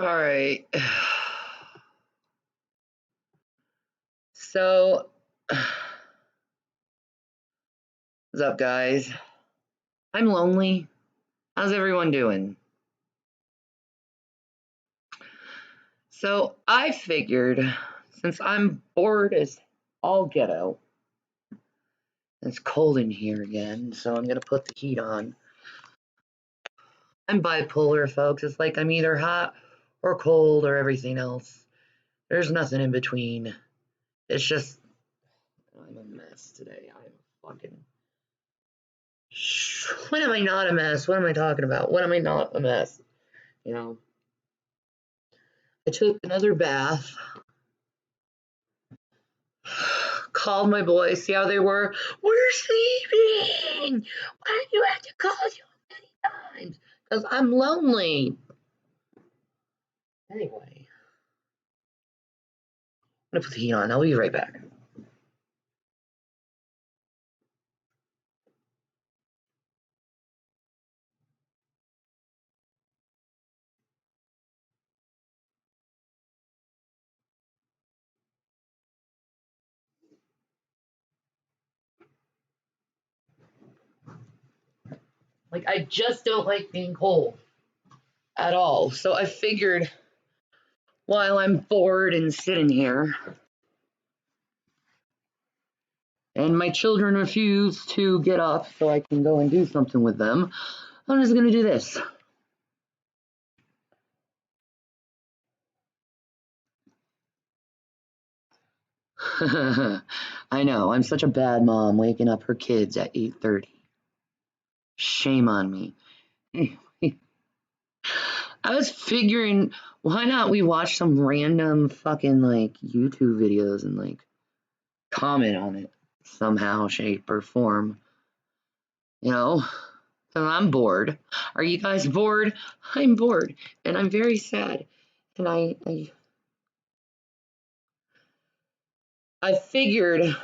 All right. So, what's up, guys? I'm lonely. How's everyone doing? So, I figured since I'm bored as all get out, it's cold in here again, so I'm gonna put the heat on. I'm bipolar, folks. It's like I'm either hot or cold or everything else. There's nothing in between. It's just, I'm a mess today. I'm fucking. When am I not a mess? What am I talking about? When am I not a mess? You know, I took another bath, called my boys, see how they were. We're sleeping. Why do you have to call so many times? Because I'm lonely. Anyway, I'm gonna put the heat on. I'll be right back. Like, I just don't like being cold at all. So I figured while I'm bored and sitting here, and my children refuse to get up so I can go and do something with them, I'm just gonna do this. I know, I'm such a bad mom waking up her kids at 8:30. Shame on me. I was figuring, why not we watch some random fucking like YouTube videos and like comment on it somehow, shape, or form. You know? So I'm bored. Are you guys bored? I'm bored. And I'm very sad. And I figured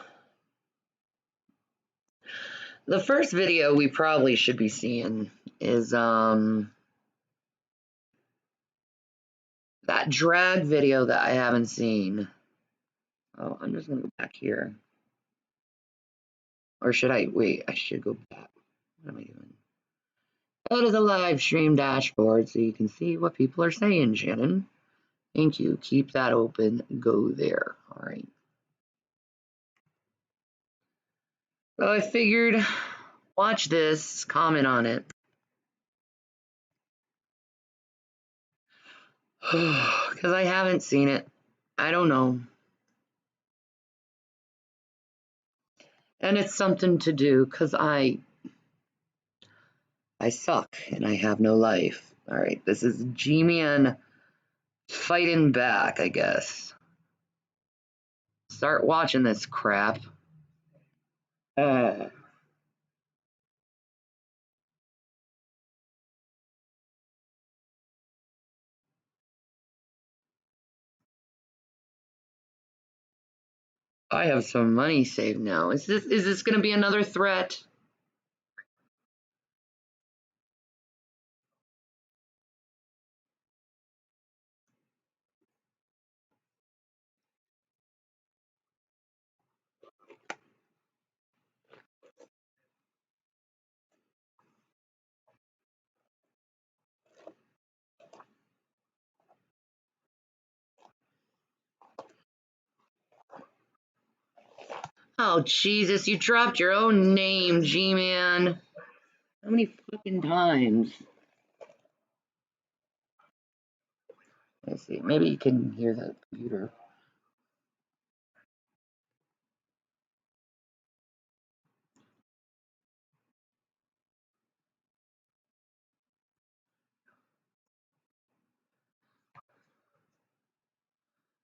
the first video we probably should be seeing is that drag video that I haven't seen. Oh, I'm just gonna go back here. Or should I wait? I should go back. What am I doing? Go to the live stream dashboard so you can see what people are saying, Shannon. Thank you. Keep that open. Go there. All right. So I figured watch this, comment on it. Because I haven't seen it. I don't know. And it's something to do because I suck and I have no life. All right, this is G-Man fighting back, I guess. Start watching this crap. I have some money saved now. Is this going to be another threat? Oh, Jesus, you dropped your own name, G-Man. How many fucking times? Let's see, maybe you can hear the computer.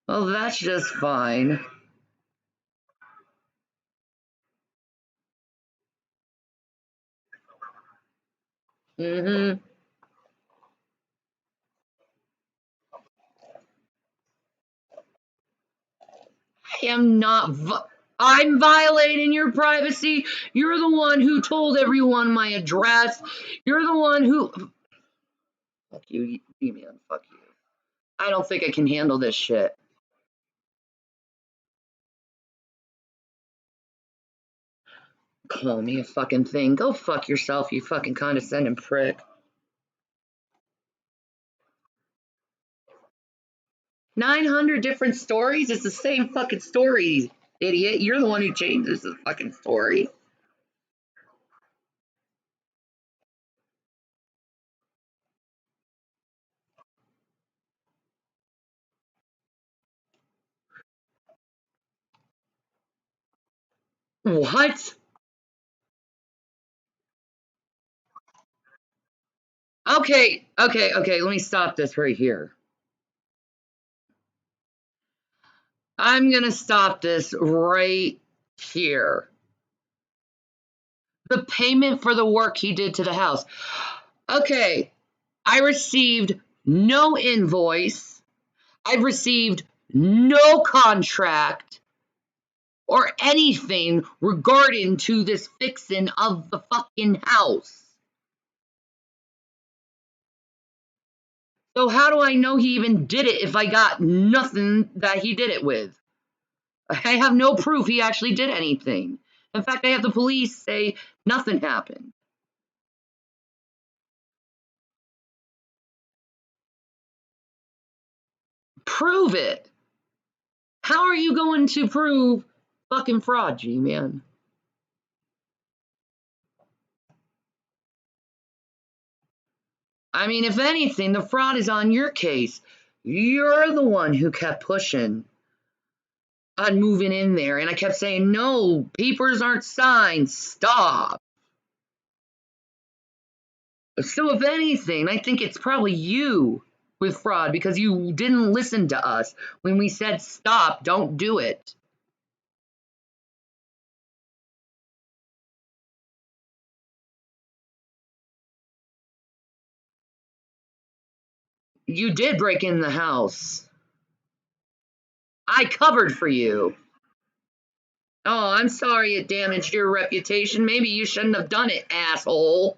Well, that's just fine. I am not. I'm violating your privacy. You're the one who told everyone my address. You're the one who. Fuck you, man. Fuck you. I don't think I can handle this shit. Call me a fucking thing. Go fuck yourself, you fucking condescending prick. 900 different stories? It's the same fucking story, idiot. You're the one who changes the fucking story. What? Okay, okay, let me stop this right here. I'm gonna stop this right here. The payment for the work he did to the house. Okay, I received no invoice. I've received no contract or anything regarding to this fixing of the fucking house. So how do I know he even did it if I got nothing that he did it with? I have no proof he actually did anything. In fact, I have the police say nothing happened. Prove it. How are you going to prove fucking fraud, G-Man? I mean, if anything, the fraud is on your case. You're the one who kept pushing on moving in there, and I kept saying, no, papers aren't signed, stop. So if anything, I think it's probably you with fraud because you didn't listen to us when we said stop, don't do it. You did break in the house. I covered for you. Oh, I'm sorry it damaged your reputation. Maybe you shouldn't have done it, asshole.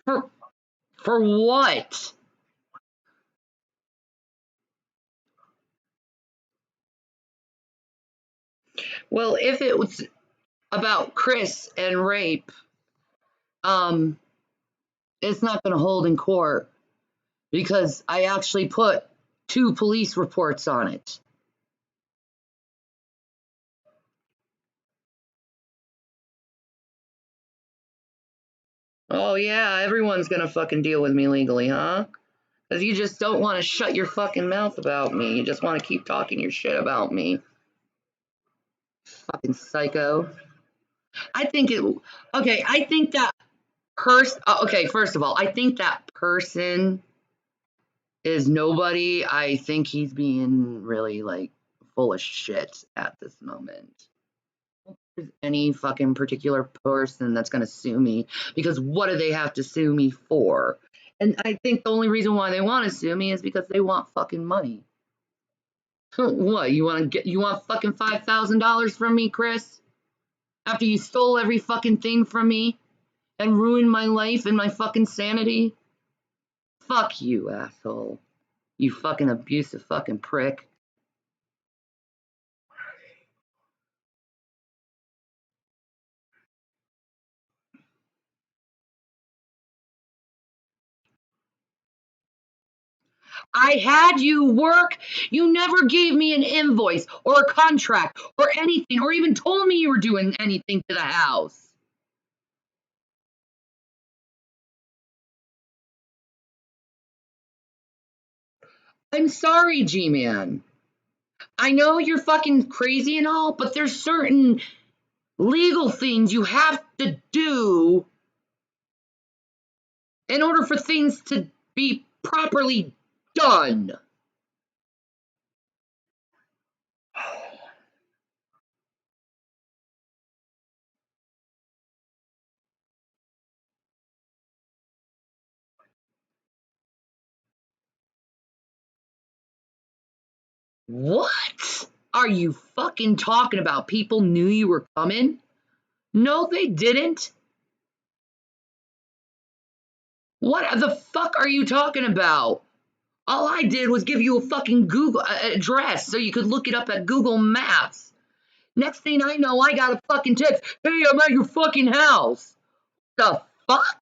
For for what? Well, if it was about Chris and rape, um, it's not going to hold in court because I actually put 2 police reports on it. Oh yeah, everyone's gonna fucking deal with me legally, huh? Because you just don't want to shut your fucking mouth about me. You just want to keep talking your shit about me. Fucking psycho. I think it. Okay, I think that person. Okay, first of all, I think that person is nobody. I think he's being really like full of shit at this moment. There's any fucking particular person that's gonna sue me because what do they have to sue me for? And I think the only reason why they want to sue me is because they want fucking money. What, you want fucking $5,000 from me, Chris? After you stole every fucking thing from me and ruined my life and my fucking sanity? Fuck you, asshole. You fucking abusive fucking prick. I had you work. You never gave me an invoice or a contract or anything or even told me you were doing anything to the house. I'm sorry, G-Man. I know you're fucking crazy and all, but there's certain legal things you have to do in order for things to be properly done. What are you fucking talking about? People knew you were coming? No, they didn't. What the fuck are you talking about? All I did was give you a fucking Google address so you could look it up at Google Maps. Next thing I know, I got a fucking text. Hey, I'm at your fucking house. The fuck?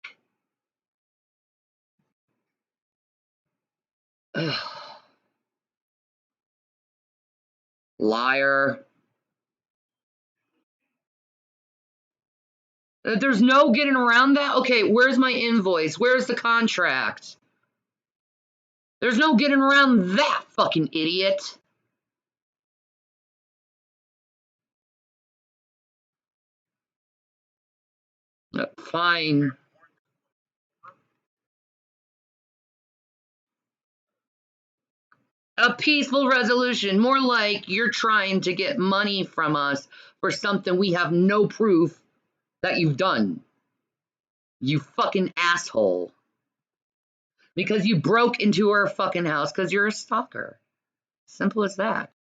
Ugh. Liar. There's no getting around that? Okay, where's my invoice? Where's the contract? There's no getting around that, fucking idiot. Fine. A peaceful resolution. More like you're trying to get money from us for something we have no proof that you've done. You fucking asshole. Because you broke into her fucking house because you're a stalker. Simple as that.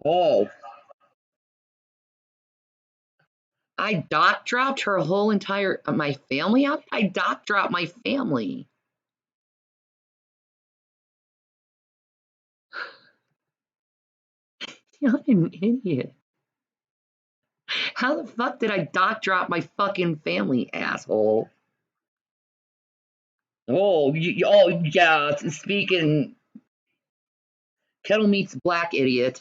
Oh. I doc dropped her whole entire my family out. I doc dropped my family. You're an idiot. How the fuck did I doc drop my fucking family, asshole? Oh, oh yeah. Speaking, kettle meets black, idiot.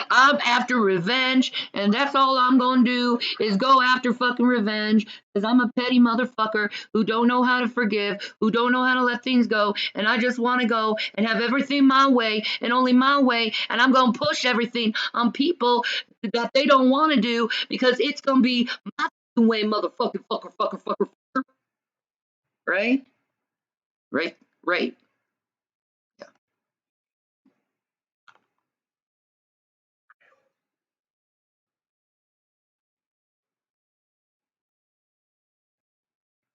I'm after revenge, and that's all I'm gonna do is go after fucking revenge, because I'm a petty motherfucker who don't know how to forgive, who don't know how to let things go, and I just want to go and have everything my way and only my way, and I'm gonna push everything on people that they don't want to do because it's gonna be my way, motherfucking fucker, right? Right? Right? Yeah.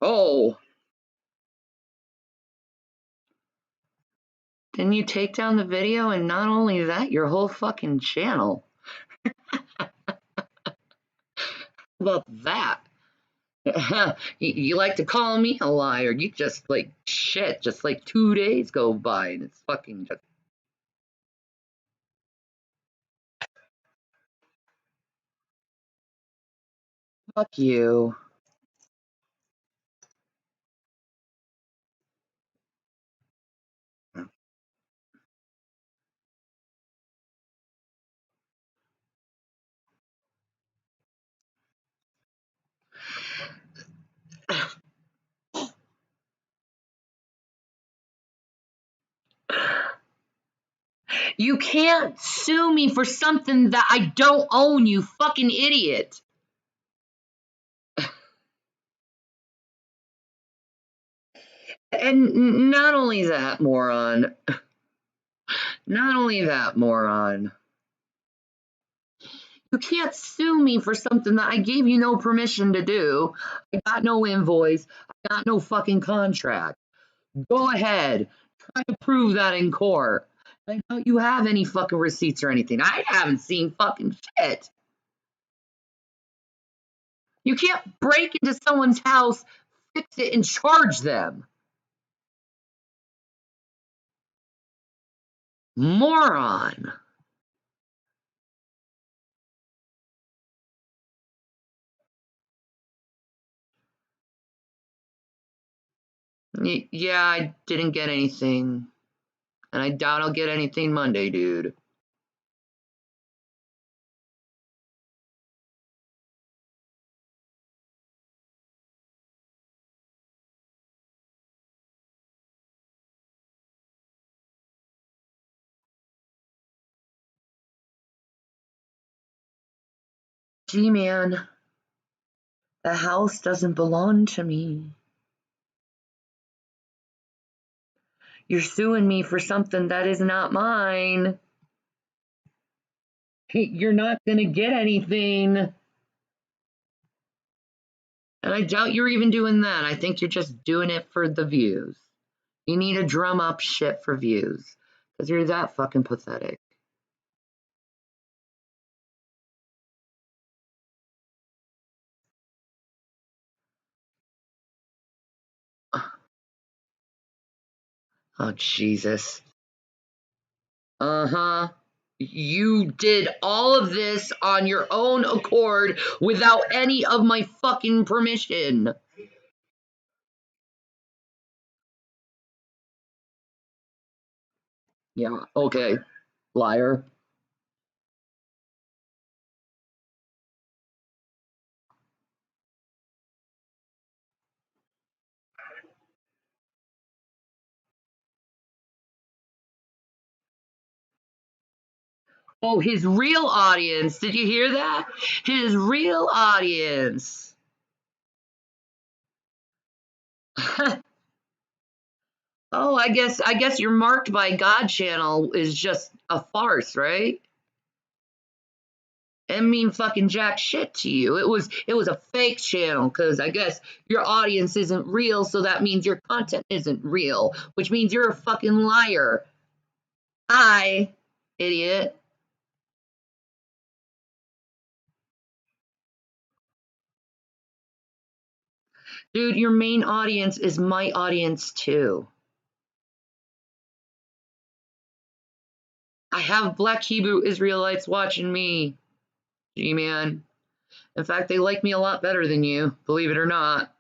Oh, then you take down the video, and not only that, your whole fucking channel. How about that? You like to call me a liar. You just like shit. Just like 2 days go by and it's fucking just fuck you. You can't sue me for something that I don't own, you fucking idiot. And not only that, moron. Not only that, moron. You can't sue me for something that I gave you no permission to do. I got no invoice. I got no fucking contract. Go ahead. Try to prove that in court. I doubt you have any fucking receipts or anything. I haven't seen fucking shit. You can't break into someone's house, fix it, and charge them. Moron. Yeah, I didn't get anything. And I doubt I'll get anything Monday, dude. Gee, man, the house doesn't belong to me. You're suing me for something that is not mine. You're not gonna get anything. And I doubt you're even doing that. I think you're just doing it for the views. You need to drum up shit for views. Because you're that fucking pathetic. Oh, Jesus. Uh-huh. You did all of this on your own accord without any of my fucking permission. Yeah, okay. Liar. Oh, his real audience. Did you hear that? His real audience. Oh, I guess your marked by God channel is just a farce, right? It mean fucking jack shit to you. It was a fake channel because I guess your audience isn't real, so that means your content isn't real, which means you're a fucking liar. I, idiot. Dude, your main audience is my audience too. I have black Hebrew Israelites watching me, G-Man. In fact, they like me a lot better than you, believe it or not.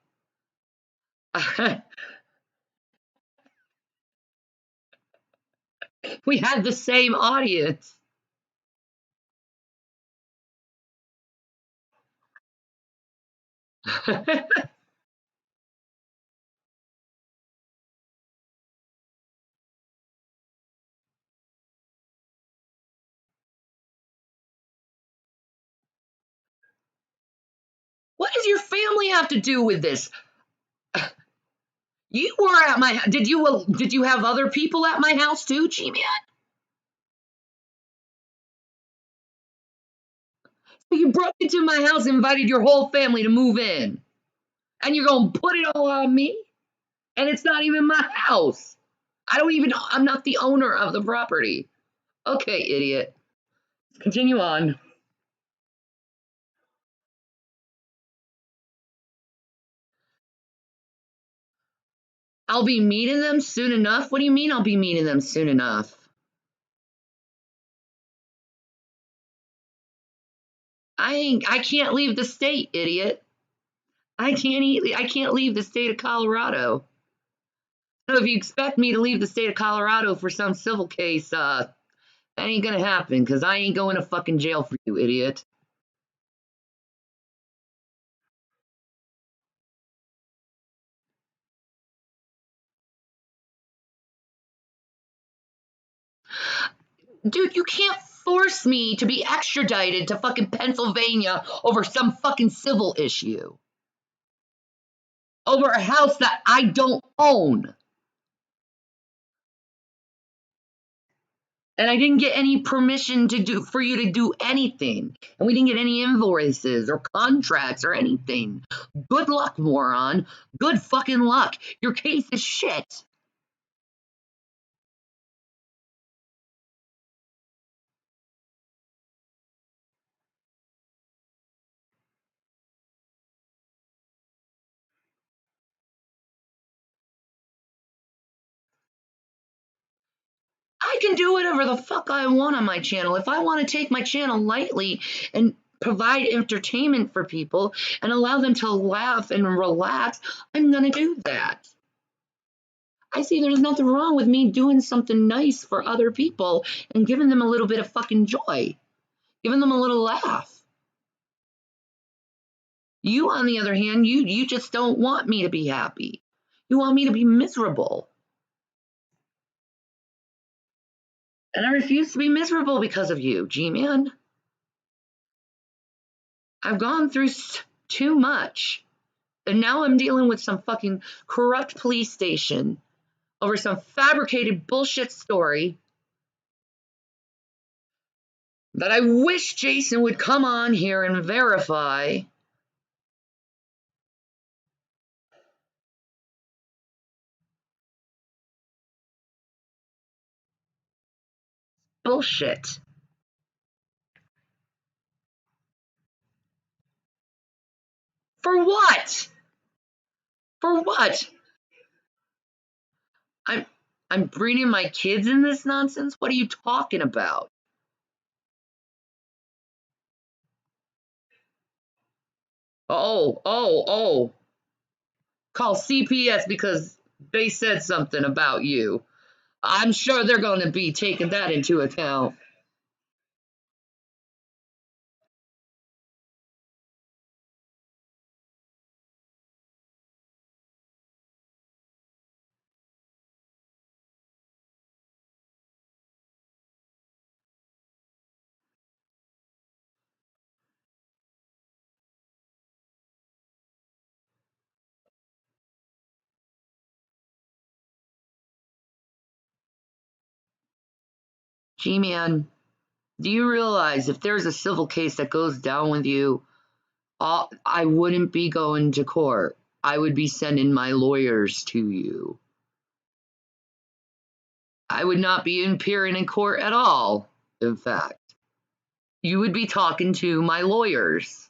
We had the same audience. What does your family have to do with this? You were at my. Did you have other people at my house too, G-Man? So you broke into my house, and invited your whole family to move in, and you're gonna put it all on me? And it's not even my house. I don't even. I'm not the owner of the property. Okay, idiot. Continue on. I'll be meeting them soon enough. What do you mean I'll be meeting them soon enough? I can't leave the state, idiot. I can't leave the state of Colorado. So if you expect me to leave the state of Colorado for some civil case, that ain't gonna happen because I ain't going to fucking jail for you, idiot. Dude, you can't force me to be extradited to fucking Pennsylvania over some fucking civil issue. Over a house that I don't own. And I didn't get any permission to do for you to do anything. And we didn't get any invoices or contracts or anything. Good luck, moron. Good fucking luck. Your case is shit. I can do whatever the fuck I want on my channel. If I want to take my channel lightly and provide entertainment for people and allow them to laugh and relax, I'm going to do that. I see there's nothing wrong with me doing something nice for other people and giving them a little bit of fucking joy, giving them a little laugh. You, on the other hand, you just don't want me to be happy. You want me to be miserable. And I refuse to be miserable because of you, G-Man. I've gone through too much. And now I'm dealing with some fucking corrupt police station over some fabricated bullshit story. that I wish Jason would come on here and verify. Bullshit. For what? For what? I'm I'm bringing my kids in this nonsense? What are you talking about? Oh. Call CPS because they said something about you. I'm sure they're going to be taking that into account. G-Man, do you realize if there's a civil case that goes down with you, I wouldn't be going to court. I would be sending my lawyers to you. I would not be appearing in court at all, in fact. You would be talking to my lawyers.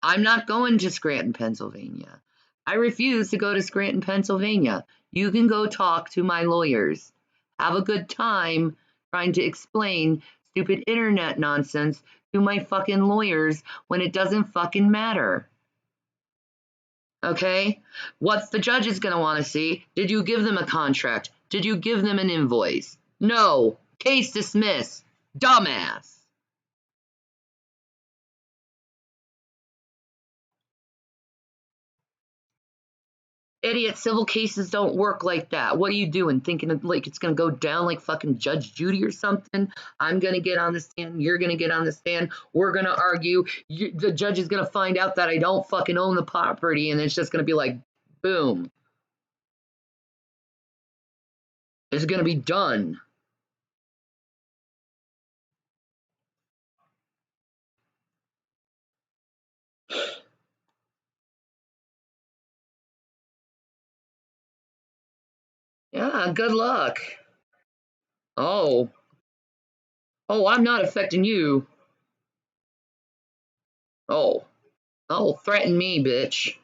I'm not going to Scranton, Pennsylvania. I refuse to go to Scranton, Pennsylvania. You can go talk to my lawyers. Have a good time trying to explain stupid internet nonsense to my fucking lawyers when it doesn't fucking matter. Okay? What's the judges going to want to see? Did you give them a contract? Did you give them an invoice? No. Case dismissed. Dumbass. Idiot, civil cases don't work like that. What are you doing? Thinking of, like it's gonna go down like fucking Judge Judy or something? I'm gonna get on the stand. You're gonna get on the stand. We're gonna argue. The judge is gonna find out that I don't fucking own the property, and it's just gonna be like, boom. It's gonna be done. Yeah, good luck. Oh, I'm not affecting you. Oh, threaten me, bitch.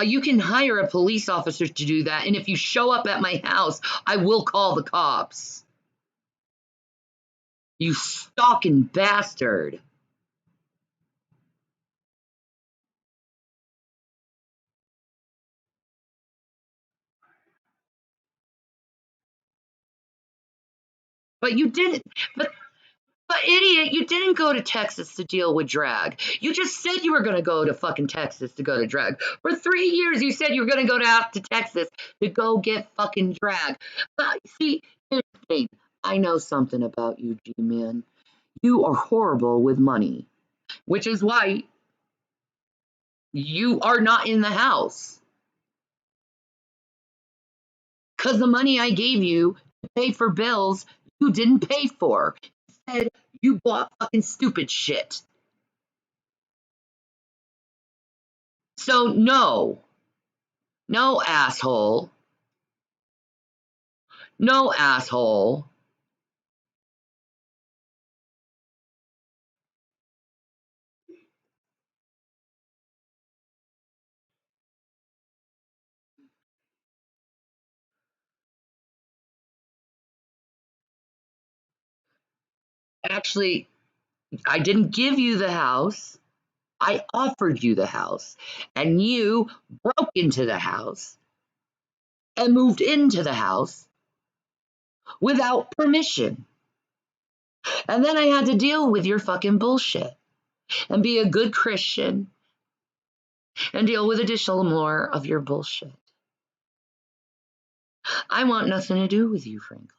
You can hire a police officer to do that, and if you show up at my house, I will call the cops. You stalking bastard. But you didn't. But idiot, you didn't go to Texas to deal with drag. You just said you were going to go to fucking Texas to go to drag. For 3 years, you said you were going to go out to Texas to go get fucking drag. See, here's the thing. I know something about you, G-Man. You are horrible with money, which is why you are not in the house. Because the money I gave you to pay for bills, you didn't pay for. Instead, you bought fucking stupid shit. So, no. No, asshole. No, asshole. Actually, I didn't give you the house. I offered you the house. And you broke into the house and moved into the house without permission. And then I had to deal with your fucking bullshit and be a good Christian and deal with additional more of your bullshit. I want nothing to do with you, frankly.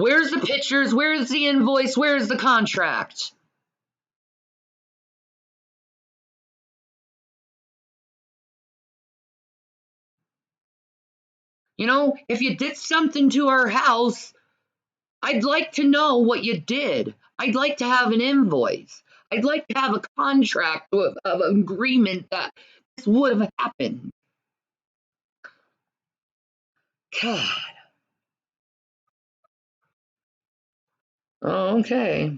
Where's the pictures? Where's the invoice? Where's the contract? You know, if you did something to our house, I'd like to know what you did. I'd like to have an invoice. I'd like to have a contract of agreement that this would have happened. God. Okay.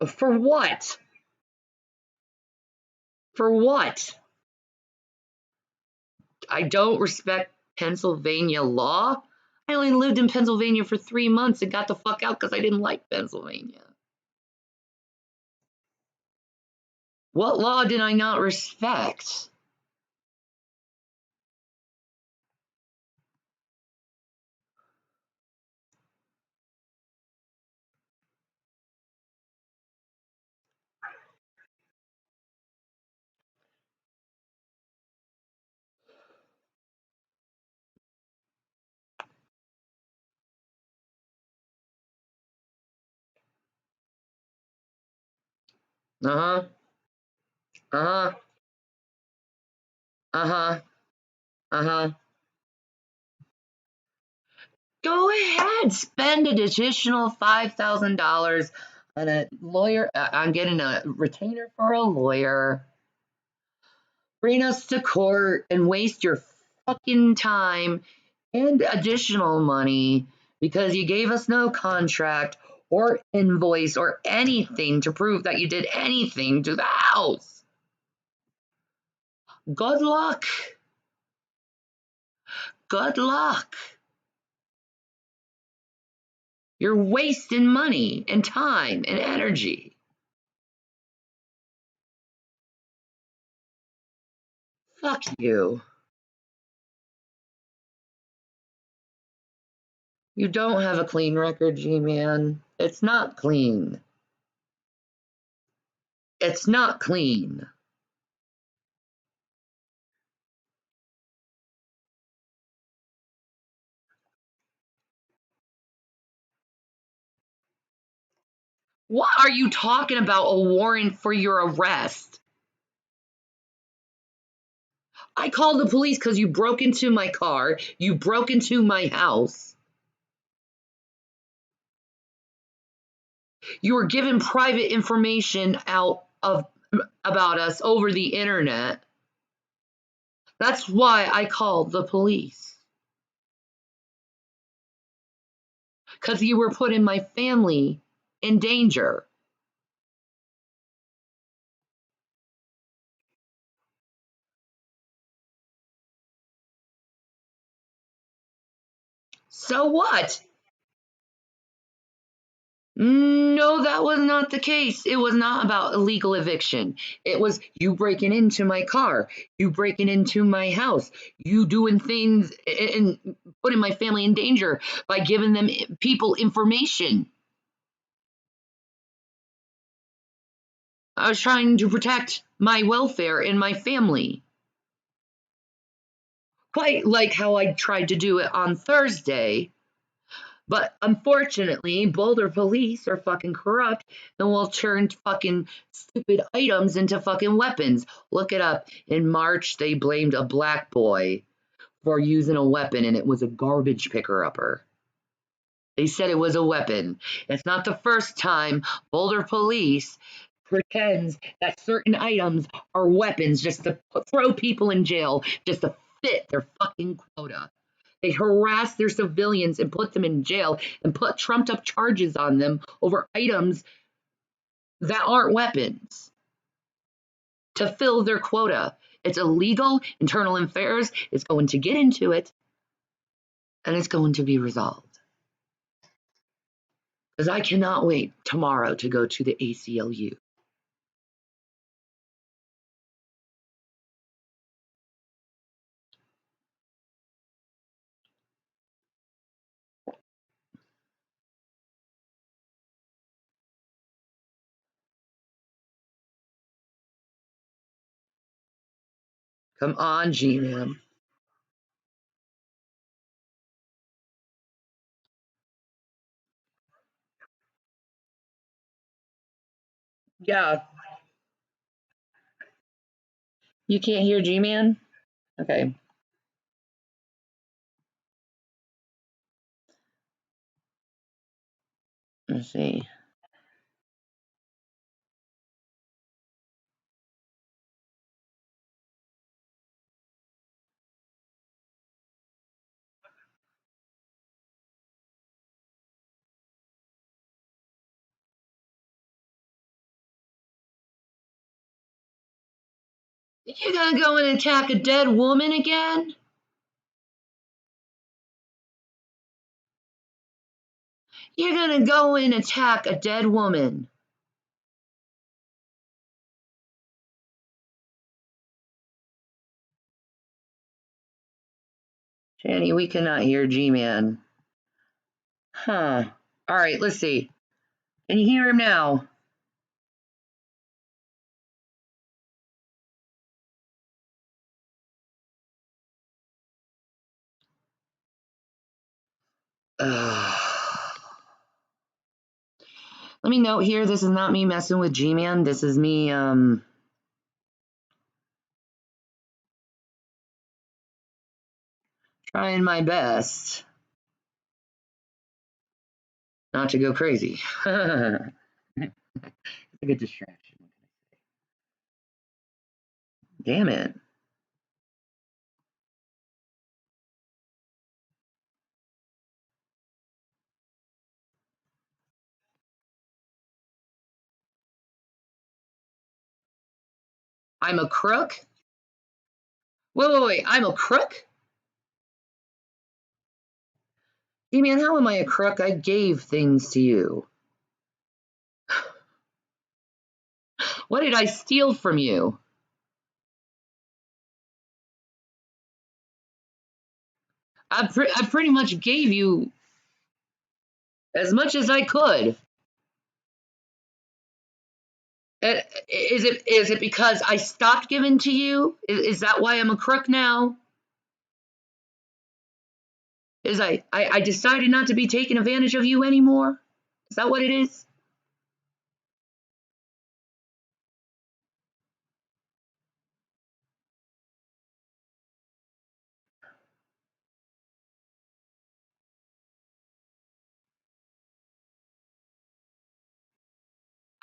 For what? For what? I don't respect Pennsylvania law. I only lived in Pennsylvania for 3 months and got the fuck out because I didn't like Pennsylvania. What law did I not respect? Uh huh. Uh huh. Uh huh. Uh huh. Go ahead, spend an additional $5,000 on a lawyer. I'm getting a retainer for a lawyer. Bring us to court and waste your fucking time and additional money because you gave us no contract or invoice or anything to prove that you did anything to the house. Good luck. Good luck. You're wasting money and time and energy. Fuck you. You don't have a clean record, G-Man. It's not clean. It's not clean. What are you talking about? A warrant for your arrest? I called the police because you broke into my car. You broke into my house. You were given private information out of about us over the internet. That's why I called the police. Because you were putting my family in danger. So what? No, that was not the case. It was not about illegal eviction. It was you breaking into my car, you breaking into my house, you doing things and putting my family in danger by giving them people information. I was trying to protect my welfare and my family. Quite like how I tried to do it on Thursday. But unfortunately, Boulder police are fucking corrupt and will turn fucking stupid items into fucking weapons. Look it up. In March, they blamed a black boy for using a weapon and it was a garbage picker upper. They said it was a weapon. It's not the first time Boulder police pretends that certain items are weapons just to throw people in jail, just to fit their fucking quota. They harass their civilians and put them in jail and put trumped up charges on them over items that aren't weapons to fill their quota. It's illegal. Internal Affairs is going to get into it and it's going to be resolved. Because I cannot wait tomorrow to go to the ACLU. Come on, G-Man. Yeah. You can't hear G-Man? Okay. Let's see. You're gonna go and attack a dead woman again? You're gonna go and attack a dead woman. Jenny, we cannot hear G-Man. Huh. All right, let's see. Can you hear him now? Let me note here, this is not me messing with G-Man. This is me, trying my best not to go crazy. It's a good distraction. Damn it. I'm a crook? Wait. I'm a crook? G-Man, how am I a crook? I gave things to you. What did I steal from you? I pretty much gave you as much as I could. Is it because I stopped giving to you? Is that why I'm a crook now? Is I decided not to be taking advantage of you anymore? Is that what it is?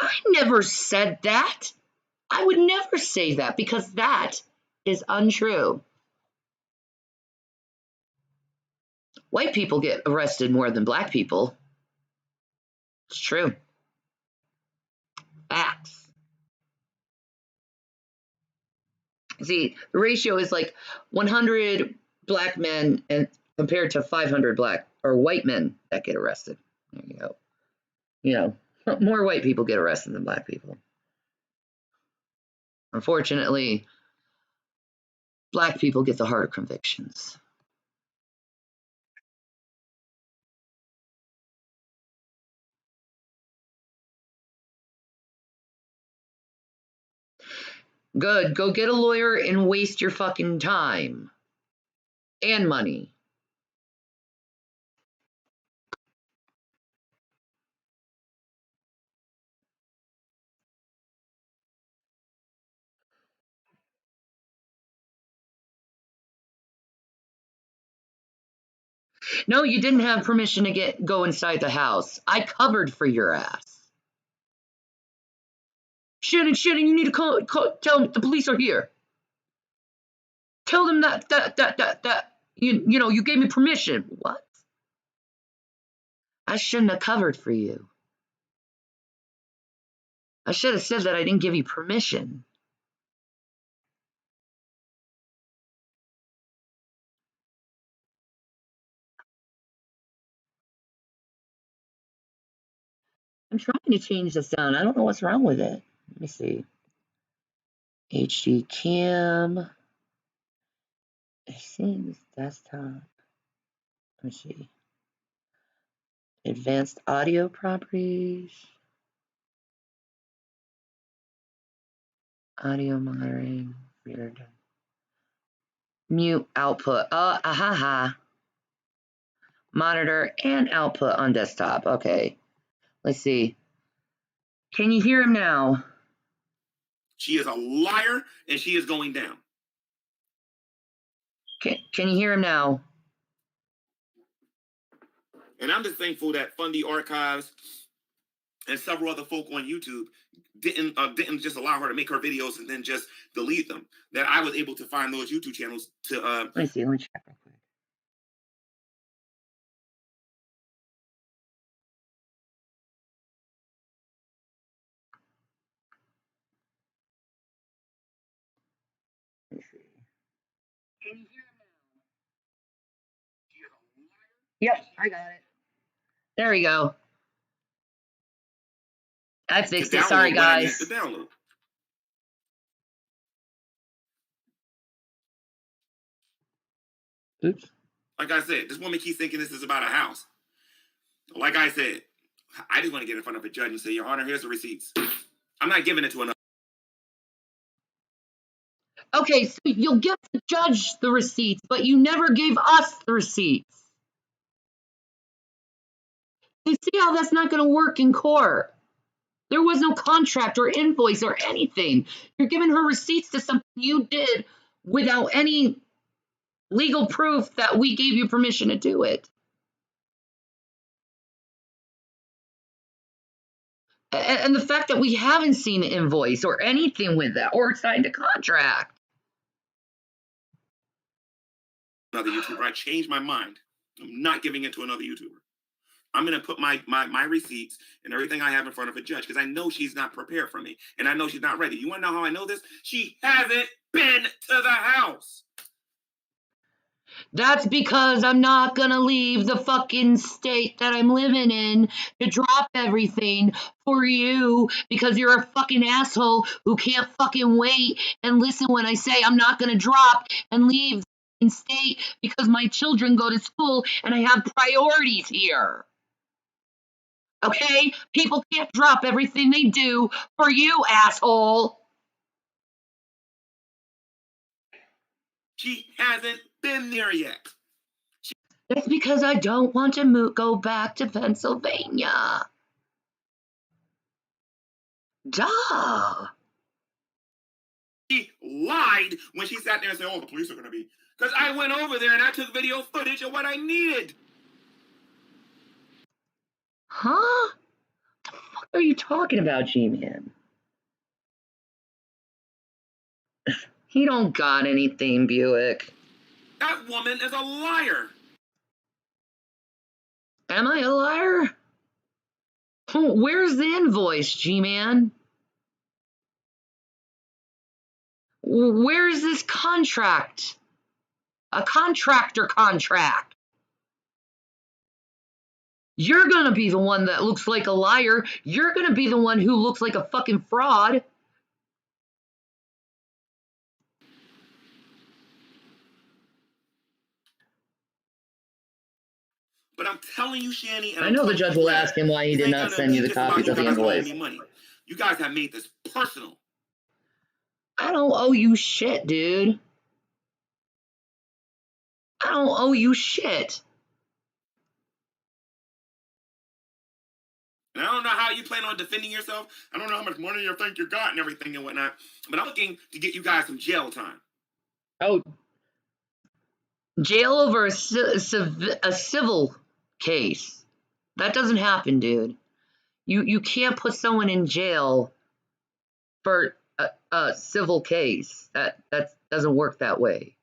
I never said that. I would never say that because that is untrue. White people get arrested more than black people. It's true. Facts. See, the ratio is like 100 black men and compared to 500 black or white men that get arrested. There you go. You know, more white people get arrested than black people. Unfortunately, black people get the harder convictions. Good. Go get a lawyer and waste your fucking time and money. No, you didn't have permission to go inside the house. I covered for your ass. Shannon, you need to tell them the police are here. Tell them that you know you gave me permission. What? I shouldn't have covered for you. I should have said that I didn't give you permission. I'm trying to change the sound. I don't know what's wrong with it. Let me see. HD cam. I see this desktop. Let me see. Advanced audio properties. Audio monitoring. Weird. Mute output. Ahaha. Monitor and output on desktop. Okay. Let's see. Can you hear him now? She is a liar, and she is going down. Can you hear him now? And I'm just thankful that Fundy Archives and several other folk on YouTube didn't just allow her to make her videos and then just delete them. That I was able to find those YouTube channels to. Let me see. Let me check real quick. Let me see. Can you hear him now? Yep, I got it. There we go. I fixed it. Sorry, guys. To download. Oops. Like I said, this woman keeps thinking this is about a house. Like I said, I just want to get in front of a judge and say, Your Honor, here's the receipts. I'm not giving it to another. Okay, so you'll give the judge the receipts, but you never gave us the receipts. You see how that's not going to work in court? There was no contract or invoice or anything. You're giving her receipts to something you did without any legal proof that we gave you permission to do it. And the fact that we haven't seen an invoice or anything with that or signed a contract. Another YouTuber. I changed my mind. I'm not giving it to another YouTuber. I'm going to put my receipts and everything I have in front of a judge because I know she's not prepared for me and I know she's not ready. You want to know how I know this? She hasn't been to the house. That's because I'm not gonna leave the fucking state that I'm living in to drop everything for you because you're a fucking asshole who can't fucking wait and listen when I say I'm not gonna drop and leave the state because my children go to school and I have priorities here. Okay? People can't drop everything they do for you, asshole. She hasn't been there yet. That's because I don't want to go back to Pennsylvania. Duh. She lied when she sat there and said, oh, the police are going to be. Because I went over there and I took video footage of what I needed. Huh? What the fuck are you talking about, G-Man? He don't got anything, Buick. That woman is a liar. Am I a liar? Where's the invoice, G-Man? Where's this contract? A contractor contract. You're gonna be the one that looks like a liar. You're gonna be the one who looks like a fucking fraud. But I'm telling you, Shanny, and I know the judge will ask him why he did not send you the copies of the invoice. You guys have made this personal. I don't owe you shit, dude. I don't owe you shit. And I don't know how you plan on defending yourself. I don't know how much money you think you got and everything and whatnot. But I'm looking to get you guys some jail time. Oh, jail over a civil case. That doesn't happen, dude. You can't put someone in jail for a civil case. That doesn't work that way.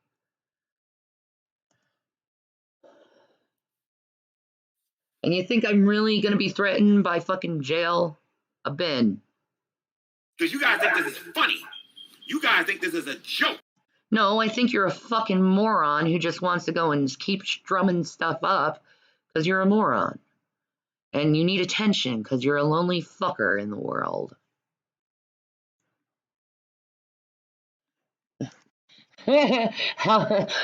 And you think I'm really gonna be threatened by fucking jail? I've been. Because you guys think this is funny. You guys think this is a joke. No, I think you're a fucking moron who just wants to go and keep drumming stuff up because you're a moron. And you need attention because you're a lonely fucker in the world.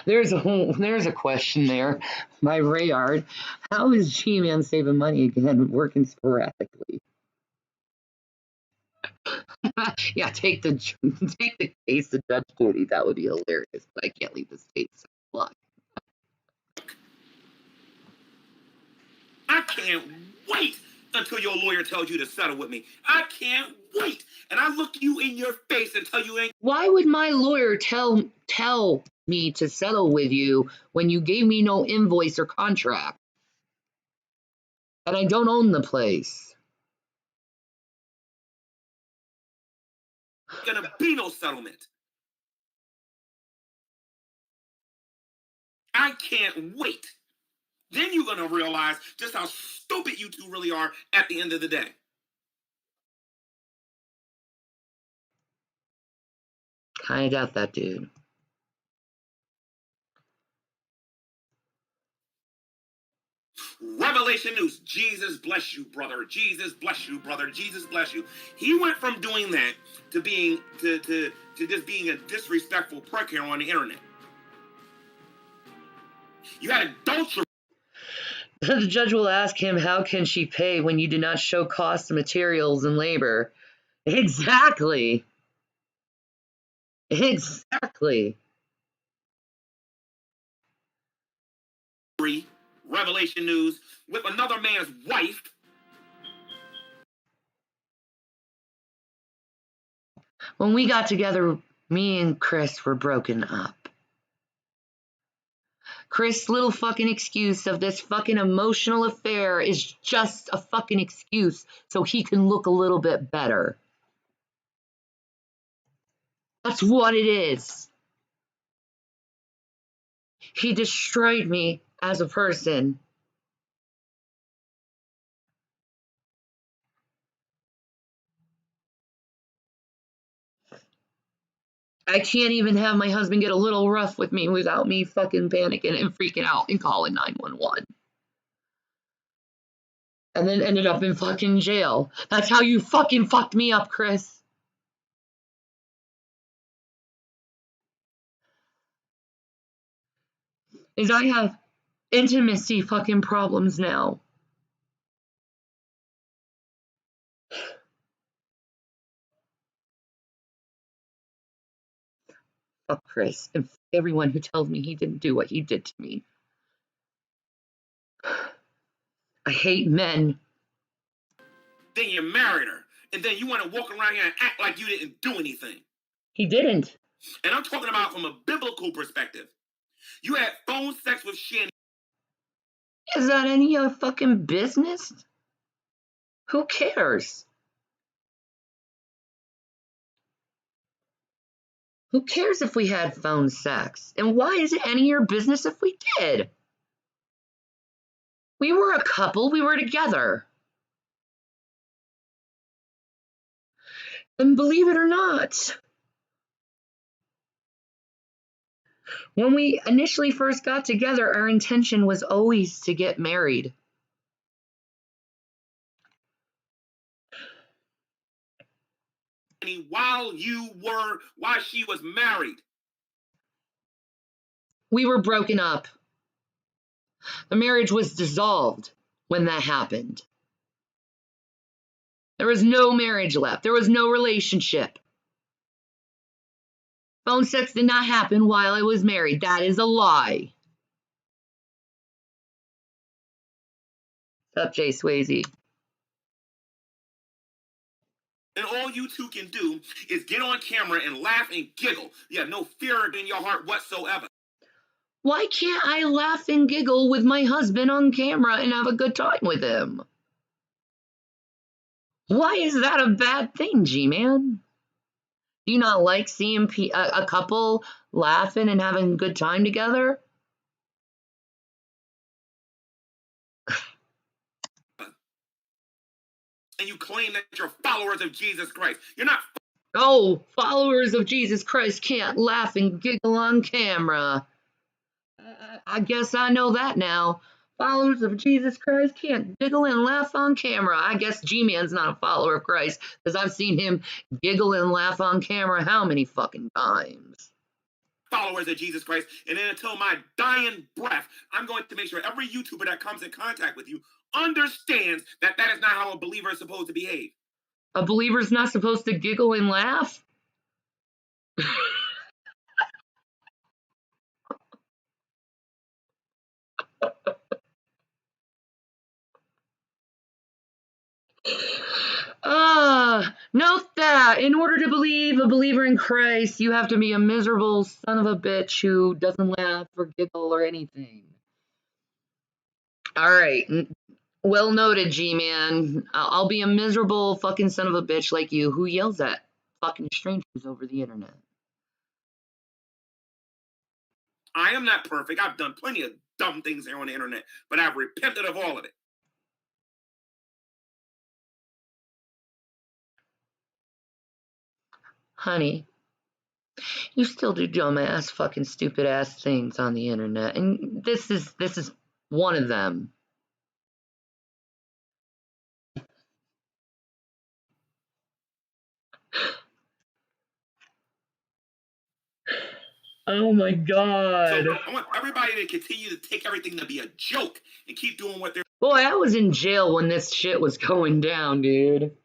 There's a question there by Rayard. How is G-Man saving money again working sporadically? Yeah, take the case to Judge Judy. That would be hilarious, but I can't leave the state. So luck. I can't wait until your lawyer tells you to settle with me. I can't wait. And I look you in your face and tell you ain't. Why would my lawyer tell me to settle with you when you gave me no invoice or contract? And I don't own the place. Gonna be no settlement. I can't wait. Then you're gonna realize just how stupid you two really are at the end of the day. I doubt that, dude. Revelation News. Jesus bless you, brother. Jesus bless you, brother. Jesus bless you. He went from doing that to being to just being a disrespectful prick here on the internet. You had adultery. The judge will ask him, how can she pay when you do not show cost of materials and labor? Exactly. Exactly. Revelation News with another man's wife. When we got together, me and Chris were broken up. Chris' little fucking excuse of this fucking emotional affair is just a fucking excuse so he can look a little bit better. That's what it is. He destroyed me as a person. I can't even have my husband get a little rough with me without me fucking panicking and freaking out and calling 911. And then ended up in fucking jail. That's how you fucking fucked me up, Chris. Is I have intimacy fucking problems now. Fuck Chris and everyone who tells me he didn't do what he did to me. I hate men. Then you married her, and then you want to walk around here and act like you didn't do anything. He didn't. And I'm talking about from a biblical perspective. You had phone sex with Shanny. Is that any of your fucking business? Who cares? Who cares if we had phone sex? And why is it any of your business if we did? We were a couple, we were together. And believe it or not, when we initially first got together, our intention was always to get married. While she was married. We were broken up. The marriage was dissolved when that happened. There was no marriage left. There was no relationship. Phone sex did not happen while I was married. That is a lie. What's up, Jay Swayze? And all you two can do is get on camera and laugh and giggle. You have no fear in your heart whatsoever. Why can't I laugh and giggle with my husband on camera and have a good time with him? Why is that a bad thing, G-Man? Do you not like seeing a couple laughing and having a good time together? And you claim that you're followers of Jesus Christ. You're not. Oh, followers of Jesus Christ can't laugh and giggle on camera. I guess I know that now. Followers of Jesus Christ can't giggle and laugh on camera. I guess G-Man's not a follower of Christ, because I've seen him giggle and laugh on camera how many fucking times? Followers of Jesus Christ, and then until my dying breath, I'm going to make sure every YouTuber that comes in contact with you understands that that is not how a believer is supposed to behave. A believer's not supposed to giggle and laugh? Note that in order to believe a believer in Christ, you have to be a miserable son of a bitch who doesn't laugh or giggle or anything. All right. Well noted, G-Man. I'll be a miserable fucking son of a bitch like you who yells at fucking strangers over the internet. I am not perfect. I've done plenty of dumb things here on the internet, but I've repented of all of it. Honey, you still do dumbass fucking stupid ass things on the internet, and this is one of them. Oh my god. So I want everybody to continue to take everything to be a joke and keep doing what they're. Boy, I was in jail when this shit was going down, dude.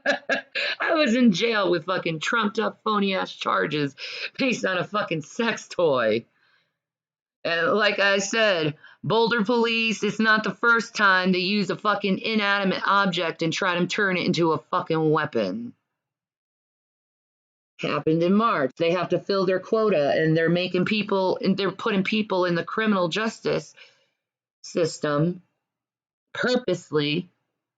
I was in jail with fucking trumped up phony ass charges based on a fucking sex toy. And like I said, Boulder police, it's not the first time they use a fucking inanimate object and try to turn it into a fucking weapon. Happened in March. They have to fill their quota and they're making people, and they're putting people in the criminal justice system purposely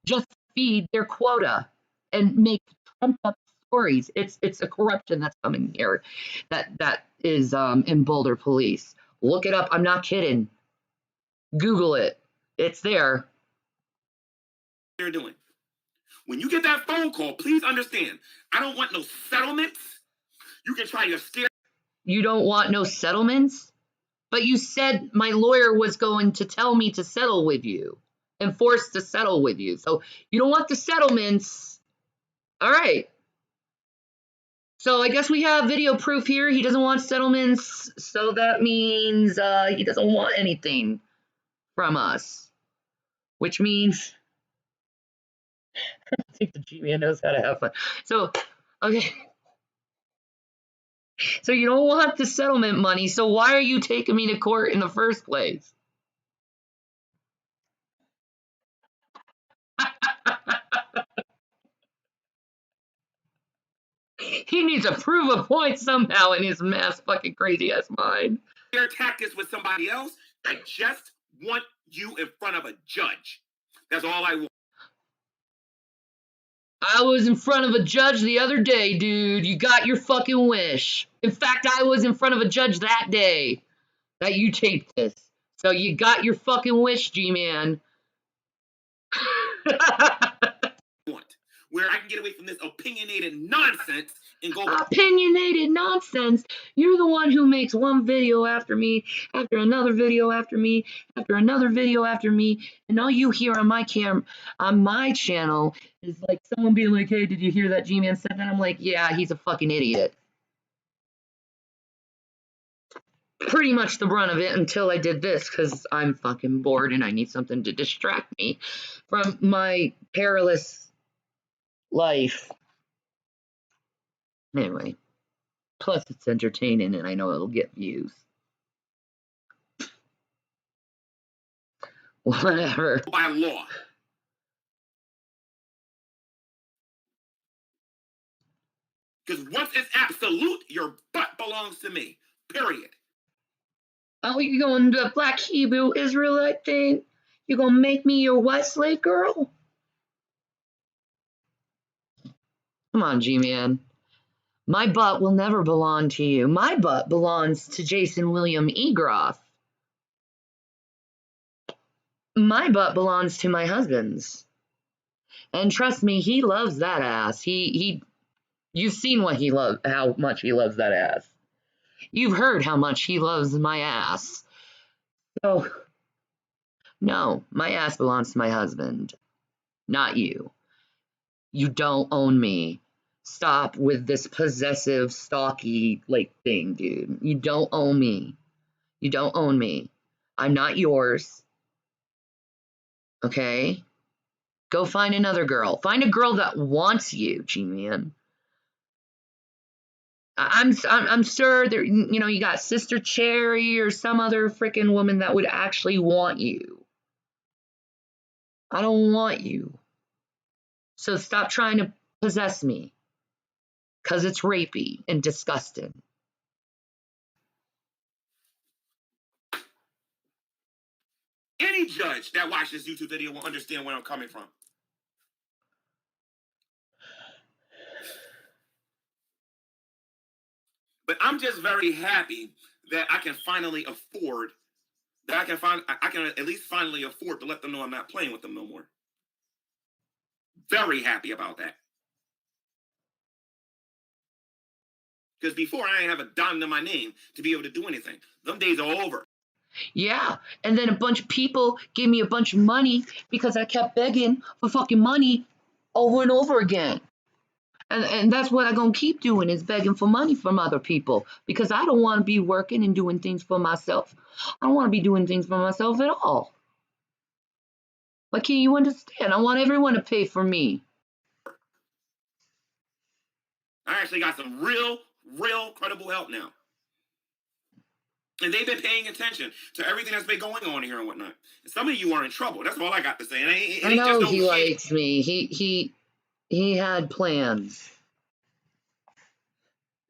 just to feed their quota and make trumped up stories. It's a corruption that's coming here that is in Boulder police. Look it up. I'm not kidding. Google it. It's there. They're doing. When you get that phone call, please understand, I don't want no settlements. You can try your scare. You don't want no settlements? But you said my lawyer was going to tell me to settle with you and forced to settle with you. So you don't want the settlements. All right. So I guess we have video proof here. He doesn't want settlements. So that means he doesn't want anything from us. Which means I think the G-Man knows how to have fun. So, okay. So you don't want the settlement money. So why are you taking me to court in the first place? He needs to prove a point somehow in his mass fucking crazy ass mind. Their tactics with somebody else. I just want you in front of a judge. That's all I want. I was in front of a judge the other day, dude. You got your fucking wish. In fact, I was in front of a judge that day that you taped this. So you got your fucking wish, G-Man. Where I can get away from this opinionated nonsense and go. Opinionated nonsense. You're the one who makes one video after me, after another video after me, after another video after me, and all you hear on my channel is like someone being like, "Hey, did you hear that G-Man said that?" I'm like, "Yeah, he's a fucking idiot." Pretty much the brunt of it until I did this because I'm fucking bored and I need something to distract me from my perilous life. Anyway, plus it's entertaining and I know it'll get views. Whatever. By law. Because once it's absolute, your butt belongs to me. Period. Oh, you going to the Black Hebrew Israelite thing? You gonna make me your white slave girl? Come on, G-Man. My butt will never belong to you. My butt belongs to Jason William Egroff. My butt belongs to my husband's. And trust me, he loves that ass. You've seen how much he loves that ass. You've heard how much he loves my ass. So, no, my ass belongs to my husband, not you. You don't own me. Stop with this possessive, stalky, thing, dude. You don't own me. You don't own me. I'm not yours. Okay? Go find another girl. Find a girl that wants you, G-Man. I'm sure there, you got Sister Cherry or some other freaking woman that would actually want you. I don't want you. So stop trying to possess me. Because it's rapey and disgusting. Any judge that watches this YouTube video will understand where I'm coming from. But I'm just very happy that I can finally afford, that I can at least finally afford to let them know I'm not playing with them no more. Very happy about that. Because before I didn't have a dime to my name to be able to do anything. Them days are over. Yeah, and then a bunch of people gave me a bunch of money because I kept begging for fucking money over and over again. And that's what I'm gonna keep doing is begging for money from other people because I don't want to be working and doing things for myself. I don't want to be doing things for myself at all. Like, can you understand? I want everyone to pay for me. I actually got some real credible help now. And they've been paying attention to everything that's been going on here and whatnot. And some of you are in trouble. That's all I got to say. And I know he likes me. He had plans.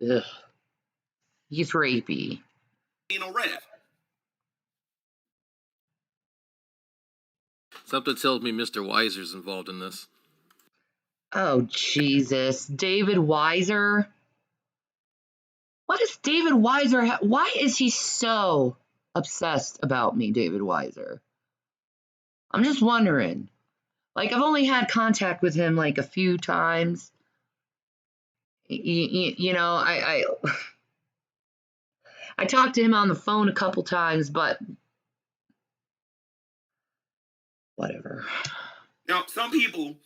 Ugh. He's rapey. You know, Rev. Something tells me Mr. Weiser's involved in this. Oh, Jesus. David Weiser? What does David Weiser why is he so obsessed about me, David Weiser? I'm just wondering. Like, I've only had contact with him like a few times. You know, I talked to him on the phone a couple times, but whatever. Now, some people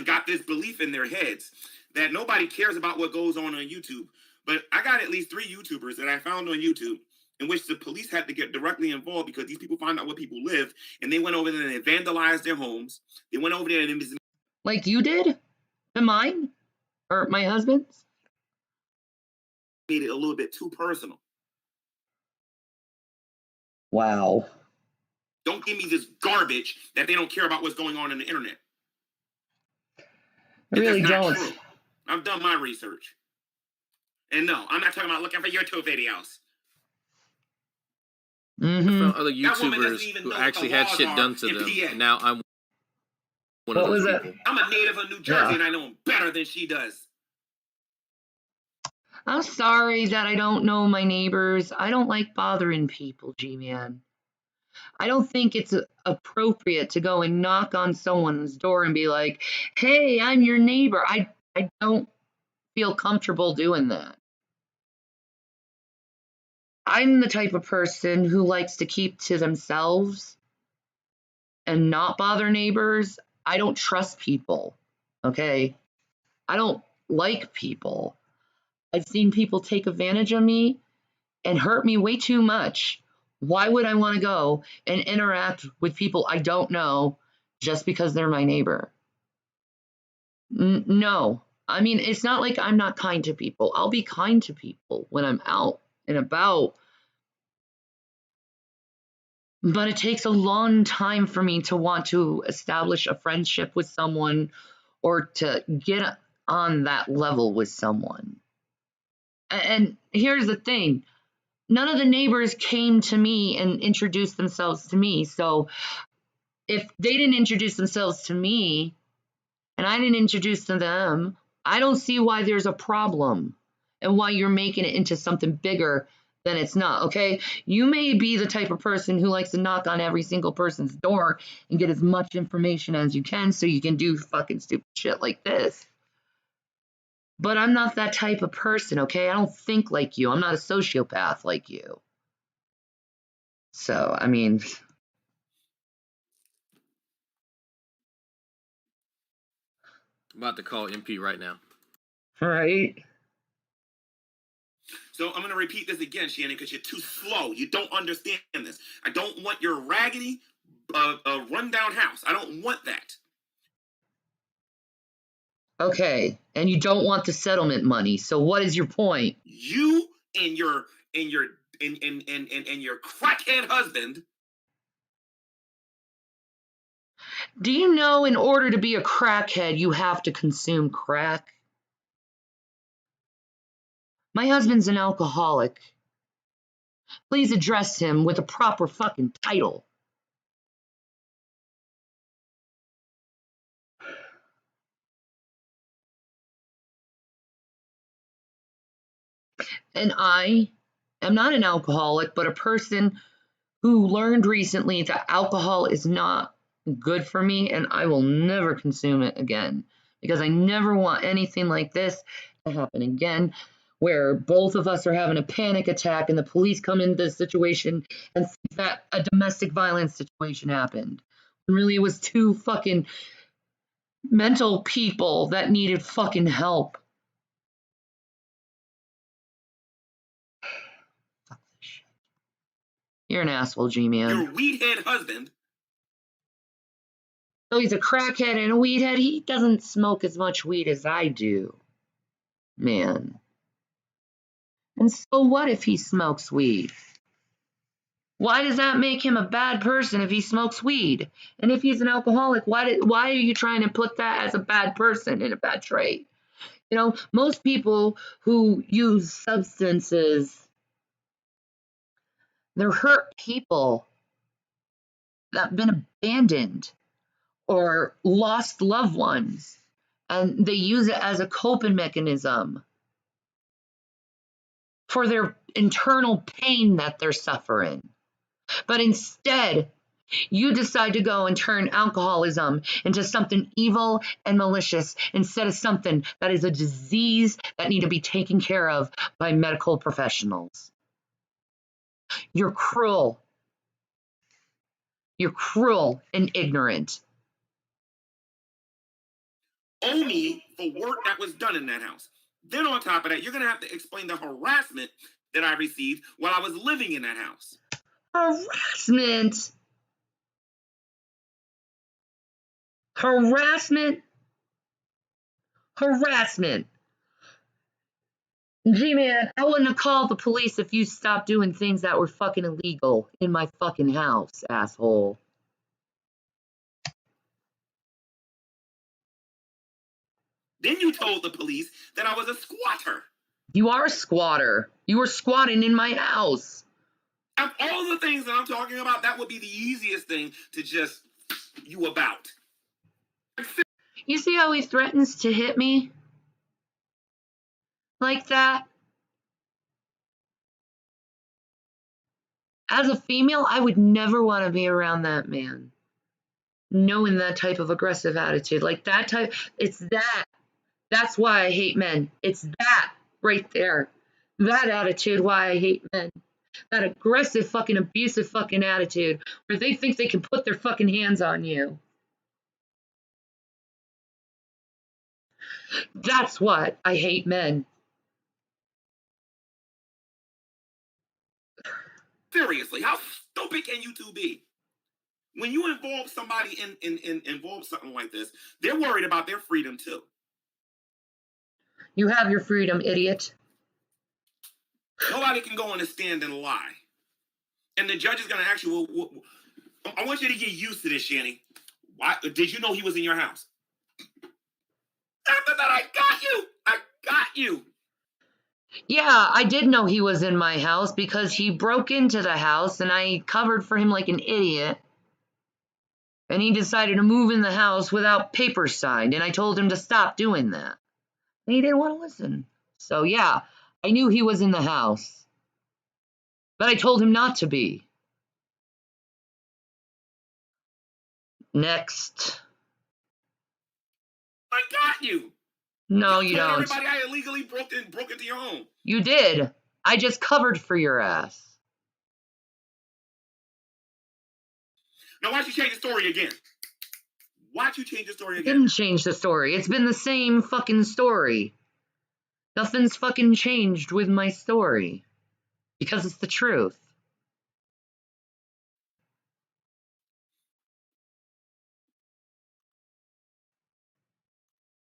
got this belief in their heads that nobody cares about what goes on YouTube. But I got at least 3 YouTubers that I found on YouTube in which the police had to get directly involved because these people find out where people live, and they went over there and they vandalized their homes. They went over there and like you did to mine or my husband's. Made it a little bit too personal. Wow. Don't give me this garbage that they don't care about what's going on in the internet. I really don't. True. I've done my research. And no, I'm not talking about looking for YouTube videos. I found other YouTubers who actually had shit done to them, and now I'm one of those people. I'm a native of New Jersey, and I know him better than she does. I'm sorry that I don't know my neighbors. I don't like bothering people, G-Man. I don't think it's appropriate to go and knock on someone's door and be like, hey, I'm your neighbor. I don't feel comfortable doing that. I'm the type of person who likes to keep to themselves and not bother neighbors. I don't trust people, okay? I don't like people. I've seen people take advantage of me and hurt me way too much. Why would I want to go and interact with people I don't know just because they're my neighbor? No. I mean, it's not like I'm not kind to people. I'll be kind to people when I'm out and about. But it takes a long time for me to want to establish a friendship with someone or to get on that level with someone. And here's the thing. None of the neighbors came to me and introduced themselves to me. So if they didn't introduce themselves to me and I didn't introduce to them, I don't see why there's a problem and why you're making it into something bigger than it's not, okay? You may be the type of person who likes to knock on every single person's door and get as much information as you can so you can do fucking stupid shit like this. But I'm not that type of person, okay? I don't think like you. I'm not a sociopath like you. So, I mean... I'm about to call MP right now. Right? So I'm going to repeat this again, Shannon, because you're too slow. You don't understand this. I don't want your raggedy, rundown house. I don't want that. Okay, and you don't want the settlement money. So what is your point? You and your crackhead husband. Do you know in order to be a crackhead, you have to consume crack? My husband's an alcoholic. Please address him with a proper fucking title. And I am not an alcoholic, but a person who learned recently that alcohol is not good for me, and I will never consume it again because I never want anything like this to happen again, where both of us are having a panic attack and the police come into the situation and think that a domestic violence situation happened. Really, it was two fucking mental people that needed fucking help. Fuck this shit. You're an asshole, G-Man. Your weedhead husband. Though he's a crackhead and a weedhead, he doesn't smoke as much weed as I do. Man. And so what if he smokes weed? Why does that make him a bad person if he smokes weed? And if he's an alcoholic, why are you trying to put that as a bad person and a bad trait? You know, most people who use substances, they're hurt people that have been abandoned or lost loved ones, and they use it as a coping mechanism for their internal pain that they're suffering. But instead, you decide to go and turn alcoholism into something evil and malicious instead of something that is a disease that need to be taken care of by medical professionals. You're cruel. You're cruel and ignorant. Owe me for work that was done in that house. Then on top of that, you're going to have to explain the harassment that I received while I was living in that house. Harassment? Harassment? Harassment. G-Man, I wouldn't have called the police if you stopped doing things that were fucking illegal in my fucking house, asshole. Then you told the police that I was a squatter. You are a squatter. You were squatting in my house. Of all the things that I'm talking about, that would be the easiest thing to just you about. You see how he threatens to hit me? Like that? As a female, I would never want to be around that man. Knowing that type of aggressive attitude. Like that type, it's that. That's why I hate men. It's that right there. That attitude, why I hate men. That aggressive fucking abusive fucking attitude where they think they can put their fucking hands on you. That's what I hate men. Seriously, how stupid can you two be? When you involve somebody in involve something like this, they're worried about their freedom too. You have your freedom, idiot. Nobody can go on a stand and lie. And the judge is going to ask you, well, I want you to get used to this, Shanny. Why did you know he was in your house? After that, I got you. I got you. Yeah, I did know he was in my house because he broke into the house and I covered for him like an idiot. And he decided to move in the house without papers signed, and I told him to stop doing that. And he didn't want to listen. So yeah, I knew he was in the house. But I told him not to be. Next. I got you. No, you don't. Everybody I illegally broke into your home. You did. I just covered for your ass. Now why'd you change the story again? Why'd you change the story again? I didn't change the story. It's been the same fucking story. Nothing's fucking changed with my story. Because it's the truth.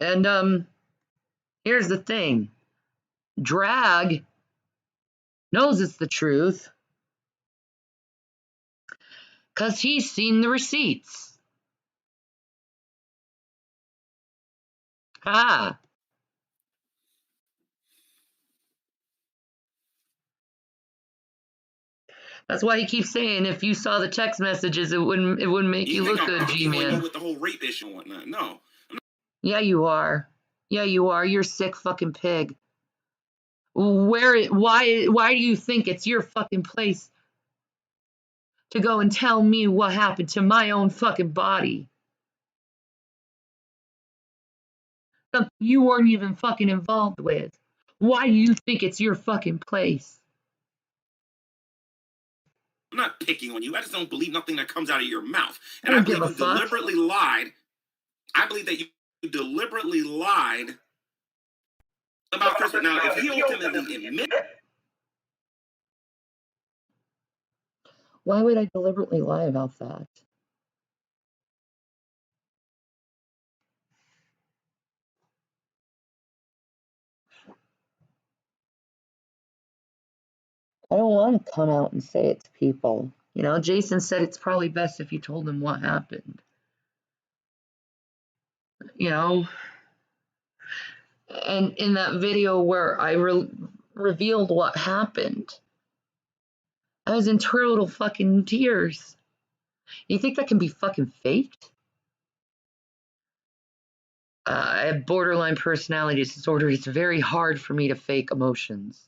And, here's the thing. Drag knows it's the truth. 'Cause he's seen the receipts. Ah. That's why he keeps saying if you saw the text messages, it wouldn't make you look good, G-Man. With the whole rape issue and whatnot. No. Yeah, you are. Yeah, you are. You're a sick fucking pig. Why do you think it's your fucking place to go and tell me what happened to my own fucking body? Something you weren't even fucking involved with. Why do you think it's your fucking place? I'm not picking on you. I just don't believe nothing that comes out of your mouth. And I believe you deliberately lied. I believe that you deliberately lied about Christopher. Now, if he ultimately admits... Why would I deliberately lie about that? I don't want to come out and say it to people. You know, Jason said it's probably best if you told him what happened. You know, and in that video where I revealed what happened, I was in total fucking tears. You think that can be fucking faked? I have borderline personality disorder. It's very hard for me to fake emotions.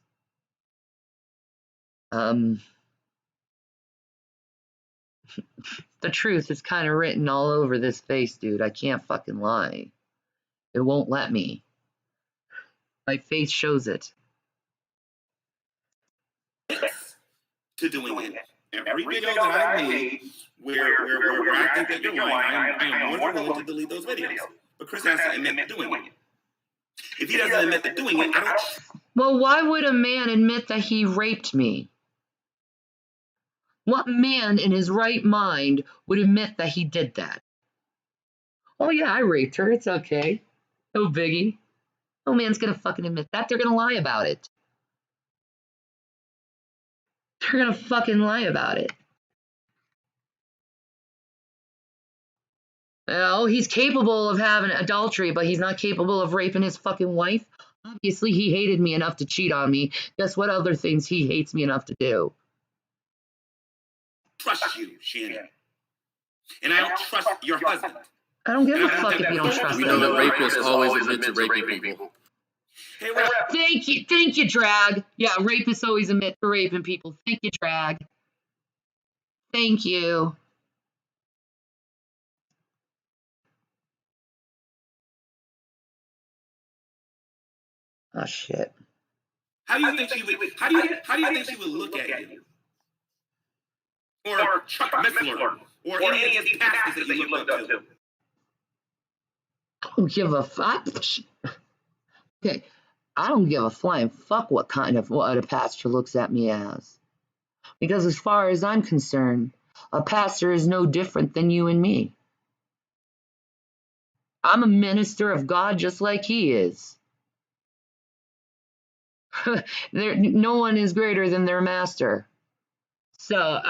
The truth is kind of written all over this face, dude. I can't fucking lie. It won't let me. My face shows it. To doing it. Every video that I made where I think that you're lying, I am more than willing to delete those videos. But Chris has to admit to doing it. If he doesn't admit to doing it, I don't... Well, why would a man admit that he raped me? What man in his right mind would admit that he did that? Oh yeah, I raped her. It's okay. No biggie. No man's gonna fucking admit that. They're gonna lie about it. They're gonna fucking lie about it. Oh, he's capable of having adultery, but he's not capable of raping his fucking wife. Obviously, he hated me enough to cheat on me. Guess what other things he hates me enough to do? Trust you, Shannon. And I don't trust your husband. I don't give a fuck if you don't trust me. We know that rapists always admit to raping people. Hey, Rap. Thank you, Drag. Yeah, rapists always admit to raping people. Thank you, Drag. Thank you. Oh shit. How do you think she would? How do you think she would look at you? Or Chuck Missler, or any of these pastors that you looked up to? I don't give a fuck. Okay, I don't give a flying fuck what a pastor looks at me as. Because as far as I'm concerned, a pastor is no different than you and me. I'm a minister of God just like he is. No one is greater than their master. So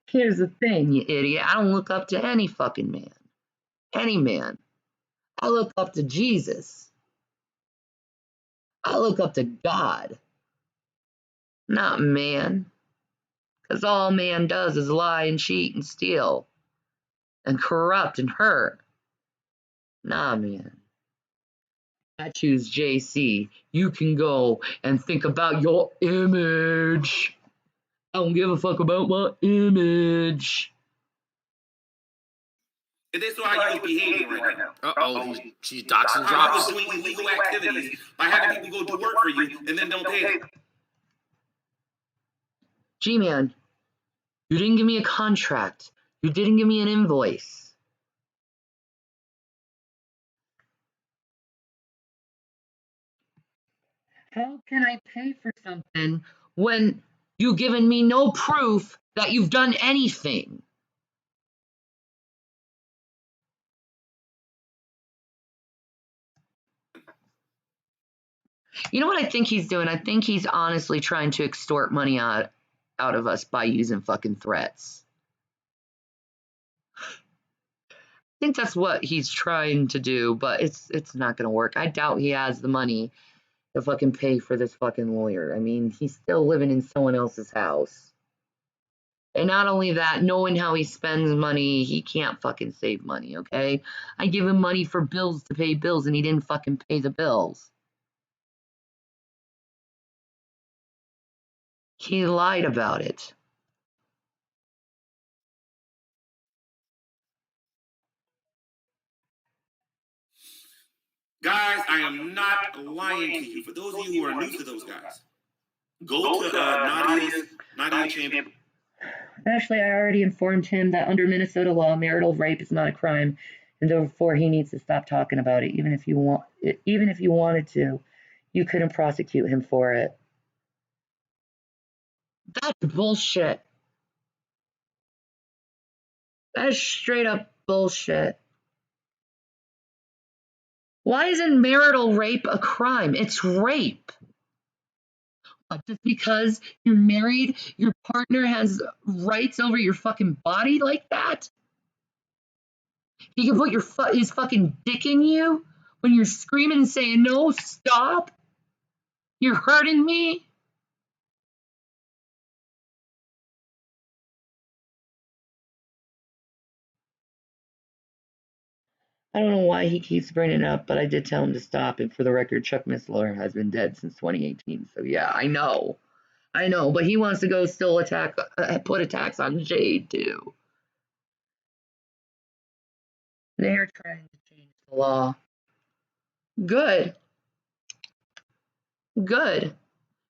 here's the thing, you idiot. I don't look up to any fucking man. Any man. I look up to Jesus. I look up to God. Not man. Because all man does is lie and cheat and steal and corrupt and hurt. Nah, man. I choose JC. You can go and think about your image. I don't give a fuck about my image. And this is how you behaving right now. Uh-oh, she's doxing drops. Doing illegal activities by having people go do work for you and then don't pay them. G-Man, you didn't give me a contract. You didn't give me an invoice. How can I pay for something when you've given me no proof that you've done anything? You know what I think he's doing? I think he's honestly trying to extort money out of us by using fucking threats. I think that's what he's trying to do, but it's not gonna work. I doubt he has the money to fucking pay for this fucking lawyer. I mean, he's still living in someone else's house. And not only that, knowing how he spends money, he can't fucking save money, okay? I give him money for bills to pay bills and he didn't fucking pay the bills. He lied about it. Guys, I am not lying to you. For those of you who are new to those guys, go to Nadia Chamber. Actually, I already informed him that under Minnesota law, marital rape is not a crime, and therefore he needs to stop talking about it. Even if you wanted to, you couldn't prosecute him for it. That's bullshit. That's straight up bullshit. Why isn't marital rape a crime? It's rape. Just because you're married, your partner has rights over your fucking body like that? He can put his fucking dick in you when you're screaming and saying, no, stop. You're hurting me. I don't know why he keeps bringing it up, but I did tell him to stop. And for the record, Chuck Missler has been dead since 2018. So yeah, I know, but he wants to go still put attacks on Jade too. They're trying to change the law. Good.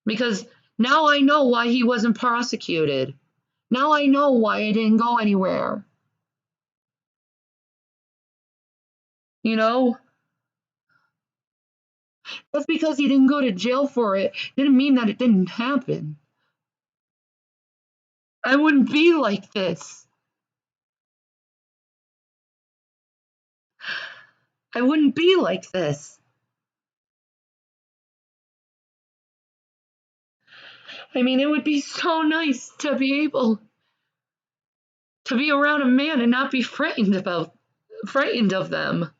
Because now I know why he wasn't prosecuted. Now I know why it didn't go anywhere. You know? Just because he didn't go to jail for it didn't mean that it didn't happen. I wouldn't be like this. I wouldn't be like this. I mean, it would be so nice to be able to be around a man and not be frightened of them.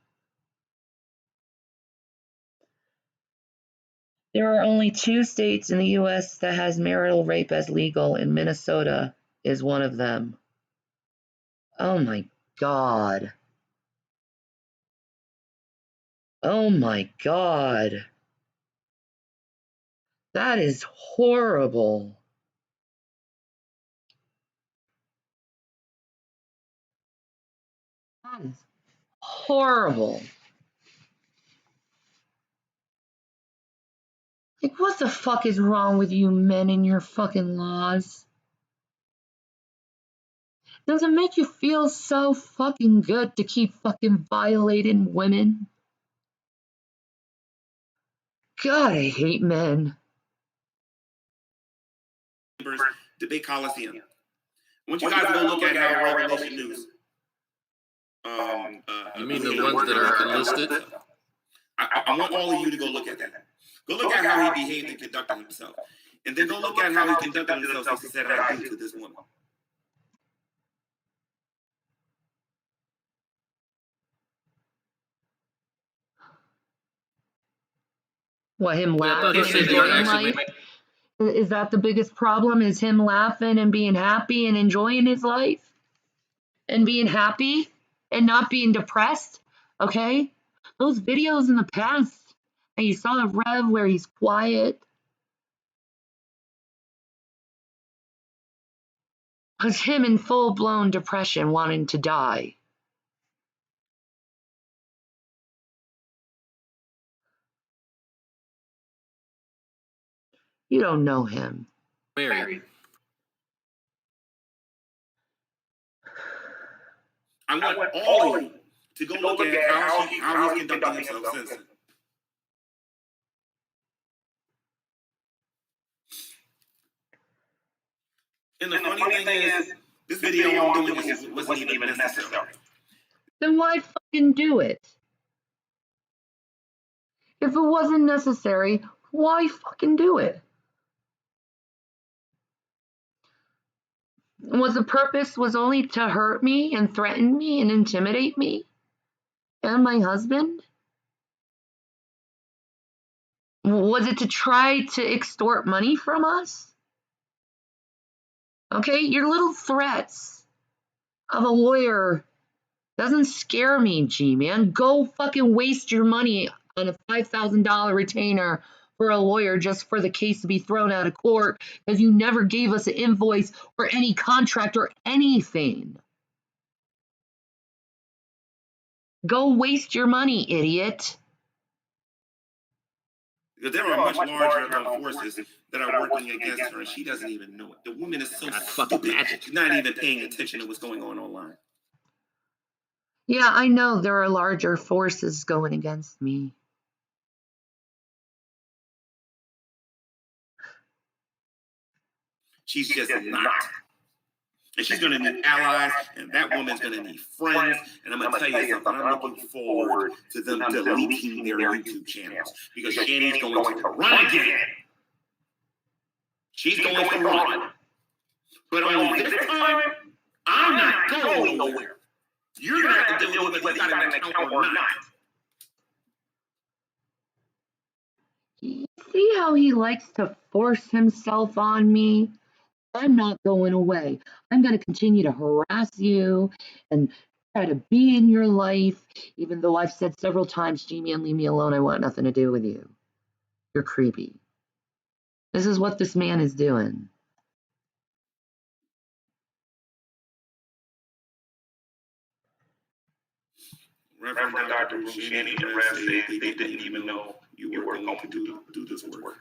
There are only 2 states in the U.S. that has marital rape as legal, and Minnesota is one of them. Oh my God. Oh my God. That is horrible. That is horrible. Like, what the fuck is wrong with you men and your fucking laws? Does it make you feel so fucking good to keep fucking violating women? God, I hate men. Debate Coliseum. I want you guys to go look at how Revelation News. You mean the ones that are enlisted? I want all of you to go look at that. Go look at how he behaved and conducted himself. And then go look at how he conducted himself since he said I do to this woman. What, him laughing and enjoying life? Is that the biggest problem? Is him laughing and being happy and enjoying his life? And being happy and not being depressed? Okay? Those videos in the past, and you saw Rev where he's quiet, was him in full-blown depression wanting to die. You don't know him. Married. I want all of you to go look at how he's conducting himself since then. And the funny thing is, this video I'm doing wasn't even necessary. Then why fucking do it? If it wasn't necessary, why fucking do it? Was the purpose only to hurt me and threaten me and intimidate me? and my husband? Was it to try to extort money from us? Okay, your little threats of a lawyer doesn't scare me, G-Man. Go fucking waste your money on a $5,000 retainer for a lawyer just for the case to be thrown out of court because you never gave us an invoice or any contract or anything. Go waste your money, idiot. Because there are much larger forces that are working against her, and she doesn't even know it. The woman is so stupid. She's not even paying attention to what's going on online. Yeah, I know there are larger forces going against me. She's just not. And she's going to need allies, and that woman's going to need friends. And I'm going to tell you something. I'm looking forward to them deleting their YouTube channels because Shanny's going to run again. She's going to run. But only this time, I'm not going nowhere. You're going to have to deal with it whether you got an account or not. You see how he likes to force himself on me? I'm not going away. I'm going to continue to harass you and try to be in your life, even though I've said several times, G-Man, leave me alone. I want nothing to do with you. You're creepy. This is what this man is doing. Reverend Dr. Bruce Shanny and Rev said they didn't even know you were going to do this work.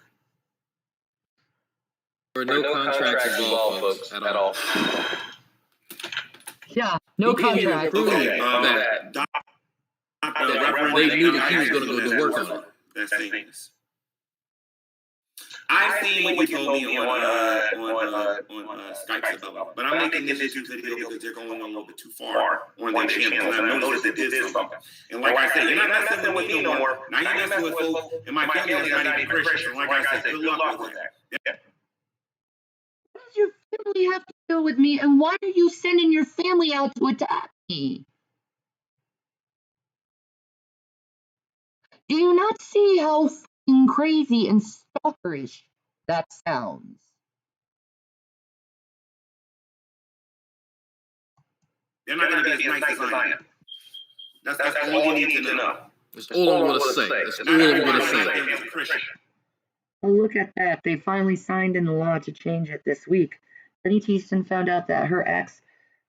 There were no contracts involved, folks, at all. Yeah, no contract. Okay, that they knew that he was going to go to work on it. That's famous. I've seen what you told me on Skype about it, but I'm making this YouTube video because they're going a little bit too far on their channel, and I noticed that they did something. And like I said, you're not messing with me no more. Now you're messing with folks, and my family is not even Christian. So like I said, good luck with that. Yeah. What does your family have to do with me, and why are you sending your family out to attack me? Do you not see how fucking crazy and stalkerish that sounds? They're not going to be as nice as I am. That's all you need to know. That's all I'm going to say. That's all I'm going to say. Oh, look at that. They finally signed into law to change it this week. Jenny Teaston found out that her ex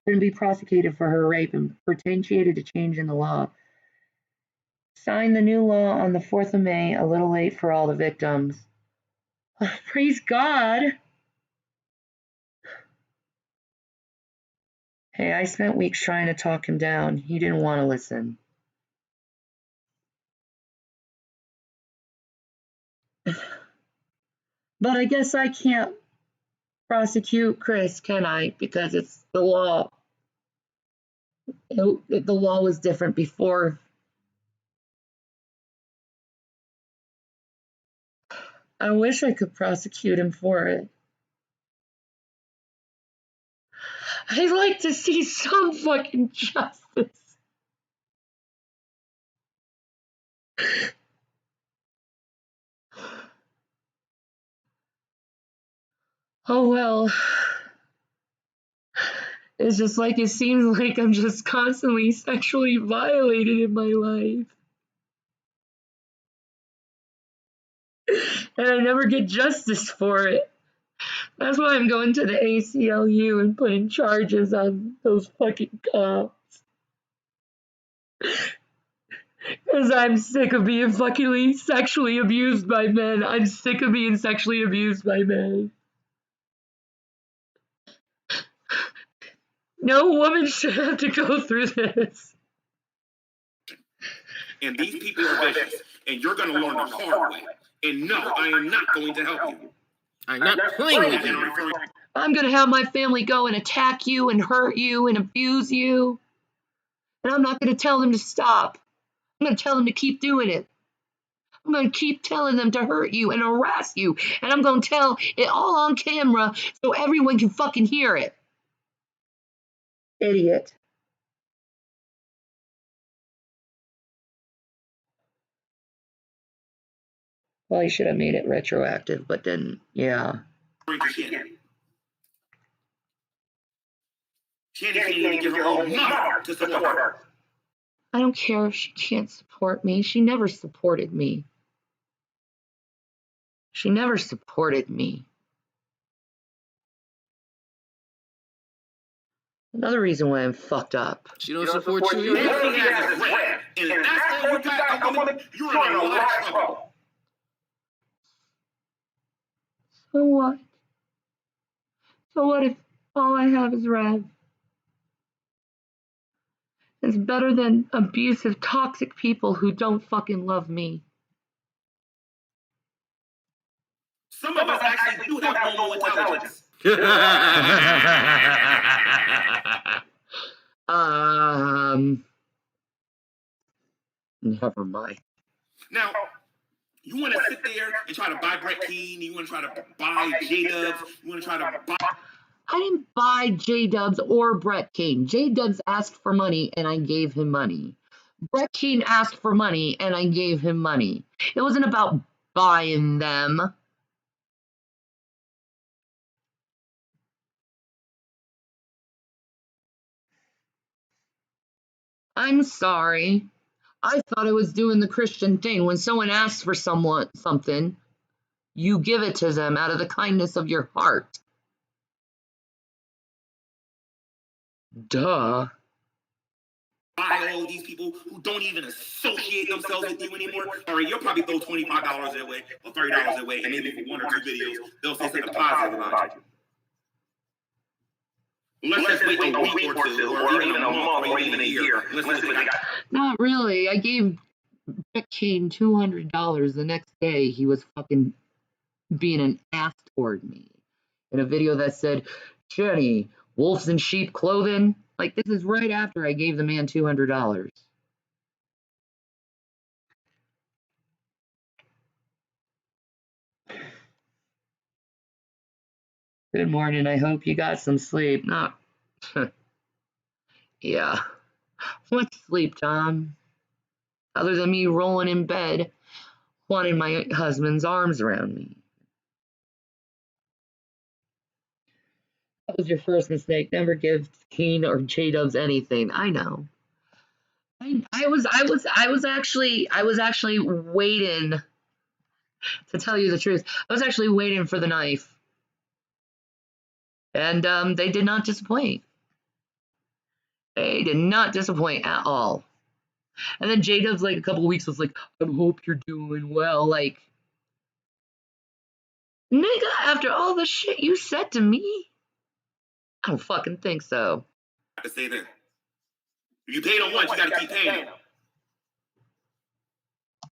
couldn't be prosecuted for her rape and potentiated a change in the law. Signed the new law on the 4th of May, a little late for all the victims. Oh, praise God. Hey, I spent weeks trying to talk him down. He didn't want to listen. But I guess I can't prosecute Chris, can I? Because it's the law. The law was different before. I wish I could prosecute him for it. I'd like to see some fucking justice. Oh well. It's just like it seems like I'm just constantly sexually violated in my life. And I never get justice for it. That's why I'm going to the ACLU and putting charges on those fucking cops. Because I'm sick of being fucking sexually abused by men. I'm sick of being sexually abused by men. No woman should have to go through this. And these people are vicious, and you're going to learn the hard way. And no, I am not going to help you. I'm not playing with you. I'm going to have my family go and attack you and hurt you and abuse you. And I'm not going to tell them to stop. I'm going to tell them to keep doing it. I'm going to keep telling them to hurt you and harass you. And I'm going to tell it all on camera so everyone can fucking hear it. Idiot. Well, you should have made it retroactive, but then, yeah. Shanny can't even get her own mother to support her. I don't care if she can't support me. She never supported me. She never supported me. Another reason why I'm fucked up. She don't support you. And that's all you got, a woman, you're in a lot of trouble. So what? So what if all I have is Rev? It's better than abusive, toxic people who don't fucking love me. Some of us actually do have normal intelligence. Never mind. Now, you want to sit there and try to buy Brett Keane, you want to try to buy J-Dubs, you want to try to buy... I didn't buy J-Dubs or Brett Keane. J-Dubs asked for money and I gave him money. Brett Keane asked for money and I gave him money. It wasn't about buying them. I'm sorry. I thought I was doing the Christian thing. When someone asks for something, you give it to them out of the kindness of your heart. Duh. Buy all these people who don't even associate themselves with you anymore. Or you'll probably throw $25 their way or $30 their way, and maybe for one or two videos, they'll say something positive about you. Let's just wait a week or two, or even a month, or even a year. Not really. I gave Brett Keane $200 the next day. He was fucking being an ass toward me. In a video that said, Jenny, wolves in sheep clothing. Like, this is right after I gave the man $200. Good morning. I hope you got some sleep. Not. Yeah. What sleep, Tom? Other than me rolling in bed, wanting my husband's arms around me. That was your first mistake. Never give Keane or J-Dubs anything. I know. I was actually waiting, to tell you the truth. I was actually waiting for the knife. And they did not disappoint. They did not disappoint at all. And then J-Dubs, like, a couple weeks was like, I hope you're doing well. Like, nigga, after all the shit you said to me? I don't fucking think so. I have to say that. If you paid them once, you gotta keep paying them.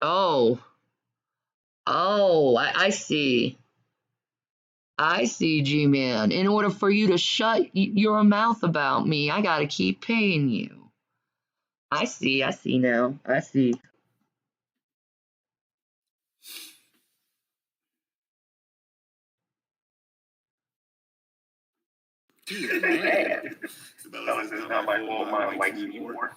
Oh. Oh, I see. I see, G-Man. In order for you to shut your mouth about me, I gotta keep paying you. I see now. I see. Isabella says, not my fault, mom likes you more.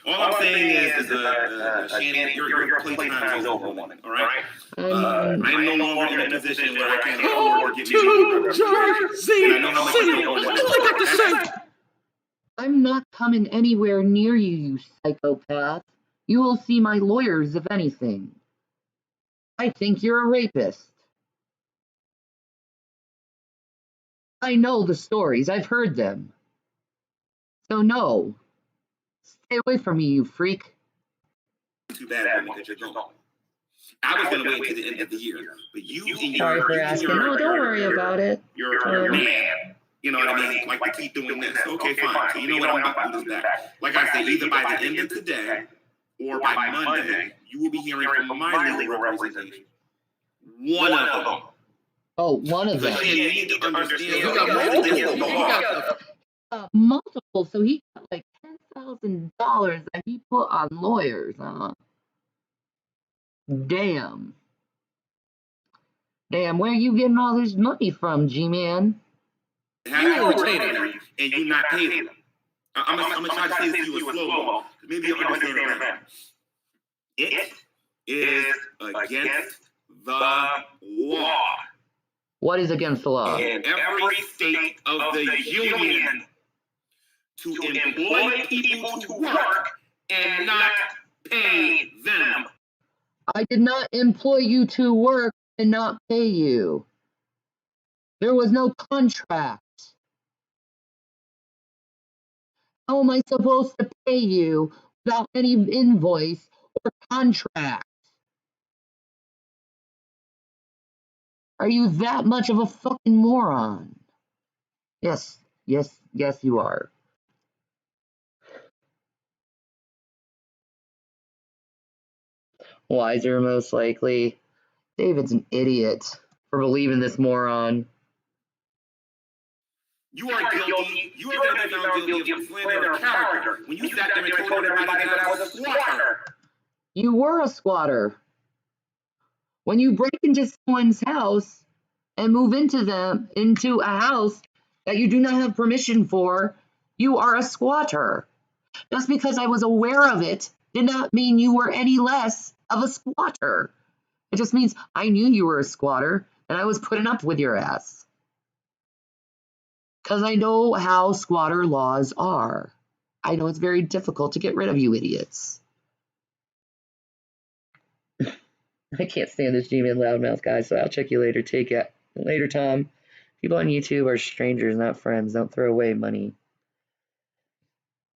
All I'm saying is Shannon, your playtime is over, woman. All right. I'm no longer in a position where I can't afford to get you. I'm not coming anywhere near you, you psychopath. You will see my lawyers, if anything. I think you're a rapist. I know the stories. I've heard them. So no. Stay away from me, you freak. Too bad that you're gone. I was going to wait until the end of the year, but you... Sorry for asking. No, don't worry about it. You're man. You know what I mean? Like, to keep doing this. Okay, fine. So you know what? I'm about to do this back. Like I said, either by the end of today or by Monday, you will be hearing from my legal representation. One of them. Oh, one of them. So you need to understand. You got multiple. So he got like $10,000 that he put on lawyers, huh? Damn. Damn, where are you getting all this money from, G-Man? Have you retainer and you not paid them. I'm gonna try to say this to you in slow-mo. Maybe you'll understand it better. It is against the law. What is against the law? In every state of the union to employ people to work and not pay them. I did not employ you to work and not pay you. There was no contract. How am I supposed to pay you without any invoice or contract? Are you that much of a fucking moron? Yes, you are. Wiser, most likely. David's an idiot for believing this moron. You are guilty. You are going to be found guilty of slander of character when you sat there and told everybody that I was a squatter. You were a squatter. When you break into someone's house and move into a house that you do not have permission for, you are a squatter. Just because I was aware of it did not mean you were any less of a squatter. It just means I knew you were a squatter and I was putting up with your ass. Because I know how squatter laws are. I know it's very difficult to get rid of you idiots. I can't stand this G-Man loudmouth guy, so I'll check you later. Take it. Later, Tom. People on YouTube are strangers, not friends. Don't throw away money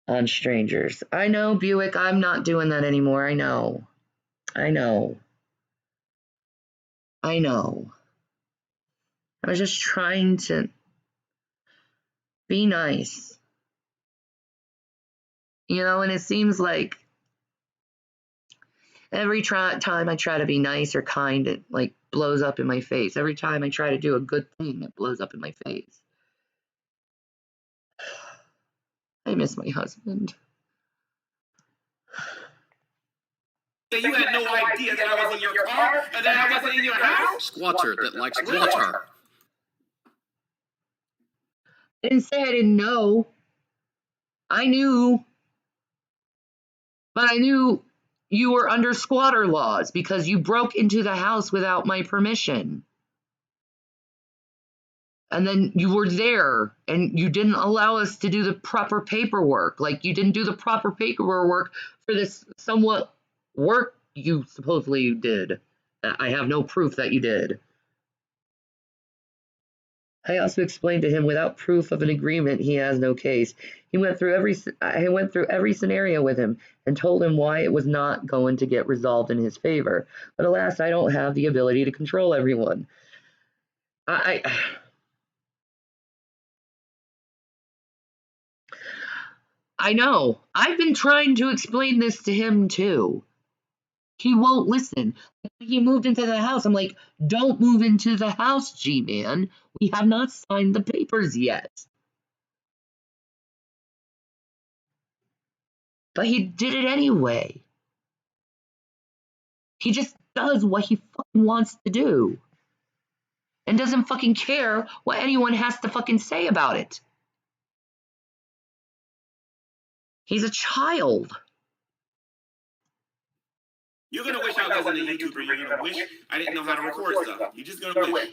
on strangers. I know, Buick, I'm not doing that anymore. I know. I was just trying to be nice. You know, and it seems like every time I try to be nice or kind, it like blows up in my face. Every time I try to do a good thing, it blows up in my face. I miss my husband. You had no idea that I was in your car and that I wasn't in your house? Squatter that likes water. I didn't say I didn't know. I knew. But I knew you were under squatter laws because you broke into the house without my permission. And then you were there and you didn't allow us to do the proper paperwork. Like you didn't do the proper paperwork for this somewhat work you supposedly did. I have no proof that you did. I also explained to him without proof of an agreement, he has no case. I went through every scenario with him and told him why it was not going to get resolved in his favor. But alas, I don't have the ability to control everyone. I know. I've been trying to explain this to him too. He won't listen. He moved into the house. I'm like, don't move into the house, G-Man. We have not signed the papers yet. But he did it anyway. He just does what he fucking wants to do. And doesn't fucking care what anyone has to fucking say about it. He's a child. You're gonna wish I wasn't a YouTuber. You're gonna wish I didn't know how to record stuff. You're just gonna wish.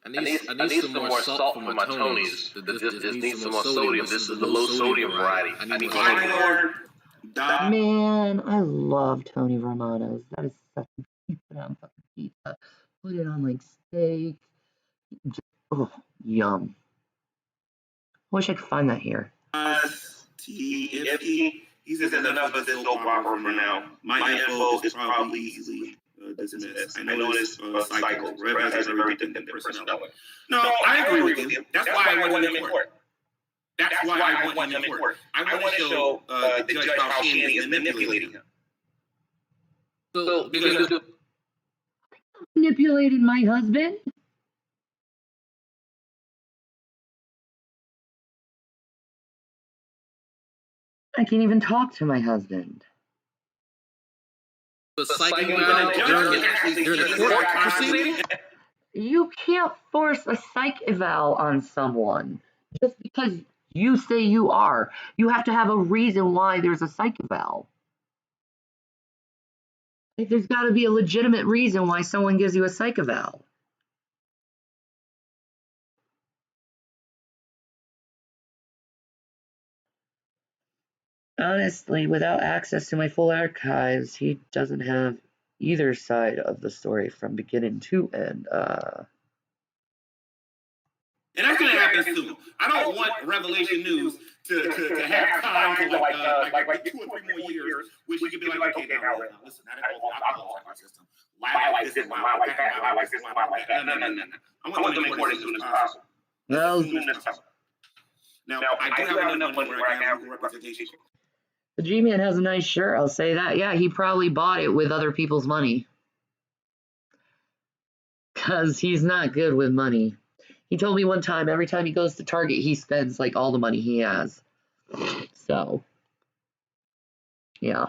I need some more salt for my Tonys. This needs some more sodium. This is the low sodium variety. I need more. Man, I love Tony Romano's. That is such a put it on fucking pizza. Put it on like steak. Just, oh, yum. Wish I could find that here. He says enough of this soap opera for now. My info is probably easily dismissed. I know this cycle. Rev has a very different personality. No, I agree with you. That's why I want him in court. That's why I want him in court. I want to show the judge how Shanny is manipulating him. So, I'm Manipulated my husband. I can't even talk to my husband. The psych eval during the court proceeding? You can't force a psych eval on someone just because you say you are. You have to have a reason why there's a psych eval. Like, there's got to be a legitimate reason why someone gives you a psych eval. Honestly, without access to my full archives, he doesn't have either side of the story from beginning to end. And that's going to happen soon. I don't want Revelation News to have time for like 2 or 3 more years, which you could be like, okay, now listen, that involves the alcohol system. Why like this? Why like that? Why like this? Why like that? No. I want them to report as soon as possible. Well, now, I do have enough money where I can have representation. The G-Man has a nice shirt, I'll say that. Yeah, he probably bought it with other people's money. Because he's not good with money. He told me one time, every time he goes to Target, he spends like all the money he has. So, yeah.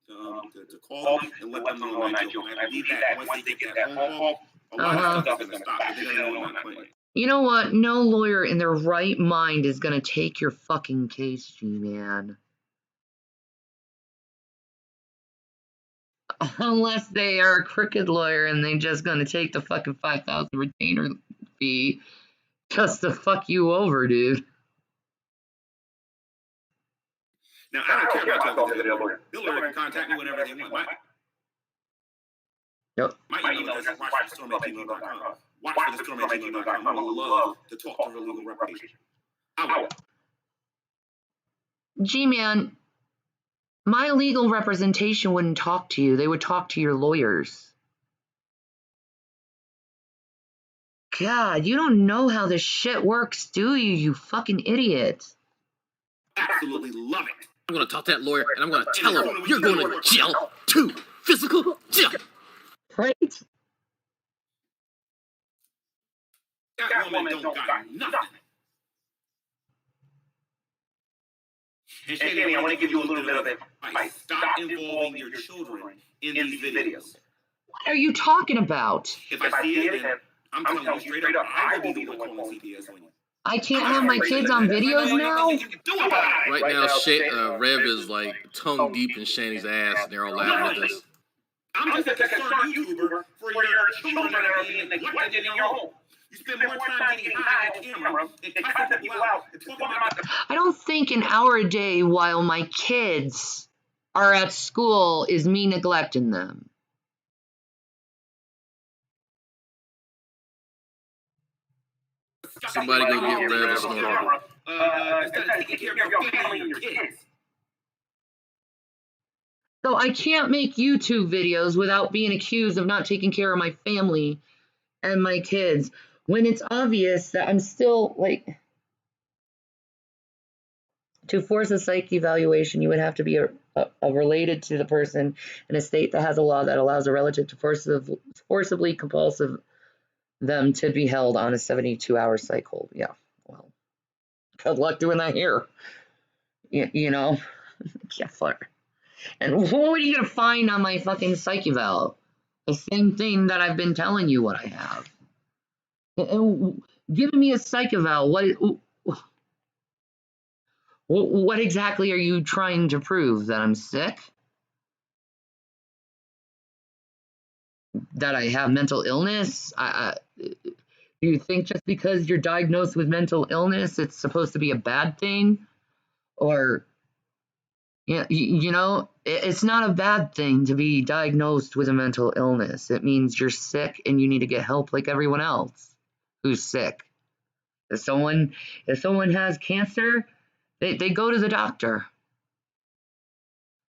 To call them and let them know I'm not joking. I believe that once they get that phone call, a lot of stuff is going to stop. They're going to know I'm not playing. You know what? No lawyer in their right mind is going to take your fucking case, G-Man. Unless they are a crooked lawyer and they're just going to take the fucking $5,000 retainer fee just to fuck you over, dude. Now, I don't care about talking to the lawyer. The lawyer can contact me whenever they want. My email address is watchforthestorm@gmail.com. Watchforthestorm@gmail.com. I would love to talk to her legal representation. I will. G-Man, my legal representation wouldn't talk to you. They would talk to your lawyers. God, you don't know how this shit works, do you, you fucking idiot? Absolutely love it. I'm going to talk to that lawyer, and I'm going to tell him you're going to jail too. Physical jail. Right? That woman don't got nothing. And Shani, I want to give you a little bit of advice. Stop involving your children in these videos. What are you talking about? If I see it, then I'm telling you straight up, I will be the one calling CPS on you. I can't have my kids on videos now? Right now, Rev is like tongue deep in Shani's ass, and they're all laughing at this. I'm just a concerned YouTuber for your children that are being neglected in your home. You spend more time getting high on camera and cussing people out and talking about them. I don't think an hour a day while my kids are at school is me neglecting them. Somebody go get Rev a snorkel. Instead of taking care of your family and your kids. So I can't make YouTube videos without being accused of not taking care of my family and my kids when it's obvious that I'm still, like, to force a psych evaluation, you would have to be related to the person in a state that has a law that allows a relative to forcibly compulsive them to be held on a 72-hour psych hold. Yeah, well, good luck doing that here. You know, yeah, fuck. And what are you gonna find on my fucking psych eval? The same thing that I've been telling you what I have. Giving me a psych eval, what exactly are you trying to prove? That I'm sick? That I have mental illness? Do you think just because you're diagnosed with mental illness, it's supposed to be a bad thing? Or, yeah, you know, it's not a bad thing to be diagnosed with a mental illness. It means you're sick and you need to get help like everyone else who's sick. If someone has cancer, they go to the doctor.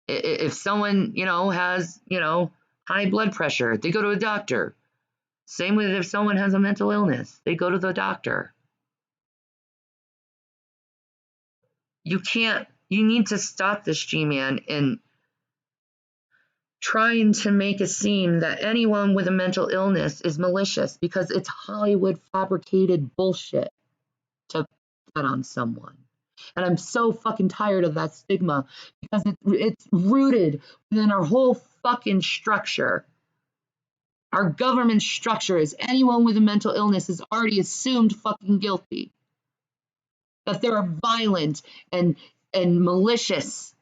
If someone, you know, has, you know, high blood pressure, they go to a doctor. Same with if someone has a mental illness, they go to the doctor. You need to stop this, G-Man, and trying to make it seem that anyone with a mental illness is malicious because it's Hollywood fabricated bullshit to put on someone. And I'm so fucking tired of that stigma because it's rooted within our whole fucking structure. Our government structure is anyone with a mental illness is already assumed fucking guilty. That they're violent and malicious.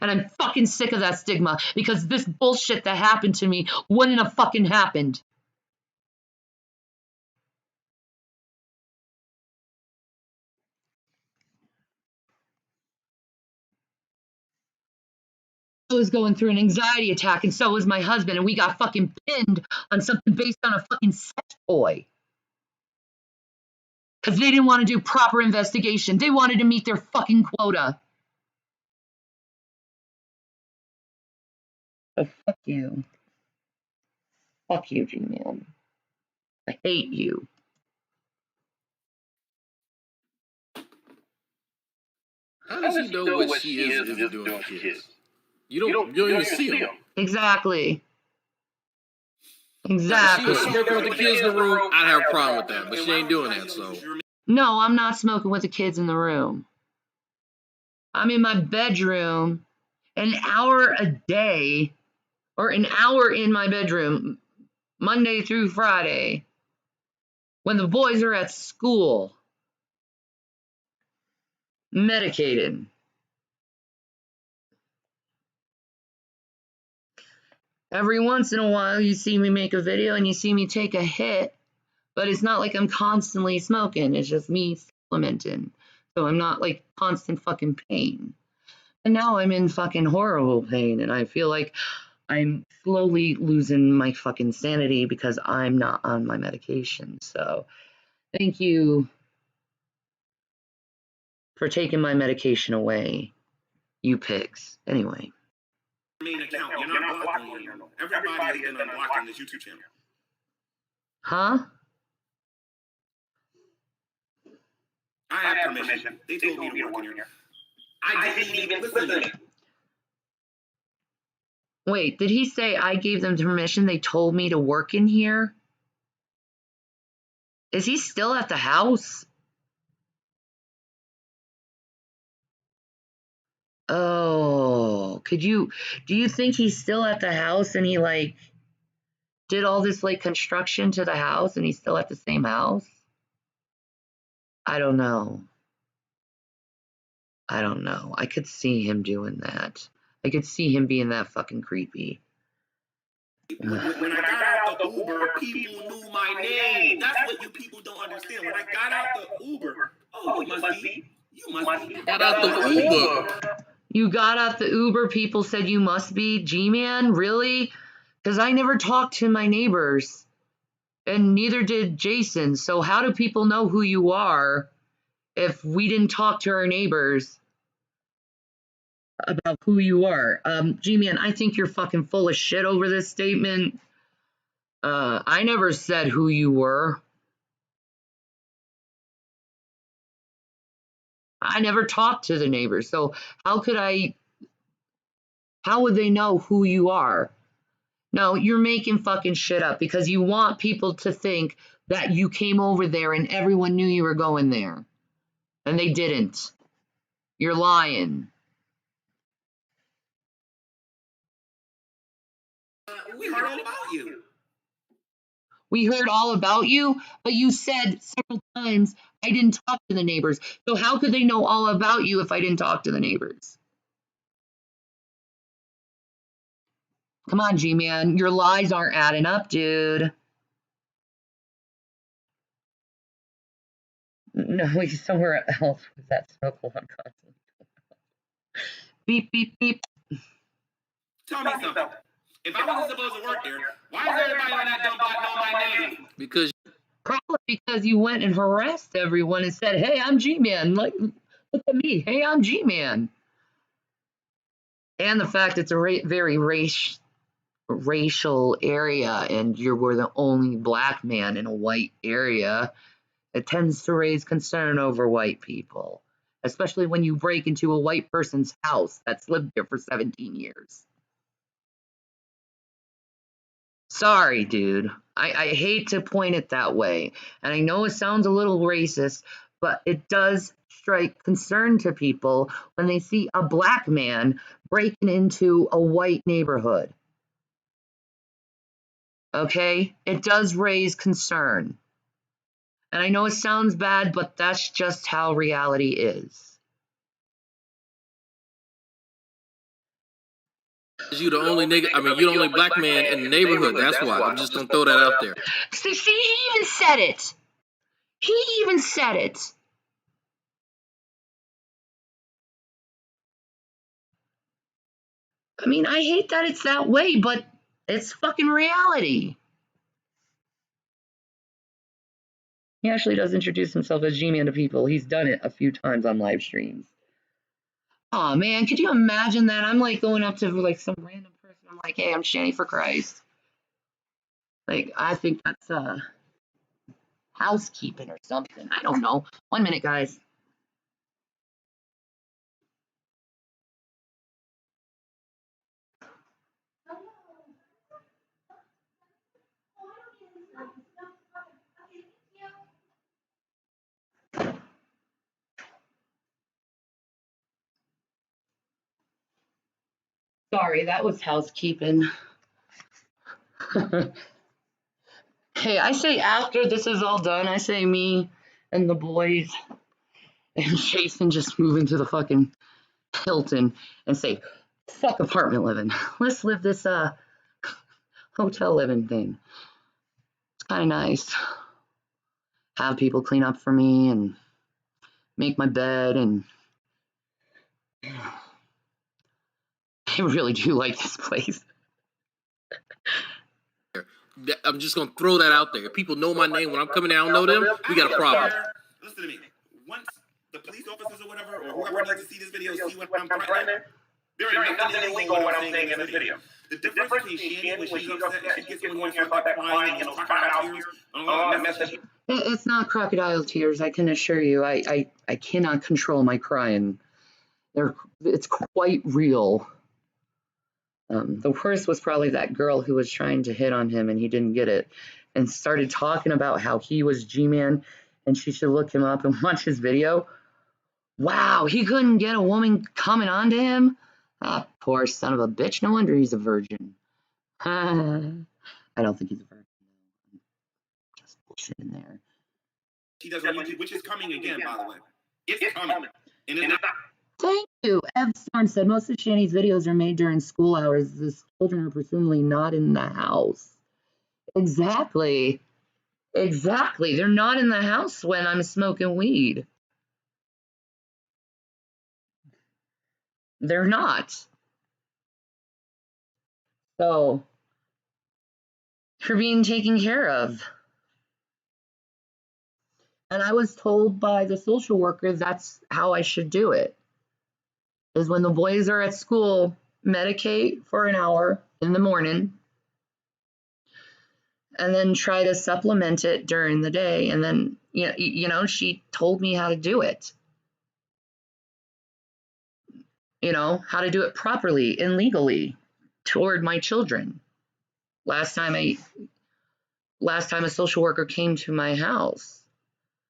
And I'm fucking sick of that stigma because this bullshit that happened to me wouldn't have fucking happened. I was going through an anxiety attack and so was my husband, and we got fucking pinned on something based on a fucking sex toy. Because they didn't want to do proper investigation. They wanted to meet their fucking quota. Oh, fuck you. Fuck you, G-Man. I hate you. How does he know what she is doing for kids? You don't even see them. Exactly. If she was smoking with the kids in the room, I'd have a problem with that, but she ain't doing that, so. No, I'm not smoking with the kids in the room. I'm in my bedroom an hour a day, or an hour in my bedroom, Monday through Friday, when the boys are at school, medicated. Every once in a while, you see me make a video and you see me take a hit, but it's not like I'm constantly smoking. It's just me supplementing. So I'm not like constant fucking pain. And now I'm in fucking horrible pain, and I feel like I'm slowly losing my fucking sanity because I'm not on my medication. So thank you for taking my medication away, you pigs. Anyway. Main account, you're not blocked on here. Everybody has been unblocked on this YouTube channel. Huh? I have permission. They told me to work in here. I didn't even listen. Wait, did he say I gave them permission? They told me to work in here? Is he still at the house? Oh, do you think he's still at the house and he like did all this like construction to the house and he's still at the same house? I don't know. I could see him doing that. I could see him being that fucking creepy. When I got out the Uber, people knew my name. That's what you people don't understand. When I got out the Uber, you must be. Got out the Uber. You got out the Uber, people said you must be G-Man? Really? Because I never talked to my neighbors. And neither did Jason. So how do people know who you are if we didn't talk to our neighbors about who you are? G-Man, I think you're fucking full of shit over this statement. I never said who you were. I never talked to the neighbors, so how would they know who you are? No, you're making fucking shit up because you want people to think that you came over there and everyone knew you were going there. And they didn't. You're lying. We heard all about you. We heard all about you, but you said several times I didn't talk to the neighbors. So how could they know all about you if I didn't talk to the neighbors? Come on, G-Man. Your lies aren't adding up, dude. No, he's somewhere else with that smoke alarm constantly. Beep, beep, beep. Tell me something. If I wasn't supposed to work there, why is everybody on that dumb block know my name? Because Probably because you went and harassed everyone and said, hey, I'm G-Man. Like, look at me. Hey, I'm G-Man. And the fact it's a very racial area and you were the only black man in a white area, it tends to raise concern over white people. especially when you break into a white person's house that's lived there for 17 years. Sorry, dude. I hate to point it that way. And I know it sounds a little racist, but it does strike concern to people when they see a black man breaking into a white neighborhood. Okay? It does raise concern. And I know it sounds bad, but that's just how reality is. You the only nigga, I mean, you the only black man in the neighborhood. That's why. I'm just gonna throw that out there. See, he even said it. He even said it. I mean, I hate that it's that way, but it's fucking reality. He actually does introduce himself as G-Man to people. He's done it a few times on live streams. Oh man, could you imagine that? I'm like going up to like some random person. I'm like, hey, I'm Shanny for Christ. Like, I think that's housekeeping or something. I don't know. 1 minute, guys. Sorry, that was housekeeping. Hey, I say after this is all done, I say me and the boys and Jason just move into the fucking Hilton and say, fuck apartment living. Let's live this hotel living thing. It's kind of nice. Have people clean up for me and make my bed, and I really do like this place. I'm just gonna throw that out there. If people know my name when I'm coming down, know them, we got a problem. Listen to me. Once the police officers or whatever, or whoever needs to see this video, see what I'm threatening, there ain't nothing illegal what I'm saying in this video. The difference between Shanny when she's upset, she gets when you start that crying and those crocodile tears, and all that message. It's not crocodile tears, I can assure you. I cannot control my crying. It's quite real. The worst was probably that girl who was trying to hit on him and he didn't get it, and started talking about how he was G-Man and she should look him up and watch his video. Wow, he couldn't get a woman coming on to him? Ah, poor son of a bitch. No wonder he's a virgin. I don't think he's a virgin. Just bullshit in there. She does on YouTube, which is coming again, by the way. It's coming. And it's not. Thank you. Ev Storm said most of Shanny's videos are made during school hours. The children are presumably not in the house. Exactly. Exactly. They're not in the house when I'm smoking weed. They're not. So, they're being taken care of. And I was told by the social worker that's how I should do it. Is when the boys are at school, medicate for an hour in the morning, and then try to supplement it during the day. And then, you know, she told me how to do it. You know, how to do it properly and legally toward my children. Last time a social worker came to my house.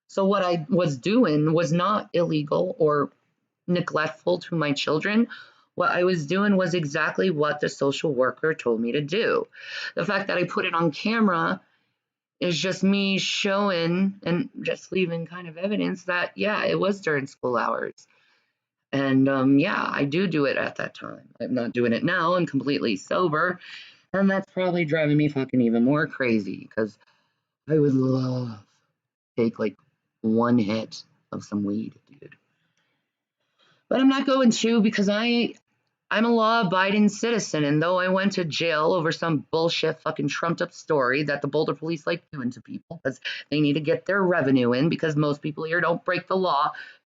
So what I was doing was not illegal or neglectful to my children. What I was doing was exactly what the social worker told me to do. The fact that I put it on camera is just me showing and just leaving kind of evidence that, yeah, it was during school hours. And yeah, I do it at that time. I'm not doing it now. I'm completely sober. And that's probably driving me fucking even more crazy, because I would love to take like one hit of some weed, dude. But I'm not going to, because I'm a law-abiding citizen, and though I went to jail over some bullshit fucking trumped-up story that the Boulder police like doing to people because they need to get their revenue in, because most people here don't break the law.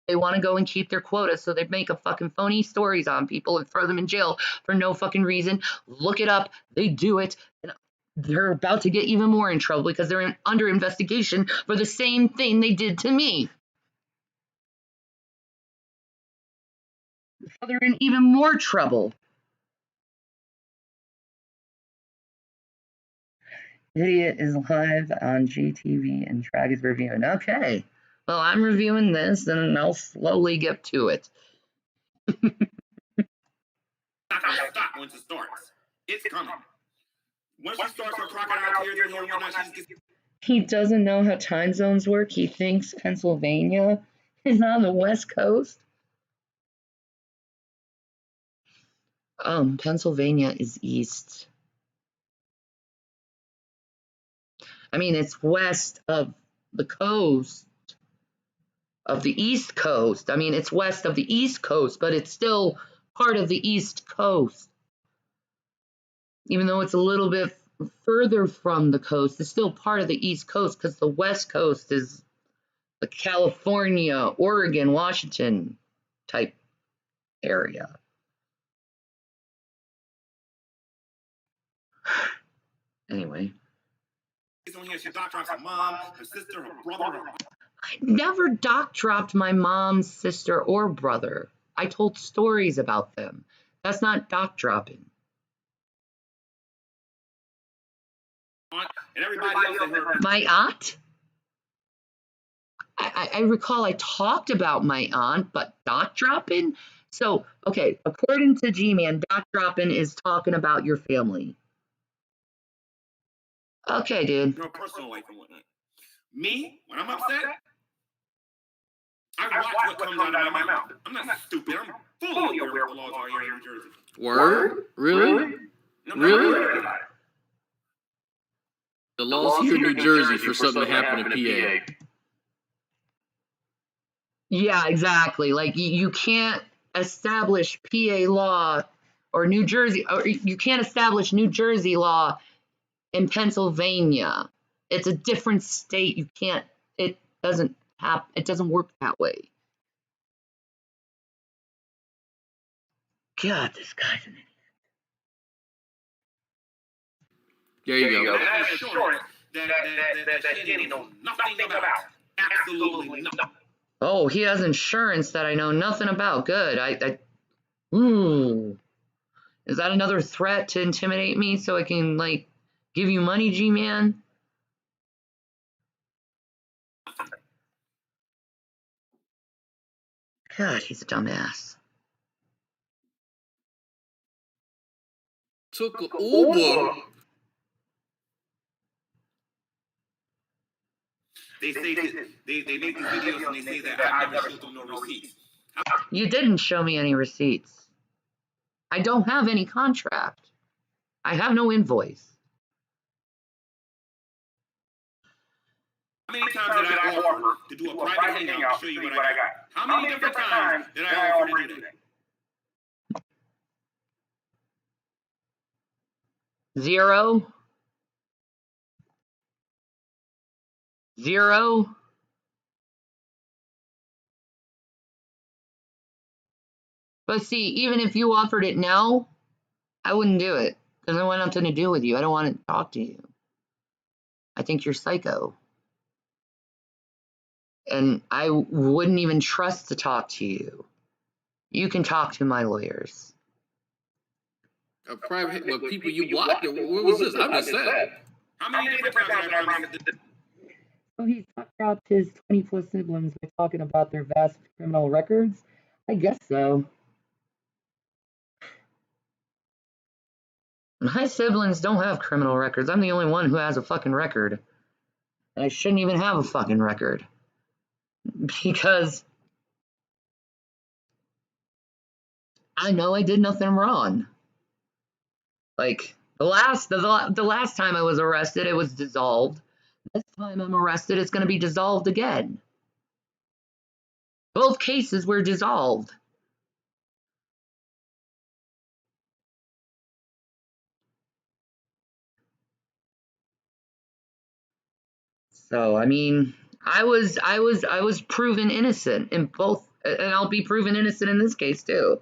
They want to go and keep their quotas, so they make up fucking phony stories on people and throw them in jail for no fucking reason. Look it up. They do it, and they're about to get even more in trouble because they're under investigation for the same thing they did to me. they're in even more trouble. Idiot is live on GTV and Drag is reviewing. Okay. Well, I'm reviewing this and I'll slowly get to it. Not gonna stop once it starts. It's coming. Once she starts her crocodile tears in here and whatnot, he doesn't know how time zones work. He thinks Pennsylvania is on the West Coast. Pennsylvania is east. I mean, it's west of the coast, of the East Coast. I mean, it's west of the East Coast, but it's still part of the East Coast. Even though it's a little bit further from the coast, it's still part of the East Coast because the West Coast is the California, Oregon, Washington type area. Anyway. She doc drops her mom, her sister, her brother. I never doc dropped my mom, sister, or brother. I told stories about them. That's not doc dropping. And everybody else in her. My aunt? I recall I talked about my aunt, but doc dropping? So, okay, according to G-Man, doc dropping is talking about your family. Okay, dude. Your personal life and whatnot. Me, when I'm upset, I watch what comes out of my mouth. I'm not stupid. I'm fully aware of the laws are here in New Jersey. Word? Really? No, really? The laws here in New Jersey for something to happen in PA. Yeah, exactly. Like, you can't establish PA law or New Jersey, or you can't establish New Jersey law in Pennsylvania. It's a different state. You can't, it doesn't work that way. God, this guy's an idiot. There you go. That assurance that Shanny knows nothing about. Absolutely nothing. Oh, he has insurance that I know nothing about. Good. Is that another threat to intimidate me so I can, like, give you money, G-Man? God, he's a dumbass. Took an Uber. They say they make these videos and they say that I've never showed them no receipts. You didn't show me any receipts. I don't have any contract. I have no invoice. How many times did I offer to do a private hangout to show you what I got? How many different times did I offer to do that? 0. 0. But see, even if you offered it now, I wouldn't do it because I want nothing to do with you. I don't want to talk to you. I think you're psycho. And I wouldn't even trust to talk to you. You can talk to my lawyers. A private, well, people you blocked. What was this? I'm just saying. How many different times did I promise? So he dropped his 20-plus siblings by talking about their vast criminal records? I guess so. My siblings don't have criminal records. I'm the only one who has a fucking record. And I shouldn't even have a fucking record. Because I know I did nothing wrong. Like, the last time I was arrested, it was dissolved. This time I'm arrested, it's going to be dissolved again. Both cases were dissolved. So, I mean, I was proven innocent in both, and I'll be proven innocent in this case too.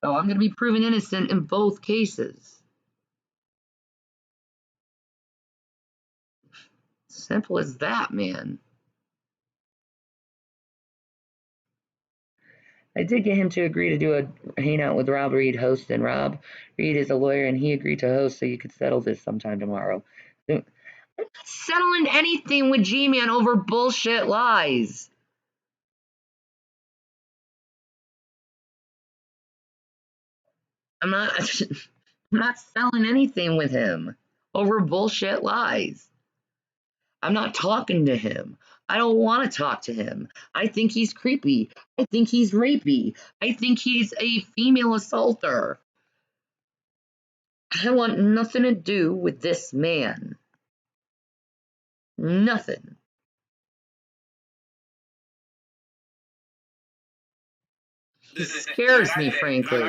So I'm going to be proven innocent in both cases. Simple as that, man. I did get him to agree to do a hangout with Rob Reed host, and Rob Reed is a lawyer, and he agreed to host, so you could settle this sometime tomorrow. I'm not settling anything with G-Man over bullshit lies. I'm not selling anything with him over bullshit lies. I'm not talking to him. I don't want to talk to him. I think he's creepy. I think he's rapey. I think he's a female assaulter. I want nothing to do with this man. Nothing. He scares me, frankly.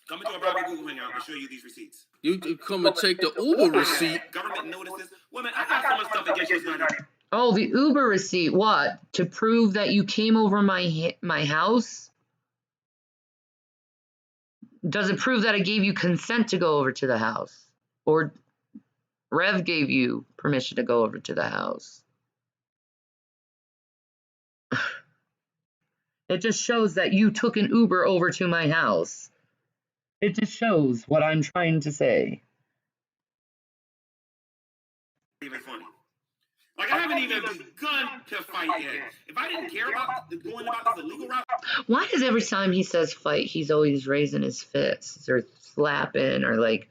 Come into a private Google hangout and show you these receipts. You can come and take the Uber receipt. Government notices. Women, I got so much stuff against you. Oh, the Uber receipt. What? To prove that you came over my house? Does it prove that I gave you consent to go over to the house? Or Rev gave you permission to go over to the house? It just shows that you took an Uber over to my house. It just shows what I'm trying to say. Even funny. Like, I haven't even begun to fight yet. If I didn't care about going about this illegal route. Why is every time he says fight, he's always raising his fists or slapping or like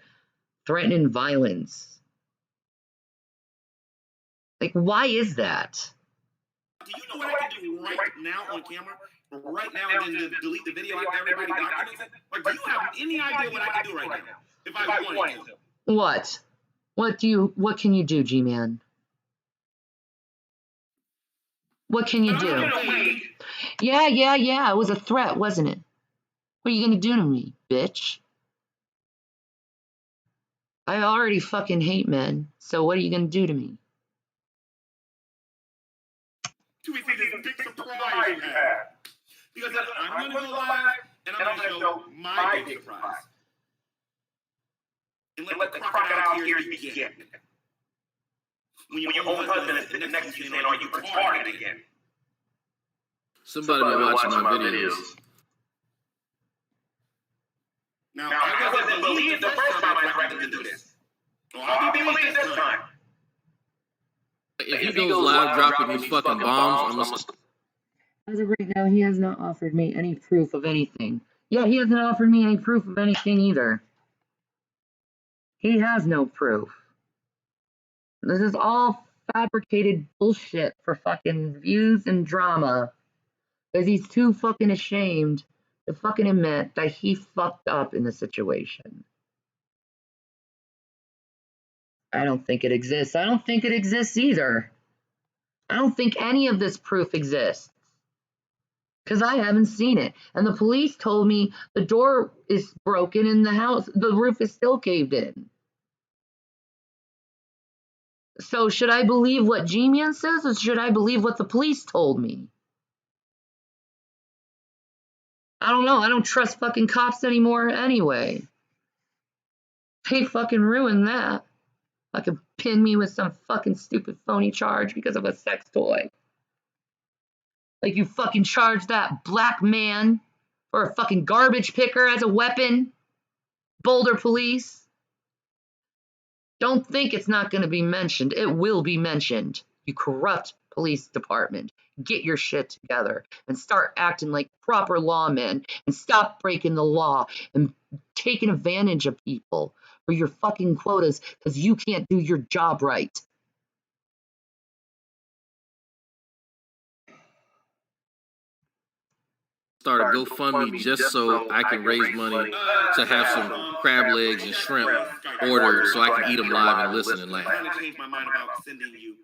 threatening violence? Like, why is that? Do you know what I can do right now on camera? Right now, and then delete the video after everybody documents it? Like, do you have any idea what I can do right now? If I wanted to. What? What can you do, G-Man? What can you do? Yeah. It was a threat, wasn't it? What are you gonna do to me, bitch? I already fucking hate men, so what are you gonna do to me? Two weeks is a big surprise you have. Because I'm gonna go live and I'm gonna show my big surprise. And let the crocodile tears begin. When your own husband is sitting next to you saying, "Are you retarded again?" Somebody been watching my videos. Now, I wasn't believed the first time I threatened to do this. Well, I'll be believed this time. If he goes live dropping these fucking bombs, I'm gonna... As of right now, he has not offered me any proof of anything. Yeah, he hasn't offered me any proof of anything either. He has no proof. This is all fabricated bullshit for fucking views and drama. Because he's too fucking ashamed to fucking admit that he fucked up in the situation. I don't think it exists. I don't think it exists either. I don't think any of this proof exists. Because I haven't seen it. And the police told me the door is broken in the house. The roof is still caved in. So should I believe what G-Man says, or should I believe what the police told me? I don't know. I don't trust fucking cops anymore anyway. They fucking ruined that. Fucking pin me with some fucking stupid phony charge because of a sex toy. Like you fucking charged that black man for a fucking garbage picker as a weapon. Boulder police. Don't think it's not going to be mentioned. It will be mentioned. You corrupt police department. Get your shit together and start acting like proper lawmen and stop breaking the law and taking advantage of people for your fucking quotas because you can't do your job right. Start a GoFundMe just so I can raise money to have some crab legs and shrimp ordered so I can eat them live and listen and laugh. I'm trying to change my mind about sending you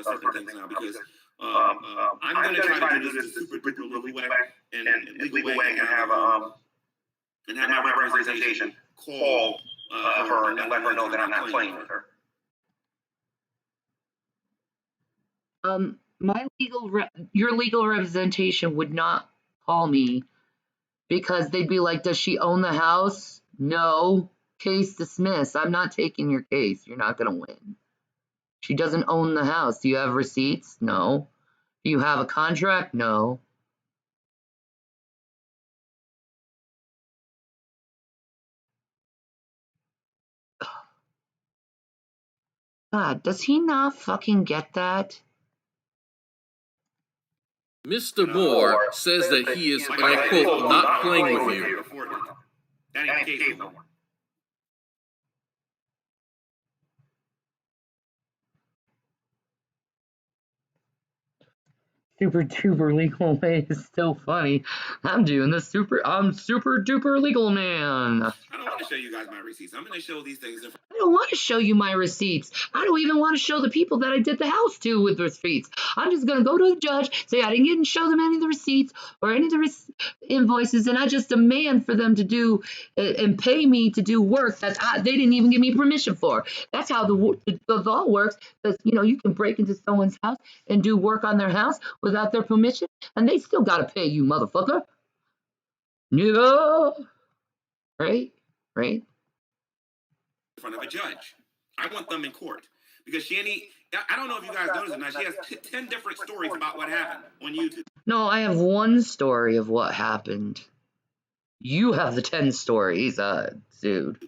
certain things now because I'm going to try to do this super duper legal way and legal way and have my representation call her and let her know that I'm not playing with her. Your legal representation would not call me because they'd be like, does she own the house? No. Case dismissed. I'm not taking your case. You're not going to win. She doesn't own the house. Do you have receipts? No. Do you have a contract? No. God, does he not fucking get that? Mr. Moore says that he is, and I quote, not playing with you. That ain't the case no more. Super duper legal man is still funny. I'm super duper legal man. I don't want to show you guys my receipts. I'm going to show these things. I don't want to show you my receipts. I don't even want to show the people that I did the house to with receipts. I'm just going to go to the judge, say I didn't show them any of the receipts or any of the invoices, and I just demand for them to do and pay me to do work that they didn't even give me permission for. That's how the law works. Because, you can break into someone's house and do work on their house without their permission, and they still got to pay you, motherfucker. Yeah. Right? In front of a judge. I want them in court because I don't know if you guys noticed it now, she has 10 different stories about what happened on YouTube. No, I have one story of what happened. You have the 10 stories, dude.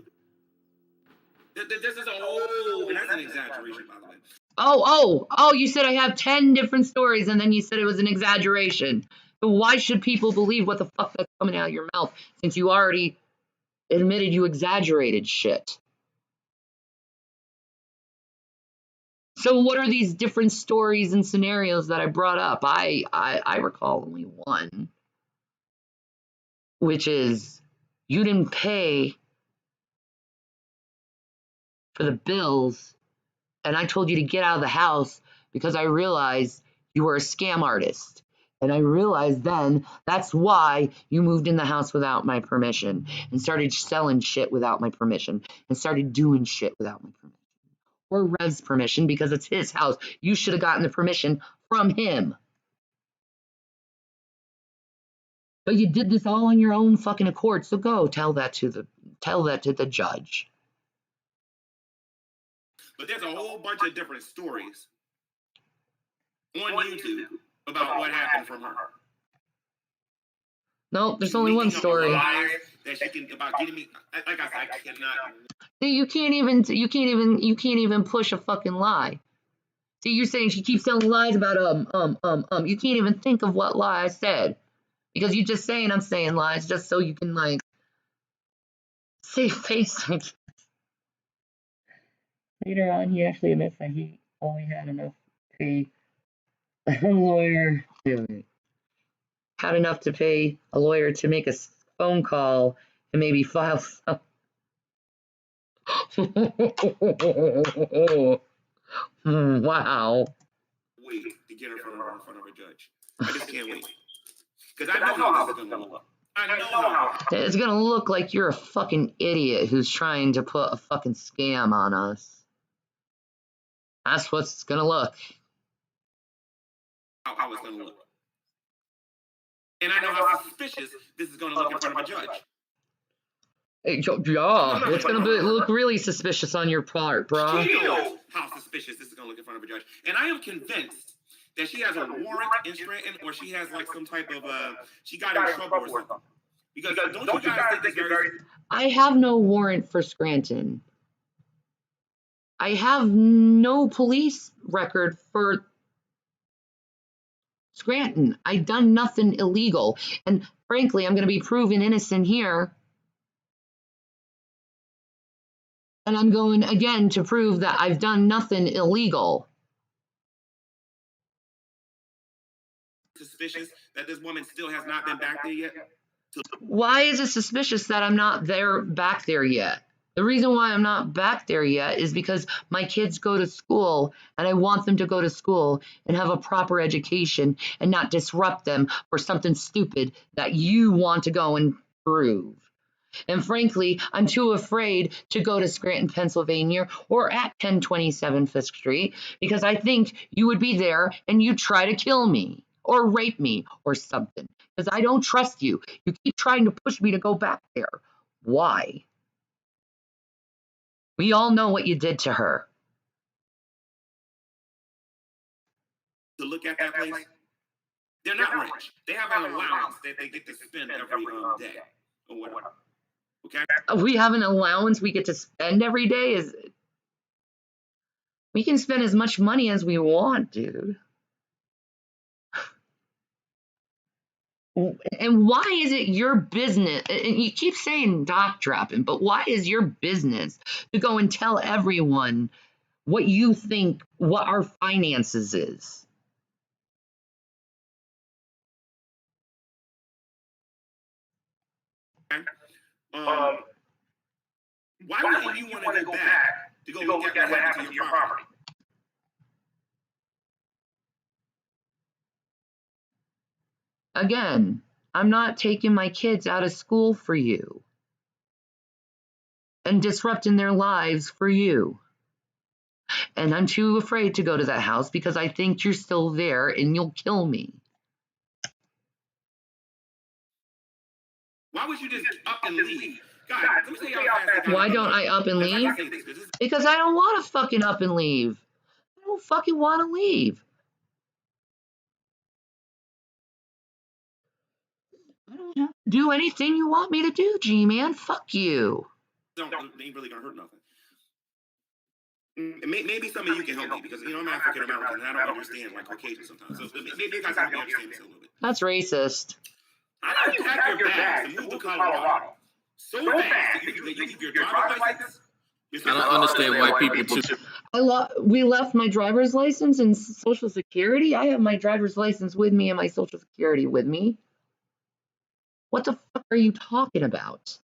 This is and that's an exaggeration, by the way. Oh, you said I have 10 different stories and then you said it was an exaggeration. So why should people believe what the fuck that's coming out of your mouth since you already admitted you exaggerated shit? So what are these different stories and scenarios that I brought up? I recall only one, which is you didn't pay for the bills, and I told you to get out of the house because I realized you were a scam artist. And I realized then that's why you moved in the house without my permission and started selling shit without my permission and started doing shit without my permission. Or Rev's permission because it's his house. You should have gotten the permission from him. But you did this all on your own fucking accord. So go tell that to the judge. But there's a whole bunch of different stories on YouTube about what happened from her. No, there's only one story. That she can about getting me. Like I said, I cannot. See, you can't even push a fucking lie. See, you're saying she keeps telling lies about you can't even think of what lie I said because you're just saying I'm saying lies just so you can like save face. Later on, he actually admits that he only had enough to pay a lawyer. Had enough to pay a lawyer to make a phone call and maybe file some. Wow. Wait to get her in front of a judge. I just can't wait. Because I know how this is going to look. I know how. It's going to look like you're a fucking idiot who's trying to put a fucking scam on us. That's what it's going to look. How it's going to look. And I know how suspicious this is going to look in front of a judge. Hey, yeah, it's going to look really suspicious on your part, bro. How suspicious this is going to look in front of a judge. And I am convinced that she has a warrant in Scranton or she has like some type of, she got in trouble or something. Because don't you guys think it's very... I have no warrant for Scranton. I have no police record for Scranton. I've done nothing illegal. And frankly, I'm going to be proven innocent here. And I'm going again to prove that I've done nothing illegal. Suspicious that this woman still has not been back there yet? Why is it suspicious that I'm not back there yet? The reason why I'm not back there yet is because my kids go to school and I want them to go to school and have a proper education and not disrupt them for something stupid that you want to go and prove. And frankly, I'm too afraid to go to Scranton, Pennsylvania or at 1027 Fisk Street because I think you would be there and you'd try to kill me or rape me or something because I don't trust you. You keep trying to push me to go back there. Why? We all know what you did to her. To look at that place, they're not rich. They have an allowance that they get to spend every day or whatever. Okay? We have an allowance we get to spend every day? We can spend as much money as we want, dude. And why is it your business? And you keep saying doc dropping, but why is your business to go and tell everyone what you think, what our finances is? Why would you want to go back to go look at what happened to your property? Again, I'm not taking my kids out of school for you and disrupting their lives for you. And I'm too afraid to go to that house because I think you're still there and you'll kill me. Why would you just up and leave? God, let me tell you how fast Why don't I up and leave? Because I don't want to fucking up and leave. I don't fucking want to leave. I don't have to do anything you want me to do, G-Man. Fuck you. Ain't really gonna hurt nothing. Maybe some of you can help me because I'm African American and I don't understand like Caucasian sometimes. So maybe you guys can help me understand this a little bit. That's racist. How do you pack your bags and move to Colorado so fast that you leave your driver's license? I don't understand white people too. We left my driver's license and Social Security. I have my driver's license with me and my Social Security with me. What the fuck are you talking about?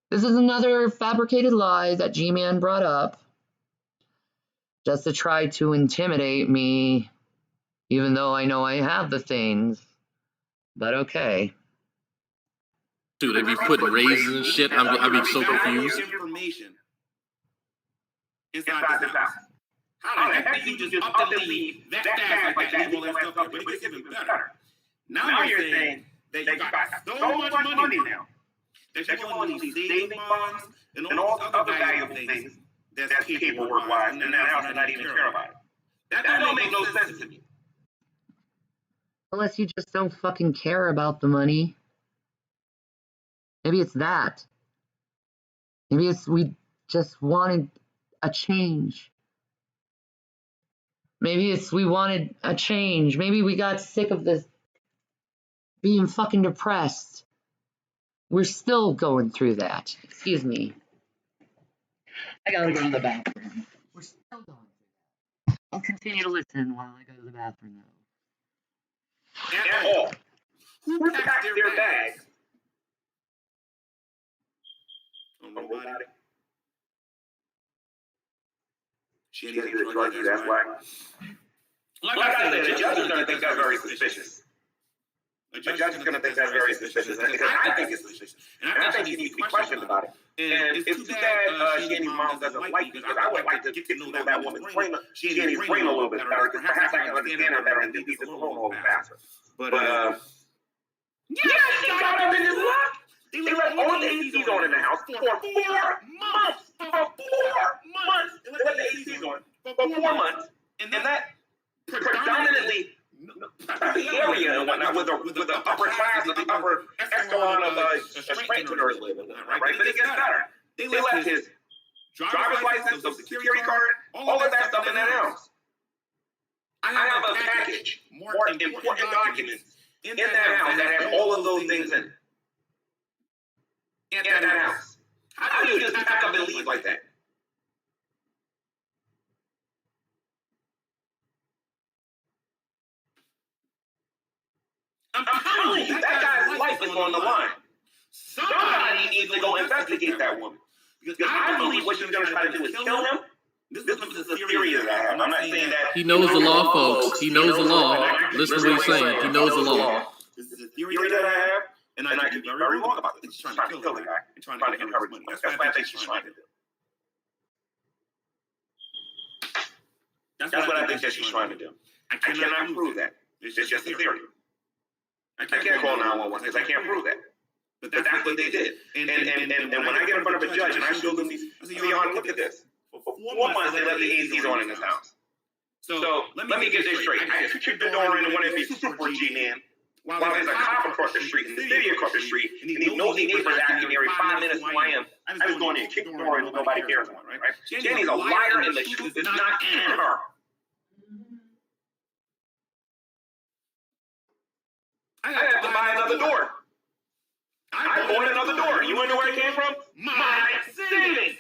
This is another fabricated lie that G-Man brought up just to try to intimidate me, even though I know I have the things. But okay. Dude, they be putting raisins and shit. I be so confused. Information inside this house. How the heck do you just up and leave that fast like that? Leave all that stuff there, but it gets even better. Now you're saying that you got so much money now that you're going to leave saving bonds and all these other valuable things that's paperwork-wise, and now it's not even care about it. That don't make no sense to me. Unless you just don't fucking care about the money. Maybe it's that. Maybe it's we just wanted a change. Maybe it's we wanted a change. Maybe we got sick of this being fucking depressed. We're still going through that. Excuse me. I gotta go to the bathroom. We're still going through that. I'll continue to listen while I go to the bathroom though. At all. Who packed their bags? Nobody. She ain't even drug you, that's why. Like I said, the judge is going to think that's very suspicious. The judge is going to think that's very suspicious. Because I think it's suspicious. And I think she needs to be questioned about it. And it's too bad Shanny's mom doesn't like me because I would like to get to know that woman's brain, Shanny's brain a little bit better. Perhaps I can understand her better and leave this alone a little faster. But, yeah, she got up in this lot. They left all the ACs on in the house for 4 months. For 4 months. They left the ACs on for 4 months. And that predominantly area and whatnot with the upper class, the upper echelon of strengtheners living, right? But it gets better. They left his driver's license, social security card, all of that stuff in that house. I have a package, more important documents in that house that have all of those things in it. In that house. How do you just pack up and leave like that? I'm telling you, that guy's life is on the line. Somebody needs to go investigate that woman. Because I believe what she's going to try to do is kill him. This is a theory that I have. I'm not saying that. He knows the law, folks. He knows the law. Listen to what he's saying. He knows the law. This is a theory that I have. And I can be very wrong about it. She's trying to kill the guy and trying to get money. That's what I think she's trying to do. That's what I think that she's trying to do. I cannot prove that. It's just a theory. I can't call 911 because I can't prove that. But that's what they did. And when I get in front of a judge and I show them these, I say, Your Honor, look at this. For 4 months they left the ACs on in this house. So let me get this straight. I kicked the door in and wanted to be super G-Man. while there's a cop across the street and the city across the street, and these nosy neighbors asking me every 5 minutes who I am, I just go in there and kick the door and nobody cares about it, right? Jenny's a liar and the truth is not in her. I had to buy another door. I bought another door. You wanna know where it came from? My savings.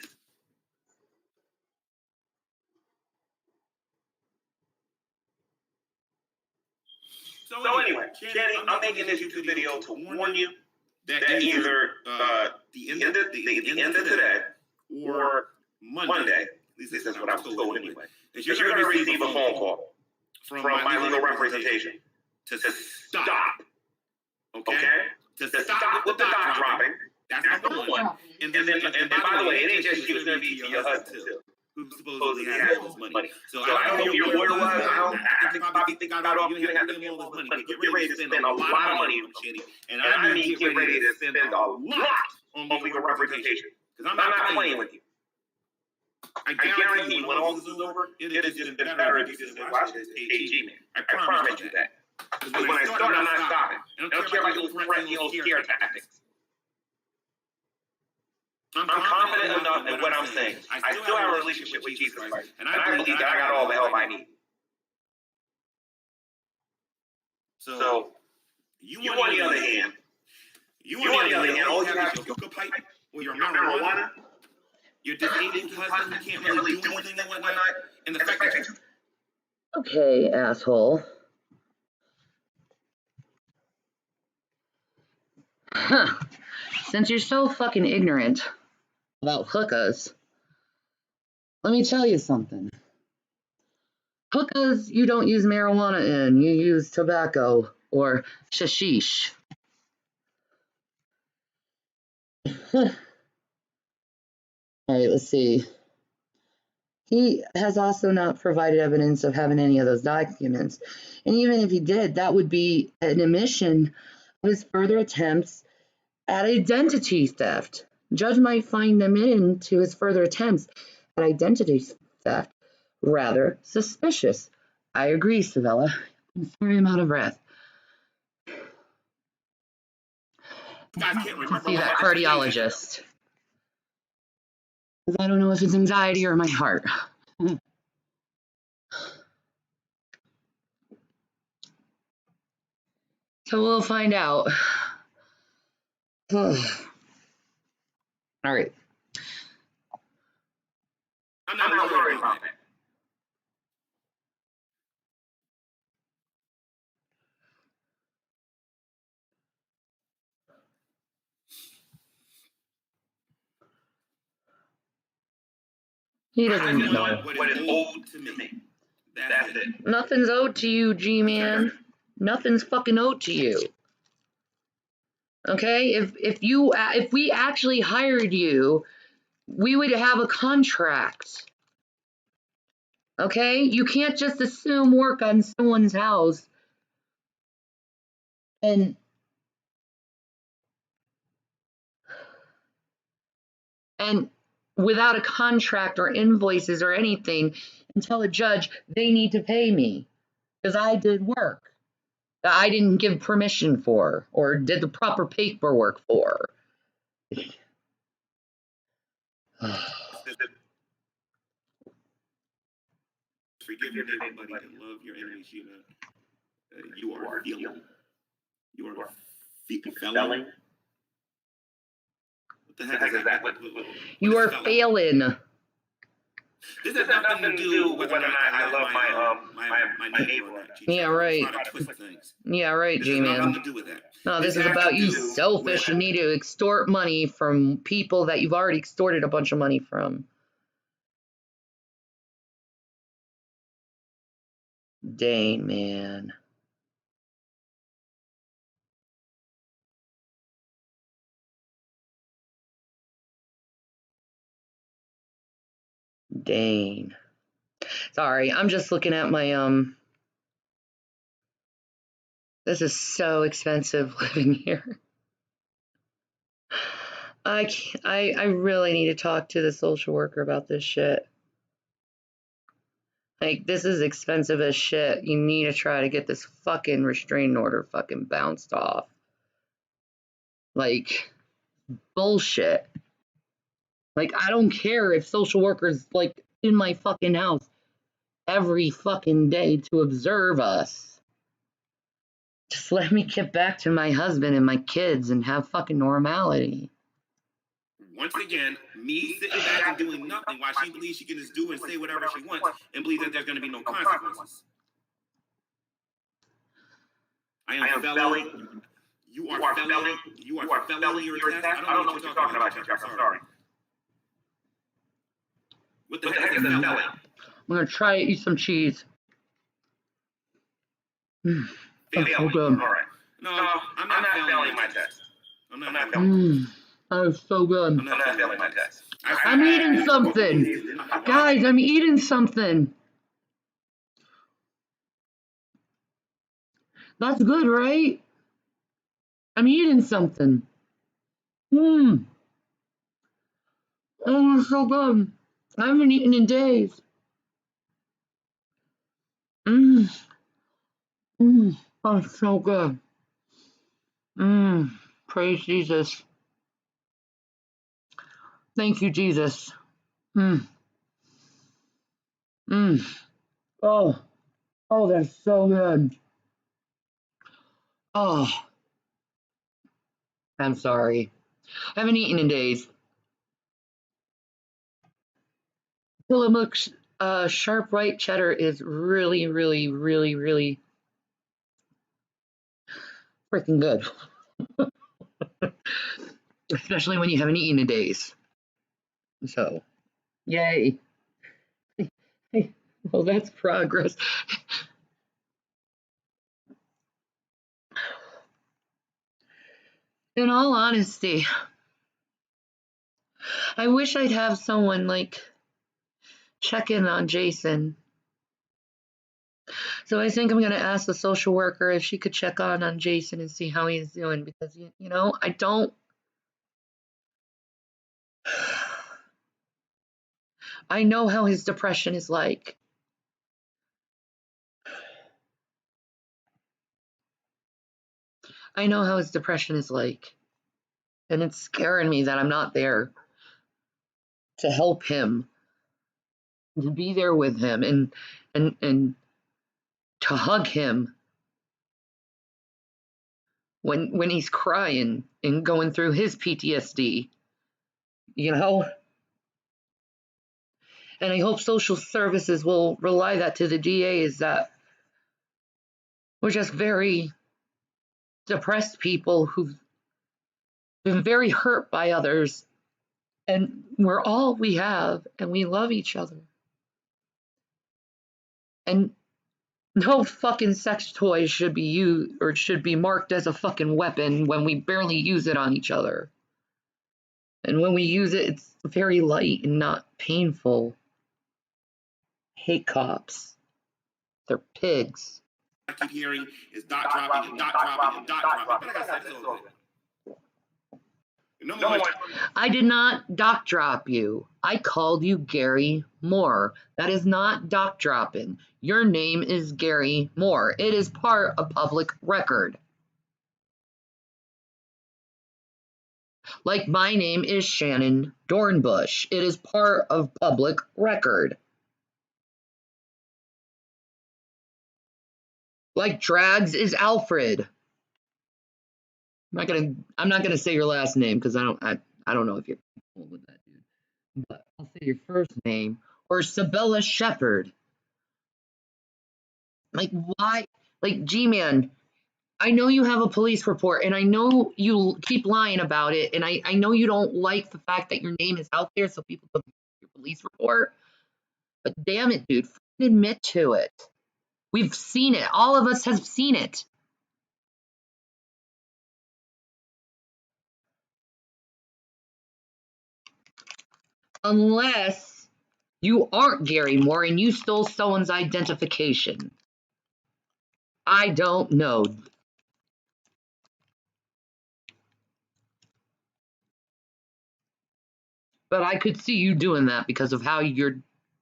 So anyway, Jenny, I'm making this YouTube video to warn you that either the end of today or Monday, at least this is what I was told anyway, that you're going to receive a phone call from my legal representation to stop. Okay? To stop with the dot dropping. That's number one. And by the way, it ain't just you, it's going to be to your husband too, who supposedly has all this money. So I don't know who your lawyer was. I think I got off. You didn't have to pay all this money. But get ready to spend a lot of money on Jenny. And I mean get ready to spend a lot on legal representation. Because I'm not playing with you. I guarantee you, when all this is over, it'll just been better if you just watch this AG, man. I promise you that. Because when I start, I'm not stopping. I don't care about your threat, your scare tactics. I'm confident enough in what I'm saying. I still have a relationship with Jesus Christ, and I believe that I got all the help I need. So, you on the other hand, all you have is your hookah pipe or your marijuana. Your disabled husband who can't really do anything and whatnot, and the fact that you... Okay, asshole. Huh. Since you're so fucking ignorant about hookahs, let me tell you something. Hookahs, you don't use marijuana in, you use tobacco or hashish. All right, let's see. He has also not provided evidence of having any of those documents. And even if he did, that would be an admission of his further attempts at identity theft. Judge might find them into his further attempts at identity theft rather suspicious. I agree, Savella. I'm sorry I'm out of breath. See that cardiologist. Because I don't know if it's anxiety or my heart. So we'll find out. All right. I'm not worried about that. He doesn't know. What is owed to me. That's it. Nothing's owed to you, G-Man. Nothing's fucking owed to you. Okay? If we actually hired you, we would have a contract. Okay? You can't just assume work on someone's house and without a contract or invoices or anything and tell a judge they need to pay me because I did work that I didn't give permission for or did the proper paperwork for. Forgive your neighbor, buddy, and love your enemies. You are a felon. You are a felon. What the heck is that? You are failing. This has nothing to do with whether or not I love my neighbor. Yeah, right. Yeah, right, G-Man. Nothing to do with that. No, this is about you selfish and need to extort money from people that you've already extorted a bunch of money from. Dang, man. Dang. Sorry, I'm just looking at my, this is so expensive living here. I really need to talk to the social worker about this shit. Like, this is expensive as shit. You need to try to get this fucking restraining order fucking bounced off. Like, bullshit. Like, I don't care if social workers, like, in my fucking house every fucking day to observe us. Just let me get back to my husband and my kids and have fucking normality. Once again, me sitting back and doing nothing while she believes she can just do and say whatever she wants and believes that there's going to be no consequences. I am felling. You are felling. You are felling your test. I don't know what you're talking about, Chuck. I'm sorry. What the heck is a felling? I'm gonna try to eat some cheese. That's so good. All right. No, I'm not failing my test. I'm not failing. That is so good. I'm not failing my test. I'm eating something. Guys, I'm eating something. That's good, right? I'm eating something. Oh, it's so good. I haven't eaten in days. That's so good. Praise Jesus. Thank you, Jesus. Oh, that's so good. Oh, I'm sorry. I haven't eaten in days. Tillamook's sharp white cheddar is really, really, really, really freaking good. Especially when you haven't eaten in days. So, yay. Well, that's progress. In all honesty, I wish I'd have someone like check in on Jason. So I think I'm going to ask the social worker if she could check on Jason and see how he's doing, because, you know, I don't. I know how his depression is like. I know how his depression is like. And it's scaring me that I'm not there to help him, to be there with him and to hug him when he's crying and going through his PTSD, you know? And I hope social services will relay that to the DAs that we're just very depressed people who've been very hurt by others, and we're all we have, and we love each other. And no fucking sex toy should be used or should be marked as a fucking weapon when we barely use it on each other. And when we use it, it's very light and not painful. Hate cops. They're pigs. I keep hearing is dot dropping and dot dropping and dot dropping. But like I said, it's over. No more. I did not doc drop you. I called you Gary Moore. That is not doc dropping. Your name is Gary Moore. It is part of public record. Like my name is Shannon Dornbush. It is part of public record. Like Drags is Alfred. I'm not gonna say your last name because I don't know if you're cool with that, dude. But I'll say your first name, or Sabella Shepherd. Like, why? Like, G-Man, I know you have a police report, and I know you keep lying about it, and I know you don't like the fact that your name is out there so people can your police report. But damn it, dude, admit to it. We've seen it. All of us have seen it. Unless you aren't Gary Moore and you stole someone's identification. I don't know. But I could see you doing that because of how you're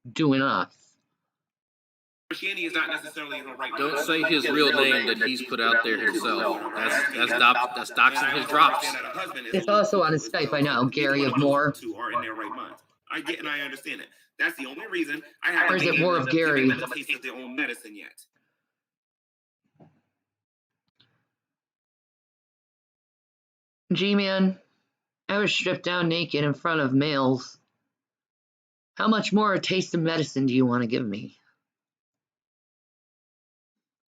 doing us. Shanny is not necessarily in her right. Don't say his real name that he's put out there himself. That's doxing his drops. It's also on his Skype, I know, Gary of Moore. Two are in their right minds. I get and I understand it. That's the only reason I haven't. Or is it more of Gary? Given them a taste of their own medicine yet. G-Man, I was stripped down naked in front of males. How much more a taste of medicine do you want to give me?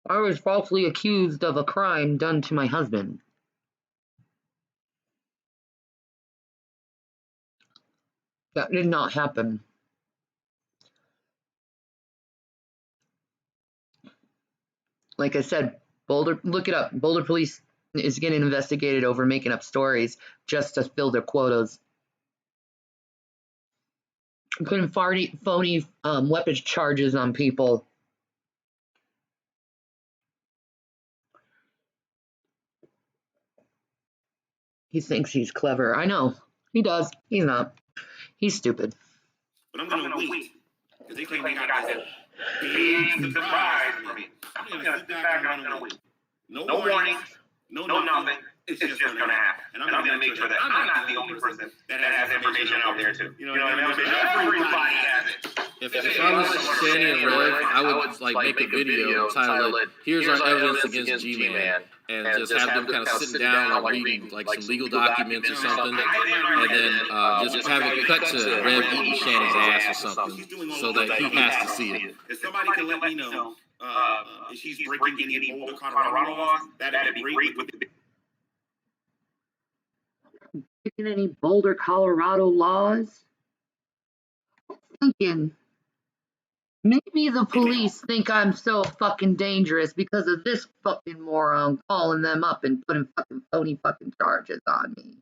I was falsely accused of a crime done to my husband. That did not happen. Like I said, Boulder, look it up. Boulder Police is getting investigated over making up stories just to fill their quotas. Putting phony weapons charges on people. He thinks he's clever. I know. He does. He's not. He's stupid. But I'm going to wait. Because they claim they got this big surprise for me. I'm going to sit back and I'm going to wait. No warnings. No nothing. It's just going to happen. And I'm going to make sure that I'm not the only person that has information out there too. You know what I mean? Everybody has it. If I was Shanny and Rev, I would like make a video titled "Here's our evidence against G-Man," and just have them kind of sitting down like reading like some legal documents or something, and then just have it cut to Rev eating Shanny's ass or something, so that he has to see it. If somebody can let me know if she's breaking any Boulder, Colorado laws, that'd be great. Breaking any Boulder, Colorado laws? I'm thinking maybe the police think I'm so fucking dangerous because of this fucking moron calling them up and putting fucking phony fucking charges on me.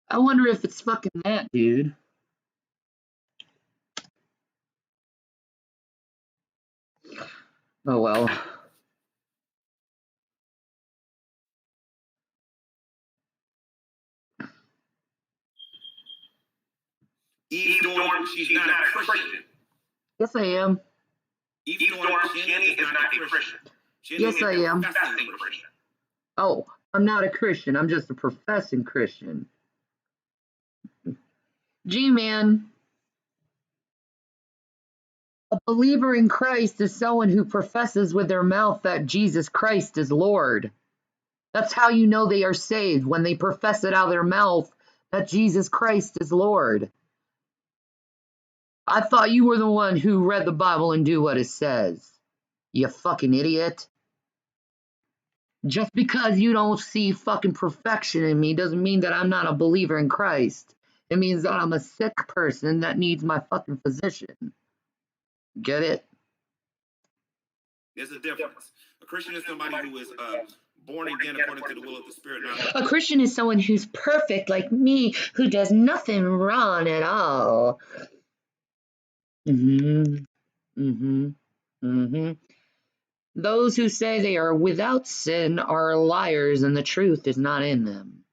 I wonder if it's fucking that, dude. Oh well. Eve Storm, she's not a Christian. Yes, I am. Eve Storm, Shanny is not a Christian. Yes, I am. Oh, I'm not a Christian. I'm just a professing Christian. G-Man. A believer in Christ is someone who professes with their mouth that Jesus Christ is Lord. That's how you know they are saved, when they profess it out of their mouth that Jesus Christ is Lord. I thought you were the one who read the Bible and do what it says. You fucking idiot. Just because you don't see fucking perfection in me doesn't mean that I'm not a believer in Christ. It means that I'm a sick person that needs my fucking physician. Get it? There's a difference. A Christian is somebody who is born again according to the will of the Spirit. A Christian is someone who's perfect like me, who does nothing wrong at all. Those who say they are without sin are liars, and the truth is not in them.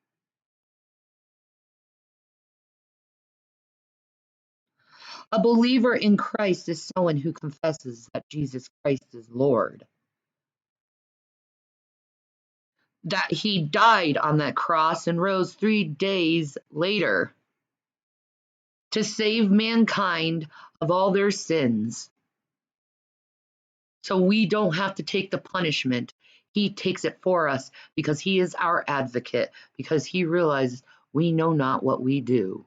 A believer in Christ is someone who confesses that Jesus Christ is Lord. That he died on that cross and rose 3 days later to save mankind of all their sins. So we don't have to take the punishment. He takes it for us because he is our advocate, because he realizes we know not what we do.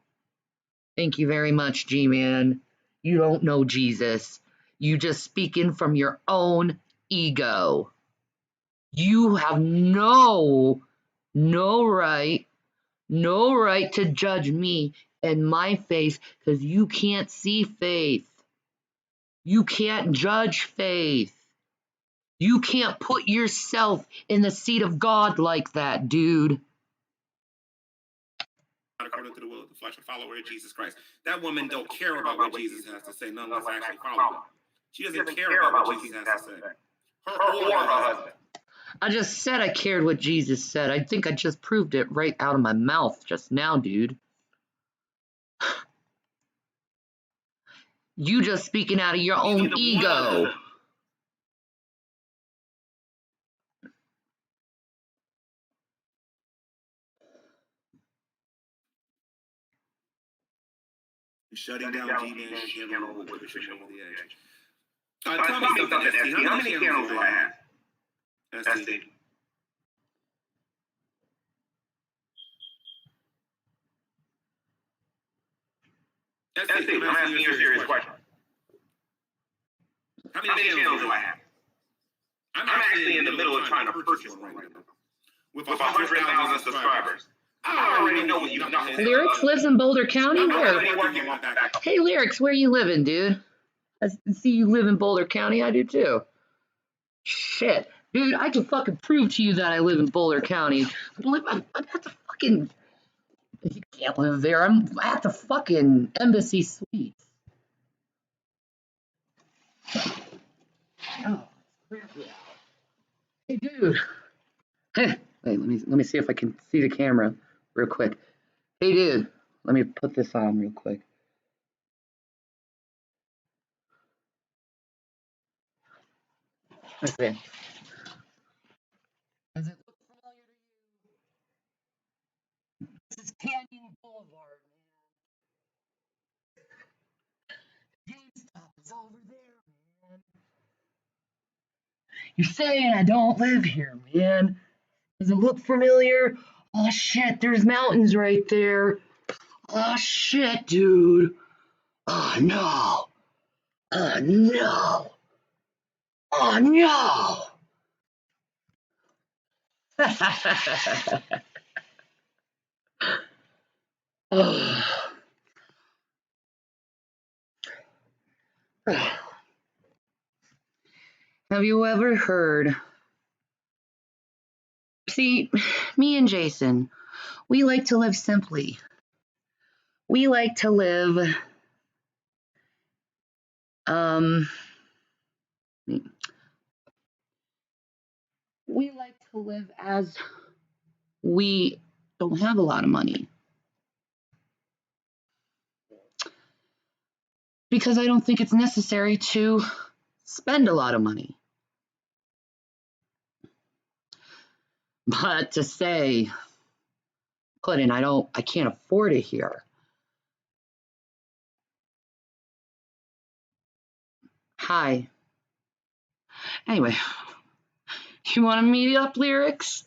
Thank you very much, G-Man. You don't know Jesus. You just speaking from your own ego. You have no right to judge me and my faith because you can't see faith. You can't judge faith. You can't put yourself in the seat of God like that, dude. According to the will of the flesh, a follower of Jesus Christ. That woman don't care about what Jesus has to say, none less actually follow him. She doesn't care about what Jesus has to say. Her or her husband. I just said I cared what Jesus said. I think I just proved it right out of my mouth just now, dude. You just speaking out of your own ego. Shutting down G-Man's channel will push him over the edge. Tell me something, ST. How many channels do I have? ST. ST, I'm asking you a serious question. How many channels do I have? I'm actually in the middle of trying to purchase one right now. With 100,000 subscribers. I already know what you know. Lyrics lives in Boulder County? Where? Hey, Lyrics, where you living, dude? I see you live in Boulder County. I do too. Shit. Dude, I can fucking prove to you that I live in Boulder County. I'm at the fucking... You can't live there. I'm at the fucking Embassy Suites. Oh, hey, dude. Hey, wait, let me see if I can see the camera real quick. Hey, dude. Let me put this on real quick. Okay. Does it look familiar to you? This is Canyon Boulevard, man. GameStop is over there, man. You're saying I don't live here, man. Does it look familiar? Oh shit, there's mountains right there. Oh shit, dude. Oh no. Oh no. Oh no. Oh. Have you ever heard? See, me and Jason, we like to live simply. We like to live, we like to live as we don't have a lot of money. Because I don't think it's necessary to spend a lot of money. But to say, Clinton, I can't afford it here. Hi. Anyway, you want to meet up, Lyrics?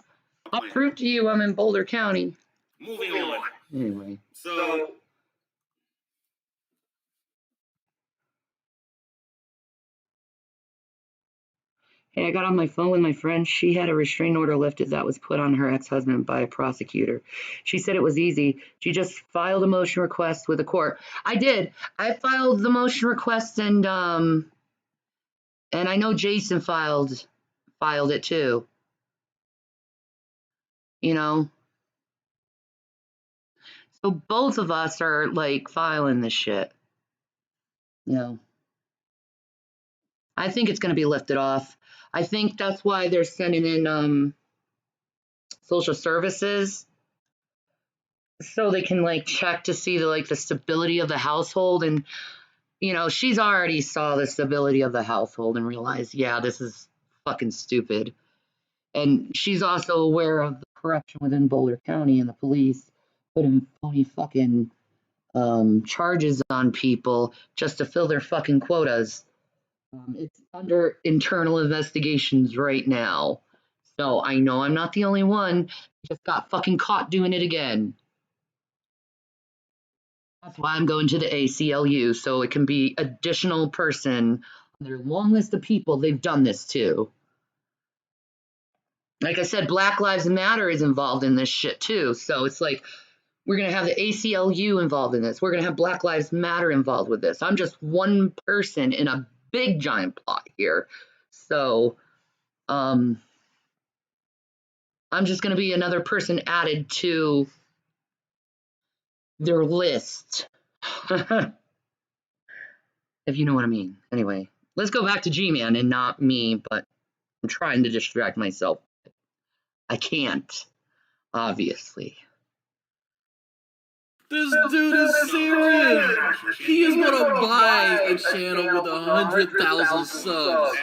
I'll prove to you I'm in Boulder County. Moving on. Anyway. So hey, I got on my phone with my friend. She had a restraining order lifted that was put on her ex-husband by a prosecutor. She said it was easy. She just filed a motion request with the court. I did. I filed the motion request, and I know Jason filed it too. You know. So both of us are like filing this shit. You know. I think it's going to be lifted off. I think that's why they're sending in social services, so they can like check to see the stability of the household. And you know, she's already saw the stability of the household and realized, yeah, this is fucking stupid. And she's also aware of the corruption within Boulder County and the police putting phony fucking charges on people just to fill their fucking quotas. It's under internal investigations right now. So I know I'm not the only one. Just got fucking caught doing it again. That's why I'm going to the ACLU, so it can be additional person on their long list of people they've done this to. Like I said, Black Lives Matter is involved in this shit too. So it's like, we're going to have the ACLU involved in this. We're going to have Black Lives Matter involved with this. I'm just one person in a big giant plot here. So I'm just going to be another person added to their list. If you know what I mean. Anyway, let's go back to G-Man and not me, but I'm trying to distract myself. I can't, obviously. This dude is serious. He is gonna buy a channel with 100,000 subs.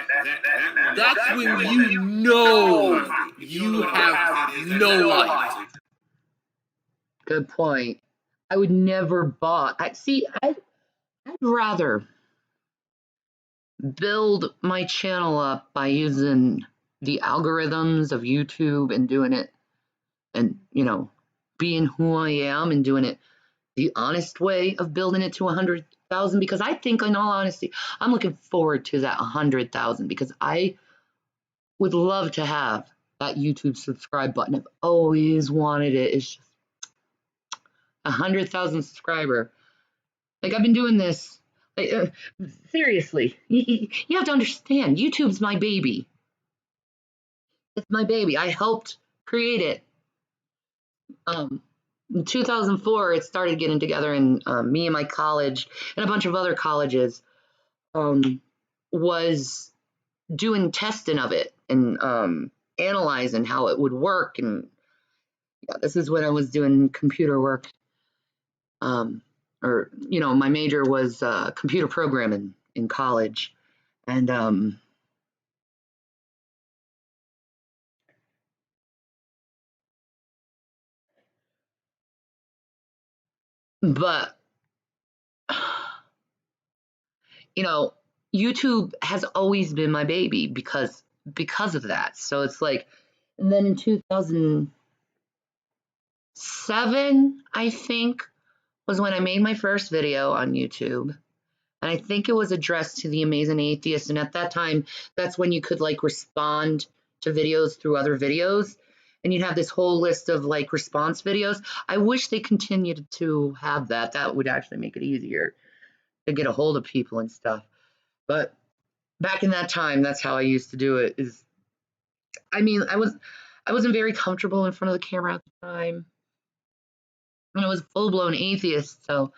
That's when you know you have no life. Good point. I would never bought. I'd rather build my channel up by using the algorithms of YouTube and doing it, and being who I am and doing it the honest way of building it to 100,000. Because I think, in all honesty, I'm looking forward to that 100,000 because I would love to have that YouTube subscribe button. I've always wanted it. It's just 100,000 subscriber. Like, I've been doing this. Like, seriously, you have to understand. YouTube's my baby. It's my baby. I helped create it. In 2004, it started getting together, and me and my college and a bunch of other colleges was doing testing of it and analyzing how it would work. And yeah, this is when I was doing computer work. My major was computer programming in college. And but YouTube has always been my baby because of that. So it's like, and then in 2007, I think, was when I made my first video on YouTube. And I think it was addressed to the Amazing Atheist. And at that time, that's when you could like respond to videos through other videos. And you'd have this whole list of like response videos. I wish they continued to have that. That would actually make it easier to get a hold of people and stuff. But back in that time, that's how I used to do it. I wasn't very comfortable in front of the camera at the time. And I was a full-blown atheist, so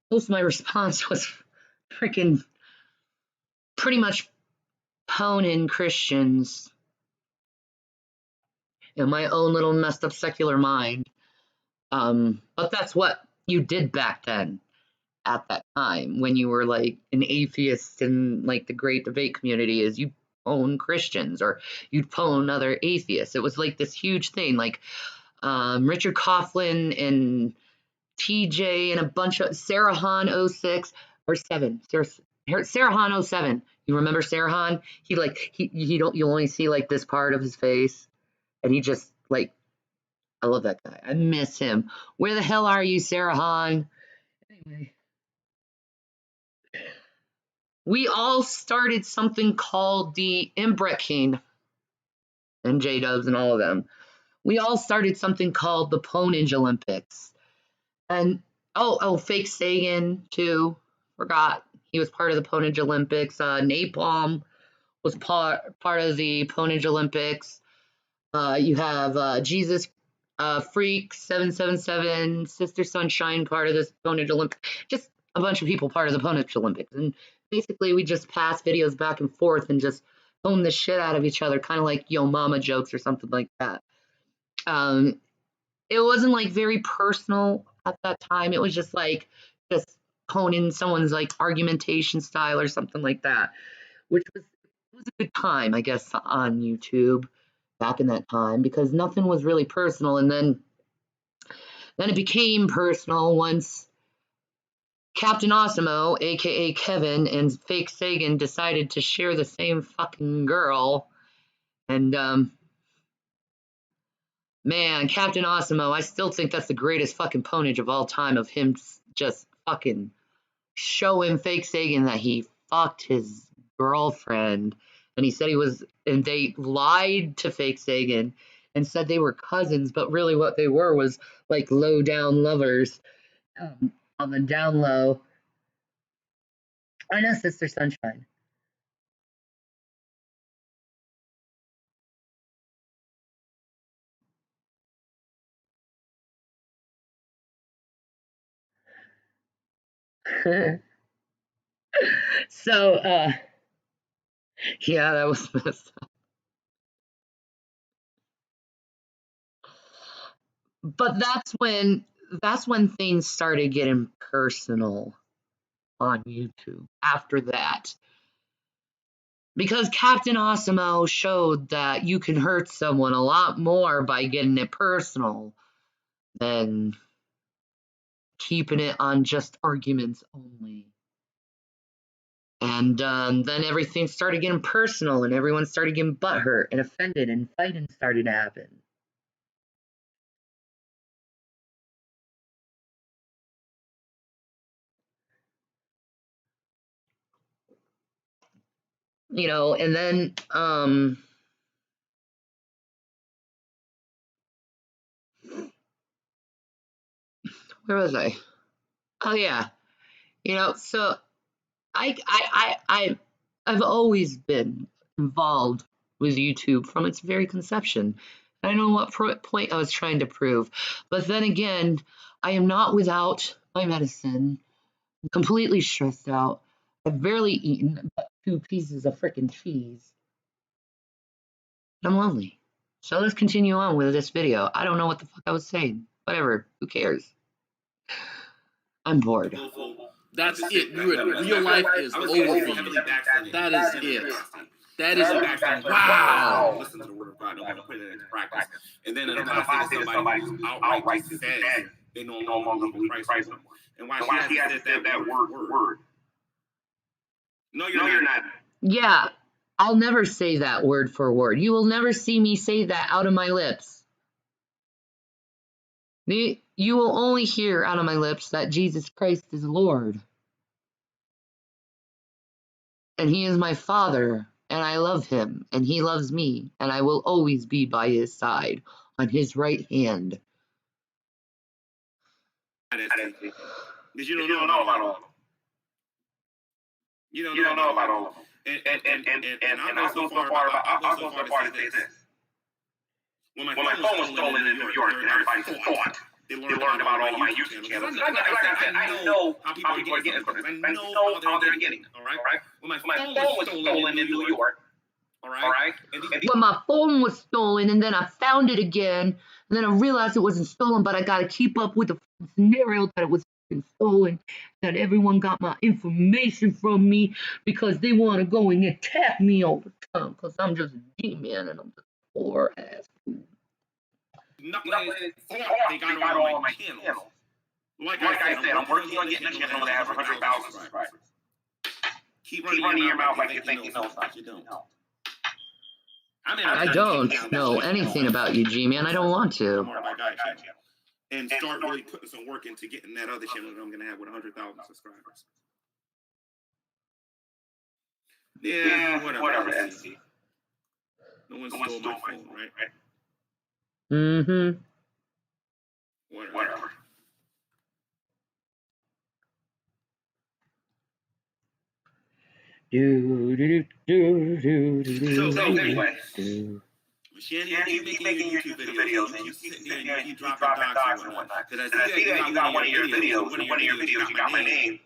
most of my response was freaking pretty much poning Christians in my own little messed up secular mind. But that's what you did back then at that time when you were like an atheist in like the great debate community, is you pwn Christians or you'd pwn other atheists. It was like this huge thing, like Richard Coughlin and TJ and a bunch of Sarahan 06 or 7. Sarahan 07. You remember Sarahan? You only see like this part of his face, and he just like, I love that guy. I miss him. Where the hell are you, Sarahan? Anyway, we all started something called the Imbret King and J-Dubs and all of them. We all started something called the Ponage Olympics. And Fake Sagan too. Forgot he was part of the Ponage Olympics. Napalm was part of the Ponage Olympics. You have Jesus Freak 777, Sister Sunshine part of this Ponage Olympics. Just a bunch of people part of the Ponage Olympics. And basically we just pass videos back and forth and just pwn the shit out of each other, kind of like Yo Mama jokes or something like that. It wasn't like very personal at that time. It was just like just honing someone's like argumentation style or something like that, which was a good time, I guess, on YouTube back in that time, because nothing was really personal. And then it became personal once Captain Osimo, aka Kevin, and Fake Sagan decided to share the same fucking girl. And man, Captain Osimo, I still think that's the greatest fucking ponage of all time, of him just fucking showing Fake Sagan that he fucked his girlfriend. And he said and they lied to Fake Sagan and said they were cousins, but really what they were was like low down lovers on the down low. I know, Sister Sunshine. So, yeah, that was messed up. But that's when that's when things started getting personal on YouTube after that. Because Captain Awesemo showed that you can hurt someone a lot more by getting it personal than keeping it on just arguments only. And then everything started getting personal, and everyone started getting butthurt and offended, and fighting started to happen. You know, and then where was I? Oh yeah, you know, so I've always been involved with YouTube from its very conception. I don't know what point I was trying to prove, but then again, I am not without my medicine. I'm completely stressed out. I've barely eaten but 2 pieces of frickin' cheese. I'm lonely. So let's continue on with this video. I don't know what the fuck I was saying. Whatever. Who cares? I'm bored. That's it. You in real life is over for you. That is it. That is wow. Listen to the word of God. Don't want to put it into practice. And then it'll pass it to somebody who outright says they no longer believe Christ anymore. And why she has said that word. No, you're not. Yeah, I'll never say that word for word. You will never see me say that out of my lips. You will only hear out of my lips that Jesus Christ is Lord. And he is my Father, and I love him, and he loves me, and I will always be by his side, on his right hand. Because you don't know about all of them. You don't know about all of them. And I'll go so far to say this. When my phone was stolen in New York, and everybody thought they learned about all of my YouTube channels. Like I said, I know how people are getting it. I know how they're getting it. All right? When my phone was stolen in New York, all right? When my phone was stolen, and then I found it again, and then I realized it wasn't stolen, but I got to keep up with the scenario that it was stolen, that everyone got my information from me because they want to go and attack me all the time because I'm just a G-man and I'm just poor ass. They got all my channels. Like I said, I'm working on getting a channel that has 100,000 subscribers. Keep running your mouth like you think you know something. You don't. I don't know anything about you, G-man. I don't want to. And start really putting some work into getting that other channel that I'm going to have with 100,000 subscribers. Yeah, whatever. No one stole my phone, right? Mm-hmm. Whatever. So anyway, Shanny, you keep making your YouTube videos, and you keep sitting there and you keep dropping dots and whatnot. Because I see that you got one of your videos, you got my name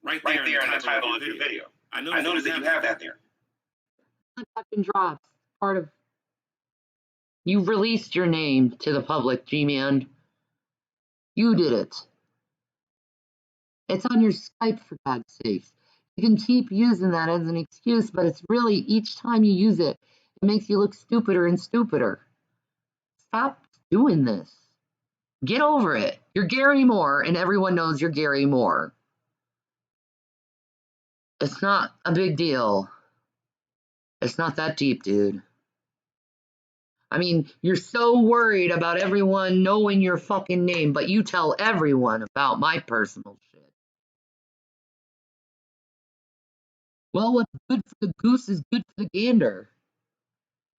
right there in the title of your video. I noticed that you have that there. Fucking drops. Part of. You released your name to the public, G-man. You did it. It's on your Skype, for God's sakes. You can keep using that as an excuse, but it's really, each time you use it, it makes you look stupider and stupider. Stop doing this. Get over it. You're Gary Moore, and everyone knows you're Gary Moore. It's not a big deal. It's not that deep, dude. I mean, you're so worried about everyone knowing your fucking name, but you tell everyone about my personal shit. Well, what's good for the goose is good for the gander.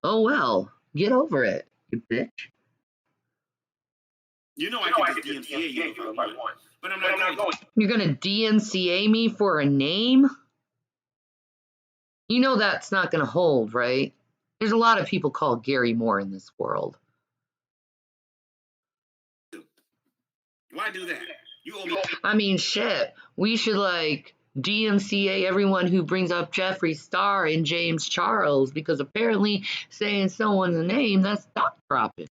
Oh well, get over it, you bitch. You know I can just DMCA you if I want, but I'm not going. You're gonna DMCA me for a name? You know that's not gonna hold, right? There's a lot of people called Gary Moore in this world. Why do that? I mean, shit. We should like DMCA everyone who brings up Jeffree Star and James Charles, because apparently saying someone's name, that's stock dropping.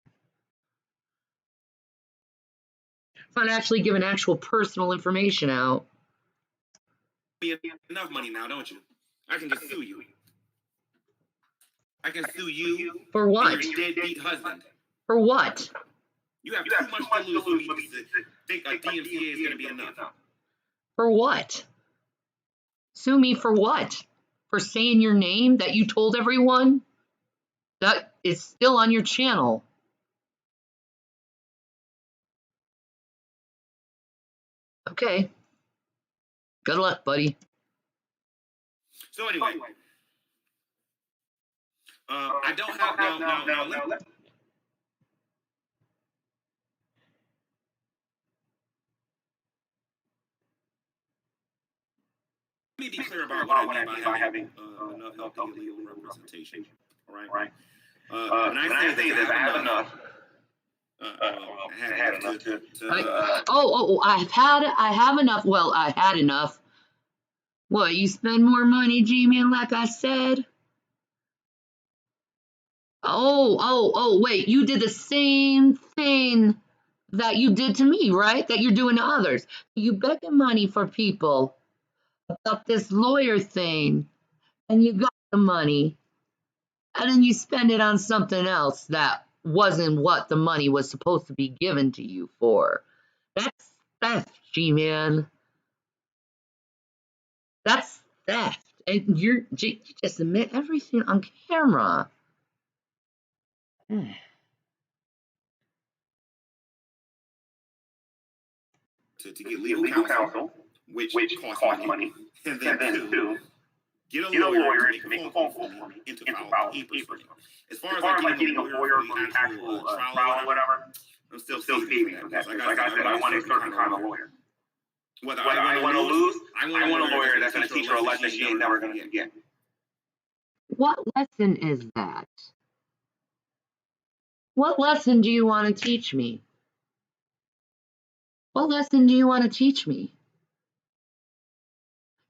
It's not actually giving actual personal information out. Enough money now, don't you? I can just sue you. I can sue you For what? and your deadbeat husband. For what? You have too much to lose for me to think a DMCA is going to be enough. For what? Sue me for what? For saying your name that you told everyone? That is still on your channel. Okay. Good luck, buddy. So anyway, I don't have now. Let me be clear about what I mean by having enough healthy legal representation. All right. When I say that I have enough. I had enough to I have enough. Well, I had enough. What, you spend more money, G-Man, like I said? Oh, wait, you did the same thing that you did to me, right? That you're doing to others. You begging money for people about this lawyer thing, and you got the money, and then you spend it on something else that wasn't what the money was supposed to be given to you for. That's theft, G-Man. That's theft. And you just admit everything on camera. to get legal counsel, which costs money, and then two, get a lawyer to make a phone call for me and to file papers for me. As far as like getting a lawyer for the actual trial or whatever, I'm still saving for that. Because like I said, I want a certain kind of lawyer. Whether I want to lose, I want a lawyer that's going to teach her a lesson she ain't never going to forget. What lesson is that? What lesson do you want to teach me? What lesson do you want to teach me?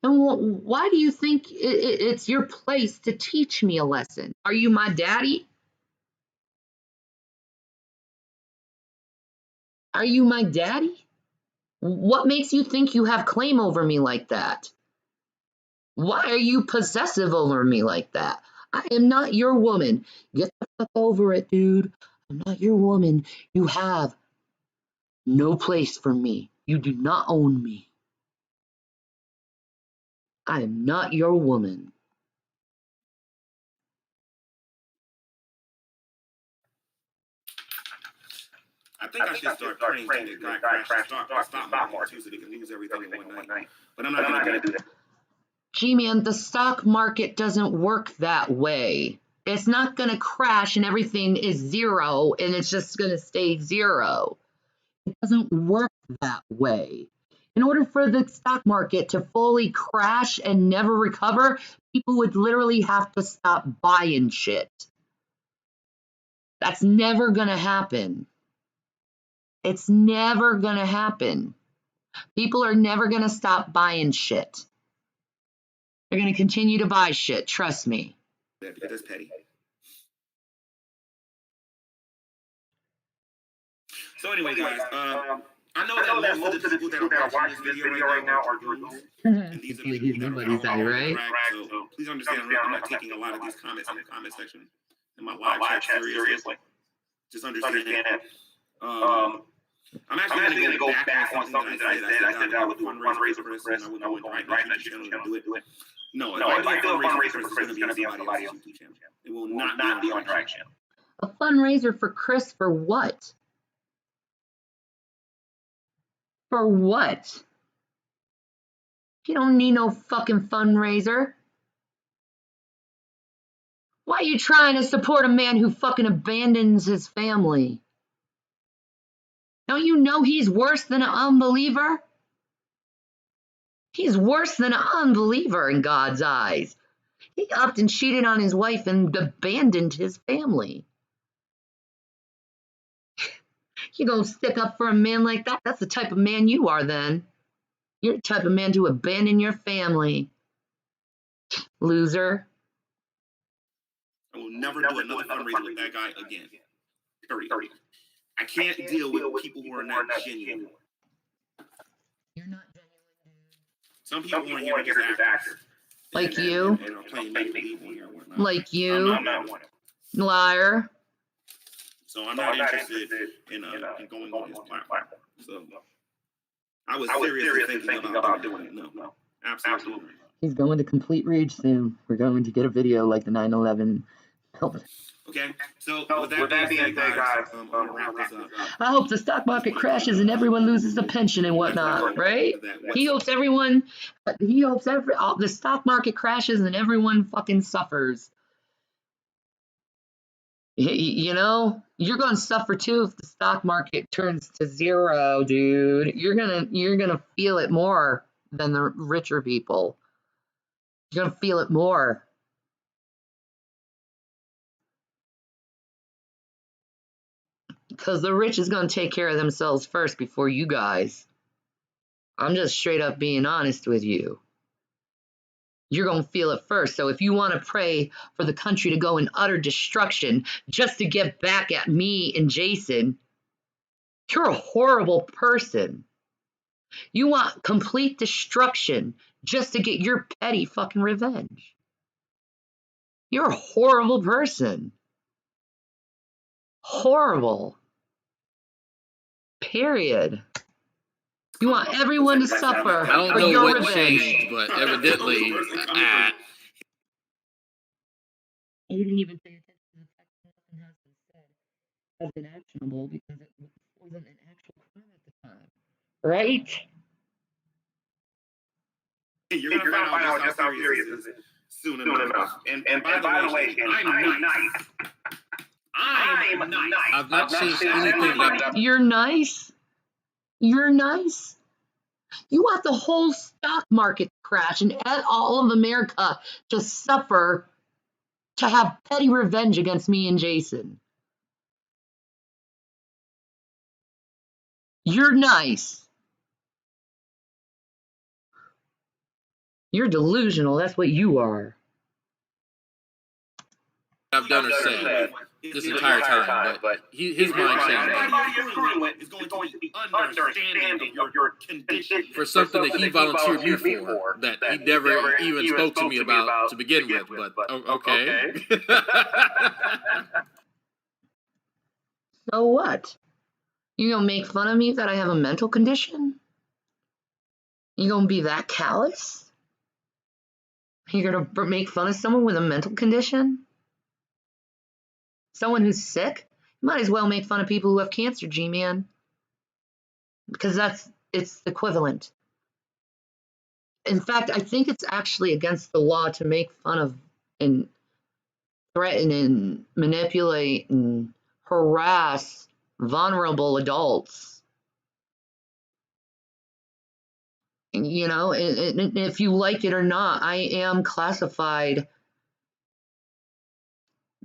And why do you think it's your place to teach me a lesson? Are you my daddy? Are you my daddy? What makes you think you have claim over me like that? Why are you possessive over me like that? I am not your woman. Get the fuck over it, dude. I'm not your woman. You have no place for me. You do not own me. I am not your woman. I think I should start praying to the guy crash the stock market too, so they can lose everything in one night. But I'm not going to do that. G-Man, the stock market doesn't work that way. It's not going to crash and everything is zero and it's just going to stay zero. It doesn't work that way. In order for the stock market to fully crash and never recover, people would literally have to stop buying shit. That's never going to happen. It's never going to happen. People are never going to stop buying shit. They're going to continue to buy shit, trust me. Yeah, because that's petty. So anyway, guys, I know that most of the people that are watching this video right now are dragoons. And these are the people that are side, right? So please understand, I'm not taking a lot of these comments in the comment section in my live chat seriously. Just understand that. I'm actually going to go back on something that I said. I said that I would do a fundraiser for Chris, and I would go right on YouTube channel to do it. No, if I do a fundraiser for Chris, it's going to be on somebody else's YouTube channel. It will not be on Drag Channel. A fundraiser for Chris for what? For what? You don't need no fucking fundraiser. Why are you trying to support a man who fucking abandons his family? Don't you know he's worse than an unbeliever? He's worse than an unbeliever in God's eyes. He upped and cheated on his wife and abandoned his family. You gonna stick up for a man like that? That's the type of man you are then. You're the type of man to abandon your family. Loser. I will never do another fundraiser with that guy again. Period. I can't deal with people who are not genuine. You're not genuine, dude. Some people on here are just actors. Like you? And are playing make-believe on here and whatnot. Like you? I'm not one. Liar. So I'm not interested in going on his platform. So I was seriously thinking about doing it. No, absolutely not. He's going to complete rage soon. We're going to get a video like the 9/11. Okay, so with that being said, guys, I'm gonna wrap this up. I hope the stock market crashes and everyone loses a pension and whatnot, right? He hopes the stock market crashes and everyone fucking suffers. You know, you're gonna suffer too if the stock market turns to zero, dude. You're gonna feel it more than the richer people. You're gonna feel it more. Because the rich is going to take care of themselves first before you guys. I'm just straight up being honest with you. You're going to feel it first. So if you want to pray for the country to go in utter destruction just to get back at me and Jason, you're a horrible person. You want complete destruction just to get your petty fucking revenge. You're a horrible person. Horrible. Period. You want everyone to suffer. I don't know what changed, but evidently, You didn't even pay attention to the fact that nothing has been said has been actionable because it wasn't an actual crime at the time. Right? You're gonna find out just how serious this is soon enough. And by the way, I'm nice. I'm nice. I've not seen anything that. You're nice? You're nice? You want the whole stock market crash and all of America to suffer to have petty revenge against me and Jason. You're nice. You're delusional. That's what you are. I've done or said this entire time, but his mind changed. Is going to be understanding of your condition For something that he volunteered me for, that he never even spoke to me about to begin with, but okay. So what? You gonna make fun of me that I have a mental condition? You gonna be that callous? You're gonna make fun of someone with a mental condition? Someone who's sick? You might as well make fun of people who have cancer, G-Man. Because it's equivalent. In fact, I think it's actually against the law to make fun of and threaten and manipulate and harass vulnerable adults. You know, and if you like it or not, I am classified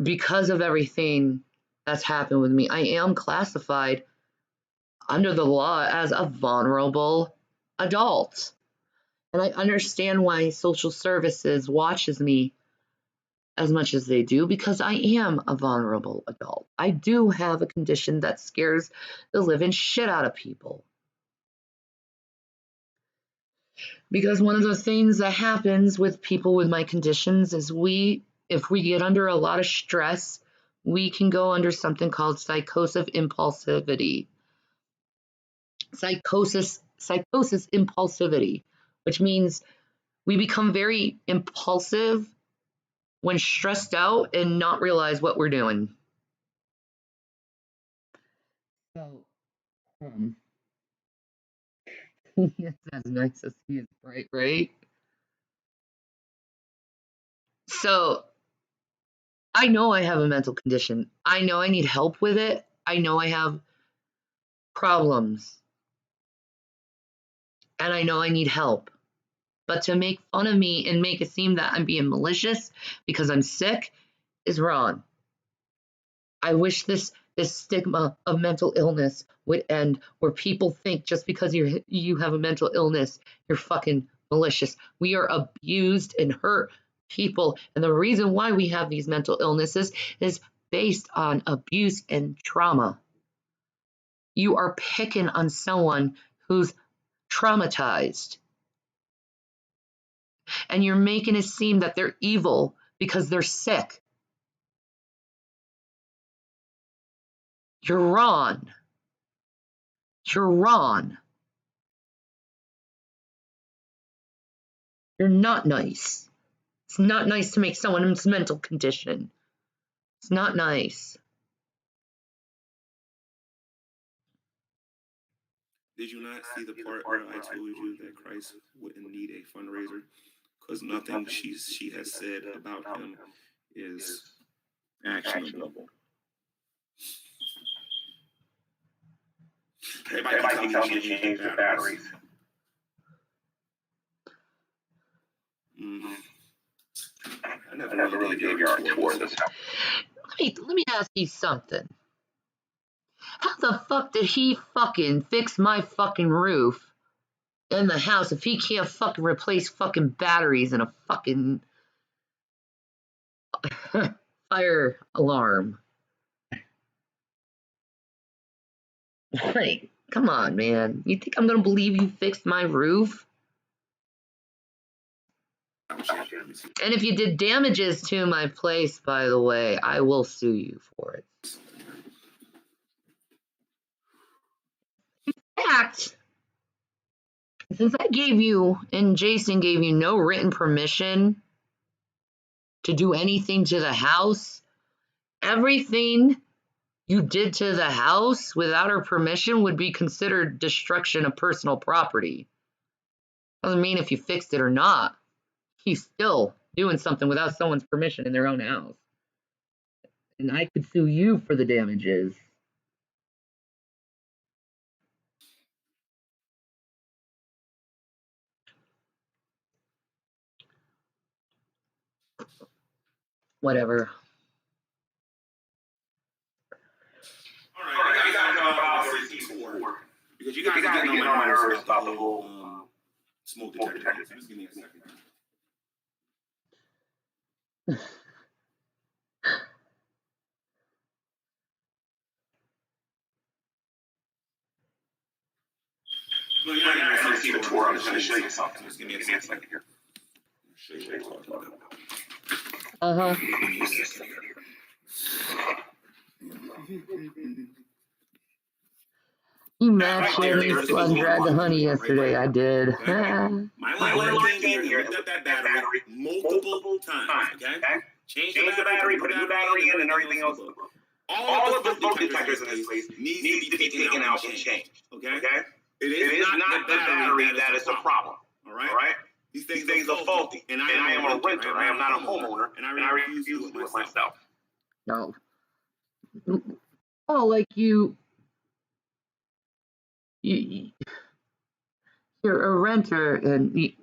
because of everything that's happened with me. I am classified under the law as a vulnerable adult. And I understand why social services watches me as much as they do, because I am a vulnerable adult. I do have a condition that scares the living shit out of people. Because one of the things that happens with people with my conditions is if we get under a lot of stress, we can go under something called psychosis impulsivity. Psychosis impulsivity, which means we become very impulsive when stressed out and not realize what we're doing. So, it's as nice as he is bright, right? So, I know I have a mental condition. I know I need help with it. I know I have problems. And I know I need help. But to make fun of me and make it seem that I'm being malicious because I'm sick is wrong. I wish this stigma of mental illness would end, where people think just because you have a mental illness, you're fucking malicious. We are abused and hurt people, and the reason why we have these mental illnesses is based on abuse and trauma. You are picking on someone who's traumatized. And you're making it seem that they're evil because they're sick. You're wrong. You're wrong. You're not nice. It's not nice to make someone's mental condition. It's not nice. Did you not see the part where I told you that Christ wouldn't need a fundraiser? Because nothing she has said about him is actionable. Everybody keep telling me to change the batteries. I never really gave you our tour this house. Let me ask you something. How the fuck did he fucking fix my fucking roof in the house if he can't fucking replace fucking batteries in a fucking fire alarm? Like, come on, man. You think I'm gonna believe you fixed my roof? And if you did damages to my place, by the way, I will sue you for it. In fact, since I gave you and Jason gave you no written permission to do anything to the house, everything you did to the house without her permission would be considered destruction of personal property. Doesn't mean if you fixed it or not. He's still doing something without someone's permission in their own house. And I could sue you for the damages. Whatever. All right, you guys talk about the receipt tour. Because you guys are getting on my nerves about the whole smoke detector. Just give me a second. No, you're not going to receive a tour. I'm just going to show you something. Just give me a second here. Show you what I'm talking about. Uh-huh. You matched me on Drag the Honey yesterday. I did. My landlord came here and looked at that battery multiple times, okay? Changed the battery, put a new battery in, and everything else. All of the smoke detectors in this place needs to be taken out and changed, okay? It is not the battery that is the problem, all right? These things are faulty, and I am a renter. I am not a homeowner, and I refuse to do it myself. No. Oh, like you're a renter, and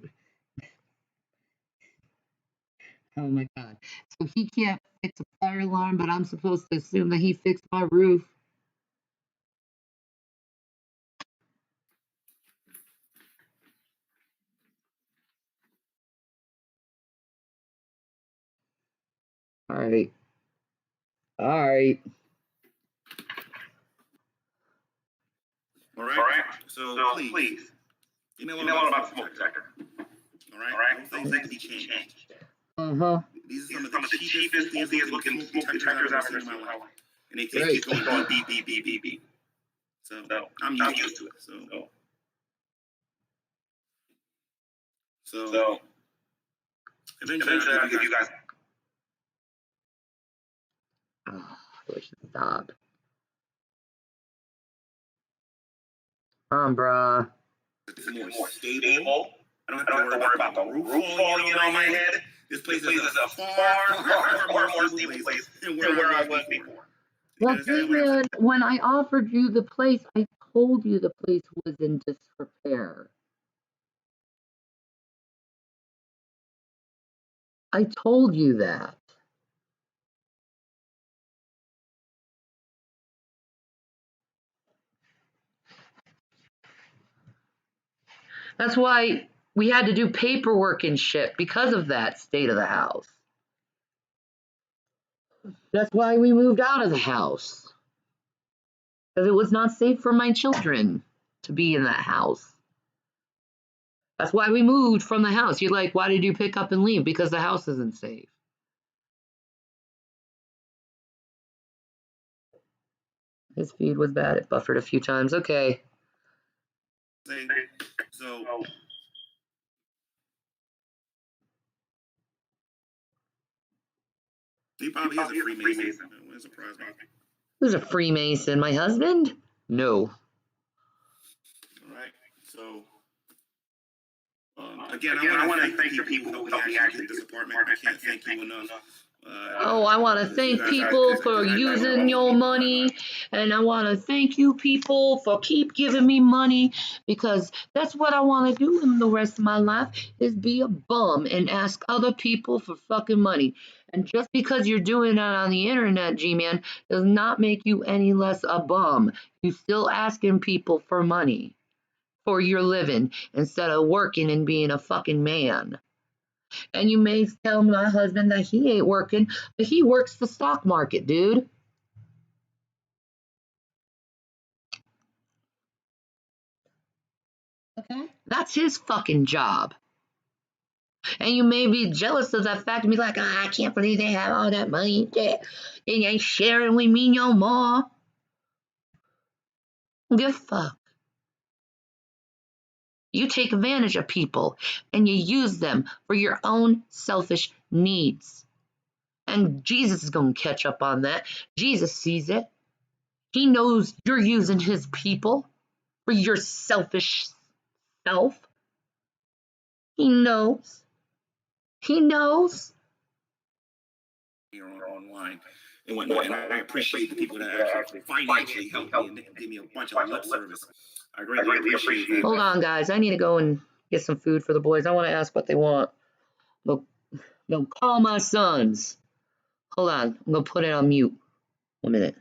oh my God. So he can't fix a fire alarm, but I'm supposed to assume that he fixed my roof. All right. All right. All right. So please, you know what about the smoke detector? All right. Those things need to be changed. Uh-huh. These are some of the cheapest, easiest looking smoke detectors I've ever seen in my life. And they keep going beep, beep, beep, beep, beep. So I'm used to it. So eventually I'll give you guys. Oh, I wish to stop. Bruh. This is more stable. I don't have to worry about the roof falling in on my head. This place is a far more stable place than where I was before. Well, David, when I offered you the place, I told you the place was in disrepair. I told you that. That's why we had to do paperwork and shit because of that state of the house. That's why we moved out of the house. because it was not safe for my children to be in that house. That's why we moved from the house. You're like, why did you pick up and leave? Because the house isn't safe. His feed was bad. It buffered a few times. Okay. So he probably is a Freemason. Wouldn't surprise me. Who's a Freemason? My husband? No. All right. So again, I want to thank the people who helped me actually get this apartment. I can't thank you enough. I want to thank people for using your money, and I want to thank you people for keep giving me money, because that's what I want to do in the rest of my life, is be a bum and ask other people for fucking money. And just because you're doing that on the internet, G-Man, does not make you any less a bum. You still asking people for money for your living instead of working and being a fucking man. And you may tell my husband that he ain't working, but he works the stock market, dude. Okay? That's his fucking job. And you may be jealous of that fact and be like, I can't believe they have all that money. They ain't sharing with me no more. Give a fuck. You take advantage of people and you use them for your own selfish needs. And Jesus is going to catch up on that. Jesus sees it. He knows you're using his people for your selfish self. He knows. He knows. Here online and whatnot, and I appreciate the people that actually financially helped me and give me a bunch of lip service. I greatly appreciate that. Hold on, guys. I need to go and get some food for the boys. I want to ask what they want. They'll call my sons. Hold on. I'm going to put it on mute. 1 minute.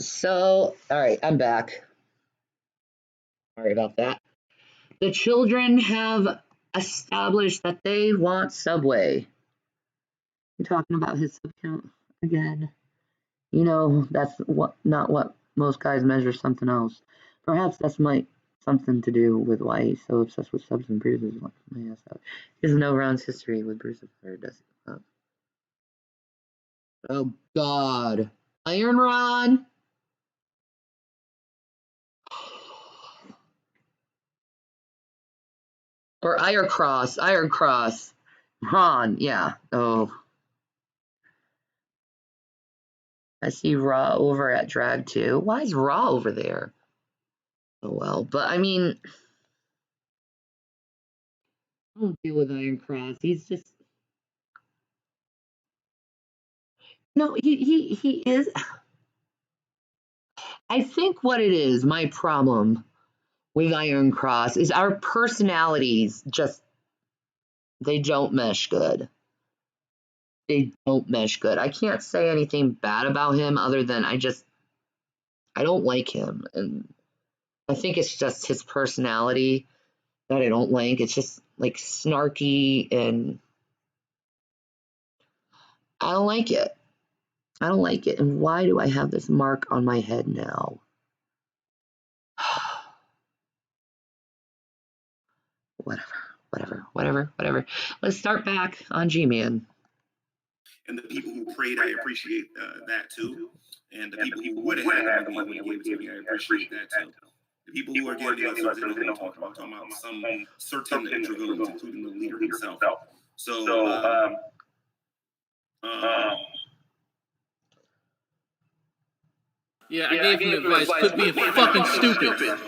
So, all right, I'm back. Sorry about that. The children have established that they want Subway. You're talking about his sub count again. You know, that's not what most guys measure something else. Perhaps that's something to do with why he's so obsessed with subs and bruises. Like my ass out. He has no rounds history with bruises, or does he? Oh God, Iron Rod. Or Iron Cross. Ron, yeah. Oh, I see Raw over at Drag 2. Why is Raw over there? Oh well, but I mean, I don't deal with Iron Cross. He's just no. He is. I think what it is, my problem with Iron Cross is our personalities just they don't mesh good. They don't mesh good. I can't say anything bad about him other than I don't like him, and I think it's just his personality that I don't like. It's just like snarky, and I don't like it. I don't like it. And why do I have this mark on my head now? Whatever. Let's start back on G-Man. And the people who prayed, I appreciate that too. And the people who would have had the money when he gave it to me, I appreciate that too. The people who are giving us, they know who I'm talking about. I'm talking about some certain dragoons, including the leader himself. So, yeah, I gave him advice. Quit being fucking stupid.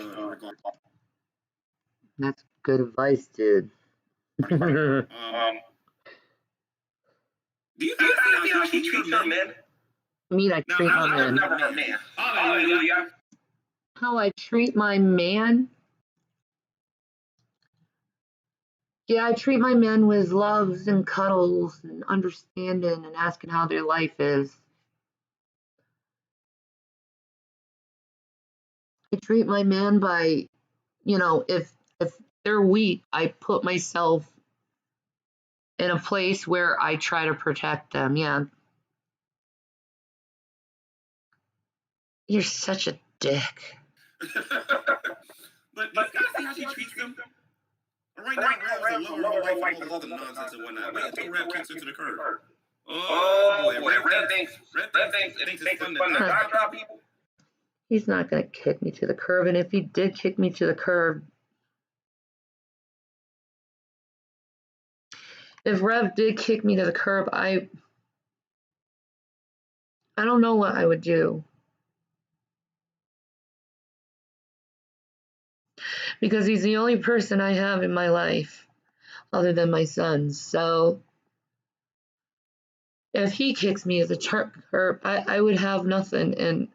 That's good advice, dude. Do you guys see how she treats her men? I mean, I treat my man. Hallelujah. How I treat my man? Yeah, I treat my men with loves and cuddles and understanding and asking how their life is. I treat my men by, if they're weak, I put myself in a place where I try to protect them. Yeah. You're such a dick. But you guys see how she treats them? Right now, Rev's a lover of her life and all this other nonsense and whatnot. Wait until Rev kicks her to the curb. Oh boy, Rev thinks it's fun to drop people. He's not going to kick me to the curb, and if he did kick me to the curb, if Rev did kick me to the curb, I don't know what I would do. Because he's the only person I have in my life other than my son. So if he kicks me to the curb, I would have nothing. And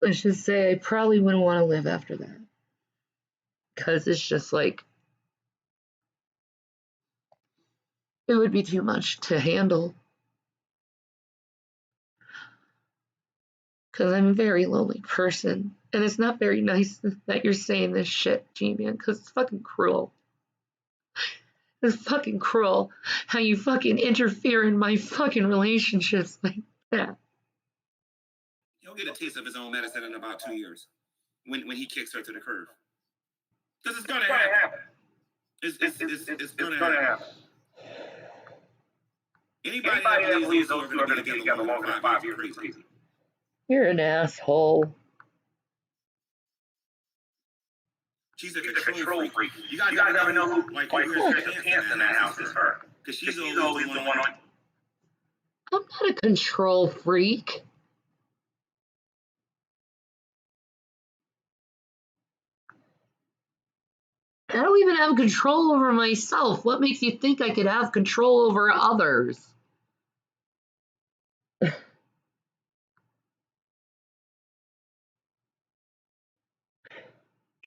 let's just say I probably wouldn't want to live after that. Because it's just like, it would be too much to handle. Because I'm a very lonely person. And it's not very nice that you're saying this shit, G-Man, because it's fucking cruel. It's fucking cruel how you fucking interfere in my fucking relationships like that. He'll get a taste of his own medicine in about 2 years when he kicks her to the curb. Because it's gonna happen. It's gonna happen. Anybody that believes those two are gonna be together longer than 5 years is crazy. You're an asshole. She's a control freak. You guys ever know who wears her pants in that house is her. Because she's always the one. I'm not a control freak. I don't even have control over myself. What makes you think I could have control over others?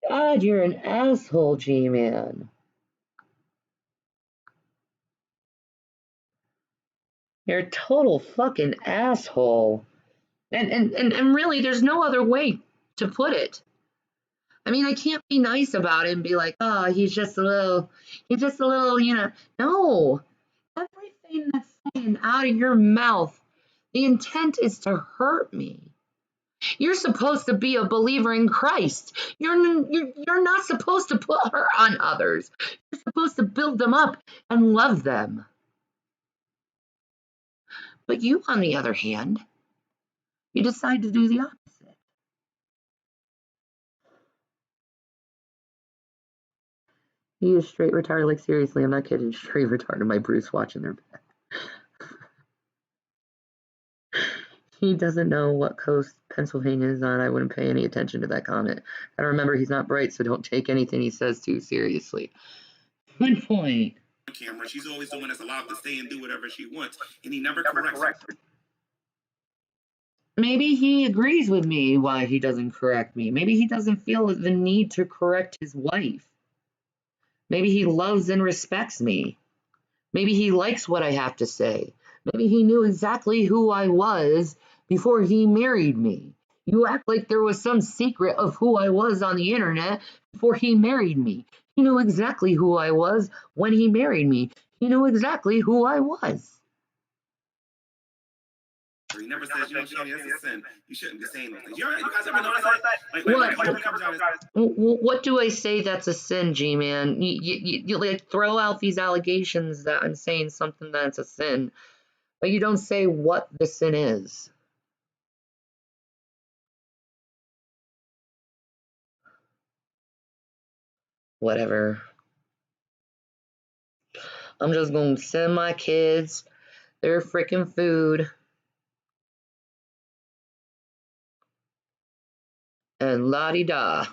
God, you're an asshole, G-Man. You're a total fucking asshole. And really, there's no other way to put it. I mean, I can't be nice about it and be like, oh, he's just a little, No. Everything that's saying out of your mouth, the intent is to hurt me. You're supposed to be a believer in Christ. You're not supposed to put her on others. You're supposed to build them up and love them. But you, on the other hand, you decide to do the opposite. He is straight retarded. Like, seriously, I'm not kidding. Straight retarded. My Bruce watching their back. He doesn't know what coast Pennsylvania is on. I wouldn't pay any attention to that comment. I remember he's not bright, so don't take anything he says too seriously. Good point. Camera, she's always the one that's allowed to stay and do whatever she wants, and he never corrects her. Maybe he agrees with me why he doesn't correct me. Maybe he doesn't feel the need to correct his wife. Maybe he loves and respects me. Maybe he likes what I have to say. Maybe he knew exactly who I was before he married me. You act like there was some secret of who I was on the internet before he married me. He knew exactly who I was when he married me. He knew exactly who I was. He never says, that's a sin. You shouldn't be saying those things. You guys ever notice that? What do I say that's a sin, G-Man? You like throw out these allegations that I'm saying something that's a sin, but you don't say what the sin is. Whatever. I'm just gonna send my kids their freaking food. And la-di-da.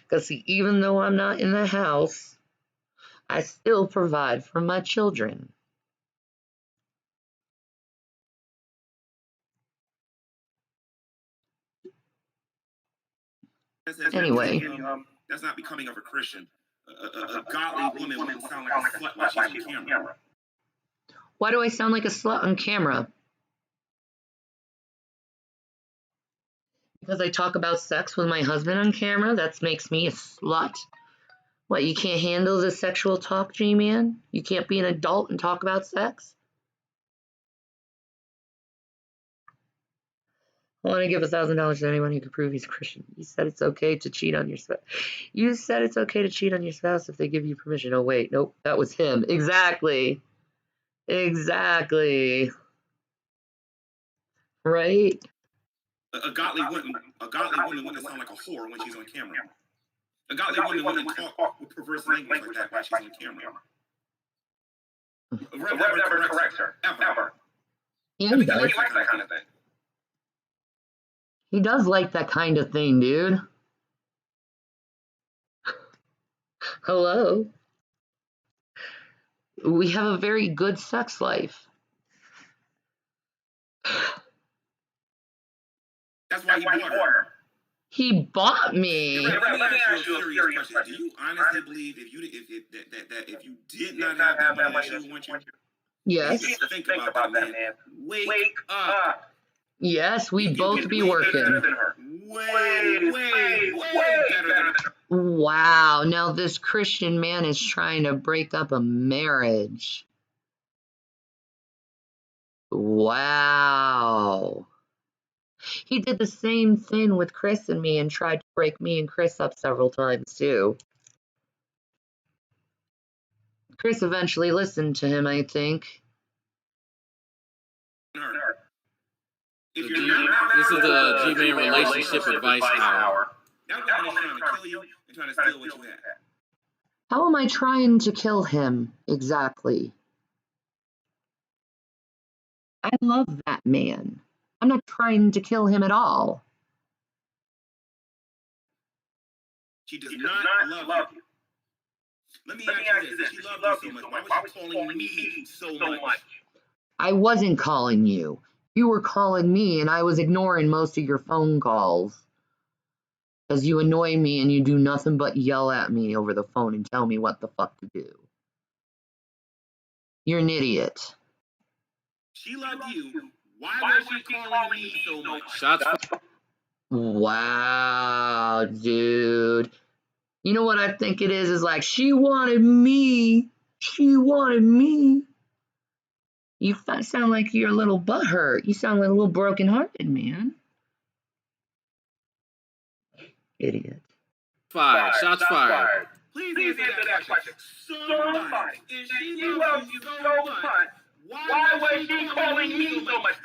Because even though I'm not in the house, I still provide for my children. Anyway. That's not becoming of a Christian. A godly woman wouldn't sound like a slut while she's on camera. Why do I sound like a slut on camera? Because I talk about sex with my husband on camera? That makes me a slut? What, you can't handle the sexual talk, G-Man? You can't be an adult and talk about sex? I want to give $1,000 to anyone who can prove he's a Christian. You said it's okay to cheat on your spouse. You said it's okay to cheat on your spouse if they give you permission. Oh, wait. Nope. That was him. Exactly. Exactly. Right? A godly woman wouldn't sound like a whore when she's on camera. A godly woman wouldn't talk with perverse language like that while she's on camera. A Rev never corrects her. Ever. Yeah, he does. He likes that kind of thing. He does like that kind of thing, dude. Hello? We have a very good sex life. That's why he bought her. He bought me. Let me ask you a serious question. Do you honestly believe if you did not have that money, she would want you? Yes. Think about that, man. Wake up. Yes, we'd both be working. Way better than her. Wow, now this Christian man is trying to break up a marriage. Wow. He did the same thing with Chris and me and tried to break me and Chris up several times too. Chris eventually listened to him, I think. This is the G-Man Relationship Advice Hour. That woman is trying to kill you and trying to steal what you have. How am I trying to kill him exactly? I love that man. I'm not trying to kill him at all. She does not love you. Let me ask you this. She loves you so much. Why was she calling me so much? I wasn't calling you. You were calling me and I was ignoring most of your phone calls. Because you annoy me and you do nothing but yell at me over the phone and tell me what the fuck to do. You're an idiot. She loved you. Why was she calling me so much? Shots fired. Wow, dude. You know what I think it is? Is like, she wanted me. She wanted me. You sound like you're a little butthurt. You sound like a little brokenhearted, man. Idiot. Fired. Shots fired. Please answer that question. Somebody. If she loves you so much, why was she calling me so much?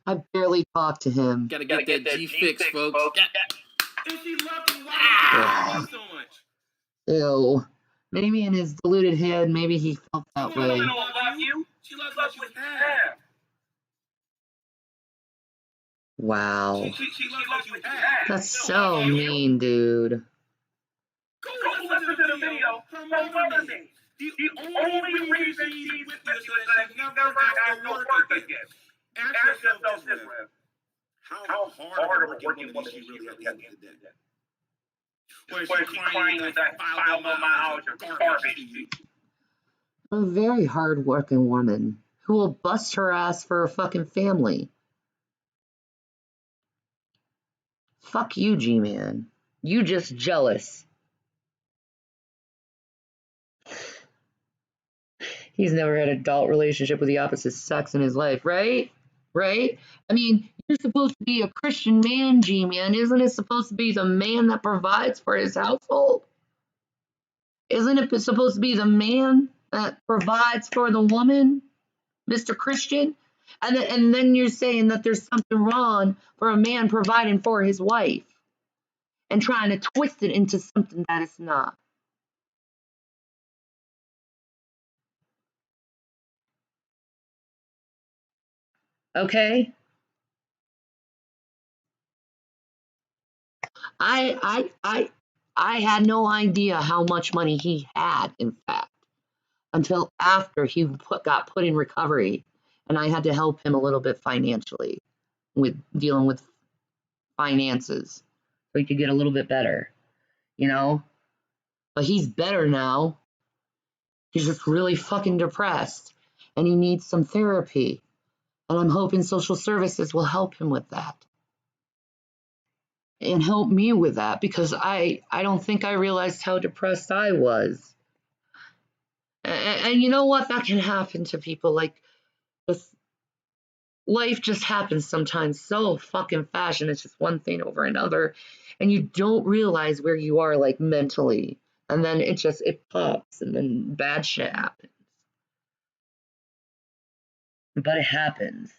I barely talked to him. Gotta get that G fix, folks. If she loved you, why was she calling me so much? Ew. Maybe in his deluded head, maybe he felt that way. She don't love you. She loves what you have. Wow. She loves what you have. That's so mean, dude. Go listen to the video from Mother Day. The only reason she's with you is so that she never has to work again. Ask yourself this way. How hard of a working woman is she really at the end of the day? Or is she crying that 5 miles of garbage to you? A very hard-working woman who will bust her ass for her fucking family. Fuck you, G-Man. You just jealous. He's never had an adult relationship with the opposite sex in his life, right? Right? I mean, you're supposed to be a Christian man, G-Man. Isn't it supposed to be the man that provides for his household? Isn't it supposed to be the man that provides for the woman, Mr. Christian? And then you're saying that there's something wrong for a man providing for his wife and trying to twist it into something that it's not. Okay? I had no idea how much money he had, in fact, until after he got put in recovery, and I had to help him a little bit financially with dealing with finances so he could get a little bit better, you know? But he's better now. He's just really fucking depressed, and he needs some therapy, and I'm hoping social services will help him with that. And help me with that, because I don't think I realized how depressed I was. And you know what? That can happen to people. Like, this, life just happens sometimes so fucking fast, and it's just one thing over another, and you don't realize where you are, like, mentally. And then it pops, and then bad shit happens. But it happens.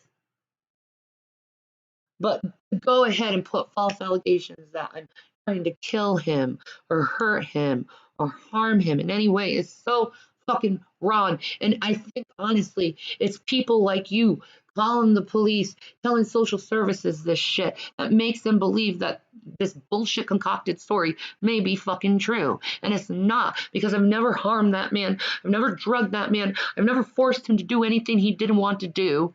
But go ahead and put false allegations that I'm trying to kill him or hurt him or harm him in any way is so fucking wrong. And I think, honestly, it's people like you calling the police, telling social services this shit that makes them believe that this bullshit concocted story may be fucking true. And it's not, because I've never harmed that man. I've never drugged that man. I've never forced him to do anything he didn't want to do.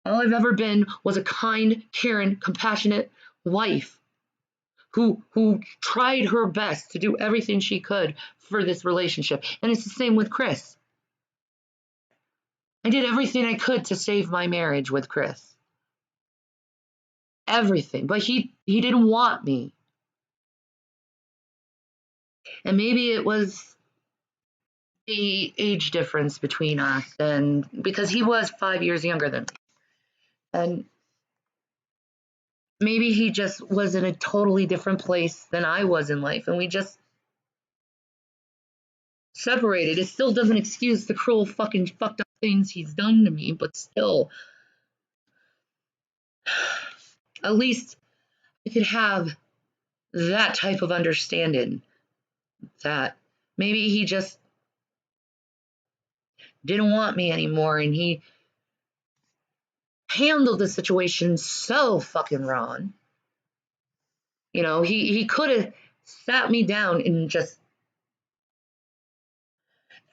All I've ever been was a kind, caring, compassionate wife who tried her best to do everything she could for this relationship. And it's the same with Chris. I did everything I could to save my marriage with Chris. Everything. But he didn't want me. And maybe it was the age difference between us, and because he was 5 years younger than me. And maybe he just was in a totally different place than I was in life, and we just separated. It still doesn't excuse the cruel fucking fucked up things he's done to me, but still, at least I could have that type of understanding that maybe he just didn't want me anymore, and he handled the situation so fucking wrong. You know, he could have sat me down and just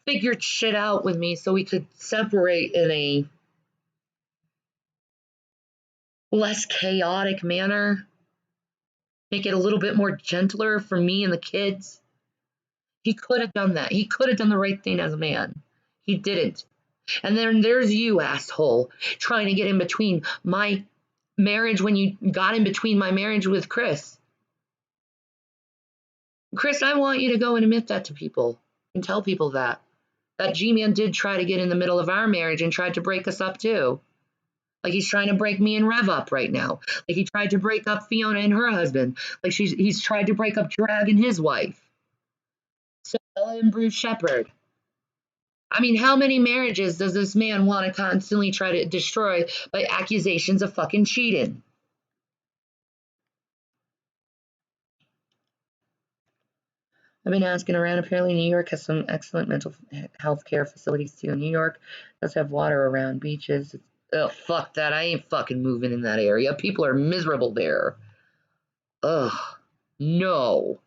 figured shit out with me so we could separate in a less chaotic manner. Make it a little bit more gentler for me and the kids. He could have done that. He could have done the right thing as a man. He didn't. And then there's you, asshole, trying to get in between my marriage when you got in between my marriage with Chris. Chris, I want you to go and admit that to people and tell people that G-Man did try to get in the middle of our marriage and tried to break us up too. Like he's trying to break me and Rev up right now. Like he tried to break up Fiona and her husband. Like he's tried to break up Drag and his wife. Stella and Bruce Shepard. I mean, how many marriages does this man want to constantly try to destroy by accusations of fucking cheating? I've been asking around. Apparently, New York has some excellent mental health care facilities too. New York does have water around beaches. Oh, fuck that. I ain't fucking moving in that area. People are miserable there. Ugh. No.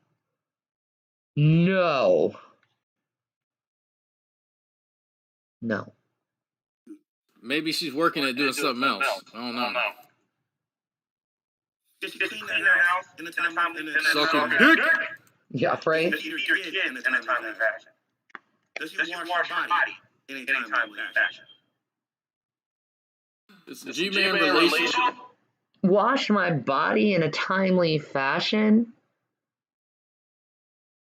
No. No. Maybe she's working at doing something else. I don't know. Does she clean the house in the time Sucking dick? Yeah, right? Does she feed her kids in a timely fashion? Does she wash her body in a timely fashion? It's a G-Man relationship. Wash my body in a timely fashion?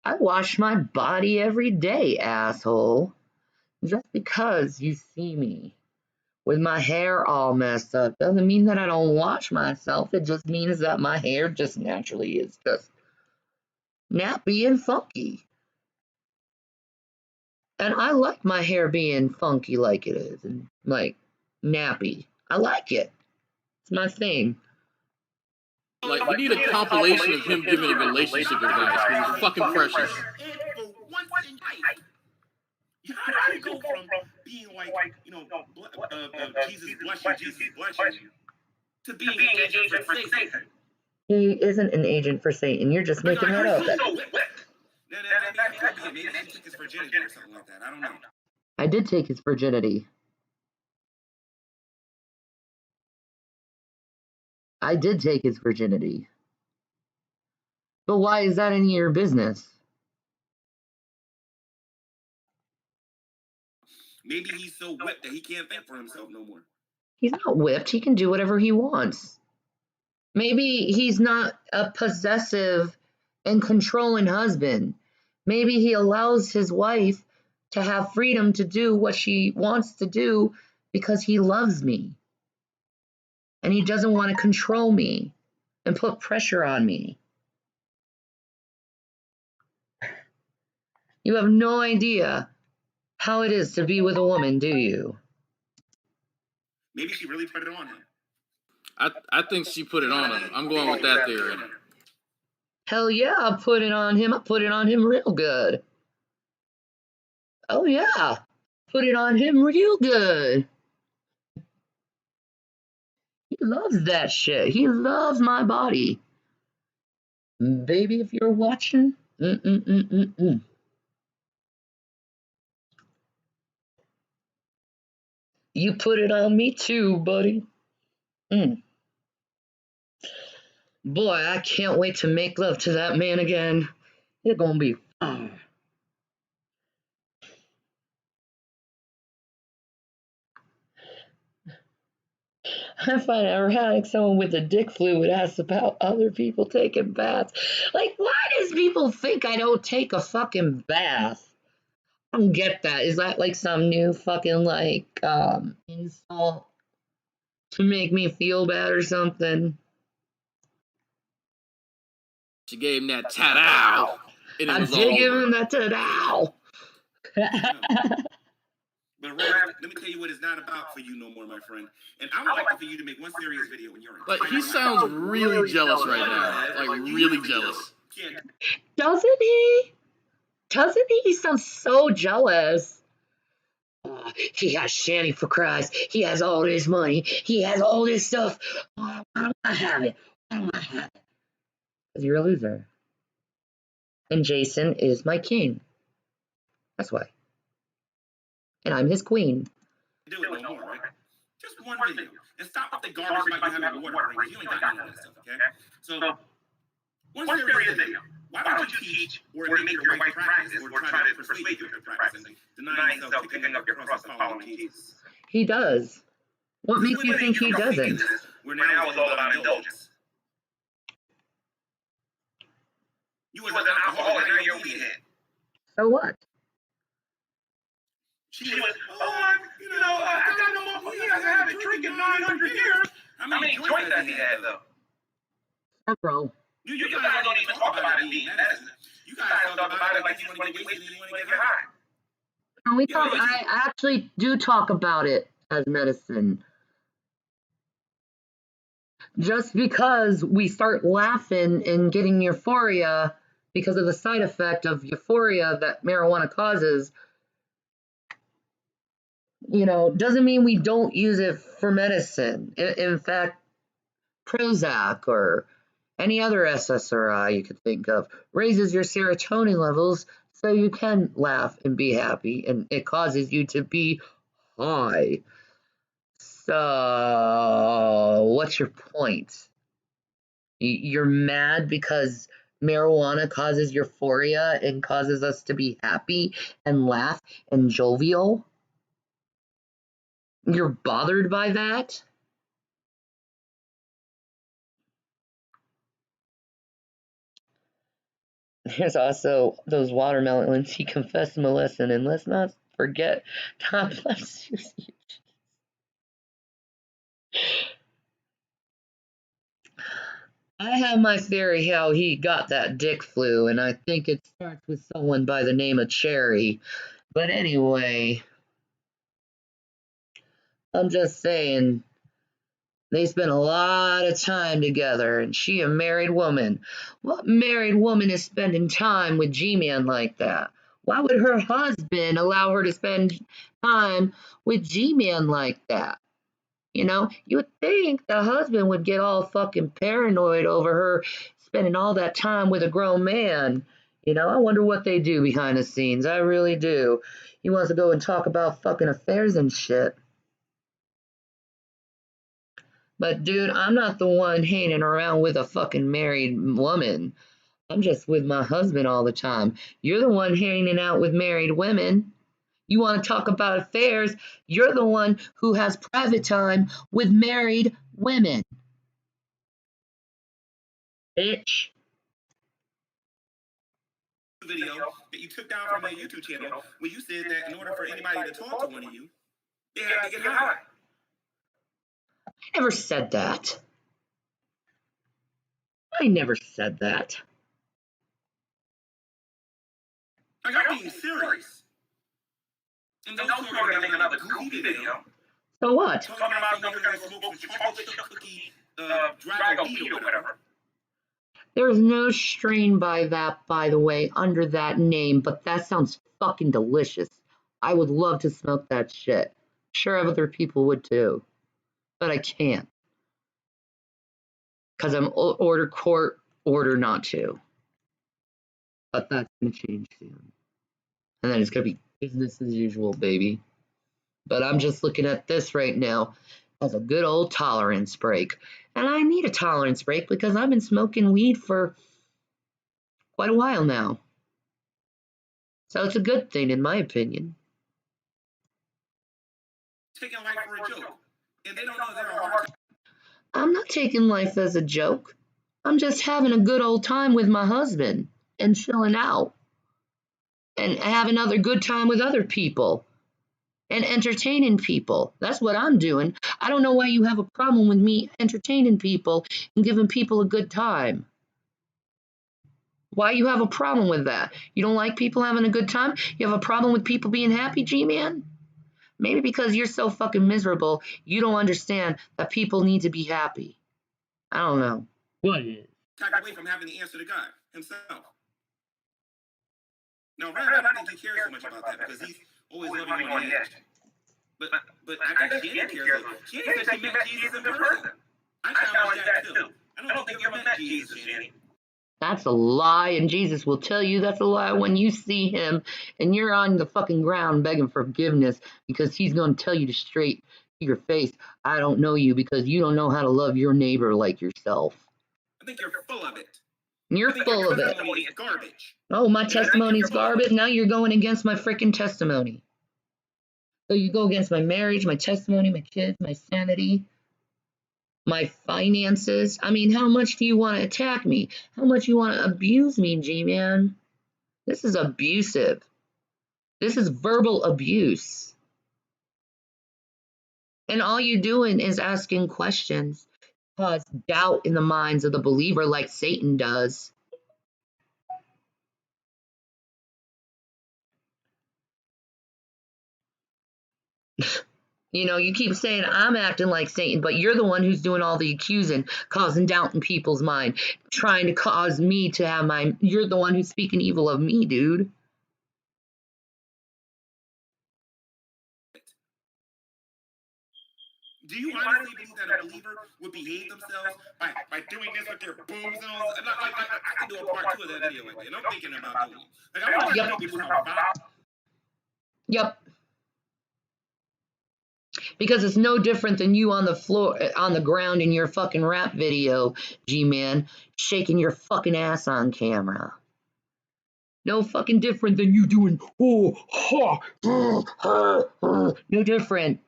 I wash my body every day, asshole. Just because you see me with my hair all messed up doesn't mean that I don't wash myself. It just means that my hair just naturally is just nappy and funky. And I like my hair being funky like it is and like nappy. I like it. It's my thing. Like, we need a compilation of him giving a relationship advice because it's fucking precious. And for once in life, how do you go from being like, Jesus bless you, to being an agent for Satan? He isn't an agent for Satan. You're just making that up. Maybe he took his virginity or something like that. I don't know. I did take his virginity. I did take his virginity. But why is that any of your business? Maybe he's so whipped that he can't think for himself no more. He's not whipped. He can do whatever he wants. Maybe he's not a possessive and controlling husband. Maybe he allows his wife to have freedom to do what she wants to do because he loves me. And he doesn't want to control me and put pressure on me. You have no idea how it is to be with a woman, do you? Maybe she really put it on him. I think she put it on him. I'm going with that theory. Hell yeah, I put it on him. I put it on him real good. Oh yeah, put it on him real good. He loves that shit. He loves my body. Baby, if you're watching, you put it on me too, buddy. Boy, I can't wait to make love to that man again. It's gonna be fun. I find it ironic someone with a dick fluid asks about other people taking baths. Like, why does people think I don't take a fucking bath? I don't get that. Is that like some new fucking like insult to make me feel bad or something? She gave him that ta-dow. I did give him that ta-dow. But Rev, let me tell you what it's not about for you no more, my friend. And I would like for you to make one serious video when you're in. Like, he sounds really jealous right now. Like, really jealous. Doesn't he? Doesn't he? He sounds so jealous. He has Shanny for Christ. He has all this money. He has all this stuff. Why don't I have it? Why don't I have it? Because you're a loser. And Jason is my king. That's why. And I'm his queen. Do it no more, right? Just one video. And stop with the garbage like you have in water, right? You ain't got none of that stuff, okay? So, One serious video. Why don't you teach or make your wife practice or try to persuade you to practice and denying yourself picking up your cross and following Jesus? He does. What makes you think he doesn't? Where now it's all about indulgence. You was an alcoholic, now you're a weedhead. So what? She was, I got no more. He hasn't had a drink in 900 years. How many joints has he had, though? Several. You guys don't even talk about it being medicine. You guys talk about it like you want to get wasted and you want to get high. No, I actually do talk about it as medicine. Just because we start laughing and getting euphoria because of the side effect of euphoria that marijuana causes, doesn't mean we don't use it for medicine. In fact, Prozac or any other SSRI you could think of raises your serotonin levels so you can laugh and be happy, and it causes you to be high. So, what's your point? You're mad because marijuana causes euphoria and causes us to be happy and laugh and jovial? You're bothered by that? There's also those watermelons. He confessed molesting, and let's not forget Tom bless you. I have my theory how he got that dick flu, and I think it starts with someone by the name of Cherry. But anyway, I'm just saying, they spent a lot of time together, and she a married woman. What married woman is spending time with G-Man like that? Why would her husband allow her to spend time with G-Man like that? You would think the husband would get all fucking paranoid over her spending all that time with a grown man. I wonder what they do behind the scenes. I really do. He wants to go and talk about fucking affairs and shit. But dude, I'm not the one hanging around with a fucking married woman. I'm just with my husband all the time. You're the one hanging out with married women. You want to talk about affairs, you're the one who has private time with married women. Bitch. Video that you took down from my YouTube channel where you said that in order for anybody to talk to one of you, they had to get high. I never said that. I never said that. Like, I'm being serious. And those two are going to make another goofy video. So what? Talking about they're going to smoke some chocolate chip cookie, dragon weed or whatever. There's no strain by that, by the way, under that name, but that sounds fucking delicious. I would love to smoke that shit. Sure, other people would too. But I can't. Because I'm court order not to. But that's going to change soon. And then it's going to be business as usual, baby. But I'm just looking at this right now as a good old tolerance break. And I need a tolerance break because I've been smoking weed for quite a while now. So it's a good thing, in my opinion. Taking life for a joke. And they don't know they're a hard time. I'm not taking life as a joke. I'm just having a good old time with my husband and chilling out. And having another good time with other people. And entertaining people. That's what I'm doing. I don't know why you have a problem with me entertaining people and giving people a good time. Why you have a problem with that? You don't like people having a good time? You have a problem with people being happy, G-Man? Maybe because you're so fucking miserable, you don't understand that people need to be happy. I don't know. What is? Take away from having the answer to God himself. Now, Red, I don't think he cares so much about that because he's always living on the edge. But I think Shannon cares. Shannon said she met Jesus in person. I challenge that too. I don't think you ever met Jesus, Shannon. That's a lie, and Jesus will tell you that's a lie when you see him and you're on the fucking ground begging forgiveness because he's going to tell you straight to your face, I don't know you because you don't know how to love your neighbor like yourself. I think you're full of it. You're I think full your of it. testimony is garbage. Oh, my And I think testimony's you're full of it. garbage. Now you're going against my freaking testimony. So you go against my marriage, my testimony, my kids, my sanity, my finances. I mean, how much do you want to attack me? How much you want to abuse me, G-Man? This is abusive. This is verbal abuse. And all you're doing is asking questions, cause doubt in the minds of the believer like Satan does. You know, you keep saying I'm acting like Satan, but you're the one who's doing all the accusing, causing doubt in people's mind, trying to cause me to have you're the one who's speaking evil of me, dude. Do you honestly believe that a believer would behave themselves by doing this with their boobs and all? I can do a part 2 of that video right there, and I'm thinking about doing it. Like, I want to show people how violent. Yep. Because it's no different than you on the floor, on the ground in your fucking rap video, G-Man, shaking your fucking ass on camera. No fucking different than you doing, no different.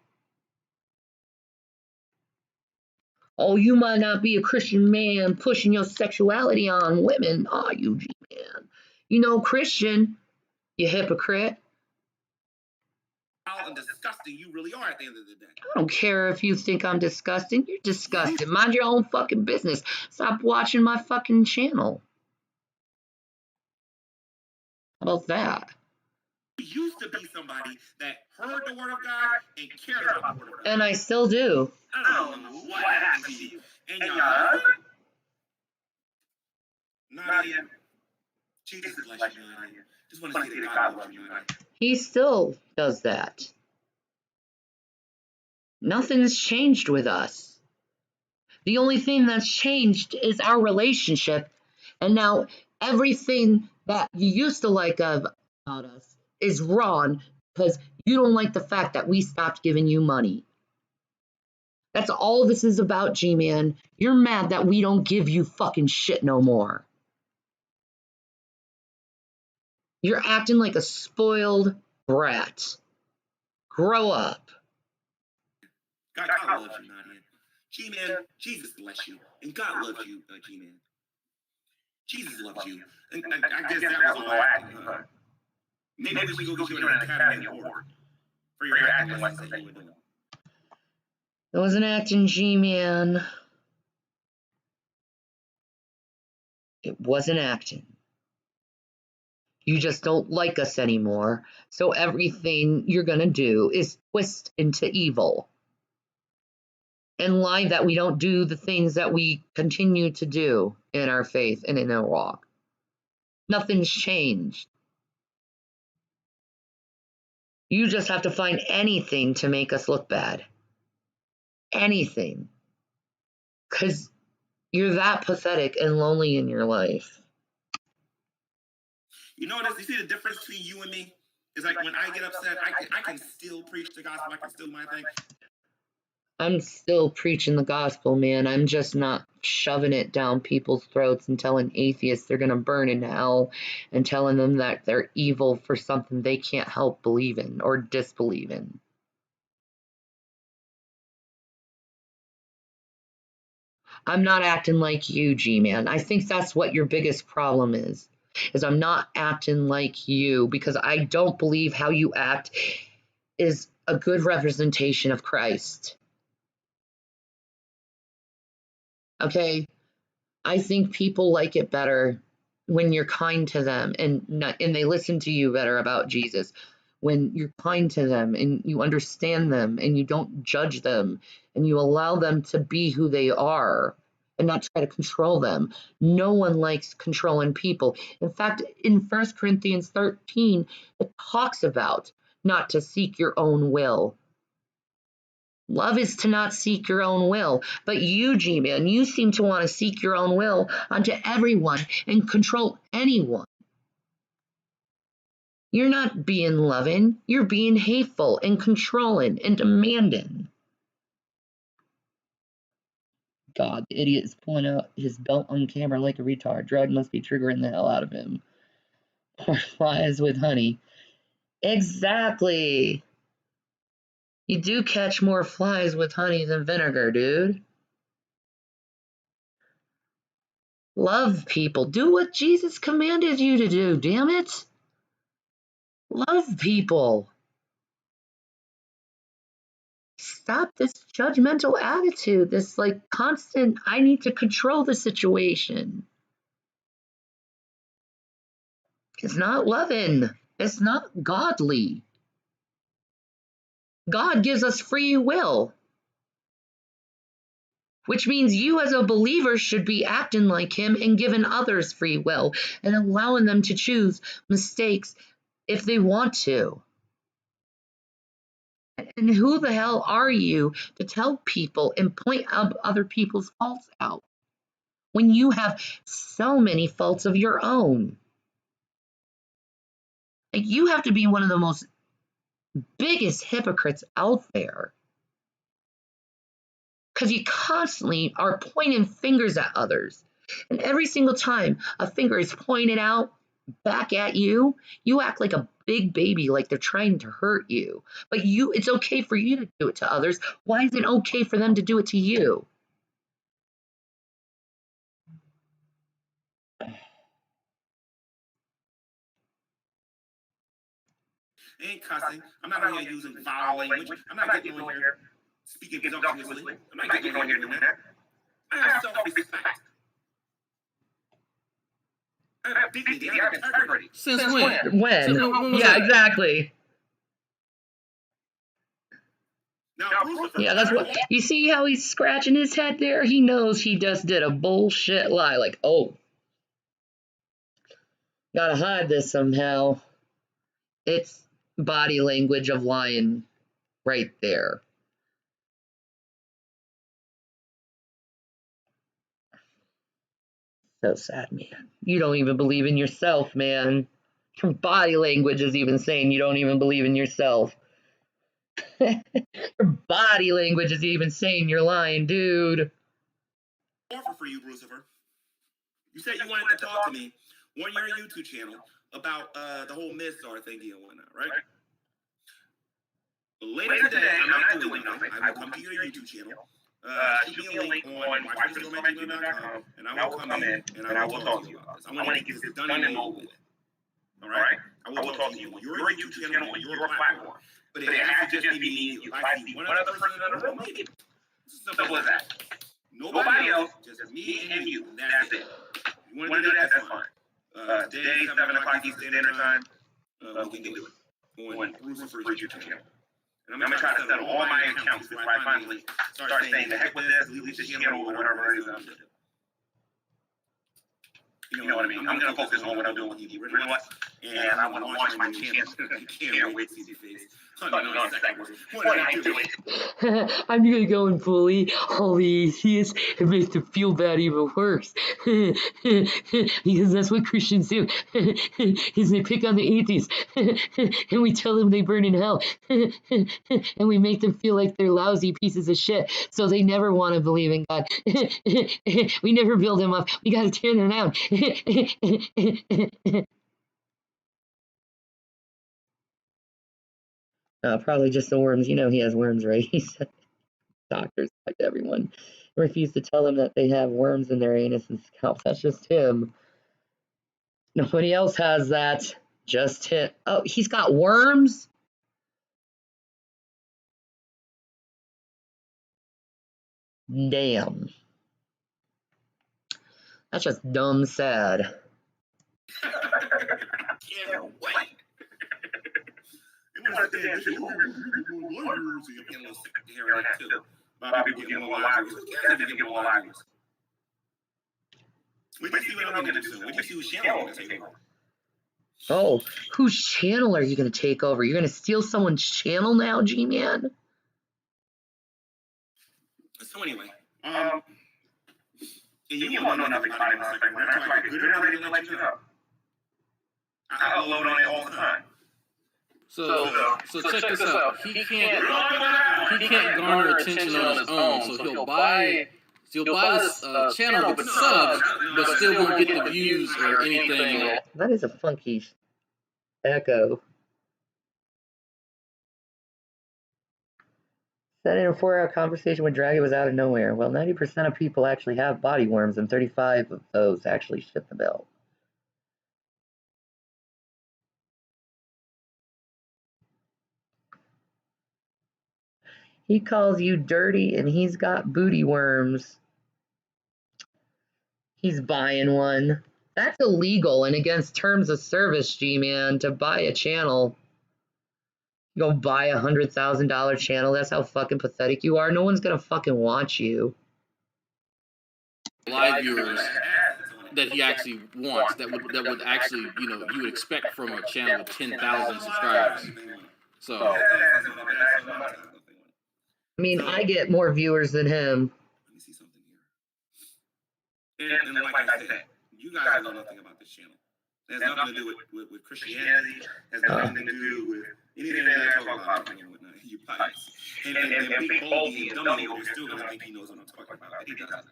Oh, you might not be a Christian man pushing your sexuality on women, are you, G-Man? You know, Christian, you hypocrite. And disgusting you really are at the end of the day. I don't care if you think I'm disgusting. You're disgusting. Mind your own fucking business. Stop watching my fucking channel. How about that? You used to be somebody that heard the word of God and cared about the word of God. And I still do. I don't know what happened to you. And your husband? Nadia, Jesus bless you, Nadia. Just want to say that God loves you, Nadia. He still does that. Nothing's changed with us. The only thing that's changed is our relationship. And now everything that you used to like about us is wrong because you don't like the fact that we stopped giving you money. That's all this is about, G-Man. You're mad that we don't give you fucking shit no more. You're acting like a spoiled brat. Grow up. God loves you, Nadia. G-Man, Jesus bless you. And God loves you, G-Man. Jesus loves you. And I guess that was all acting, huh? Maybe we should go get you an Academy Award for your acting lessons that you were doing. It wasn't acting, G-Man. It wasn't acting. You just don't like us anymore, so everything you're gonna do is twist into evil. And lie that we don't do the things that we continue to do in our faith and in our walk. Nothing's changed. You just have to find anything to make us look bad. Anything. Because you're that pathetic and lonely in your life. You know what is? You see the difference between you and me? It's like when I get upset, I can still preach the gospel. I can still do my thing. I'm still preaching the gospel, man. I'm just not shoving it down people's throats and telling atheists they're going to burn in hell and telling them that they're evil for something they can't help believe in or disbelieve in. I'm not acting like you, G-Man. I think that's what your biggest problem is I'm not acting like you because I don't believe how you act is a good representation of Christ. Okay? I think people like it better when you're kind to them and they listen to you better about Jesus. When you're kind to them and you understand them and you don't judge them and you allow them to be who they are and not try to control them. No one likes controlling people. In fact, in 1 Corinthians 13, it talks about not to seek your own will. Love is to not seek your own will. But you, G-Man, you seem to want to seek your own will onto everyone and control anyone. You're not being loving. You're being hateful and controlling and demanding. God, the idiot is pulling out his belt on camera like a retard. Drug must be triggering the hell out of him. More flies with honey. Exactly. You do catch more flies with honey than vinegar, dude. Love people. Do what Jesus commanded you to do, damn it. Love people. Stop this judgmental attitude, this like constant, I need to control the situation. It's not loving. It's not godly. God gives us free will, which means you as a believer should be acting like him and giving others free will and allowing them to choose mistakes if they want to. And who the hell are you to tell people and point out other people's faults out when you have so many faults of your own? Like, you have to be one of the most biggest hypocrites out there, because you constantly are pointing fingers at others. And every single time a finger is pointed out back at you, you act like a big baby, like they're trying to hurt you. But it's okay for you to do it to others. Why is it okay for them to do it to you? I ain't cussing. I'm not out here using foul language. I'm not getting on here speaking presumptuously. I'm not getting on here doing that. I have self-respect. I have dignity. I have integrity. Since when? When? Yeah, exactly. Now, yeah, that's what you see how he's scratching his head there. He knows he just did a bullshit lie. Like, oh, gotta hide this somehow. It's body language of lying right there. So sad, man. You don't even believe in yourself, man. Your body language is even saying you don't even believe in yourself. Your body language is even saying you're lying, dude. Offer for you, Lucifer. You said you wanted to talk to me on your YouTube channel about the whole Midstar thingy and whatnot, right? Later today, I'm not doing nothing. I will come to your YouTube channel. Shoot me a link on myfirstdomain.com, and I will come in and I will talk to you about this. I want to get this done and over with. All right? I will talk to you on your YouTube channel, on your platform. But it has to just be me and you. If I see one other person in the room, maybe. It's as simple as that. Nobody else, just me and you. That's it. You want to do that? That's fine. Today, 7 o'clock Eastern Standard Time, we can do it on Lucifer's YouTube channel. And I'm going to try to settle all my accounts before I finally start saying, the heck with this, leave this channel, or whatever it is I'm doing. You know what I mean? I'm going to focus on what I'm doing with you, and I'm going to launch my channel. I can't wait to see your face. What are you doing? I'm gonna go and bully all the atheists and make them feel bad even worse. Because that's what Christians do. Is they pick on the atheists and we tell them they burn in hell. And we make them feel like they're lousy pieces of shit, so they never want to believe in God. We never build them up. We gotta tear them down. Probably just the worms. You know he has worms, right? He said doctors, like everyone, refuse to tell him that they have worms in their anus and scalp. That's just him. Nobody else has that. Just him. Oh, he's got worms? Damn. That's just dumb sad. Can't wait. Bobby will get more lives. Cassie will get more lives. We can see what I'm going to do. We can see who's channel going to take over. Oh, whose channel are you going to take over? You're going to steal someone's channel now, G-Man? So anyway, you won't know nothing about it in a second. When I try to good or ready to let you know. I upload on it all the time. So check this out. He can't garner attention on his own. So he'll buy So you'll buy this channel with subs, but still won't get the views or anything. That is a funky echo. That in a 4-hour conversation with Dragon was out of nowhere. Well, 90% of people actually have body worms, and 35 of those actually shit the belt. He calls you dirty, and he's got booty worms. He's buying one. That's illegal and against terms of service, G-Man, to buy a channel. You go buy $100,000 channel. That's how fucking pathetic you are. No one's gonna fucking watch you. Live viewers that he actually wants, that would actually, you would expect from a channel with 10,000 subscribers. So, I mean, I get more viewers than him. Let me see something here. And like I said, you guys know nothing about this channel. It has nothing to do with Christianity. It has nothing to do with anything that I talk about and whatnot. You pipes. And Big Baldy and Dummy over there still gonna think he knows what I'm talking about, but he doesn't.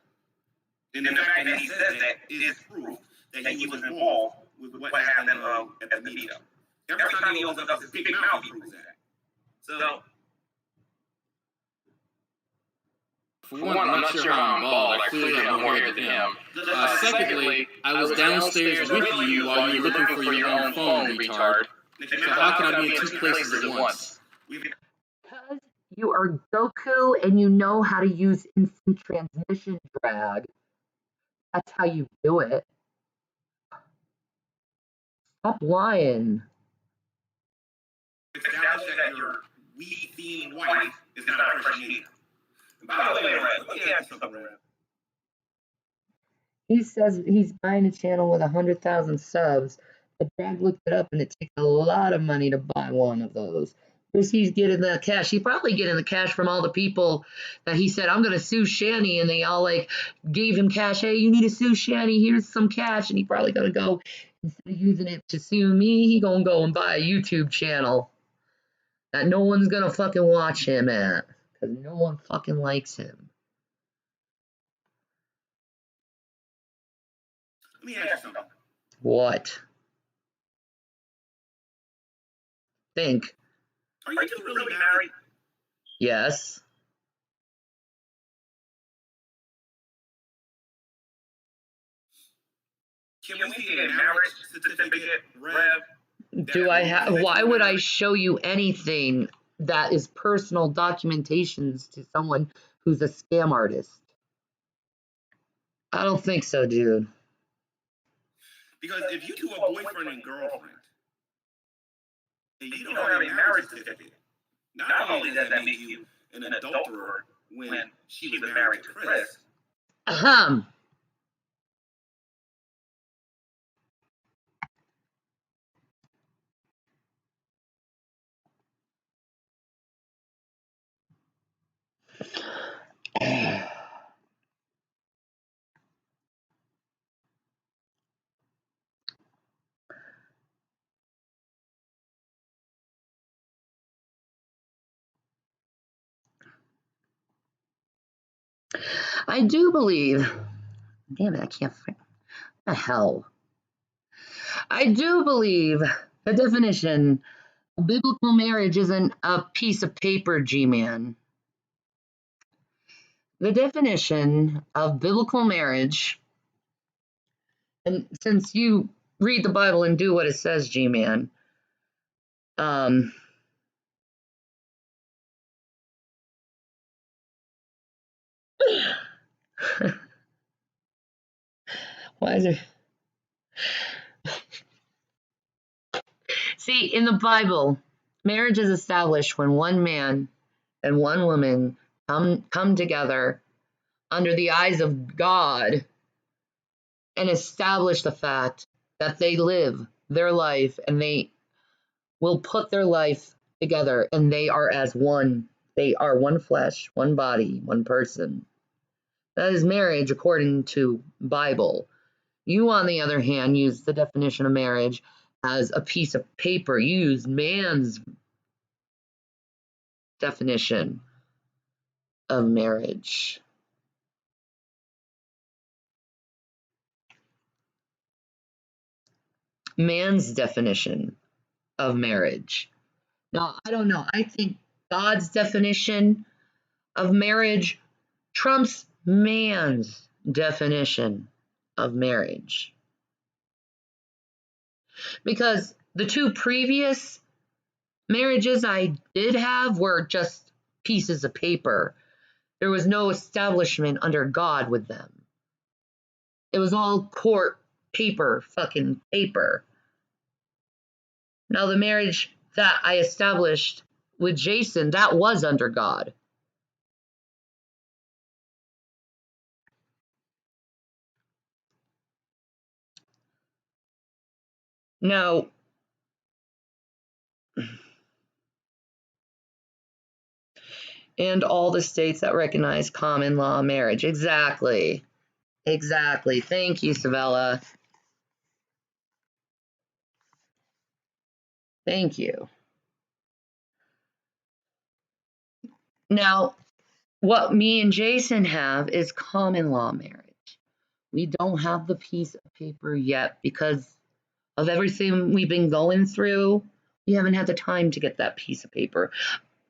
And the fact that he says that is proof that he was involved with what happened at the media. Every time he opens up his big mouth, he proves that. So, for one, I'm not sure how I'm bald. I clearly have more hair than him. Secondly, I was downstairs with you while you were looking for your own phone, retard. So how can I be in two places at once? Because you are Goku and you know how to use instant transmission drag. That's how you do it. Stop lying. Establish that your wheat-themed wife is not a Christian either. And by the way, Red, let me ask you something, Red. He says he's buying a channel with 100,000 subs, but Drag looked it up and it takes a lot of money to buy one of those. Because he's getting the cash. He's probably getting the cash from all the people that he said, I'm going to sue Shanny, and they all like gave him cash. Hey, you need to sue Shanny. Here's some cash. And he probably going to go, instead of using it to sue me, he going to go and buy a YouTube channel that no one's going to fucking watch him at. Because no one fucking likes him. Let me ask you something. What? Think. Are you two really married? Yes. Can we see a marriage certificate, Rev? Do I have? Why would I show you anything that is personal documentations to someone who's a scam artist? I don't think so, dude. Because if you two are boyfriend and girlfriend, and you don't have a marriage certificate, not only does that make you an adulterer when she was married to Chris. Ahem. I do believe. Damn it, I can't find. What the hell? I do believe the definition of biblical marriage isn't a piece of paper, G-Man. The definition of biblical marriage, and since you read the Bible and do what it says, G-Man, why is it? See, in the Bible, marriage is established when one man and one woman come together under the eyes of God and establish the fact that they live their life and they will put their life together and they are as one. They are one flesh, one body, one person. That is marriage according to Bible. You, on the other hand, use the definition of marriage as a piece of paper. You use man's definition of marriage. man's definition of marriage. Now, I don't know. I think God's definition of marriage trumps man's definition of marriage. Because the two previous marriages I did have were just pieces of paper. There was no establishment under God with them. It was all court paper, fucking paper. Now, the marriage that I established with Jason, that was under God. Now, and all the states that recognize common law marriage. Exactly. Exactly. Thank you, Savella. Thank you. Now, what me and Jason have is common law marriage. We don't have the piece of paper yet because of everything we've been going through. We haven't had the time to get that piece of paper.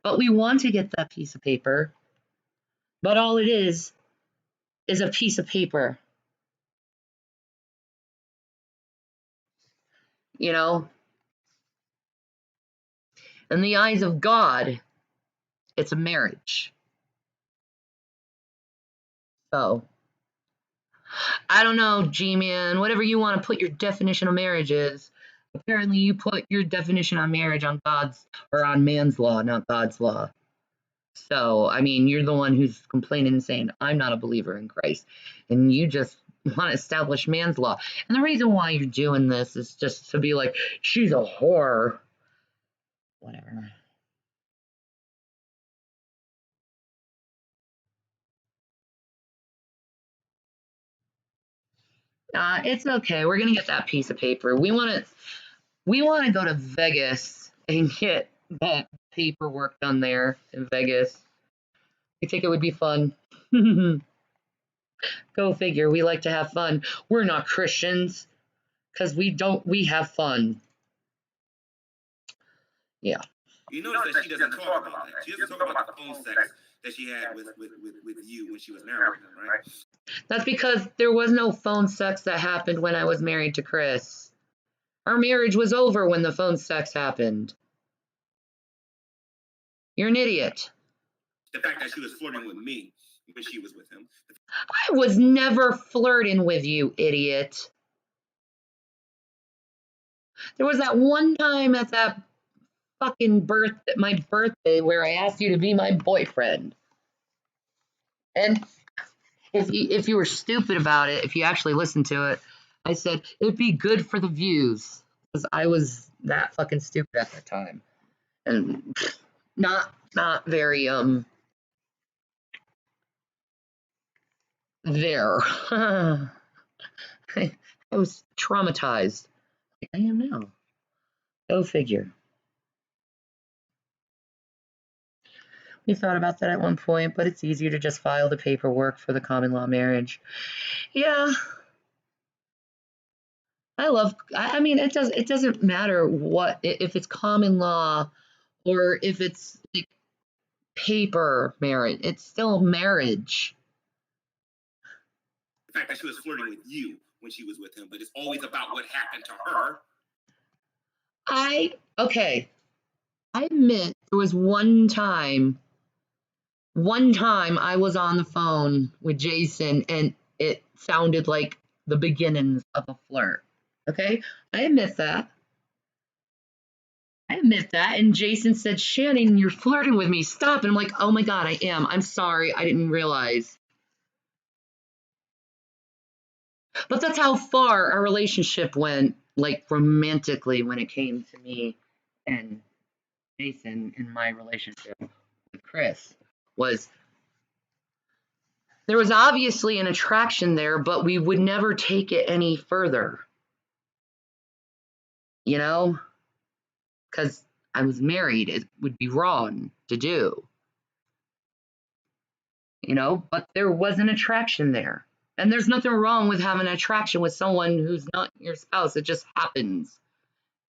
But we want to get that piece of paper. But all it is a piece of paper. You know? In the eyes of God, it's a marriage. So, I don't know, G-Man, whatever you want to put your definition of marriage is. Apparently you put your definition on marriage on God's, or on man's law, not God's law. So, I mean, you're the one who's complaining and saying, I'm not a believer in Christ. And you just want to establish man's law. And the reason why you're doing this is just to be like, she's a whore. Whatever. It's okay. We're gonna get that piece of paper. We want to go to Vegas and get that paperwork done there in Vegas. I think it would be fun. Go figure. We like to have fun. We're not Christians because we have fun. Yeah. You notice that she doesn't talk about that. She doesn't talk about the phone sex that she had with you when she was married with him, right? That's because there was no phone sex that happened when I was married to Chris. Our marriage was over when the phone sex happened. You're an idiot. The fact that she was flirting with me when she was with him. I was never flirting with you, idiot. There was that one time at that fucking my birthday where I asked you to be my boyfriend. And if you were stupid about it, if you actually listened to it, I said it'd be good for the views because I was that fucking stupid at the time, and not very there. I was traumatized. I am now. Go figure. We thought about that at one point, but it's easier to just file the paperwork for the common law marriage. Yeah. I mean, it doesn't matter what, if it's common law or if it's like paper marriage, it's still marriage. The fact that she was flirting with you when she was with him, but it's always about what happened to her. Okay. I admit there was one time I was on the phone with Jason and it sounded like the beginnings of a flirt. Okay? I admit that. And Jason said, Shannon, you're flirting with me. Stop. And I'm like, oh my God, I am. I'm sorry. I didn't realize. But that's how far our relationship went, like romantically, when it came to me and Jason in my relationship with Chris. There was obviously an attraction there, but we would never take it any further. You know? Because I was married. It would be wrong to do. You know? But there was an attraction there. And there's nothing wrong with having an attraction with someone who's not your spouse. It just happens.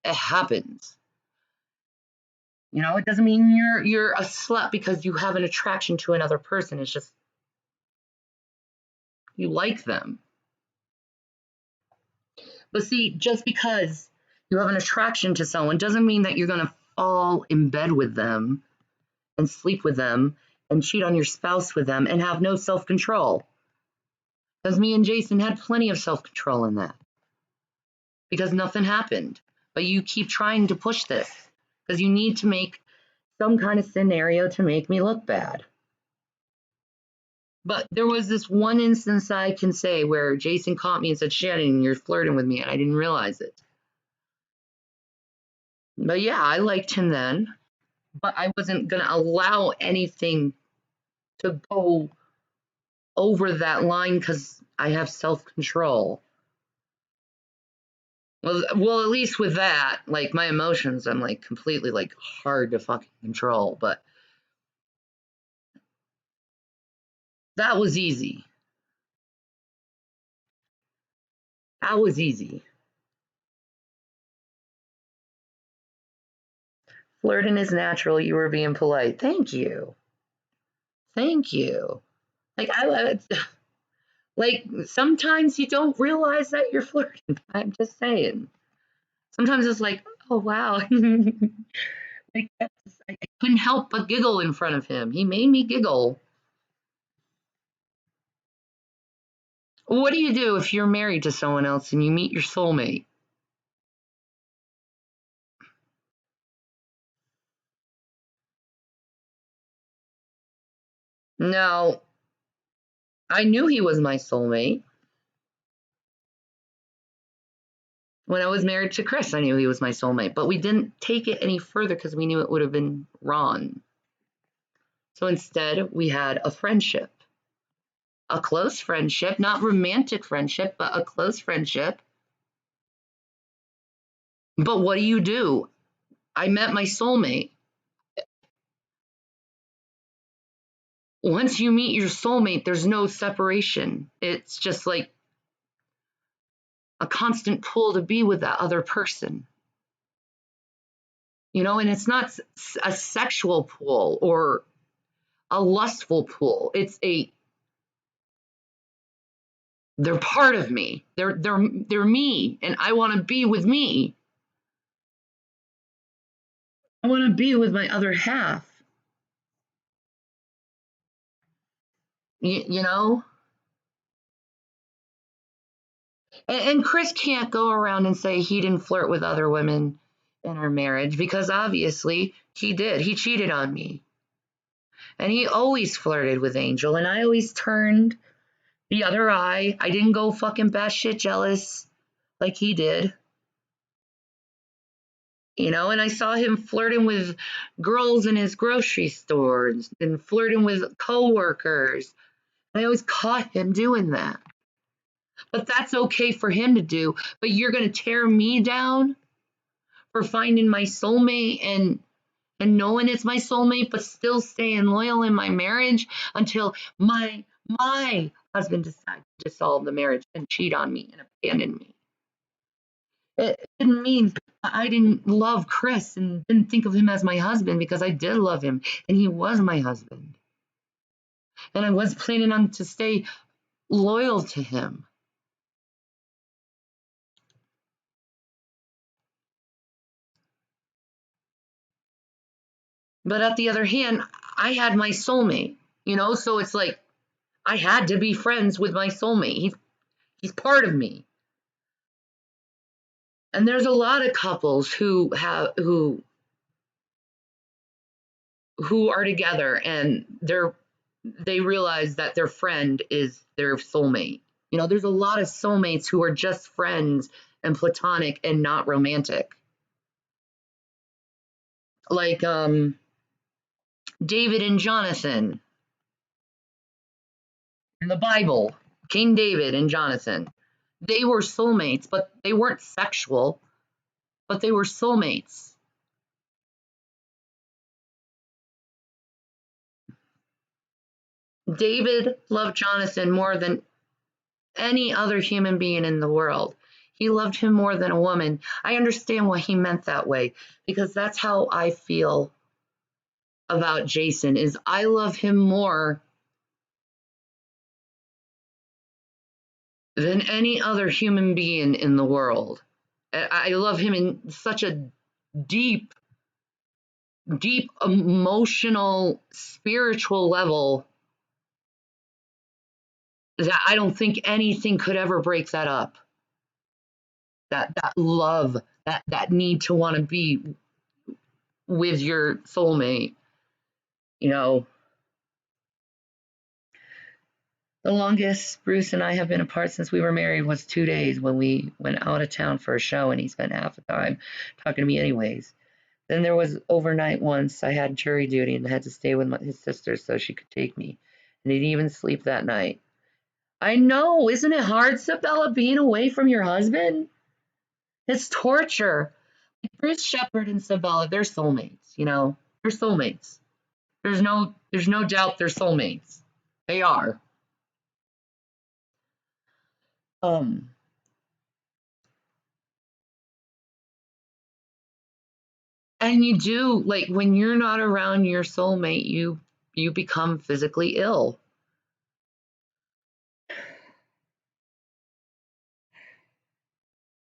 It happens. You know, it doesn't mean you're a slut because you have an attraction to another person. It's just you like them. But see, just because you have an attraction to someone doesn't mean that you're going to fall in bed with them and sleep with them and cheat on your spouse with them and have no self-control. Because me and Jason had plenty of self-control in that. Because nothing happened. But you keep trying to push this. Because you need to make some kind of scenario to make me look bad. But there was this one instance I can say where Jason caught me and said, Shannon, you're flirting with me, and I didn't realize it. But yeah, I liked him then. But I wasn't going to allow anything to go over that line because I have self-control. Well, at least with that, like my emotions, I'm like completely like hard to fucking control. But that was easy. That was easy. Flirting is natural. You were being polite. Thank you. Thank you. Like like sometimes you don't realize that you're flirting. I'm just saying. Sometimes it's like, oh wow. Like I couldn't help but giggle in front of him. He made me giggle. What do you do if you're married to someone else and you meet your soulmate? Now, I knew he was my soulmate. When I was married to Chris, I knew he was my soulmate, but we didn't take it any further because we knew it would have been wrong. So instead, we had a friendship, a close friendship, not romantic friendship, but a close friendship. But what do? I met my soulmate. Once you meet your soulmate, there's no separation. It's just like a constant pull to be with that other person. You know, and it's not a sexual pull or a lustful pull. It's they're part of me. They're me, and I want to be with me. I want to be with my other half. You know? And Chris can't go around and say he didn't flirt with other women in our marriage because obviously he did. He cheated on me. And he always flirted with Angel, and I always turned the other eye. I didn't go fucking batshit jealous like he did. You know, and I saw him flirting with girls in his grocery stores and flirting with coworkers. I always caught him doing that. But that's okay for him to do. But you're going to tear me down for finding my soulmate and knowing it's my soulmate, but still staying loyal in my marriage until my husband decides to dissolve the marriage and cheat on me and abandon me. It didn't mean I didn't love Chris and didn't think of him as my husband, because I did love him and he was my husband. And I was planning on to stay loyal to him. But at the other hand, I had my soulmate, you know, so it's like I had to be friends with my soulmate. He's part of me. And there's a lot of couples who are together and they realize that their friend is their soulmate. You know, there's a lot of soulmates who are just friends and platonic and not romantic. Like David and Jonathan in the Bible, King David and Jonathan. They were soulmates, but they weren't sexual, but they were soulmates. David loved Jonathan more than any other human being in the world. He loved him more than a woman. I understand why he meant that way, because that's how I feel about Jason, is I love him more than any other human being in the world. I love him in such a deep, deep emotional, spiritual level that I don't think anything could ever break that up. That love, that need to want to be with your soulmate. You know, the longest Bruce and I have been apart since we were married was 2 days when we went out of town for a show, and he spent half the time talking to me anyways. Then there was overnight once I had jury duty and had to stay with his sister so she could take me. And he didn't even sleep that night. I know, isn't it hard, Sabella, being away from your husband? It's torture. Bruce Shepard and Sabella, they're soulmates, you know? They're soulmates. There's no doubt they're soulmates. They are. And you do, like, when you're not around your soulmate, you become physically ill.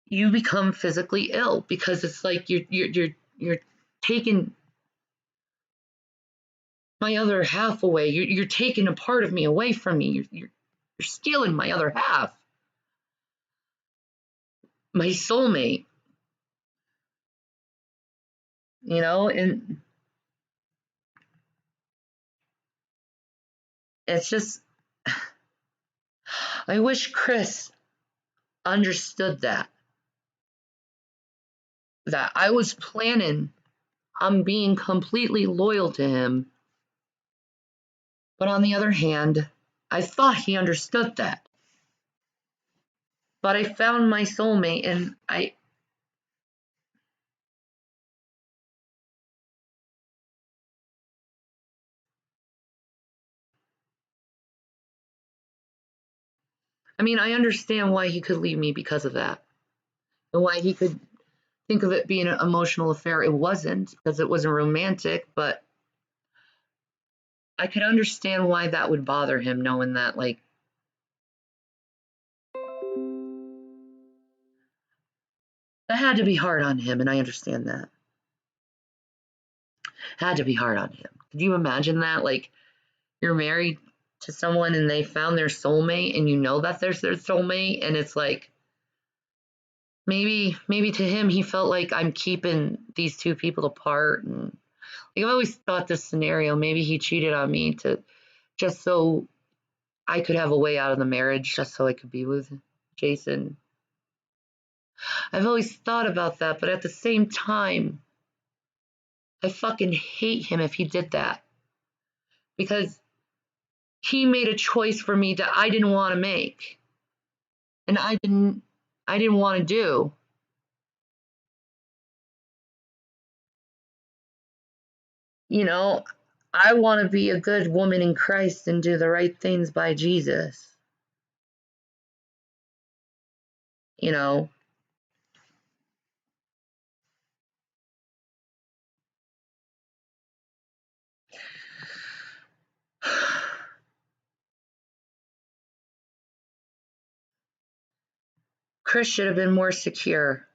You become physically ill because it's like you're taking my other half away. You're taking a part of me away from me. You're stealing my other half, my soulmate. You know, and it's just, I wish Chris understood that I was planning on being completely loyal to him. But on the other hand, I thought he understood that. But I found my soulmate, and I mean, I understand why he could leave me because of that, and why he could think of it being an emotional affair. It wasn't, because it wasn't romantic, but I could understand why that would bother him, knowing that, like, that had to be hard on him, and I understand that. Had to be hard on him. Could you imagine that? Like, you're married to someone and they found their soulmate, and you know that there's their soulmate, and it's like, maybe to him he felt like, I'm keeping these two people apart. And like, I've always thought this scenario, maybe he cheated on me to just so I could have a way out of the marriage, just so I could be with Jason. I've always thought about that, but at the same time, I fucking hate him if he did that, because he made a choice for me that I didn't want to make, and I didn't want to do. You know, I want to be a good woman in Christ and do the right things by Jesus. You know, Chris should have been more secure,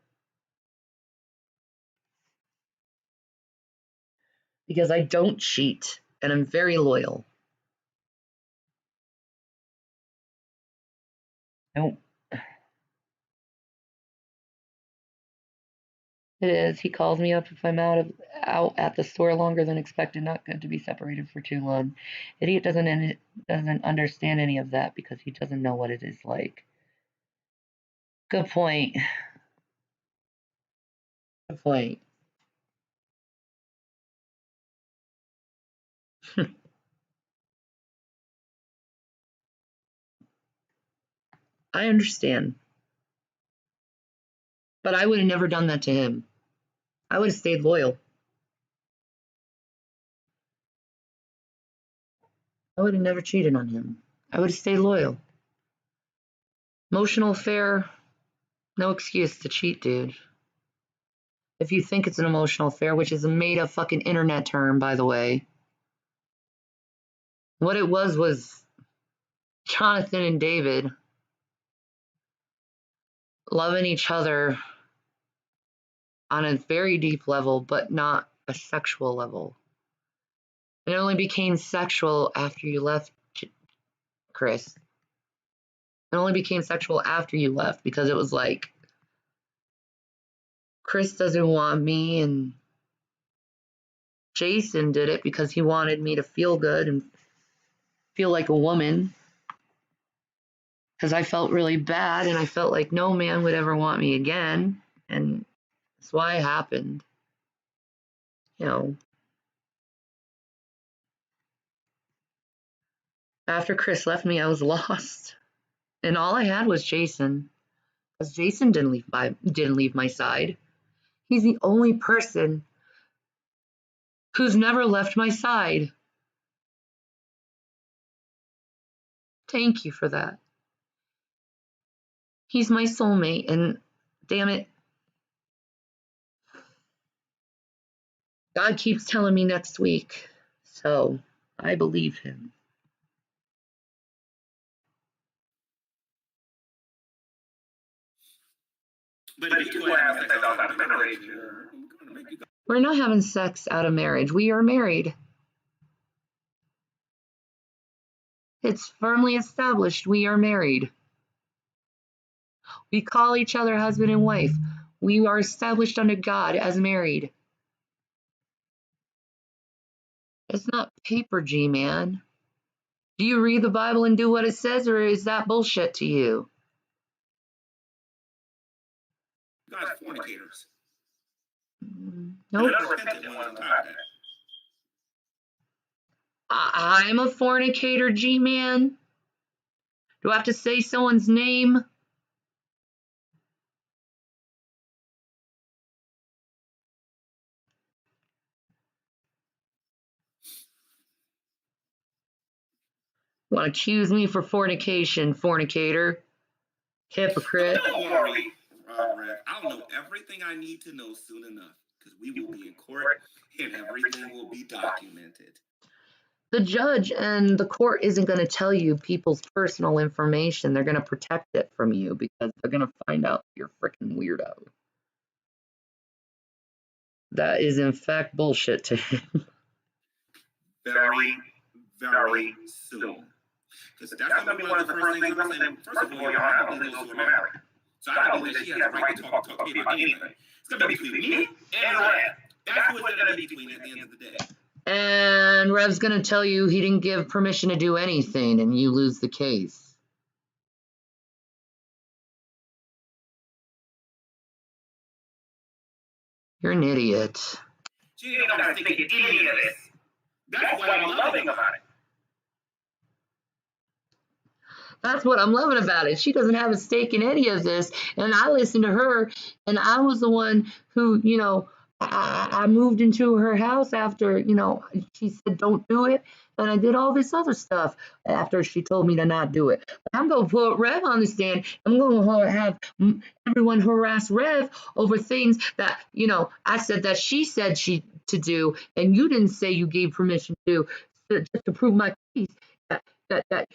because I don't cheat and I'm very loyal. Nope. It is. He calls me up if I'm out at the store longer than expected. Not good to be separated for too long. Idiot doesn't understand any of that because he doesn't know what it is like. Good point. Good point. I understand. But I would have never done that to him. I would have stayed loyal. I would have never cheated on him. I would have stayed loyal. Emotional affair, no excuse to cheat, dude. If you think it's an emotional affair, which is a made-up fucking internet term, by the way. What it was Jonathan and David loving each other on a very deep level, but not a sexual level. It only became sexual after you left, Chris. It only became sexual after you left because it was like, Chris doesn't want me, and Jason did it because he wanted me to feel good and feel like a woman. Because I felt really bad and I felt like no man would ever want me again. And that's why it happened. You know, after Chris left me, I was lost. And all I had was Jason. Because Jason didn't leave my side. He's the only person who's never left my side. Thank you for that. He's my soulmate, and damn it, God keeps telling me next week, so I believe him. But if you two are having sex outside of marriage, we're not having sex out of marriage. We are married. It's firmly established we are married. We call each other husband and wife. We are established under God as married. It's not paper, G-man. Do you read the Bible and do what it says, or is that bullshit to you? guys are fornicators. Nope. I'm a fornicator, G-man. Do I have to say someone's name? Want to accuse me for fornication, fornicator? Hypocrite. Don't worry, Rev. I'll know everything I need to know soon enough, because we will be in court and everything will be documented. The judge and the court isn't going to tell you people's personal information. They're going to protect it from you because they're going to find out you're a freaking weirdo. That is, in fact, bullshit to him. Very, very soon. Because that's going to be one of the first things I'm saying. First of all, I don't believe those who are married. So I don't believe that she has a right to talk to me about anything. It's going to be between me and Rev. That's who it's going to be between at the end of the day. And Rev's going to tell you he didn't give permission to do anything, and you lose the case. You're an idiot. She didn't know how to think of any of this. That's what I'm loving about it. That's what I'm loving about it. She doesn't have a stake in any of this. And I listened to her, and I was the one who, you know, I moved into her house after, you know, she said don't do it. And I did all this other stuff after she told me to not do it. But I'm going to put Rev on the stand. I'm going to have everyone harass Rev over things that, you know, I said that she said she to do, and you didn't say you gave permission to, just to prove my case. That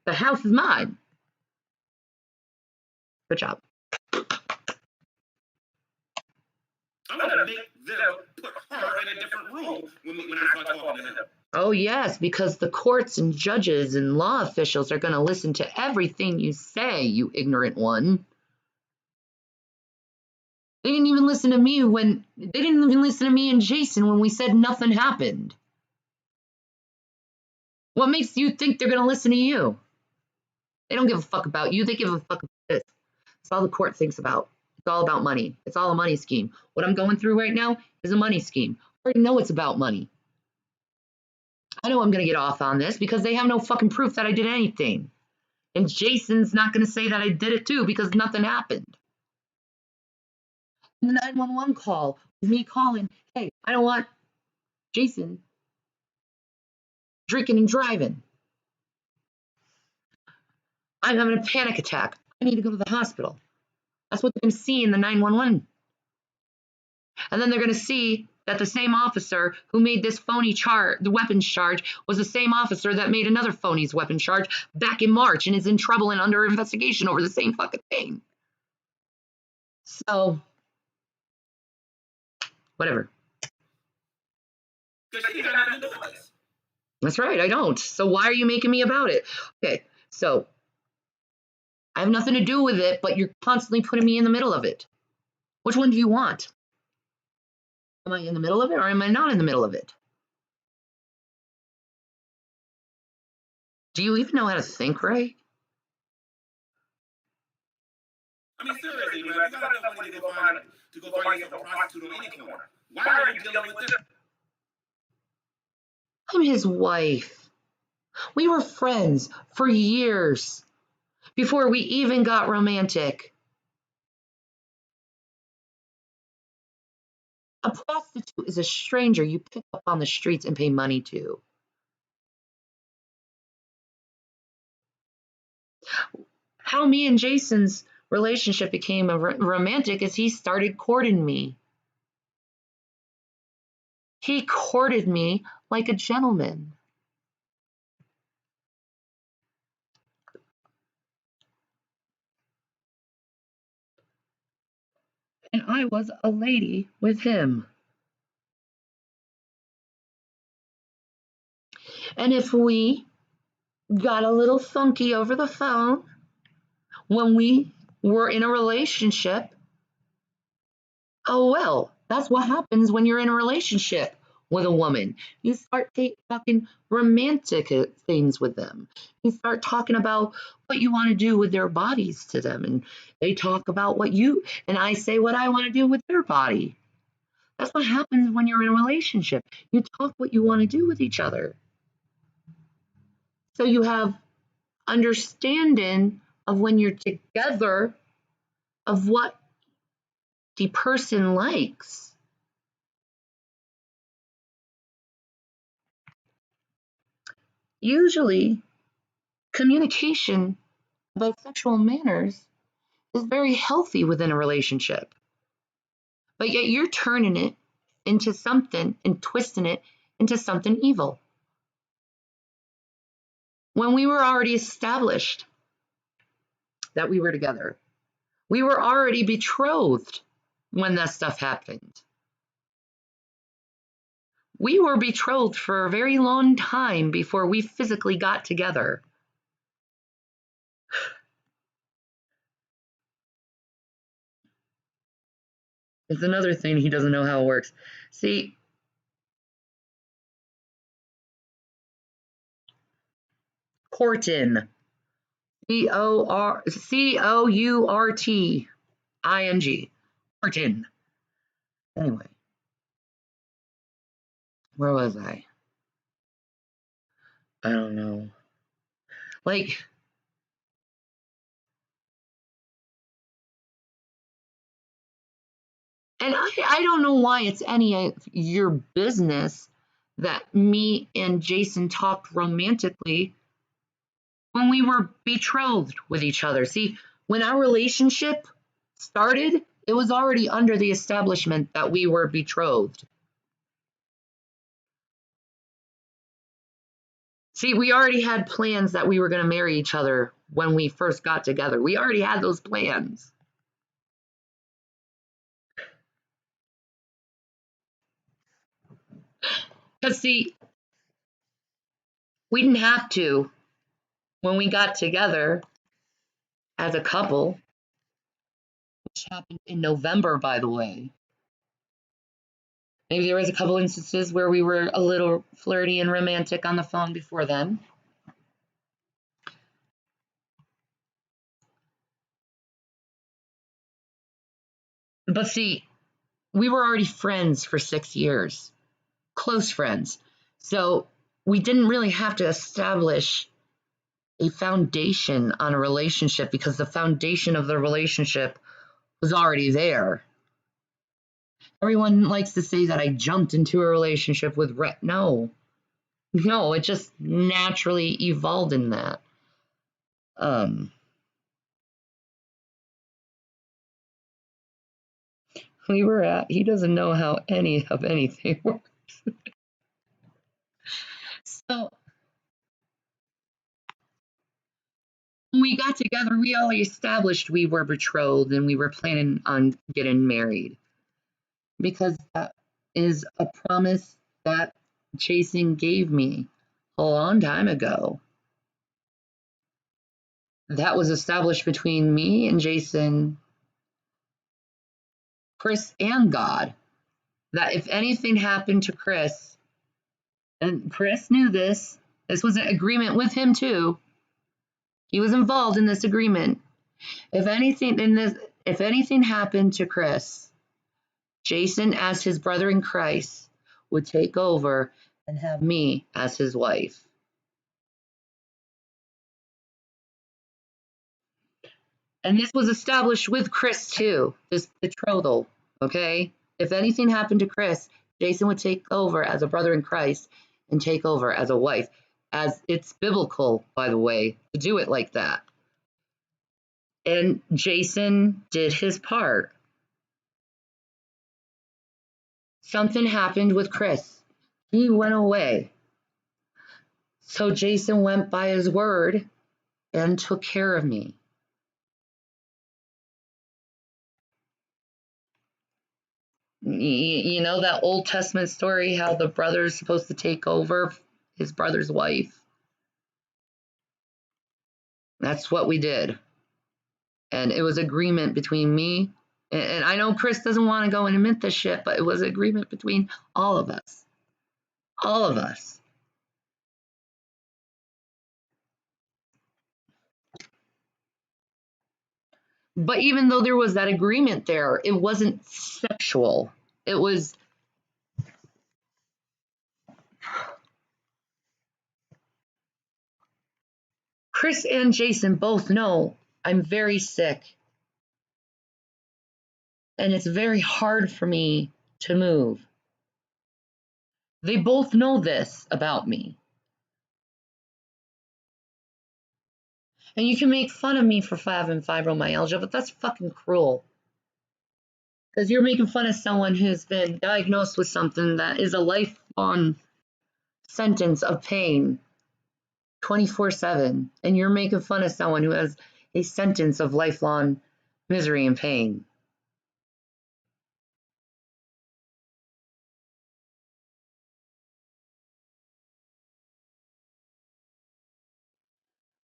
the house is mine. Good job. I'm going to make them put her in a different room when I start talking to him. Oh, yes, because the courts and judges and law officials are going to listen to everything you say, you ignorant one. They didn't even listen to me and Jason when we said nothing happened. What makes you think they're going to listen to you? They don't give a fuck about you. They give a fuck about this. It's all the court thinks about. It's all about money. It's all a money scheme. What I'm going through right now is a money scheme. I already know it's about money. I know I'm going to get off on this because they have no fucking proof that I did anything. And Jason's not going to say that I did it too because nothing happened. And the 911 call was me calling, hey, I don't want Jason drinking and driving. I'm having a panic attack. I need to go to the hospital. That's what they're going to see in the 911. And then they're going to see that the same officer who made this phony charge, the weapons charge, was the same officer that made another phony weapons charge back in March and is in trouble and under investigation over the same fucking thing. So, whatever. That's right, I don't. So why are you making me about it? Okay, so I have nothing to do with it, but you're constantly putting me in the middle of it. Which one do you want? Am I in the middle of it or am I not in the middle of it? Do you even know how to think right? I mean, seriously, man, you gotta know money to go find yourself a prostitute on any corner. Why are you dealing with this? I'm his wife. We were friends for years before we even got romantic. A prostitute is a stranger you pick up on the streets and pay money to. How me and Jason's relationship became romantic is he started courting me. He courted me like a gentleman. And I was a lady with him. And if we got a little funky over the phone when we were in a relationship, oh well, that's what happens when you're in a relationship with a woman. You start talking romantic things with them. You start talking about what you want to do with their bodies to them, and they talk about what you, and I say what I want to do with their body. That's what happens when you're in a relationship. You talk what you want to do with each other. So you have understanding of when you're together of what the person likes. Usually, communication about sexual manners is very healthy within a relationship. But yet you're turning it into something and twisting it into something evil. When we were already established that we were together, we were already betrothed when that stuff happened. We were betrothed for a very long time before we physically got together. It's another thing he doesn't know how it works. See, courting, Courting, courting. Anyway, where was I? I don't know. Like, and I don't know why it's any of your business that me and Jason talked romantically when we were betrothed with each other. See, when our relationship started, it was already under the establishment that we were betrothed. See, we already had plans that we were going to marry each other when we first got together. We already had those plans. Because, see, we didn't have to when we got together as a couple, which happened in November, by the way. Maybe there was a couple instances where we were a little flirty and romantic on the phone before then. But see, we were already friends for 6 years, close friends. So we didn't really have to establish a foundation on a relationship because the foundation of the relationship was already there. Everyone likes to say that I jumped into a relationship with Rhett. No, it just naturally evolved in that. we were at. He doesn't know how any of anything works. So when we got together, we already established we were betrothed and we were planning on getting married because that is a promise that Jason gave me a long time ago. That was established between me and Jason, Chris, and God. That if anything happened to Chris, and Chris knew this was an agreement with him too. He was involved in this agreement. If anything happened to Chris, Jason, as his brother in Christ, would take over and have me as his wife. And this was established with Chris too, this betrothal, okay? If anything happened to Chris, Jason would take over as a brother in Christ and take over as a wife. As it's biblical, by the way, to do it like that. And Jason did his part. Something happened with Chris. He went away. So Jason went by his word and took care of me. You know that Old Testament story, how the brother's supposed to take over his brother's wife? That's what we did. And it was agreement between me, and I know Chris doesn't want to go and admit this shit, but it was agreement between all of us. All of us. But even though there was that agreement there, it wasn't sexual. It was Chris and Jason both know I'm very sick. And it's very hard for me to move. They both know this about me. And you can make fun of me for having fibromyalgia, but that's fucking cruel. Because you're making fun of someone who's been diagnosed with something that is a lifelong sentence of pain 24/7. And you're making fun of someone who has a sentence of lifelong misery and pain.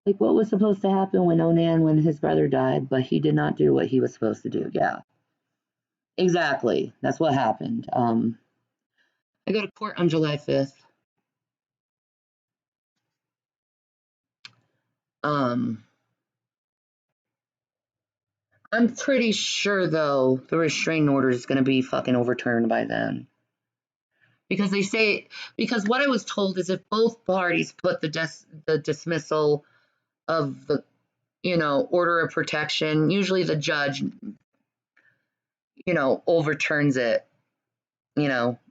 Like what was supposed to happen when Onan, when his brother died, but he did not do what he was supposed to do. Yeah. Exactly. That's what happened. I go to court on July 5th. I'm pretty sure though the restraining order is going to be fucking overturned by then. Because because what I was told is if both parties put the dismissal of the, order of protection, usually the judge, overturns it,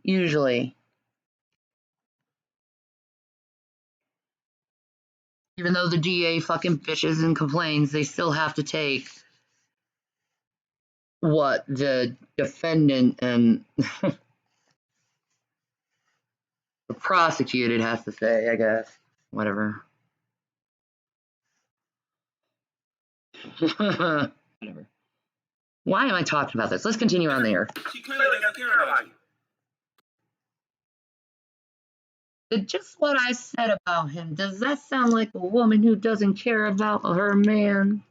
usually. Even though the DA fucking bitches and complains, they still have to take what the defendant and the prosecuted has to say, I guess. Whatever. Whatever. Why am I talking about this? Let's continue on there. She clearly doesn't care about you. Just what I said about him, does that sound like a woman who doesn't care about her man?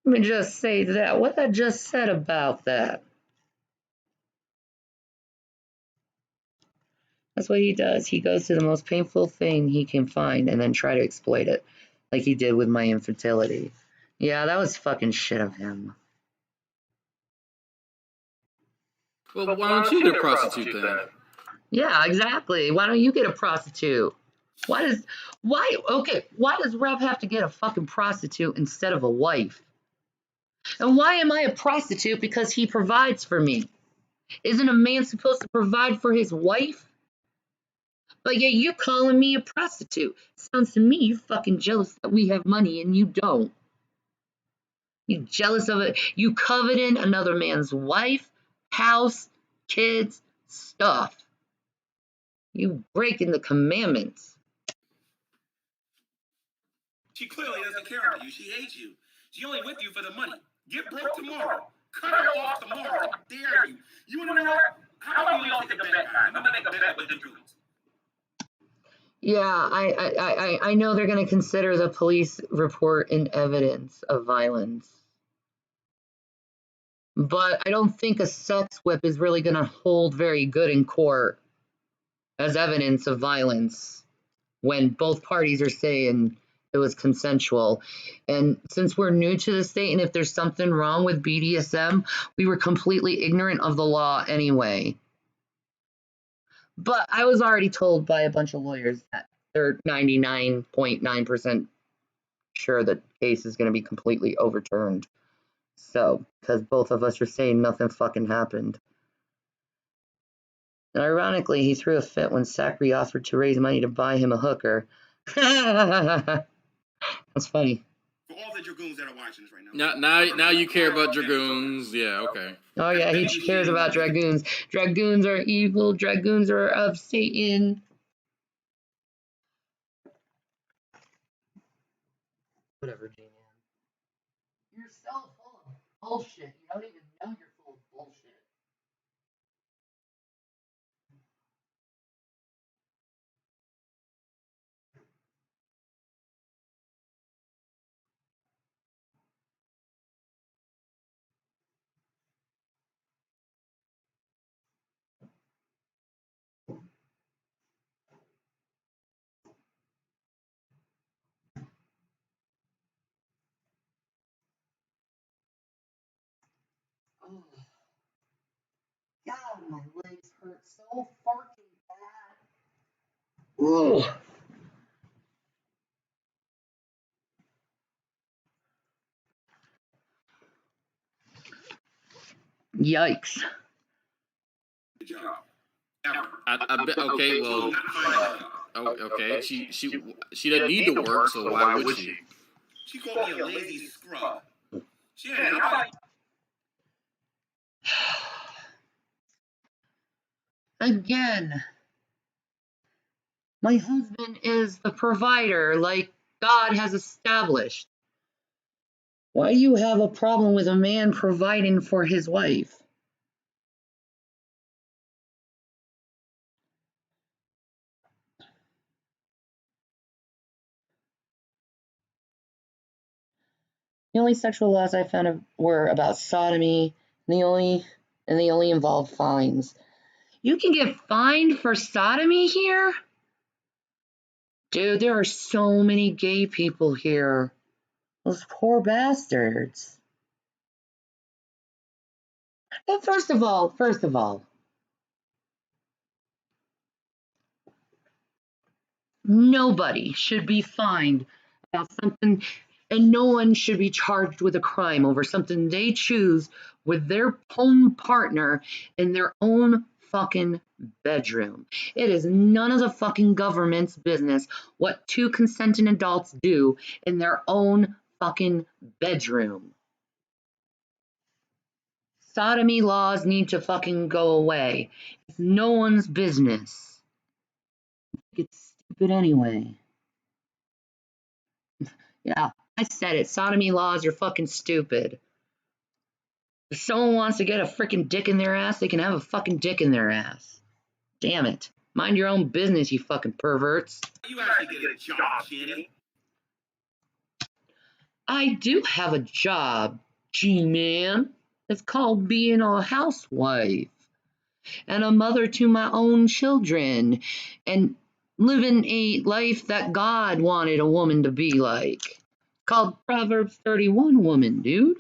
Let me just say that. What I just said about that. That's what he does. He goes to the most painful thing he can find and then try to exploit it, like he did with my infertility. Yeah, that was fucking shit of him. Well, why don't you get a prostitute then? Yeah, exactly. Why don't you get a prostitute? Why does Rev have to get a fucking prostitute instead of a wife? And why am I a prostitute? Because he provides for me. Isn't a man supposed to provide for his wife? But yeah, you calling me a prostitute. Sounds to me you're fucking jealous that we have money and you don't. You jealous of it. You coveting another man's wife house, kids, stuff. You breaking the commandments. She clearly doesn't care about you. She hates you. She only with you for the money. Get broke tomorrow. Cut her off tomorrow. How dare you? You want to know what? How about we all take a bet, guys? I'm gonna make a bet with the Dragoons. Yeah, I know they're going to consider the police report and evidence of violence. But I don't think a sex whip is really going to hold very good in court as evidence of violence when both parties are saying it was consensual. And since we're new to the state, and if there's something wrong with BDSM, we were completely ignorant of the law anyway. But I was already told by a bunch of lawyers that they're 99.9% sure that case is going to be completely overturned. So, because both of us are saying nothing fucking happened. And ironically, he threw a fit when Zachary offered to raise money to buy him a hooker. That's funny. For all the Dragoons that are watching this right now. Now you care about Dragoons. Yeah, okay. Oh yeah, he cares about Dragoons. Dragoons are evil. Dragoons are of Satan. Whatever, G-Man. You're so full of bullshit. You don't even know you're full of bullshit. Oh. God, my legs hurt so fucking bad. Ooh. Yikes. Good job. I bet. Okay, well. Oh, okay. She doesn't need to work, so why would she? She called me a lazy scrub. She ain't nobody. Again, my husband is the provider, like God has established. Why do you have a problem with a man providing for his wife? The only sexual laws I found were about sodomy, and they only involve fines. You can get fined for sodomy here? Dude, there are so many gay people here. Those poor bastards. And first of all, nobody should be fined about something, and no one should be charged with a crime over something they choose with their own partner in their own fucking bedroom. It is none of the fucking government's business what two consenting adults do in their own fucking bedroom. Sodomy laws need to fucking go away. It's no one's business. It's stupid anyway. Yeah, I said it. Sodomy laws are fucking stupid. If someone wants to get a freaking dick in their ass, they can have a fucking dick in their ass. Damn it. Mind your own business, you fucking perverts. You actually get a job, Jenny. I do have a job, G-Man. It's called being a housewife and a mother to my own children and living a life that God wanted a woman to be like. Called Proverbs 31 woman, dude.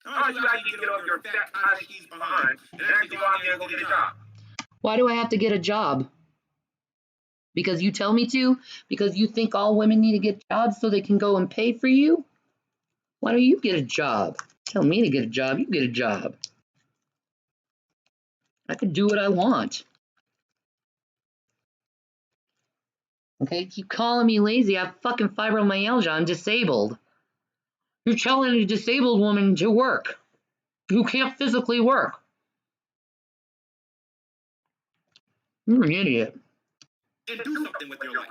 How do you actually get off your fat cottage cheese behind and actually go out there and go get a job? Why do I have to get a job? Because you tell me to? Because you think all women need to get jobs so they can go and pay for you? Why don't you get a job? Tell me to get a job, you get a job. I can do what I want. Okay, keep calling me lazy. I have fucking fibromyalgia. I'm disabled. You're telling a disabled woman to work who can't physically work. You're an idiot. And do something with your life.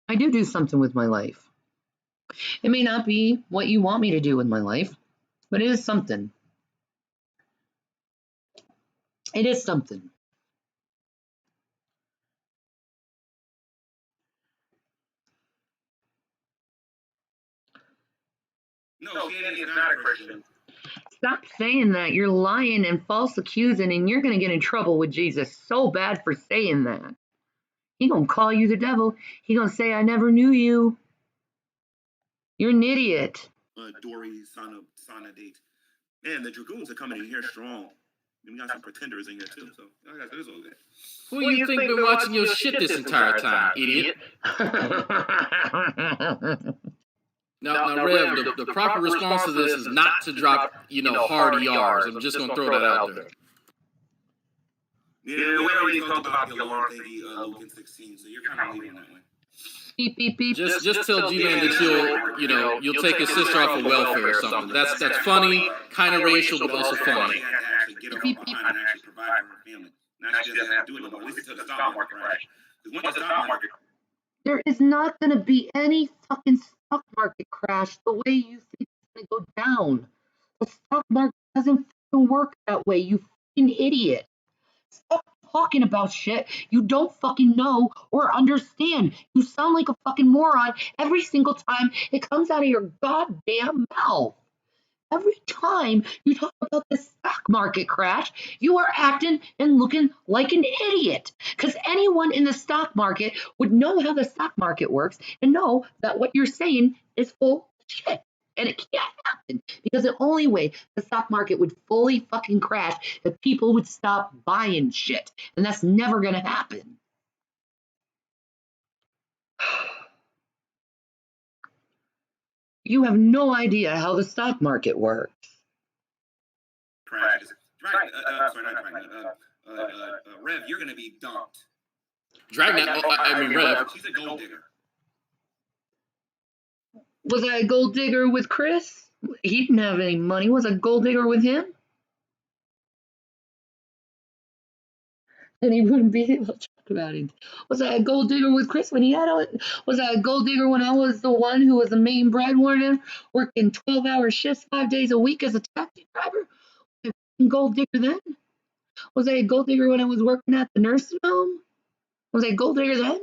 I do something with my life. It may not be what you want me to do with my life, but it is something. It is something. No, Shanny is not a Christian. Stop saying that. You're lying and false accusing, and you're going to get in trouble with Jesus so bad for saying that. He going to call you the devil. He going to say, I never knew you. You're an idiot. Dory, Sana date. Man, the Dragoons are coming in here strong. We got some pretenders in here too, so I got this all good. Who do you think been watching your shit this entire time, idiot? Now, Rev, the proper response to this is not to drop, hard ERs. I'm just gonna throw that out there. Yeah, we already talked about the alarm thingy, Logan 16, so you're kind of leaving that one. Beep, beep, beep. Just tell G-Man that you'll take his sister off of welfare or something. That's funny, kind of racial, but also funny. She had to actually get her off behind and actually provide for her family. Now she doesn't have to do it no more, at least until the stock market crash. Because once the stock market... There is not going to be any fucking stock market crash the way you think it's going to go down. The stock market doesn't fucking work that way, you fucking idiot. Stop talking about shit you don't fucking know or understand. You sound like a fucking moron every single time it comes out of your goddamn mouth. Every time you talk about the stock market crash, you are acting and looking like an idiot. Because anyone in the stock market would know how the stock market works and know that what you're saying is full of shit. And it can't happen because the only way the stock market would fully fucking crash if people would stop buying shit. And that's never going to happen. You have no idea how the stock market works. Crashes. Rev, you're going to be dumped. Rev. She's a gold digger. Was I a gold digger with Chris? He didn't have any money. Was I a gold digger with him? And he wouldn't be able to talk about it. Was I a gold digger with Chris when he had it? Was I a gold digger when I was the one who was the main breadwinner, working 12-hour shifts 5 days a week as a taxi driver? Was I a gold digger then? Was I a gold digger when I was working at the nursing home? Was I a gold digger then?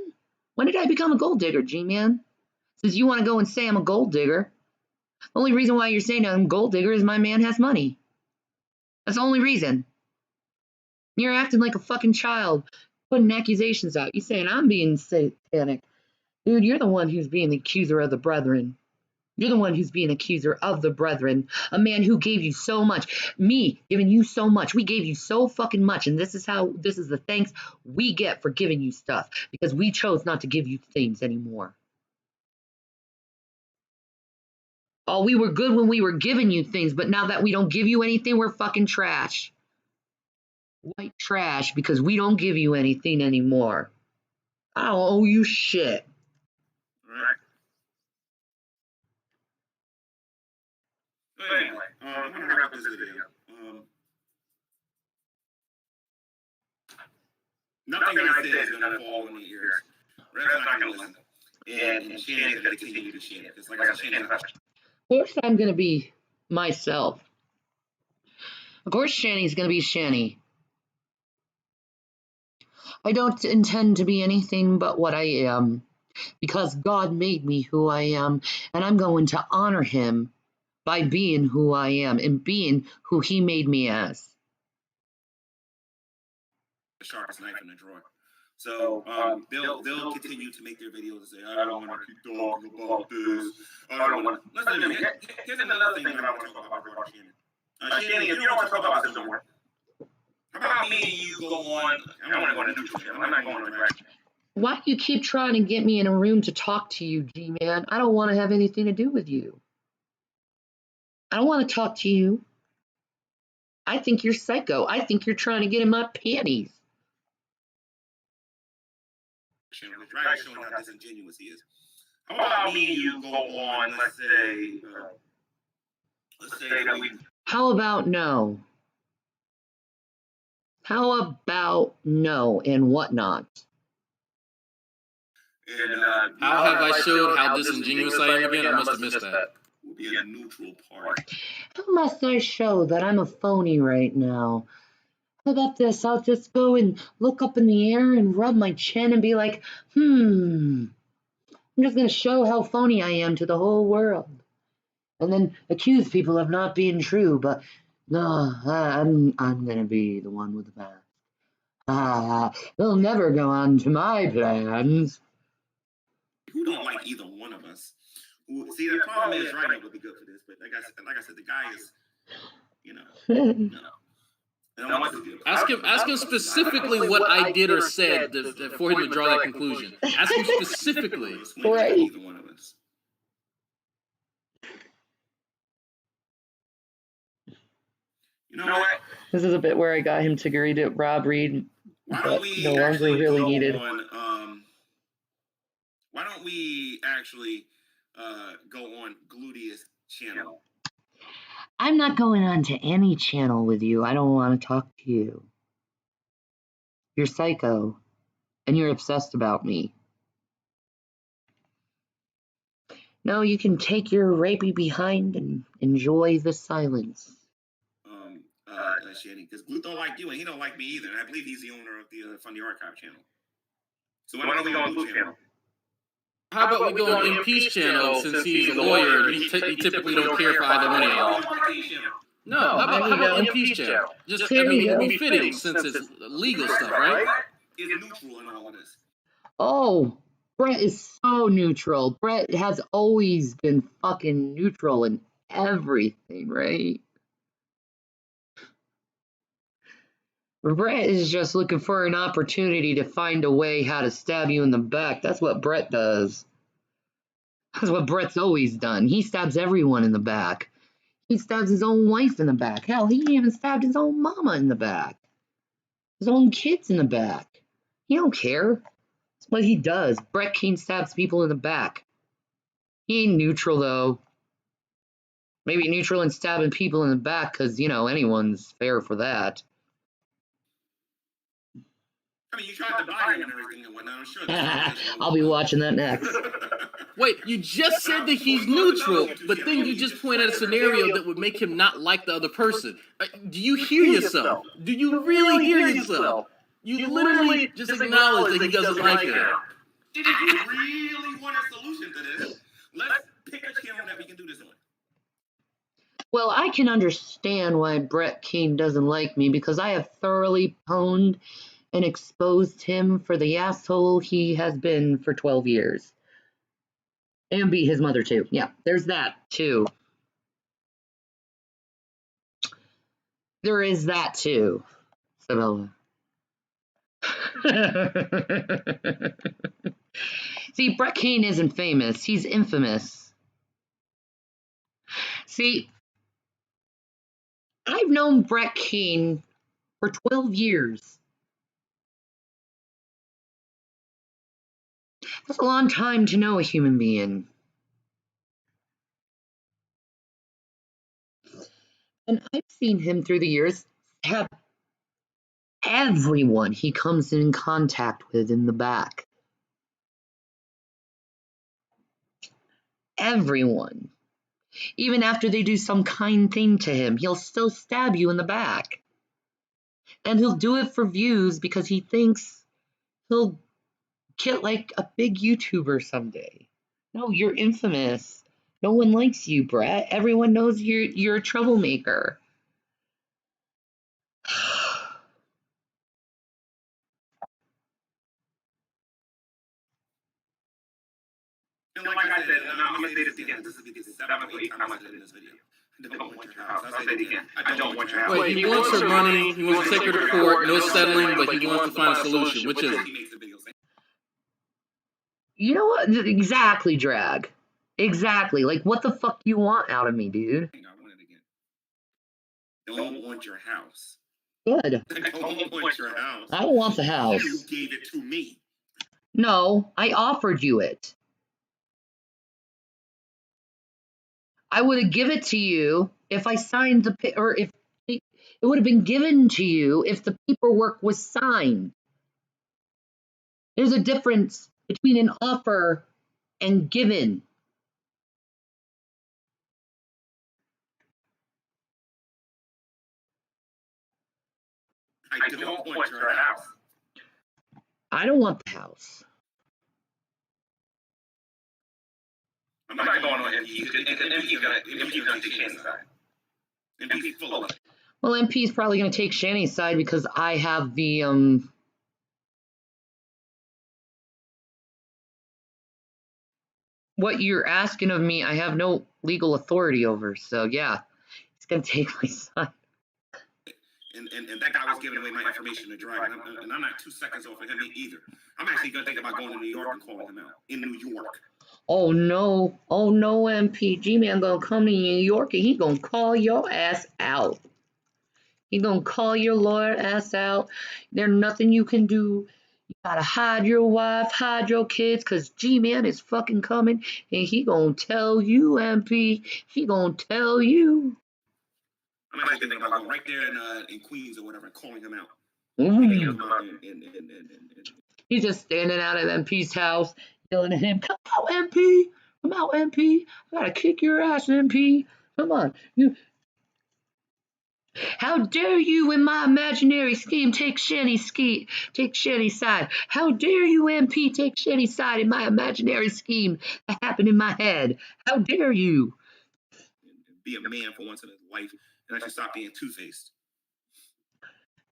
When did I become a gold digger, G-Man? Since you want to go and say I'm a gold digger. The only reason why you're saying I'm a gold digger is my man has money. That's the only reason. You're acting like a fucking child, putting accusations out. You're saying I'm being satanic. Dude, you're the one who's being the accuser of the brethren. You're the one who's being accuser of the brethren. A man who gave you so much. Me giving you so much. We gave you so fucking much. And this is the thanks we get for giving you stuff. Because we chose not to give you things anymore. Oh, we were good when we were giving you things, but now that we don't give you anything, we're fucking trash. White trash, because we don't give you anything anymore. I don't owe you shit. Right. Anyway, I'm going to wrap up this video. Nothing I say is going to fall in the ears. Rev's not going to listen. And Shannon's going to continue to Shannon. Because like I said, Shannon's not... Of course I'm going to be myself. Of course Shanny's going to be Shanny. I don't intend to be anything but what I am. Because God made me who I am. And I'm going to honor him by being who I am and being who he made me as. The sharpest knife in the drawer. So they'll continue to make their videos and say, I don't want to keep talking about this. I don't want to. Listen to me. Here's another thing that I want to talk about regarding Shannon. Shannon, if you don't want to talk about this no more, how about me and you go on? I don't want to go into neutral. I'm not going on the direction. Why do you keep trying to get me in a room to talk to you, G-Man? I don't want to have anything to do with you. I don't want to talk to you. I think you're psycho. I think you're trying to get in my panties. Right, showing how disingenuous he is. How about me and you go on, let's say, Let's say that we. How about no? How about no and whatnot? And How have I showed how disingenuous I am again? I must have missed that. We'll be a neutral party. How must I show that I'm a phony right now? How about this? I'll just go and look up in the air and rub my chin and be like, I'm just going to show how phony I am to the whole world. And then accuse people of not being true, but no, I'm going to be the one with the mask. They'll never go on to my plans. Who don't like either one of us? See, the problem is, right now would be good for this, but like I said, the guy is, Ask him specifically what I did or said for him to draw that conclusion. Ask him specifically. Right. Either one of us. You know what? This is a bit where I got him to agree to Rob Reed, but no longer really needed. Why don't we actually go on Gluteus channel? I'm not going on to any channel with you. I don't want to talk to you. You're psycho, and you're obsessed about me. No, you can take your rapey behind and enjoy the silence. Shanny, because Glute don't like you, and he don't like me either. And I believe he's the owner of the Funny Archive channel. So why don't we go on Glute channel? How about we go on MP's channel since he's a lawyer and he typically don't care for either one of y'all? No, how about MP's channel? Just, I mean, it would be fitting since it's legal stuff, right? Is neutral in all of this. Oh, Brett is so neutral. Brett has always been fucking neutral in everything, right? Brett is just looking for an opportunity to find a way how to stab you in the back. That's what Brett does. That's what Brett's always done. He stabs everyone in the back. He stabs his own wife in the back. Hell, he even stabbed his own mama in the back. His own kids in the back. He don't care. That's what he does. Brett King stabs people in the back. He ain't neutral, though. Maybe neutral in stabbing people in the back, because, anyone's fair for that. I mean, you tried to buy him and everything and whatnot, I'm sure. I'll be watching that next. Wait, you just said that he's neutral, but then you just pointed at a scenario that would make him not like the other person. Do you hear yourself? Do you really hear yourself? You literally just acknowledge that he doesn't like her. Did you really want a solution to this? Let's pick a channel that we can do this on. Well, I can understand why Brett King doesn't like me because I have thoroughly pwned and exposed him for the asshole he has been for 12 years. And beat his mother, too. Yeah, there's that, too. There is that, too, Sabella. See, Brett King isn't famous. He's infamous. See, I've known Brett King for 12 years. That's a long time to know a human being. And I've seen him through the years have everyone he comes in contact with in the back. Everyone. Even after they do some kind thing to him, he'll still stab you in the back. And he'll do it for views because he thinks he'll get like a big YouTuber someday. No, you're infamous. No one likes you, Brett. Everyone knows you're a troublemaker. And like I said, and I'm going to say this again. This is the 7th or 8th time I said in this video. I don't want your house. I'll say it again. I don't want your house. Wait, he wants her money. He wants to take her to court. No settling, but he wants to find a solution. Which is it? You know what? Exactly, Drag. Exactly. Like, what the fuck you want out of me, dude? I want it again. Don't want your house. Good. I don't want your house. I don't want the house. You gave it to me. No, I offered you it. I would have given it to you if I signed or if it would have been given to you if the paperwork was signed. There's a difference between an offer and given. I don't want your house. I don't want the house. I'm not going on MP. MP's gonna take Shanny's side. MP's full of it. Well, MP is probably going to take Shanny's side because I have the what you're asking of me, I have no legal authority over. So yeah, he's going to take my side. And that guy was giving away my information to drive, and I'm not 2 seconds off of him either. I'm actually gonna think about going to New York and calling him out in New York. Oh no, MP. G-Man gonna come to New York and he gonna call your ass out. He gonna call your lawyer ass out. There's nothing you can do. You gotta hide your wife, hide your kids, cause G-Man is fucking coming and he gonna tell you, MP. He gonna tell you. I'm actually thinking about going right there in Queens or whatever and calling him out. He's just standing out at MP's house, yelling at him, "Come out, MP! Come out, MP! I gotta kick your ass, MP! Come on, you! How dare you, in my imaginary scheme, take Shanny's side? How dare you, MP, take Shanny's side in my imaginary scheme that happened in my head? How dare you? Be a man for once in his life, and I should stop being two-faced.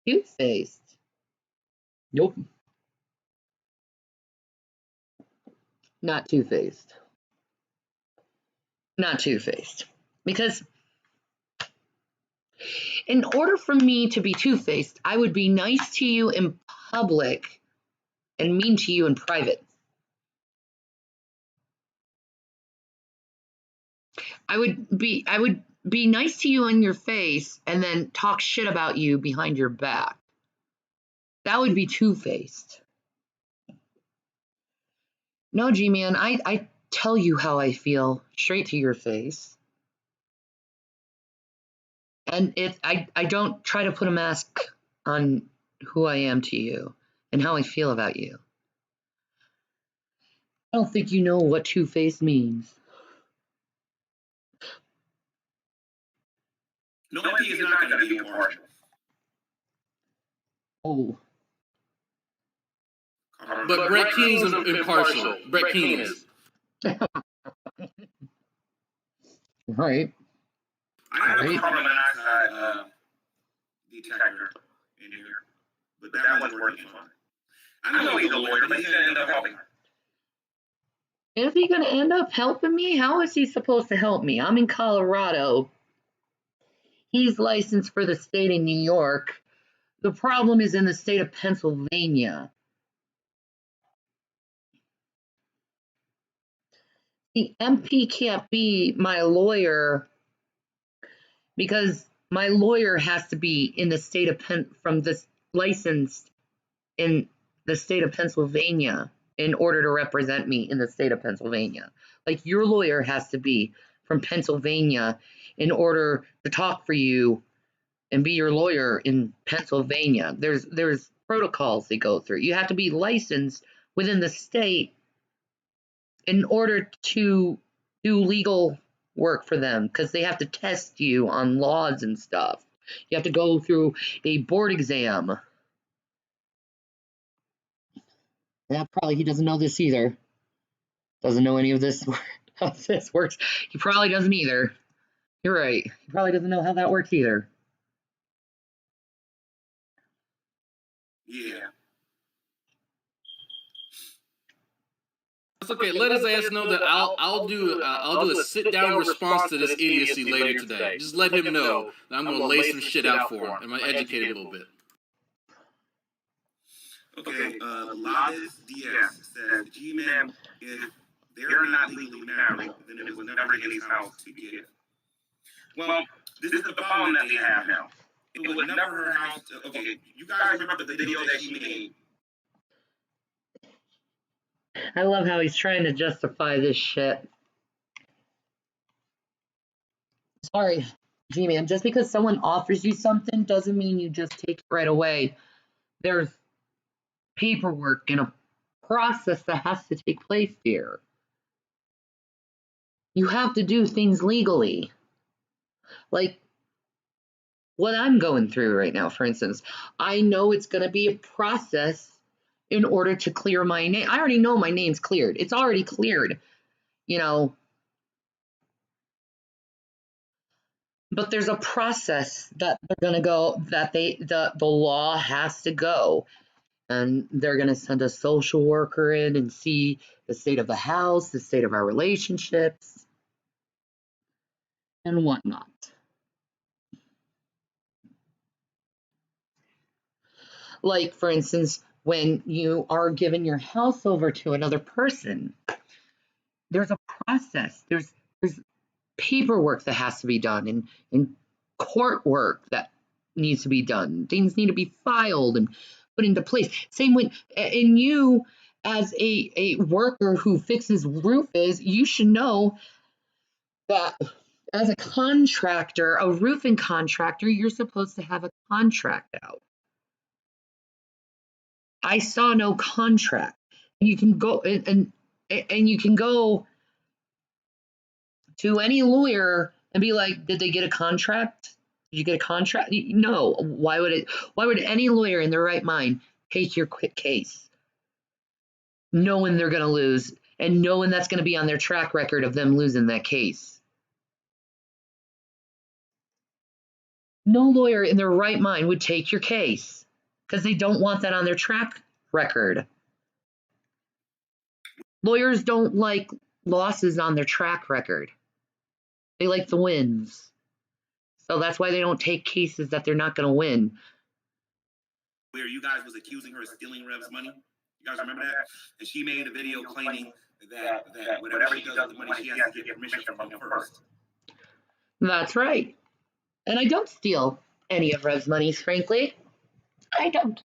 Two-faced? Nope. Not two-faced. Not two-faced. Because in order for me to be two-faced, I would be nice to you in public and mean to you in private. I would be nice to you in your face and then talk shit about you behind your back. That would be two-faced. No, G-Man, I tell you how I feel straight to your face. And I don't try to put a mask on who I am to you and how I feel about you. I don't think you know what two-faced means. No, MP is not going to be impartial. Oh. But Brett Keen's impartial. Brett Keen is. Right. I have a carbon monoxide detector in here, but that one's working fine. I know he's a lawyer, but he's going to end up helping her. Is he going to end up helping me? How is he supposed to help me? I'm in Colorado. He's licensed for the state of New York. The problem is in the state of Pennsylvania. The MP can't be my lawyer because my lawyer has to be in the state of licensed in the state of Pennsylvania in order to represent me in the state of Pennsylvania. Like your lawyer has to be from Pennsylvania in order to talk for you and be your lawyer in Pennsylvania. There's protocols they go through. You have to be licensed within the state in order to do legal work for them because they have to test you on laws and stuff. You have to go through a board exam. Yeah, probably he doesn't know this either. Doesn't know any of this, how this works. He probably doesn't either. You're right. He probably doesn't know how that works either. Yeah. That's okay. Let his ass know that I'll do a sit down response to this idiocy later today. Just let him know that I'm gonna lay some shit out for him. I'm gonna educate him a little bit. Okay, Lavis DS says, G-Man, if they're not legally married, then it was never Haley's house to give. Well, this is the problem that we have now. It was never her house. Okay, you guys remember the video that she made? I love how he's trying to justify this shit. Sorry, G-Man, just because someone offers you something doesn't mean you just take it right away. There's paperwork and a process that has to take place here. You have to do things legally. Like what I'm going through right now, for instance. I know it's going to be a process in order to clear my name. I already know my name's cleared. It's already cleared, you know. But there's a process that they're going to go, that the law has to go. And they're going to send a social worker in and see the state of the house, the state of our relationships, and whatnot. Like, for instance, when you are giving your house over to another person, there's a process. There's paperwork that has to be done, and court work that needs to be done. Things need to be filed and put into place. Same when, and you as a worker who fixes roofs, you should know that as a contractor, a roofing contractor, you're supposed to have a contract out. I saw no contract. And you can go and you can go to any lawyer and be like, did they get a contract? Did you get a contract? No. Why would any lawyer in their right mind take your quick case, knowing they're going to lose and knowing that's going to be on their track record of them losing that case? No lawyer in their right mind would take your case because they don't want that on their track record. Lawyers don't like losses on their track record. They like the wins. So that's why they don't take cases that they're not going to win. Where you guys was accusing her of stealing Rev's money. You guys remember that? And she made a video claiming that whatever she does with the money, she has to get permission from him first. That's right. And I don't steal any of Rev's monies, frankly. I don't.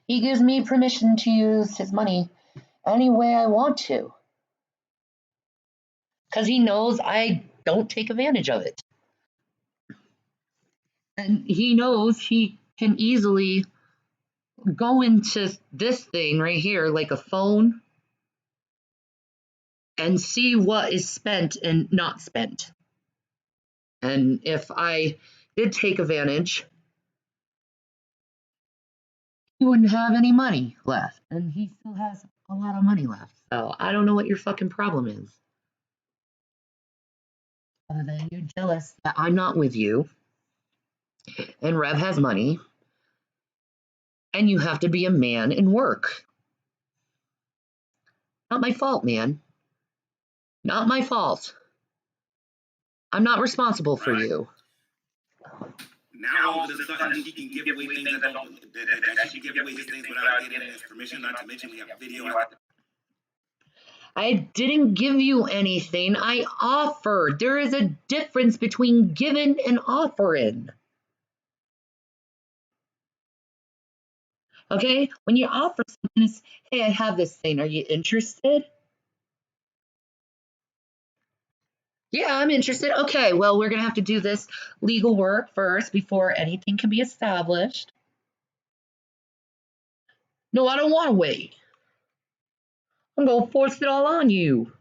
He gives me permission to use his money any way I want to. Because he knows I don't take advantage of it. And he knows he can easily go into this thing right here, like a phone, and see what is spent and not spent. And if I did take advantage, he wouldn't have any money left. And he still has a lot of money left. So I don't know what your fucking problem is. Other than you're jealous that I'm not with you, and Rev has money, and you have to be a man and work. Not my fault, man. Not my fault. I'm not responsible for you. Now all of a sudden she can give away things that she can give away his things without getting his permission. Not to mention we have video. I didn't give you anything. I offered. There is a difference between giving and offering. Okay? When you offer something, it's, hey, I have this thing. Are you interested? Yeah, I'm interested. Okay, well, we're going to have to do this legal work first before anything can be established. No, I don't want to wait. I'm going to force it all on you.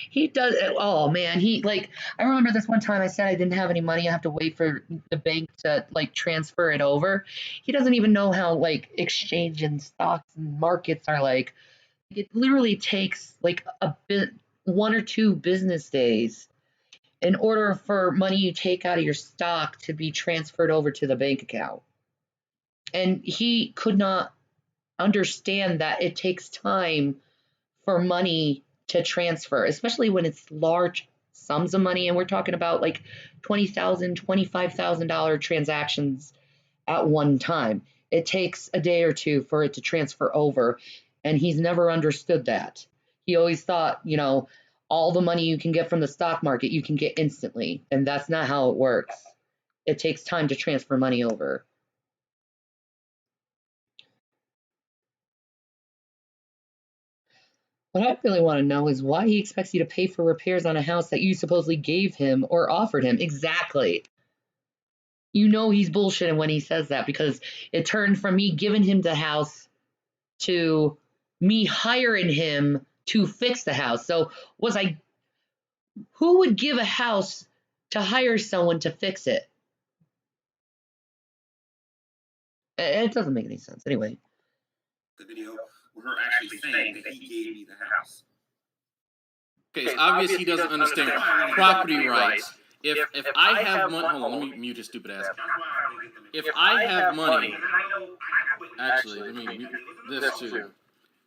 He does. Oh man, I remember this one time I said I didn't have any money. I have to wait for the bank to transfer it over. He doesn't even know how exchange and stocks and markets are like. It literally takes a bit, 1 or 2 business days in order for money you take out of your stock to be transferred over to the bank account. And he could not understand that it takes time for money to transfer, especially when it's large sums of money. And we're talking about $20,000, $25,000 transactions at one time. It takes a day or two for it to transfer over. And he's never understood that. He always thought, all the money you can get from the stock market, you can get instantly. And that's not how it works. It takes time to transfer money over. What I really want to know is why he expects you to pay for repairs on a house that you supposedly gave him or offered him. Exactly. You know he's bullshitting when he says that, because it turned from me giving him the house to me hiring him to fix the house. So who would give a house to hire someone to fix it? It doesn't make any sense. Anyway. The video where her actually saying that he gave me the house. Okay, it's obvious he doesn't understand property rights. If I have money, hold on, let me mute his stupid ass. If I have money, actually, let me mute this too.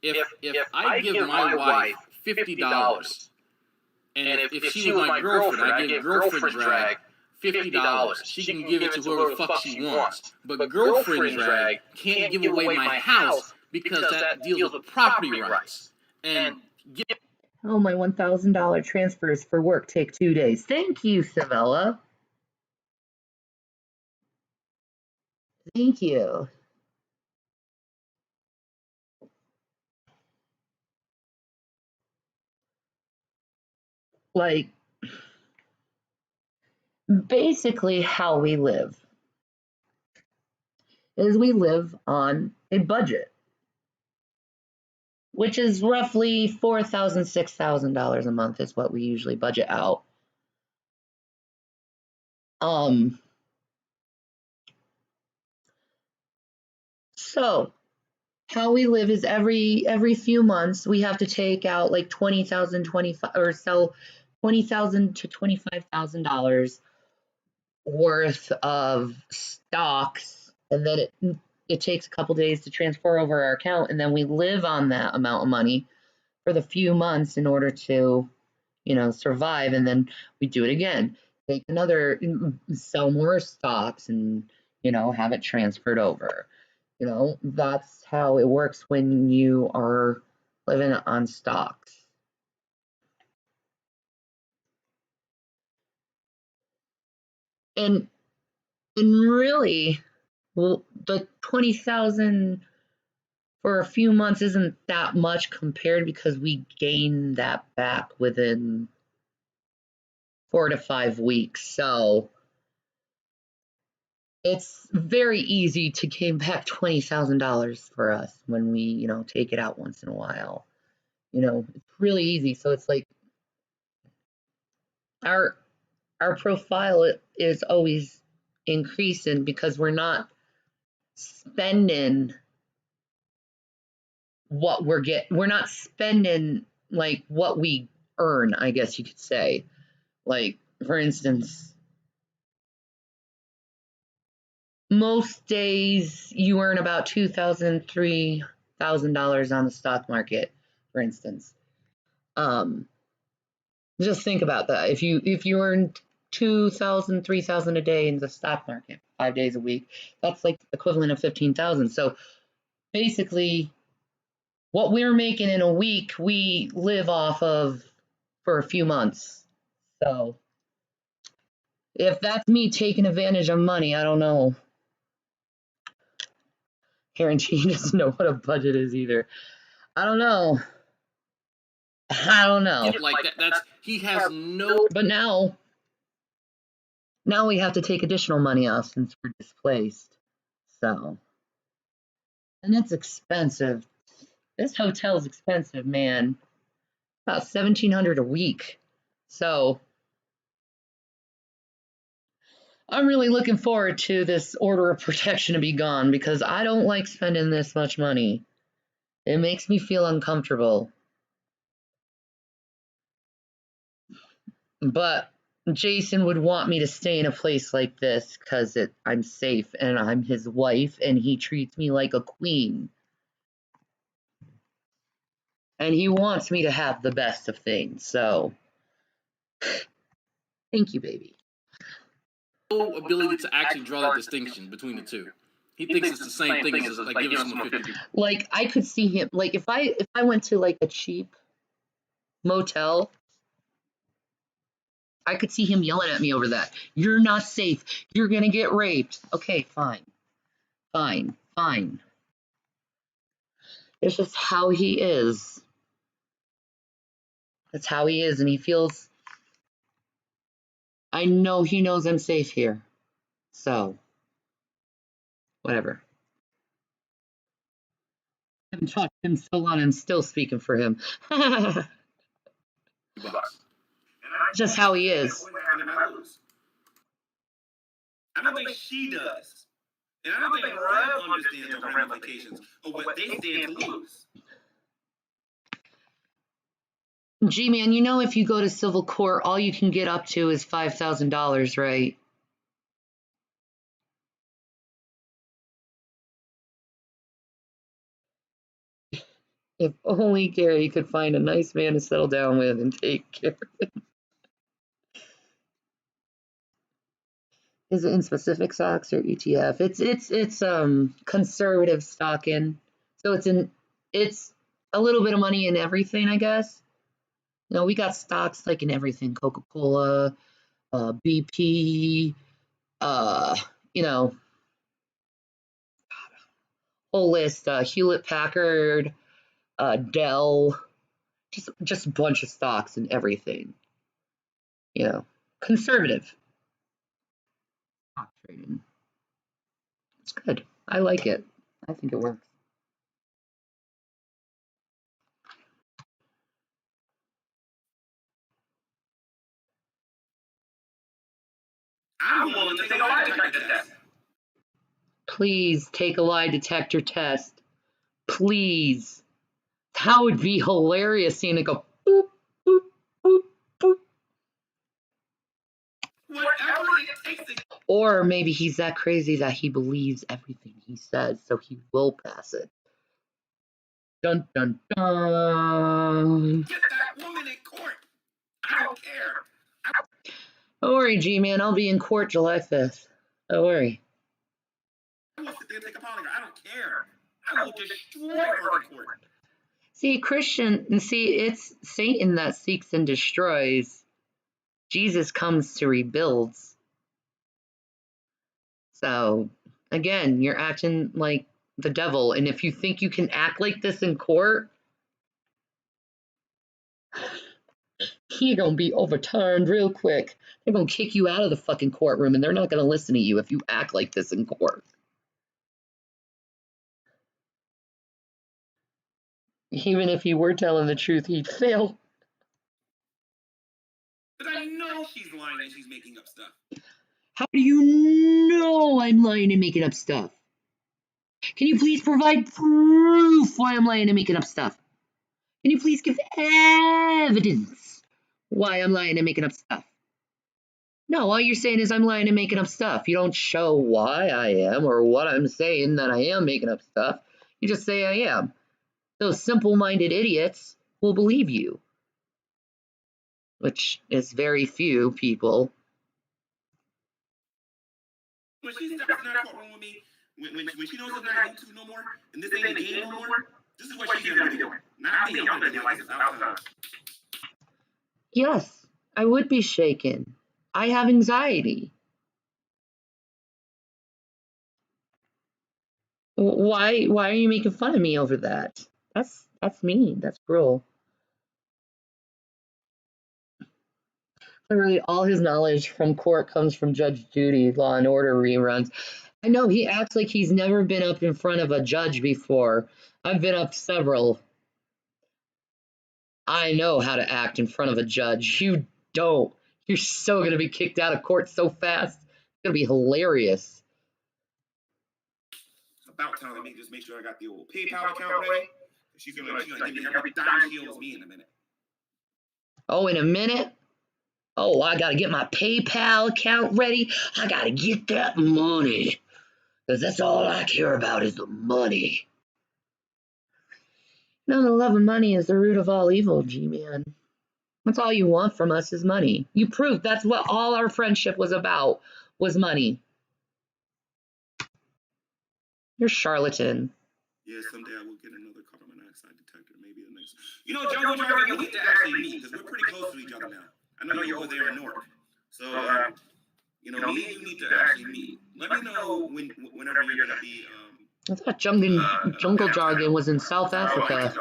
If I give my wife $50, and if she was my girlfriend, I give girlfriend drag $50. She can give it to whoever the fuck she wants. But girlfriend drag can't give away my house because that deals with property rights. And oh, my $1,000 transfers for work take 2 days. Thank you, Savella. Thank you. Like, basically how we live is we live on a budget, which is roughly $4,000, $6,000 a month is what we usually budget out. So how we live is every few months we have to take out like $20,000, $20,000 to $25,000 worth of stocks, and then it takes a couple days to transfer over our account, and then we live on that amount of money for the few months in order to, survive, and then we do it again. Take another, sell more stocks, and have it transferred over. That's how it works when you are living on stocks. And really, well, the 20,000 for a few months isn't that much compared, because we gain that back within 4 to 5 weeks. So it's very easy to gain back $20,000 for us when we, take it out once in a while. It's really easy. So it's like our profile is always increasing because we're not spending what we're not spending like what we earn, I guess you could say. Like, for instance, most days you earn about $2,000, $3,000 on the stock market, for instance. Just think about that. If you earn 2,000, 3,000 a day in the stock market, 5 days a week, that's like equivalent of 15,000. So basically, what we're making in a week, we live off of for a few months. So if that's me taking advantage of money, I don't know. Guarantee doesn't know what a budget is either. I don't know. like that's he has no. But now we have to take additional money out since we're displaced. So, and it's expensive. This hotel's expensive, man. About $1,700 a week. So I'm really looking forward to this order of protection to be gone, because I don't like spending this much money. It makes me feel uncomfortable. But Jason would want me to stay in a place like this because I'm safe and I'm his wife and he treats me like a queen. And he wants me to have the best of things. So, thank you, baby. No ability to actually draw that distinction between the two. He thinks it's the same thing as like giving someone 50. Like, I could see him, like, if I went to like a cheap motel, I could see him yelling at me over that. You're not safe. You're gonna get raped. Okay, fine. It's just how he is. That's how he is, and he feels. I know he knows I'm safe here. So, whatever. I haven't talked to him so long, I'm still speaking for him. Just how he is. I don't think she does. And I don't think Rev understands the ramifications of what they stand to lose. G-Man, you know if you go to civil court, all you can get up to is $5,000, right? If only Gary could find a nice man to settle down with and take care of it. Is it in specific stocks or ETF? It's conservative stocking. So it's a little bit of money in everything, I guess. You know, we got stocks like in everything, Coca-Cola, BP, you know, whole list, Hewlett-Packard, Dell, just a bunch of stocks and everything. You know, conservative stock trading. It's good. I like it. I think it works. I'm willing to take a lie detector test. Please take a lie detector test. Please. That would be hilarious seeing it go boop, boop, boop, boop. Whatever it takes to. Or maybe he's that crazy that he believes everything he says, so he will pass it. Dun, dun, dun. Get that woman in court. I don't care. Don't worry, G-Man. I'll be in court July 5th. Don't worry. I will sit there and take a polygraph. I don't care. I will destroy her in court. See, it's Satan that seeks and destroys. Jesus comes to rebuild. So, again, you're acting like the devil. And if you think you can act like this in court, you're going to be overturned real quick. They're going to kick you out of the fucking courtroom, and they're not going to listen to you if you act like this in court. Even if you were telling the truth, he'd fail. But I know she's lying and she's making up stuff. How do you know I'm lying and making up stuff? Can you please provide proof why I'm lying and making up stuff? Can you please give evidence why I'm lying and making up stuff? No, all you're saying is I'm lying and making up stuff. You don't show why I am or what I'm saying that I am making up stuff. You just say I am. Those simple-minded idiots will believe you, which is very few people. When she steps in that courtroom with me, when she knows it's not YouTube no more, and this ain't a game no more, this is what she's gonna be doing. Not me. I'm gonna be like this outside. Yes, I would be shaken. I have anxiety. Why are you making fun of me over that? That's mean. That's cruel. Literally, all his knowledge from court comes from Judge Judy, Law and Order reruns. I know he acts like he's never been up in front of a judge before. I've been up several. I know how to act in front of a judge. You don't. You're so going to be kicked out of court so fast. It's going to be hilarious. About telling me, just make sure I got the old PayPal account ready. She's gonna give me every dime she owes me in a minute. Oh, in a minute? Oh, I got to get my PayPal account ready. I got to get that money. Because that's all I care about is the money. No, the love of money is the root of all evil, G-Man. That's all you want from us is money. You proved that's what all our friendship was about, was money. You're charlatan. Yeah, someday I will get another carbon monoxide detector, maybe the next. You know, Jungle Jargon, we need to actually meet because we're pretty close to each other now. I know you're over there in North. So, you know, me and you need to actually meet. Let me know whenever you're going to be. I thought Jungle Jargon was in South Africa.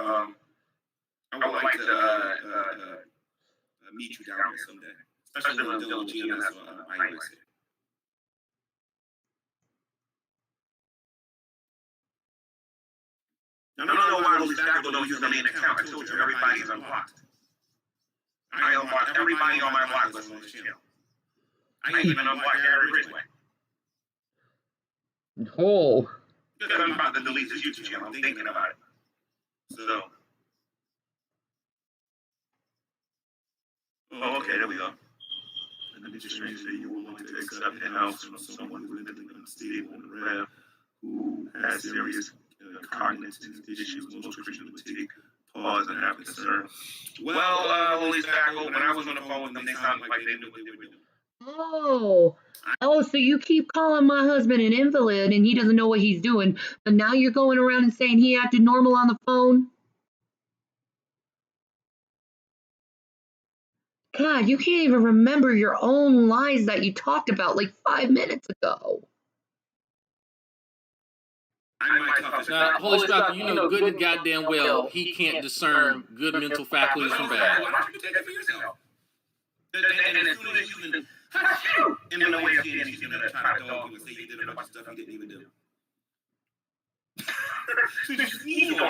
I would like to meet you down there someday, especially when I'm dealing with GMS or iOS. I don't know why Holy Stackable don't use the main account. I told you, everybody's unblocked. I unblocked everybody on my block list on this channel. I even unblocked Gary Ridgway. Oh. Because I'm about to delete his YouTube channel. I'm thinking about it. So. Oh, okay, there we go. And it's strange that you will want to accept in-house from someone who is mentally unstable and rev, who has serious cognitive issues. Most Christians would take pause and have concern. Well, Holy Stackable, when I was on the phone with them, they sounded like they knew what they were doing. Oh, so you keep calling my husband an invalid and he doesn't know what he's doing, but now you're going around and saying he acted normal on the phone? God, you can't even remember your own lies that you talked about like 5 minutes ago. Now, Holy Stackable, you know good and goddamn well he can't discern good mental faculties from bad. Why don't you take it for yourself? And as soon as you can, in the way of getting, she's going to try to dog you and say you did a bunch of stuff you didn't even do. So you sneeze on.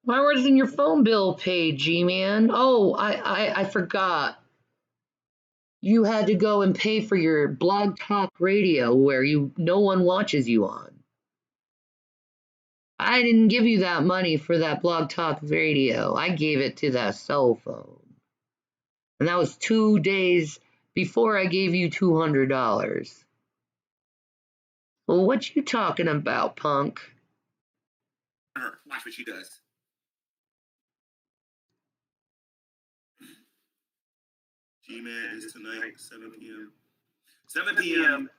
Why wasn't your phone bill paid, G-Man? Oh, I forgot. You had to go and pay for your Blog Talk Radio where no one watches you on. I didn't give you that money for that Blog Talk Radio. I gave it to that cell phone. And that was 2 days before I gave you $200. Well, what you talking about, punk? Watch what she does. G-Man is tonight, 7 p.m. 7 p.m.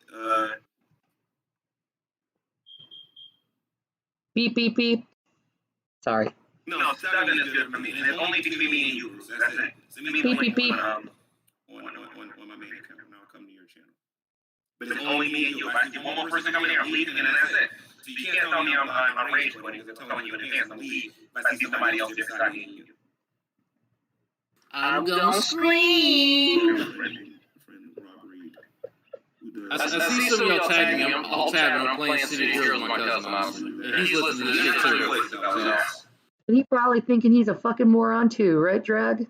Beep, beep, beep. Sorry. No, 7 is good for me. And it's only between me and you. So that's it. Send me Beep, beep, beep. On my main account, and I'll come to your channel. But it's only me and you. If I see one more person coming here, I'm leaving, and then that's it. So you can't tell me I'm rage quitting because I'm telling you in advance I'm leaving. If I see somebody else beside me and you. I'm gonna scream. I see some of y'all tagging me. I'll tag him. I'm playing City of Heroes with my cousin, honestly. And he's listening to this shit too. So. And he's probably thinking he's a fucking moron too, right, Drag?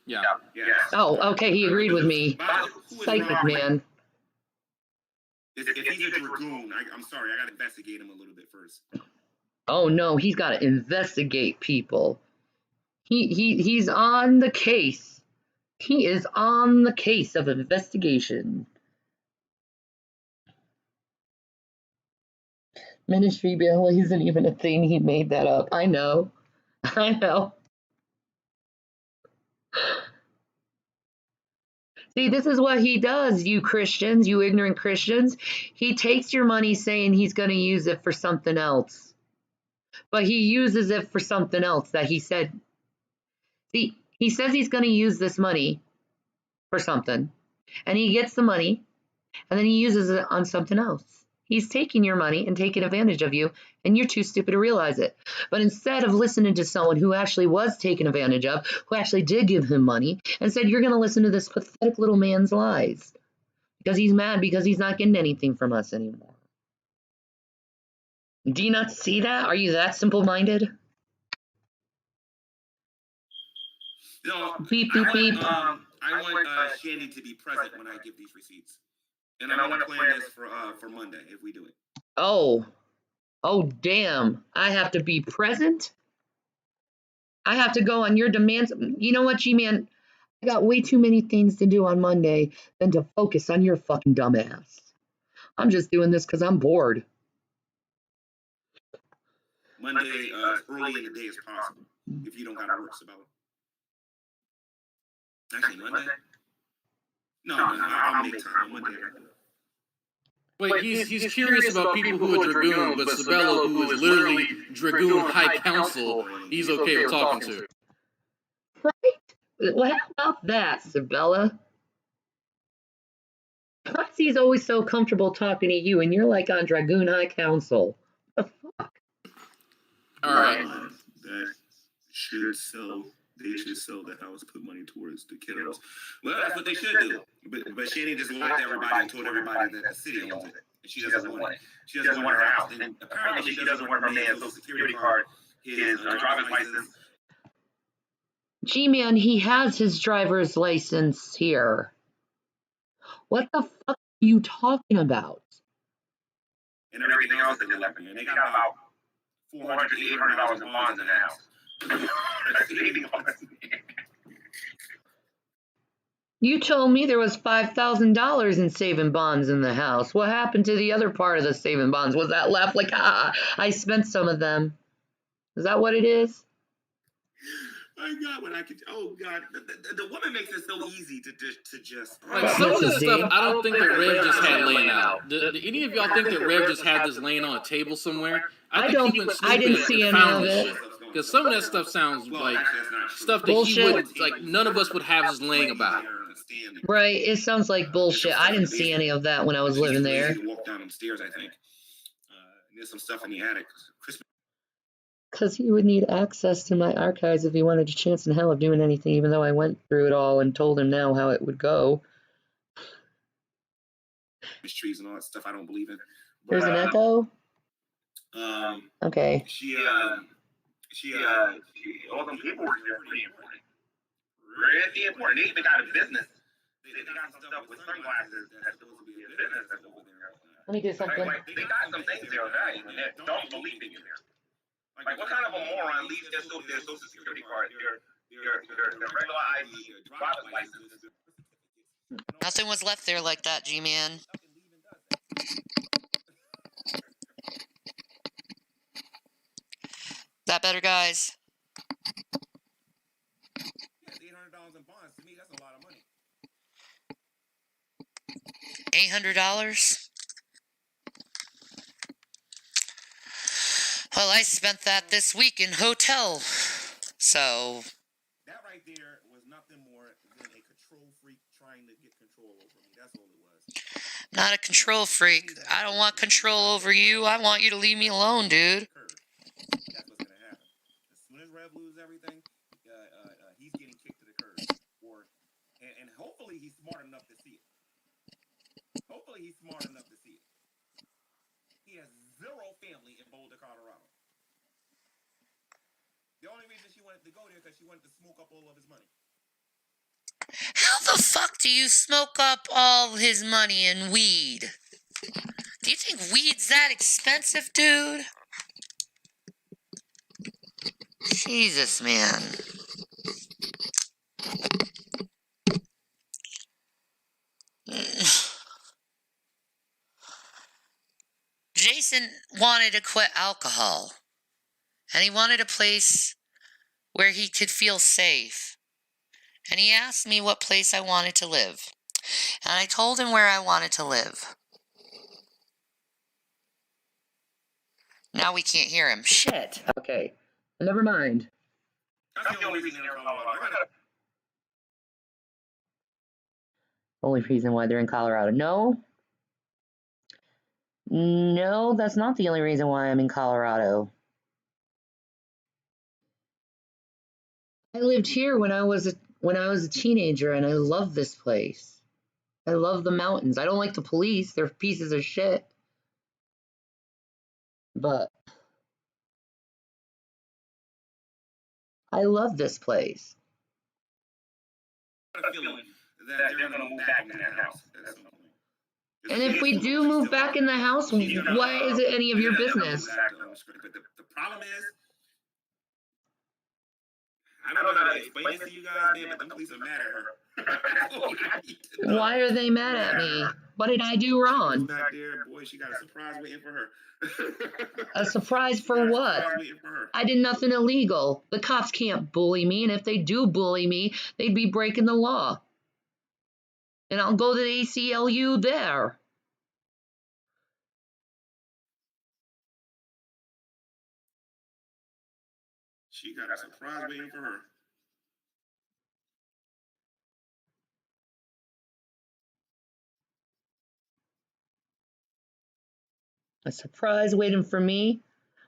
Yeah. Oh, okay, he agreed with me. Psychic man. If he's a dragoon, I'm sorry, I gotta investigate him a little bit first. Oh no, he's got to investigate people. He's on the case. He is on the case of investigation. Ministry bill isn't even a thing. He made that up. I know. See, this is what he does, you Christians, you ignorant Christians. He takes your money saying he's going to use it for something else. But he uses it for something else that he said. See, he says he's going to use this money for something. And he gets the money, and then he uses it on something else. He's taking your money and taking advantage of you, and you're too stupid to realize it. But instead of listening to someone who actually was taken advantage of, who actually did give him money, and said, you're going to listen to this pathetic little man's lies. Because he's mad because he's not getting anything from us anymore. Do you not see that? Are you that simple-minded? No, Beep, beep, beep. I want Shandy to be present when I give these receipts. And I want to plan this for Monday if we do it. Oh, damn. I have to be present? I have to go on your demands. You know what, G-Man? I got way too many things to do on Monday than to focus on your fucking dumbass. I'm just doing this because I'm bored. Monday, early in the day as possible, if you don't got to work, Sabella. Actually, Monday? No, I'll make time on Monday. Wait, he's curious about people who are Dragoon, but Sabella, who is literally Dragoon High Council, he's okay with talking to. Right? Well, how about that, Sabella? Potsy's always so comfortable talking to you, and you're like on Dragoon High Council. What the fuck? All right. That should sell they should sell the house, put money towards the kiddos. Well, that's what they should do. But Shannon just lied to everybody and told everybody that the city owns it. And she doesn't want it. She doesn't want her house. And apparently she doesn't want her man's social security card, his driver's license. G-Man, he has his driver's license here. What the fuck are you talking about? And everything else that they left me. And they got about $400 to $800 in bonds in the house. You told me there was $5,000 in saving bonds in the house. What happened to the other part of the saving bonds? Was that left like, I spent some of them? Is that what it is? I got what I could. Oh God, the woman makes it so easy to just. Like some of the stuff, I don't think that Rev just had laying out. Do any of y'all think that Rev just had this laying on a table somewhere? I didn't see any of it. Because some of that stuff sounds like stuff that he wouldn't, like none of us would have just laying about. Right, it sounds like bullshit. I didn't see any of that when I was living there. Walk down them stairs, I think. There's some stuff in the attic. Because he would need access to my archives if he wanted a chance in hell of doing anything, even though I went through it all and told him now how it would go. Trees and all that stuff I don't believe in. But, there's an echo? Okay. She all them people were pretty important. Really important. They even got a business. They got some stuff with sunglasses that's supposed to be a business that's over there. Let me do something. They got some things there that don't believe in you there. Like, what kind of a moron leaves their social security card, their regular ID, driver's license? Nothing was left there like that, G-Man. That better, guys? $800 in bonds, to me, that's a lot of money. $800? Well, I spent that this week in hotel, so... That right there was nothing more than a control freak trying to get control over me. That's all it was. Not a control freak. I don't want control over you. I want you to leave me alone, dude. That's what's gonna happen. As soon as Rev loses everything, he's getting kicked to the curb. And hopefully he's smart enough to see it. Hopefully he's smart enough to see it. He has zero family in Boulder, Colorado. The only reason she wanted to go there because she wanted to smoke up all of his money. How the fuck do you smoke up all his money in weed? Do you think weed's that expensive, dude? Jesus, man. Jason wanted to quit alcohol, and he wanted a place where he could feel safe. And he asked me what place I wanted to live. And I told him where I wanted to live. Now we can't hear him. Shit. Okay. Never mind. That's the only reason they're in Colorado. Only reason why they're in Colorado. No, that's not the only reason why I'm in Colorado. I lived here when I was a teenager, and I love this place. I love the mountains. I don't like the police. They're pieces of shit. But I love this place. I have a feeling that they're going to move back in that house at some point. And if we do move back in the house, why is it any of your business? But the problem is, I don't know how to explain this to you guys, man, but the police are mad at her. Why are they mad at me? What did I do wrong? Back there, boy, she got a surprise waiting for her. A surprise for what? I did nothing illegal. The cops can't bully me, and if they do bully me, they'd be breaking the law. And I'll go to the ACLU there. She got a surprise waiting for her. A surprise waiting for me?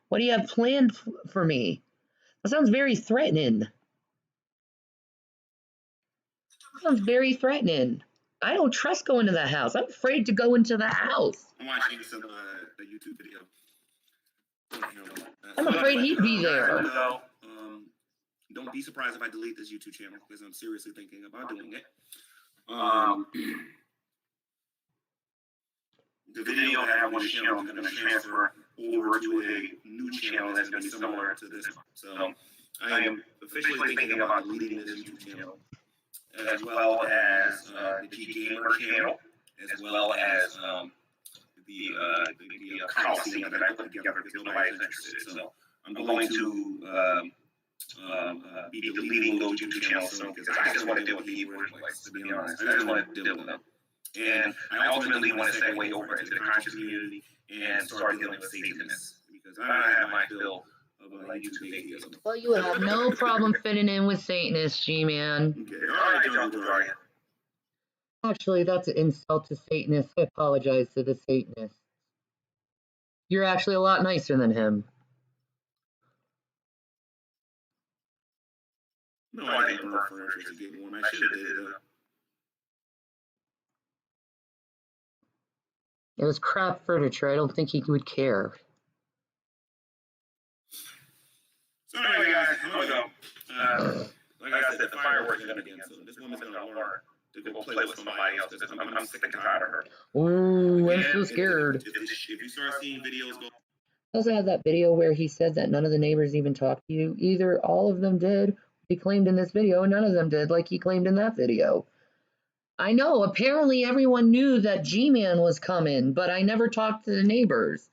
What do you have planned for me? That sounds very threatening. sounds very threatening. I don't trust going to that house. I'm afraid to go into the house. I'm watching some a YouTube video. I'm afraid he'd be there. Don't be surprised if I delete this YouTube channel because I'm seriously thinking about doing it. The video I have on this channel is going to transfer over to a new channel that's going to be similar to this. So I am officially thinking about deleting this YouTube channel, as well as the G Gamer channel, as well as the Coliseum that I put together because nobody is interested. So I'm going to be deleting those YouTube channels soon because I just want to deal with the Hebrew Israelites, to be honest. I just want to deal with them. And I ultimately want to segue over into the conscious community and start dealing with Satanists because I have my fill of YouTube atheism. Well, you would have no problem fitting in with Satanists, G-Man. Okay, all right, John Bulgaria. Actually, that's an insult to Satanists. I apologize to the Satanists. You're actually a lot nicer than him. No, I didn't burn furniture to get one. I should have did it. It was crap furniture. I don't think he would care. So anyway, guys, I'm gonna go. Like I said, the fireworks are gonna begin soon. This woman's gonna learn to go play with somebody else. I'm sick and tired of her. Ooh, I'm so scared. If you start seeing videos go. I also had that video where he said that none of the neighbors even talked to you. Either all of them did, he claimed in this video, and none of them did, like he claimed in that video. I know, apparently everyone knew that G-Man was coming, but I never talked to the neighbors.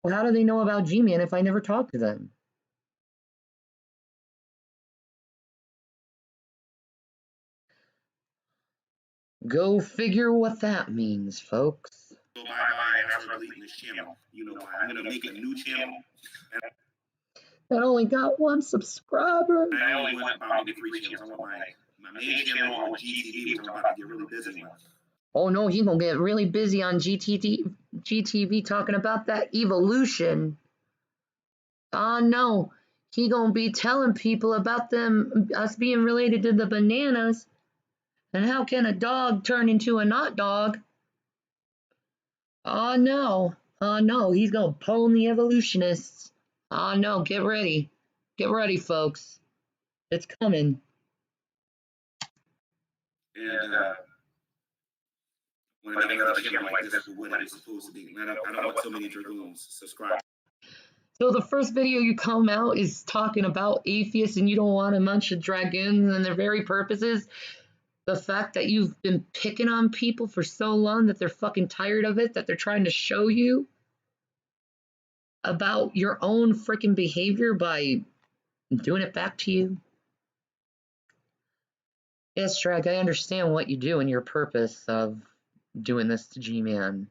Well, how do they know about G-Man if I never talked to them? Go figure what that means, folks. Go bye-bye and I start deleting this channel. You know why? I'm gonna make a new channel. That only got 1 subscriber. I only want about maybe 3 channels. I want my main channel on GTV, which I'm about to get really busy with. Oh no, he gonna get really busy on GTV talking about that evolution. Oh no, he gonna be telling people about us being related to the bananas. And how can a dog turn into a not dog? Oh no, he's gonna pwn the evolutionists. Oh no, get ready, folks, it's coming. And when I make another channel like this, what it's supposed to be. I don't want so many dragoons subscribe. So the first video you come out is talking about atheists and you don't want a bunch of dragoons and their very purposes. The fact that you've been picking on people for so long that they're fucking tired of it, that they're trying to show you about your own freaking behavior by doing it back to you. Yes, Drag, I understand what you do and your purpose of doing this to G-Man.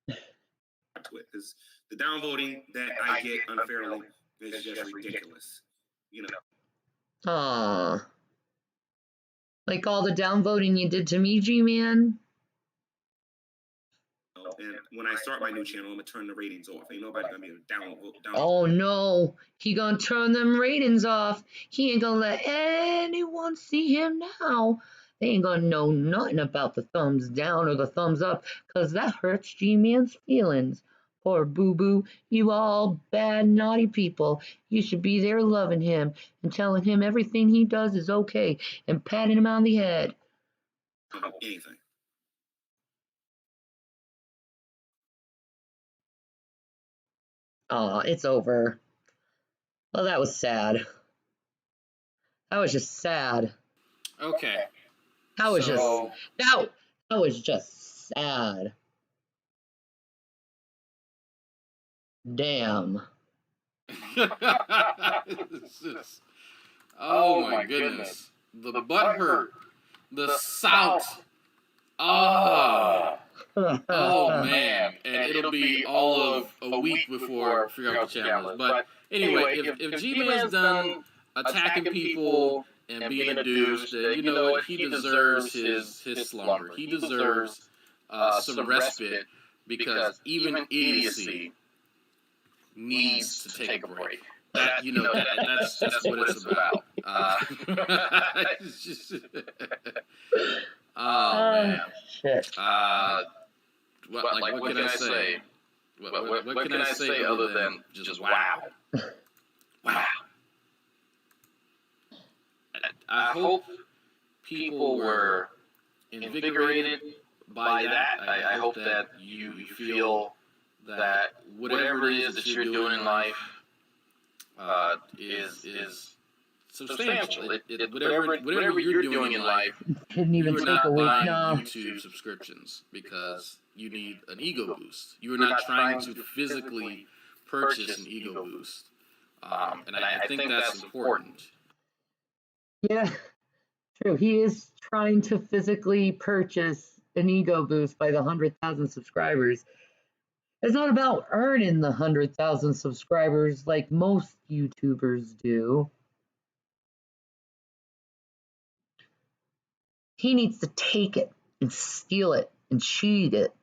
Because the downvoting that I get unfairly is just ridiculous. You know. Aww. Like all the downvoting you did to me, G-Man? And when I start my new channel, I'm going to turn the ratings off. Ain't nobody going to be able to downvote. Oh no, he gonna turn them ratings off. He ain't gonna let anyone see him now. They ain't gonna know nothing about the thumbs down or the thumbs up, cause that hurts G-Man's feelings. Poor boo-boo, you all bad, naughty people. You should be there loving him and telling him everything he does is okay and patting him on the head. Anything. Aw, it's over. Well, that was sad. That was just sad. Okay. That was that was just sad. Damn. Oh my goodness. The butt hurt. The South. Oh man. And it'll be all of a week before I figure out the challenge. But anyway, if G-Man's done attacking people and being a douche, then you know what? He deserves his slumber. He deserves some respite because even idiocy needs to take a break. That's what it's about. It's just, oh man. Shit. What can I say? What can I say other than just wow? Wow. I hope people were invigorated by that. I hope that you feel that whatever it is that you're doing in life is substantial. Whatever you're doing in life, Didn't even you're take not a week. buying No. YouTube subscriptions because you need an ego boost. You are not trying to physically purchase an ego boost. And I think that's important. Yeah, true. He is trying to physically purchase an ego boost by the 100,000 subscribers. It's not about earning the 100,000 subscribers like most YouTubers do. He needs to take it and steal it and cheat it.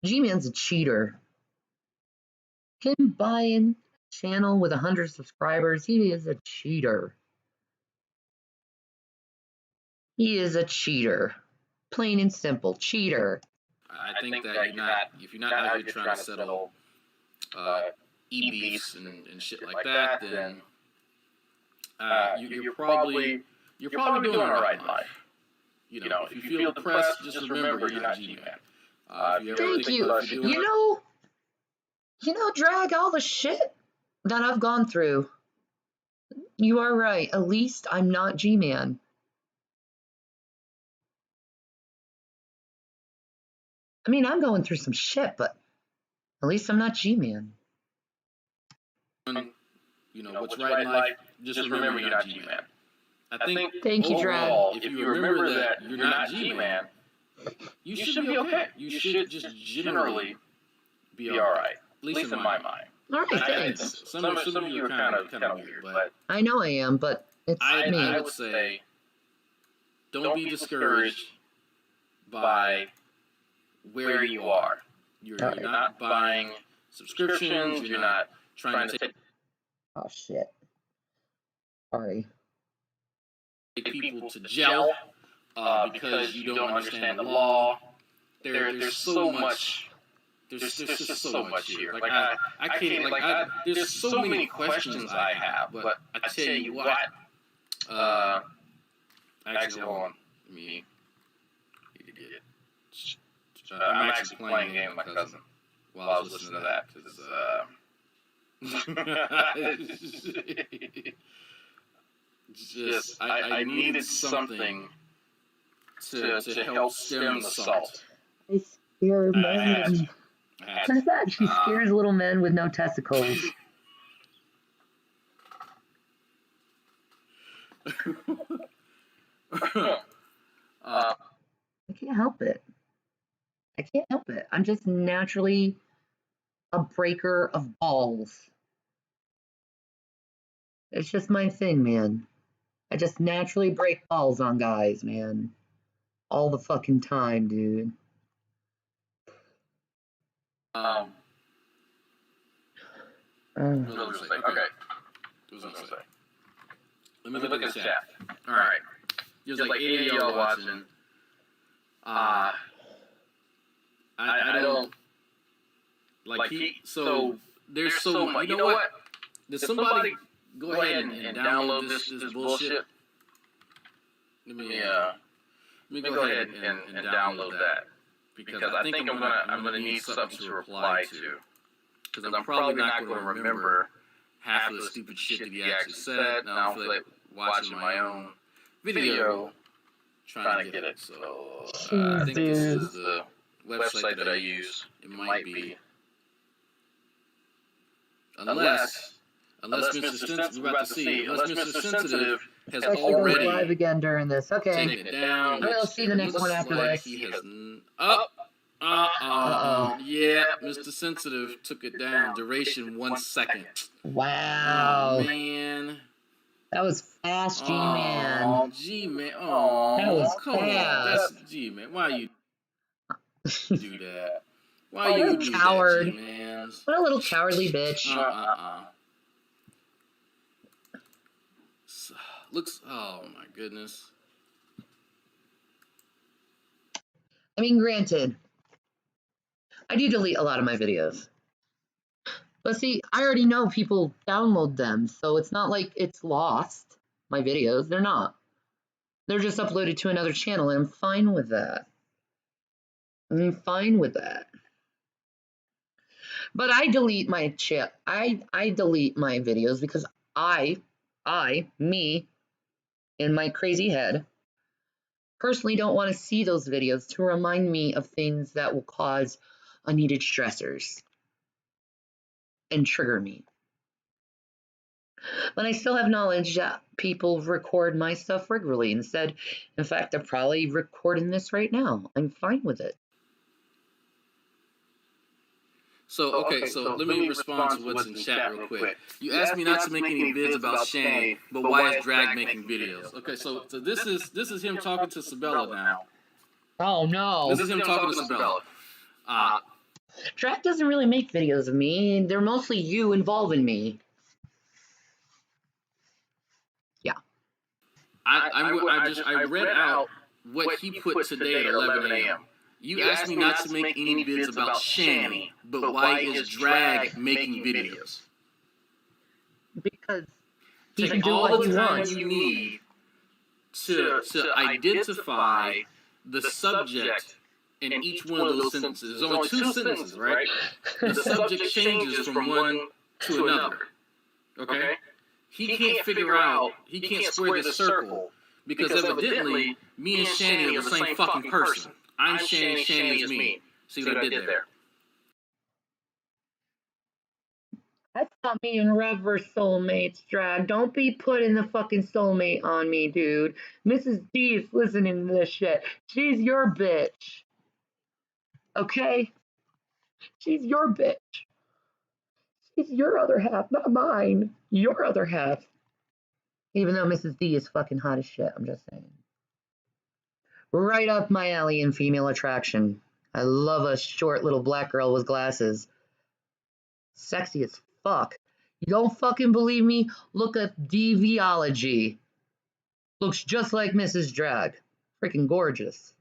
G-Man's a cheater. Him buying a channel with 100 subscribers, he is a cheater. He is a cheater. Plain and simple, cheater. I think that if you're not out here trying to settle e-beefs and shit like that, then you're probably doing all right in life. You know, if you feel depressed, just remember you're not G-Man. Thank you. You know, Drag, all the shit that I've gone through. You are right. At least I'm not G-Man. I mean, I'm going through some shit, but at least I'm not G-Man. You know, what's right in life, just remember you're not G-Man. I think Thank you, Drag. overall, if you remember that you're not G-Man, you should be okay. You should just generally be all right. At least in my mind. All right, thanks. Some of you are kind of weird, but I know I am, but it's me. I would say don't be discouraged by where you are. You're not buying subscriptions. You're not trying to take Oh, shit. Sorry. people to jail because you don't understand the law. There's so much. There's just so much here. Like I can't. There's so many questions I have, but I tell you what. Actually, hold on. Let me need to get it. I'm actually playing a game with my cousin while I was listening to that because I needed something to help stem the salt. I scare I men. had to. She scares little men with no testicles. I can't help it. I can't help it. I'm just naturally a breaker of balls. It's just my thing, man. I just naturally break balls on guys, man. All the fucking time, dude. What was I saying? Okay. What was I saying? Let me look at the chat. All right. There's like 80 of y'all watching. I don't like so there's so much. You know what? Did somebody go ahead and download this bullshit? Let me go ahead and download that because I think I'm gonna need something to reply to because I'm probably not gonna remember half of the stupid shit that he actually said. And I don't feel like watching my own video trying to get it. So I think this is the website that I use. It might be. Unless Mr. Sensitive, we're about to see. Unless Mr. Sensitive has Okay, we're live already again during this. Okay. taken it down. We'll see the next one after this. He has yeah, Mr. Sensitive took it down. Duration 1 second. Wow. Oh, man. That was fast, G-Man. Oh, G-Man. Oh, That was come on. fast. That's G-Man. Why you do that? Why What a you do coward. that, G-Man? What a little cowardly bitch. looks. Oh my goodness. I mean, granted, I do delete a lot of my videos. But see, I already know people download them, so it's not like it's lost, my videos. They're not. They're just uploaded to another channel, and I'm fine with that. I'm fine with that. But I delete my I delete my videos because me, in my crazy head, personally don't want to see those videos to remind me of things that will cause unneeded stressors and trigger me. But I still have knowledge that people record my stuff regularly. Instead, in fact, they're probably recording this right now. I'm fine with it. So, okay, so let me respond to what's in chat real quick. You asked me not to make any vids about Shani, but why is Drag making videos? Okay, so this is him talking to Sabella now. Oh no. This is him talking to Sabella. Drag doesn't really make videos of me. They're mostly you involving me. Yeah. I read out what he put today at 11 a.m. You asked me not to make any vids about Shani, but why is Drag making videos? Because he can Take do all what the he time wants. you need to identify the subject in each one of those sentences. There's only 2 sentences, right? The subject changes from one to another. Okay? He can't figure out, he can't square this circle because evidently me and Shani are the same fucking person. I'm Shani, Shani is me. See what I did there? That's not me and Rev are soulmates, Drag. Don't be putting the fucking soulmate on me, dude. Mrs. D is listening to this shit. She's your bitch. Okay? She's your bitch. She's your other half, not mine. Your other half. Even though Mrs. D is fucking hot as shit, I'm just saying. Right up my alley in female attraction. I love a short little black girl with glasses. Sexy as fuck. You don't fucking believe me? Look at Deviology. Looks just like Mrs. Drag. Freaking gorgeous.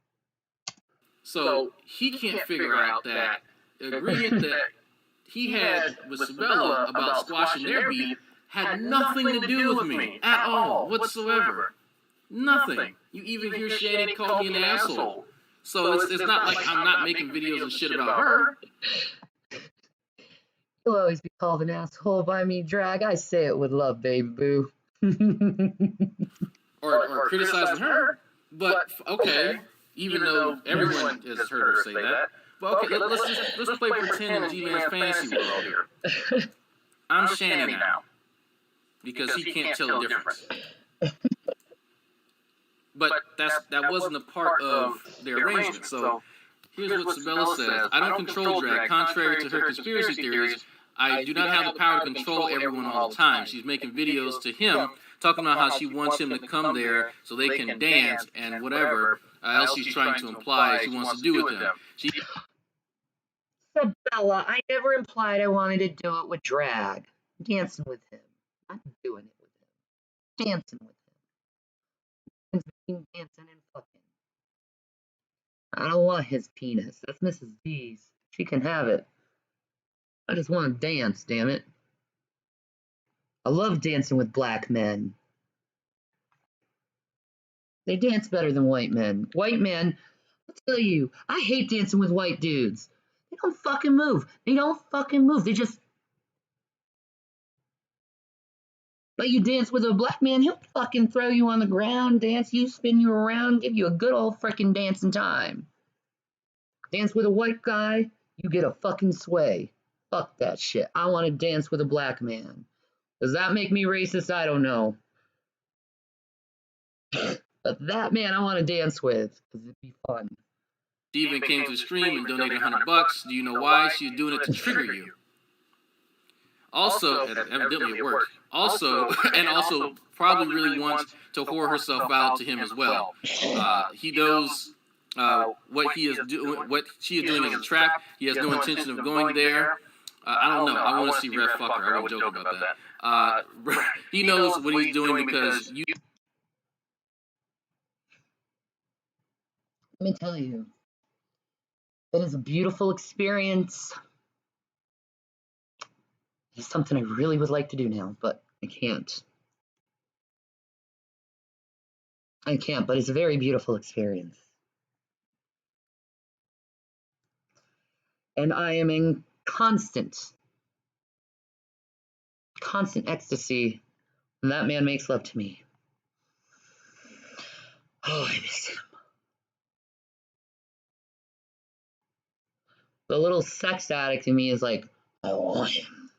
So he can't figure out that agreement that he had with Sabella about squashing their beef had nothing to do with me at all whatsoever. Nothing. You even hear Shani call me an asshole. So it's not like I'm not making videos and shit about her. You'll always be called an asshole by me, Drag. I say it with love, baby boo. or criticizing her. But okay, even though everyone has heard her say that. But okay, let's play pretend in G-Man's fantasy world here. I'm Shani now because he can't tell the difference. But that wasn't a part of their arrangement. So here's what Sabella says. I don't control Drag. Contrary to her conspiracy theories, I do not have the power to control everyone all the time. She's making videos to him, talking about how she wants him to come there so they can dance and whatever else she's trying to imply she wants to do with him. Sabella, I never implied I wanted to do it with Drag. Dancing with him. I'm doing it with him. Dancing with him. Dancing and fucking. I don't want his penis. That's Mrs. D's. She can have it. I just want to dance, damn it. I love dancing with black men. They dance better than white men. White men, I'll tell you, I hate dancing with white dudes. They don't fucking move. They don't fucking move. They just... But you dance with a black man, he'll fucking throw you on the ground, dance you, spin you around, give you a good old freaking dancing time. Dance with a white guy, you get a fucking sway. Fuck that shit. I want to dance with a black man. Does that make me racist? I don't know. But that man I want to dance with, because it'd be fun. Steven came to the stream and donated $100. Do you know why? She's doing it to trigger you. Also, evidently it worked. Also probably really wants to whore herself out to him as well. He knows what he is doing, what she is doing as a trap. He has no intention of going there. I don't know. I want to see Rev fuck her. I would joke about that. He knows what he's doing because you Let me tell you, it is a beautiful experience. It's something I really would like to do now, but I can't. But it's a very beautiful experience. And I am in constant ecstasy when that man makes love to me. Oh, I miss him. The little sex addict in me is like, I want him.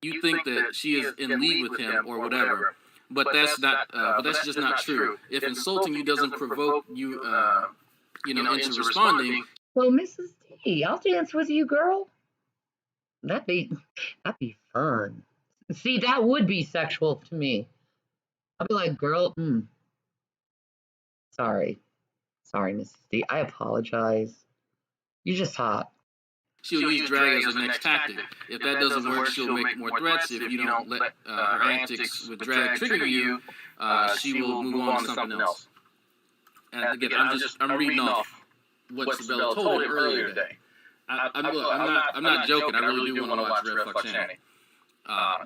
You think that she is in league with him or whatever, but that's not. But that's just not true. If insulting you doesn't provoke you, into responding. Well, Mrs. D, I'll dance with you, girl. That'd be fun. See, that would be sexual to me. I'd be like, girl, sorry, Mrs. D. I apologize. You're just hot. She'll use drag as her next tactic. If that doesn't work, she'll make more threats. If you don't let her antics with drag trigger you, she will move on to something else. And again, I'm reading off what Sabella told him earlier today. I'm not joking. I really do want to watch Red Fox Shanty.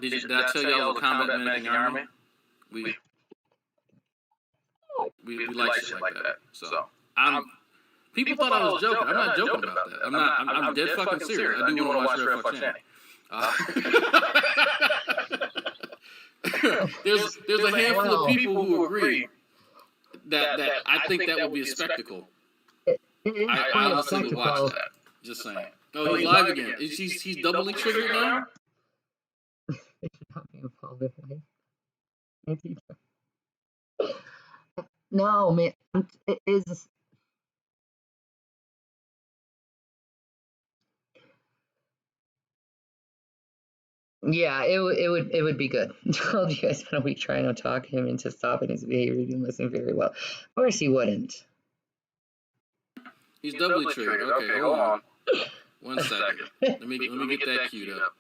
Did I tell you I was a combat medic in the Army? We like shit like that. So people thought I was joking. I'm not joking about that. I'm dead fucking serious. I do want to watch Red Fox Shanty. There's a handful of people who agree that I think that would be a spectacle. I honestly would watch that. Just saying. Oh, he's live again. He's doubly triggered now? No, man. It is. Yeah, it would be good. I told you I spent a week trying to talk him into stopping his behavior. He didn't listen very well. Of course he wouldn't. He's doubly triggered. Okay, hold on. 1 second. Let me get that queued up.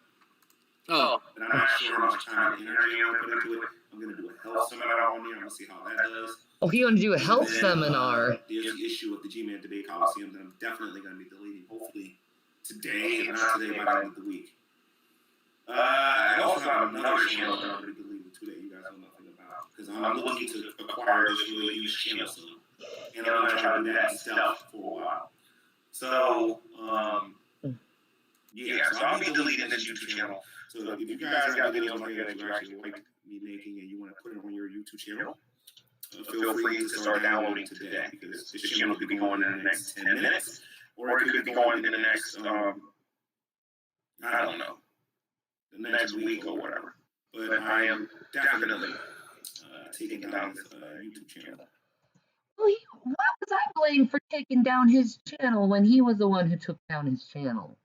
Oh. And I'm not sure how much time and energy I'm going to put into it. I'm going to do a health seminar on there. I'm going to see how that does. Oh, he's going to do a health seminar. There's the issue of the G-Man Debate Coliseum that I'm definitely going to be deleting, hopefully today, if not today, by the end of the week. I also have another channel that I'm going to be deleting too that you guys know nothing about, because I'm looking to acquire this really huge channel soon. And I'm going to try to do that in stealth for a while. So, yeah, so I'll be deleting this YouTube channel. So if you guys got videos like that you actually like me making and you want to put it on your YouTube channel, feel free to start downloading today, because this channel could be going in the next 10 minutes, or it could be going in the next, I don't know, the next week or whatever. But I am definitely taking down this YouTube channel. Well, why was I blamed for taking down his channel when he was the one who took down his channel?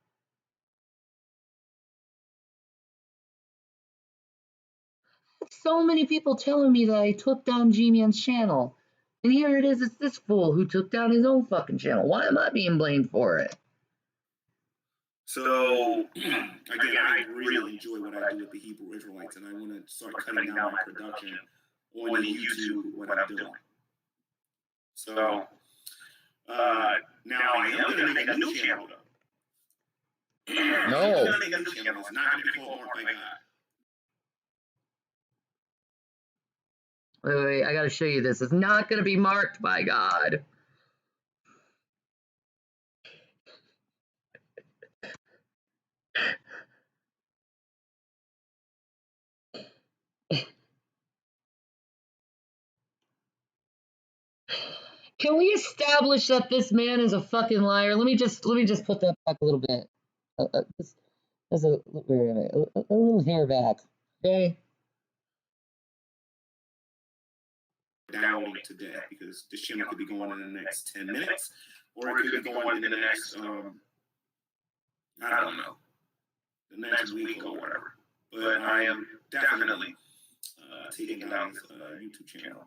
So many people telling me that I took down G-Man's channel. And here it is, it's this fool who took down his own fucking channel. Why am I being blamed for it? So, again, I really enjoy what I do with the Hebrew Israelites, and I want to start cutting down my production on YouTube, what I'm doing. So, now I am going to make a new channel, though. No. I'm going to make a new channel. It's not going to be called Marked by God. Wait, I gotta show you this. It's not gonna be marked by God. Can we establish that this man is a fucking liar? Let me just put that back a little bit. Just a little hair back. Okay. Downloading today, because this channel could be going in the next 10 minutes, or it could be going in the next, I don't know, the next week or whatever. But I am definitely taking down this YouTube channel.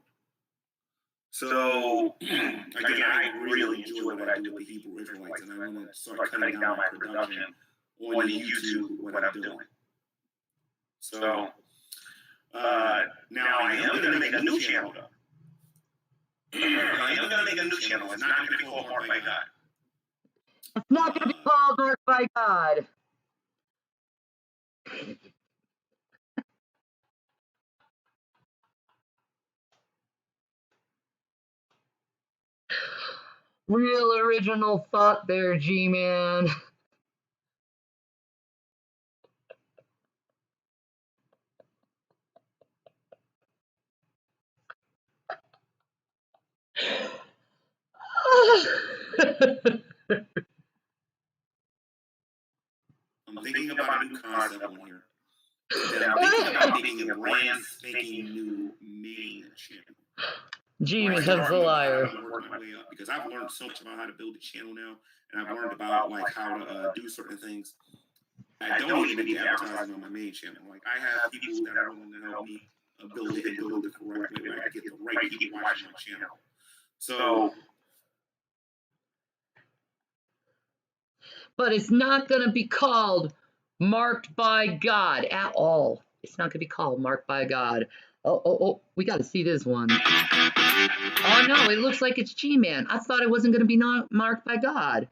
So, again, I really enjoy what I do with the Hebrew Israelites, and I want to start cutting down my production on YouTube, what I'm doing. So, now I am going to make a new channel, though. I'm gonna make a new channel. It's not gonna be called Marked by God. It's not going to be called Marked by God. Real original thought there, G-Man. I'm thinking about a new concept on here. And I'm thinking about making a brand spanking new main channel. G-Man's a liar. I'm working my way up because I've learned so much about how to build a channel now, and I've learned about like how to do certain things. I don't even need advertising on my main channel. Like I have people that are willing to help me build it and build it the correct way, where I can get the right people watching my channel. So, but it's not going to be called Marked by God at all. It's not going to be called Marked by God. Oh, we got to see this one. Oh no, it looks like it's G-Man. I thought it wasn't going to be marked by God.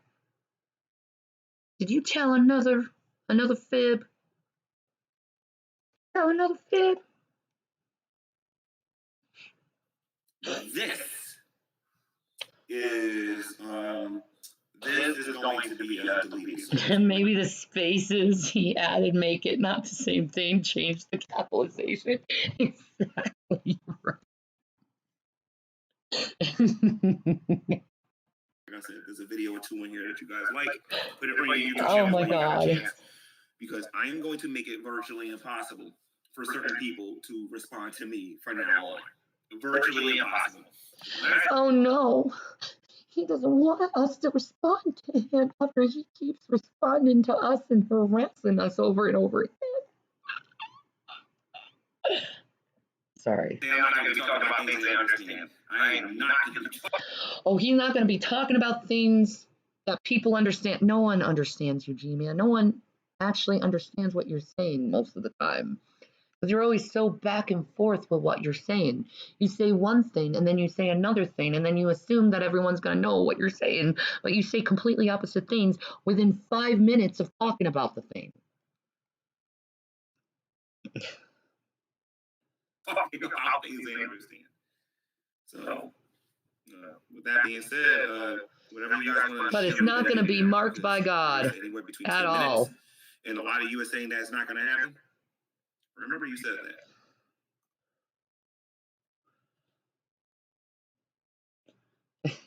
Did you tell another fib? Tell another fib? this is going to be deleted. Maybe the spaces he added make it not the same thing. Change the capitalization. Exactly right. Like I said, there's a video or two in here that you guys like. Put it on your YouTube channel. Oh my God. Because I am going to make it virtually impossible for certain people to respond to me from now on. Virtually impossible. Oh no. He doesn't want us to respond to him after he keeps responding to us and harassing us over and over again. Sorry. I'm not going to be talking about things they understand. I am not going to be talking. Oh, he's not going to be talking about things that people understand. No one understands you, G-Man. No one actually understands what you're saying most of the time. Because you're always so back and forth with what you're saying. You say one thing, and then you say another thing, and then you assume that everyone's going to know what you're saying, but you say completely opposite things within 5 minutes of talking about the thing. Talking about things they understand. So, with that being said, whatever you guys want to. But it's not going to be marked by God at all. And a lot of you are saying that's not going to happen. Remember, you said that.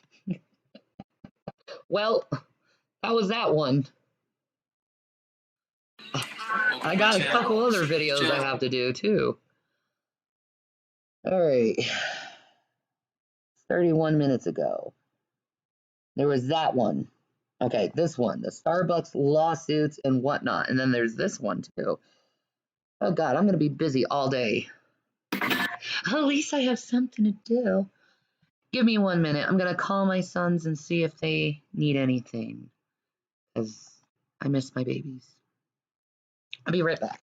Well, how was that one? I got a couple other videos I have to do too. All right. 31 minutes ago. There was that one. Okay, this one, the Starbucks lawsuits and whatnot. And then there's this one too. Oh God, I'm going to be busy all day. At least I have something to do. Give me 1 minute. I'm going to call my sons and see if they need anything. Because I miss my babies. I'll be right back.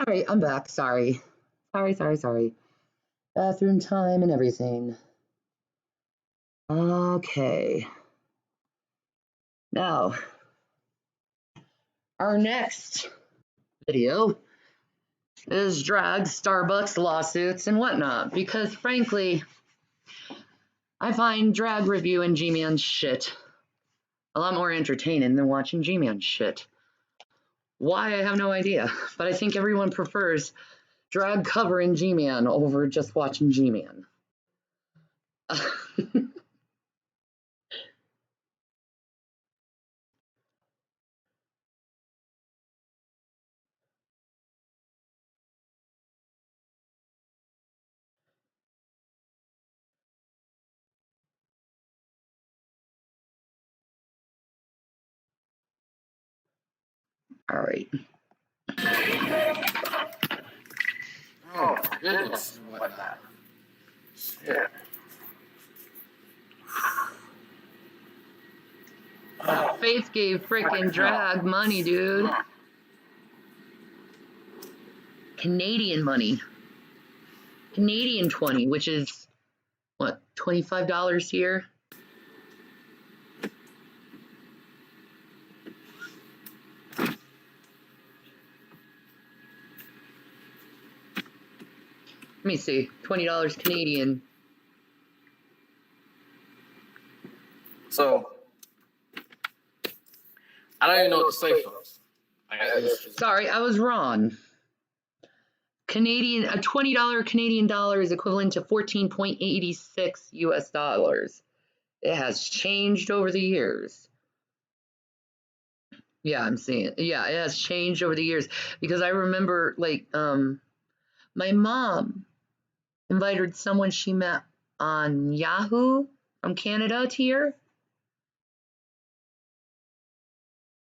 All right, I'm back. Sorry. Sorry. Bathroom time and everything. Okay. Now, our next video is drag, Starbucks, lawsuits, and whatnot. Because frankly, I find drag review and G-Man shit a lot more entertaining than watching G-Man shit. Why, I have no idea. But I think everyone prefers drag covering G-Man over just watching G-Man. All right. Oh, goodness. Whatnot. Yeah. Faith gave freaking drag money, dude. Canadian money. Canadian 20, which is, what, $25 here? Let me see, $20 Canadian. So, I don't even know what to say, folks. Sorry, I was wrong. Canadian, a $20 Canadian dollar is equivalent to 14.86 US dollars. It has changed over the years. Yeah, I'm seeing it. Yeah, it has changed over the years because I remember, like, my mom invited someone she met on Yahoo from Canada to here.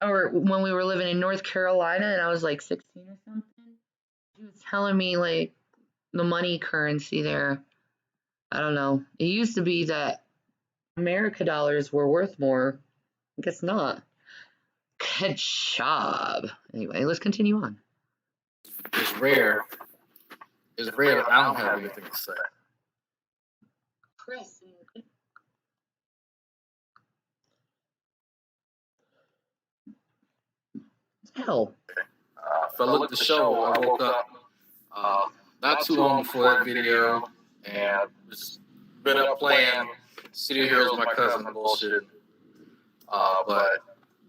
Or when we were living in North Carolina and I was like 16 or something. She was telling me like the money currency there. I don't know. It used to be that America dollars were worth more. I guess not. Good job. Anyway, let's continue on. It's rare. It's rare that I don't have anything to say. Chris. Hell. If I look at the show, I woke up not too long before that video and just been up playing City Heroes with my cousin and bullshit. But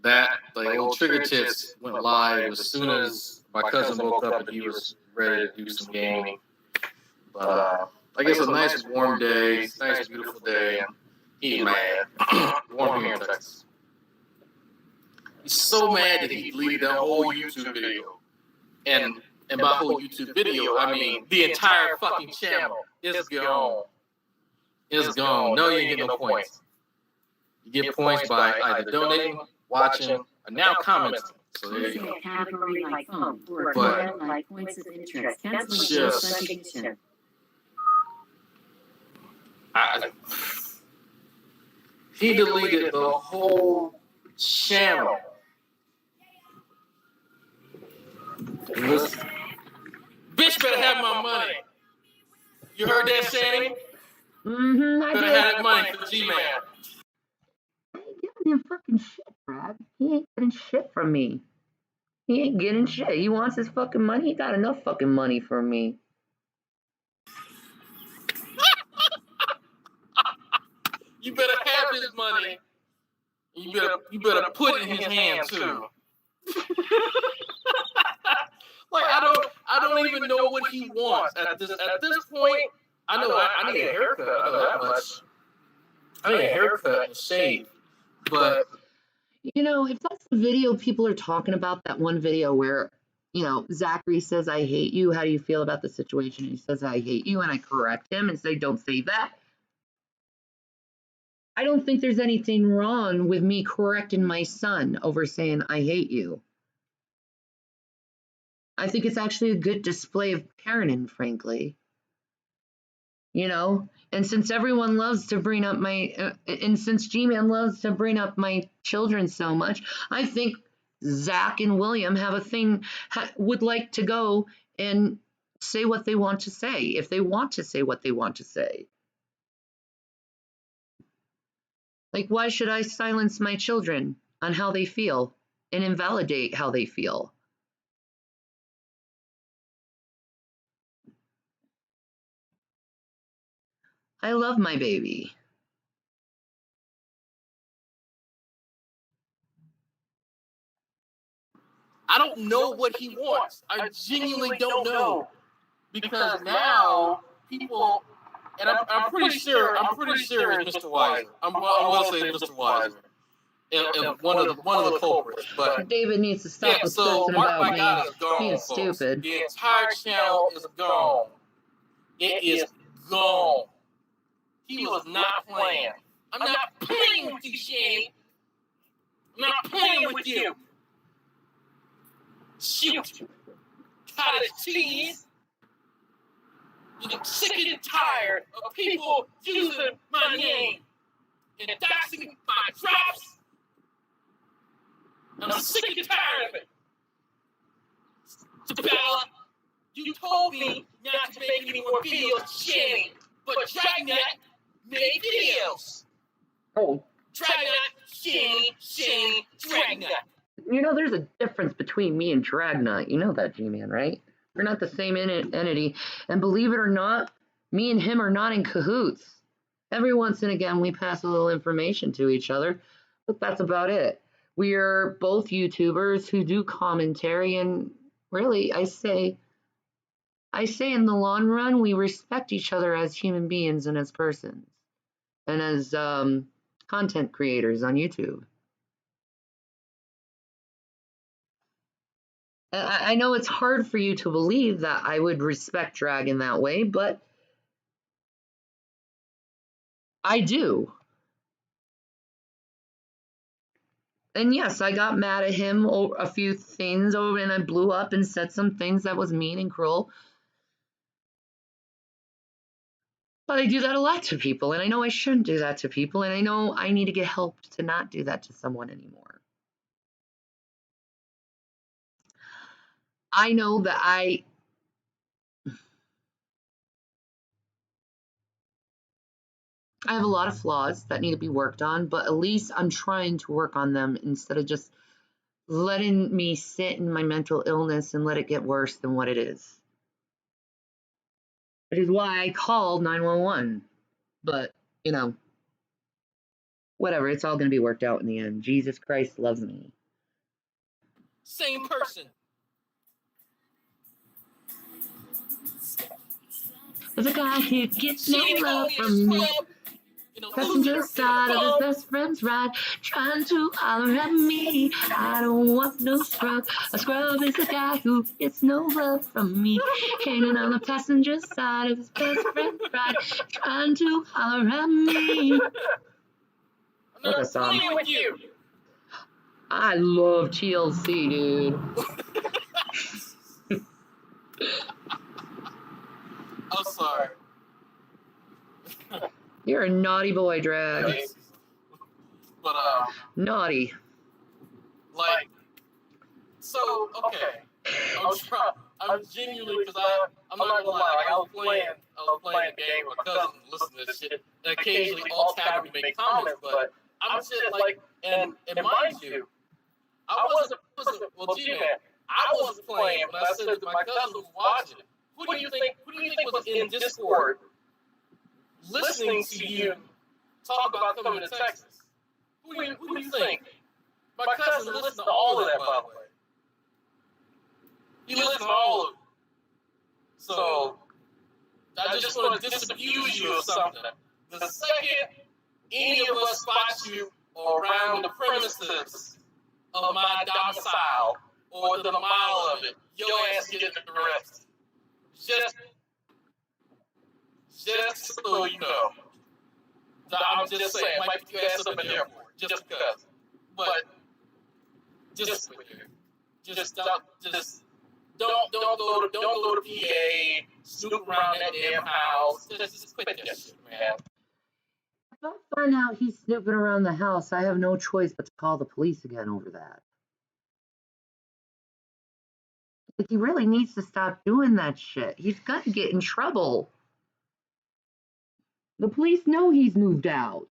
that, the old Trigger Tits went live as soon as my cousin woke up and he was ready to do some gaming. But I guess it's a nice warm day, it's a nice beautiful day, and he's mad. Warm here in Texas. He's so mad that he deleted that whole YouTube video. And by whole YouTube video, I mean the entire fucking channel is gone. It's gone. No, you ain't get no points. You get points by either donating, watching, or now commenting. So there you go. Category like phone or But like points of interest. Cancel just recognition. He deleted the whole channel. Listen. Bitch better have my money. You heard that, Shani? I Better did. have that money for G-Man. I ain't giving him fucking shit, Brad. He ain't getting shit from me. He ain't getting shit. He wants his fucking money. He got enough fucking money from me. You better have his money. You better put it in his hand too. Like I don't even know what he wants at this point. I know I need a haircut. I know that much. I need a haircut and shave. But You know, if that's the video people are talking about, that one video where, you know, Zachary says, I hate you. How do you feel about the situation? He says, I hate you. And I correct him and say, don't say that. I don't think there's anything wrong with me correcting my son over saying, I hate you. I think it's actually a good display of parenting, frankly. You know, and since everyone loves to bring up and since G-Man loves to bring up my children so much, I think Zach and William have a thing, would like to go and say what they want to say, if they want to say what they want to say. Like, why should I silence my children on how they feel and invalidate how they feel? I love my baby. I don't know what he wants. I genuinely don't know, because now people, and I'm pretty sure it's Mr. Weiser. I'm going to say Mr. Weiser, and one of the culprits. But David needs to stop so obsessing Mark about Magada is gone, being folks. stupid. The entire channel is gone. It is gone. He was not playing. I'm not playing with you, Shane. I'm not playing with you. Shoot. Cottage cheese. I'm sick and tired of people using my name and doxing my drops. I'm sick and tired of it. Sabella, you told me not to make any more videos, Shanny, but Dragnet made videos. Oh, Dragnet, Shanny, Dragnet. you know, there's a difference between me and Dragnet. You know that, G-Man, right? We're not the same entity. And believe it or not, me and him are not in cahoots. Every once and again, we pass a little information to each other, but that's about it. We are both YouTubers who do commentary, and really, I say in the long run, we respect each other as human beings and as persons, and as content creators on YouTube. I know it's hard for you to believe that I would respect Drag in that way, but I do. And yes, I got mad at him over a few things over, and I blew up and said some things that was mean and cruel. But I do that a lot to people, and I know I shouldn't do that to people, and I know I need to get help to not do that to someone anymore. I know that I have a lot of flaws that need to be worked on, but at least I'm trying to work on them instead of just letting me sit in my mental illness and let it get worse than what it is. Which is why I called 911. But, you know, whatever, it's all going to be worked out in the end. Jesus Christ loves me. Same person. There's a guy who gets no love from me. Passenger side of his best friend's ride, trying to holler at me. I don't want no scrub. A scrub is a guy who gets no love from me. Hanging on the passenger side of his best friend's ride, trying to holler at me. I'm not playing with you. I love TLC, dude. I'm sorry. You're a naughty boy, Drag. But Naughty. like, so okay. I'm genuinely, because I'm not gonna lie. Like, I was playing a game with my cousin, listening to this shit, and occasionally all tab would make comments. But I'm just like, and mind you, I wasn't. Well, G-Man, I wasn't playing, but I said that my cousin was watching it. Who do you think was in Discord listening to you talk about coming to Texas? Who do you think? My cousin listened to all of that, by the way. He listened to all of it. So, I just want to disabuse you of something. The second any of us spot you around the premises of my domicile or within a mile of it, your ass getting arrested. Just so you know. I'm just saying, might put your ass up in the airport, just because. But just don't go to PA, snoop around that damn house. Just quit that shit, man. If I find out he's snooping around the house, I have no choice but to call the police again over that. Like, he really needs to stop doing that shit. He's got to get in trouble. The police know he's moved out.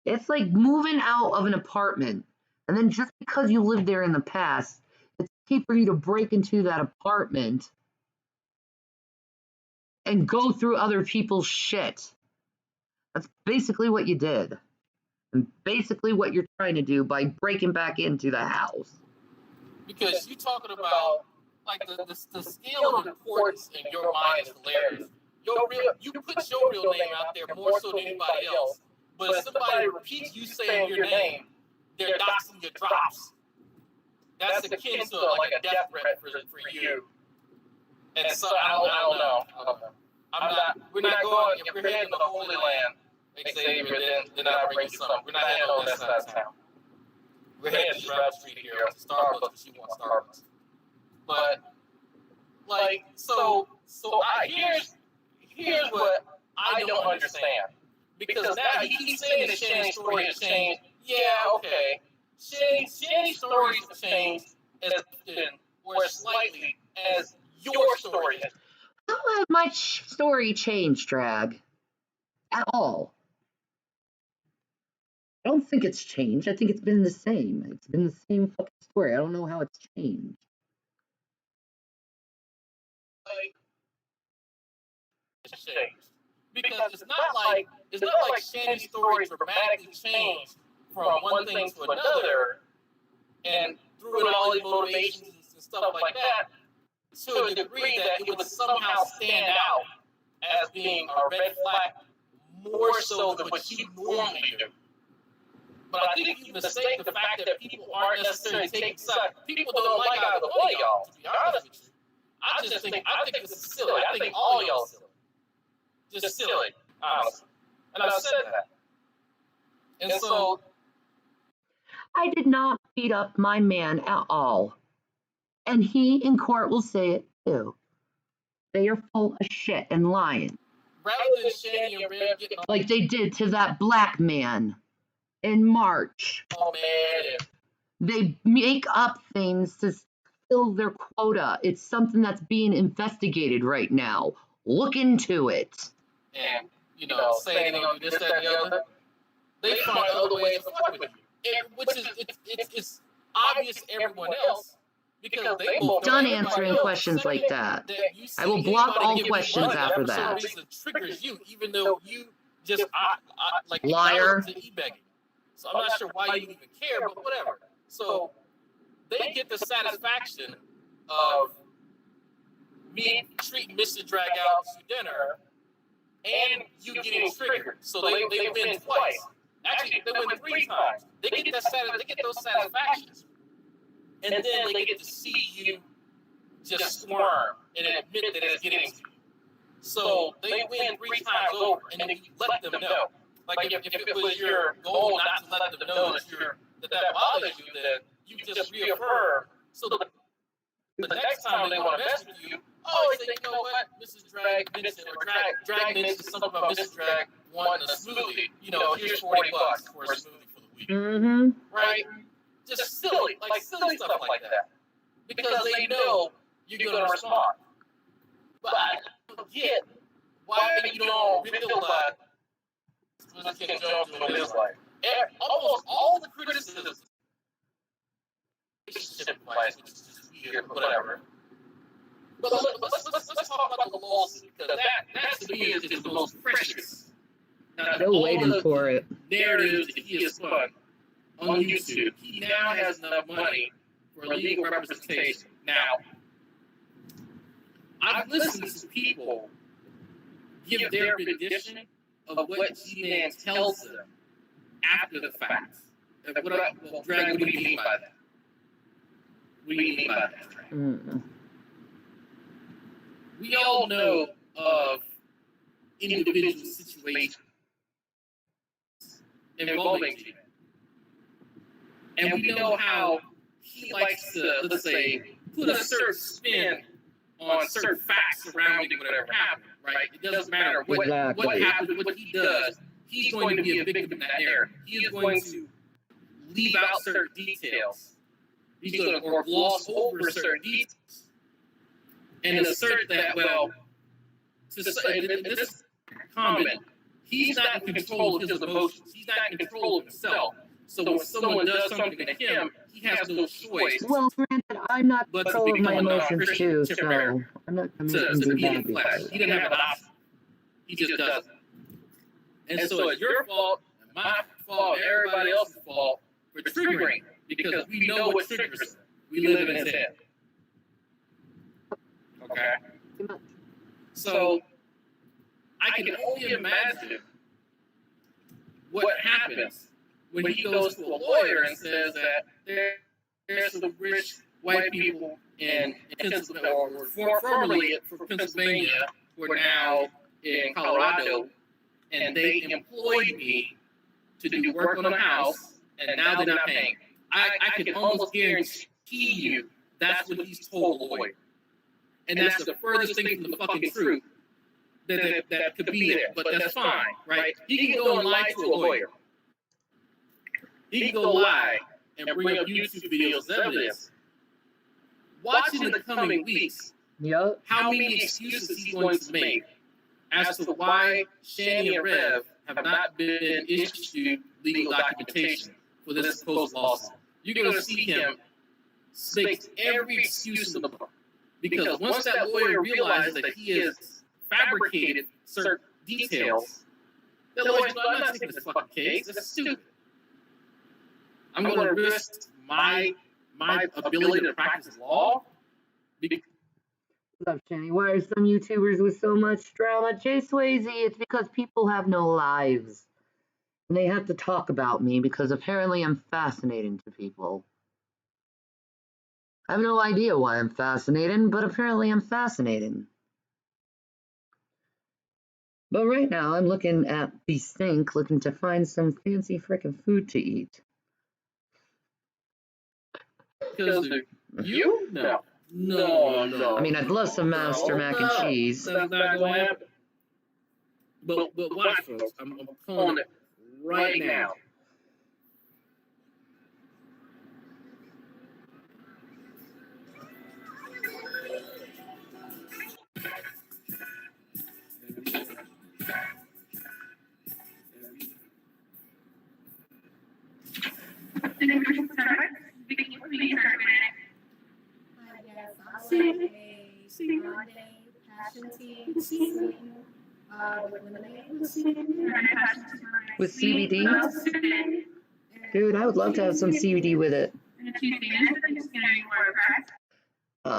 It's like moving out of an apartment, and then just because you lived there in the past, it's okay for you to break into that apartment and go through other people's shit. That's basically what you did. And basically what you're trying to do by breaking back into the house. Because you're talking about, like, the scale of importance in your mind is hilarious. You put your real name out there more so than anybody else, but if somebody repeats you saying your name, they're doxing your drops. That's akin to like a death threat for you. And so I don't know. We're not going, if we're heading to the Holy Land, Xavier, then I'll bring you something. We're not heading on that side of town. We're heading to Broad Street here to Starbucks because she wants Starbucks. But, like, so here's what I don't understand. Because now he keeps saying that Shanny's story has changed. Yeah, okay. Shanny's stories have changed as often or slightly as your story has. How has my story changed, Drag? At all. I don't think it's changed. I think it's been the same. It's been the same fucking story. I don't know how it's changed. It's changed. Because it's not like Shanny's story dramatically changed from one thing to another, and threw in all these motivations and stuff like that, to a degree that it would somehow stand out as being a red flag more so than what you normally do. But I think you mistake the fact that people aren't necessarily taking sides. People don't like either one of y'all, to be honest with you. I think this is silly. I think all y'all are silly. Just silly, honestly. And I've said that. And so I did not beat up my man at all. And he in court will say it too. They are full of shit and lying. rather than Shanny and Rev getting like they did to that black man in March. oh man. They make up things to fill their quota. It's something that's being investigated right now. Look into it. And, you know, saying they don't do this, that, and the other. They find other ways to fuck with you. Which is, it's obvious to everyone else. Because they both done answering questions like that. I will block all questions after that. It triggers you, even though you just like liar. To e-begging. So I'm not sure why you even care, but whatever. So they get the satisfaction of me treating Mr. Drag out to dinner, and you getting triggered. So they win twice. Actually, they win 3 times. They get those satisfactions. And then they get to see you just squirm and admit that it's getting to you. So they win 3 times over, and then you let them know. Like if it was your goal not to let them know that bothers you, then you just reaffirm. So the next time they want to mess with you, they say, you know what, Mrs. Drag mentioned, or Drag mentioned something about Mrs. Drag wanting a smoothie. You know, here's $40 for a smoothie for the week. Mm-hmm. Right? Just silly stuff like that. Because they know you're going to respond. But I don't get why you don't realize Mr. Kim Jones doing this life. Almost all the criticism, relationship advice, which is just weird, whatever. But let's talk about the lawsuit, because that to me is the most precious. They're waiting for it. Narratives that he has spun on YouTube. He now has enough money for legal representation. Now, I've listened to people give their rendition of what G-Man tells them after the fact. Drag, what do you mean by that? What do you mean by that, Drag? Mm-hmm. We all know of individual situations involving G-Man. And we know how he likes to, let's say, put a certain spin on certain facts surrounding whatever happened, right? It doesn't matter what happens, what he does, he's going to be a victim in that narrative. He is going to leave out certain details he's going to or gloss over certain details and assert that, well, in this comment, he's not in control of his emotions. He's not in control of himself. So when someone does something to him, he has no choice. Well, granted, I'm not But to control of my become a emotions Christian too, so temporary I'm not to committing to be in bad the flesh. He didn't have an option. He just doesn't. And so it's your fault, and my fault, and everybody else's fault for triggering, because we know what triggers him. We live in his head. Okay? Too much. So I can only imagine what happens when he goes to a lawyer and says that there's some rich white people in Pennsylvania, or formerly for Pennsylvania, who are now in Colorado, and they employed me to do work on a house, and now they're not paying. I can almost guarantee you that's what he's told the lawyer. And that's the furthest thing from the fucking truth that could be there. But that's fine, right? He can go and lie to a lawyer. He can go lie and bring up YouTube videos as evidence. Watch in the coming weeks Yep. how many excuses he's going to make as to why Shani and Rev have not been issued legal documentation for this supposed lawsuit. You're going to see him make every excuse in the book. Because once that lawyer realizes that he has fabricated certain details, that lawyer's like, I'm not taking this fucking case. That's stupid. I'm going to risk my ability to practice law. What's up, Shani? Why are some YouTubers with so much drama? Jay Swayze, it's because people have no lives. And they have to talk about me because apparently I'm fascinating to people. I have no idea why I'm fascinating, but apparently I'm fascinating. But right now I'm looking at the sink, looking to find some fancy frickin' food to eat. Because you? No. No. I mean, I'd love some master mac and cheese. That's not going to happen. But watch, folks. I'm calling it right now. With CBD? Dude, I would love to have some CBD with it.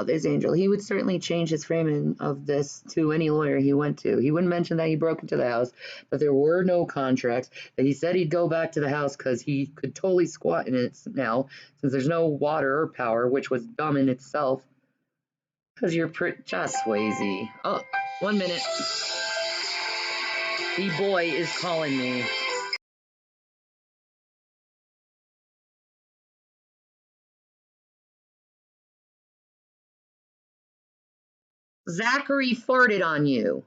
There's Angel. He would certainly change his framing of this to any lawyer he went to. He wouldn't mention that he broke into the house, that there were no contracts, that he said he'd go back to the house because he could totally squat in it now, since there's no water or power, which was dumb in itself. Because you're just Swayze. Oh, 1 minute. The boy is calling me. Zachary farted on you.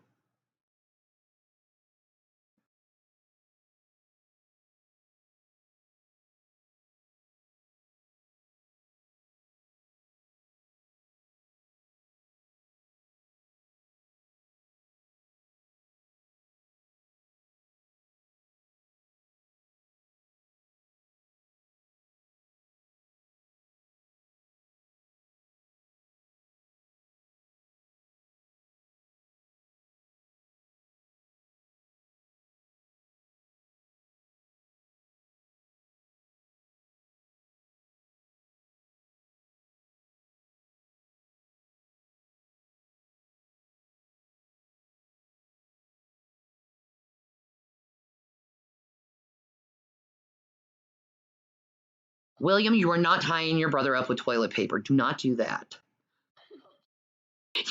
William, you are not tying your brother up with toilet paper. Do not do that.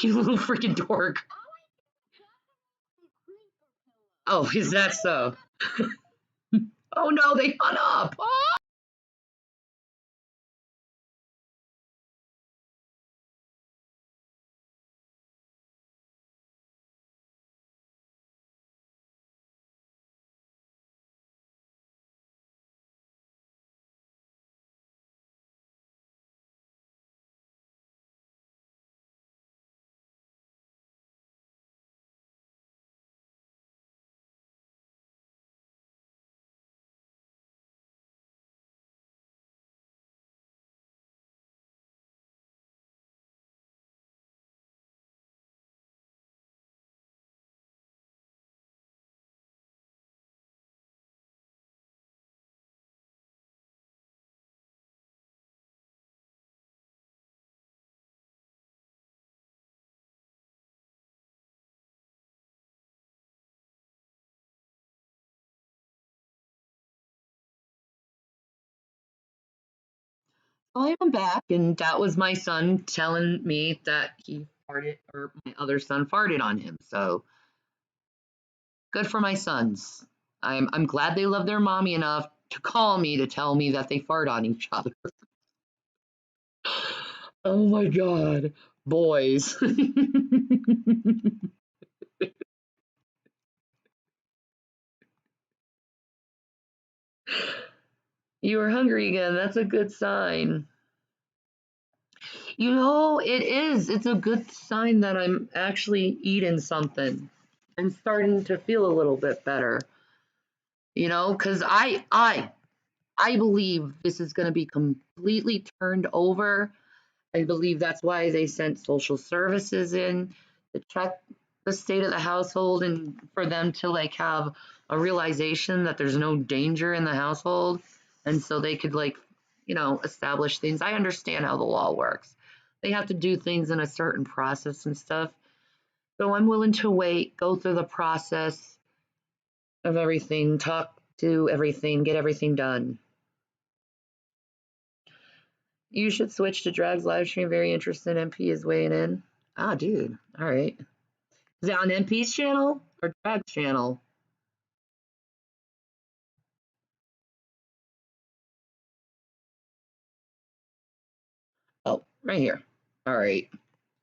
You little freaking dork. Oh, is that so? Oh no, they hung up. Oh! I am back, and that was my son telling me that he farted, or my other son farted on him. So good for my sons. I'm glad they love their mommy enough to call me to tell me that they fart on each other. Oh my god, boys. You were hungry again. That's a good sign. You know, it is. It's a good sign that I'm actually eating something. I'm starting to feel a little bit better. You know, because I believe this is going to be completely turned over. I believe that's why they sent social services in to check the state of the household and for them to like have a realization that there's no danger in the household, and so they could like, establish things. I understand how the law works. They have to do things in a certain process and stuff. So I'm willing to wait, go through the process of everything, talk to everything, get everything done. You should switch to Drag's live stream. Very interested. MP is weighing in. Ah, dude. All right. Is it on MP's channel or Drag's channel? Oh, right here. All right.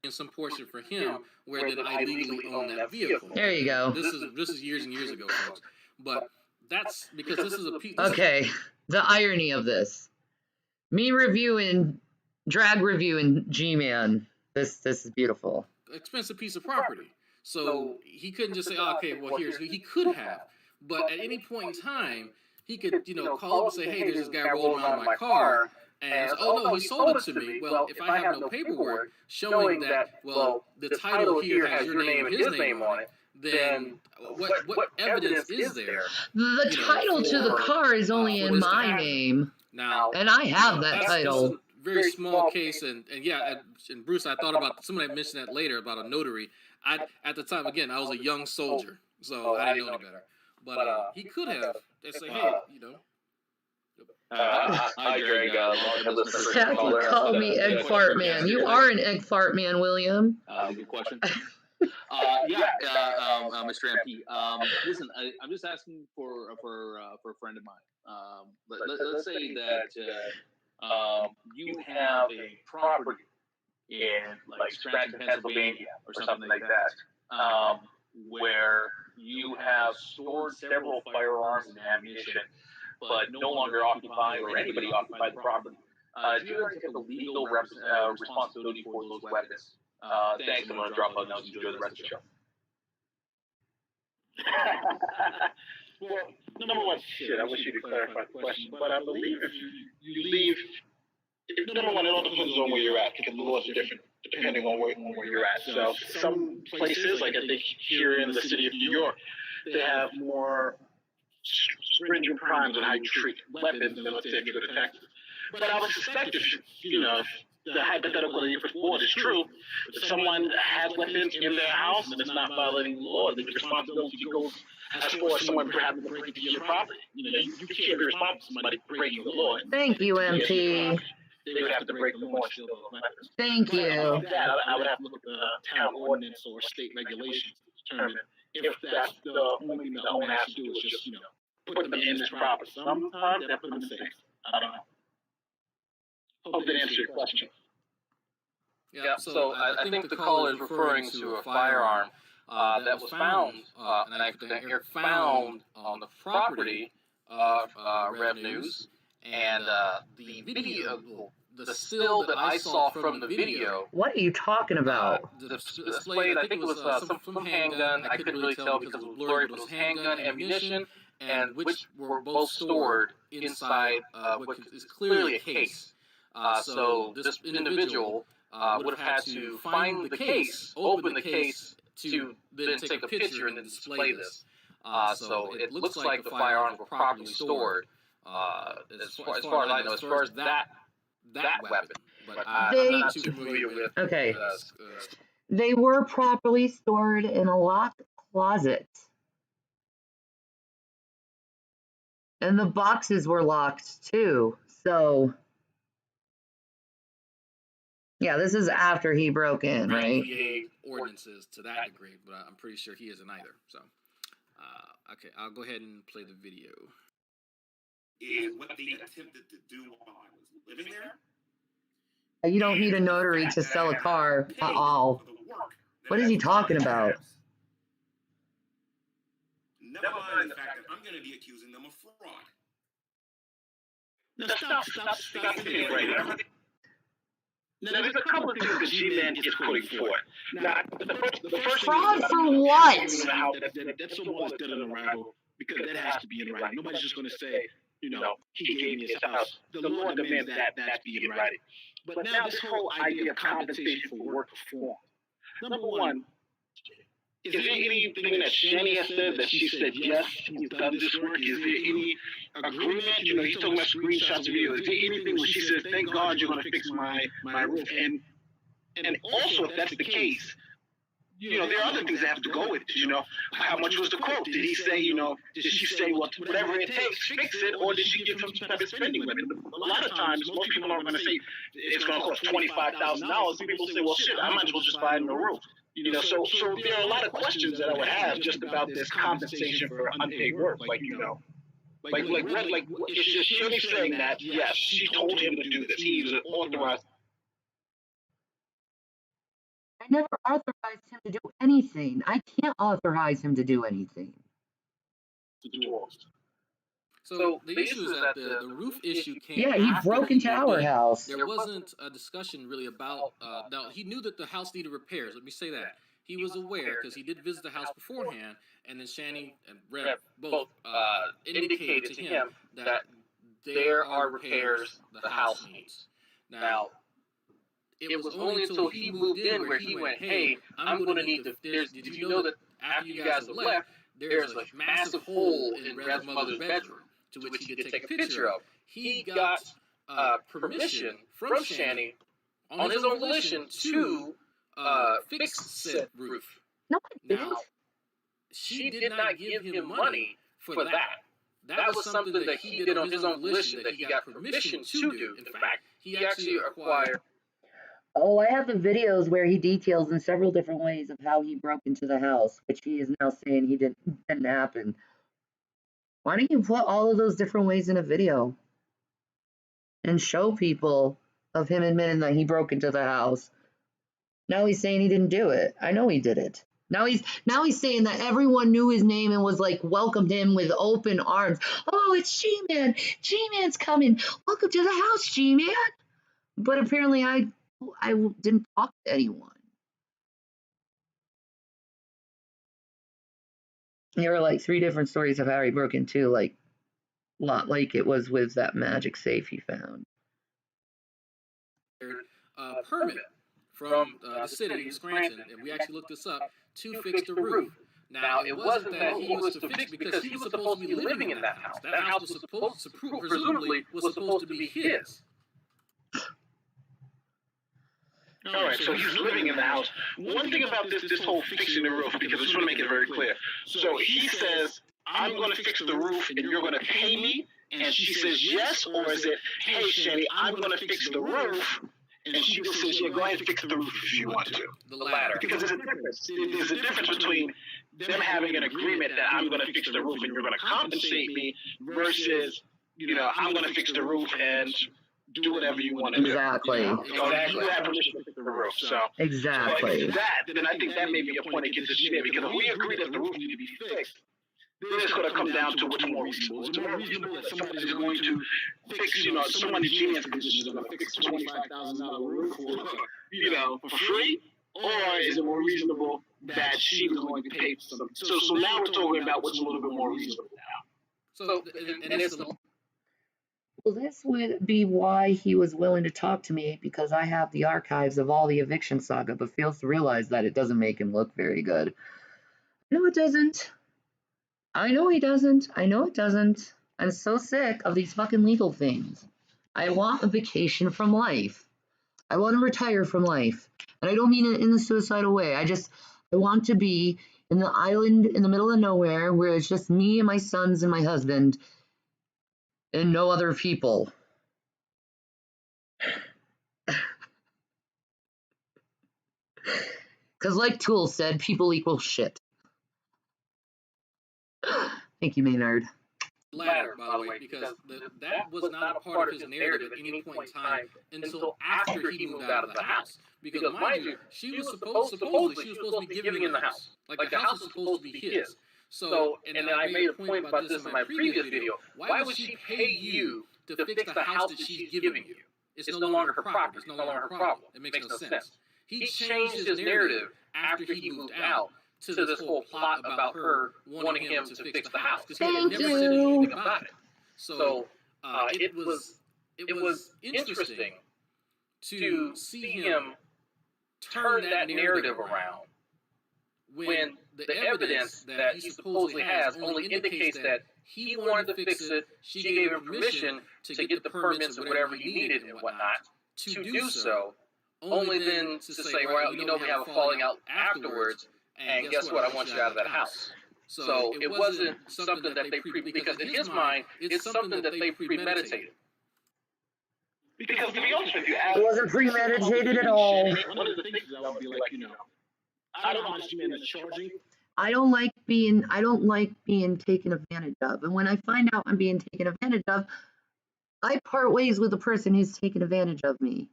In some portion for him where then I legally own that vehicle. There you go. This is years and years ago, folks. But that's because this is a piece. Okay. The irony of this. Me reviewing, Drag reviewing G-Man. This is beautiful. Expensive piece of property. So he couldn't just say, oh, okay, well, here's, he could have. But at any point in time, he could, call up and say, hey, there's this guy rolling around in my car. And, oh, no, he sold it to me. Well, if I have no paperwork showing that, well, the title here has your name and his name on it, then what evidence is there? The title to the car is only in my name. Now, and I have that title. That's a very small case, and Bruce, I thought about, somebody mentioned that later about a notary. At the time, again, I was a young soldier, so I didn't know any better. But he could have say, hey, Hi, Greg. Kathy called me Egg Fart Man. You are an Egg Fart Man, William. Good question. Mr. MP. Listen, I'm just asking for a friend of mine. Let's say that you have a property in like Scranton, Pennsylvania, or something like that, where you have stored several firearms and ammunition, but no longer occupy or anybody occupy the property. Do you ever take the legal responsibility for those weapons? Thanks. I'm going to drop out now. Enjoy the rest of the show. Well, number one, I wish you could clarify the question, but I believe if you leave, number one, it all depends on where you're at, because the laws are different depending on where you're at. So some places, like I think here in the city of New York, they have more stringent crimes on how you treat weapons than, let's say, if you go to Texas. But I would suspect if the hypothetical that you put forward is true, if someone has weapons in their house and it's not violating the law, the responsibility goes as far as someone having to break into your property. You can't be responsible for somebody breaking the law. Thank you, MP. They would have to break the law and steal those weapons. Thank you. I would have to look at the town ordinance or state regulations to determine if that's the only thing the owner has to do is just, put them in this property. Sometimes they put them in safes. I don't know. Hope that answers your question. Yeah, so I think the caller is referring to a firearm that was found, and I think found on the property of Rev News, and the video, the still that I saw from the video. What are you talking about? Displayed, I think it was some handgun. I couldn't really tell because it was blurry, but it was handgun, ammunition, and which were both stored inside what is clearly a case. So this individual would have had to find the case, open the case, to then take a picture and then display this. So it looks like the firearms were properly stored, as far as I know, as far as that weapon. But I'm not too familiar with. Okay. They were properly stored in a locked closet. And the boxes were locked too. So Yeah, this is after he broke in, right? IDA ordinances to that degree, but I'm pretty sure he isn't either. So, okay, I'll go ahead and play the video. Is what they attempted to do while I was living there. You don't need a notary to sell a car at all. What is he talking about? Never mind the fact that I'm going to be accusing them of fraud. Now stop thinking right now. Now, there's a couple of things that G-Man is putting forth. Now, the first Fraud thing is for what? That's someone that's dead on arrival, because that has to be in writing. Nobody's just going to say, he gave me his house. The law demands that be in writing. But now this whole idea of compensation for work performed. Number one, is there anything that Shani has said that she said, yes, he's done this work? Is there any agreement? He's talking about screenshots of videos. Is there anything where she says, thank God you're going to fix my roof? And also, if that's the case, there are other things that have to go with it. How much was the quote? Did he say, did she say, well, whatever it takes, fix it, or did she give him some type of spending limit? A lot of times, most people aren't going to say it's going to cost $25,000. Some people say, well, shit, I might as well just buy a new roof. So there are a lot of questions that I would have just about this compensation for unpaid work. It's just Shani saying that, yes, she told him to do this. He's authorized. I never authorized him to do anything. I can't authorize him to do anything. So the issue is that the roof issue came. Yeah, he after broke into moved our in. house. There wasn't a discussion really about. Now he knew that the house needed repairs. Let me say that he was aware because he did visit the house beforehand, and then Shani and Rev both indicated to him that there are repairs the house needs. Now. It was only until he moved in where he went, hey, I'm going to need to. Did you know that after you guys have left, there's a massive hole in Rev's mother's bedroom, to which he did take a picture of. He got permission from Shani on his own volition to fix said roof. No, I didn't. Now, she did not give him money for that. That was something that he did on his own volition that he got permission to do. In fact, he actually acquired. Oh, I have the videos where he details in several different ways of how he broke into the house, which he is now saying he didn't happen. Why don't you put all of those different ways in a video and show people of him admitting that he broke into the house? Now he's saying he didn't do it. I know he did it. Now he's saying that everyone knew his name and was like welcomed him with open arms. Oh, it's G-Man. G-Man's coming. Welcome to the house, G-Man. But apparently I didn't talk to anyone. There were like 3 different stories of how he broke into, like, a lot like it was with that magic safe he found. Permit from the city of Scranton, and we actually looked this up, to fix the roof. Now, it wasn't that he was to fix it because he was supposed to be living in that house. That house was supposed to, presumably, was supposed to be his. All right, so he's living in the house. One thing about this whole fixing the roof, because I just want to make it very clear. So he says, I'm going to fix the roof and you're going to pay me? And she says yes, or is it, hey, Shani, I'm going to fix the roof? And she says, yeah, go ahead and fix the roof if you want to. The latter. Because there's a difference. There's a difference between them having an agreement that I'm going to fix the roof and you're going to compensate me versus, I'm going to fix the roof and do whatever you want to do. Exactly. You have permission to fix the roof. So Exactly. if it's that, then I think that may be a point that gets us there, because if we agree that the roof needs to be fixed, then it's going to come down to what's more reasonable. It's more reasonable that somebody is going to fix, someone in G-Man's position is going to fix a $25,000 roof for free, or is it more reasonable that she was going to pay for something? So now we're talking about what's a little bit more reasonable now. So, and it's the. Well, this would be why he was willing to talk to me, because I have the archives of all the eviction saga, but fails to realize that it doesn't make him look very good. No, it doesn't. I know he doesn't. I know it doesn't. I'm so sick of these fucking legal things. I want a vacation from life. I want to retire from life. And I don't mean it in the suicidal way. I want to be in the island in the middle of nowhere where it's just me and my sons and my husband and no other people. Because like Tool said, people equal shit. Thank you, Maynard. Latter, by the way, because that was not a part of his narrative at any point in time until after he moved out of the house. Because mind you, she was supposedly she was supposed to be giving him the house. Like the house is supposed to be his. So, and then I made a point about this in my previous video. Why would she pay you to fix the house that she's giving you? It's no longer her property. It's no longer her problem. It makes no sense. He changed his narrative after he moved out to this whole plot about her wanting him to fix the house, because he had never said anything about it. So it was interesting to see him turn that narrative around when the evidence that he supposedly has only indicates that he wanted to fix it. She gave him permission to get the permits or whatever he needed and whatnot to do so. Only then to say, well, you know, we have a falling out afterwards. And guess what? I want you out of that house. So it wasn't something that they because in his mind, it's something that they premeditated. Because to be honest with you, It wasn't premeditated at all. One of the things I would be like, I don't know how much G-Man is charging. I don't like being taken advantage of. And when I find out I'm being taken advantage of, I part ways with the person who's taken advantage of me.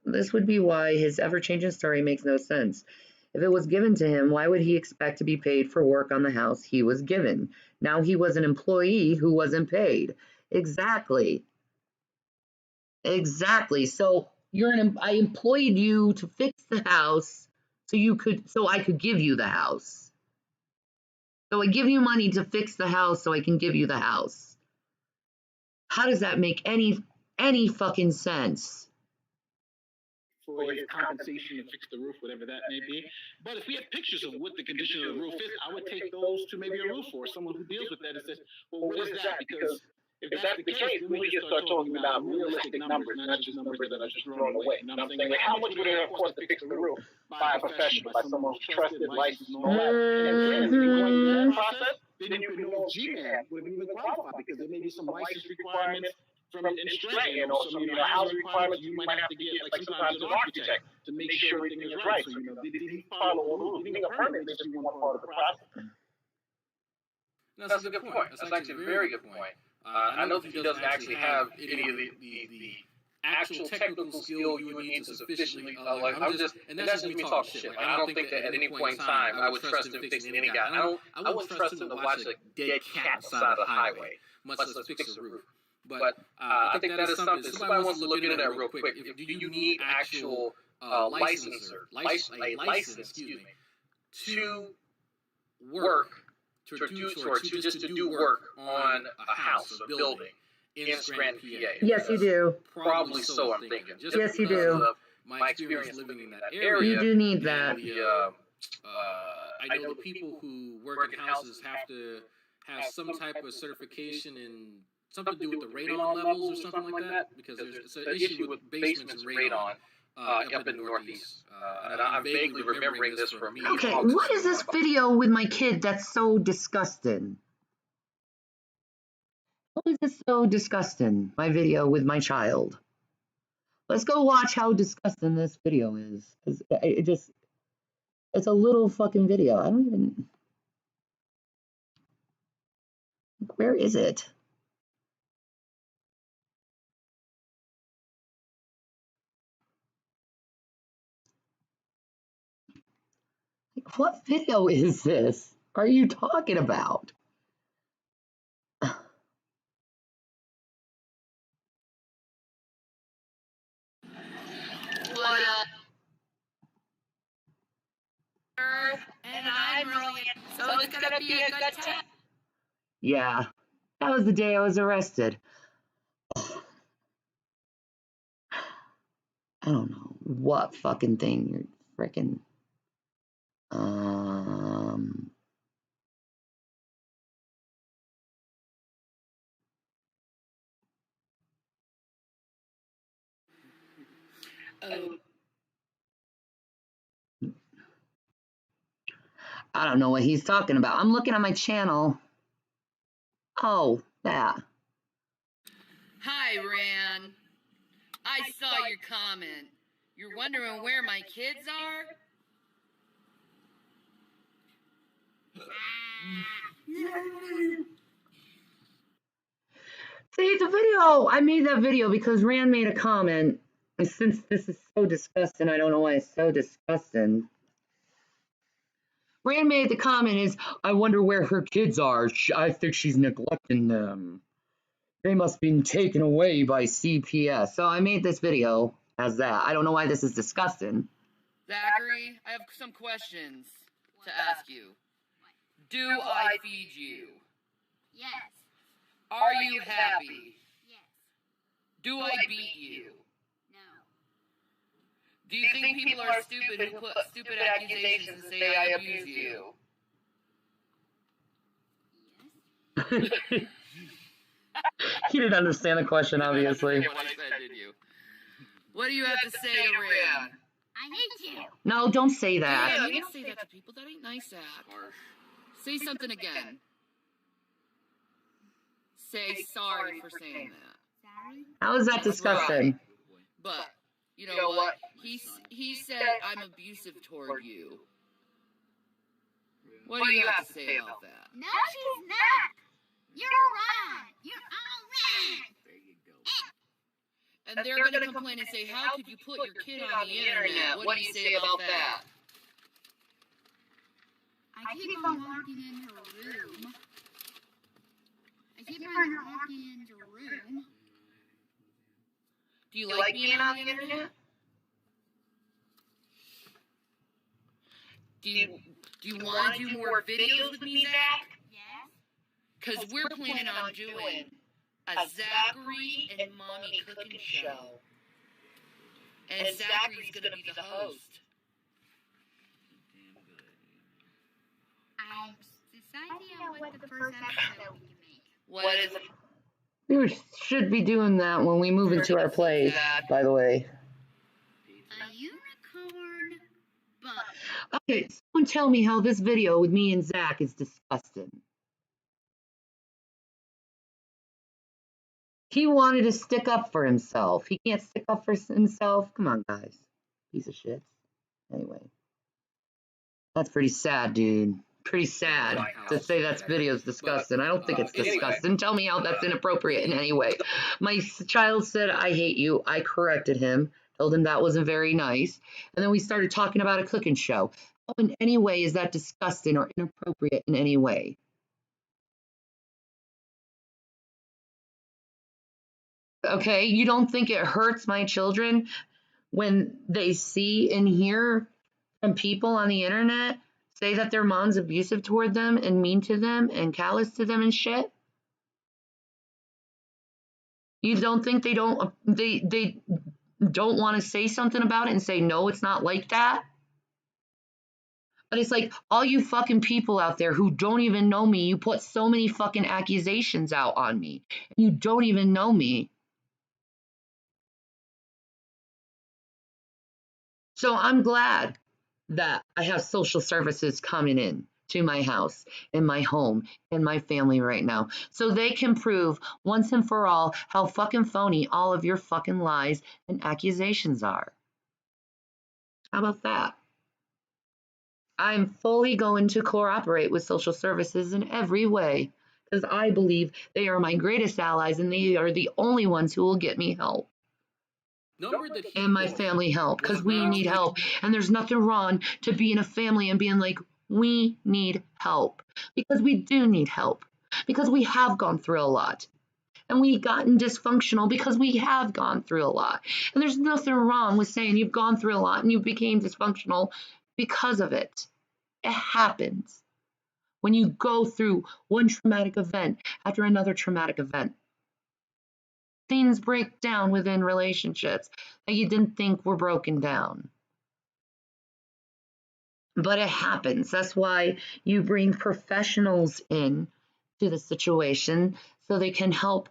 This would be why his ever-changing story makes no sense. If it was given to him, why would he expect to be paid for work on the house he was given? Now he was an employee who wasn't paid. Exactly. So I employed you to fix the house so I could give you the house. So I give you money to fix the house so I can give you the house. How does that make any fucking sense? For his compensation to fix the roof, whatever that may be. But if we have pictures of what the condition of the roof is, I would take those to maybe a roof or someone who deals with that and says, well, what is that? Because if that's the case, then we can start talking about realistic numbers, not just numbers that are just thrown away. And I'm saying, like, how much would it have cost to fix the roof by a professional, by someone who's trusted, licensed, and all that? And then if you go through that process, then you can know if G-Man would even qualify, because there may be some license requirements from an instrument, or some housing requirements you might have to get, like sometimes an architect, to make sure everything is right. So, did he follow all the rules? Getting a permit may just be one part of the process. That's a good point. That's actually a very good point. I know that he doesn't actually have any of the actual technical skill you would need to sufficiently. And that's just me talking shit. Like, I don't think that at any point in time I would trust him fixing any guy. I wouldn't trust him to watch a dead cat side of the highway, much less fix a roof. But I think that is something. Somebody wants to look into that real quick. Do you need actual license, to work, to do work on a house, a building in Scranton, PA? Yes, you do. Probably so, I'm thinking. Just yes, you do. My experience living in that area. You do need that. I know the people who work in houses have to have some type of certification in something to do with the radon levels or something like that, because there's an issue with basements and radon up in the Northeast. And I'm vaguely remembering this from me. Okay, what is this video with my kid that's so disgusting? What is this so disgusting, my video with my child? Let's go watch how disgusting this video is. It's a little fucking video. I don't even... Where is it? What video is this? Are you talking about? What up? And I'm rolling, so it's gonna be a good time. Yeah, that was the day I was arrested. I don't know what fucking thing you're freaking. I don't know what he's talking about. I'm looking at my channel. Oh, yeah. Hi, Ran. I saw your comment. You're wondering where my kids are? See, the video, I made that video because Rand made a comment. And since this is so disgusting, I don't know why it's so disgusting. Rand made the comment is, I wonder where her kids are. I think she's neglecting them. They must be taken away by CPS. So I made this video as that. I don't know why this is disgusting. Zachary, I have some questions to ask you. Do I feed you? Yes. Are you happy? Yes. Do I beat you? No. Do you think people are stupid who put stupid accusations and say I abuse you? Yes. He didn't understand the question, obviously. What I said, did you? What do you have to say to Rand? I hate you. No, don't say that. Yeah, you don't say that to people. That ain't nice, Zach. Say something again. Say sorry for saying that. Sorry. How is that disgusting? But you know what? He said I'm abusive toward you. What do you have to say about that? No, she's not. You're wrong. You're all wrong. There you go. And they're going to complain and say, how could you put your kid on the internet? What do you say about that? I keep on walking in her room. I keep on walking into her room. Do you like being on the internet? Do you want to do more videos with me, Zach? Yes. Because we're planning on doing a Zachary and Mommy cooking show. And Zachary's going to be the host. I'm deciding on what the first episode we can make. What is it? We should be doing that when we move into our place, by the way. A unicorn butt. Okay, someone tell me how this video with me and Zach is disgusting. He wanted to stick up for himself. He can't stick up for himself. Come on, guys. Piece of shit. Anyway. That's pretty sad, dude. Pretty sad to say that video's disgusting. I don't think it's disgusting. Tell me how that's inappropriate in any way. My child said, I hate you. I corrected him. Told him that wasn't very nice. And then we started talking about a cooking show. How in any way is that disgusting or inappropriate in any way? Okay, you don't think it hurts my children when they see and hear from people on the internet say that their mom's abusive toward them and mean to them and callous to them and shit? You don't think they don't want to say something about it and say, no, it's not like that? But it's like, all you fucking people out there who don't even know me, you put so many fucking accusations out on me. And you don't even know me. So I'm glad that I have social services coming in to my house, in my home, in my family right now, so they can prove once and for all how fucking phony all of your fucking lies and accusations are. How about that? I'm fully going to cooperate with social services in every way because I believe they are my greatest allies and they are the only ones who will get me help. And my family help, because we need help. And there's nothing wrong to be in a family and being like, we need help. Because we do need help. Because we have gone through a lot. And we've gotten dysfunctional because we have gone through a lot. And there's nothing wrong with saying you've gone through a lot and you became dysfunctional because of it. It happens when you go through one traumatic event after another traumatic event. Things break down within relationships that you didn't think were broken down. But it happens. That's why you bring professionals in to the situation so they can help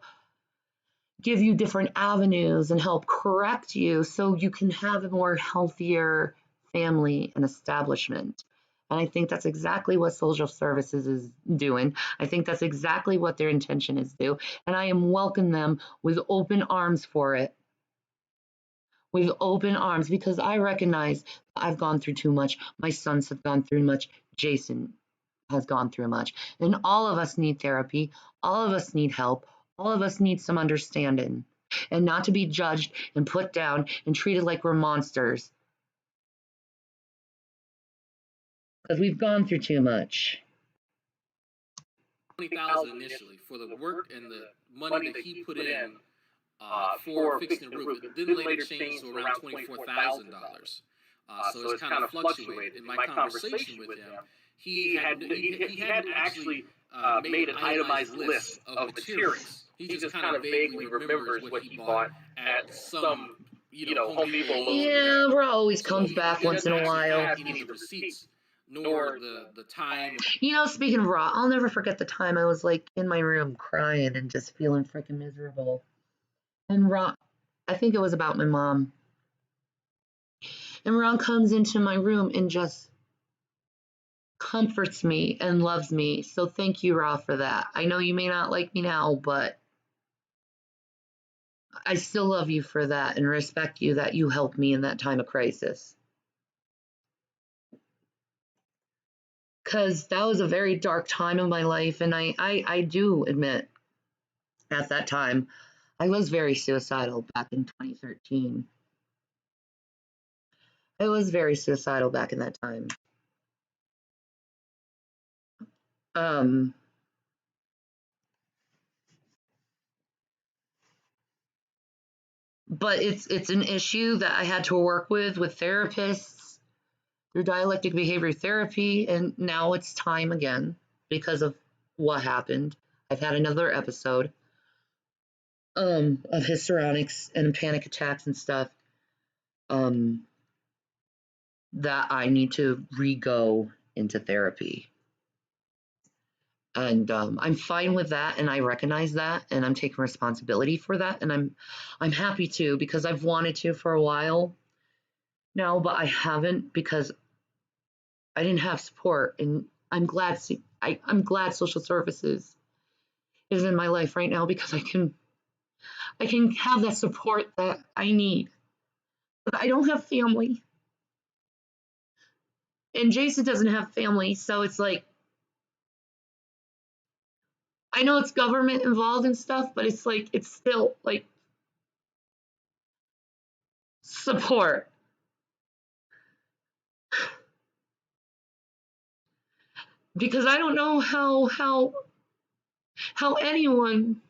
give you different avenues and help correct you so you can have a more healthier family and establishment. And I think that's exactly what social services is doing. I think that's exactly what their intention is to do. And I am welcoming them with open arms for it. with open arms because I recognize I've gone through too much. My sons have gone through much. Jason has gone through much. And all of us need therapy. All of us need help. All of us need some understanding and not to be judged and put down and treated like we're monsters because we've gone through too much. 20,000 initially for the work and the money that he put in for fixing the roof. It then later changed to around $24,000. So it's kind of fluctuated. In my conversation with him, he hadn't actually made an itemized list of materials. He just kind of vaguely remembers what he bought at some, Home Depot. Yeah, bro always comes back once in a while. He needs the receipts, nor the time. Speaking of Raw, I'll never forget the time I was like in my room crying and just feeling freaking miserable. And Ron, I think it was about my mom. And Ron comes into my room and just comforts me and loves me. So thank you, Ra, for that. I know you may not like me now, but I still love you for that and respect you that you helped me in that time of crisis. Because that was a very dark time in my life, and I do admit at that time I was very suicidal back in 2013. I was very suicidal back in that time. But it's an issue that I had to work with therapists through dialectic behavior therapy, and now it's time again because of what happened. I've had another episode of histrionics and panic attacks and stuff that I need to re-go into therapy. And I'm fine with that, and I recognize that, and I'm taking responsibility for that, and I'm happy to because I've wanted to for a while now, but I haven't because I didn't have support, and I'm glad I'm glad social services is in my life right now because I can have that support that I need. But I don't have family, and Jason doesn't have family, so it's like I know it's government involved and stuff, but it's like it's still like support. Because I don't know how anyone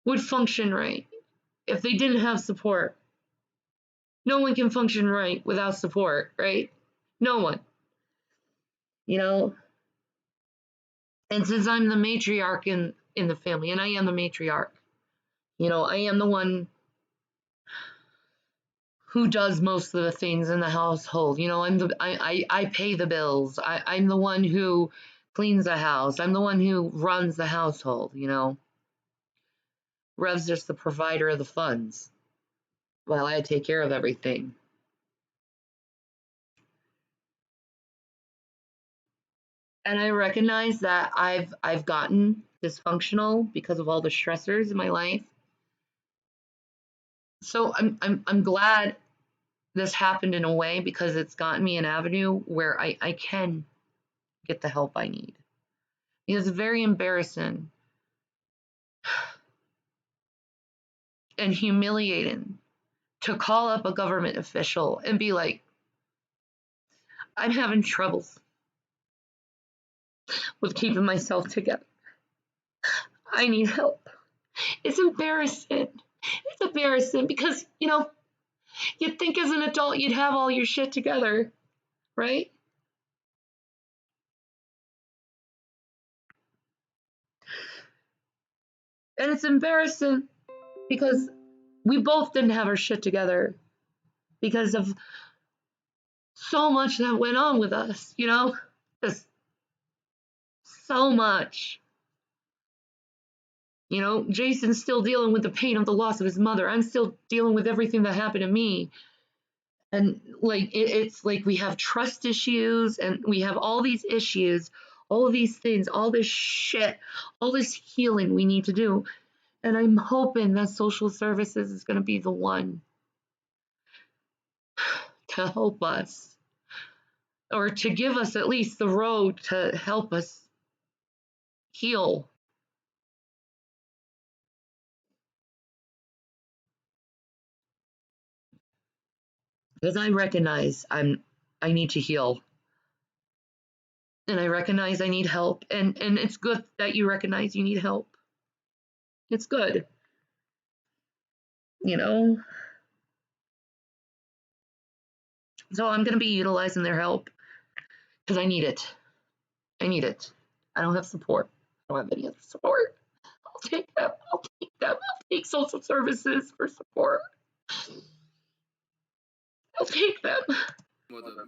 would function right if they didn't have support. No one can function right without support, right? No one. And since I'm the matriarch in the family, and I am the matriarch, I am the one who does most of the things in the household. I pay the bills. I'm the one who cleans the house. I'm the one who runs the household, Rev's just the provider of the funds while I take care of everything. And I recognize that I've gotten dysfunctional because of all the stressors in my life. So I'm glad this happened in a way because it's gotten me an avenue where I can get the help I need. It's very embarrassing and humiliating to call up a government official and be like, I'm having troubles with keeping myself together. I need help. It's embarrassing. It's embarrassing because, you'd think as an adult you'd have all your shit together, right? And it's embarrassing because we both didn't have our shit together because of so much that went on with us, just so much. Jason's still dealing with the pain of the loss of his mother. I'm still dealing with everything that happened to me. And like it's like we have trust issues and we have all these issues, all of these things, all this shit, all this healing we need to do. And I'm hoping that social services is going to be the one to help us, or to give us at least the road to help us heal. Because I recognize I need to heal. And I recognize I need help. And it's good that you recognize you need help. It's good. You know? So I'm going to be utilizing their help because I need it. I need it. I don't have support. I don't have any other support. I'll take them. I'll take them. I'll take social services for support. I'll take them. Well, the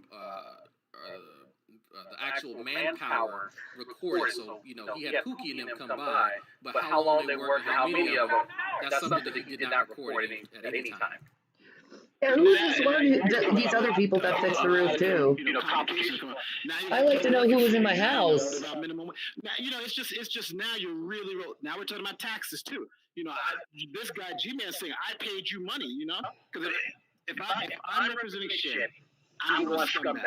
actual manpower recorded, so he had Pookie and them come by, but how long they worked and how many of them, that's something that he did not record at any time. Yeah, who's this one? These other people that fixed the roof too. I like to know who was in my house. Now, it's just now you're really now we're talking about taxes too. This guy G-Man saying I paid you money. Because if I'm representing shit, I'm one scumbag.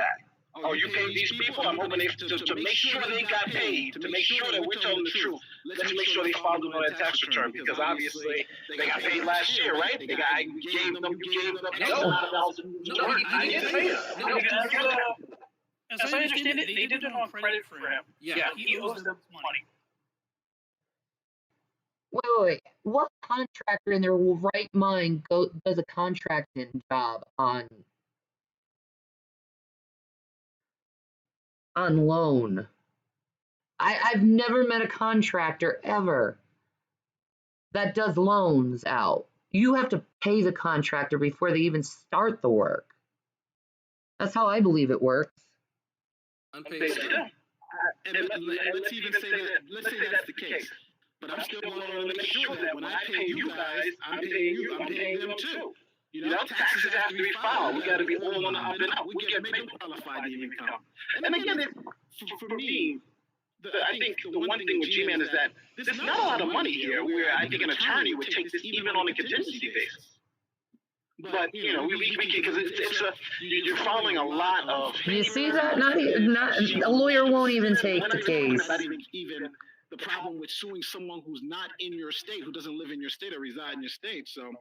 Oh, you paid these people? I'm hoping to make sure they got paid, to make sure that we're telling the truth. Let's make sure they filed on their tax return, because obviously they got paid last year, right? You gave them I didn't say that. As I understand it, they did it on credit for him. Yeah, he owes them money. Wait. What contractor in their right mind does a contracting job on loan? I've never met a contractor ever that does loans out. You have to pay the contractor before they even start the work. That's how I believe it works. Unpaid. And let's even say that. Let's say that's the case. But I'm still going to make sure that when I pay you guys, I'm paying them too. Taxes have to be filed. We got to be all on the up and up. We got to make them qualified income. And again, for me, I think the one thing with G-Man is that there's not a lot of money here where I think an attorney would take this even on a contingency basis. But we can, because you're following a lot of. You see that? Not a lawyer won't even take the case. Not even the problem with suing someone who's not in your state, who doesn't live in your state or reside in your state. So,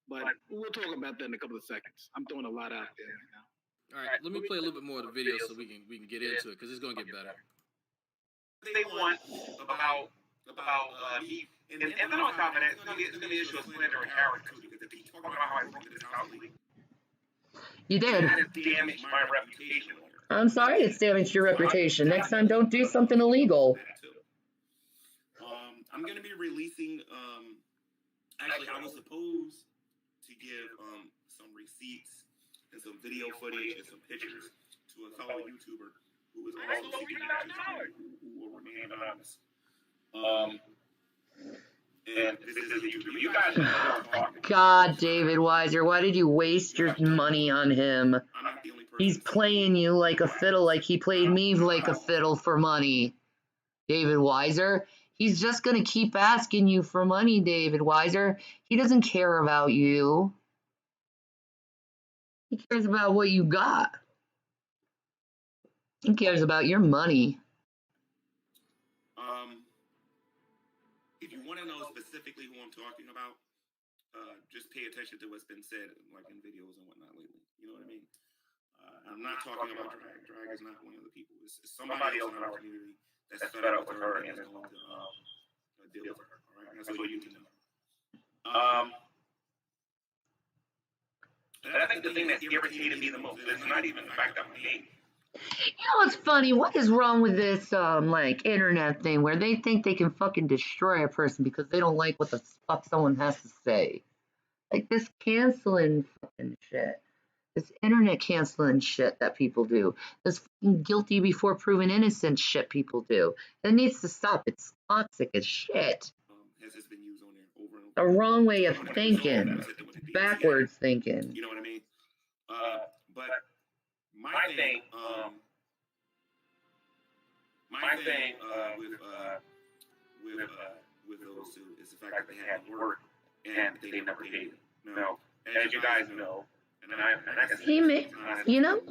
but we'll talk about that in a couple of seconds. I'm throwing a lot out there right now. All right, let me play a little bit more of the video so we can get into it, because it's going to get better. They want about he, and then on top of that, it's going to be an issue of slander and character too, because if he's talking about how I broke this house legal, You did. that has damaged my reputation. I'm sorry it's damaged your reputation. Next time, don't do something illegal. I'm going to be releasing, actually, I was supposed to give some receipts and some video footage and some pictures to a fellow YouTuber who is also seeking justice, who will remain anonymous. And this is a YouTuber. You guys know what I'm talking about. God, David Weiser, why did you waste your money on him? I'm not the only person. He's playing you like a fiddle, like he played me like a fiddle for money. David Weiser, he's just going to keep asking you for money, David Weiser. He doesn't care about you. He cares about what you got. He cares about your money. If you want to know specifically who I'm talking about, just pay attention to what's been said, like in videos and whatnot lately. You know what I mean? I'm not talking about Drag. Drag is not one of the people. It's somebody else in our community that's fed up with her and is going to deal with her. All right, that's what you need to know. And I think the thing that's irritated me the most is not even the fact that I'm paid. You know what's funny? What is wrong with this like internet thing where they think they can fucking destroy a person because they don't like what the fuck someone has to say? Like this canceling fucking shit. This internet canceling shit that people do. This fucking guilty before proven innocent shit people do. It needs to stop. It's toxic as shit. Has this been used on there over and over? The wrong way of thinking. Backwards thinking. You know what I mean? But my thing with those two is the fact that they had to work and they never paid. Now, as you guys know, and He may, you know,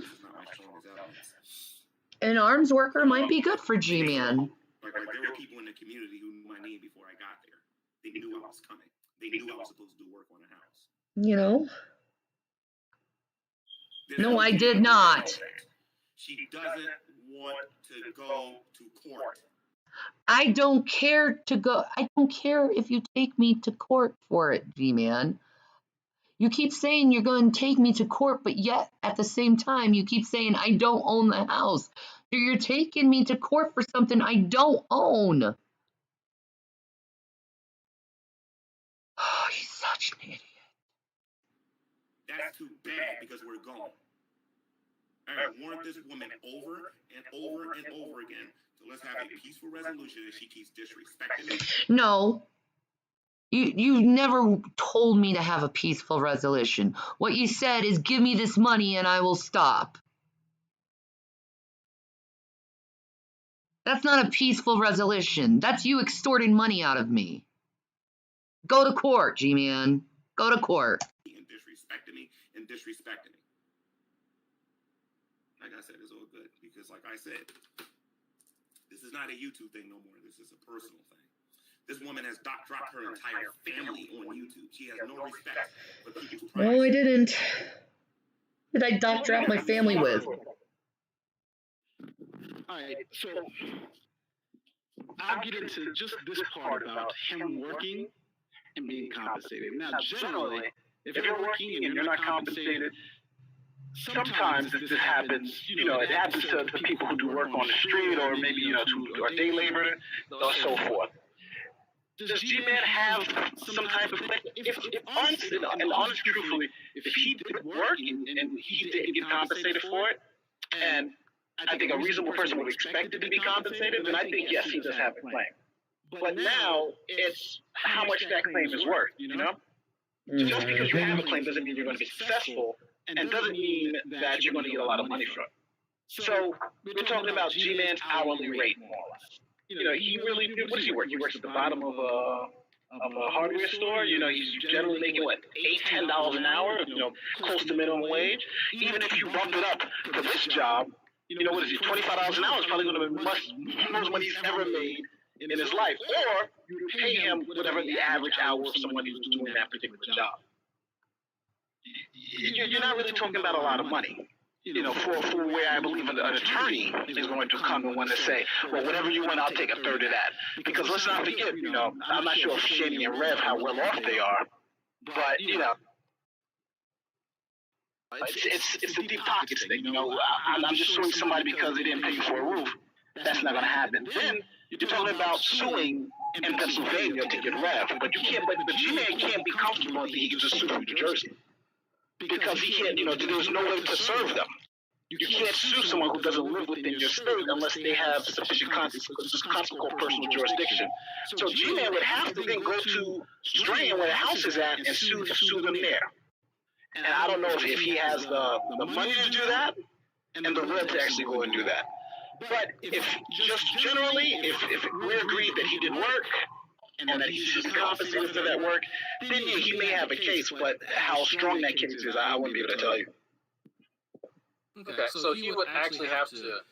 an arms worker might be good for G-Man. Like there were people in the community who knew my name before I got there. They knew I was coming. They knew I was supposed to do work on the house. You know? No, I did not. She doesn't want to go to court. I don't care to go. I don't care if you take me to court for it, G-Man. You keep saying you're going to take me to court, but yet at the same time, you keep saying I don't own the house. So you're taking me to court for something I don't own. Oh, he's such an idiot. That's too bad because we're gone. I have warned this woman over and over and over again. So let's have a peaceful resolution if she keeps disrespecting me. No. You never told me to have a peaceful resolution. What you said is give me this money and I will stop. That's not a peaceful resolution. That's you extorting money out of me. Go to court, G-Man. Go to court. And disrespecting me and disrespecting me. Like I said, it's all good because like I said, this is not a YouTube thing no more. This is a personal thing. This woman has dropped her entire family on YouTube. She has no respect for people's privacy. No, I didn't. Who did I drop my family with? Alright, so I'll get into just this part about him working and being compensated. Now, generally, if you're working and you're not compensated, sometimes this happens, it happens to the people who do work on the street or maybe, to a day laborer or so forth. Does G-Man have some type of thing? If honestly, truthfully, if he did work and he didn't get compensated for it, and I think a reasonable person would expect it to be compensated, then I think, yes, he does have a claim. But now, it's how much that claim is worth, Just because you have a claim doesn't mean you're going to be successful, and doesn't mean that you're going to get a lot of money from it. So, we're talking about G-Man's hourly rate, more or less. He really, what does he work? He works at the bottom of a hardware store. He's generally making, what, $8, $10 an hour, close to minimum wage. Even if you bump it up for this job, what is it, $25 an hour is probably going to be most money he's ever made in his life. Or you pay him whatever the average hour of someone who's doing that particular job. You're not really talking about a lot of money. For where I believe an attorney is going to come and want to say, well, whatever you want, I'll take a third of that. Because let's not forget, I'm not sure if Shani and Rev, how well off they are, but, it's a deep pockets thing. I'm just suing somebody because they didn't pay you for a roof. That's not going to happen. Then you're talking about suing in Pennsylvania to get Rev, but you can't. But G-Man can't be comfortable if he can just sue from New Jersey because he can't. There's no way to serve them. You can't sue someone who doesn't live within your state unless they have sufficient consequential personal jurisdiction. So G-Man would have to then go to Strahan where the house is at and sue them there. And I don't know if he has the money to do that and the will to actually go and do that. But if just generally, if we agreed that he did work and that he's compensated for that work, then yeah, he may have a case, but how strong that case is, I wouldn't be able to tell you. Okay, so he would actually have to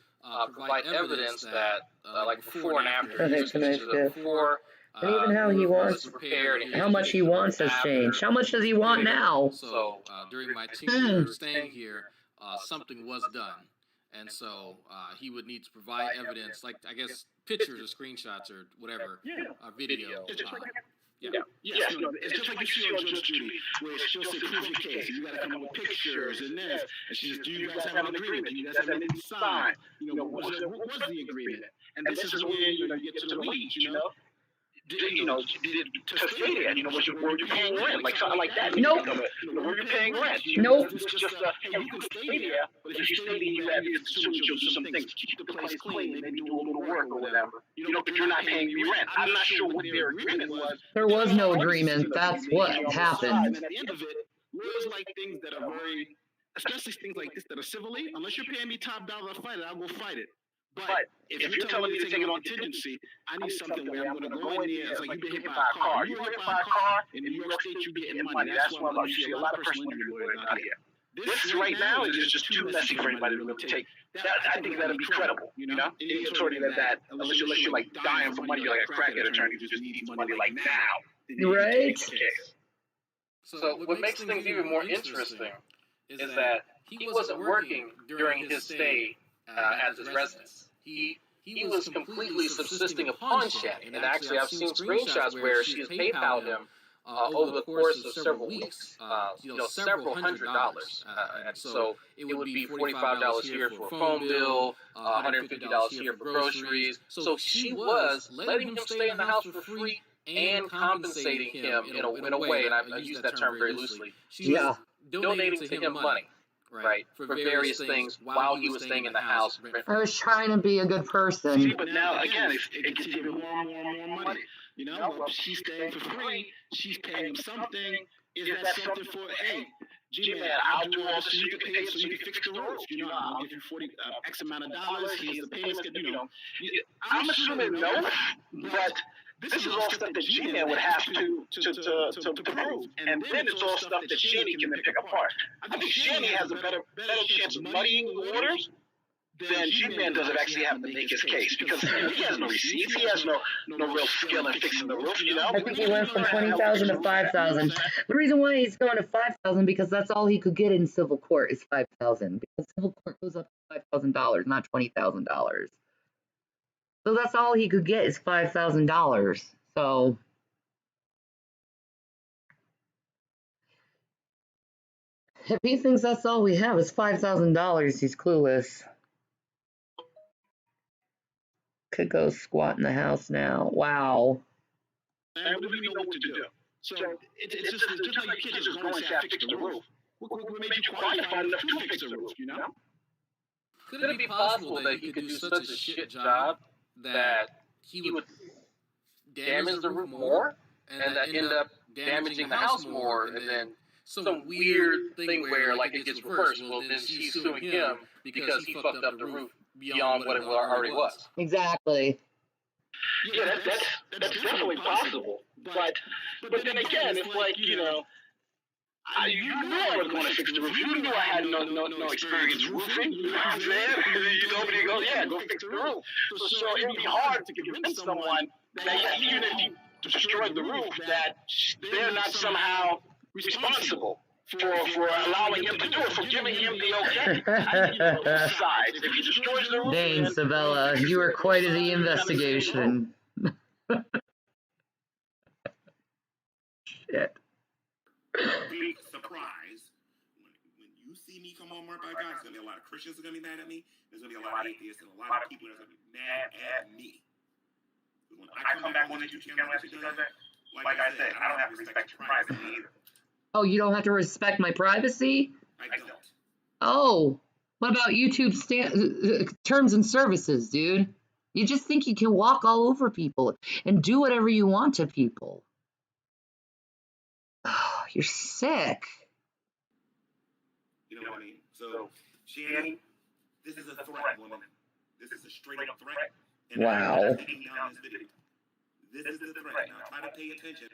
provide evidence that, like before and after, And even how he wants, how much he wants has changed. How much does he want now? So during my 2 years staying here, something was done. And so he would need to provide evidence, like, I guess, pictures or screenshots or whatever, video. Yes, it's just like you see on Judge Judy, where she'll say, prove your case, and you gotta come up with pictures and this, and she says, do you guys have an agreement? Do you guys have anything signed? What was the agreement? And this is where you get to the weeds, to state it, were you paying rent? Like something like that. Nope. Were you paying rent? Nope. This is just hey, you can stay there, but if you stay there, you have to do some things, keep the place clean, maybe do a little work or whatever. But you're not paying me rent. I'm not sure what their agreement was. There was no agreement. That's what happened. And at the end of it, lawyers like things that are very, especially things like this that are civilly, unless you're paying me top dollar to fight it, I'll go fight it. But if you're telling me to take it on contingency, I need something where I'm going to go in there. It's like you've been hit by a car. You were hit by a car in New York State, you getting money. That's why you see a lot of personal injury lawyers out here. This right now is just too messy for anybody to really take. I think that'd be credible, you know? It's already that unless you're like dying for money, you're like a crackhead attorney who just needs money like now. Right? So what makes things even more interesting is that he wasn't working during his stay at his residence. He was completely subsisting upon Shanny, and actually I've seen screenshots where she has PayPal'd him over the course of several weeks, several $100s. And so it would be $45 here for a phone bill, $150 here for groceries. So she was letting him stay in the house for free and compensating him in a way, and I use that term very loosely. She was donating to him money, right, for various things while he was staying in the house. I was trying to be a good person. See, but now again, it gets even more and more money. You know, well, she's staying for free. She's paying him something. Is that something for? Hey, G-Man, I'll do all this so you can pay, so you can fix the roof. You know, I'll give you 40 X amount of dollars. Here's the payments. You know, I'm assuming no, but this is all stuff that G-Man would have to prove, and then it's all stuff that Shanny can then pick apart. I think Shanny has a better chance of muddying the waters than G-Man does of actually having to make his case, because he has no receipts, he has no real skill in fixing the roof, you know? I think he went from 20,000 to 5,000. The reason why he's going to 5,000 because that's all he could get in civil court is 5,000, because civil court goes up to $5,000, not $20,000. So that's all he could get is $5,000. So if he thinks that's all we have is $5,000, he's clueless. Could go squat in the house now. Wow. And we don't know what to do. So it's just like you can't just go and say, fix the roof. What made you qualified enough to fix the roof, you know? Could it be possible that he could do such a shit job that he would damage the roof more, and that end up damaging the house more, and then some weird thing where like it gets reversed? Well, then she's suing him because he fucked up the roof beyond what it already was. Exactly. Yeah, that's definitely possible. But then again, it's like, you know, you knew I was going to fix the roof. You knew I had no experience roofing. You know what I'm saying? Nobody goes, yeah, go fix the roof. So it'd be hard to convince someone that even if you destroyed the roof, that they're not somehow responsible for allowing him to do it, for giving him the okay. I think both sides. If he destroys the roof, Dang, Sabella, you were quite of the investigation. Shit. Big surprise. When you see me come on Marked by God, there's going to be a lot of Christians that are going to be mad at me. There's going to be a lot of atheists and a lot of people that are going to be mad at me. When I come back on the YouTube channel after she does that, like I said, I don't have to respect your privacy either. Oh, you don't have to respect my privacy? I don't. Oh, what about YouTube terms and services, dude? You just think you can walk all over people and do whatever you want to people. Oh, you're sick. You know what I mean? So, Shanny, this is a threat, woman. This is a straight up threat. And wow. I'm taking down this video. This is the threat. Now try to pay attention.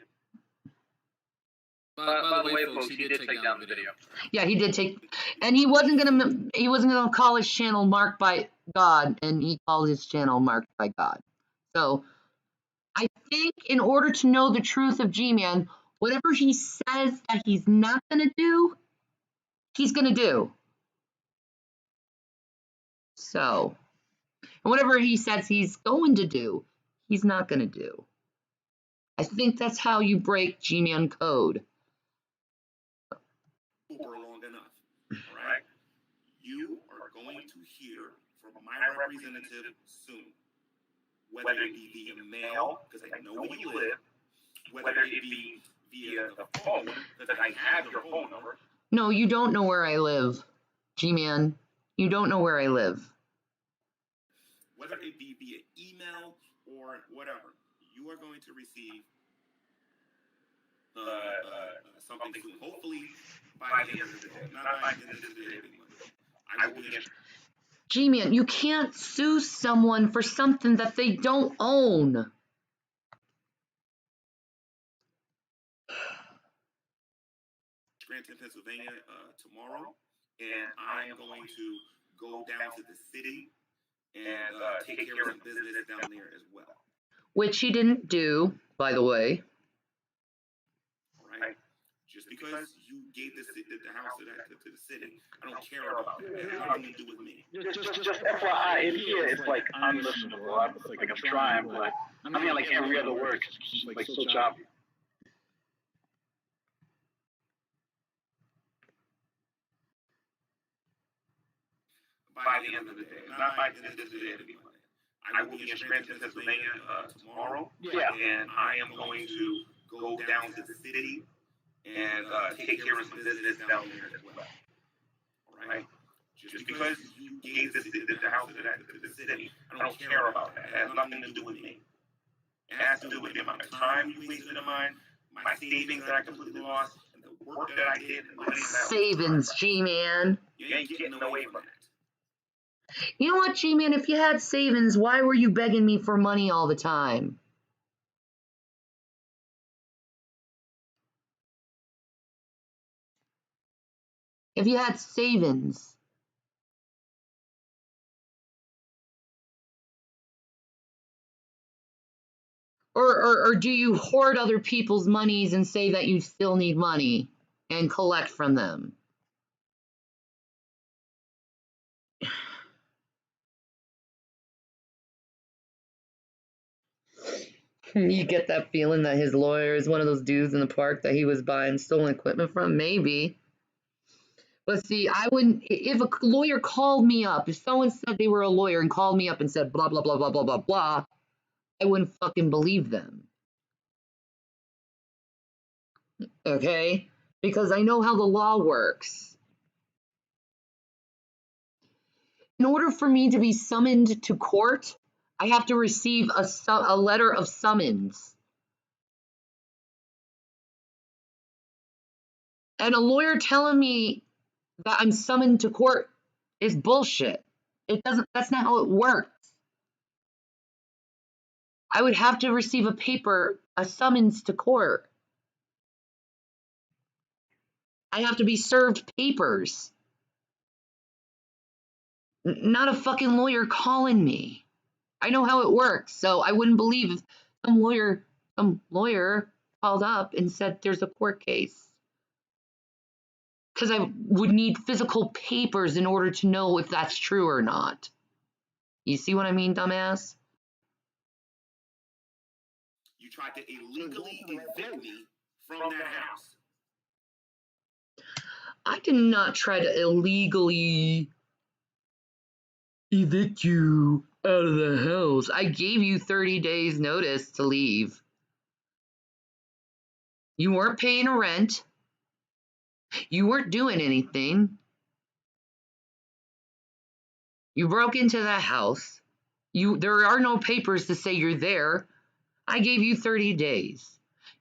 By the way, folks, he did take down the video. Yeah, he did take, and he wasn't gonna call his channel Marked by God, and he called his channel Marked by God. So, I think in order to know the truth of G-Man, whatever he says that he's not gonna do, he's gonna do. So, and whatever he says he's going to do, he's not gonna do. I think that's how you break G-Man code. For long enough, all right? You are going to hear from my representative soon, whether it be via mail, because I know where you live, whether it be via the phone, because I have your phone number. No, you don't know where I live, G-Man. You don't know where I live. Whether it be via email or whatever, you are going to receive something soon. Hopefully by the end of the day. Not by the end of the day. I will be interested. G-Man, you can't sue someone for something that they don't own. Scranton, Pennsylvania, tomorrow. and I am going to go down to the city and take care of some business down there as well. Which he didn't do, by the way. Right? Just because you gave the house to the city, I don't care about that. It has nothing to do with me. Just FYI, in here it's like unlistenable. I'm trying, but I mean like every other word, like so choppy. By the end of the day, not by the end of the day, everybody. I will be in Scranton, Pennsylvania tomorrow. Yeah. And I am going to go down to the city and take care of some business down there as well. All right? Just because you gave the house to the city, I don't care about that. It has nothing to do with me. It has to do with the amount of time you wasted on mine, my savings that I completely lost, and the work that I did. And money that Savings, G-Man. You ain't getting away from that. You know what, G-Man? If you had savings, why were you begging me for money all the time? If you had savings. Or do you hoard other people's monies and say that you still need money and collect from them? You get that feeling that his lawyer is one of those dudes in the park that he was buying stolen equipment from? Maybe. But see, I wouldn't, if a lawyer called me up, if someone said they were a lawyer and called me up and said blah, blah, blah, blah, blah, blah, blah, I wouldn't fucking believe them. Okay? Because I know how the law works. In order for me to be summoned to court, I have to receive a letter of summons. And a lawyer telling me that I'm summoned to court is bullshit. That's not how it works. I would have to receive a summons to court. I have to be served papers. Not a fucking lawyer calling me. I know how it works, so I wouldn't believe if some lawyer called up and said there's a court case. Because I would need physical papers in order to know if that's true or not. You see what I mean, dumbass? You tried to illegally evict me from that house. I did not try to illegally evict you out of the house. I gave you 30 days notice to leave. You weren't paying a rent. You weren't doing anything. You broke into that house. There are no papers to say you're there. I gave you 30 days.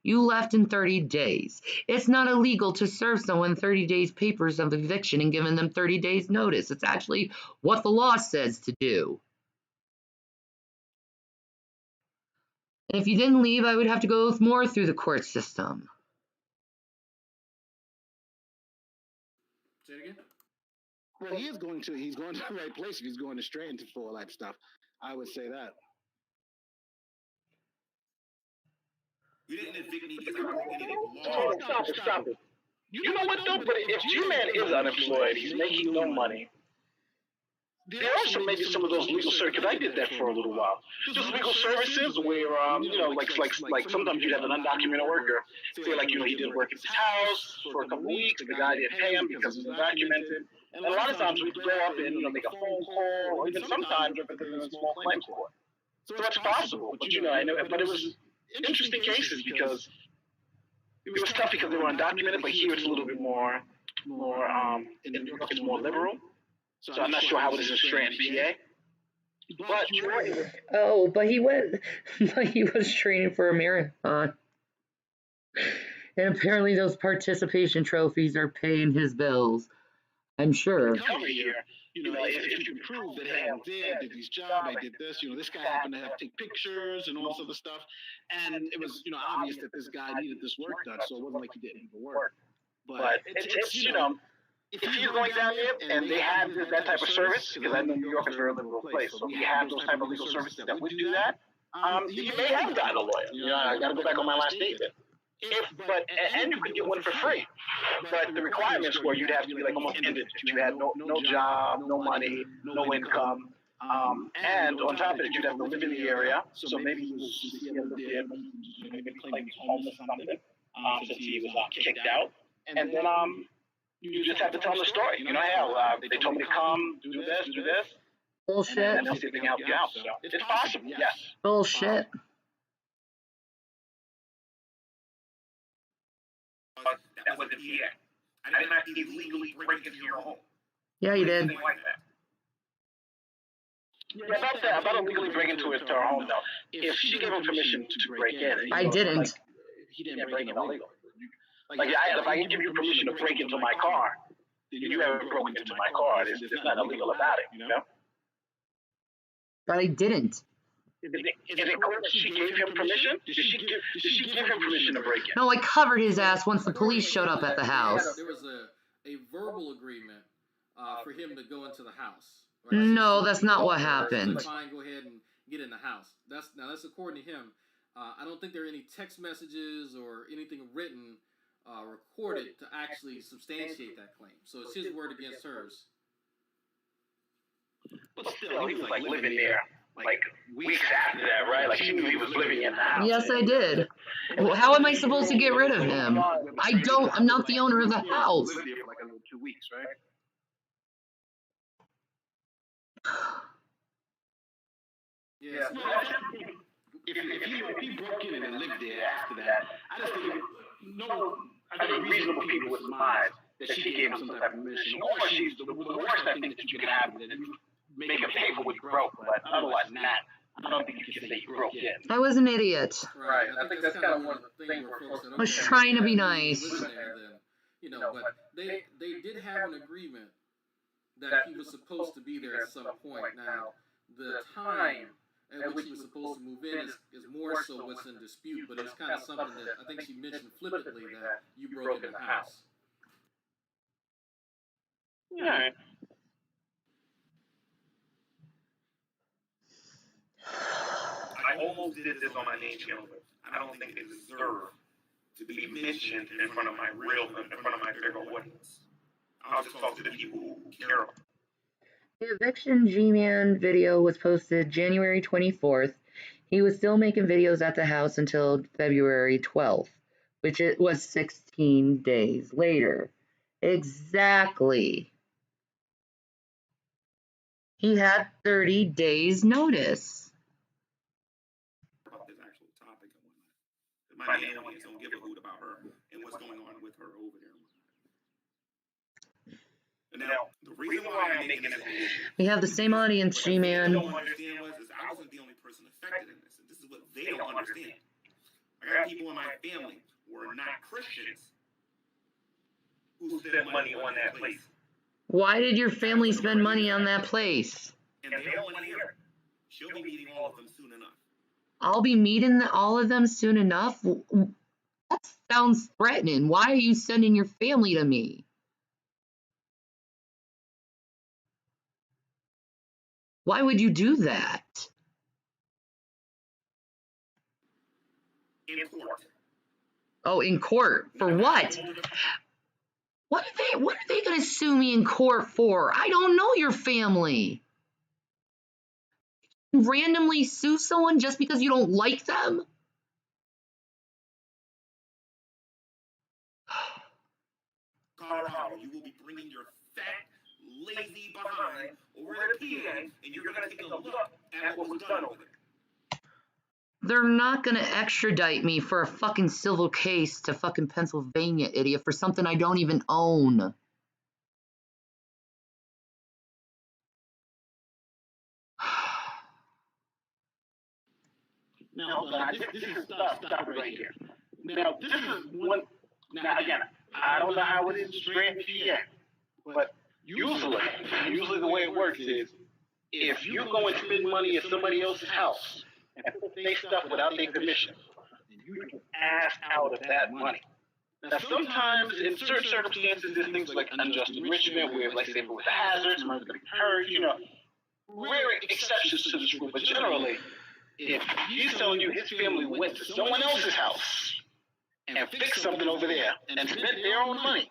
You left in 30 days. It's not illegal to serve someone 30 days papers of eviction and giving them 30 days notice. It's actually what the law says to do. And if you didn't leave, I would have to go more through the court system. Say it again? Well, he's going to the right place if he's going to Scranton for all that stuff. I would say that. You didn't evict me because I broke any law. Stop it. You know what though? But if G-Man is unemployed, he's making no money. There are some of those legal circuits. I did that for a little while. Just legal services where, like sometimes you'd have an undocumented worker say, like, he didn't work at his house for a couple weeks. The guy didn't pay him because he's undocumented. And a lot of times we'd go up and, make a phone call, or even sometimes if it's in a small claims court. So it's possible. But, but it was interesting cases because it was tough because they were undocumented, but here it's a little bit more in New York it's more liberal. So I'm not sure how it is in Scranton, PA. But but he was training for a marathon. And apparently those participation trophies are paying his bills. I'm sure. Over here, if you prove that, hey, I was there, I did this job, I did this, this guy happened to have to take pictures and all this other stuff. And it was, obvious that this guy needed this work done, so it wasn't like he didn't need the work. But it's if he's going down there and they have that type of service, because I know New York is a very liberal place, so we have those type of legal services that would do that, you may have gotten a lawyer. You know, I got to go back on my last statement. And you could get one for free. But the requirements were you'd have to be like almost indigent. You had no job, no money, no income. And on top of it, you'd have to live in the area. So maybe he lived there, maybe claiming homeless or something, since he was kicked out. And then you just have to tell them the story. You know, hey, they told me to come, do this. Bullshit. And they'll see if they can help you out. So it's possible, yes. Bullshit. That wasn't PA. I did not illegally break into your home. Yeah, you did. Something like that. Yeah, about illegally breaking into her home, though. If she gave him permission to break in, I didn't. Like, he didn't break in illegally. Like, if I give you permission to break into my car, you haven't broken into my car. There's not illegal about it, you know? But I didn't. Is it correct that she gave him permission? Did she give him permission to break in? No, I covered his ass once the police showed up at the house. There was a verbal agreement for him to go into the house. Right? No, that's not what happened. Fine, go ahead and get in the house. That's according to him. I don't think there are any text messages or anything written, recorded to actually substantiate that claim. So it's his word against hers. But still, he was like living there. Like weeks after that, right? Like she knew he was living in the house. Yes, I did. Well, how am I supposed to get rid of him? I'm not the owner of the house. Lived there for like 2 weeks, right? Yeah. If he broke in and lived there after that, I just think I think reasonable people would surmise that she gave him some type of permission, or she's the worst I think that you can have is make him pay for what he broke, but otherwise not. I don't think you can say he broke in. I was an idiot. Right. I think that's kind of one of the things where folks I was trying to be nice. But they did have an agreement that he was supposed to be there at some point. Now, the time at which he was supposed to move in is more so what's in dispute, but it's kind of something that I think she mentioned flippantly that you broke in the house. All right. I almost did this on my main channel, but I don't think it deserved to be mentioned in front of my bigger audience. I'll just talk to the people who care about it. The eviction G-Man video was posted January 24th. He was still making videos at the house until February 12th, which it was 16 days later. Exactly. He had 30 days notice. About this actual topic and whatnot. My main audience don't give a hoot about her and what's going on with her over there. And now, the reason why I'm making this video, We have the same audience, G-Man. what I don't understand is I wasn't the only person affected in this. And this is what they don't understand. I got people in my family who are not Christians who spend money on that place. Why did your family spend money on that place? And they don't want to hear it. She'll be meeting all of them soon enough. I'll be meeting all of them soon enough? That sounds threatening. Why are you sending your family to me? Why would you do that? In court. Oh, in court. For what? What are they going to sue me in court for? I don't know your family. Randomly sue someone just because you don't like them? Colorado, you will be bringing your fat, lazy behind over to PA, and you're going to take a look at what was done over there. They're not going to extradite me for a fucking civil case to fucking Pennsylvania, idiot, for something I don't even own. Now, this is stop right here. Now, this is one. Now, again, I don't know how it is straight PA, but usually the way it works is if you go and spend money at somebody else's house and put their stuff without their permission, then you can ask out of that money. Now, sometimes in certain circumstances, there's things like unjust enrichment, where, like, say, if it was a hazard, somebody's going to be hurt, you know, rare exceptions to this rule. But generally, if he's telling you his family went to someone else's house and fixed something over there and spent their own money,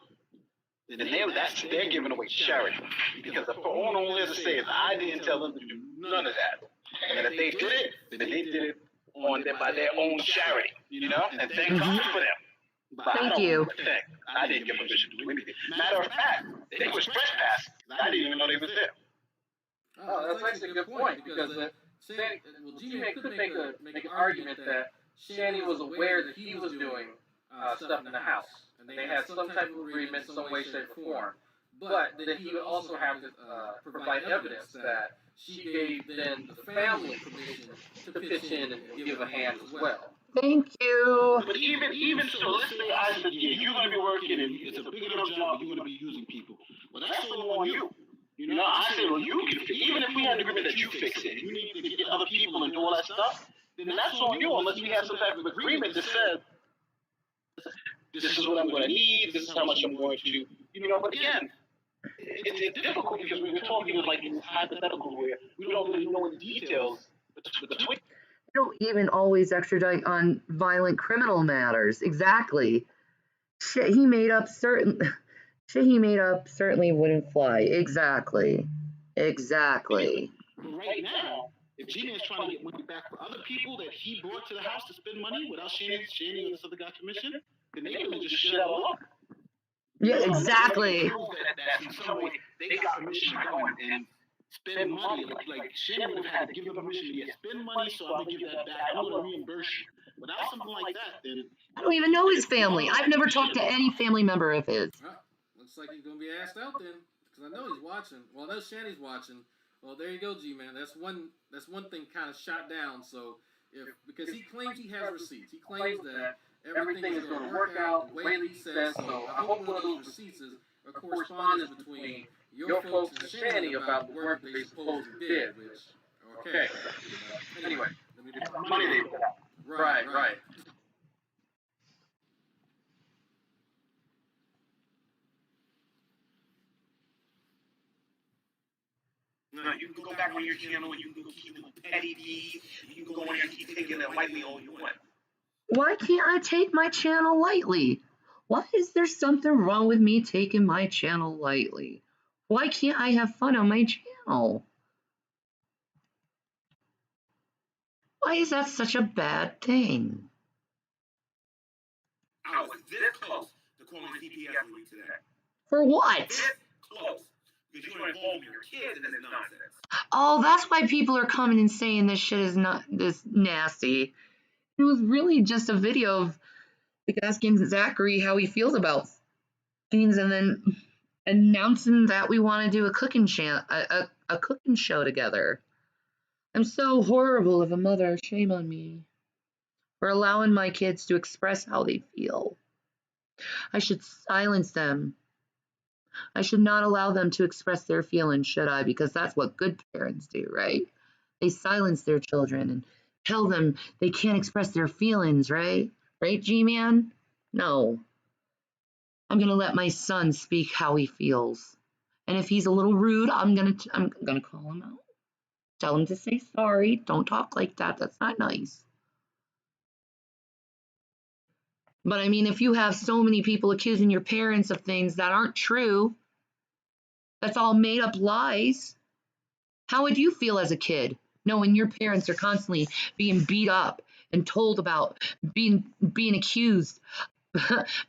then they're giving away charity. Because the owner only has to say is, I didn't tell them to do none of that. And if they did it, then they did it by their own charity, you know? And thank God for them. But Thank you. I didn't give permission to do anything. Matter of fact, they was trespassing. I didn't even know they was there. Oh, that's actually a good point, because G-Man could make an argument that Shanny was aware that he was doing stuff in the house, and they had some type of agreement, some way, shape, or form. But then he would also have to provide evidence that she gave then the family permission to pitch in and give a hand as well. Thank you. But even so, let's say I said, yeah, you're going to be working and It's a big enough job, you're going to be using people. well, that's all on you. You know, I said, well, you can, even if we had an agreement that you fix it, you need to get other people and do all that stuff, then that's on you, unless we have some type of agreement that says, this is what I'm going to need, this is how much I'm going to, you know, but again, it's difficult because we're talking like in hypothetical where we don't really know the details between. They don't even always extradite on violent criminal matters. Exactly. Shit he made up certainly wouldn't fly. Exactly. Right now, if G-Man's trying to get money back for other people that he brought to the house to spend money without Shanny and this other guy permission, then they can just shit out of luck. Yeah, exactly. That in some way they got permission to go and Spend money, like Shanny would have had to give him permission to spend money, so I'm gonna give that back. I'm gonna reimburse you. Without something like that, then I don't even know his family. I've never talked to any family member of his. Well, looks like he's gonna be asked out then, because I know he's watching. Well, I know Shanny's watching. Well, there you go, G-Man. That's one thing kind of shot down. So because he claims he has receipts, he claims that everything is going to work out the way that he says. So I hope one of those receipts is a correspondence between your folks and Shanny about the work they supposedly did. Which, okay. Anyway, let me do money they put out. Right. No, you can go back on your channel and you can go keep doing petty D's. You can go in there and keep taking it lightly all you want. Why can't I take my channel lightly? Why is there something wrong with me taking my channel lightly? Why can't I have fun on my channel? Why is that such a bad thing? I was this close to calling CPS with you today. For what? This close. Because you're involving your kids in this nonsense. Oh, that's why people are coming and saying this shit is not this nasty. It was really just a video of like asking Zachary how he feels about things and then announcing that we want to do a cooking show together. I'm so horrible of a mother. Shame on me for allowing my kids to express how they feel. I should silence them. I should not allow them to express their feelings, should I? Because that's what good parents do, right? They silence their children and tell them they can't express their feelings, right? Right, G-Man? No. I'm gonna let my son speak how he feels. And if he's a little rude, I'm gonna call him out. Tell him to say sorry. Don't talk like that. That's not nice. But I mean, if you have so many people accusing your parents of things that aren't true, that's all made up lies, how would you feel as a kid knowing your parents are constantly being beat up and told about being accused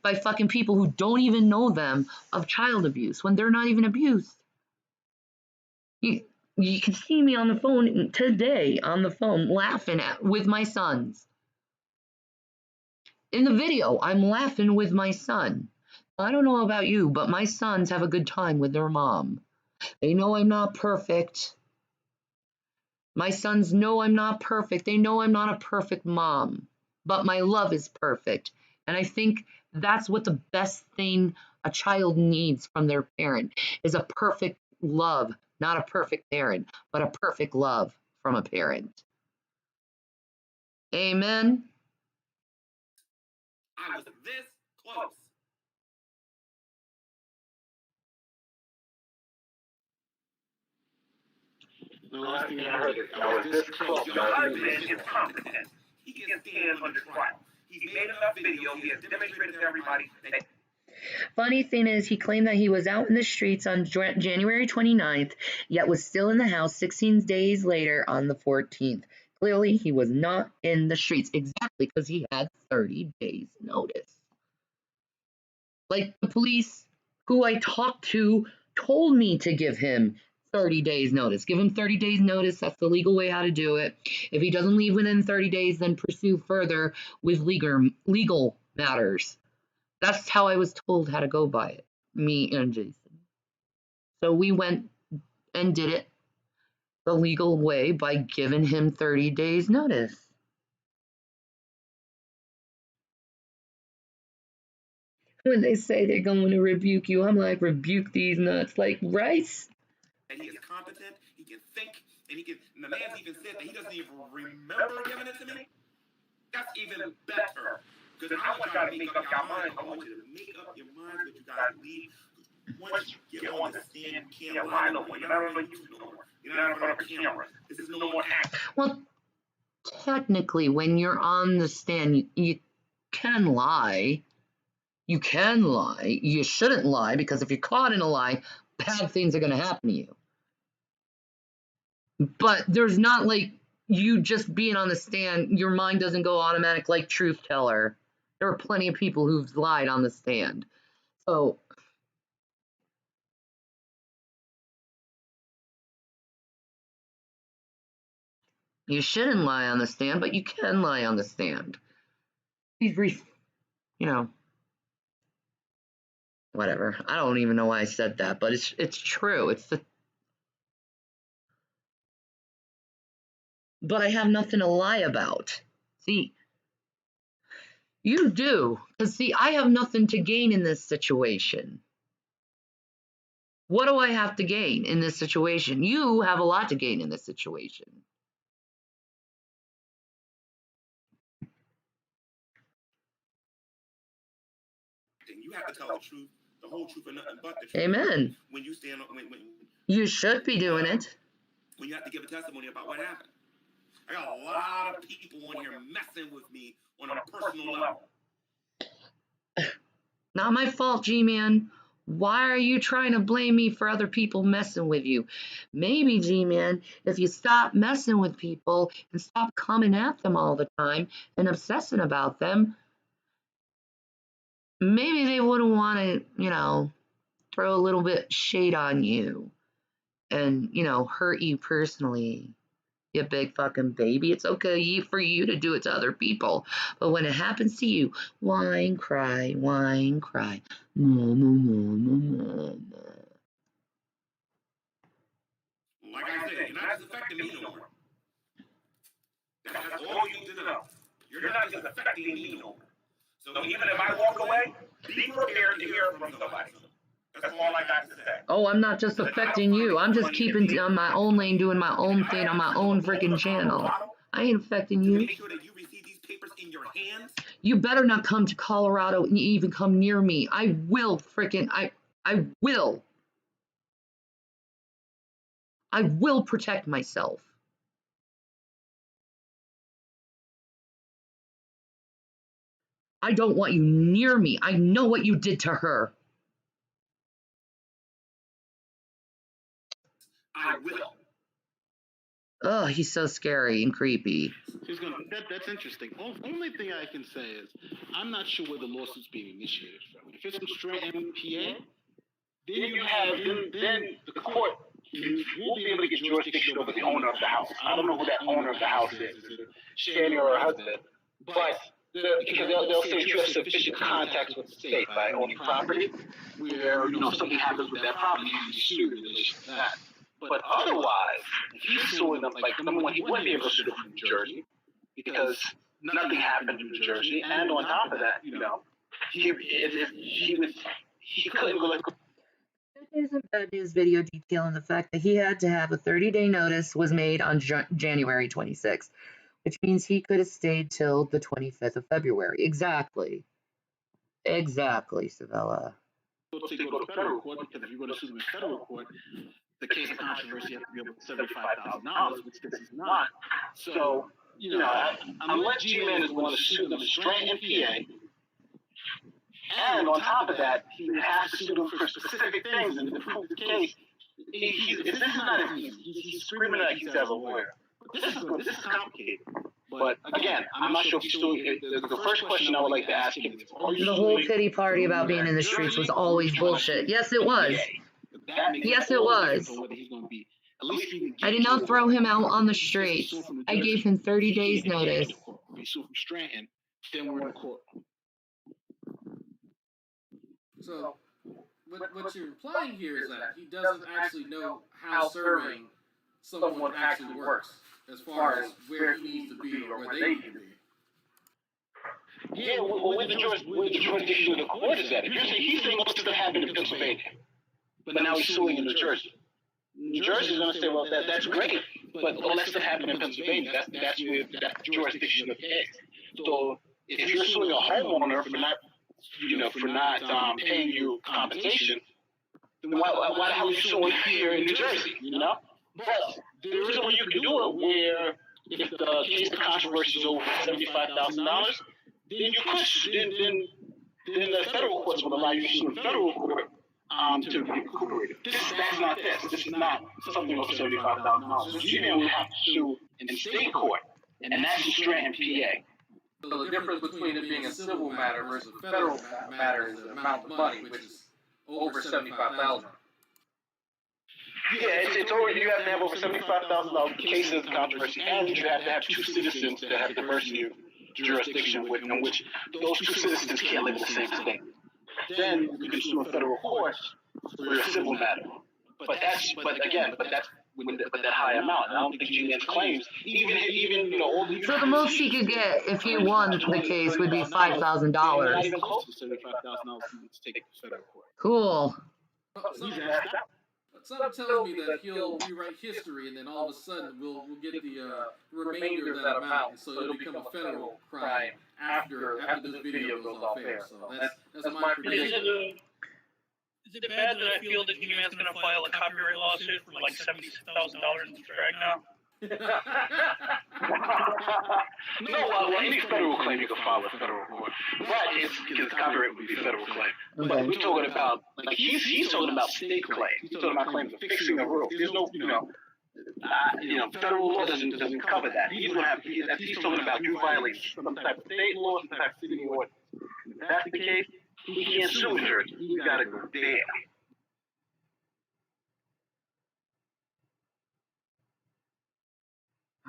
by fucking people who don't even know them of child abuse when they're not even abused? You can see me on the phone today, laughing with my sons. In the video, I'm laughing with my son. I don't know about you, but my sons have a good time with their mom. They know I'm not perfect. My sons know I'm not perfect. They know I'm not a perfect mom, but my love is perfect. And I think that's what the best thing a child needs from their parent is a perfect love, not a perfect parent, but a perfect love from a parent. Amen. I was this close The last thing I heard is I was this close. Your husband is competent. He can stand under trial. He's made enough video. He has demonstrated to everybody that. Funny thing is, he claimed that he was out in the streets on January 29th, yet was still in the house 16 days later on the 14th. Clearly, he was not in the streets. Exactly, because he had 30 days notice. Like the police who I talked to told me to give him 30 days notice. Give him 30 days notice. That's the legal way how to do it. If he doesn't leave within 30 days, then pursue further with legal matters. That's how I was told how to go by it, me and Jason. So we went and did it the legal way by giving him 30 days notice. When they say they're going to rebuke you, I'm like, rebuke these nuts like rice. And he is competent, he can think, and he can. And the man's even said that he doesn't even remember giving it to me. That's even better. Because I want y'all to make up your mind. I want you to make up your mind that you gotta leave. Once you get on the stand, you can't lie no more. You're not on YouTube no more. You're not in front of a camera. This is no more act. Well, technically, when you're on the stand, you can lie. You can lie. You shouldn't lie, because if you're caught in a lie, bad things are going to happen to you. But there's not like you just being on the stand, your mind doesn't go automatic like truth teller. There are plenty of people who've lied on the stand. So you shouldn't lie on the stand, but you can lie on the stand. You know, whatever. I don't even know why I said that, but it's true. But I have nothing to lie about. See, you do. Because, see, I have nothing to gain in this situation. What do I have to gain in this situation? You have a lot to gain in this situation. You have to tell the truth, the whole truth, and nothing but the truth. Amen. When you stand on, when you should be doing it. When you have to give a testimony about what happened. I got a lot of people on here messing with me on a personal level. Not my fault, G-Man. Why are you trying to blame me for other people messing with you? Maybe, G-Man, if you stop messing with people and stop coming at them all the time and obsessing about them, maybe they wouldn't want to, you know, throw a little bit shade on you and, you know, hurt you personally. You big fucking baby. It's okay for you to do it to other people. But when it happens to you, whine, cry, whine, cry. No, no, no, no, no, no. Like I said, you're not just affecting me no more. That's all you need to know. You're not just affecting me no more. So even if I walk away, be prepared to hear from somebody. That's all I got to say. Oh, I'm not just affecting you. I'm just keeping on my own lane, doing my own thing on my own freaking channel. I ain't affecting you. Make sure that you receive these papers in your hands. You better not come to Colorado and even come near me. I will freaking, I will. I will protect myself. I don't want you near me. I know what you did to her. I will. Oh, he's so scary and creepy. That's interesting. Only thing I can say is I'm not sure where the lawsuit's being initiated from. If it's from straight MPA, then the court will be able to get jurisdiction over the owner of the house. I don't know who that owner of the house is. Is it Shanny or her husband? But because they'll say you have sufficient contacts with the state by owning property, where if something happens with that property, you can sue in relation to that. But otherwise, if he's suing them, like, number one, he wouldn't be able to sue them from New Jersey because nothing happened in New Jersey. And on top of that, he couldn't go like. Good news and bad news video detailing the fact that he had to have a 30-day notice was made on January 26th, which means he could have stayed till the 25th of February. Exactly. Exactly, Savella. To go to federal court, because if you go to sue them in federal court, the case of controversy, you have to be over $75,000, which this is not. So, unless G-Man is going to sue them straight in PA, and on top of that, he has to sue them for specific things and to prove the case. This is not as easy. He's screaming like he's as a lawyer. This is complicated. But again, I'm not sure if he's still. The first question I would like to ask him is: The whole pity party about being in the streets was always bullshit. Yes, it was. Yes, it was. I did not throw him out on the streets. I gave him 30 days notice. We sue from Stratton, then we're in court. So, what you're implying here is that he doesn't actually know how serving someone actually works, as far as where he needs to be or where they need to be. Yeah, well, where the jurisdiction of the court is at. He's saying most of it happened in Pennsylvania, but now he's suing in New Jersey. New Jersey's going to say, well, that's great, but all that stuff happened in Pennsylvania. That's the jurisdiction of the case. So if you're suing a homeowner for not paying you compensation, then why the hell are you suing here in New Jersey? But there is a way you can do it where if the case of controversy is over $75,000, then you could then the federal courts will allow you to sue in federal court to be recuperated. That's not this. This is not something over $75,000. So G-Man would have to sue in state court, and that's in Stratton, PA. So the difference between it being a civil matter versus a federal matter is the amount of money, which is over $75,000. Yeah, it's over. You have to have over $75,000 cases of controversy, and you have to have two citizens that have diversity of jurisdiction in which those two citizens can't live in the same state. Then you can sue a federal court for a civil matter. But that's with that high amount. I don't think G-Man's claims even all the. So the most he could get if he won the case would be $5,000. Not even close to $75,000 to take it to federal court. Cool. Something tells me that he'll rewrite history, and then all of a sudden we'll get the remainder of that amount, and so it'll become a federal crime after this video goes off air. So that's my prediction. Is it bad that I feel that G-Man's going to file a copyright lawsuit for like $70,000 in drag now? No, well, any federal claim you can file with federal court, but his copyright would be a federal claim. But we're talking about he's talking about state claims. He's talking about claims of fixing a roof. There's no federal law doesn't cover that. He's talking about you violating some type of state law, some type of city ordinance. If that's the case, he can't sue in Jersey. He's got to go there.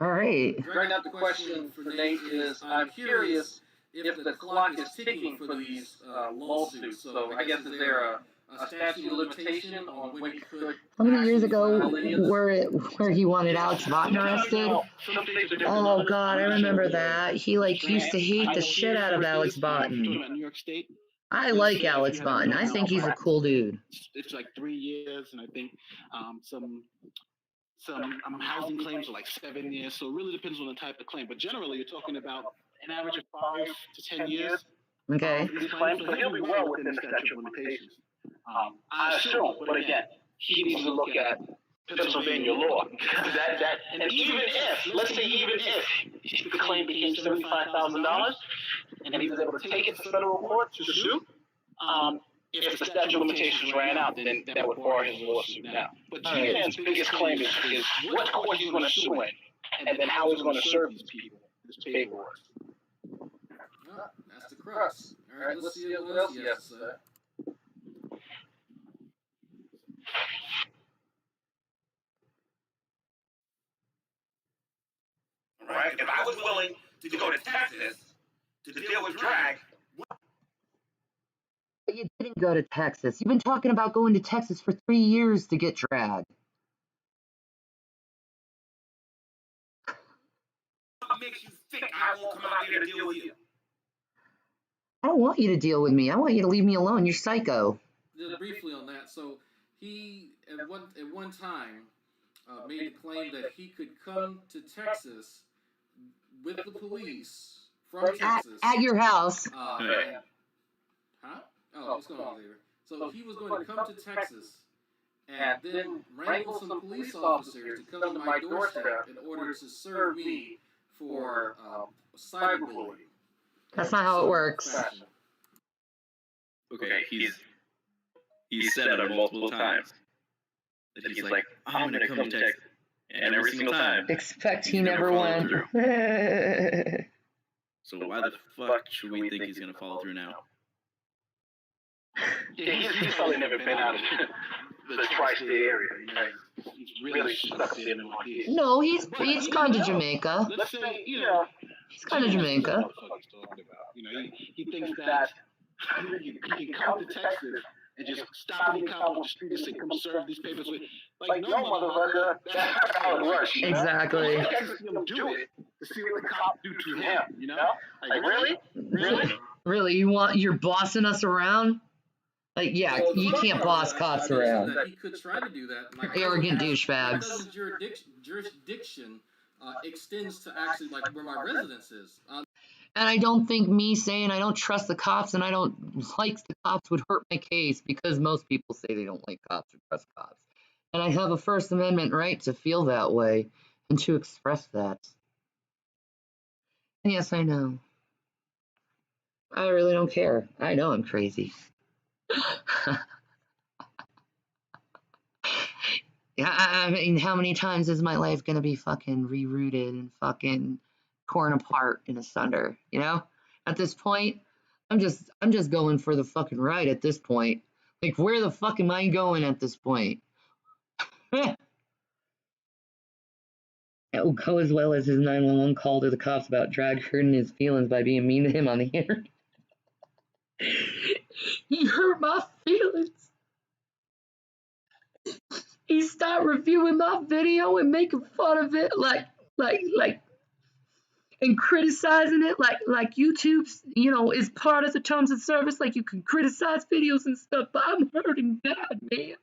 All right. Right now, the question for Nate is, I'm curious if the clock is ticking for these lawsuits. So I guess is there a statute of limitation on when you could? How many years ago where he wanted Alex Vaughn arrested? Oh God, I remember that. He used to hate the shit out of Alex Vaughn. New York State. I like Alex Vaughn. I think he's a cool dude. It's like 3 years, and I think some housing claims are like 7 years. So it really depends on the type of claim. But generally, you're talking about an average of 5 to 10 years. Okay. These claims, so he'll be well within the statute of limitations. I assume, but again, he needs to look at Pennsylvania law. And even if, let's say, the claim became $75,000, and he was able to take it to federal court to sue, if the statute of limitations ran out, then that would bar his lawsuit now. But G-Man's biggest claim is what court he's going to sue in, and then how he's going to serve these people, this paperwork. That's the crux. All right, let's see what else he has to say. Right? If I was willing to go to Texas to deal with drag. But you didn't go to Texas. You've been talking about going to Texas for 3 years to get drag. What makes you think I won't come out here to deal with you? I don't want you to deal with me. I want you to leave me alone. You're psycho. Just briefly on that. So he at one time made the claim that he could come to Texas with the police from Texas at your house. Huh? Oh, what's going on there? So he was going to come to Texas and then wrangle some police officers to come to my doorstep in order to serve me for cyberbullying. That's not how it works. Okay, he's said it multiple times. That he's like, I'm gonna come check, and every single time. Expect he never went. So why the fuck should we think he's gonna follow through now? Yeah, he's probably never been out of the tri-state area. He's really stuck there in one piece. No, he's gone to Jamaica. Let's say, He's gone to Jamaica. He thinks that he can come to Texas and just stop any cop on the street and say, come serve these papers with. Like, no, motherfucker. That's not how it works. Exactly. Texas will do it to see what the cop do to him, Like, really? Really, you're bossing us around? Like, yeah, you can't boss cops around. That he could try to do that. Arrogant douchebags. Because jurisdiction extends to actually like where my residence is. And I don't think me saying I don't trust the cops and I don't like the cops would hurt my case, because most people say they don't like cops or trust cops. And I have a First Amendment right to feel that way and to express that. And yes, I know. I really don't care. I know I'm crazy. Yeah, I mean, how many times is my life gonna be fucking rerouted and fucking torn apart and asunder? At this point, I'm just going for the fucking ride. At this point, like, where the fuck am I going at this point? It will go as well as his 911 call to the cops about Drag hurting his feelings by being mean to him on the internet. He hurt my feelings. He started reviewing my video and making fun of it, like, and criticizing it, like YouTube's, is part of the terms of service. Like, you can criticize videos and stuff, but I'm hurting bad, man.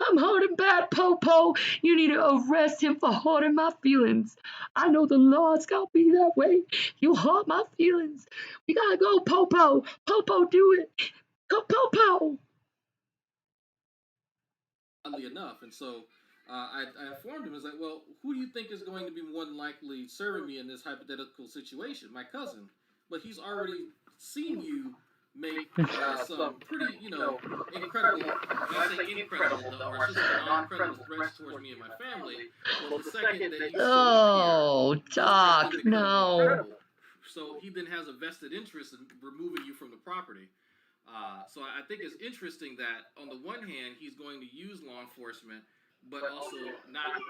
I'm hurting bad, Popo. You need to arrest him for hurting my feelings. I know the law's gotta be that way. You hurt my feelings. We gotta go, Popo. Popo, do it. Go, Popo. Oddly enough, and so I informed him. I was like, well, who do you think is going to be more than likely serving me in this hypothetical situation? My cousin. But he's already seen you make some pretty, incredible, I say incredible, or just non-credible threats towards me and my family. Well, the second that you Doc, no. So he then has a vested interest in removing you from the property. So I think it's interesting that on the one hand, he's going to use law enforcement, but also not.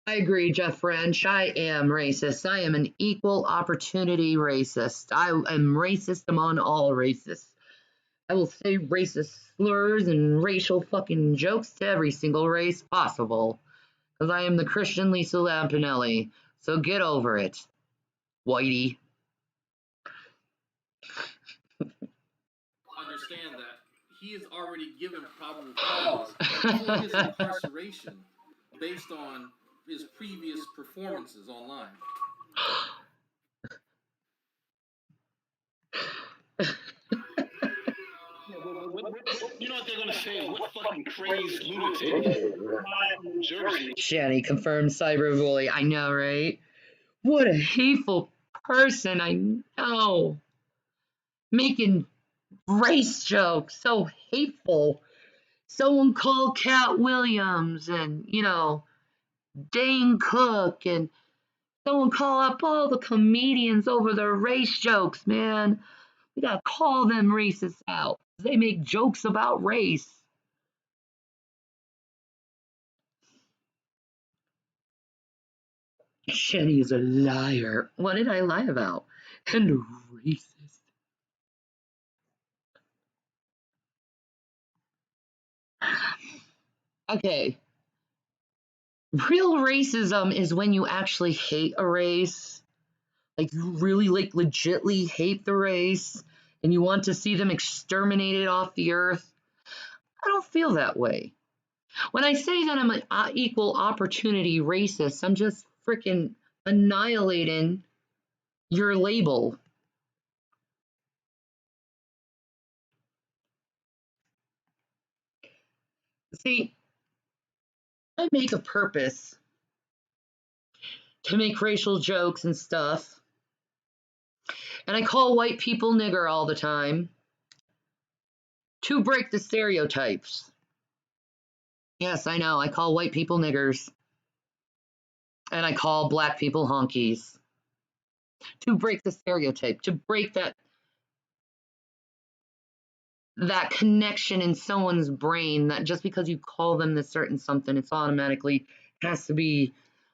I agree, Jeff French. I am racist. I am an equal opportunity racist. I am racist among all racists. I will say racist slurs and racial fucking jokes to every single race possible. Because I am the Christian Lisa Lampanelli. So get over it, Whitey. Understand that he has already given probable cause for his incarceration based on his previous performances online. You know what they're gonna say? What fucking crazed lunatic? Shanny confirmed cyberbully. I know, right? What a hateful person. I know. Making race jokes, so hateful. Someone called Cat Williams and, Dane Cook, and someone call up all the comedians over their race jokes, man. We gotta call them racists out. They make jokes about race. Shenny is a liar. What did I lie about? And a racist. Okay. Real racism is when you actually hate a race. Like, you really, legitly hate the race and you want to see them exterminated off the earth. I don't feel that way. When I say that I'm an equal opportunity racist, I'm just freaking annihilating your label. See, I make a purpose to make racial jokes and stuff. And I call white people nigger all the time to break the stereotypes. Yes, I know, I call white people niggers. And I call black people honkies. To break the stereotype, to break that connection in someone's brain that just because you call them this certain something, it's automatically has to be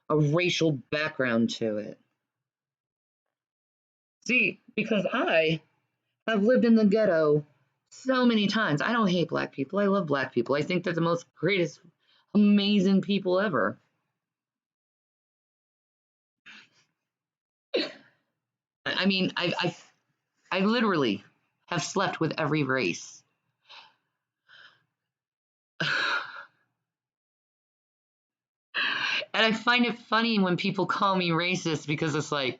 a racial background to it. See, because I have lived in the ghetto so many times. I don't hate black people. I love black people. I think they're the most greatest, amazing people ever. I mean, I literally have slept with every race. And I find it funny when people call me racist because it's like,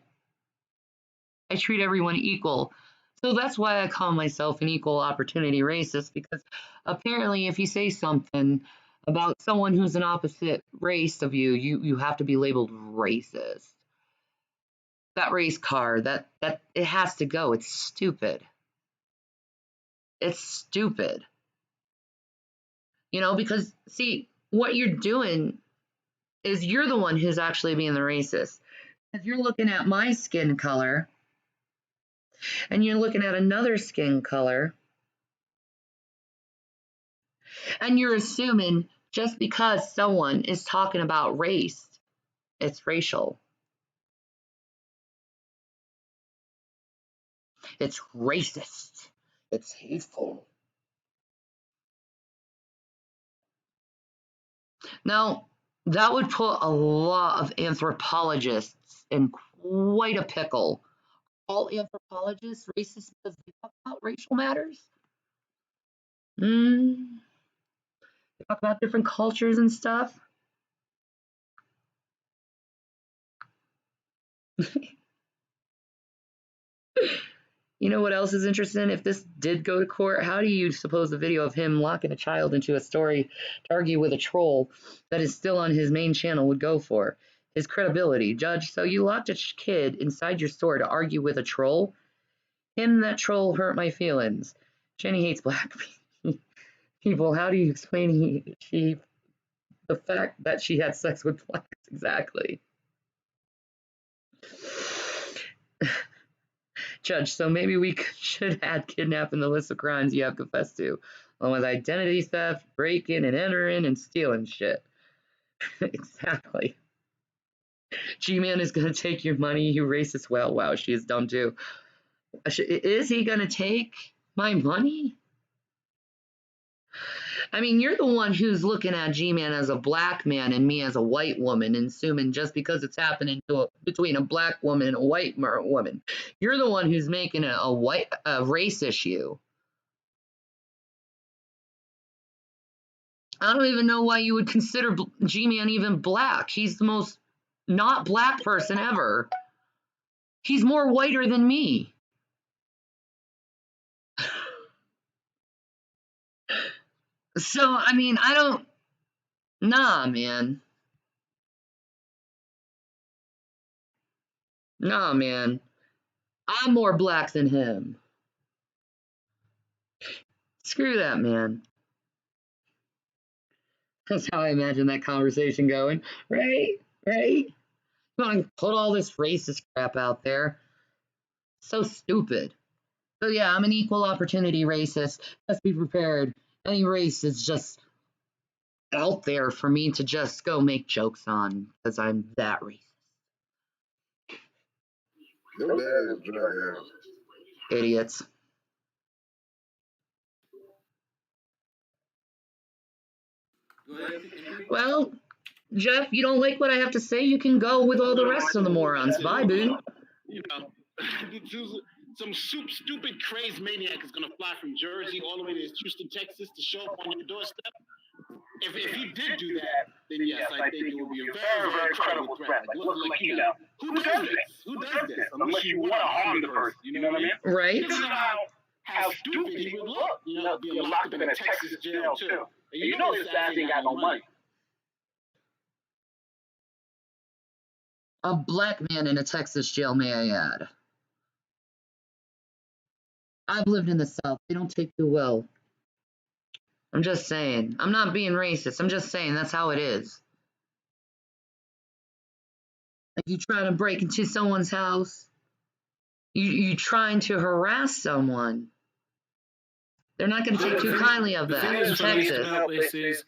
I treat everyone equal. So that's why I call myself an equal opportunity racist, because apparently if you say something about someone who's an opposite race of you, you have to be labeled racist. That race card, that it has to go. It's stupid. It's stupid. You know, because see, what you're doing is you're the one who's actually being the racist. If you're looking at my skin color and you're looking at another skin color and you're assuming just because someone is talking about race, it's racial. It's racist. It's hateful. Now, that would put a lot of anthropologists in quite a pickle. All anthropologists racist because they talk about racial matters? They talk about different cultures and stuff. You know what else is interesting? If this did go to court, how do you suppose the video of him locking a child into a story to argue with a troll that is still on his main channel would go for? His credibility. Judge, so you locked a kid inside your store to argue with a troll? Him, that troll, hurt my feelings. Jenny hates black people. How do you explain the fact that she had sex with blacks? Exactly. Judge, so maybe we should add kidnapping the list of crimes you have confessed to, along with identity theft, breaking and entering, and stealing shit. Exactly. G-Man is going to take your money, you racist. Well, wow, she is dumb too. Is he going to take my money? I mean, you're the one who's looking at G-Man as a black man and me as a white woman, and assuming just because it's happening between a black woman and a white woman, you're the one who's making it a race issue. I don't even know why you would consider G-Man even black. He's the most not black person ever. He's more whiter than me. So, I mean, nah, man. Nah, man. I'm more black than him. Screw that, man. That's how I imagine that conversation going. Right? You want to put all this racist crap out there. So stupid. So yeah, I'm an equal opportunity racist. Let's be prepared. Any race is just out there for me to just go make jokes on because I'm that racist. Your dad is dry ass. Idiots. Well, Jeff, you don't like what I have to say? You can go with all the rest of the morons. Bye, boo. You know, some stupid crazed maniac is gonna fly from Jersey all the way to Houston, Texas to show up on your doorstep. If he did do that, then yes, I think it would be a very, very credible threat. Like, you know, who does this? Who does this? Unless you want to harm the person, you know what I mean? Right. Think about how stupid he would look, you know, being locked up in a Texas jail too. And you know his ass ain't got no money. A black man in a Texas jail, may I add. I've lived in the South. They don't take too well. I'm just saying. I'm not being racist. I'm just saying that's how it is. Like you try to break into someone's house, you trying to harass someone. They're not going to take too kindly of The that thing in that's funny Texas. about this is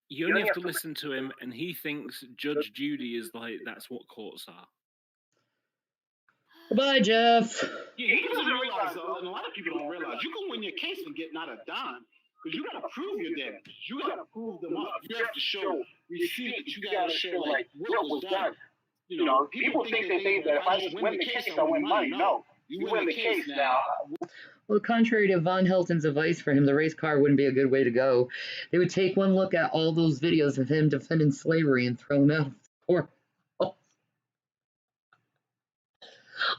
you only have to listen to him, and he thinks Judge Judy is like that's what courts are. Goodbye, Jeff. Yeah, he doesn't realize, though, and a lot of people don't realize, you can win your case and get not a dime, because you got to prove your damages. You got to prove them up. You have to show receipts. You got to show, like, what was done. You know, people think that if I just win the case, I win money. No, you win the case now. Well, contrary to Von Helton's advice for him, the race car wouldn't be a good way to go. They would take one look at all those videos of him defending slavery and throw him out of court.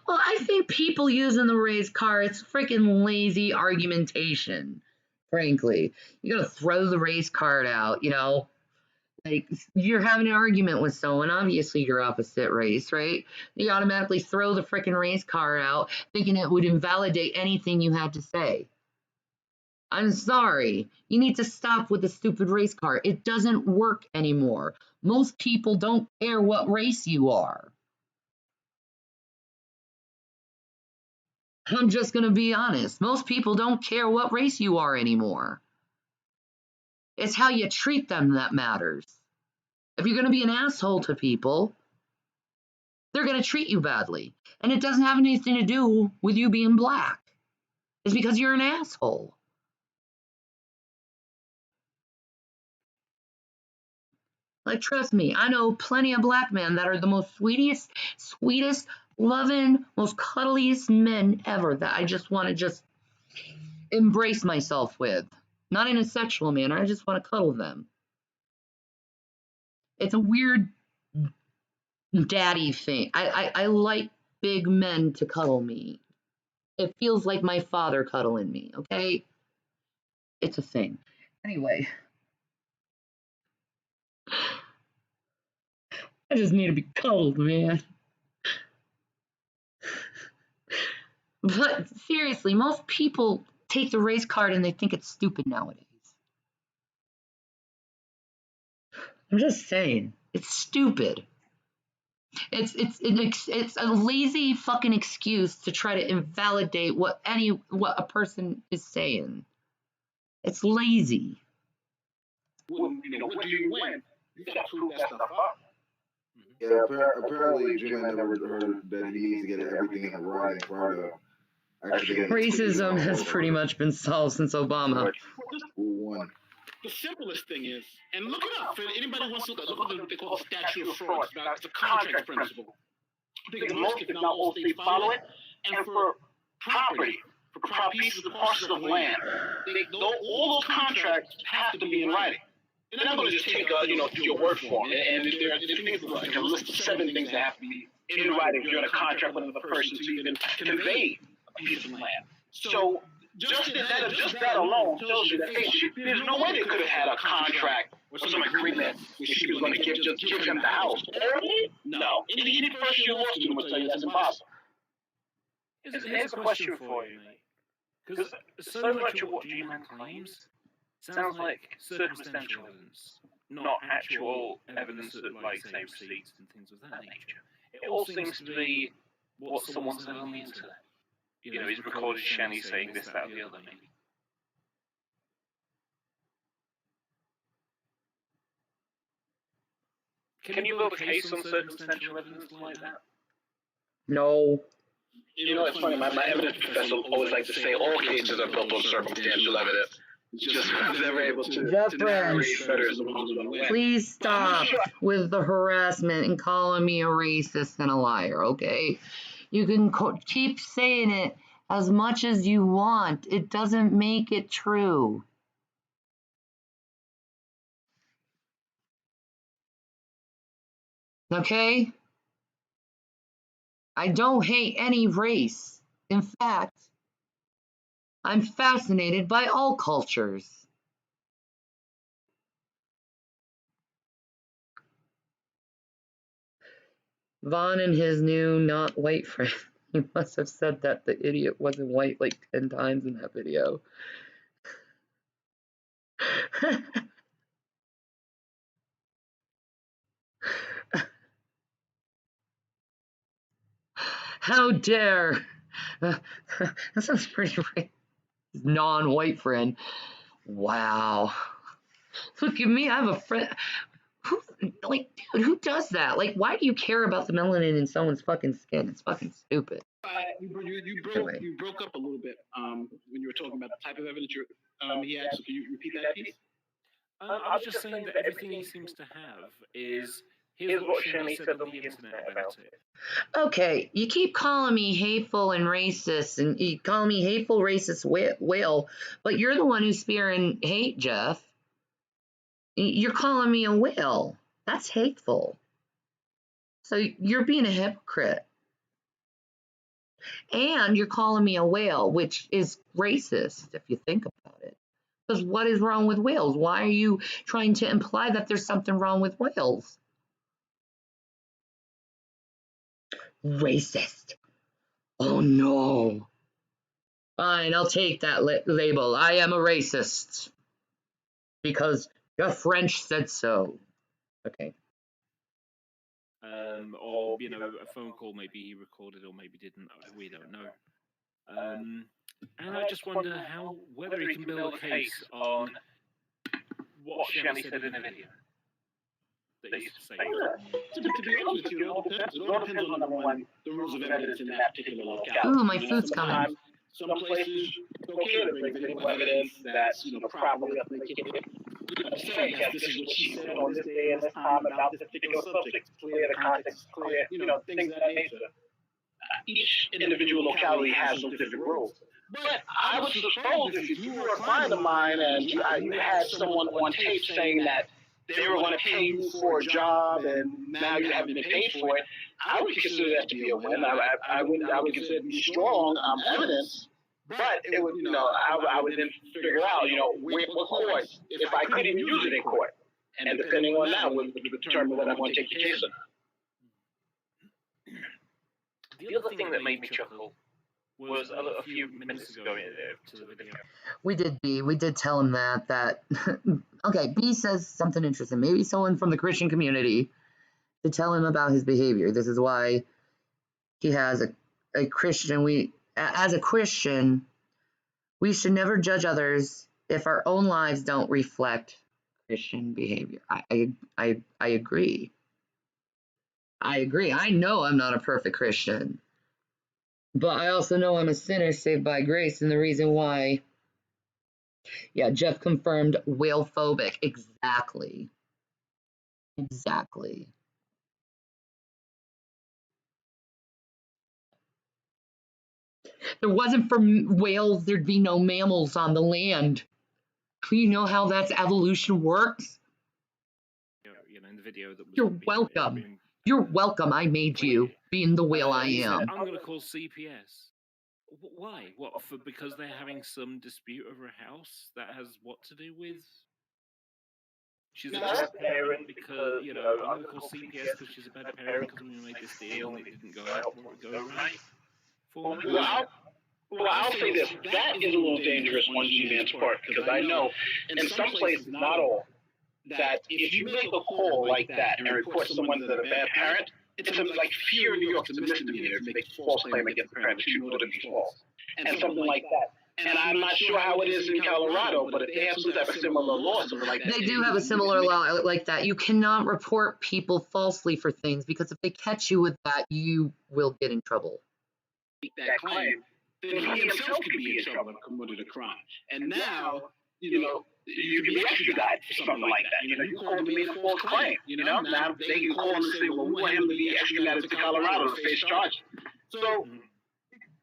Well, I think people using the race car, it's freaking lazy argumentation, frankly. You gotta throw the race card out, you know? Like, you're having an argument with someone, obviously you're opposite race, right? You automatically throw the freaking race car out, thinking it would invalidate anything you had to say. I'm sorry. You need to stop with the stupid race car. It doesn't work anymore. Most people don't care what race you are. I'm just going to be honest. Most people don't care what race you are anymore. It's how you treat them that matters. If you're going to be an asshole to people, they're going to treat you badly. And it doesn't have anything to do with you being black. It's because you're an asshole. Like, trust me, I know plenty of black men that are the most sweetest, loving, most cuddliest men ever that I just want to just embrace myself with. Not in a sexual manner, I just want to cuddle them. It's a weird daddy thing. I like big men to cuddle me. It feels like my father cuddling me, okay? It's a thing. Anyway. I just need to be cuddled, man. But seriously, most people take the race card and they think it's stupid nowadays. I'm just saying, it's stupid. It's a lazy fucking excuse to try to invalidate what a person is saying. It's lazy. Well, you know, what do you win? You got to prove that stuff up. Yeah, apparently J-Man never heard that he needs to get everything in writing prior to actually getting Racism has pretty much been solved since Obama. The simplest thing is, and look it up, for anybody who wants to look at what they call the statute of frauds. It's a contract principle. I think most, if not all states, follow it. And for property, for pieces of parcels of land, all those contracts have to be in writing. They're not going to just take your word for them. And there are things like a list of 7 things that have to be in writing if you're in a contract with another person to even convey a piece of land. So just that alone tells you that, hey, there's no way they could have had a contract or some agreement where she was going to give him the house. No. Any person you lost to will tell you that's impossible. Here's a question for you, mate. Because so much of what G-Man claims sounds like circumstantial evidence, not actual evidence of, like, say, receipts and things of that nature. It all seems to be what someone said on the internet. You know, he's recorded Shani saying this, that, or the other, maybe. Can you build a case on circumstantial evidence like that? No. You know, it's funny, my evidence professor always likes to say all cases are built on circumstantial evidence. Just never able to narrate better as opposed to win. Please stop with the harassment and calling me a racist and a liar, okay? You can keep saying it as much as you want. It doesn't make it true. Okay? I don't hate any race. In fact, I'm fascinated by all cultures. Vaughn and his new not white friend. He must have said that the idiot wasn't white like 10 times in that video. How dare! That sounds pretty right. Non-white friend. Wow. Look at me, I have a friend. Who, like, dude, who does that? Like, why do you care about the melanin in someone's fucking skin? It's fucking stupid. You broke up a little bit when you were talking about the type of evidence he had. So can you repeat that piece? I was just saying that everything he seems to have is here's what Shani said on the internet about it. Okay, you keep calling me hateful and racist, and you call me hateful, racist whale, but you're the one who's spearing hate, Jeff. You're calling me a whale. That's hateful. So you're being a hypocrite. And you're calling me a whale, which is racist if you think about it. Because what is wrong with whales? Why are you trying to imply that there's something wrong with whales? Racist. Oh no. Fine, I'll take that label. I am a racist. Because the French said so. Okay. Or, you know, a phone call maybe he recorded or maybe didn't. We don't know. And I just wonder whether he can build a case on what Shani said in the video. That he's saying. To be honest with you, it all depends on, number one, the rules of evidence in that particular locality. Ooh, my food's coming. Some places don't care to bring physical evidence that's, properly authenticated. Saying that this is what she said on this day and this time about this particular subject. Clear the context, clear, things of that nature. Each individual locality has those different rules. But I would suppose if you were a client of mine and you had someone on tape saying that they were going to pay you for a job and now you haven't been paid for it, I would consider that to be a win. I would consider it to be strong evidence. But it would, I would then figure out, what court, if I could even use it in court. And depending on that would determine whether I'm going to take the case or not. The other thing that made me chuckle was a few minutes ago to the video. We did tell him that okay, B says something interesting. Maybe someone from the Christian community to tell him about his behavior. This is why he has a Christian. As a Christian, we should never judge others if our own lives don't reflect Christian behavior. I agree. I agree. I know I'm not a perfect Christian. But I also know I'm a sinner saved by grace, and the reason why, yeah, Jeff confirmed whale-phobic. Exactly. Exactly. If it wasn't for whales, there'd be no mammals on the land. You know how that evolution works? In the video that was You're welcome. You're welcome. I made you, being the whale I am. I'm going to call CPS. Why? What? Because they're having some dispute over a house that has what to do with? She's a bad parent because, I'm going to call CPS because she's a bad parent because we made this deal and it didn't go right. Well, I'll say this. That is a little dangerous on G-Man's part because I know in some places, not all, that if you make a call like that and report someone as a bad parent, it's like here in New York, it's a misdemeanor to make a false claim against the parent that you know to be false, and something like that. And I'm not sure how it is in Colorado, but if they have some type of similar law, something like that. They do have a similar law like that. You cannot report people falsely for things because if they catch you with that, you will get in trouble. That claim, then he himself could be in trouble and committed a crime. And now, you can be extradited for something like that. You called me a false claim. Now they can call him and say, well, we want him to be extradited to Colorado to face charges. So,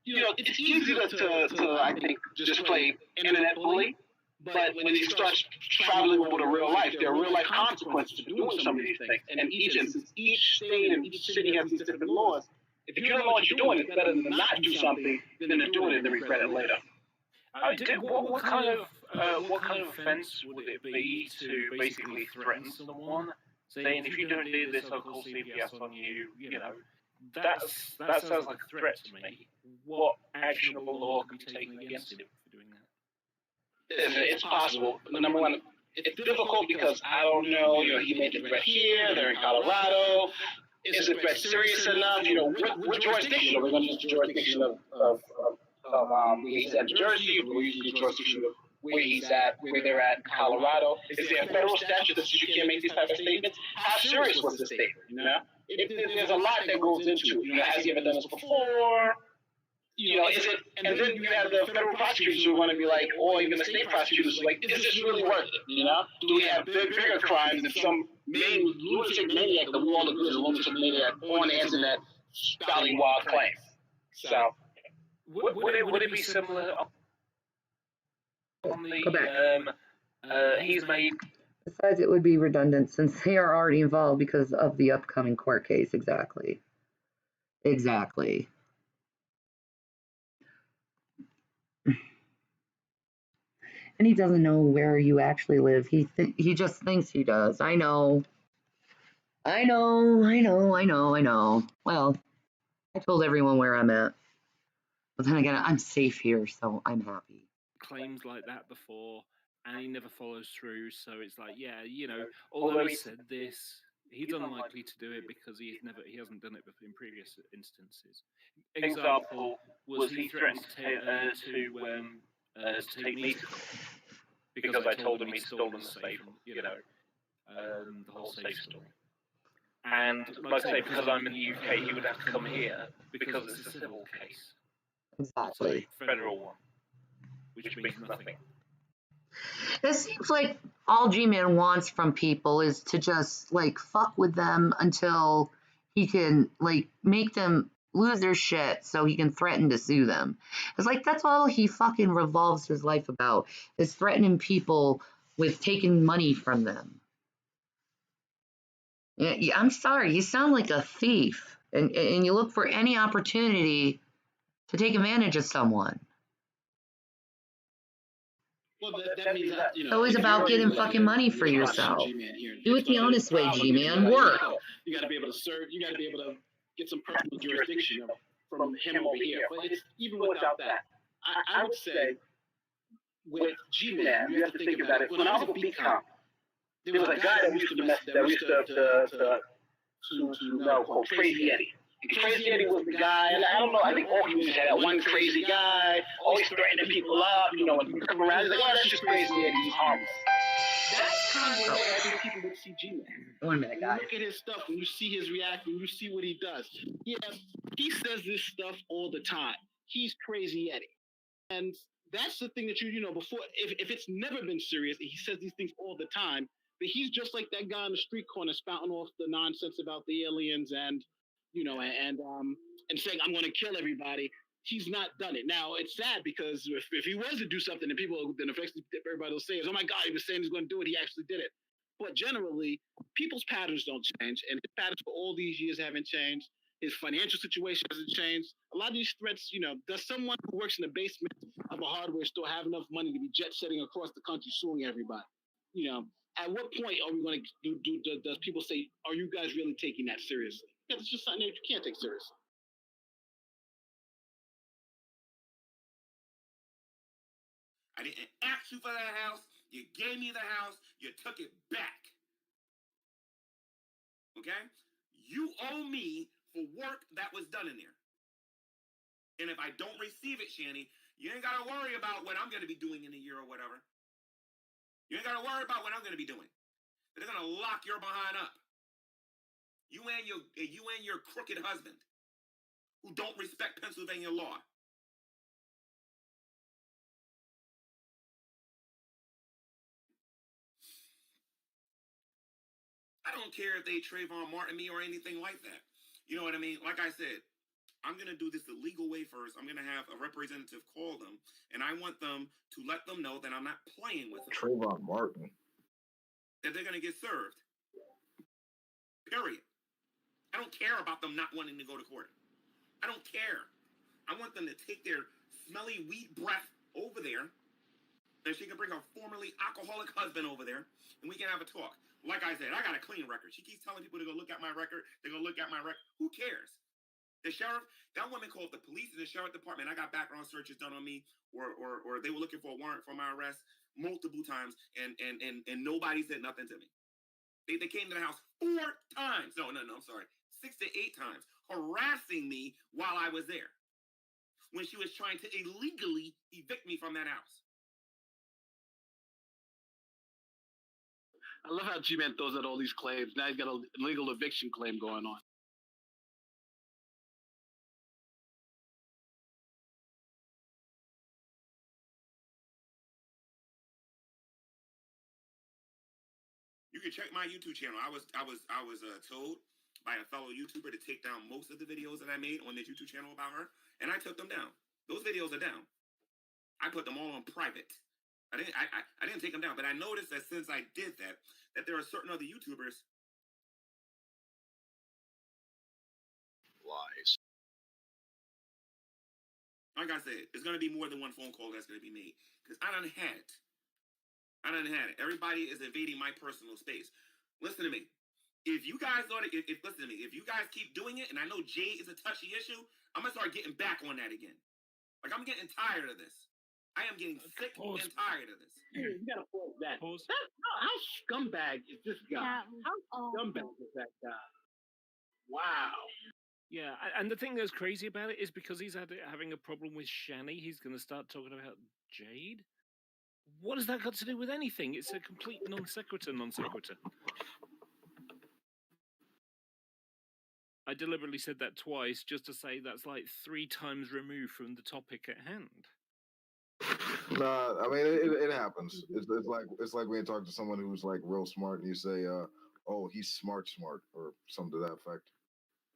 it's easy to I think, just play internet bully. But when he starts traveling over to real life, there are real life consequences to doing some of these things. And each state and each city has these different laws. If you don't know what you're doing, it's better than not do something than to do it and then regret it later. What kind of offense would it be to basically threaten someone saying if you don't do this, I'll call CPS on you. You know, that sounds like a threat to me. What actionable law can be taken against him for doing that? It's possible. Number one, it's difficult because I don't know. You know, he made the threat here. They're in Colorado. Is the threat serious enough? You know, what jurisdiction? Are we going to use the jurisdiction of where he's at, New Jersey? Or we use the jurisdiction of where he's at, where they're at in Colorado? Is there a federal statute that says you can't make these type of statements? How serious was the statement? You know, there's a lot that goes into it. You know, has he ever done this before? You know, is it? And then you have the federal prosecutors who want to be like, or even the state prosecutors, like, is this really worth it? You know, do we have bigger crimes than some main lunatic maniac that we all agree is a lunatic maniac on answering that spouting wild claims? So, would it be similar on the Quebec. he's made? Besides, it would be redundant since they are already involved because of the upcoming court case. Exactly. Exactly. And he doesn't know where you actually live. He just thinks he does. I know. Well, I told everyone where I'm at. But then again, I'm safe here, so I'm happy. Claims like that before, and he never follows through. So it's like, yeah, you know, although he said this, he's unlikely to do it because he hasn't done it in previous instances. Example was he threatened to take me to court because I told him he'd stolen the safe, you know, the whole safe story. And like I say, because I'm in the UK, he would have to come here because it's a civil case. Exactly. Federal one, which means nothing. It seems like all G-Man wants from people is to just, like, fuck with them until he can, like, make them lose their shit so he can threaten to sue them. It's like, that's all he fucking revolves his life about, is threatening people with taking money from them. Yeah, I'm sorry, you sound like a thief, and you look for any opportunity to take advantage of someone. Well, that means that, you know, It's always about getting fucking money for yourself. Do it the honest way, G-Man. Work. You got to be able to serve. You got to be able to get some personal jurisdiction from him over here. But it's even without that. I would say with G-Man, you have to think about it. When I was a beat cop, there was a guy that we used to know called Crazy Eddie. And Crazy Eddie was the guy, and I don't know, I think all communities had that one crazy guy, always threatening people up, you know, when you come around, he's like, oh, that's just Crazy Eddie, he's harmless. That's kind of the way I think people would see G-Man. 1 minute, guys. Look at his stuff, when you see his reaction, you see what he does. Yeah, he says this stuff all the time. He's Crazy Eddie. And that's the thing that you know, before, if it's never been serious, he says these things all the time, but he's just like that guy on the street corner spouting off the nonsense about the aliens and, you know, and saying, I'm going to kill everybody. He's not done it. Now, it's sad because if he was to do something, and then everybody will say, oh my God, he was saying he's going to do it. He actually did it. But generally, people's patterns don't change. And his patterns for all these years haven't changed. His financial situation hasn't changed. A lot of these threats, you know, does someone who works in the basement of a hardware store have enough money to be jet setting across the country suing everybody? You know, at what point are we going to does people say, are you guys really taking that seriously? Yeah, it's just something that you can't take seriously. I didn't ask you for that house. You gave me the house. You took it back. Okay? You owe me for work that was done in there. And if I don't receive it, Shanny, you ain't got to worry about what I'm going to be doing in a year or whatever. You ain't got to worry about what I'm going to be doing. They're going to lock your behind up. You and your crooked husband who don't respect Pennsylvania law. I don't care if they Trayvon Martin me or anything like that. You know what I mean? Like I said, I'm going to do this the legal way first. I'm going to have a representative call them, and I want them to let them know that I'm not playing with them. Trayvon Martin. That they're going to get served. Period. I don't care about them not wanting to go to court. I don't care. I want them to take their smelly weed breath over there, and she can bring her formerly alcoholic husband over there, and we can have a talk. Like I said, I got a clean record. She keeps telling people to go look at my record. They're going to look at my record. Who cares? The sheriff, that woman called the police and the sheriff department. I got background searches done on me, or they were looking for a warrant for my arrest multiple times, and nobody said nothing to me. They came to the house 4 times. No, I'm sorry. 6 to 8 times, harassing me while I was there when she was trying to illegally evict me from that house. I love how G-Man throws out all these claims. Now he's got a legal eviction claim going on. You can check my YouTube channel. I was told by a fellow YouTuber to take down most of the videos that I made on this YouTube channel about her, and I took them down. Those videos are down. I put them all on private. I didn't take them down, but I noticed that since I did that there are certain other YouTubers. Lies. Like I said, it's going to be more than one phone call that's going to be made, because I done had it. Everybody is invading my personal space. Listen to me. If you guys listen to me, if you guys keep doing it, and I know Jay is a touchy issue, I'm gonna start getting back on that again. Like, I'm getting tired of this. I am getting sick and tired of this. You gotta pause that. How scumbag is this guy? How scumbag is that guy? Wow. Yeah, and the thing that's crazy about it is because he's having a problem with Shani, he's going to start talking about Jade. What has that got to do with anything? It's a complete non sequitur. I deliberately said that twice just to say that's like 3 times removed from the topic at hand. Nah, I mean it happens. It's like when you talk to someone who's like real smart and you say, "Oh, he's smart," or something to that effect.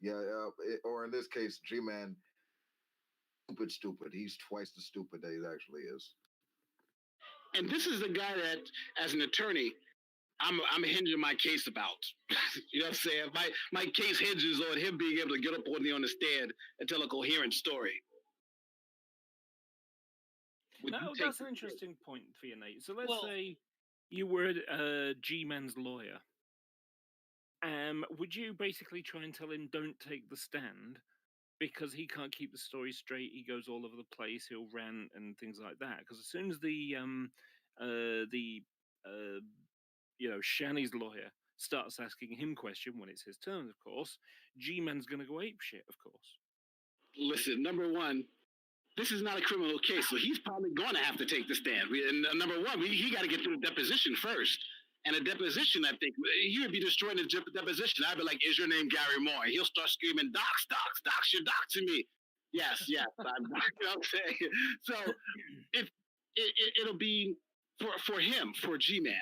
Yeah, or in this case, G-Man, stupid. He's twice the stupid that he actually is. And this is the guy that, as an attorney, I'm hinging my case about. You know what I'm saying? My case hinges on him being able to get up on the stand and tell a coherent story. No, that's an interesting point for you, Nate. So let's say you were G-Man's lawyer. Would you basically try and tell him don't take the stand because he can't keep the story straight? He goes all over the place. He'll rant and things like that. Because as soon as Shani's lawyer starts asking him questions when it's his turn, of course, G-Man's going to go apeshit, of course. Listen, number one, this is not a criminal case, so he's probably going to have to take the stand. And number one, he got to get through the deposition first. And a deposition, I think, he would be destroying the deposition. I'd be like, "Is your name Gary Moore?" And he'll start screaming, "Docs, you're doxing me." Yes, you know what I'm saying? So it'll be for him, for G-Man.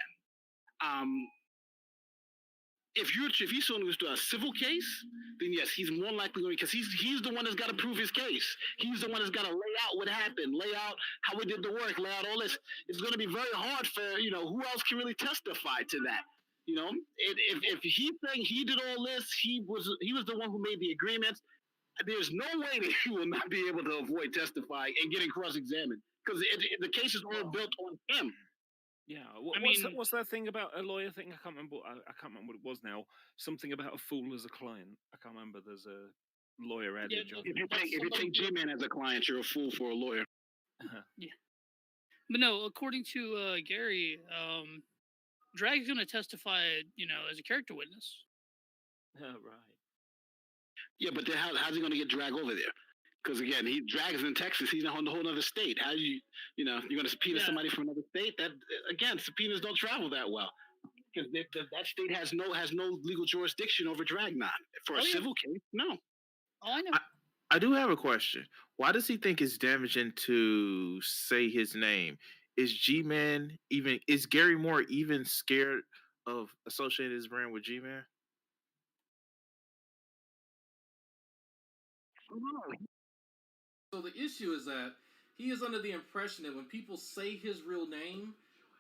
If he's someone to a civil case, then yes, he's more likely going, because he's the one that's got to prove his case. He's the one that's got to lay out what happened, lay out how we did the work, lay out all this. It's going to be very hard for, who else can really testify to that? If he's saying he did all this, he was the one who made the agreements. There's no way that he will not be able to avoid testifying and getting cross-examined, because the case is all built on him. Yeah, what's that thing about a lawyer thing? I can't remember what it was now. Something about a fool as a client. I can't remember. There's a lawyer adage. If you take G-Man as a client, you're a fool for a lawyer. Yeah, but no. According to Gary, Drag's going to testify, as a character witness. Oh, right. Yeah, but then how's he going to get Drag over there? Because again, Drag is in Texas. He's in a whole other state. How do you're going to subpoena somebody from another state? That again, subpoenas don't travel that well, because that state has no legal jurisdiction over Dragnon for a civil case. No. Oh, I know. I do have a question. Why does he think it's damaging to say his name? Is Gary Moore even scared of associating his brand with G-Man? So the issue is that he is under the impression that when people say his real name,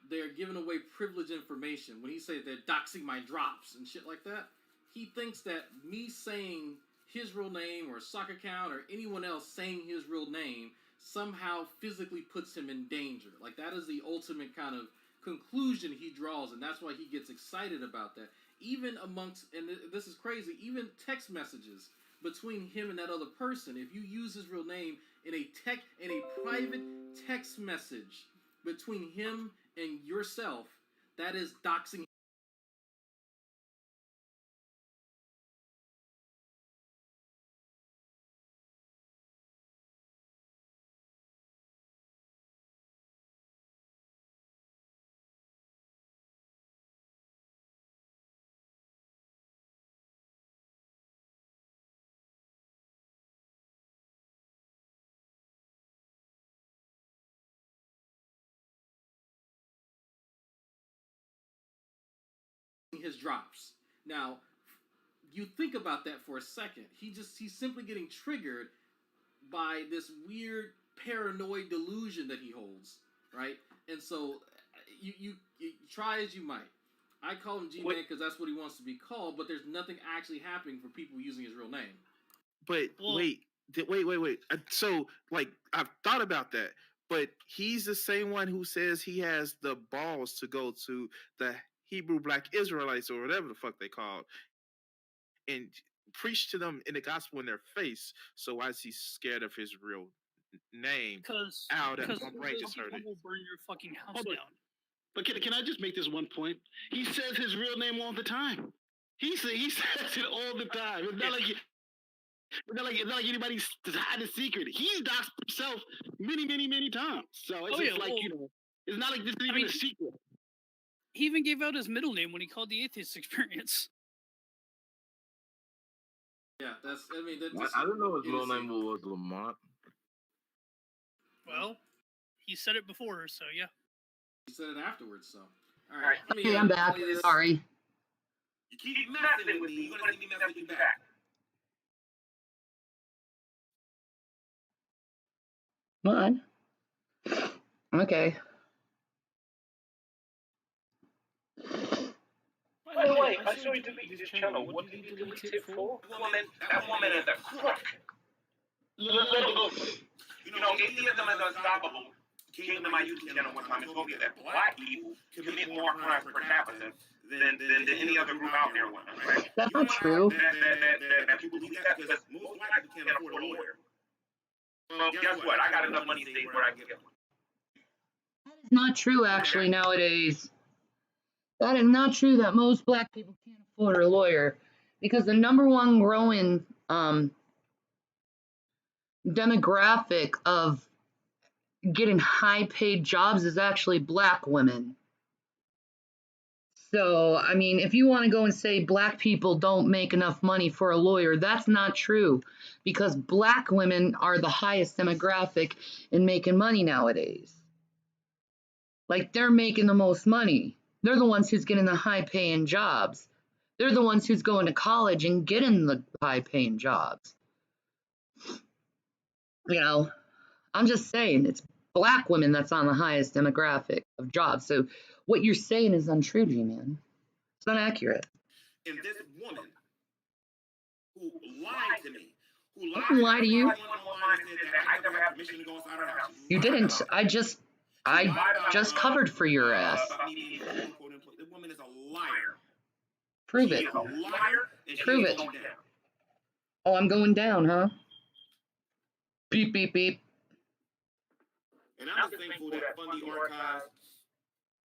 they're giving away privileged information. When he says they're doxing my drops and shit like that, he thinks that me saying his real name or soccer account or anyone else saying his real name somehow physically puts him in danger. Like, that is the ultimate kind of conclusion he draws, and that's why he gets excited about that. Even amongst, and this is crazy, even text messages between him and that other person, if you use his real name in a private text message between him and yourself, that is doxing his drops. Now, you think about that for a second. He's simply getting triggered by this weird paranoid delusion that he holds, right? And so you try as you might. I call him G-Man because that's what he wants to be called, but there's nothing actually happening for people using his real name. But wait. So, like, I've thought about that, but he's the same one who says he has the balls to go to the Hebrew Black Israelites or whatever the fuck they called and preach to them in the gospel in their face. So why is he scared of his real name? Because my brain just heard it. will burn your fucking house down. But can I just make this one point? He says his real name all the time. He says it all the time. It's not like anybody's hiding a secret. He's doxed himself many times. So it's it's not like this is even a secret. He even gave out his middle name when he called the Atheist Experience. Yeah, I don't know his middle name was Lamont. Well, he said it before, so yeah. He said it afterwards, so. All right. Okay, I'm back. Sorry. You keep messing with me, you're gonna see me mess with you back. Come on. Okay. By the way, I saw you delete this channel. What did you delete it for? That woman is a crook. Look. Atheism is unstoppable. Came to my YouTube channel one time and told me that black people commit more crimes per capita than any other group out there. Right? That's not true. That you believe that because most black people can't afford a lawyer. Well, guess what? I got enough money to stay where I can get one. It's not true, actually, nowadays. That is not true that most black people can't afford a lawyer, because the number one growing demographic of getting high-paid jobs is actually black women. So, I mean, if you want to go and say black people don't make enough money for a lawyer, that's not true, because black women are the highest demographic in making money nowadays. Like, they're making the most money. They're the ones who's getting the high-paying jobs. They're the ones who's going to college and getting the high-paying jobs. You know, I'm just saying, it's black women that's on the highest demographic of jobs. So what you're saying is untrue, G-Man. It's not accurate. And this woman who lied to me, I didn't lie to you. You didn't. I just covered for your ass. The woman is a liar. Prove it. She is a liar, and she Prove is it. going down. Oh, I'm going down, huh? Beep, beep, beep. And I'm just thankful that Fundy Archives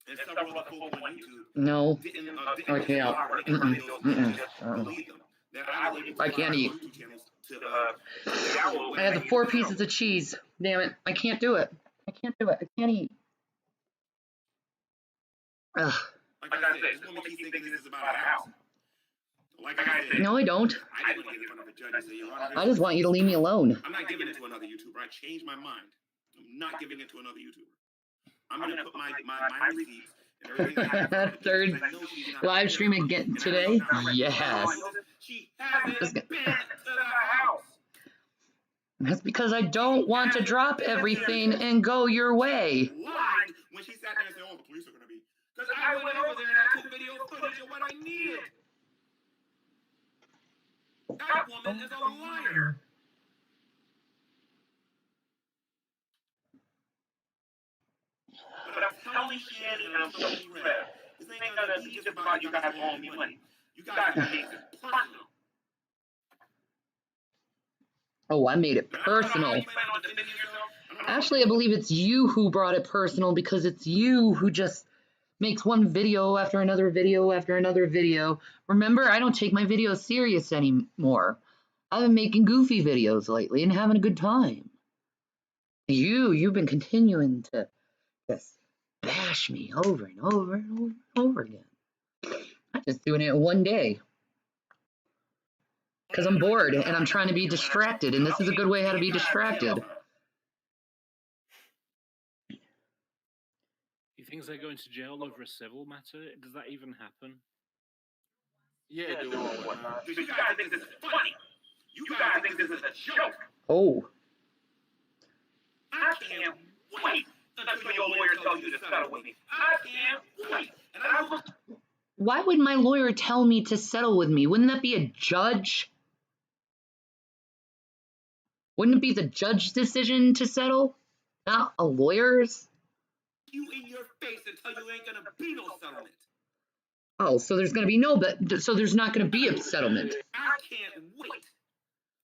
and several other folks on YouTube No. didn't I can't. I can't eat. I have the 4 pieces of cheese. Damn it. I can't do it. I can't do it. I can't eat. Ugh. Like I said, this woman keeps thinking this is about a house. Like I said, No, I don't. I didn't want to get in front of a judge and say, Your Honor, I just want you to leave me alone. I'm not giving it to another YouTuber. I changed my mind. I'm not giving it to another YouTuber. I'm going to put my receipts and everything I have. Third live stream again today? Yes. She hasn't been to the house. That's because I don't want to drop everything and go your way. Lied when she sat there and said, oh, the police are going to be. Because I went over there and I took video footage of what I needed. That woman is a liar. But I'm telling sorry, Shannon, and I'm sorry, Rev. This ain't gonna be just about you guys owing me money. You guys are making it personal. Oh, I made it personal. Actually, I believe it's you who brought it personal because it's you who just makes one video after another video after another video. Remember, I don't take my videos serious anymore. I've been making goofy videos lately and having a good time. You've been continuing to just bash me over and over and over and over again. I'm just doing it one day. Because I'm bored and I'm trying to be distracted, and this is a good way how to be distracted. He thinks they're going to jail over a civil matter? Does that even happen? Yeah, do whatnot. You guys think this is funny? You guys think this is a joke? Oh. I can't wait until your lawyer tells you to settle with me. I can't wait. And I look. Why would my lawyer tell me to settle with me? Wouldn't that be a judge? Wouldn't it be the judge's decision to settle? Not a lawyer's? You in your face and tell you ain't gonna be no settlement. Oh, so there's gonna be so there's not gonna be a settlement. I can't wait.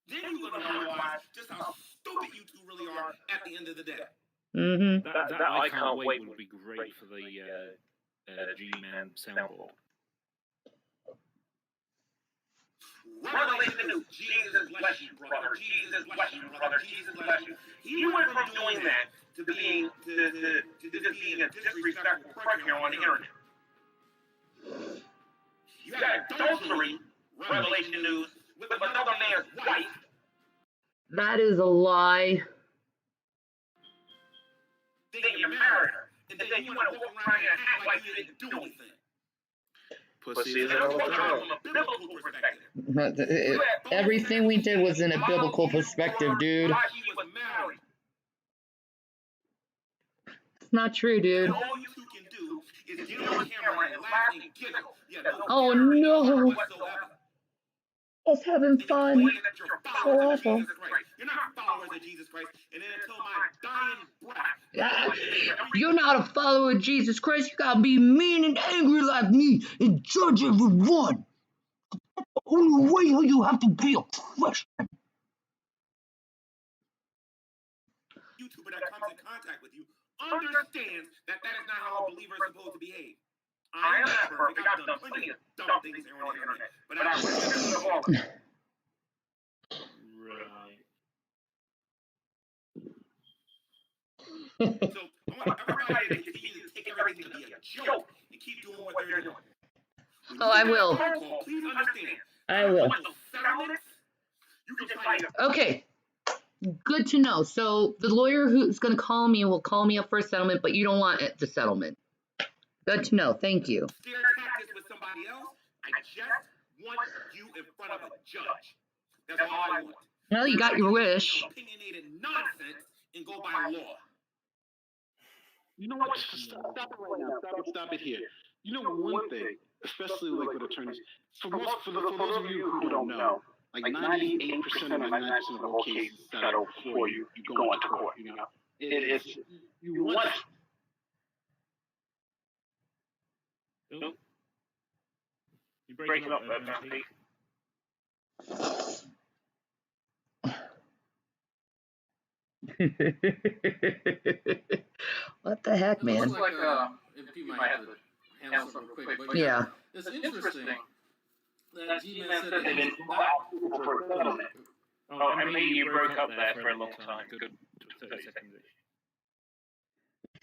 Then you're gonna realize just how stupid you two really are at the end of the day. Mm-hmm. That I can't wait would be great for the G-Man soundboard. Revelation is Jesus bless you, brother. Jesus bless you, brother. Jesus bless you. He went from doing that to being to just being a disrespectful prick here on the internet. You got adultery, Revelation News, with another man's wife. That is a lie. Then you married her, and then you want to walk around here and act like you didn't do anything. Pussy is all the time. From a biblical perspective. Everything we did was in a biblical perspective, dude. Why she was married. It's not true, dude. All you two can do is get on camera and laugh and giggle. Yeah, Oh no! I was having fun. So awful. You're not followers of Jesus Christ, and then until my dying breath. You're not a follower of Jesus Christ. You gotta be mean and angry like me and judge everyone. The only way you have to be a Christian. YouTuber that comes in contact with you understands that that is not how a believer is supposed to behave. I am not perfect. I've done plenty of dumb things here on the internet, but I repent of all of them. Right. So I want everybody to continue to take everything to be a joke and keep doing what they're doing. Oh, I will. Please understand. I will. You can fight. Okay. Good to know. So the lawyer who's going to call me will call me up for a settlement, but you don't want the settlement. Good to know. Thank you. Scare tactics with somebody else. I just want you in front of a judge. That's all I want. Well, you got your wish. Opinionated nonsense and go by law. You know what? Stop it right now. Stop it here. You know one thing, especially like with attorneys, for those of you who don't know, like 98% or 99% of all cases settle before you go into court. You know, it's you want. Oh. You're breaking up, MP. What the heck, man? Looks like MP might have to handle something quick. But Yeah. It's interesting that G-Man said They've been asking for a settlement. Oh, and maybe you broke up there for a long time. Good 30 seconds.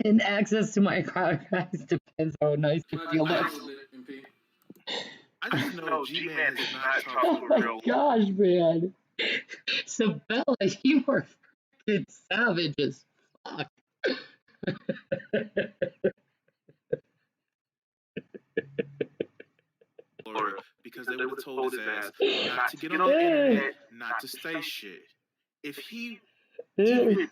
And access to my contracts depends how nice you feel. I just know G-Man is not talking Oh my real. gosh, man. Sabella, you are freaking savage as fuck. Because they would have told his ass not to get on the internet, not to say shit. If he even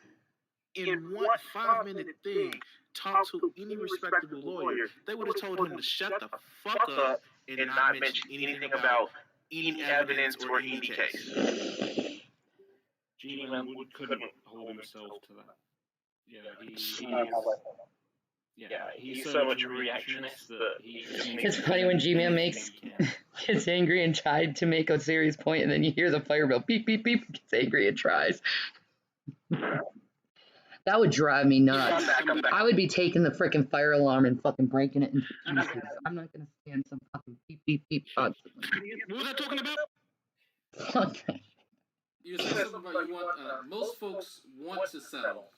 in one 5-minute thing talked to any respectable lawyer, they would have told him to shut the fuck up and not mention anything about any evidence or any case. G-Man couldn't hold himself to that. Yeah, he's so much a reactionist that he. It's funny when G-Man gets angry and tried to make a serious point, and then you hear the fire bell beep beep beep, gets angry and tries. That would drive me nuts. I'm back. I would be taking the freaking fire alarm and fucking breaking it into pieces. I'm not gonna stand some fucking beep beep beep constantly. What was I talking about? Fuck that. You said something about you want. Most folks want to settle.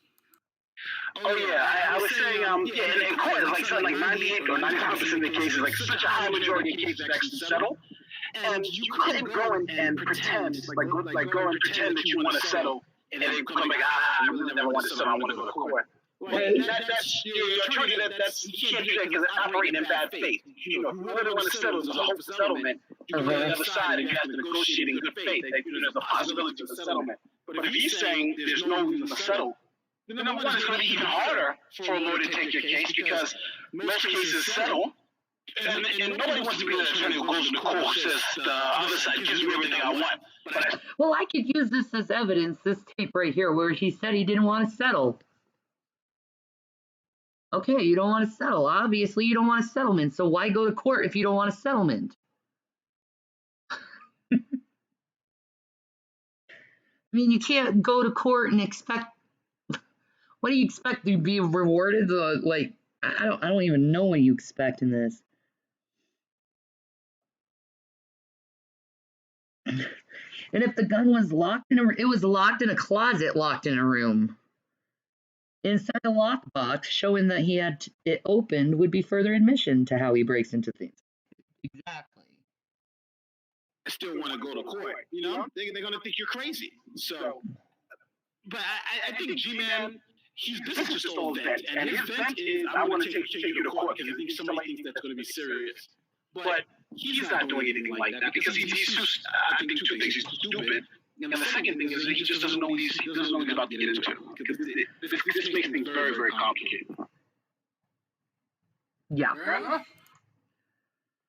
Oh yeah, I was saying, in court, like something like 98 or 95% of the cases, like such a high majority of cases actually settle, and you couldn't go and pretend, like go and pretend that you want to settle, and then come like, I really never want to settle, I want to go to court. And that's your attorney. That's you can't do that because it's operating in bad faith. You know, if you really want to settle, there's a hope for settlement. You go to the other side and you have to negotiate in good faith. Like, there's a possibility of a settlement. But if he's saying there's no reason to settle, then number one, it's going to be even harder for a lawyer to take your case because most cases settle. And nobody wants to be an attorney who goes to court and says the other side gives me everything I want. But Well, I could use this as evidence, this tape right here, where he said he didn't want to settle. Okay, you don't want to settle. Obviously, you don't want a settlement. So why go to court if you don't want a settlement? I mean, you can't go to court and expect. What do you expect to be rewarded? Like, I don't even know what you expect in this. And if the gun was locked it was locked in a closet, locked in a room. Inside a lockbox, showing that he had it opened would be further admission to how he breaks into things. Exactly. I still want to go to court. You know, they're going to think you're crazy. So, but I think G-Man, this is just all vent. And his vent is, I want to take you to court because I think somebody thinks that's going to be serious. But he's not doing anything like that because he's I think two things. He's stupid. And the second thing is that he just doesn't know what he's about to get into. Because this makes things very, very complicated. Yeah.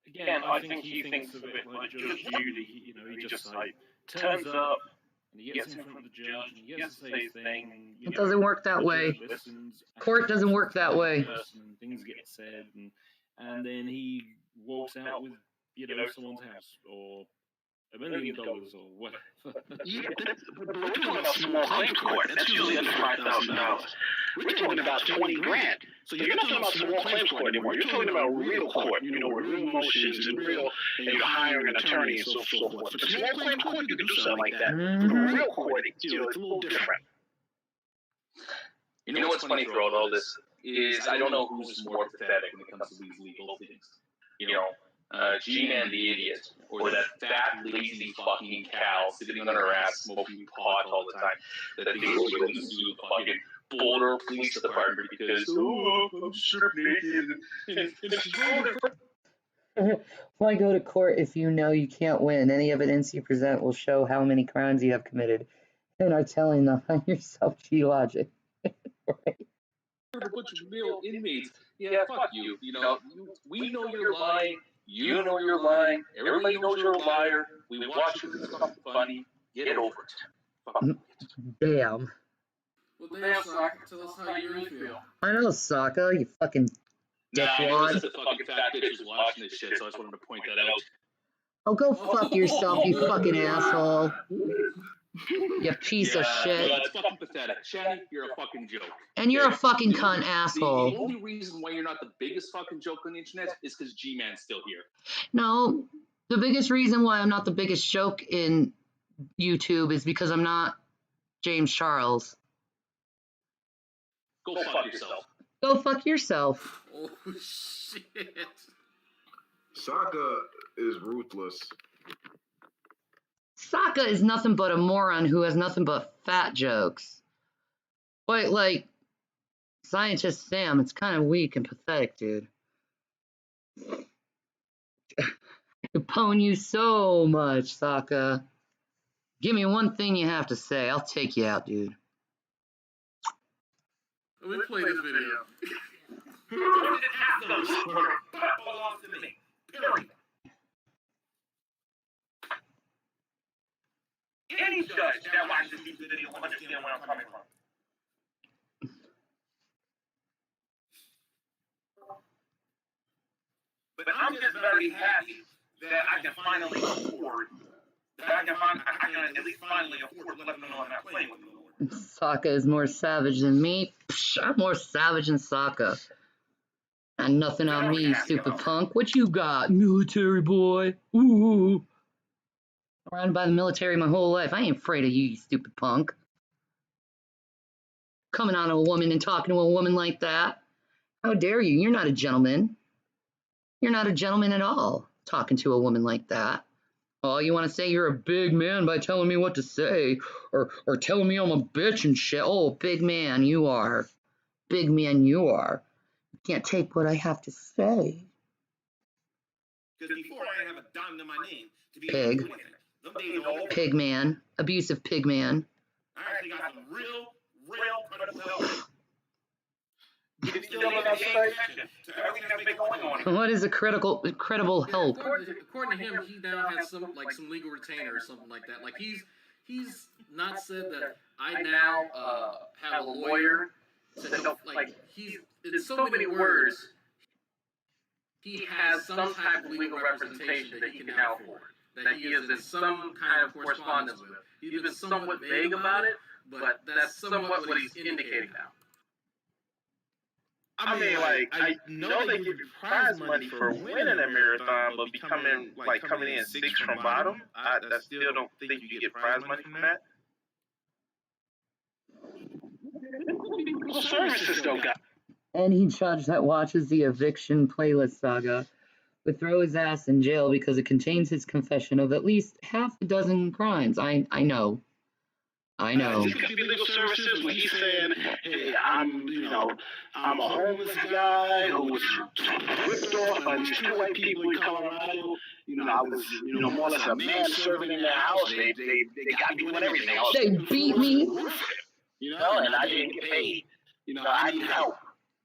Again, I think he thinks of it like Judge Judy. You know, he just like turns up and he gets in front of the judge and he gets to say his thing. It doesn't work that way. Court doesn't work that way. Things get said, and then he walks out with, someone's house or $1 million or whatever. Yeah, but we're talking about small claims court. That's usually under $5,000. We're talking about 20 grand. So you're not talking about small claims court anymore. You're talking about real court, with real motions and real, and you're hiring an attorney and so forth. For small claims court, you can do something like that. For real court, it's a little different. You know what's funny throughout all this is I don't know who's more pathetic when it comes to these legal things. G-Man the idiot, or that fat, lazy fucking cow sitting on her ass smoking pot all the time that thinks she's going to sue the fucking Boulder Police Department because, I'm strip naked and she's going Why go to court if you know you can't win? Any evidence you present will show how many crimes you have committed and are telling yourself G logic. Right? A bunch of real inmates. Yeah, fuck you. We know you're lying. You know you're lying. Everybody knows you're a liar. We watch you because it's fucking funny. Get over it. Damn. Well, damn, Sokka, tell us how you really feel. I know, Sokka, you fucking dickwad. The fucking fat bitch was watching this shit, so I just wanted to point that out. Oh, go fuck yourself, you fucking asshole. You piece of shit. That's fucking pathetic. Shanny, you're a fucking joke. And you're a fucking cunt asshole. The only reason why you're not the biggest fucking joke on the internet is because G-Man's still here. No, the biggest reason why I'm not the biggest joke in YouTube is because I'm not James Charles. Go fuck yourself. Go fuck yourself. Oh, shit. Sokka is ruthless. Sokka is nothing but a moron who has nothing but fat jokes. But, like, Scientist Sam, it's kind of weak and pathetic, dude. I could pwn you so much, Sokka. Give me one thing you have to say. I'll take you out, dude. Let me play this video. Any judge that watches these videos will understand where I'm coming from. But I'm just very happy that I can finally afford. I can at least finally afford to let them know I'm not playing with them anymore. Sokka is more savage than me. Psh, I'm more savage than Sokka. Got nothing on me, you stupid punk. What you got, military boy? Ooh. Surrounded by the military my whole life. I ain't afraid of you, you stupid punk. Coming on a woman and talking to a woman like that. How dare you? You're not a gentleman. You're not a gentleman at all, talking to a woman like that. Oh, you want to say you're a big man by telling me what to say, or telling me I'm a bitch and shit. Oh, big man you are. Big man you are. You can't take what I have to say. Because before I have a dime to my name to be Pig. able to do anything. Them days are over. Pig man. Abusive pig man. I actually got some real credible help. It's still in that stage. To everything that's been going on. What is a credible help? According to him, he now has some legal retainer or something like that. Like he's not said that I now have a lawyer to help. Like he's in so many words. He has some type of legal representation that he can now afford. That he is in some kind of correspondence with. He's been somewhat vague about it, but that's somewhat what he's indicating now. I mean, I know they give you prize money for winning a marathon, but coming in 6 from bottom, I still don't think you get prize money from that. Services don't got. Any judge that watches the eviction playlist saga would throw his ass in jail because it contains his confession of at least half a dozen crimes. I know. I know. This could be legal services when he's saying, hey, I'm a homeless guy who was ripped off by these 2 white people in Colorado. I was, more or less a man serving in their house. They got me doing everything. They beat me. And I didn't get paid. I need help.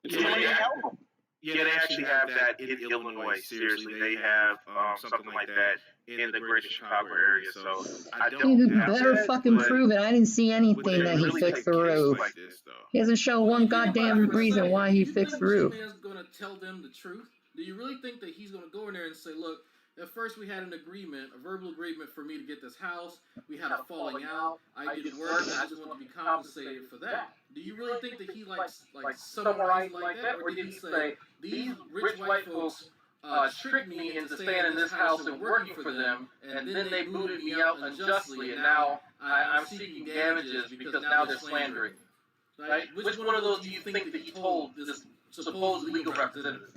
And somebody help. Yeah, they actually have that in Illinois. Seriously, they have something like that in the greater Chicago area. So I don't. You better fucking prove it. I didn't see anything that he fixed the roof. He hasn't shown one goddamn reason why he fixed the roof. Is going to tell them the truth? Do you really think that he's going to go in there and say, "Look, at first we had an agreement, a verbal agreement for me to get this house. We had a falling out. I did work. And I just want to be compensated for that." Do you really think that he like summarized like that, or did he say these rich white folks tricked me into staying in this house and working for them, and then they booted me out unjustly, and now I'm seeking damages because now they're slandering me? Right? Which one of those do you think that he told this supposed legal representative?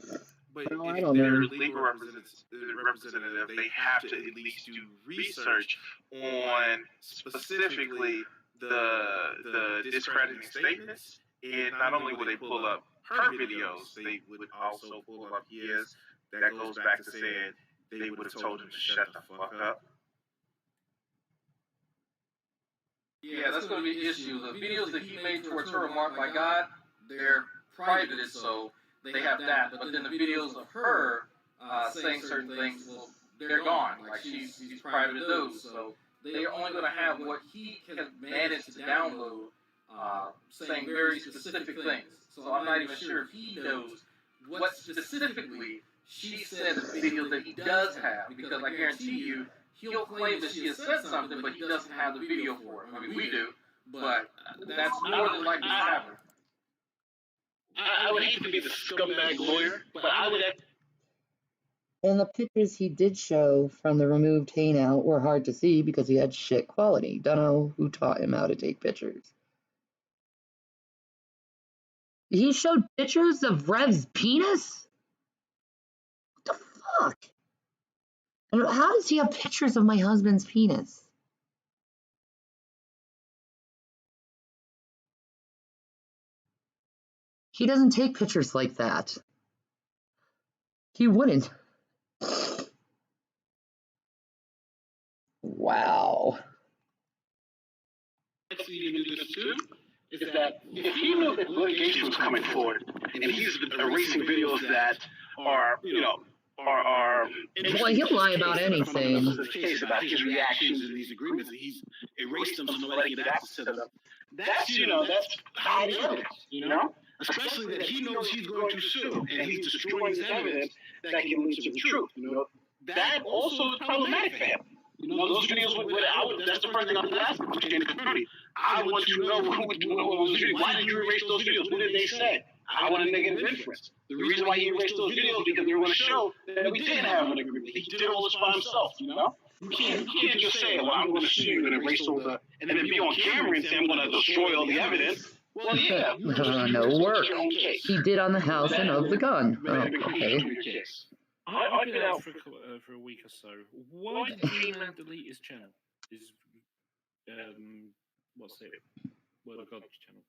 But No, if I don't they're know. legal representative, they have to at least do research on specifically the discrediting statements. And not only would they pull up her videos, they would also pull up his. That goes back to saying they would have told him to shut the fuck up. Yeah, that's going to be the issue. The videos that he made towards her are marked by God. They're privated, so they have that. But then the videos of her saying certain things, well, they're gone. Like she's privated those, so they are only going to have what he has managed to download, saying very specific things. So I'm not even sure if he knows what specifically she said in the video that he does have, because I guarantee you, he'll claim that she has said something, but he doesn't have the video for it. I mean, we do, but that's more than likely to happen. I would hate to be the scumbag lawyer, but I would. And the pictures he did show from the removed hangout were hard to see because he had shit quality. Don't know who taught him how to take pictures. He showed pictures of Rev's penis? What the fuck? And how does he have pictures of my husband's penis? He doesn't take pictures like that. He wouldn't. Wow. Is that if he knew that litigation was coming forward, and he's erasing videos that are, Boy, he'll lie about anything. Case about his reactions and these agreements, and he's erased them so nobody can get access to them. That's that's hiding evidence, Especially that he knows he's going to sue, and he's destroying his evidence that can lead to the truth. That also is problematic for him. Those videos that's the first thing I would ask him in the community. I want to know why did you erase those videos? What did they say? I want a negative inference. The reason why he erased those videos is because they want to show that we didn't have an agreement. He did all this by himself, You can't just say, well, I'm going to sue you and erase all the, and then be on camera and say, I'm going to destroy all the evidence. Well, yeah. No work. He did on the house and of the gun. Okay. I've been out for a week or so. Why did G-Man delete his channel? His, what's it? Word of God channel.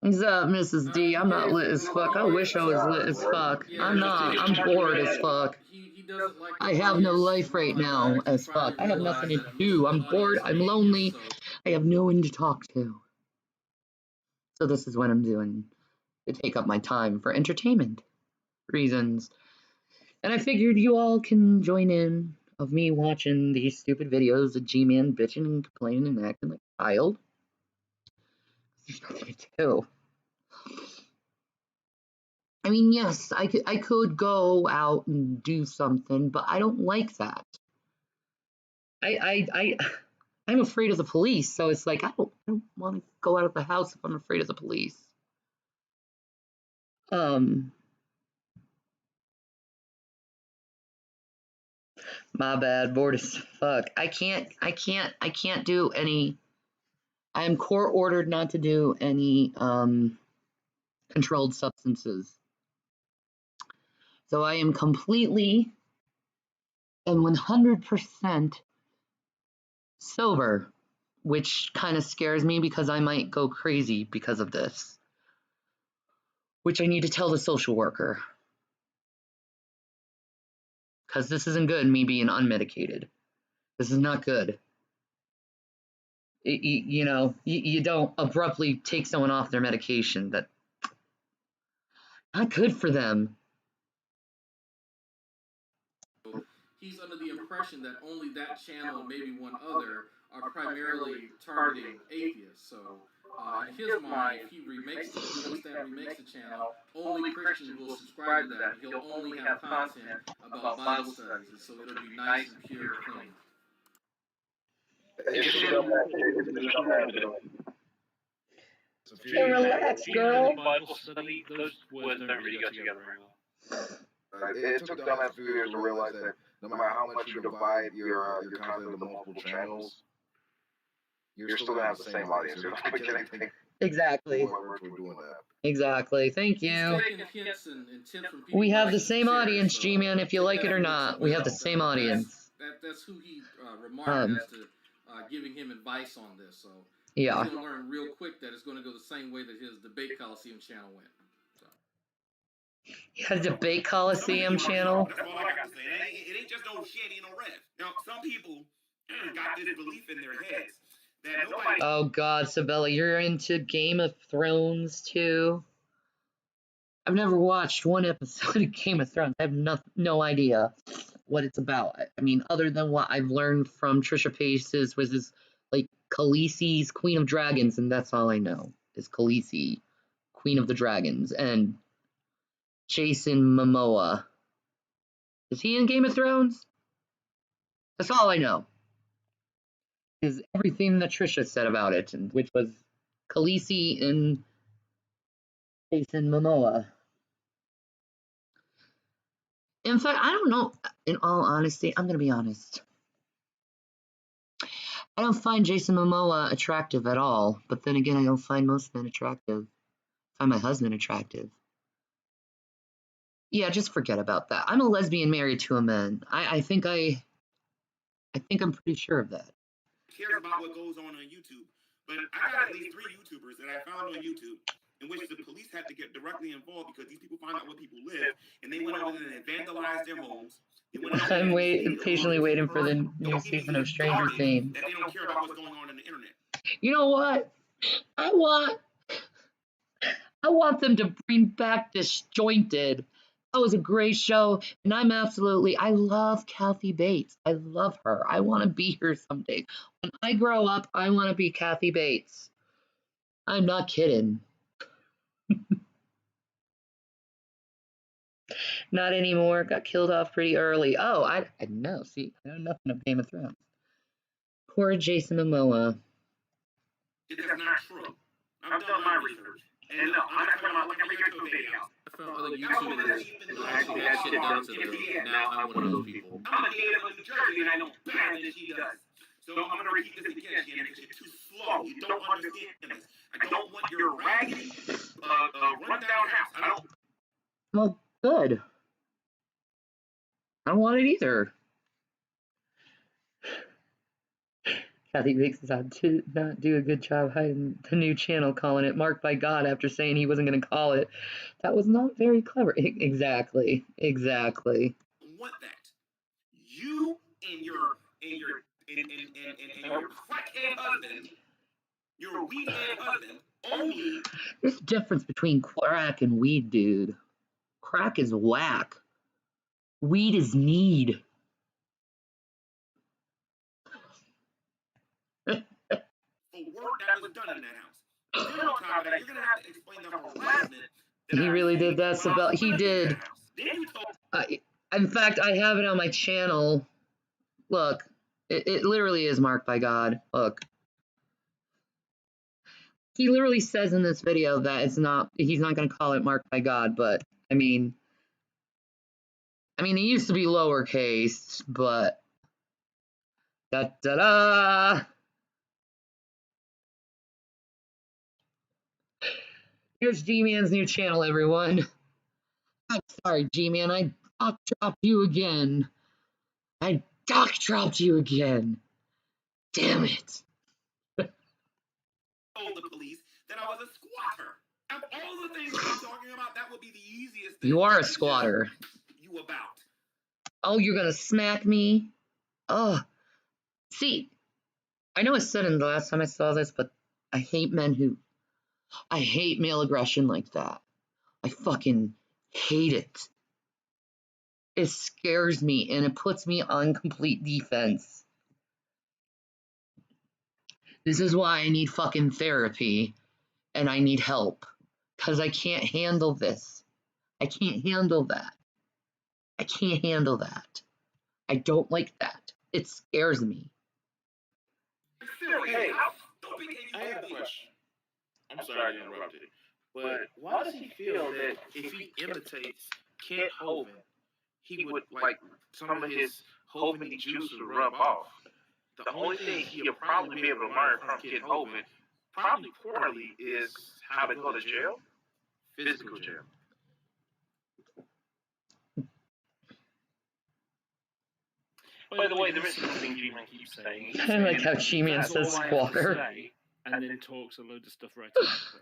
What's up, Mrs. D? I'm not lit as fuck. I wish I was lit as fuck. I'm not. I'm bored as fuck. I have no life right now as fuck. I have nothing to do. I'm bored. I'm lonely. I have no one to talk to. So this is what I'm doing to take up my time for entertainment reasons. And I figured you all can join in of me watching these stupid videos of G-Man bitching and complaining and acting like a child. There's nothing to do. I mean, yes, I could go out and do something, but I don't like that. I'm afraid of the police, so it's like I don't want to go out of the house if I'm afraid of the police. My bad, bored as fuck. I can't do any. I am court ordered not to do any controlled substances. So I am completely and 100% sober, which kind of scares me because I might go crazy because of this, which I need to tell the social worker. Because this isn't good, me being unmedicated. This is not good. You don't abruptly take someone off their medication. That's not good for them. He's under the impression that only that channel and maybe one other are primarily targeting atheists. So in his mind, if he remakes the channel, only Christians will subscribe to that. He'll only have content about Bible studies, and so it'll be nice and pure and clean. Hey, relax, girl. Bible study, those words don't really go together very well. It took them a few years to realize that no matter how much you divide your content into multiple channels, you're still gonna have the same audience. You're not gonna get anything. Exactly. Exactly. Thank you. We have the same audience, G-Man, if you like it or not. We have the same audience. That's who he remarked as to giving him advice on this. So yeah. He's going to learn real quick that it's going to go the same way that his Debate Coliseum channel went. You had a Debate Coliseum channel? That's all I got to say. It ain't just no shit, no Rev. Now, some people got this belief in their heads that nobody... Oh God, Sabella, you're into Game of Thrones too? I've never watched one episode of Game of Thrones. I have no idea what it's about. I mean, other than what I've learned from Trisha Paytas was this, like, Khaleesi's Queen of Dragons, and that's all I know, is Khaleesi, Queen of the Dragons, and Jason Momoa. Is he in Game of Thrones? That's all I know. Is everything that Trisha said about it, and which was Khaleesi and Jason Momoa. In fact, I don't know. In all honesty, I'm going to be honest. I don't find Jason Momoa attractive at all. But then again, I don't find most men attractive. I find my husband attractive. Yeah, just forget about that. I'm a lesbian married to a man. I think I'm pretty sure of that. Cares about what goes on YouTube. But I got at least 3 YouTubers that I found on YouTube in which the police had to get directly involved because these people find out where people live, and they went over there and vandalized their homes. I'm patiently waiting for the new season of Stranger Things. That they don't care about what's going on in the internet. You know what? I want them to bring back Disjointed. That was a great show, and I love Kathy Bates. I love her. I want to be her someday. When I grow up, I want to be Kathy Bates. I'm not kidding. Not anymore. Got killed off pretty early. Oh, I didn't know. See, I know nothing of Game of Thrones. Poor Jason Momoa. It is not true. I've done my research. And no, I'm not talking about like every YouTube video. I found other YouTubers who actually had shit done to them. Now I'm one of those people. I'm a native of New Jersey and I know better than she does. So I'm going to repeat this again, Shannon, because you're too slow. You don't understand this. I don't want your raggedy, run-down house. I don't. Well, good. I don't want it either. Kathy Biggs said to not do a good job hiding the new channel, calling it Marked by God after saying he wasn't going to call it. That was not very clever. Exactly. Exactly. Want that. You and your crackhead husband, your weedhead husband, only. There's a difference between crack and weed, dude. Crack is whack. Weed is need. For work that was done in that house. Then on top of that, you're gonna have to explain the harassment. He really did that. Sabella. He did. In fact, I have it on my channel. Look, it literally is Marked by God. Look. He literally says in this video that he's not going to call it Marked by God, but I mean, it used to be lowercase, but da-da-da. Here's G-Man's new channel, everyone. I'm sorry, G-Man, I dock dropped you again. I dock dropped you again. Damn it. Told the police that I was a squatter. Of all the things I'm talking about, that would be the easiest thing. You are a squatter. You about. Oh, you're gonna smack me? Oh. See, I know I said it the last time I saw this, but I hate male aggression like that. I fucking hate it. It scares me and it puts me on complete defense. This is why I need fucking therapy and I need help. Because I can't handle this. I can't handle that. I can't handle that. I don't like that. It scares me. Hey, I have a question. I'm sorry to interrupt it, but why does he feel that if he imitates Kent Hovind, he would, like, some of his Hovind juice would rub off? The only thing he'll probably be able to learn from Kent Hovind, probably poorly, is how to go to jail, physical jail. By the way, there is something G-Man keeps saying. I like how G-Man says squatter. And then talks a load of stuff right out. That's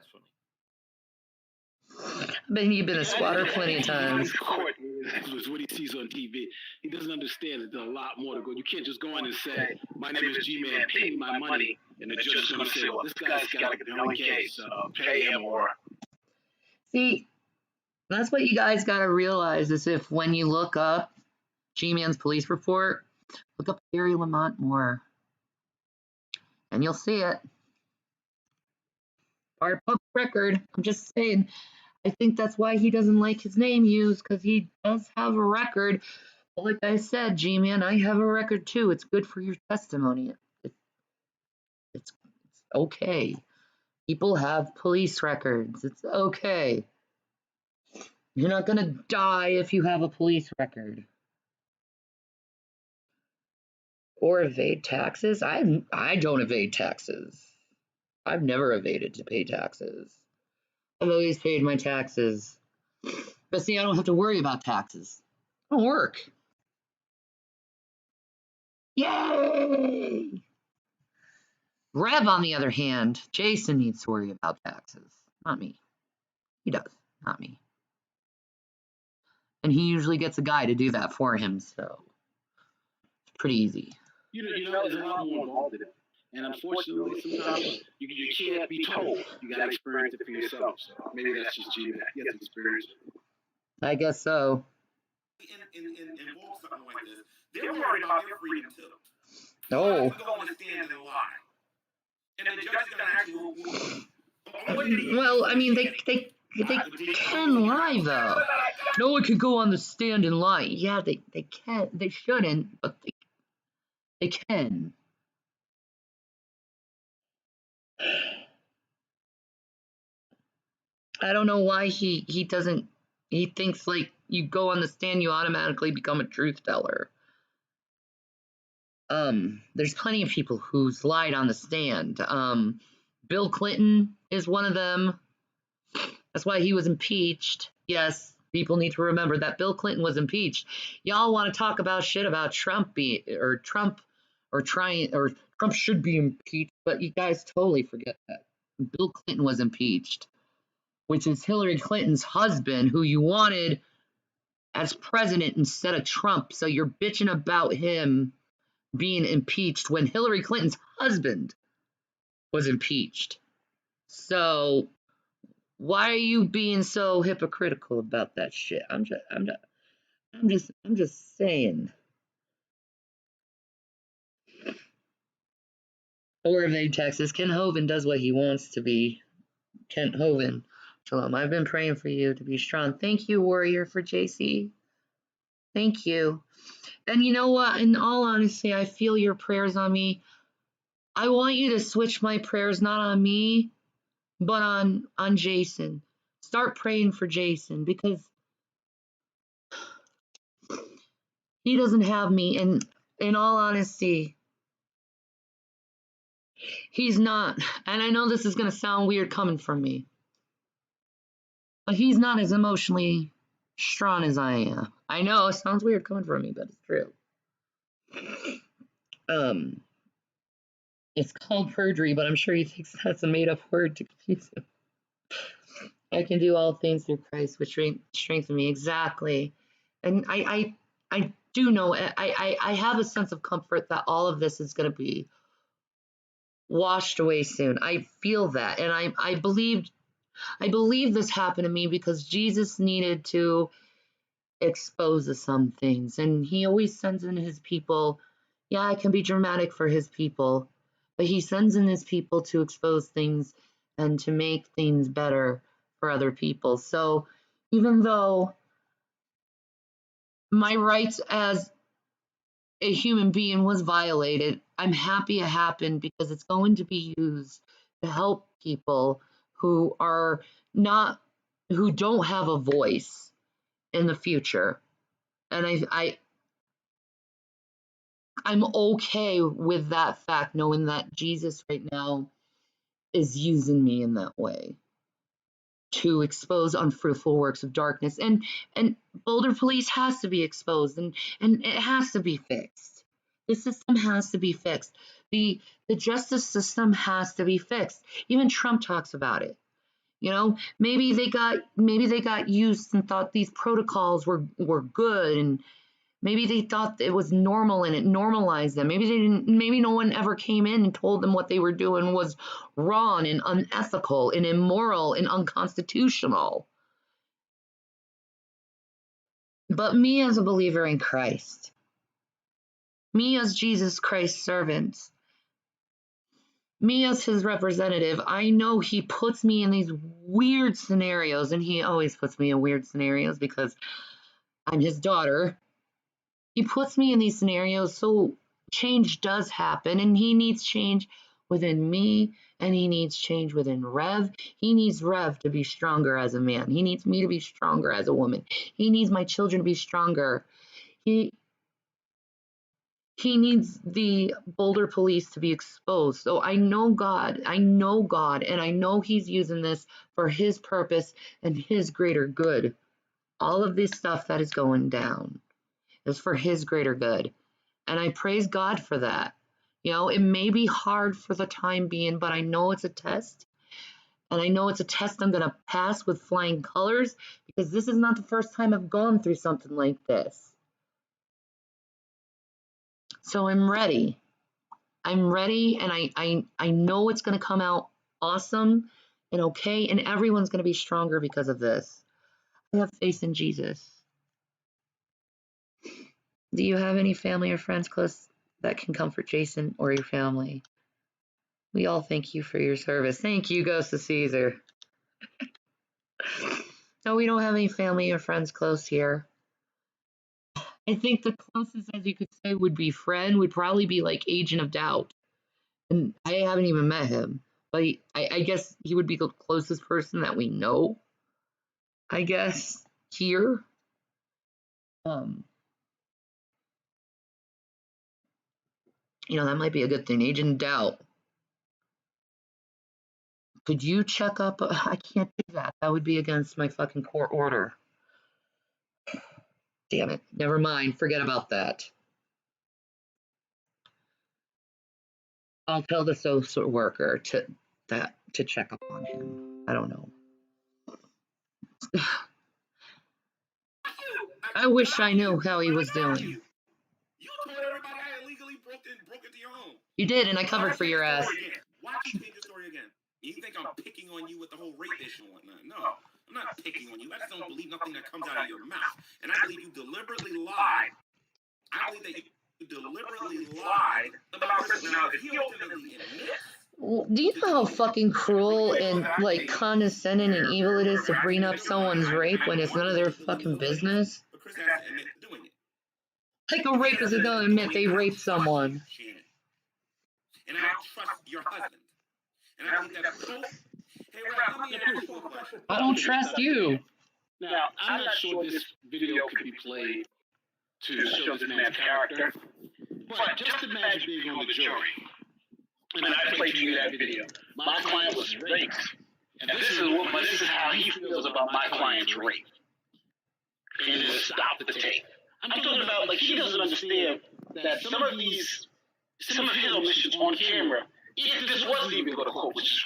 funny. But you've been a squatter plenty of times. That's what he sees on TV. He doesn't understand that there's a lot more to go. You can't just go in and say, my name is G-Man, pay me my money, and the judge is going to say, well, this guy's got a compelling case, pay him or... See, that's what you guys got to realize is if when you look up G-Man's police report, look up Gary Lamont Moore, and you'll see it. Our public record. I'm just saying. I think that's why he doesn't like his name used, because he does have a record. But like I said, G-Man, I have a record too. It's good for your testimony. It's okay. People have police records. It's okay. You're not gonna die if you have a police record. Or evade taxes? I don't evade taxes. I've never evaded to pay taxes. I've always paid my taxes. But see, I don't have to worry about taxes. I don't work. Yay! Rev, on the other hand, Jason needs to worry about taxes. Not me. He does, not me. And he usually gets a guy to do that for him, so it's pretty easy. You know, there's a lot more involved in it. And unfortunately, sometimes you can't be told. You got to experience it for yourself. So maybe that's just G-Man. You have to experience it. I guess so. Involve something like this. They're worried about their freedom too. Oh. Go on the stand and lie. And the judge is going to actually... Well, I mean, they They can lie though. No one can go on the stand and lie. Yeah, they can. They shouldn't, but they can. I don't know why he doesn't. He thinks like you go on the stand, you automatically become a truth teller. There's plenty of people who's lied on the stand. Bill Clinton is one of them. That's why he was impeached. Yes, people need to remember that Bill Clinton was impeached. Y'all want to talk about shit about Trump Trump should be impeached, but you guys totally forget that Bill Clinton was impeached, which is Hillary Clinton's husband, who you wanted as president instead of Trump. So you're bitching about him being impeached when Hillary Clinton's husband was impeached. So why are you being so hypocritical about that shit? I'm just saying. Orville, Texas. Ken Hovind does what he wants to be. Kent Hovind. Shalom. I've been praying for you to be strong. Thank you, Warrior, for JC. Thank you. And you know what? In all honesty, I feel your prayers on me. I want you to switch my prayers not on me, but on Jason. Start praying for Jason because he doesn't have me. And in all honesty, he's not. And I know this is going to sound weird coming from me, but he's not as emotionally strong as I am. I know it sounds weird coming from me, but it's true. It's called perjury, but I'm sure he thinks that's a made-up word to confuse him. I can do all things through Christ, which strengthens me. Exactly. And I do know, I have a sense of comfort that all of this is going to be washed away soon. I feel that. And I believe this happened to me because Jesus needed to expose some things. And he always sends in his people. Yeah, it can be dramatic for his people, but he sends in his people to expose things and to make things better for other people. So even though my rights as a human being was violated, I'm happy it happened because it's going to be used to help people who don't have a voice in the future. And I'm okay with that fact, knowing that Jesus right now is using me in that way to expose unfruitful works of darkness. And Boulder Police has to be exposed and it has to be fixed. The system has to be fixed. The justice system has to be fixed. Even Trump talks about it. You know, maybe they got used and thought these protocols were good, and maybe they thought it was normal and it normalized them. Maybe no one ever came in and told them what they were doing was wrong and unethical and immoral and unconstitutional. But me as a believer in Christ, me as Jesus Christ's servant, me as his representative, I know he puts me in these weird scenarios, and he always puts me in weird scenarios because I'm his daughter. He puts me in these scenarios so change does happen, and he needs change within me, and he needs change within Rev. He needs Rev to be stronger as a man. He needs me to be stronger as a woman. He needs my children to be stronger. He needs the Boulder Police to be exposed. So I know God, and I know he's using this for his purpose and his greater good. All of this stuff that is going down is for his greater good. And I praise God for that. You know, it may be hard for the time being, but I know it's a test. And I know it's a test I'm going to pass with flying colors, because this is not the first time I've gone through something like this. So I'm ready. I'm ready, and I know it's going to come out awesome and okay, and everyone's going to be stronger because of this. I have faith in Jesus. Do you have any family or friends close that can comfort Jason or your family? We all thank you for your service. Thank you, Ghost of Caesar. No, we don't have any family or friends close here. I think the closest, as you could say, would be friend, would probably be like Agent of Doubt. And I haven't even met him. But I guess he would be the closest person that we know, I guess, here. That might be a good thing. Agent of Doubt. Could you check up? I can't do that. That would be against my fucking court order. Damn it. Never mind. Forget about that. I'll tell the social worker to check up on him. I don't know. I wish I knew how he was doing. You told everybody I illegally broke into your home. You did, and I covered for your ass. Why do you change the story again? You think I'm picking on you with the whole rape issue and whatnot? No, I'm not picking on you. I just don't believe nothing that comes out of your mouth. And I believe you deliberately lied. I believe that you deliberately lied about Kristen. Now, if you ultimately admit. Well, do you know how fucking cruel and like condescending and evil it is to bring up someone's rape when it's none of their fucking business? But Kristen has to admit to doing it. Like a rapist is gonna admit they raped someone. And I don't trust your husband. And I believe that both. Hey, Ralph, let me ask you a question. I don't trust you. Now, I'm not sure this video could be played to show this man's character, but just imagine being on the jury. And I played you that video. My client was raped, and this is how he feels about my client's rape. And just stop the tape. I'm talking about, like, he doesn't understand that some of his omissions on camera, if this wasn't even going to court, which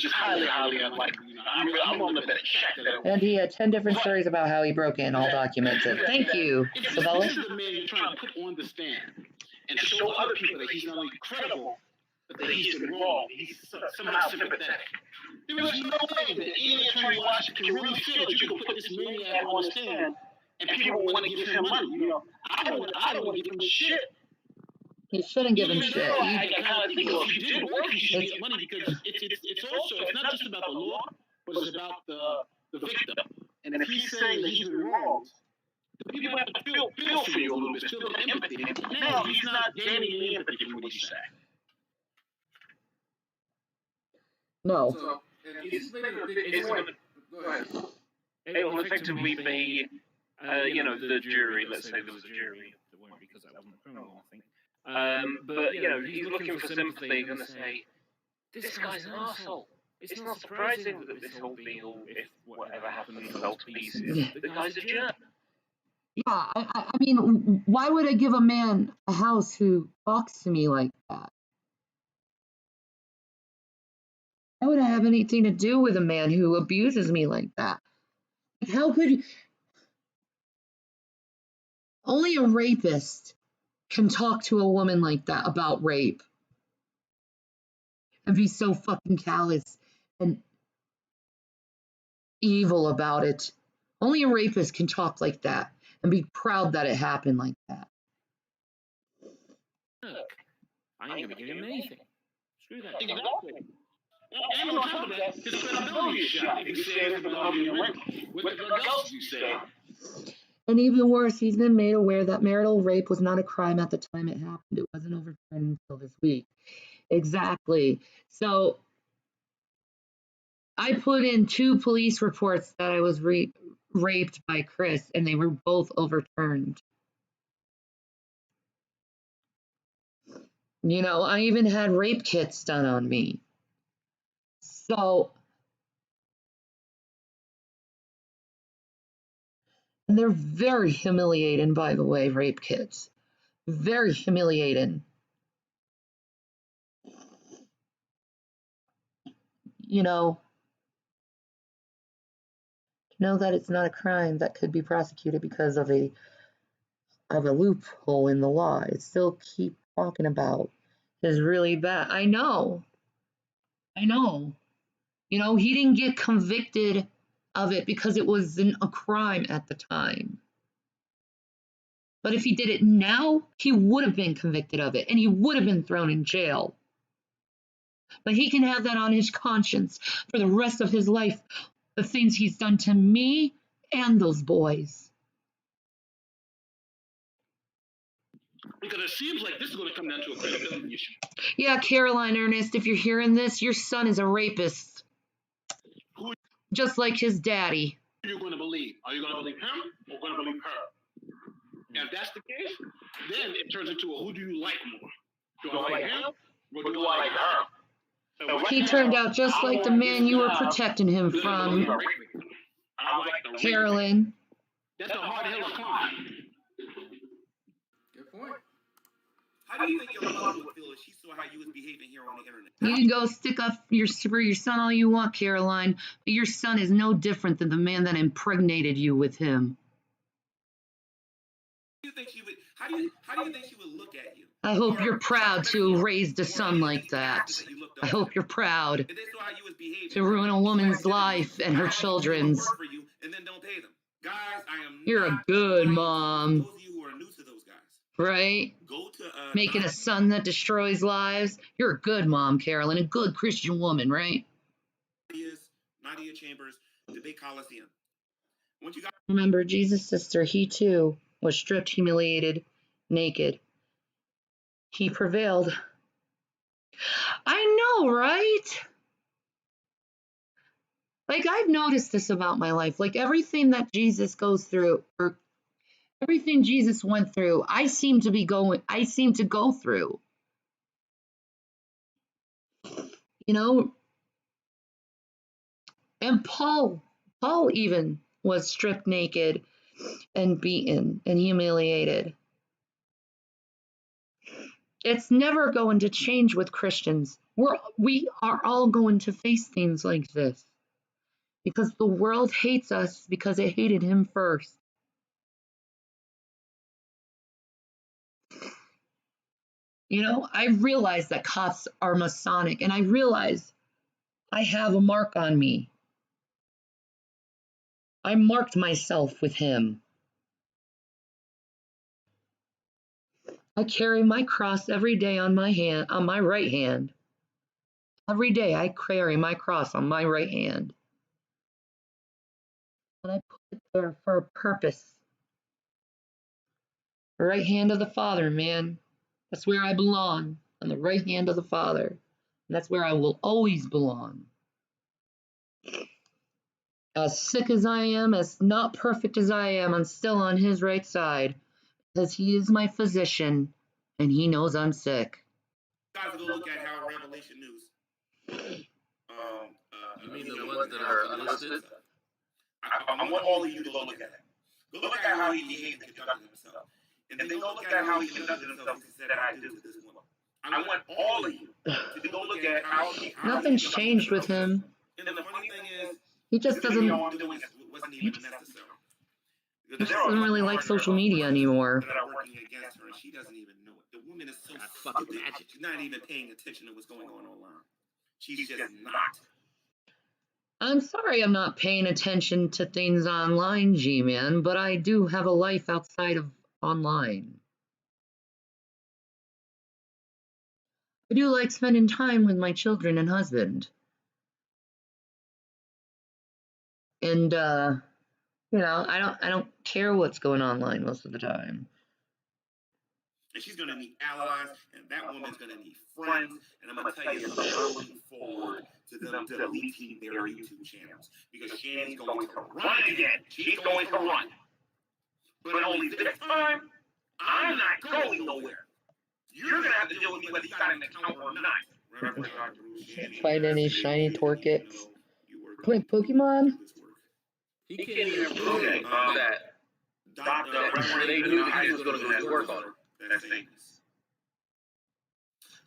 is highly unlikely. I'm on the better check that. And he had 10 different stories about how he broke in, all documented. Thank you, Savella. This is the man you're trying to put on the stand and show other people that he's not only credible, but that he's been wrong. He's somehow sympathetic. There is no way that any attorney in Washington can really feel that you can put this maniac on the stand and people want to give him money. I don't want to give him shit. You shouldn't give him shit. I kind of think if you did work, you should get money because it's not just about the law, but it's about the victim. And if he's saying that he's been wronged, the people have to feel for you a little bit, feel the empathy. Now he's not gaining any empathy from what he's saying. No. So, it will effectively be, the jury. Let's say there was a jury. There won't be because that wasn't a criminal, I think. But he's looking for sympathy. They're going to say, "This guy's an asshole." It's not surprising that this whole deal, if whatever happens, fell to pieces. The guy's a jerk. Yeah, I mean, why would I give a man a house who talks to me like that? Why would I have anything to do with a man who abuses me like that? How could you? Only a rapist can talk to a woman like that about rape and be so fucking callous and evil about it. Only a rapist can talk like that and be proud that it happened like that. Look, I ain't gonna give him anything. Screw that. Exactly. And on top of that, his credibility is shot. If you say anything about being raped, what else do you say? And even worse, he's been made aware that marital rape was not a crime at the time it happened. It wasn't overturned until this week. Exactly. So I put in 2 police reports that I was raped by Chris, and they were both overturned. I even had rape kits done on me. So, and they're very humiliating, by the way, rape kits. Very humiliating. Know that it's not a crime that could be prosecuted because of a loophole in the law. It still keep talking about is really bad. I know. He didn't get convicted of it because it wasn't a crime at the time. But if he did it now, he would have been convicted of it and he would have been thrown in jail. But he can have that on his conscience for the rest of his life the things he's done to me and those boys. Because it seems like this is going to come down to a credibility issue. Yeah, Caroline Ernest, if you're hearing this, your son is a rapist. Just like his daddy. Who are you going to believe? Are you going to believe him or going to believe her? And if that's the case, then it turns into a who do you like more? Do I like him or do I like her? So right He now, turned out just I like want the man this you were job protecting him because from, I like the rape. Carolyn. That's a hard hill to climb. Good point. How do you think your mother would feel if she saw how you was behaving here on the internet? You can go stick up for your son all you want, Caroline, but your son is no different than the man that impregnated you with him. How do you think she would? How do you think she would look at you? I hope you're proud to have raised a son like that. I hope you're proud If they saw how you was behaving, to ruin a woman's life and her children's. work for you and then don't pay them. Guys, I am You're a good mom, those of you who are new to those guys. right? Go to Making a son that destroys lives. You're a good mom, Carolyn, a good Christian woman, right? Nadia Chambers, Debate Coliseum. Once you got Remember, Jesus' sister, he too was stripped, humiliated, naked. He prevailed. I know, right? Like, I've noticed this about my life. Like, everything that Jesus goes through, or everything Jesus went through, I seem to go through. You know? And Paul even was stripped naked and beaten and humiliated. It's never going to change with Christians. We are all going to face things like this because the world hates us because it hated him first. You know, I realize that cops are Masonic, and I realize I have a mark on me. I marked myself with him. I carry my cross every day on my right hand. Every day I carry my cross on my right hand. And I put it there for a purpose. The right hand of the Father, man. That's where I belong, on the right hand of the Father. And that's where I will always belong. As sick as I am, as not perfect as I am, I'm still on his right side. Because he is my physician, and he knows I'm sick. guys go look at how Revelation News. You mean the ones that are unlisted? I want all of you to go look at it. Go look at how he behaved and conducted himself. And then go look at how he conducted himself and said I do to this woman. I want all of you to go look at how he... Nothing's changed with him. And the funny thing is... He just doesn't... wasn't even necessary. He just doesn't really like social media anymore. That are working against her, and she doesn't even know it. The woman is so stupid. She's not even paying attention to what's going on online. She's just not. I'm sorry I'm not paying attention to things online, G-Man, but I do have a life outside of online. I do like spending time with my children and husband. And, you know, I don't care what's going on online most of the time. And she's going to need allies, and that woman's going to need friends. And I'm going to tell you something, I'm looking forward to them deleting their YouTube channels. Because Shannon's going to run again. She's going to run. But only this time, I'm not going nowhere. You're going to have to deal with me whether you got an account or not. Can't find any shiny Torkits. Playing Pokemon? He can't even prove that they knew that he was going to do his work on her. That's famous.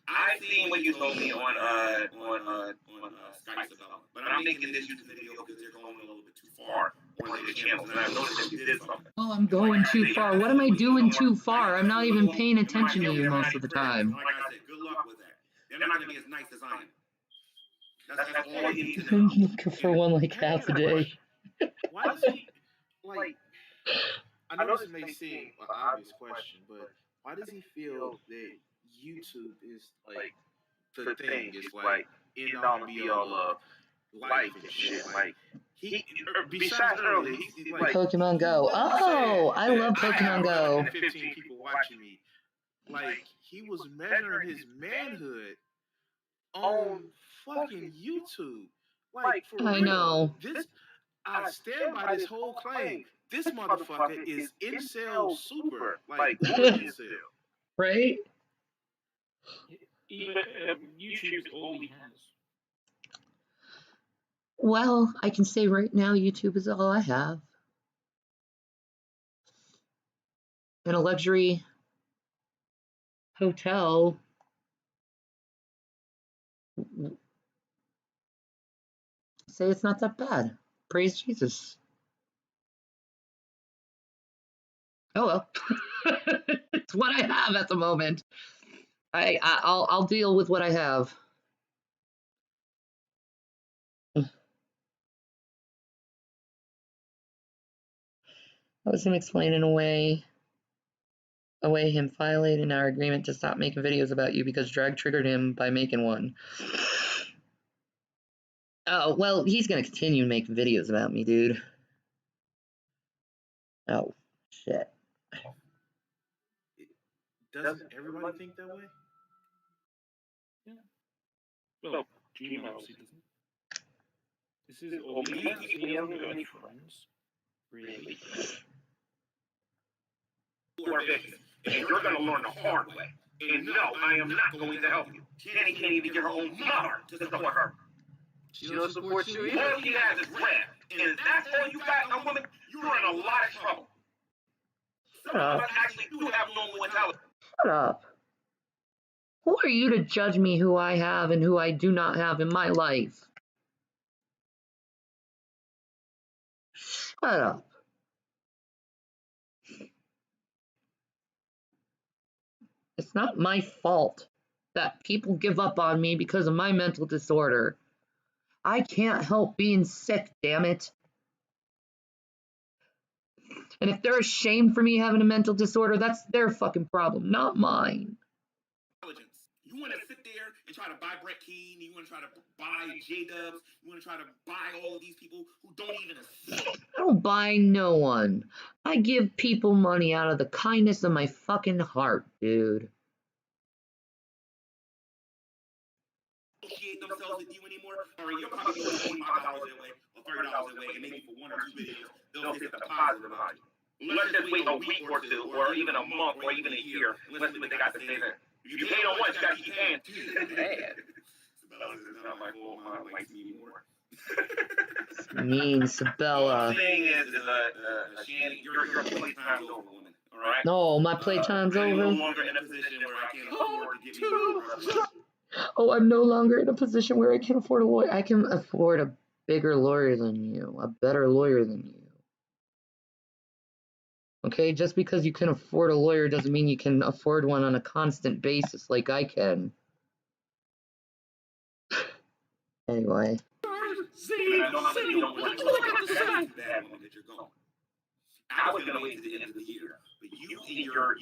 I seen what you told me on Skype about, but I'm making this YouTube video because they're going a little bit too far on their channels, and I noticed that you did something. Oh, I'm going too far. What am I doing too far? I'm not even paying attention to you most of the time. Like I said, good luck with that. They're not going to be as nice as I am. That's all you need to I'm know. looking for one like half a day. Why does he like? I know this may seem an obvious question, but why does he feel that YouTube is like the thing? Is like end all and be all of life and shit. Like he, besides earlier, he's like Pokemon Go. Oh, I love Pokemon Go. 15 people watching me. Like he was measuring his manhood on fucking YouTube. Like for I real. know. This I stand by this whole claim. This motherfucker is incel super. Like incel. Right? Even YouTube's all he has. Well, I can say right now YouTube is all I have. In a luxury hotel. Say it's not that bad. Praise Jesus. Oh well. It's what I have at the moment. I'll deal with what I have. I was him explaining away him violating our agreement to stop making videos about you because Drag triggered him by making one. Oh, well, he's gonna continue making videos about me, dude. Oh, shit. Doesn't everybody think that way? Yeah. Well, Gmail obviously doesn't. This is all he has. He hasn't got any friends, really. You are victims, and you're going to learn the hard way. And no, I am not going to help you. Jenny can't even get her own mother to support her. She don't support you either. All she has is red. And if that's all you got, a woman, you're in a lot of trouble. Some of us actually do have normal intelligence. Shut up. Who are you to judge me who I have and who I do not have in my life? Shut up. It's not my fault that people give up on me because of my mental disorder. I can't help being sick, damn it. And if they're ashamed for me having a mental disorder, that's their fucking problem, not mine. You want to sit there and try to buy Brett Keane, you want to try to buy J-Dubs, you want to try to buy all of these people who don't even assist. I don't buy no one. I give people money out of the kindness of my fucking heart, dude. Associate themselves with you anymore, or you're probably doing $25 away or $30 away, and maybe for one or two videos, they'll say something positive about you. Let's just wait a week or two, or even a month, or even a year. Let's see what they got to say then. You hate on once, you gotta keep paying two. Man. Sabella is not my fault. Mom likes me more. Mean Sabella. What I'm saying is Shannon, your playtime's over, woman. All right? No, my playtime's I'm no over. longer in a position where I can't afford to give you more. Oh, I'm no longer in a position where I can afford a lawyer. I can afford a bigger lawyer than you, a better lawyer than you. Okay, just because you can afford a lawyer doesn't mean you can afford one on a constant basis like I can. Anyway. I was gonna wait to the end of the year, but you and your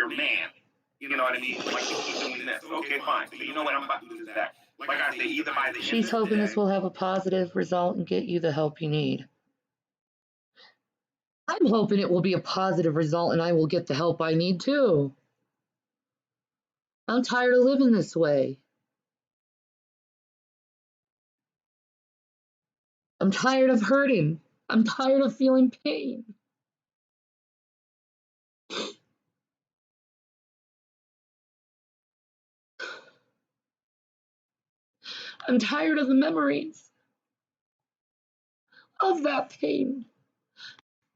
man, you know what I mean? Like you keep doing this. Okay, fine. So you know what I'm about to do is that. Like I say, either by the end She's of the hoping day, this will have a positive result and get you the help you need. I'm hoping it will be a positive result and I will get the help I need too. I'm tired of living this way. I'm tired of hurting. I'm tired of feeling pain. I'm tired of the memories of that pain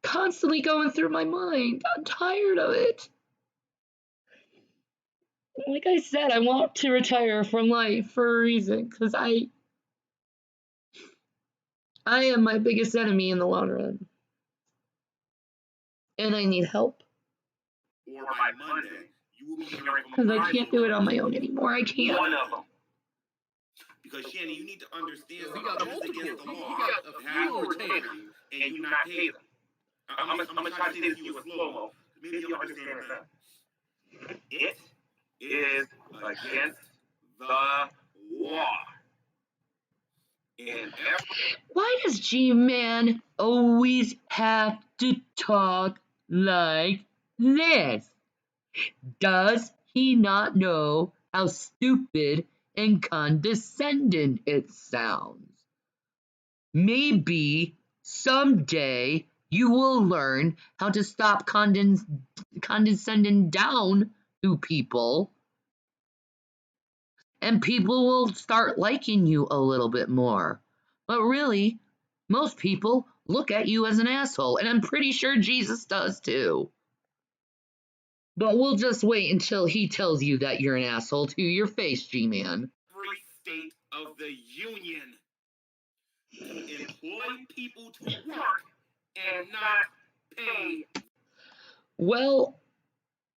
constantly going through my mind. I'm tired of it. Like I said, I want to retire from life for a reason, because I am my biggest enemy in the long run. And I need help. or by Monday, you will be hearing from Because I can't do it on my own anymore. I can't. one of them. Because Shannon, you need to understand We got something. This is against the multiple. law. We got a To have few a retainer retainers. and you not pay them. I'm gonna try to say this to you in slow-mo. Maybe you'll understand this. It is against the law. And Why does G-Man always have to talk like this? Does he not know how stupid and condescending it sounds? Maybe someday you will learn how to stop condescending down to people, and people will start liking you a little bit more. But really, most people look at you as an asshole, and I'm pretty sure Jesus does too. But we'll just wait until he tells you that you're an asshole to your face, G-Man. every state of the union to employ people to work and not pay. Well,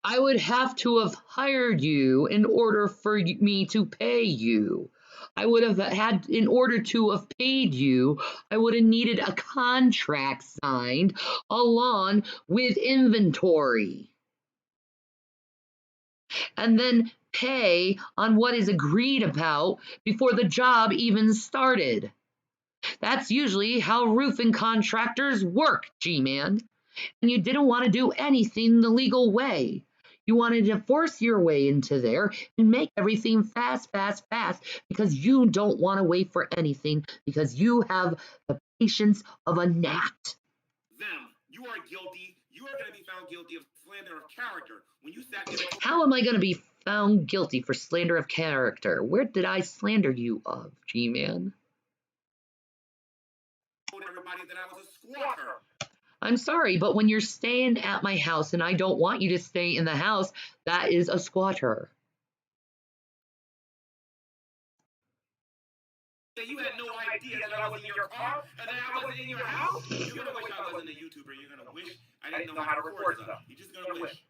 I would have to have hired you in order for me to pay you. I would have had, in order to have paid you, I would have needed a contract signed along with inventory. And then pay on what is agreed about before the job even started. That's usually how roofing contractors work, G-Man. And you didn't want to do anything the legal way. You wanted to force your way into there and make everything fast, fast, fast because you don't want to wait for anything because you have the patience of a gnat. Them, you are guilty. You are going to be found guilty of slander of character. When you sat there and How am I going to be found guilty for slander of character? Where did I slander you of, G-Man? told everybody that I was a squatter. I'm sorry, but when you're staying at my house and I don't want you to stay in the house, that is a squatter. And you had no idea that I was in your car and that I wasn't in your house? You're going to wish I wasn't a YouTuber. You're going to wish I didn't know how to record stuff. You're just going to wish.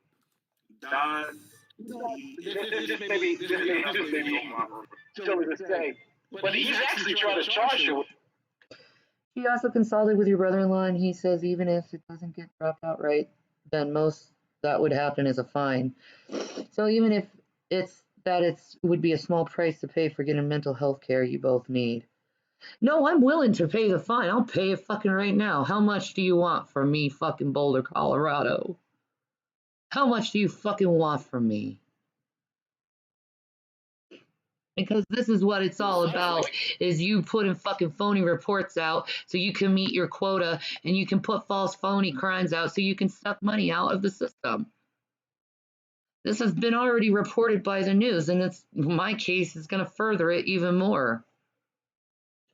Does This may be silly to say, but he's actually trying to charge you. He also consulted with your brother-in-law, and he says even if it doesn't get dropped outright, then most that would happen is a fine. So even if it would be a small price to pay for getting mental health care you both need. No, I'm willing to pay the fine. I'll pay it fucking right now. How much do you want from me, fucking Boulder, Colorado? How much do you fucking want from me? Because this is what it's all about, is you putting fucking phony reports out so you can meet your quota and you can put false phony crimes out so you can suck money out of the system. This has been already reported by the news, and it's my case is going to further it even more.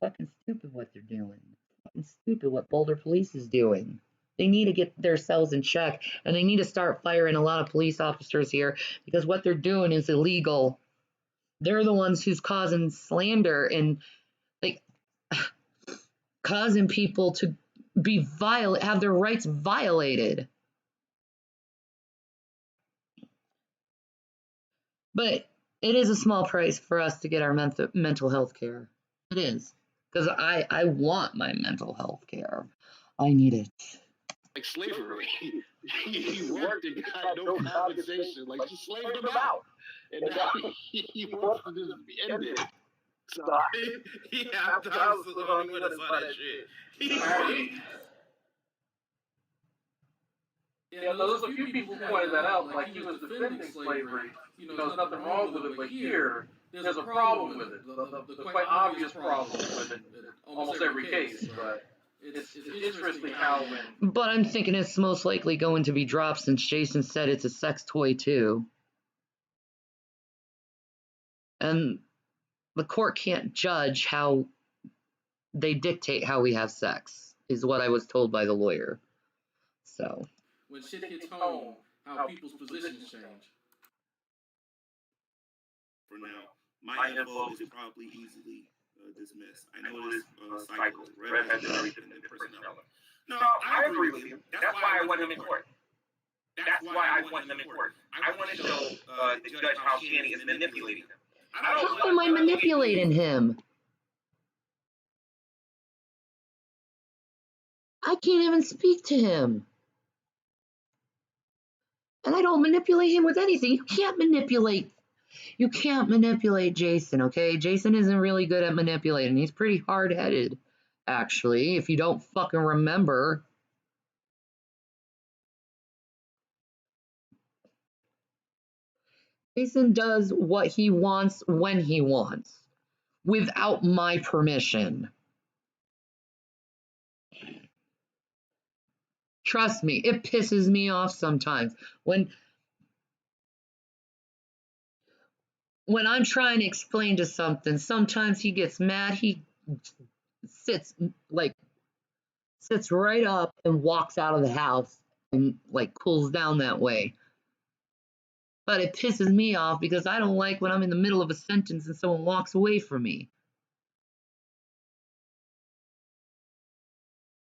Fucking stupid what they're doing. Fucking stupid what Boulder Police is doing. They need to get themselves in check, and they need to start firing a lot of police officers here because what they're doing is illegal. They're the ones who's causing slander and like causing people to be have their rights violated. But it is a small price for us to get our mental health care. It is. Because I want my mental health care. I need it. Like slavery. He worked and got no compensation. Like, she slaved him out. And now he wants to just be ended. So, yeah, I was the only one that saw that shit. Yeah, there's a few people who pointed that out, like he was defending slavery. You know, there's nothing wrong with it, but here, there's a problem with it. The quite obvious problem with it in almost every case, but it's interesting how when... But I'm thinking it's most likely going to be dropped since Jason said it's a sex toy too. And the court can't judge how they dictate how we have sex, is what I was told by the lawyer. So. When shit hits home, how people's positions change. For now, my info is probably easily dismissed. I know this cycle, Red has everything in personnel. No, I agree with you. That's why I want him in court. That's why I want him in court. I want to show the judge how Shanny is manipulating him. How am I manipulating him? I can't even speak to him. And I don't manipulate him with anything. You can't manipulate You can't manipulate Jason, okay? Jason isn't really good at manipulating. He's pretty hard-headed, actually, if you don't fucking remember. Jason does what he wants when he wants, without my permission. Trust me, it pisses me off sometimes. When I'm trying to explain to something, sometimes he gets mad. He sits right up and walks out of the house and like cools down that way. But it pisses me off because I don't like when I'm in the middle of a sentence and someone walks away from me.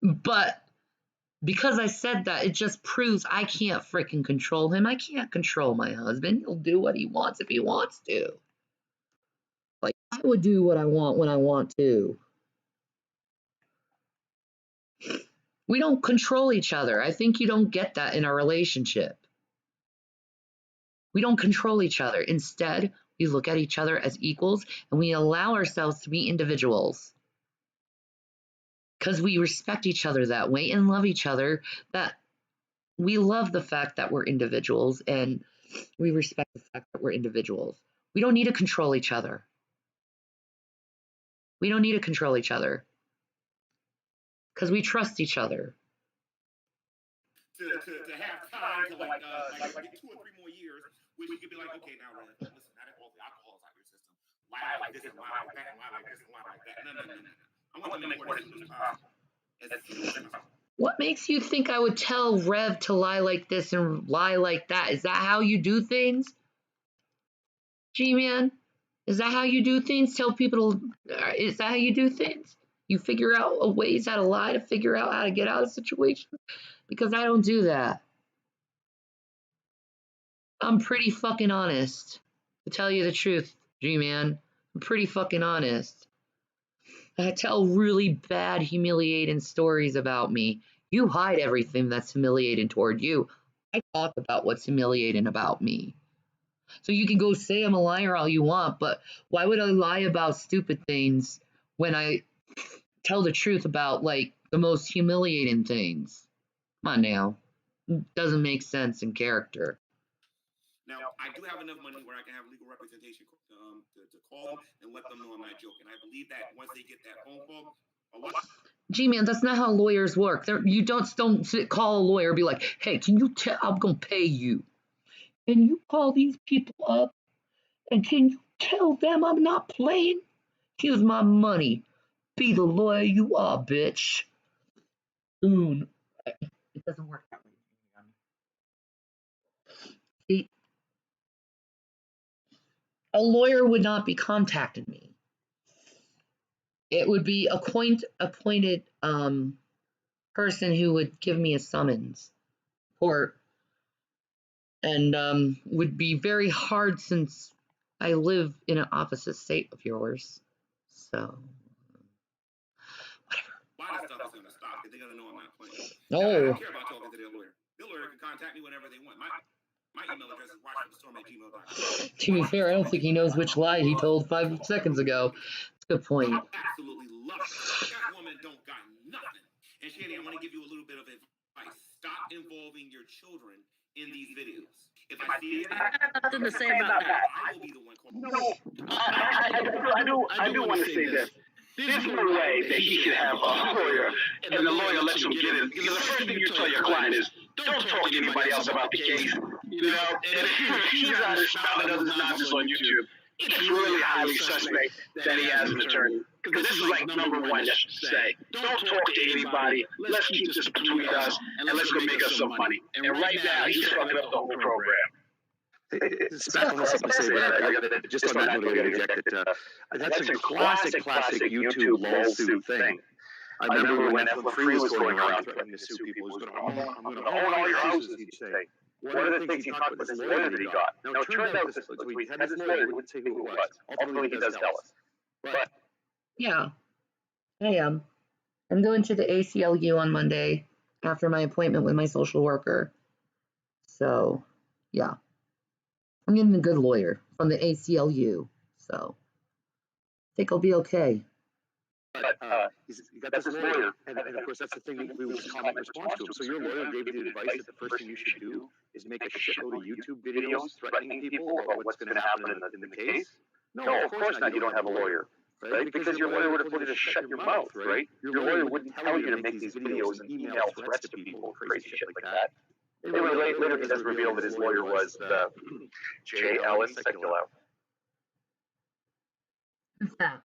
But because I said that, it just proves I can't freaking control him. I can't control my husband. He'll do what he wants if he wants to. Like, I would do what I want when I want to. We don't control each other. I think you don't get that in our relationship. We don't control each other. Instead, we look at each other as equals and we allow ourselves to be individuals. Because we respect each other that way and love each other, that we love the fact that we're individuals and we respect the fact that we're individuals. We don't need to control each other. We don't need to control each other. Because we trust each other. To have time to like get 2 or 3 more years, which you could be like, okay, now Rev, listen, now that all the alcohol's out of your system, lie like this and lie like that and lie like this and lie like that. No. I want them to make more as soon as possible. What makes you think I would tell Rev to lie like this and lie like that? Is that how you do things? G-Man? Is that how you do things? Tell people is that how you do things? You figure out ways how to lie to figure out how to get out of situations? Because I don't do that. I'm pretty fucking honest. To tell you the truth, G-Man. I'm pretty fucking honest. I tell really bad, humiliating stories about me. You hide everything that's humiliating toward you. I talk about what's humiliating about me. So you can go say I'm a liar all you want, but why would I lie about stupid things when I tell the truth about, like, the most humiliating things? Come on now. It doesn't make sense in character. Now, I do have enough money where I can have legal representation to call them and let them know I'm not joking. I believe that once they get that phone call, G-Man, that's not how lawyers work. You don't call a lawyer and be like, hey, can you tell, I'm going to pay you. Can you call these people up and can you tell them I'm not playing? Here's my money. Be the lawyer you are, bitch. Soon. It doesn't work that way. See, a lawyer would not be contacting me. It would be appointed person who would give me a summons and would be very hard since I live in an opposite state of yours. So why that stuff is going to stop because they're going to know I'm not playing. No. I don't care about talking to their lawyer. Their lawyer can contact me whenever they want. My email address is watchfromthestorm@gmail.com. To be fair, I don't think he knows which lie he told 5 seconds ago. That's a good point. I absolutely love it. That woman don't got nothing. And Shanny, I want to give you a little bit of advice. Stop involving your children in these videos. If I see it, I have nothing to say about that. I will be the one calling. No, I do want to say this. There's no way that he can have a lawyer and the lawyer lets him get in. Because the first thing you tell your client is, don't talk to anybody else about the case. You know, and if he's out spouting other nonsense on YouTube, it's really highly suspect that he has an attorney. Because this is like number one that should say, don't talk to anybody. Let's keep this between us and let's go make us some money. And right now, he's fucking up the whole program. It's back on something to say, but just on that note, I got to interject that that's a classic YouTube lawsuit thing. I remember when Eflin Free was going around threatening to sue people. He was going to own all your houses, he'd say. One of the things he talked about this lawyer that he got. Now, it turned out so we had this lawyer, we wouldn't say who it was. Ultimately, he does tell us. But yeah, I am. I'm going to the ACLU on Monday after my appointment with my social worker. So, yeah. I'm getting a good lawyer. from the ACLU. So I think I'll be okay. But you got this lawyer, and of course that's the thing that we would just comment in response to him. So your lawyer gave you the advice that the first thing you should do is make a shitload of YouTube videos threatening people about what's going to happen in the case? No, of course not. You don't have a lawyer, right? Because your lawyer would have told you to shut your mouth, right? Your lawyer wouldn't tell you to make these videos and email threats to people, crazy shit like that. Anyway, later it does reveal that his lawyer was the J. Allen Sekulow. Who's that?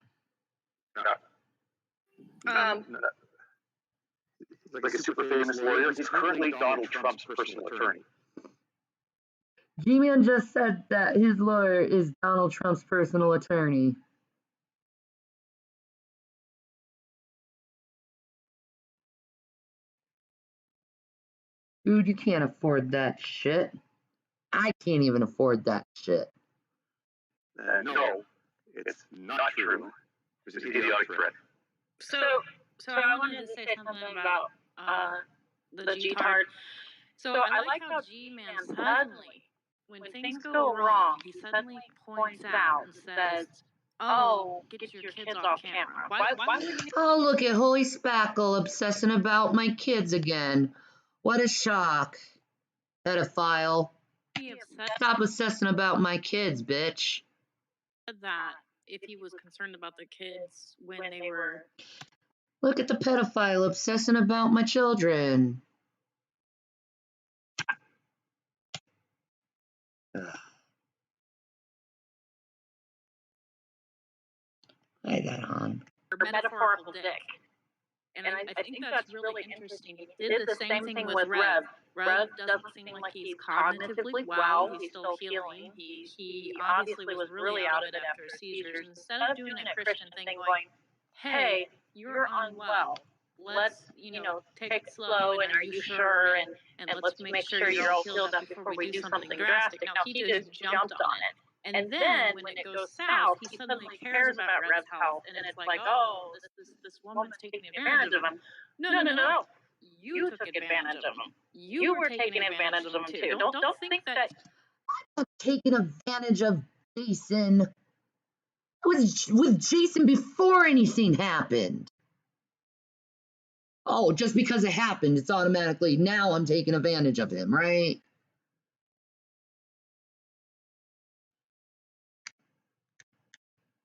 He's like a super famous lawyer. He's currently Donald Trump's personal attorney. G-Man just said that his lawyer is Donald Trump's personal attorney. Dude, you can't afford that shit. I can't even afford that shit. No, it's not true. It's an idiotic threat. So I wanted to say something about the G-Tard. So I like how G-Man suddenly, when things go wrong, he suddenly points out and says, "Oh, get your kids off camera." Why would he? Oh, look at Holy Spackle obsessing about my kids again. What a shock. Pedophile. Stop obsessing about my kids, bitch. That if he was concerned about the kids when they were... Look at the pedophile obsessing about my children. Lay that on. Metaphorical dick. And I think that's really interesting. He did the same thing with Rev. Rev doesn't seem like he's cognitively well. He's still healing. He obviously was really out of it after his seizures. Instead of doing that Christian thing going, hey, you're unwell. Let's, take it slow, and are you sure? And let's make sure you're all healed up before we do something drastic. Now, he just jumped on it. And then when it goes south, he suddenly cares about Rev's health, and it's like, oh, this woman's taking advantage of him. No. You took advantage of him. You were taking advantage of him too. Don't think that. I'm not taking advantage of Jason. I was with Jason before anything happened. Oh, just because it happened, it's automatically now I'm taking advantage of him, right?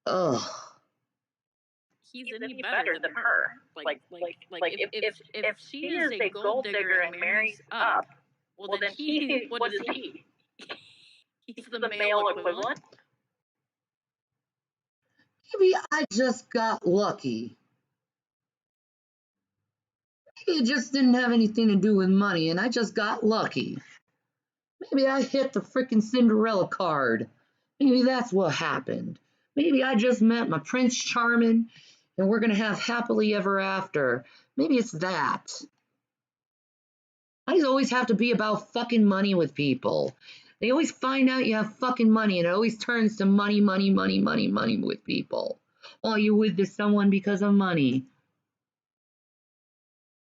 Ugh. He's any better than her. Like if she is a gold digger and marries up, well then what is he? He's the male equivalent. Maybe I just got lucky. Maybe it just didn't have anything to do with money, and I just got lucky. Maybe I hit the freaking Cinderella card. Maybe that's what happened. Maybe I just met my Prince Charming, and we're going to have happily ever after. Maybe it's that. I always have to be about fucking money with people. They always find out you have fucking money, and it always turns to money with people. Oh, you with someone because of money.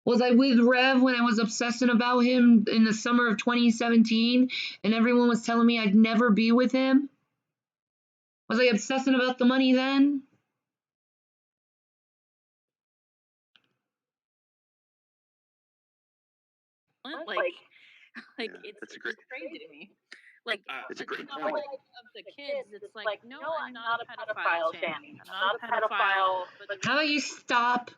Was I with Rev when I was obsessing about him in the summer of 2017, and everyone was telling me I'd never be with him? Was I obsessing about the money then? It's crazy to me. It's a great point. Of the kids, it's like, no, I'm not a pedophile, Danny. I'm not a pedophile. How about you stop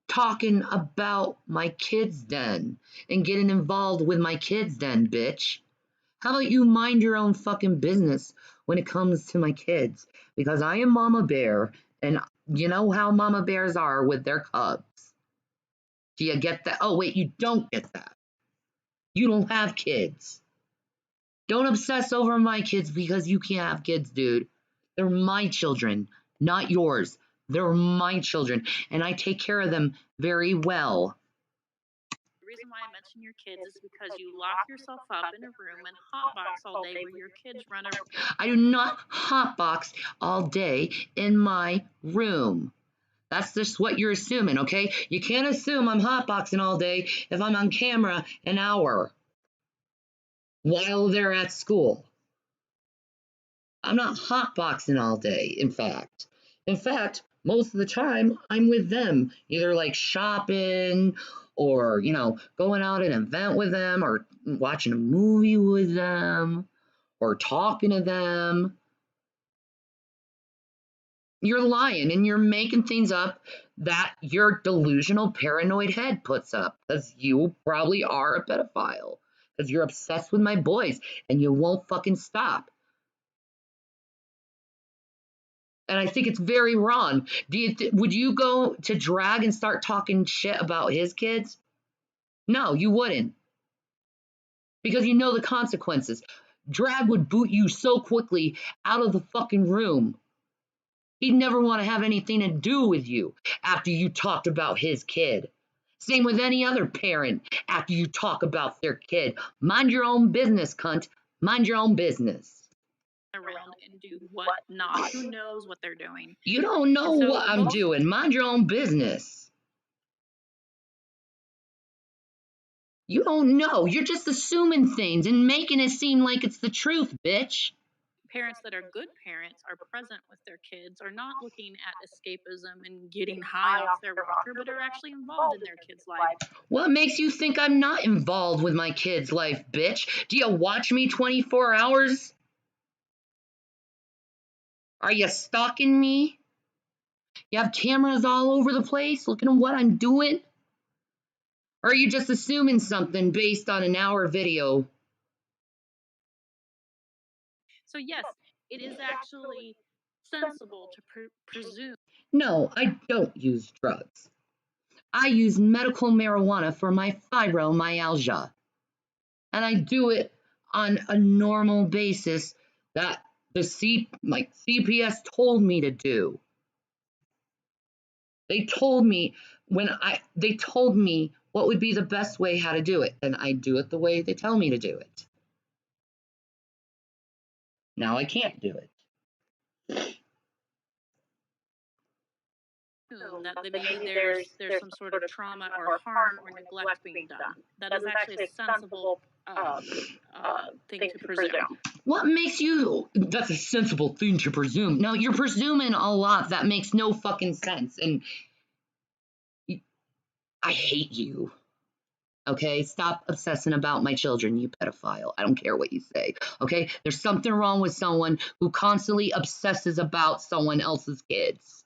talking about my kids then and getting involved with my kids then, bitch? How about you mind your own fucking business when it comes to my kids? Because I am Mama Bear, and you know how Mama Bears are with their cubs. Do you get that? Oh, wait, you don't get that. You don't have kids. Don't obsess over my kids because you can't have kids, dude. They're my children, not yours. They're my children, and I take care of them very well. The reason why I mention your kids is because you lock yourself up in a room and hotbox all day where your kids run around. I do not hotbox all day in my room. That's just what you're assuming, okay? You can't assume I'm hotboxing all day if I'm on camera an hour while they're at school. I'm not hotboxing all day, in fact. In fact, most of the time, I'm with them, either like shopping or, going out at an event with them or watching a movie with them or talking to them. You're lying and you're making things up that your delusional, paranoid head puts up because you probably are a pedophile because you're obsessed with my boys and you won't fucking stop. And I think it's very wrong. Would you go to Drag and start talking shit about his kids? No, you wouldn't. Because you know the consequences. Drag would boot you so quickly out of the fucking room. He'd never want to have anything to do with you after you talked about his kid. Same with any other parent after you talk about their kid. Mind your own business, cunt. Mind your own business. Around and do what not. Who knows what they're doing? You don't know what I'm doing. Mind your own business. You don't know. You're just assuming things and making it seem like it's the truth, bitch. Parents that are good parents are present with their kids, are not looking at escapism and getting high off their rocker, but are actually involved in their kid's life. What makes you think I'm not involved with my kid's life, bitch? Do you watch me 24 hours? Are you stalking me? You have cameras all over the place looking at what I'm doing? Or are you just assuming something based on an hour video? So yes, it is actually sensible to presume. No, I don't use drugs. I use medical marijuana for my fibromyalgia. And I do it on a normal basis that my CPS told me to do. They told me what would be the best way how to do it, and I do it the way they tell me to do it. Now I can't do it. That maybe there's some sort of trauma or harm or neglect being done. That is actually a sensible thing to presume. What makes you... That's a sensible thing to presume. No, you're presuming a lot that makes no fucking sense, and I hate you. Okay, stop obsessing about my children, you pedophile. I don't care what you say. Okay, there's something wrong with someone who constantly obsesses about someone else's kids.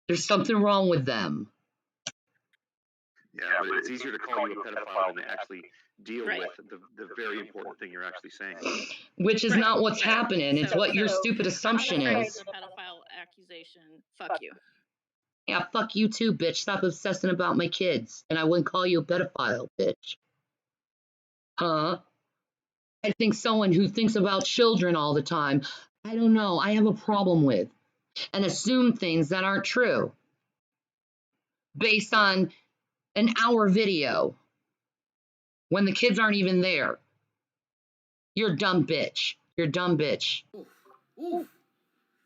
There's something wrong with them. Yeah, but it's easier to call you a pedophile than to actually deal with the very important thing you're actually saying. Which is not what's happening. It's what your stupid assumption is. The pedophile accusation. Fuck you. Yeah, fuck you too, bitch. Stop obsessing about my kids. And I wouldn't call you a pedophile, bitch. Huh? I think someone who thinks about children all the time, I don't know, I have a problem with. And assume things that aren't true. Based on an hour video. When the kids aren't even there. You're a dumb bitch. You're a dumb bitch. Oof.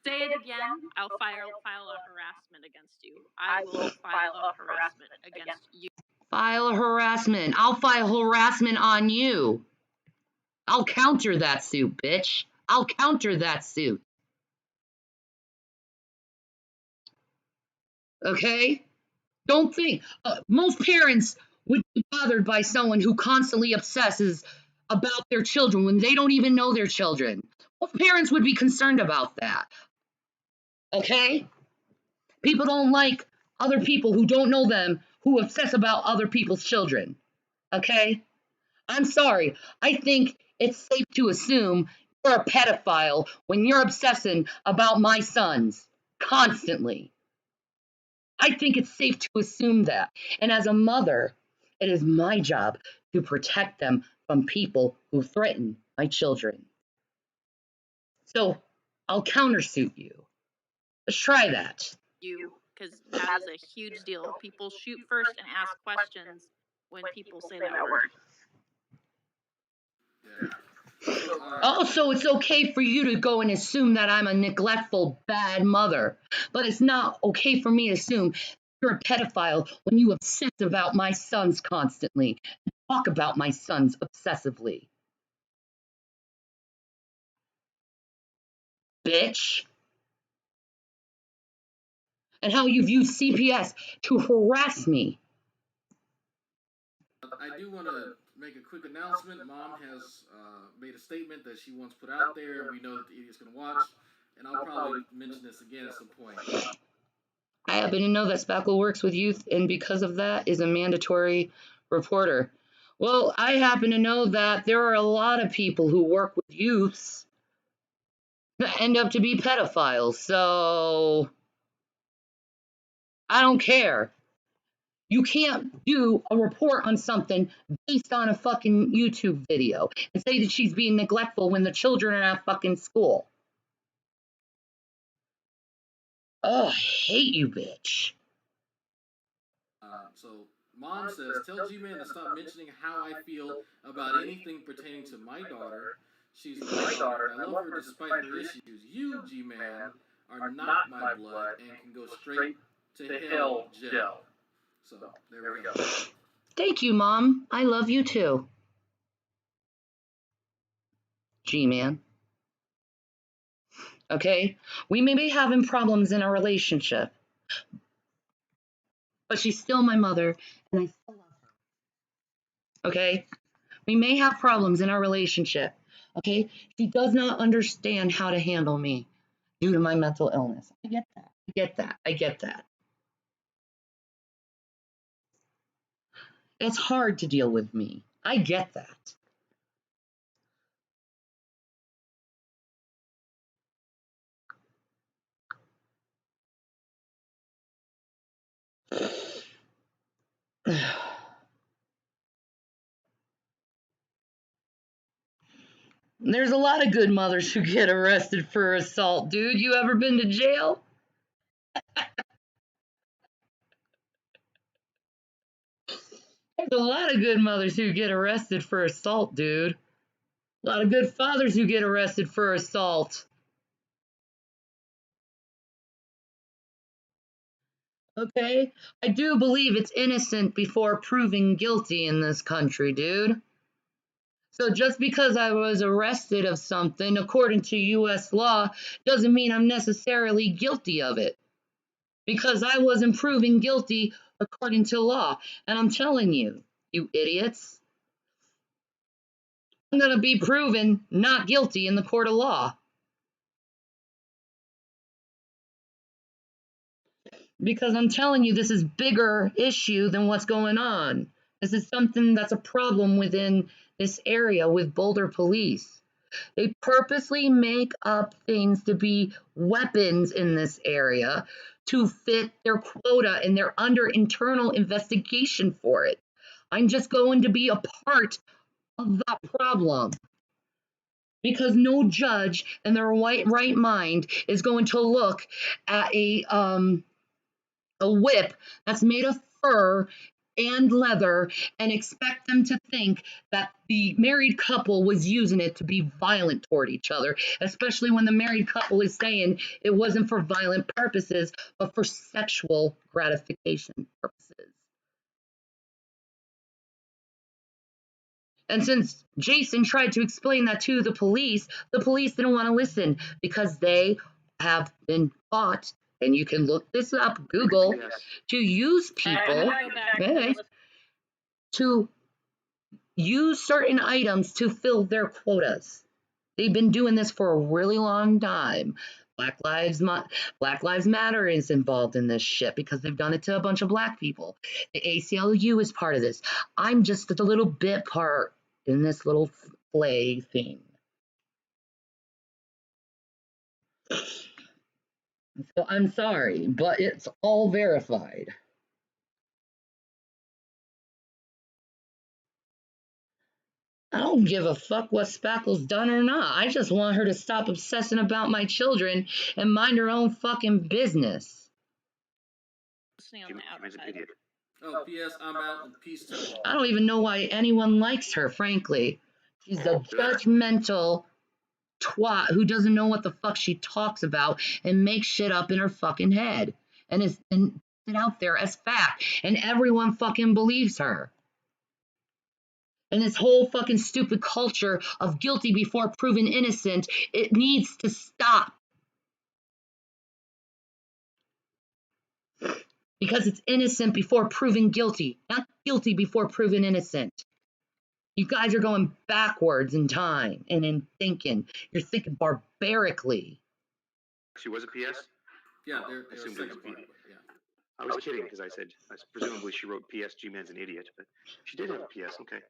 Say it again. I'll file a harassment against you. I will file a harassment against you. File a harassment. I'll file harassment on you. I'll counter that suit, bitch. I'll counter that suit. Okay? Don't think. Most parents would be bothered by someone who constantly obsesses about their children when they don't even know their children. Most parents would be concerned about that. Okay? People don't like other people who don't know them who obsess about other people's children. Okay? I'm sorry. I think it's safe to assume you're a pedophile when you're obsessing about my sons constantly. I think it's safe to assume that. And as a mother, it is my job to protect them from people who threaten my children. So I'll countersuit you. Let's try that. You, because that is a huge deal. People shoot first and ask questions when people say that word. Also, it's okay for you to go and assume that I'm a neglectful, bad mother. But it's not okay for me to assume you're a pedophile when you obsess about my sons constantly and talk about my sons obsessively. bitch. And how you've used CPS to harass me. I do want to make a quick announcement. Mom has made a statement that she wants put out there, and we know that the idiot's going to watch. And I'll probably mention this again at some point. I happen to know that Spackle works with youth, and because of that, is a mandatory reporter. Well, I happen to know that there are a lot of people who work with youths that end up to be pedophiles, so I don't care. You can't do a report on something based on a fucking YouTube video and say that she's being neglectful when the children are at fucking school. Oh, I hate you, bitch. So, Mom says, tell G-Man to stop mentioning how I feel about anything pertaining to my daughter. She's my daughter, and I love her despite her issues. You, G-Man, are not my blood and can go straight to hell, jail. So, there we go. Thank you, Mom. I love you too. G-Man. Okay? We may be having problems in our relationship, but she's still my mother, and I still love her. Okay? We may have problems in our relationship. Okay? She does not understand how to handle me due to my mental illness. I get that. I get that. I get that. It's hard to deal with me. I get that. There's a lot of good mothers who get arrested for assault, dude. You ever been to jail? There's a lot of good mothers who get arrested for assault, dude. A lot of good fathers who get arrested for assault. Okay? I do believe it's innocent before proven guilty in this country, dude. So just because I was arrested of something according to U.S. law doesn't mean I'm necessarily guilty of it. Because I wasn't proven guilty according to law. And I'm telling you, you idiots, I'm going to be proven not guilty in the court of law. Because I'm telling you, this is bigger issue than what's going on. This is something that's a problem within this area with Boulder police. They purposely make up things to be weapons in this area to fit their quota, and they're under internal investigation for it. I'm just going to be a part of that problem. Because no judge in their right mind is going to look at a whip that's made of fur and leather and expect them to think that the married couple was using it to be violent toward each other, especially when the married couple is saying it wasn't for violent purposes, but for sexual gratification purposes. And since Jason tried to explain that to the police didn't want to listen because they have been taught, and you can look this up, Google, to use people, to use certain items to fill their quotas. They've been doing this for a really long time. Black Lives Matter is involved in this shit because they've done it to a bunch of black people. The ACLU is part of this. I'm just a little bit part in this little play thing. So I'm sorry, but it's all verified. I don't give a fuck what Spackle's done or not. I just want her to stop obsessing about my children and mind her own fucking business. Oh, P.S. I'm out and peace to all. I don't even know why anyone likes her, frankly. She's a judgmental twat who doesn't know what the fuck she talks about and makes shit up in her fucking head and is it out there as fact, and everyone fucking believes her. And this whole fucking stupid culture of guilty before proven innocent, it needs to stop. Because it's innocent before proven guilty, not guilty before proven innocent. You guys are going backwards in time and in thinking. You're thinking barbarically. She was a PS? Yeah, I assumed it was a PS. yeah. I was kidding because I said, presumably she wrote PS, G-Man's an idiot, but she did have a PS, okay.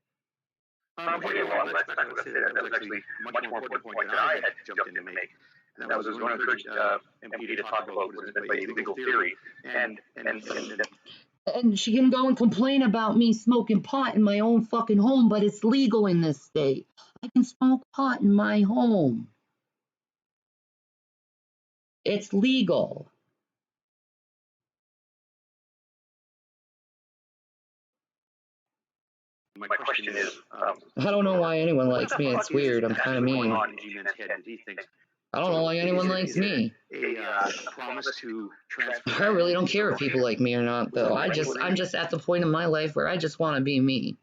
Okay, well, let's say that was actually a much more important point that I had jumped in to make. And that was going to encourage MP to talk about what is meant by legal theory. And she can go and complain about me smoking pot in my own fucking home, but it's legal in this state. I can smoke pot in my home. It's legal. My question is, I don't know why anyone likes me. It's weird. I'm kind of mean. I don't know why anyone likes me. A promise to transfer. I really don't care if people like me or not, though. I'm just at the point in my life where I just want to be me.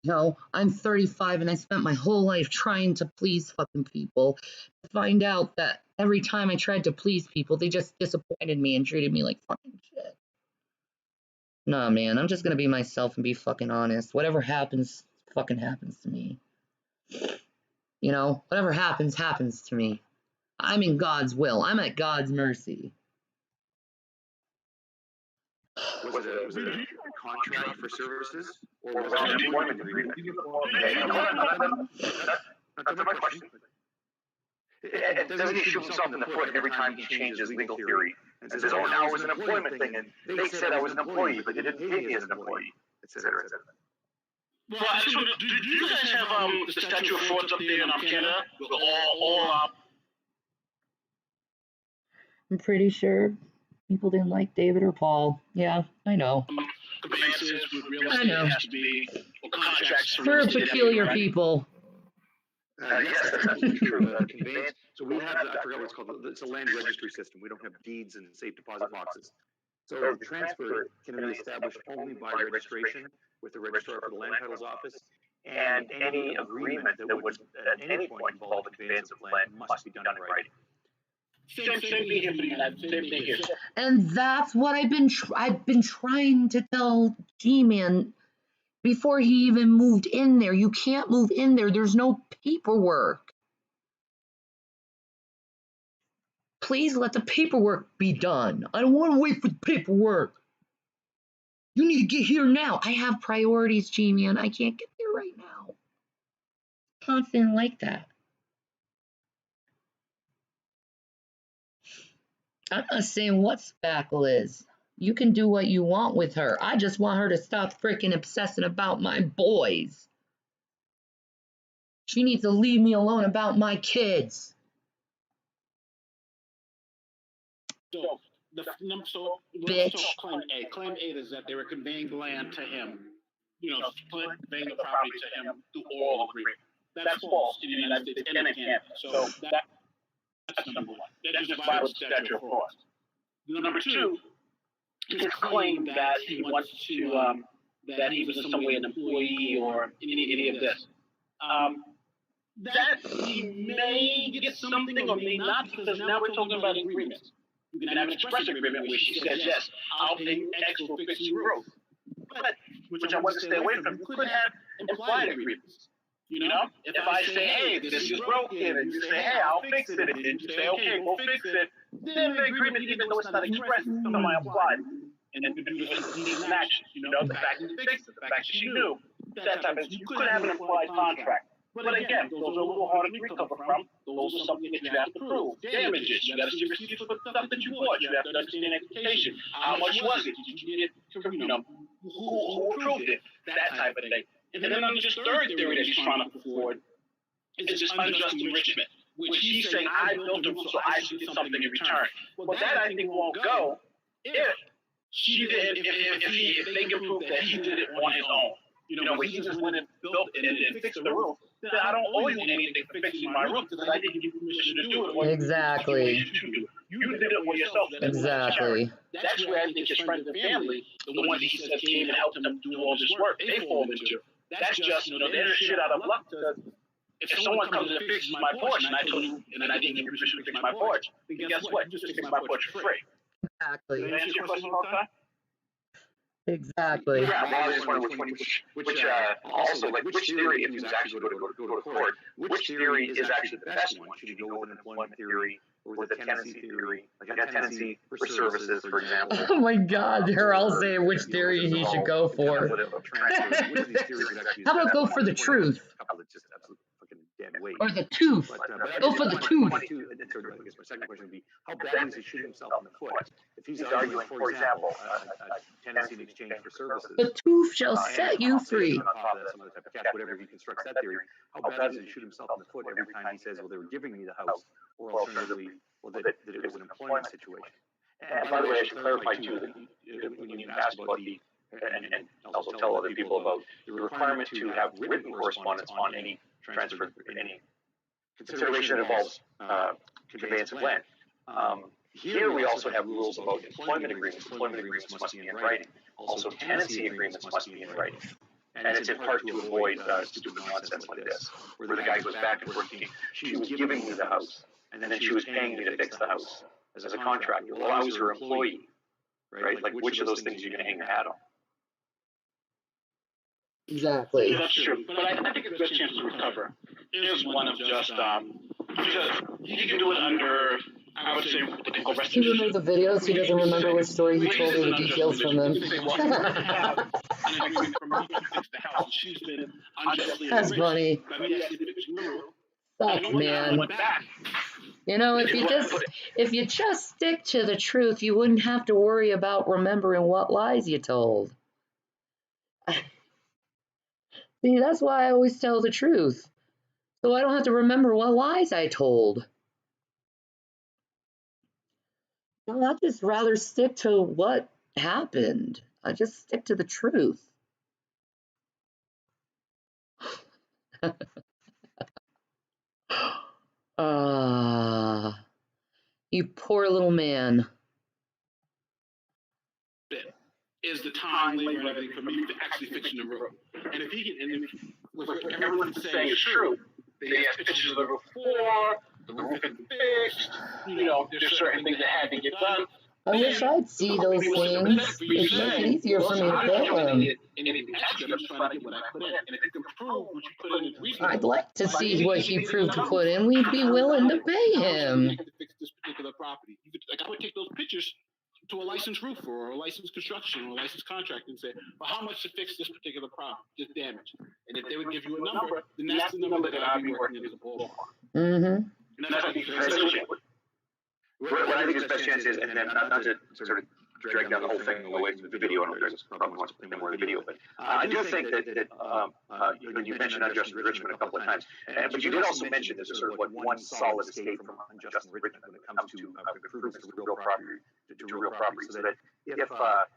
You know, I'm 35 and I spent my whole life trying to please fucking people. To find out that every time I tried to please people, they just disappointed me and treated me like fucking shit. Nah, man, I'm just gonna be myself and be fucking honest. Whatever happens, fucking happens to me. You know, whatever happens, happens to me. I'm in God's will. I'm at God's mercy. Was it a contract for services, or was it an employment agreement? That's my question. Doesn't he shoot himself in the foot every time he changes legal theory and says, "Oh, now it was an employment thing, and they said I was an employee, but they didn't pay me as an employee," etc., etc. Well, I just wonder, do you guys have the Statue of Frauds up there in Canada? All I'm pretty sure people didn't like David or Paul. Yeah, I know. conveyances with real I estate know. has to be, or contracts for We're real estate have to be, peculiar right? people. Yes, that's absolutely true. Conveyance. So we have, I forgot what it's called. It's a land registry system. We don't have deeds and safe deposit boxes. So the transfer can be established only by registration with the registrar for the land titles office, and any agreement that would at any point involve the conveyance of land must be done in writing. Same thing here for the United States. Same thing here. And that's what I've been trying to tell G-Man before he even moved in there. You can't move in there. There's no paperwork. Please let the paperwork be done. I don't want to wait for the paperwork. You need to get here now. I have priorities, G-Man. I can't get there right now. Something like that. I'm not saying what Spackle is. You can do what you want with her. I just want her to stop freaking obsessing about my boys. She needs to leave me alone about my kids. So, Bitch. So claim A. Claim A is that they were conveying the land to him. You know, conveying the property to him through oral agreement. That's false in the United States and in Canada. So that's number one. That just violates the statute of frauds. Number two, his claim that he wants to, that he was in some way an employee or any of this. That he may get something or may not, because now we're talking about agreements. You can have an express agreement where she says, yes, I'll pay you X for fixing your roof. But, which I want to stay away from, you could have implied agreements. You know, if I say, hey, this is broken, and you say, hey, I'll fix it, and you say, okay, we'll fix it, then the agreement, even though it's not expressed, is somehow implied. And then you do the actions, you know, the fact that you fixed it, the fact that she knew, that type of, you could have an implied contract. But again, those are a little harder to recover from. Those are something that you have to prove. Damages, you got to see receipts for stuff that you bought. You have to understand expectation. How much was it? Did you get it? You know, who approved it? That type of thing. And then on this third theory that he's trying to put forward is this unjust enrichment, which he's saying I built him so I should get something in return. Well, that I think won't go if she did, if they can prove that he did it on his own. You know, where he just went and built it and fixed the roof. Then I don't owe you anything for fixing my roof because I didn't give you permission to do it. Exactly. You did it for yourself. Exactly. That's where I think his friends and family, the ones that he said came and helped him do all this work, they fall into. That's just, you know, they're shit out of luck because if someone comes and fixes my porch and I told you and I didn't give you permission to fix my porch, then guess what? You just fixed my porch for free. Exactly. Did I answer your question all the time? Exactly. Yeah, well, I was just wondering which also, like, which theory, if he was actually going to go to court, which theory is actually the best one? Should he go with an employment theory or with a tenancy theory? Like a tenancy for services, for example. Oh my God, they're all saying which theory he should go for. How about go for the truth? Or the tooth. Go for the tooth. I guess my second question would be, how badly does he shoot himself in the foot? If he's arguing, for example, a tenancy in exchange for services. The tooth shall set you free. On top of that, some other type of catch, whatever he constructs that theory, how badly does he shoot himself in the foot every time he says, well, they were giving me the house, or alternatively, well, that it was an employment situation. And by the way, I should clarify too, that when you asked about the, and also tell other people about the requirement to have written correspondence on any transfer, any consideration that involves conveyance of land. Here we also have rules about employment agreements. Employment agreements must be in writing. Also, tenancy agreements must be in writing. And it's in part to avoid stupid nonsense like this, where the guy goes back and forth thinking, she was giving me the house, and then she was paying me to fix the house as a contractor. Well, I was her employee, right? Like, which of those things are you going to hang your hat on? Exactly. Yeah, that's true. But I think the best chance to recover is one of just, because he can do it under, I would say, what they call He remembers the videos, he doesn't remember which story he told or the details from them. That's funny. Sucks, man. You know, if you just stick to the truth, you wouldn't have to worry about remembering what lies you told. See, that's why I always tell the truth. So I don't have to remember what lies I told. No, I'd just rather stick to what happened. I just stick to the truth. You poor little man. Is the time, labor, and everything for me to actually fixing the road. And if he can, and if what everyone's saying is true, they have pictures of the roof before, the roof had been fixed, you know, there's certain things that had to get done. I wish I'd see those things. It'd make it easier for me to pay him. I'd like to see what he proved to put in. We'd be willing to pay him. This particular property. Like, I would take those pictures to a licensed roofer or a licensed construction or a licensed contractor and say, well, how much to fix this particular problem, this damage? And if they would give you a number, then that's the number that I'd be working in as a ballpark. Mm-hmm. And that's what you can associate with. What I think his best chance is, and then not to sort of drag down the whole thing away from the video, and there's probably wants to put more in the video, but I do think that you mentioned unjust enrichment a couple of times, but you did also mention there's sort of one solid escape from unjust enrichment when it comes to improvements to real property, so that if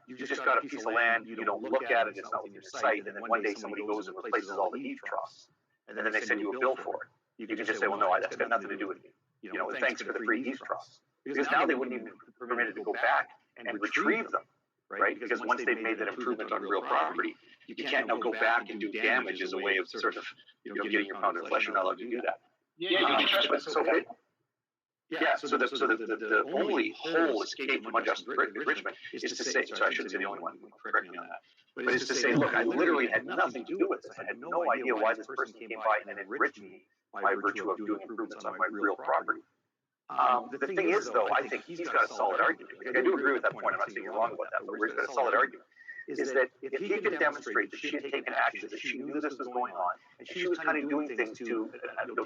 you've just got a piece of land, you don't look at it, it's not within your sight, and then one day somebody goes and replaces all the eave troughs, and then they send you a bill for it, you can just say, well, no, that's got nothing to do with you. You know, thanks for the free eave troughs. Because now they wouldn't even be permitted to go back and retrieve them, right? Because once they've made that improvement on real property, you can't now go back and do damage as a way of sort of, getting your pound of flesh. You're not allowed to do that. So the only whole escape from unjust enrichment is to say, so I shouldn't say the only one, correct me on that, but is to say, look, I literally had nothing to do with this. I had no idea why this person came by and enriched me by virtue of doing improvements on my real property. The thing is, though, I think he's got a solid argument. I do agree with that point. I'm not saying you're wrong about that, but he's got a solid argument. Is that if he could demonstrate that she had taken action, that she knew this was going on, and she was kind of doing things to,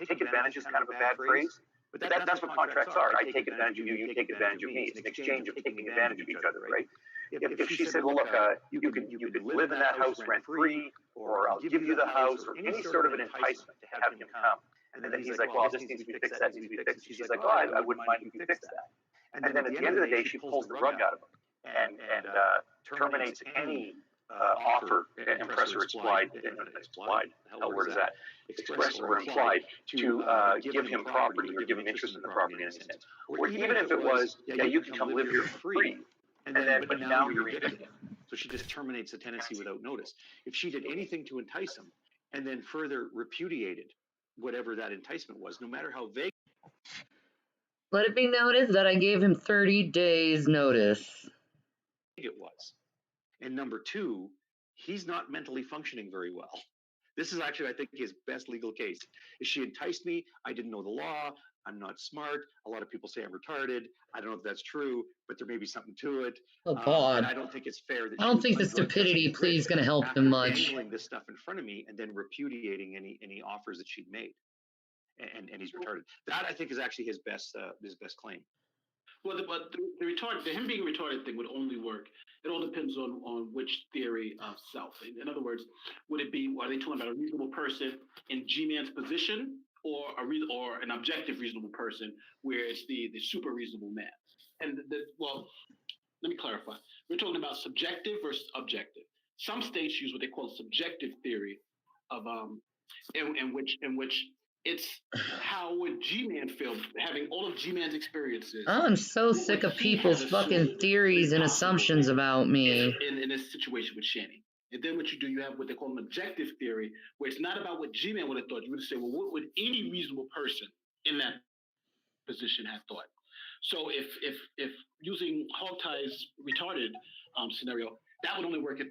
take advantage is kind of a bad phrase, but that's what contracts are. I take advantage of you, you take advantage of me. It's an exchange of taking advantage of each other, right? If she said, well, look, you could live in that house rent-free, or I'll give you the house, or any sort of an enticement to have him come. And then he's like, well, this needs to be fixed, that needs to be fixed. She's like, oh, I wouldn't mind if you fix that. And then at the end of the day, she pulls the rug out of him and terminates any offer, impress or implied, hell, where is that? Express or implied to give him property or give him interest in the property in a sense. Or even if it was, yeah, you can come live here free, but now you're evicting him. So she just terminates the tenancy without notice. If she did anything to entice him and then further repudiated whatever that enticement was, no matter how vague. Let it be noted that I gave him 30 days notice. It was. And number two, he's not mentally functioning very well. This is actually, I think, his best legal case. If she enticed me, I didn't know the law, I'm not smart, a lot of people say I'm retarded, I don't know if that's true, but there may be something to it. Oh, God. And I don't think it's fair that I don't she think the was let go of stupidity custody plea is going to help after him much. dangling this stuff in front of me and then repudiating any offers that she'd made. And he's retarded. That, I think, is actually his best claim. Well, the retarded, him being a retarded thing would only work. It all depends on which theory of self. In other words, would it be, are they talking about a reasonable person in G-Man's position, or an objective reasonable person where it's the super reasonable man? And well, let me clarify. We're talking about subjective versus objective. Some states use what they call subjective theory of in which it's how would G-Man feel, having all of G-Man's experiences. I'm so sick of people's fucking theories and assumptions about me. In this situation with Shanny. And then what you do, you have what they call an objective theory, where it's not about what G-Man would have thought. You would say, well, what would any reasonable person in that position have thought? So if using Hogtie's retarded scenario, that would only work if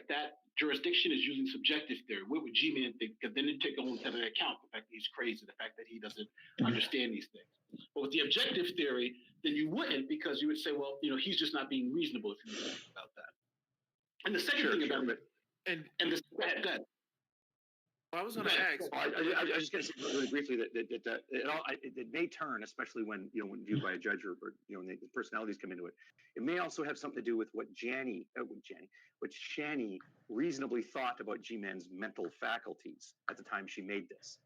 that jurisdiction is using subjective theory. What would G-Man think? Because then you take the whole into account the fact that he's crazy, the fact that he doesn't understand these things. But with the objective theory, then you wouldn't, because you would say, well, he's just not being reasonable if you think about that. And the second thing about it, go ahead. I was going to ask. I was just going to say really briefly that it may turn, especially when viewed by a judge or when the personalities come into it. It may also have something to do with what Shanny reasonably thought about G-Man's mental faculties at the time she made this,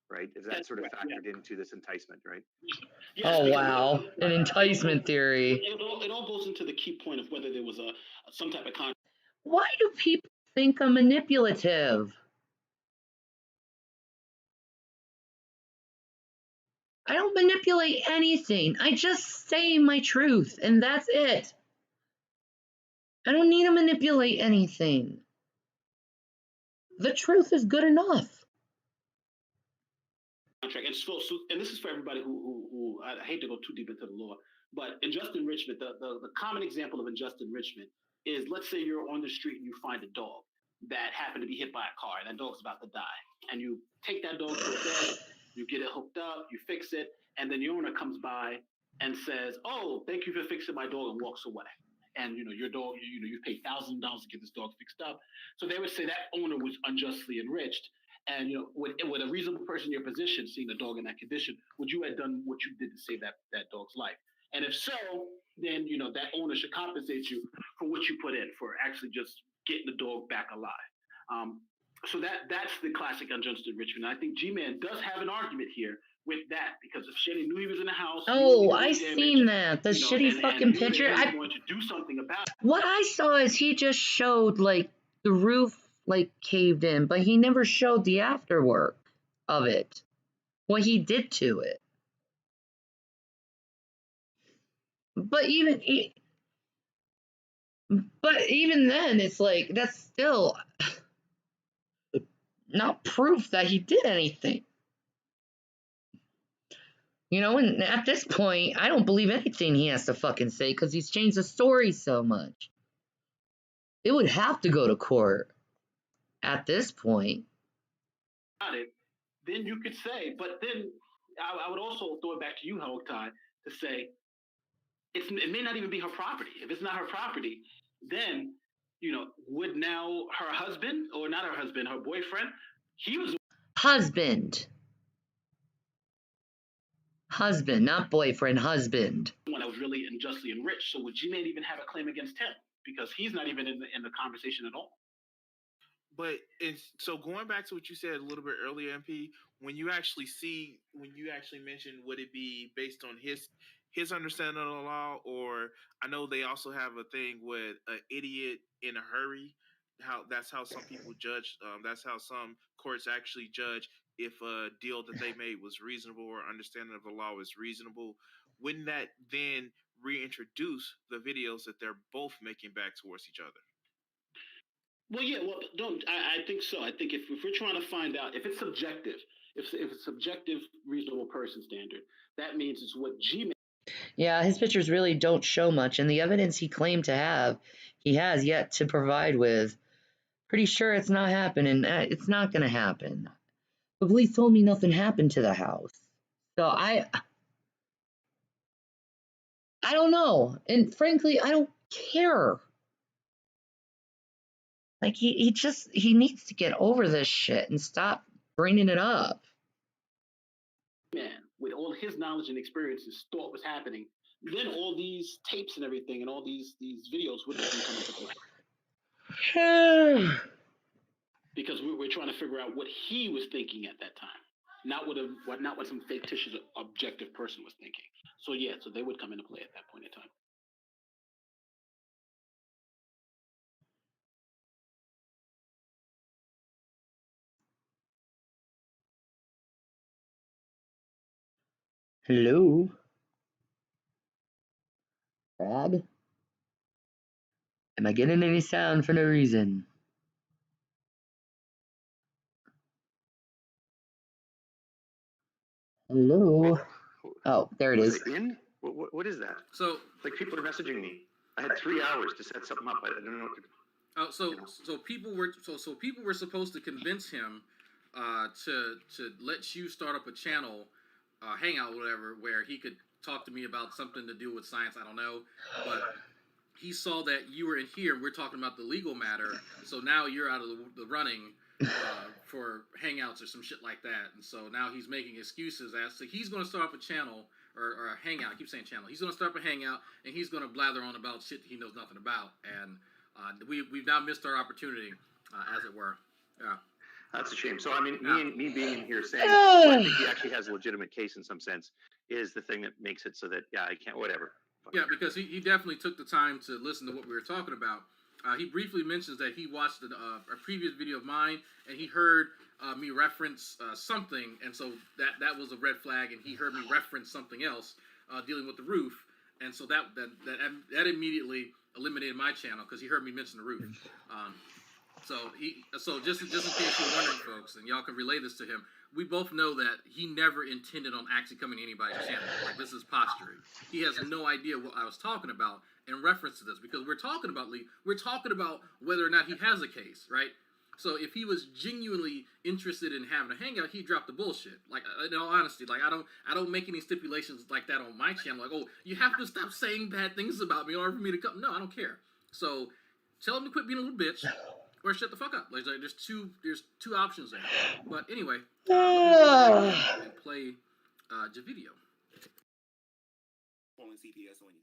right? If that sort of factored into this enticement, right? Yes, oh wow, an enticement theory. It all goes into the key point of whether there was some type of contract. Why do people think I'm manipulative? I don't manipulate anything. I just say my truth, and that's it. I don't need to manipulate anything. The truth is good enough. Contract, and this is for everybody who I hate to go too deep into the law, but unjust enrichment, the common example of unjust enrichment is, let's say you're on the street and you find a dog that happened to be hit by a car, and that dog's about to die, and you take that dog to the vet, you get it hooked up, you fix it, and then the owner comes by and says, "Oh, thank you for fixing my dog," and walks away. And your dog, you paid $1,000 to get this dog fixed up. So they would say that owner was unjustly enriched. And with a reasonable person in your position, seeing the dog in that condition, would you have done what you did to save that dog's life? And if so, then that owner should compensate you for what you put in, for actually just getting the dog back alive. So that's the classic unjust enrichment. I think G-Man does have an argument here with that, because if Shanny knew he was in the house, I seen that. The shitty fucking picture. I going to do something about it. What I saw is he just showed like the roof caved in, but he never showed the afterwork of it. What he did to it. But even then, it's like, that's still not proof that he did anything. And at this point, I don't believe anything he has to fucking say, because he's changed the story so much. It would have to go to court at this point. Then you could say, but then I would also throw it back to you, Hogtie, to say, it may not even be her property. If it's not her property, then, would now her husband, or not her husband, her boyfriend, he was... Husband, not boyfriend, husband. One that was really unjustly enriched. So would G-Man even have a claim against him? Because he's not even in the conversation at all. But so going back to what you said a little bit earlier, MP, when you actually mentioned, would it be based on his understanding of the law, or I know they also have a thing with an idiot in a hurry. That's how some people judge. That's how some courts actually judge if a deal that they made was reasonable, or understanding of the law is reasonable. Wouldn't that then reintroduce the videos that they're both making back towards each other? Well, yeah. Well, I think so. I think if we're trying to find out if it's subjective, if it's subjective reasonable person standard, that means it's what G-Man Yeah, his pictures really don't show much, and the evidence he claimed to have, he has yet to provide with. Pretty sure it's not happening. It's not gonna happen. The police told me nothing happened to the house. So I don't know. And frankly, I don't care. Like he needs to get over this shit and stop bringing it up. Man, with all his knowledge and experiences, thought was happening. Then all these tapes and everything, and all these videos would have been coming to play. Because we're trying to figure out what he was thinking at that time, not what some fictitious objective person was thinking. So yeah, so they would come into play at that point in time. Hello? Brad? Am I getting any sound for no reason? Hello? Oh, there it is. In? What is that? So, like, people are messaging me. I had 3 hours to set something up. I don't know what to. So people were supposed to convince him to let you start up a channel, hangout, whatever, where he could talk to me about something to do with science. I don't know, but he saw that you were in here. We're talking about the legal matter, so now you're out of the running for hangouts or some shit like that. And so now he's making excuses as to he's going to start up a channel or a hangout. I keep saying channel. He's going to start up a hangout and he's going to blather on about shit he knows nothing about. And we've now missed our opportunity, as it were. Yeah. That's a shame. So I mean, me being in here saying well, I think he actually has a legitimate case in some sense is the thing that makes it so that I can't whatever. Yeah, because he definitely took the time to listen to what we were talking about. He briefly mentions that he watched a previous video of mine and he heard me reference something, and so that was a red flag, and he heard me reference something else dealing with the roof, and so that immediately eliminated my channel because he heard me mention the roof. So just in case you're wondering, folks, and y'all can relay this to him, we both know that he never intended on actually coming to anybody's channel. Like, this is posturing. He has no idea what I was talking about in reference to this, because we're talking about whether or not he has a case, right? So if he was genuinely interested in having a hangout, he'd drop the bullshit. Like, in all honesty, like I don't make any stipulations like that on my channel. Like, oh, you have to stop saying bad things about me in order for me to come. No, I don't care. So tell him to quit being a little bitch. Or shut the fuck up. Like, there's two options there. But anyway, let me play the video. Pulling CPS on you.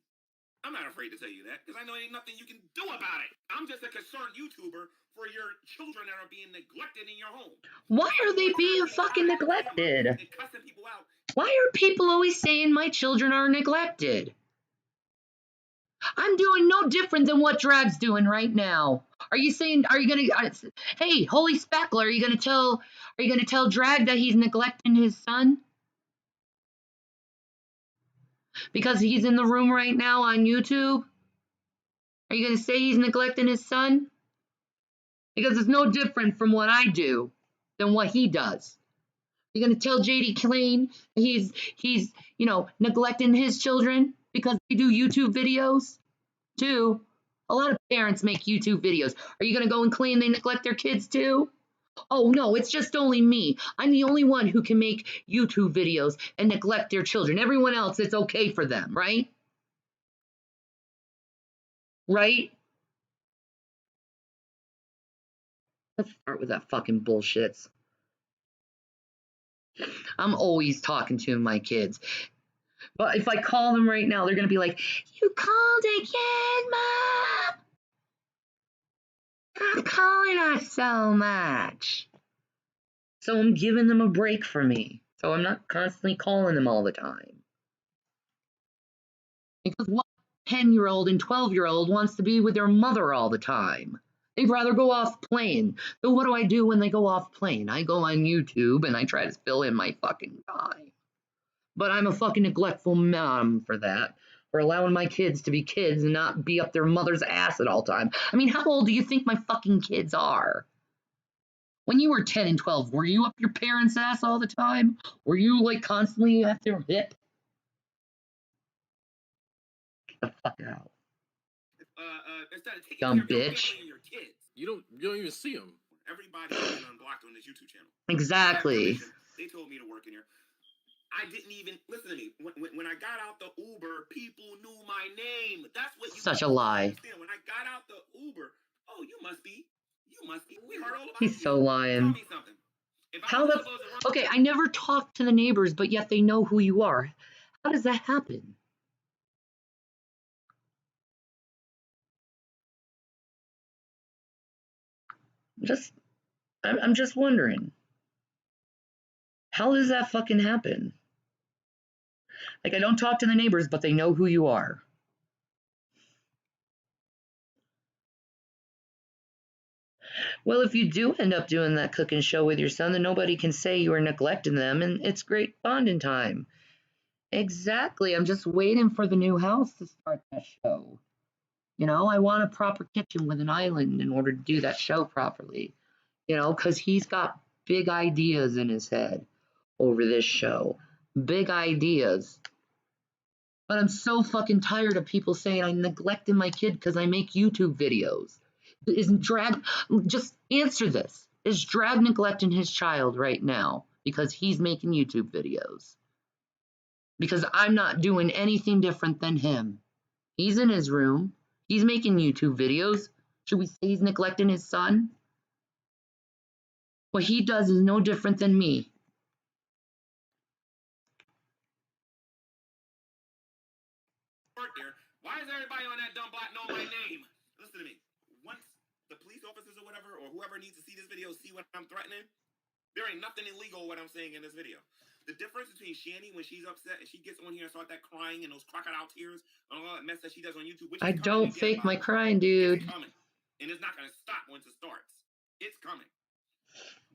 I'm not afraid to tell you that because I know ain't nothing you can do about it. I'm just a concerned YouTuber for your children that are being neglected in your home. Why are they being fucking neglected? Why are people always saying my children are neglected? I'm doing no different than what Drag's doing right now. Are you gonna, hey, Holy Spackler, are you gonna tell Drag that he's neglecting his son? Because he's in the room right now on YouTube? Are you gonna say he's neglecting his son? Because it's no different from what I do than what he does. You're gonna tell JD Klein he's neglecting his children because they do YouTube videos too. A lot of parents make YouTube videos. Are you gonna go and claim they neglect their kids too? Oh no, it's just only me. I'm the only one who can make YouTube videos and neglect their children. Everyone else, it's okay for them, right? Right? Let's start with that fucking bullshit. I'm always talking to my kids. But if I call them right now, they're going to be like, you called again, Mom! Stop calling us so much. So I'm giving them a break for me. So I'm not constantly calling them all the time. Because what 10-year-old and 12-year-old wants to be with their mother all the time? They'd rather go off playing. So what do I do when they go off playing? I go on YouTube and I try to fill in my fucking time. But I'm a fucking neglectful mom for that. For allowing my kids to be kids and not be up their mother's ass at all time. I mean, how old do you think my fucking kids are? When you were 10 and 12, were you up your parents' ass all the time? Were you, like, constantly at their hip? the fuck out. Instead of taking Dumb care of your bitch. family and your kids. You don't even see them. Everybody has been unblocked on this YouTube channel. Exactly. They told me to work in here. I didn't even listen to me. When I got out the Uber, people knew my name. That's what you Such a lie. understand. When I got out the Uber, oh, you must be. We heard all about He's so lying. Tell me something. How the okay? I never talked to the neighbors, but yet they know who you are. How does that happen? I'm just wondering. How does that fucking happen? Like, I don't talk to the neighbors, but they know who you are. Well, if you do end up doing that cooking show with your son, then nobody can say you were neglecting them, and it's great bonding time. Exactly. I'm just waiting for the new house to start that show. You know, I want a proper kitchen with an island in order to do that show properly. You know, because he's got big ideas in his head over this show. Big ideas. But I'm so fucking tired of people saying I'm neglecting my kid because I make YouTube videos. Isn't Drag, just answer this. Is Drag neglecting his child right now because he's making YouTube videos? Because I'm not doing anything different than him. He's in his room. He's making YouTube videos. Should we say he's neglecting his son? What he does is no different than me. Why is everybody on that dumb block know my name? Listen to me. Once the police officers or whatever, or whoever needs to see this video, see what I'm threatening, there ain't nothing illegal what I'm saying in this video. The difference between Shani when she's upset and she gets on here and starts that crying and those crocodile tears and all that mess that she does on YouTube, which I is don't fake my crying, dude. It's coming. And it's not going to stop once it starts. It's coming.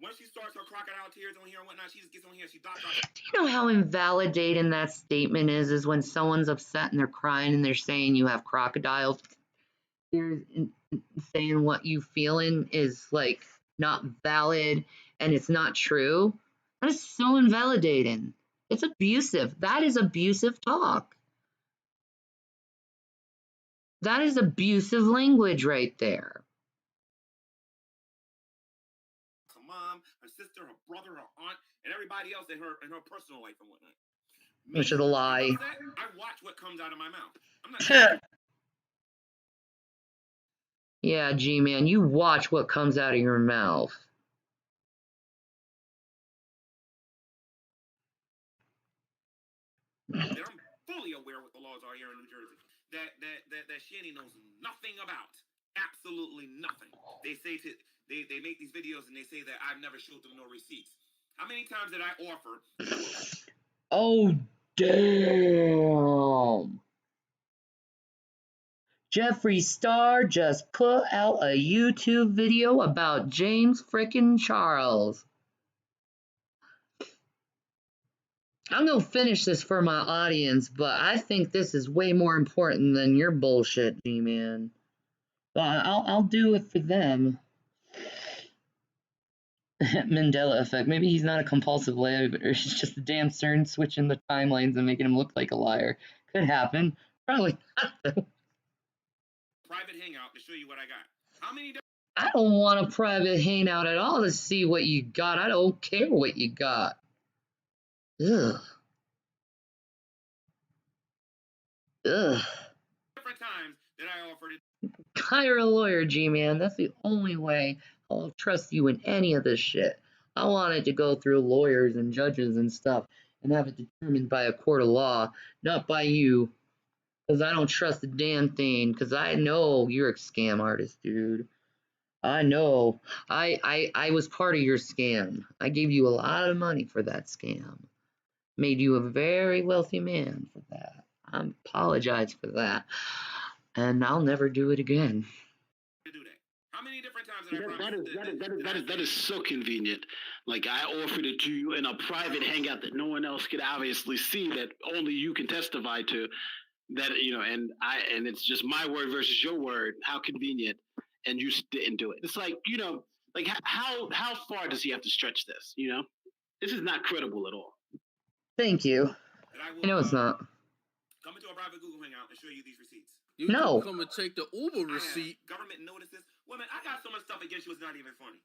Once she starts her crocodile tears on here and whatnot, she just gets on here and she dots. Do you know how invalidating that statement is when someone's upset and they're crying and they're saying you have crocodile tears and saying what you feeling is like not valid and it's not true? That is so invalidating. It's abusive. That is abusive talk. That is abusive language right there. Her mom, her sister, her brother, her aunt, and everybody else in her personal life and whatnot. Which is a lie. I watch what comes out of my mouth. I'm not. Yeah, G-Man, you watch what comes out of your mouth. I'm fully aware what the laws are here in New Jersey. That Shani knows nothing about. Absolutely nothing. They say they make these videos and they say that I've never showed them no receipts. How many times did I offer? Oh, damn. Jeffree Star just put out a YouTube video about James frickin' Charles. I'm gonna finish this for my audience, but I think this is way more important than your bullshit, G-Man. But I'll do it for them. Mandela effect. Maybe he's not a compulsive liar, but it's just a damn CERN switching the timelines and making him look like a liar. Could happen. Probably not, though. Private hangout to show you what I got. How many? I don't want a private hangout at all to see what you got. I don't care what you got. Ugh. Ugh. Different times that I offered it. Hire a lawyer, G-Man. That's the only way I'll trust you in any of this shit. I want it to go through lawyers and judges and stuff and have it determined by a court of law, not by you. Because I don't trust a damn thing. Because I know you're a scam artist, dude. I know. I was part of your scam. I gave you a lot of money for that scam. Made you a very wealthy man for that. I apologize for that. And I'll never do it again. How many different times that is so convenient. Like, I offered it to you in a private hangout that no one else could obviously see, that only you can testify to. That, you know, and it's just my word versus your word. How convenient. And you didn't do it. It's like, you know, like how far does he have to stretch this? You know, this is not credible at all. Thank you. I know it's not. come into a private Google Hangout and show you these receipts. You No. can come and take the Uber receipt. Government notices. Women, I got so much stuff against you, it's not even funny.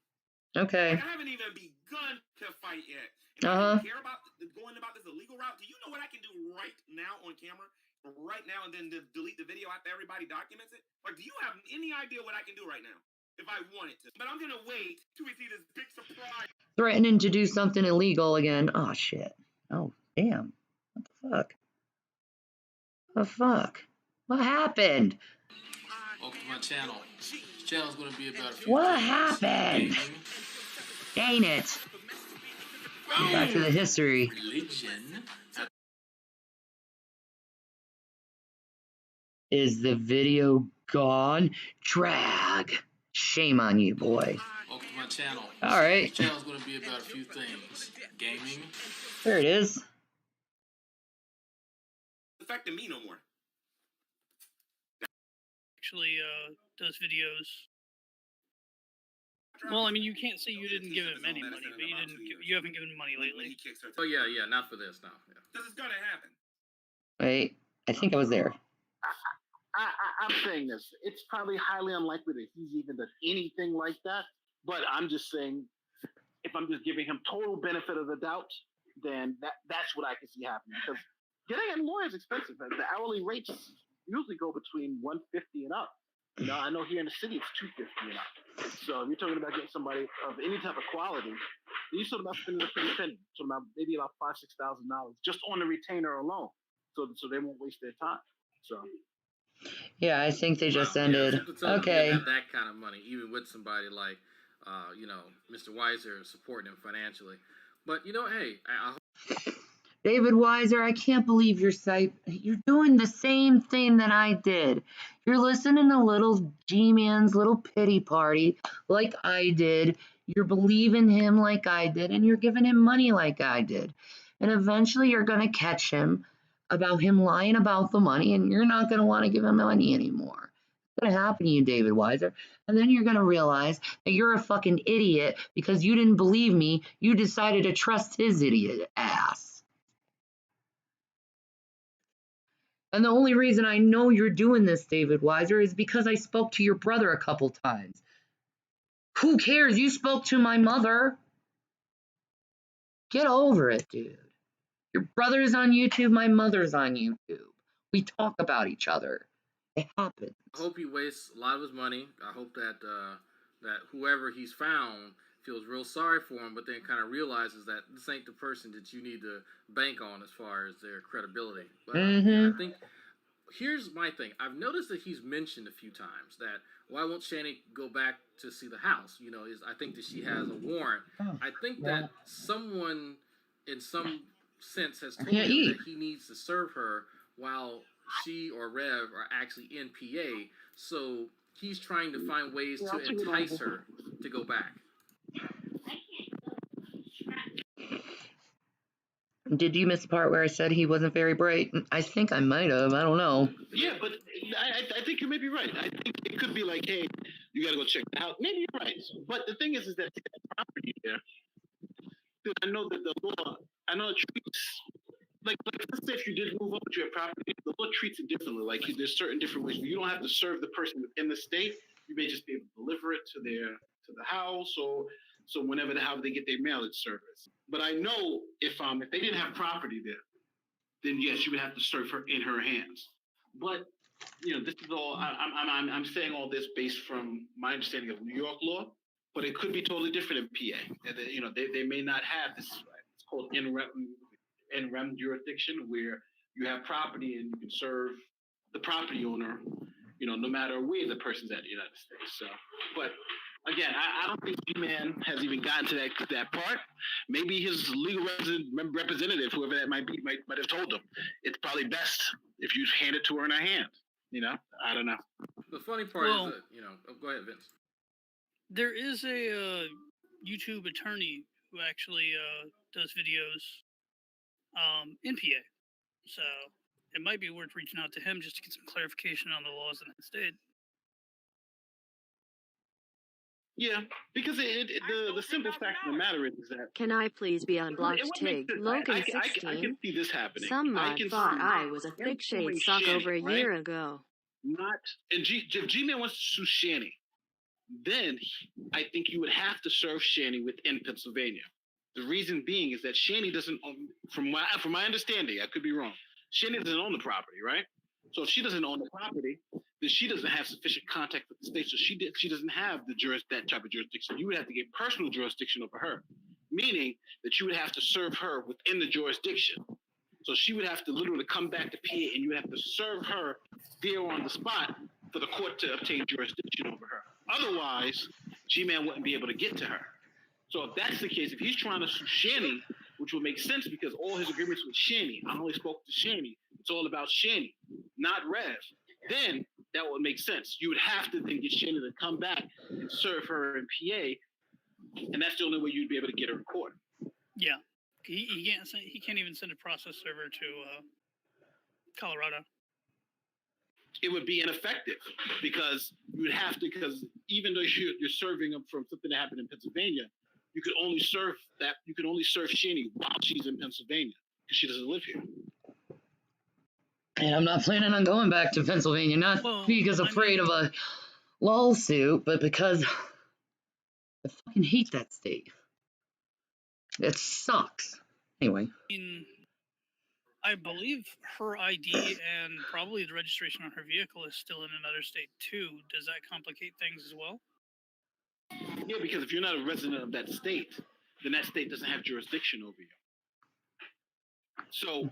Okay. Like, I haven't even begun to fight yet. If I didn't care about going about this illegal route, do you know what I can do right now on camera? Right now, and then delete the video after everybody documents it? Like, do you have any idea what I can do right now if I wanted to? But I'm going to wait till we see this big surprise. Threatening to do something illegal again. Oh, shit. Oh, damn. What the fuck? The fuck? What happened? Welcome to my channel. This channel's going to be about a few What things. happened? Dang it. Back to the history. Religion. Is the video gone? Drag. Shame on you, boy. Welcome to my channel. All right. This channel's going to be about a few things. Gaming. There it is. Affecting me no more. Actually, does videos. Well, I mean, you can't say you didn't give him any money, but you haven't given him money lately. Oh yeah, not for this, no. Yeah. This is gonna happen. Wait, I think I was there. I'm saying this. It's probably highly unlikely that he's even done anything like that. But I'm just saying, if I'm just giving him total benefit of the doubt, then that's what I can see happening. Because getting a lawyer is expensive. The hourly rates usually go between $150 and up. You know, I know here in the city it's $250 and up. So if you're talking about getting somebody of any type of quality, you're talking about spending a pretty penny. Talking about maybe about $5,000-$6,000 just on the retainer alone, so they won't waste their time. So. Yeah, I think they just Yeah, ended. sometimes Okay. you have that kind of money, even with somebody like, Mr. Weiser supporting him financially. But hey, I David Weiser, I can't believe you're doing the same thing that I did. You're listening to little G-Man's little pity party like I did. You're believing him like I did, and you're giving him money like I did. And eventually you're going to catch him about him lying about the money, and you're not going to want to give him money anymore. It's going to happen to you, David Weiser. And then you're going to realize that you're a fucking idiot because you didn't believe me. You decided to trust his idiot ass. And the only reason I know you're doing this, David Weiser, is because I spoke to your brother a couple times. Who cares? You spoke to my mother. Get over it, dude. Your brother's on YouTube, my mother's on YouTube. We talk about each other. It happens. I hope he wastes a lot of his money. I hope that that whoever he's found feels real sorry for him, but then kind of realizes that this ain't the person that you need to bank on as far as their credibility. But I think here's my thing. I've noticed that he's mentioned a few times that why won't Shani go back to see the house? I think that she has a warrant. I think that someone in some sense has told him that he needs to serve her while she or Rev are actually in PA. So he's trying to find ways to entice her to go back. Did you miss the part where I said he wasn't very bright? I think I might have. I don't know. Yeah, but I think you may be right. I think it could be like, hey, you got to go check it out. Maybe you're right. But the thing is that the property there, dude, I know that the law, I know it treats, like let's say if you did move over to your property, the law treats it differently. Like there's certain different ways. You don't have to serve the person in the state. You may just be able to deliver it to the house, or so whenever they get their mail, it's service. But I know if they didn't have property there, then yes, you would have to serve her in her hands. But this is all I'm saying all this based from my understanding of New York law, but it could be totally different in PA. And they may not have this. It's called in rem jurisdiction, where you have property and you can serve the property owner, no matter where the person's at in the United States. So, but again, I don't think G-Man has even gotten to that part. Maybe his legal representative, whoever that might be, might have told him it's probably best if you hand it to her in her hand. I don't know. The funny part is that, go ahead, Vince. There is a YouTube attorney who actually does videos in PA. So it might be worth reaching out to him just to get some clarification on the laws in that state. Yeah, because the simple fact of the matter is that Can I please be unblocked, it wouldn't make Tig? sense. Logan I can 16. see this happening. Some I mod can thought see I was a thick shade employing sock Shanny, over a right? year ago. Not and if G-Man wants to sue Shanny, then I think you would have to serve Shanny within Pennsylvania. The reason being is that Shanny doesn't own, from my understanding, I could be wrong. Shanny doesn't own the property, right? So if she doesn't own the property, then she doesn't have sufficient contact with the state. So she doesn't have that type of jurisdiction. You would have to get personal jurisdiction over her, meaning that you would have to serve her within the jurisdiction. So she would have to literally come back to PA, and you would have to serve her there on the spot for the court to obtain jurisdiction over her. Otherwise, G-Man wouldn't be able to get to her. So if that's the case, if he's trying to sue Shanny, which would make sense because all his agreements with Shanny, I only spoke to Shanny. It's all about Shanny, not Rev. Then that would make sense. You would have to then get Shanny to come back and serve her in PA, and that's the only way you'd be able to get her in court. Yeah, he can't even send a process server to Colorado. It would be ineffective because you would have to, because even though you're serving them from something that happened in Pennsylvania, you could only serve Shanny while she's in Pennsylvania because she doesn't live here. And I'm not planning on going back to Pennsylvania, not because afraid of a lawsuit, but because I fucking hate that state. It sucks. Anyway. I believe her ID and probably the registration on her vehicle is still in another state too. Does that complicate things as well? Yeah, because if you're not a resident of that state, then that state doesn't have jurisdiction over you. So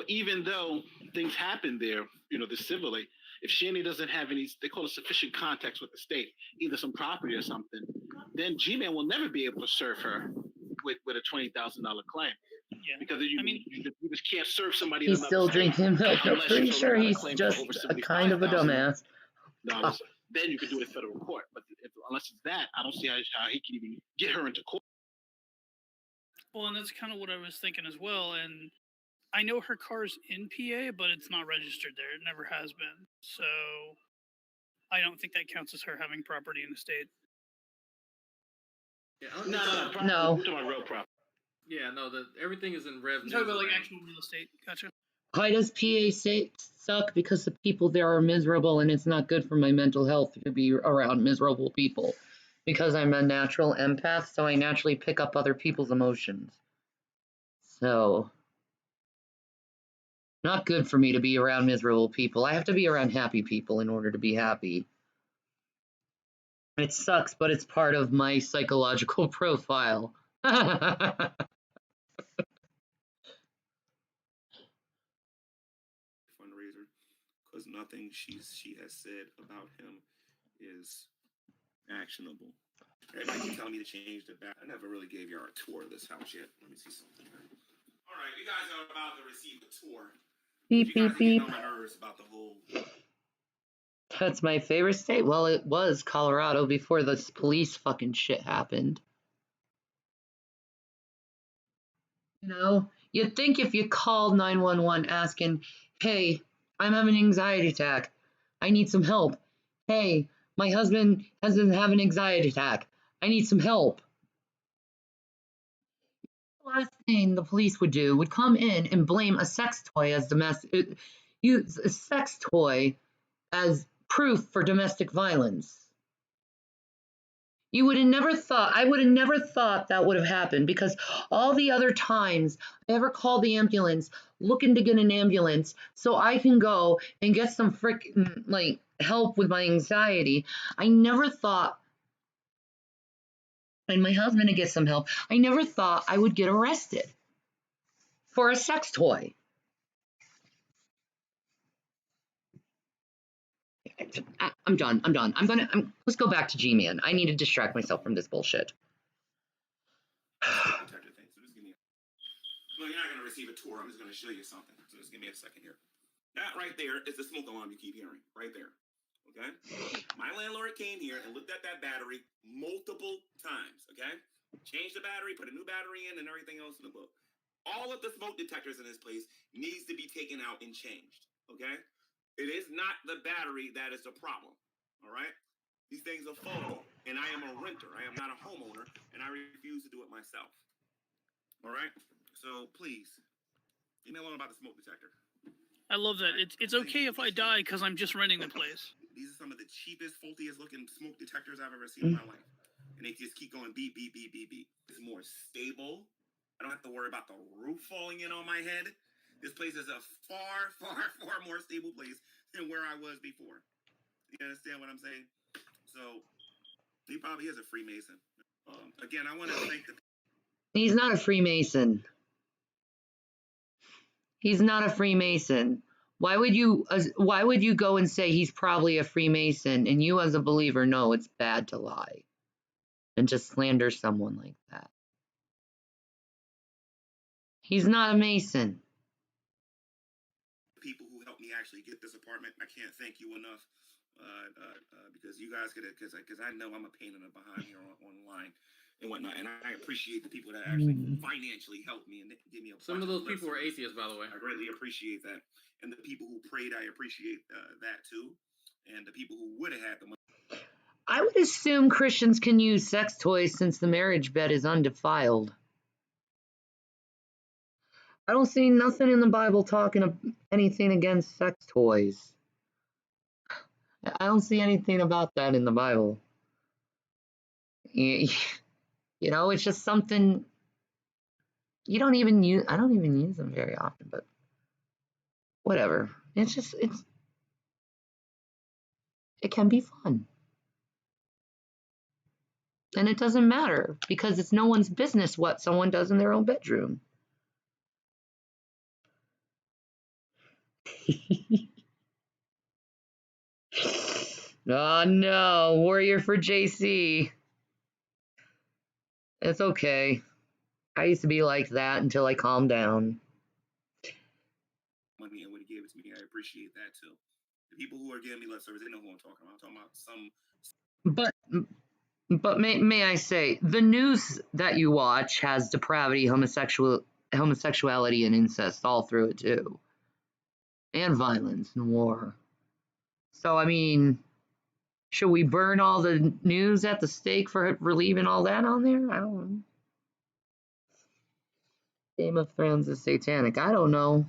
even though things happen there, the civilly, if Shanny doesn't have any, they call it sufficient contacts with the state, either some property or something, then G-Man will never be able to serve her with a $20,000 claim. Yeah. Because you just can't serve somebody. He's still drinking milk. I'm pretty sure he's just a kind of a dumbass. $75,000. Then you can do it in federal court. But unless it's that, I don't see how he can even get her into court. Well, and that's kind of what I was thinking as well. And I know her car's in PA, but it's not registered there. It never has been. So I don't think that counts as her having property in the state. Yeah, No. We're talking about real property. Yeah, no, everything is in Rev. I'm talking about like actual real estate. Gotcha. Why does PA suck? Because the people there are miserable, and it's not good for my mental health to be around miserable people. Because I'm a natural empath, so I naturally pick up other people's emotions. So, not good for me to be around miserable people. I have to be around happy people in order to be happy. It sucks, but it's part of my psychological profile. Fundraiser, because nothing she has said about him is actionable. Everybody keep telling me to change the back. I never really gave you a tour of this house yet. Let me see something here. All right, you guys are about to receive a tour. Beep, You guys beep, are getting beep. on my nerves about the whole. That's my favorite state. Well, it was Colorado before this police fucking shit happened. You'd think if you called 911 asking, hey, I'm having an anxiety attack. I need some help. Hey, my husband has been having an anxiety attack. I need some help. The last thing the police would do would come in and blame a sex toy as use a sex toy as proof for domestic violence. I would have never thought that would have happened, because all the other times I ever called the ambulance looking to get an ambulance so I can go and get some freaking help with my anxiety, I never thought, and my husband to get some help, I never thought I would get arrested for a sex toy. I'm done. Let's go back to G-Man. I need to distract myself from this bullshit. No, you're not going to receive a tour. I'm just going to show you something. So just give me a second here. That right there is the smoke alarm you keep hearing. Right there. Okay? My landlord came here and looked at that battery multiple times. Okay? Changed the battery, put a new battery in, and everything else in the book. All of the smoke detectors in this place needs to be taken out and changed. Okay? It is not the battery that is the problem. All right? These things are faulty. And I am a renter. I am not a homeowner, and I refuse to do it myself. All right? So please, leave me alone about the smoke detector. I love that. It's okay if I die because I'm just renting the place. These are some of the cheapest, faultiest looking smoke detectors I've ever seen in my life. And they just keep going beep, beep, beep, beep, beep. It's more stable. I don't have to worry about the roof falling in on my head. This place is a far, far, far more stable place than where I was before. You understand what I'm saying? So he probably is a Freemason. Again, I want to thank the. He's not a Freemason. He's not a Freemason. Why would you go and say he's probably a Freemason and you as a believer know it's bad to lie and just slander someone like that? He's not a Mason. People who helped me actually get this apartment, I can't thank you enough because you guys could, because I know I'm a pain in the behind here online and whatnot, and I appreciate the people that actually financially helped me and give me a. Some of those people were atheists, by the way. I greatly appreciate that, and the people who prayed, I appreciate that too, and the people who would have had the money. I would assume Christians can use sex toys since the marriage bed is undefiled. I don't see nothing in the Bible talking anything against sex toys. I don't see anything about that in the Bible. You know, it's just something you don't even use. I don't even use them very often, but whatever. It can be fun. And it doesn't matter because it's no one's business what someone does in their own bedroom. Oh no, warrior for JC. It's okay. I used to be like that until I calmed down. Money and would have gave it to me. I appreciate that too. The people who are giving me lip service, they know who I'm talking about. I'm talking about some. But may I say, the news that you watch has depravity, homosexuality, and incest all through it too, and violence and war. So I mean, should we burn all the news at the stake for leaving all that on there? I don't know. Game of Thrones is satanic. I don't know.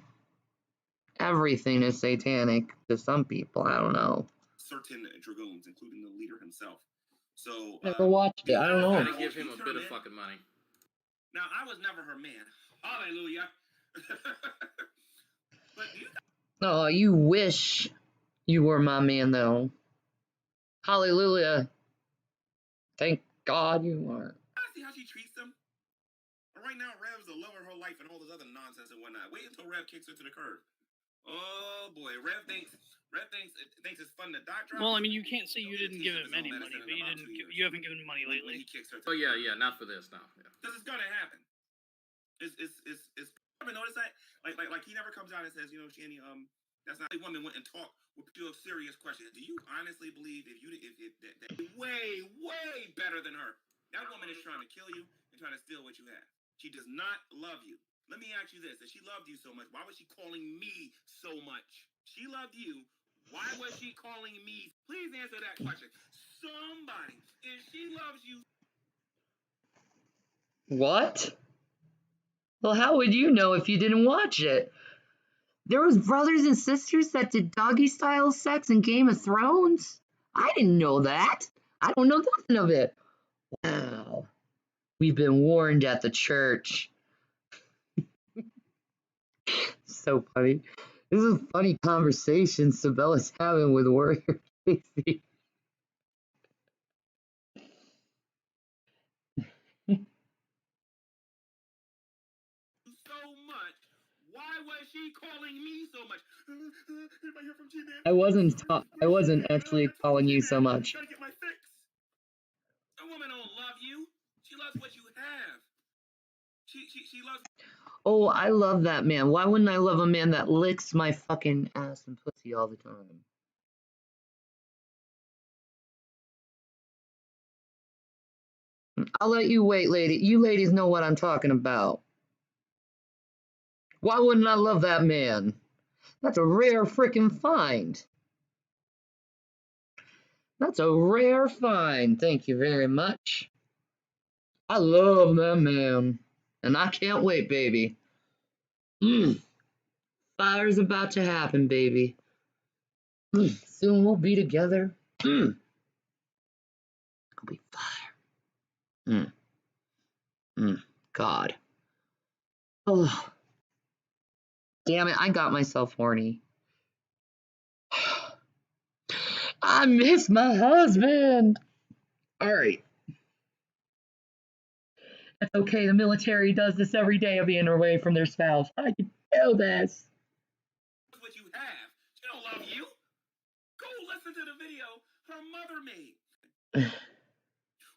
Everything is satanic to some people. I don't know. Certain dragoons, including the leader himself. So Never watched it. I don't know. Gotta give him a bit of fucking money. Now I was never her man. Hallelujah. But Oh, you wish you were my man, though. Hallelujah. Thank God you are. I see how she treats them. Right now, Rev's the love of her life and all this other nonsense and whatnot. Wait until Rev kicks her to the curb. Oh boy, Rev thinks it's fun to dot drop. Well, I mean, you can't say you didn't give him any money, but you haven't given him money lately. He kicks her. Oh yeah, not for this, no. Because it's gonna happen. It's. Ever notice that? Like he never comes out and says, you know, Shanny, that's not a woman went and talked with two serious questions. Do you honestly believe that way better than her? That woman is trying to kill you and trying to steal what you have. She does not love you. Let me ask you this: if she loved you so much, why was she calling me so much? She loved you. Why was she calling me? Please answer that question. Somebody, if she loves you. What? Well, how would you know if you didn't watch it? There was brothers and sisters that did doggy style sex in Game of Thrones? I didn't know that. I don't know nothing of it. Wow. We've been warned at the church. So funny. This is a funny conversation Sabella's having with Warrior Casey. Why was she calling me so much? Anybody hear from G-Man? I wasn't actually calling you so much. Trying to get my fix. A woman don't love you. She loves what you have. She loves. Oh, I love that man. Why wouldn't I love a man that licks my fucking ass and pussy all the time? I'll let you wait, lady. You ladies know what I'm talking about. Why wouldn't I love that man? That's a rare freaking find. That's a rare find. Thank you very much. I love that man. And I can't wait, baby. Fire's about to happen, baby. Soon we'll be together. It'll be fire. God. Oh. Damn it, I got myself horny. I miss my husband. Alright. It's okay, the military does this every day of being away from their spouse. I can feel this. What you have. She don't love you. Go listen to the video her mother made.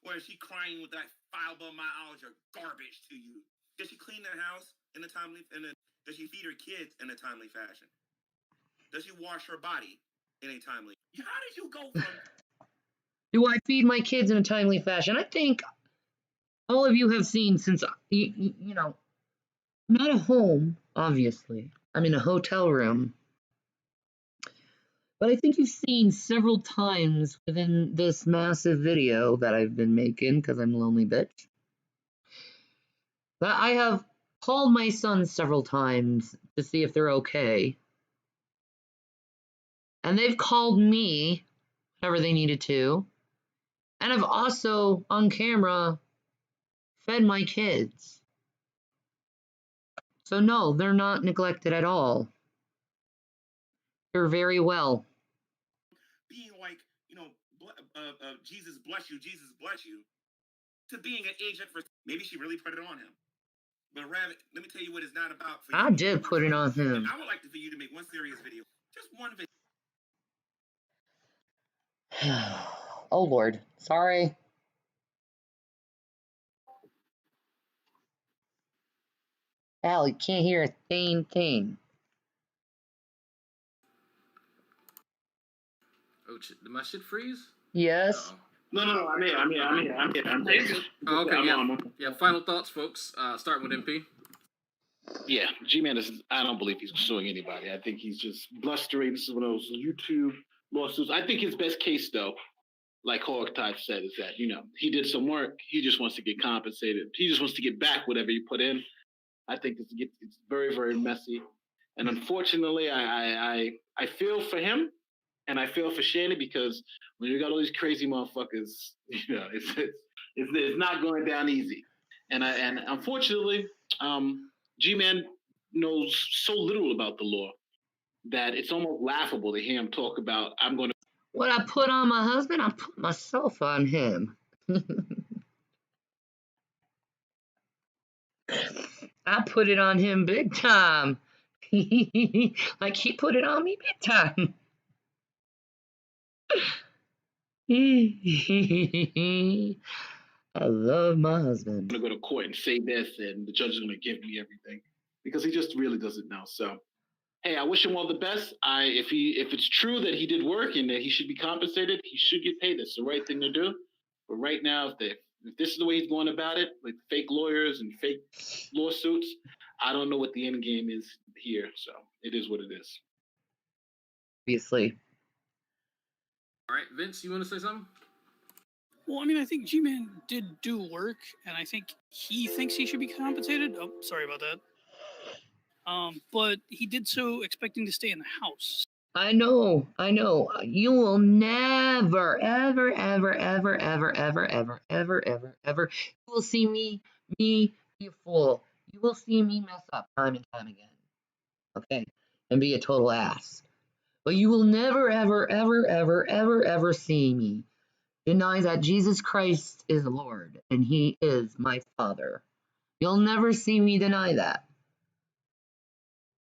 Or is she crying with that fibromyalgia garbage to you? Does she clean their house in a timely does she feed her kids in a timely fashion? Does she wash her body in a timely? How did you go from Do I feed my kids in a timely fashion? I think all of you have seen since, you know, not a home, obviously. I'm in a hotel room. But I think you've seen several times within this massive video that I've been making, because I'm a lonely bitch, that I have called my sons several times to see if they're okay. And they've called me whenever they needed to. And I've also, on camera, fed my kids. So no, they're not neglected at all. They're very well. being like, you know, Jesus bless you, to being an agent for, maybe she really put it on him. But Rev, let me tell you what it's not about for you. I did put it on him. I would like for you to make one serious video. Just one video. Oh Lord, sorry. Al, you can't hear a dang thing. Oh, did my shit freeze? Yes. No, I'm here. Oh, okay, yeah. Final thoughts, folks. Starting with MP. Yeah, G-Man I don't believe he's suing anybody. I think he's just blustering. This is one of those YouTube lawsuits. I think his best case, though, like Hog Type said, is that, you know, he did some work. He just wants to get compensated. He just wants to get back whatever he put in. I think it's very, very messy. And unfortunately, I feel for him and I feel for Shanny, because when you got all these crazy motherfuckers, you know, it's not going down easy. And unfortunately, G-Man knows so little about the law that it's almost laughable to hear him talk about, I'm going to. What I put on my husband, I put myself on him. I put it on him big time. Like he put it on me big time. I love my husband. I'm going to go to court and say this, and the judge is going to give me everything, because he just really doesn't know. So, hey, I wish him all the best. If it's true that he did work and that he should be compensated, he should get paid. That's the right thing to do. But right now, if this is the way he's going about it, with fake lawyers and fake lawsuits, I don't know what the end game is here. So it is what it is. Obviously. All right, Vince, you want to say something? Well, I mean, I think G-Man did do work, and I think he thinks he should be compensated. Oh, sorry about that. But he did so expecting to stay in the house. I know. You will never, ever, you will see me be a fool. You will see me mess up time and time again. Okay? And be a total ass. But you will never, ever see me deny that Jesus Christ is Lord and He is my Father. You'll never see me deny that.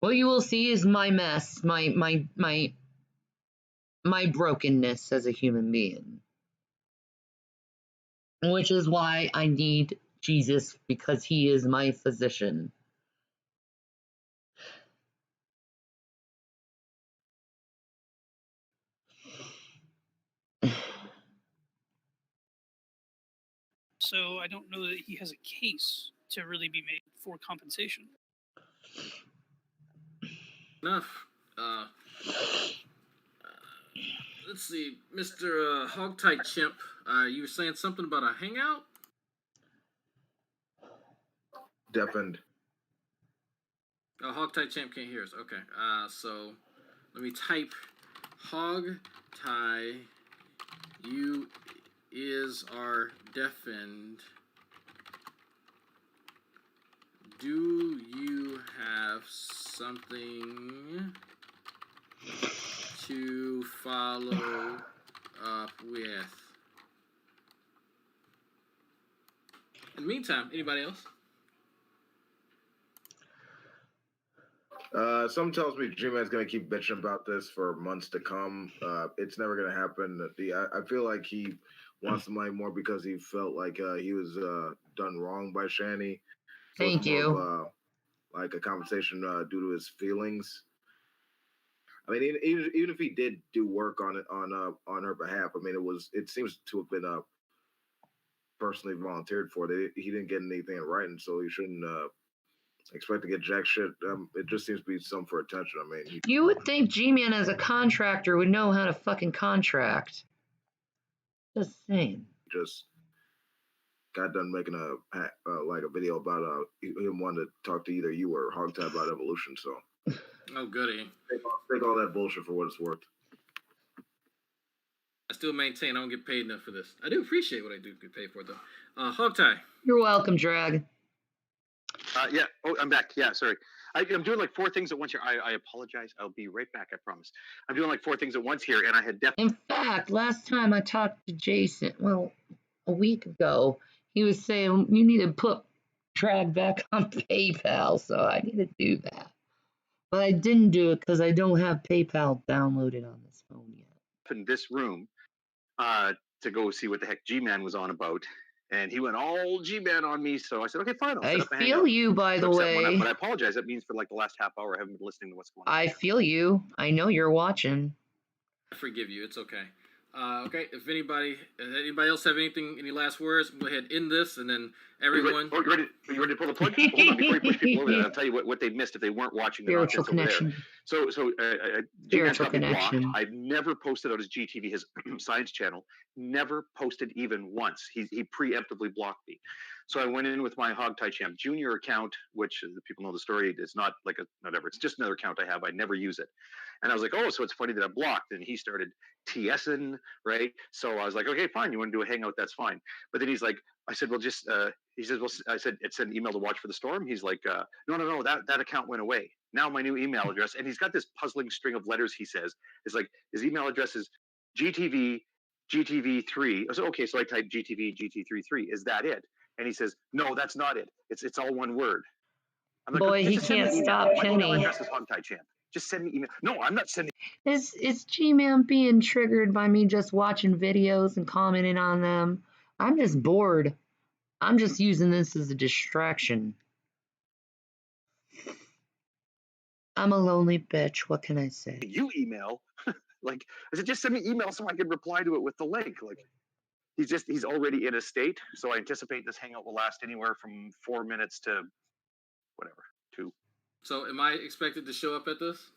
What you will see is my mess, my brokenness as a human being. Which is why I need Jesus, because He is my physician. So I don't know that he has a case to really be made for compensation. Enough. let's see, Mr. Hogtight Chimp. You were saying something about a hangout? Deafened. Oh, Hogtight Champ can't hear us. Okay. So let me type Hogtie. You are deafened. Do you have something to follow up with? In the meantime, anybody else? Some tells me G-Man's gonna keep bitching about this for months to come. It's never gonna happen. I feel like he wants the money more because he felt like he was done wrong by Shani. So Thank it's more you. of, like a compensation due to his feelings. I mean, even if he did do work on it on her behalf, I mean, it seems to have been personally volunteered for it. He didn't get anything in writing, so he shouldn't expect to get jack shit. It just seems to be some for attention. I mean, You would think G-Man as a contractor would know how to fucking contract. Just saying. Just got done making a video about him wanting to talk to either you or Hogtie about evolution. So, Oh, goody. take all that bullshit for what it's worth. I still maintain I don't get paid enough for this. I do appreciate what I do get paid for, though. Hogtie. You're welcome, Drag. Yeah. Oh, I'm back. Yeah, sorry. I'm doing like 4 things at once here. I apologize. I'll be right back. I promise. I'm doing like 4 things at once here, and I had In fact, last time I talked to Jason, well, a week ago, he was saying you need to put Drag back on PayPal, so I need to do that. But I didn't do it because I don't have PayPal downloaded on this phone yet. in this room to go see what the heck G-Man was on about. And he went all G-Man on me, so I said, okay, fine. I'll set up a I feel hangout. you, by the way. But I apologize. That means for like the last half hour, I haven't been listening to what's going on. I feel you. I know you're watching. I forgive you. It's okay. Okay, if anybody else have any last words, go ahead, end this, and then everyone. You ready to pull the plug? Hold on, before you push people over there, I'll tell you what they missed if they weren't watching the Spiritual nonsense over there. So G-Man's got me blocked. connection. I've never posted on his GTV, his science channel, never posted even once. He preemptively blocked me. So I went in with my Hogtie Champ Junior account, which the people know the story. It's not like whatever. It's just another account I have. I never use it. And I was like, oh, so it's funny that I blocked. And he started TSing, right? So I was like, okay, fine. You want to do a hangout? That's fine. But then he's like, I said, well, just, he says, well, I said, it's an email to watch for the storm. He's like, no, that account went away. Now my new email address, and he's got this puzzling string of letters. He says, it's like his email address is GTV3. I said, okay, so I type GTV GT33. Is that it? And he says, no, that's not it. It's all one word. I'm like, Boy, he just send me can't an email. stop My email Penny. address is Hogtie Champ. Just send me email. No, I'm not sending. It's G-Man being triggered by me just watching videos and commenting on them. I'm just bored. I'm just using this as a distraction. I'm a lonely bitch. What can I say? You email. Like, I said, just send me email so I can reply to it with the link. Like, he's already in a state. So I anticipate this hangout will last anywhere from 4 minutes to whatever, 2. So am I expected to show up at this?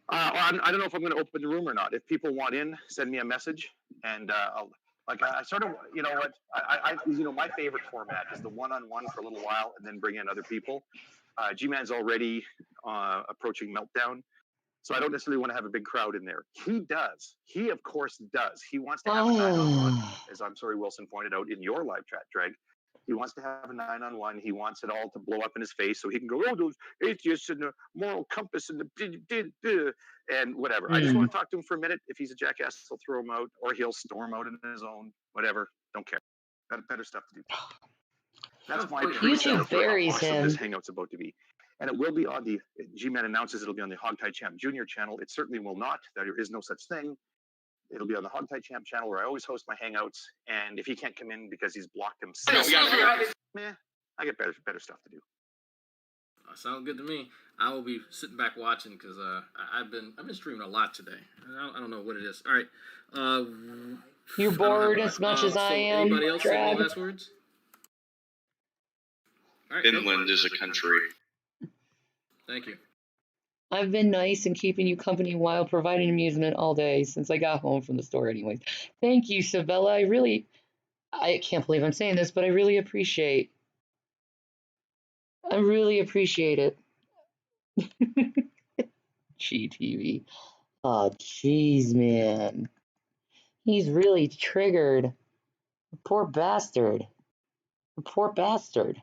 I don't know if I'm going to open the room or not. If people want in, send me a message, and I sort of, you know what, my favorite format is the one-on-one for a little while, and then bring in other people. G-Man's already approaching meltdown, so I don't necessarily want to have a big crowd in there. He does. He of course does. He wants to have a 9-on-1, as I'm sorry Wilson pointed out in your live chat, Dreg. He wants to have a 9-on-1. He wants it all to blow up in his face so he can go, oh, those atheists and the moral compass and the and whatever. I just want to talk to him for a minute. If he's a jackass, he'll throw him out, or he'll storm out in his own, whatever. Don't care. Got better stuff to do. That's my YouTube buries awesome him. this hangout's about to be. And it will be on the, G-Man announces it'll be on the Hogtie Champ Junior channel. It certainly will not. There is no such thing. It'll be on the Hogtie Champ channel where I always host my hangouts. And if he can't come in because he's blocked himself, I get better stuff to do. Sounds good to me. I will be sitting back watching because I've been streaming a lot today. I don't know what it is. All right. You're bored as much as I am. Anybody else have any Drag? last words? All right, Finland is a country. Thank you. I've been nice and keeping you company while providing amusement all day since I got home from the store anyways. Thank you, Sabella. I can't believe I'm saying this, but I really appreciate it. GTV. Oh, jeez, man. He's really triggered. Poor bastard. Poor bastard.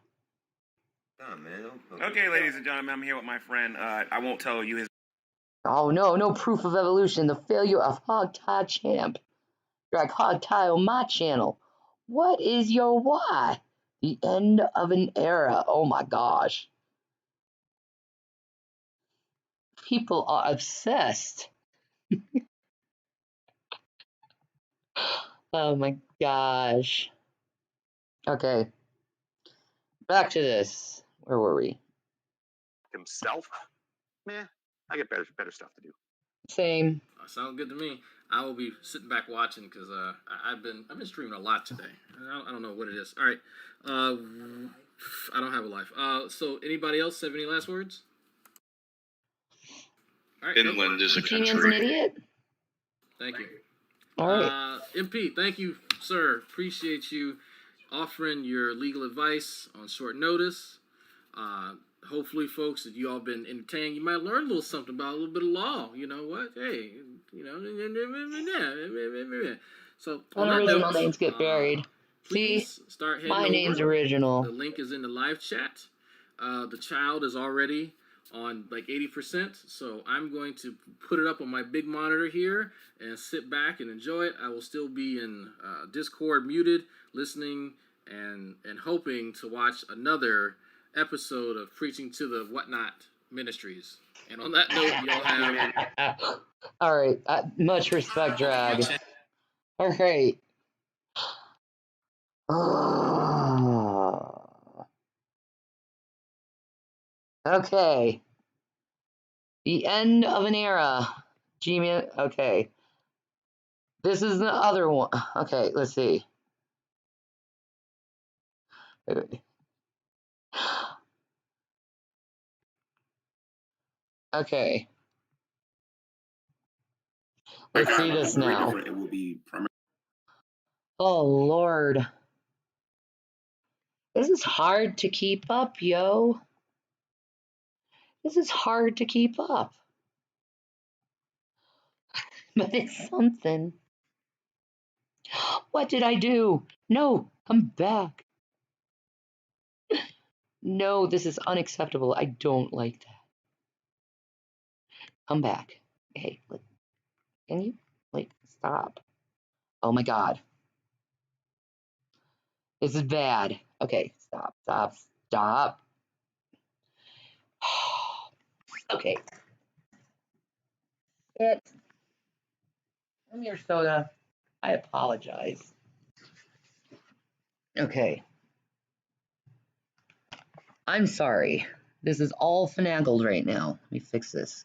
Okay, ladies and gentlemen, I'm here with my friend. I won't tell you his. Oh, no proof of evolution. The failure of Hogtie Champ. Drag Hogtie on my channel. What is your why? The end of an era. Oh my gosh. People are obsessed. Oh my gosh. Okay. Back to this. Where were we? Himself? I get better stuff to do. Same. Sounds good to me. I will be sitting back watching because I've been streaming a lot today. I don't know what it is. All right. I don't have a life. So anybody else have any last words? All right. Finland is a Opinion's country. an idiot. Thank you. All right. MP, thank you, sir. Appreciate you offering your legal advice on short notice. Hopefully, folks, that you all been entertained, you might learn a little something about a little bit of law. You know what? Hey, you know. So on that Unoriginal note, names get buried. See, start heading my over. name's original. The link is in the live chat. The child is already on like 80%, so I'm going to put it up on my big monitor here and sit back and enjoy it. I will still be in Discord muted, listening and hoping to watch another episode of Preaching to the Whatnot Ministries. And on that note, y'all have... All right. Much respect, Drag. All right. Okay. The end of an era. G-Man. Okay. This is the other one. Okay, let's see. Wait. Okay. Let's see this now. It will be Oh, Lord. This is hard to keep up, yo. This is hard to keep up. But it's something. What did I do? No, come back. No, this is unacceptable. I don't like that. Come back. Hey, look. Can you? Like, stop. Oh my God. This is bad. Okay, stop. Okay. Come here, soda. I apologize. Okay. I'm sorry. This is all finagled right now. Let me fix this.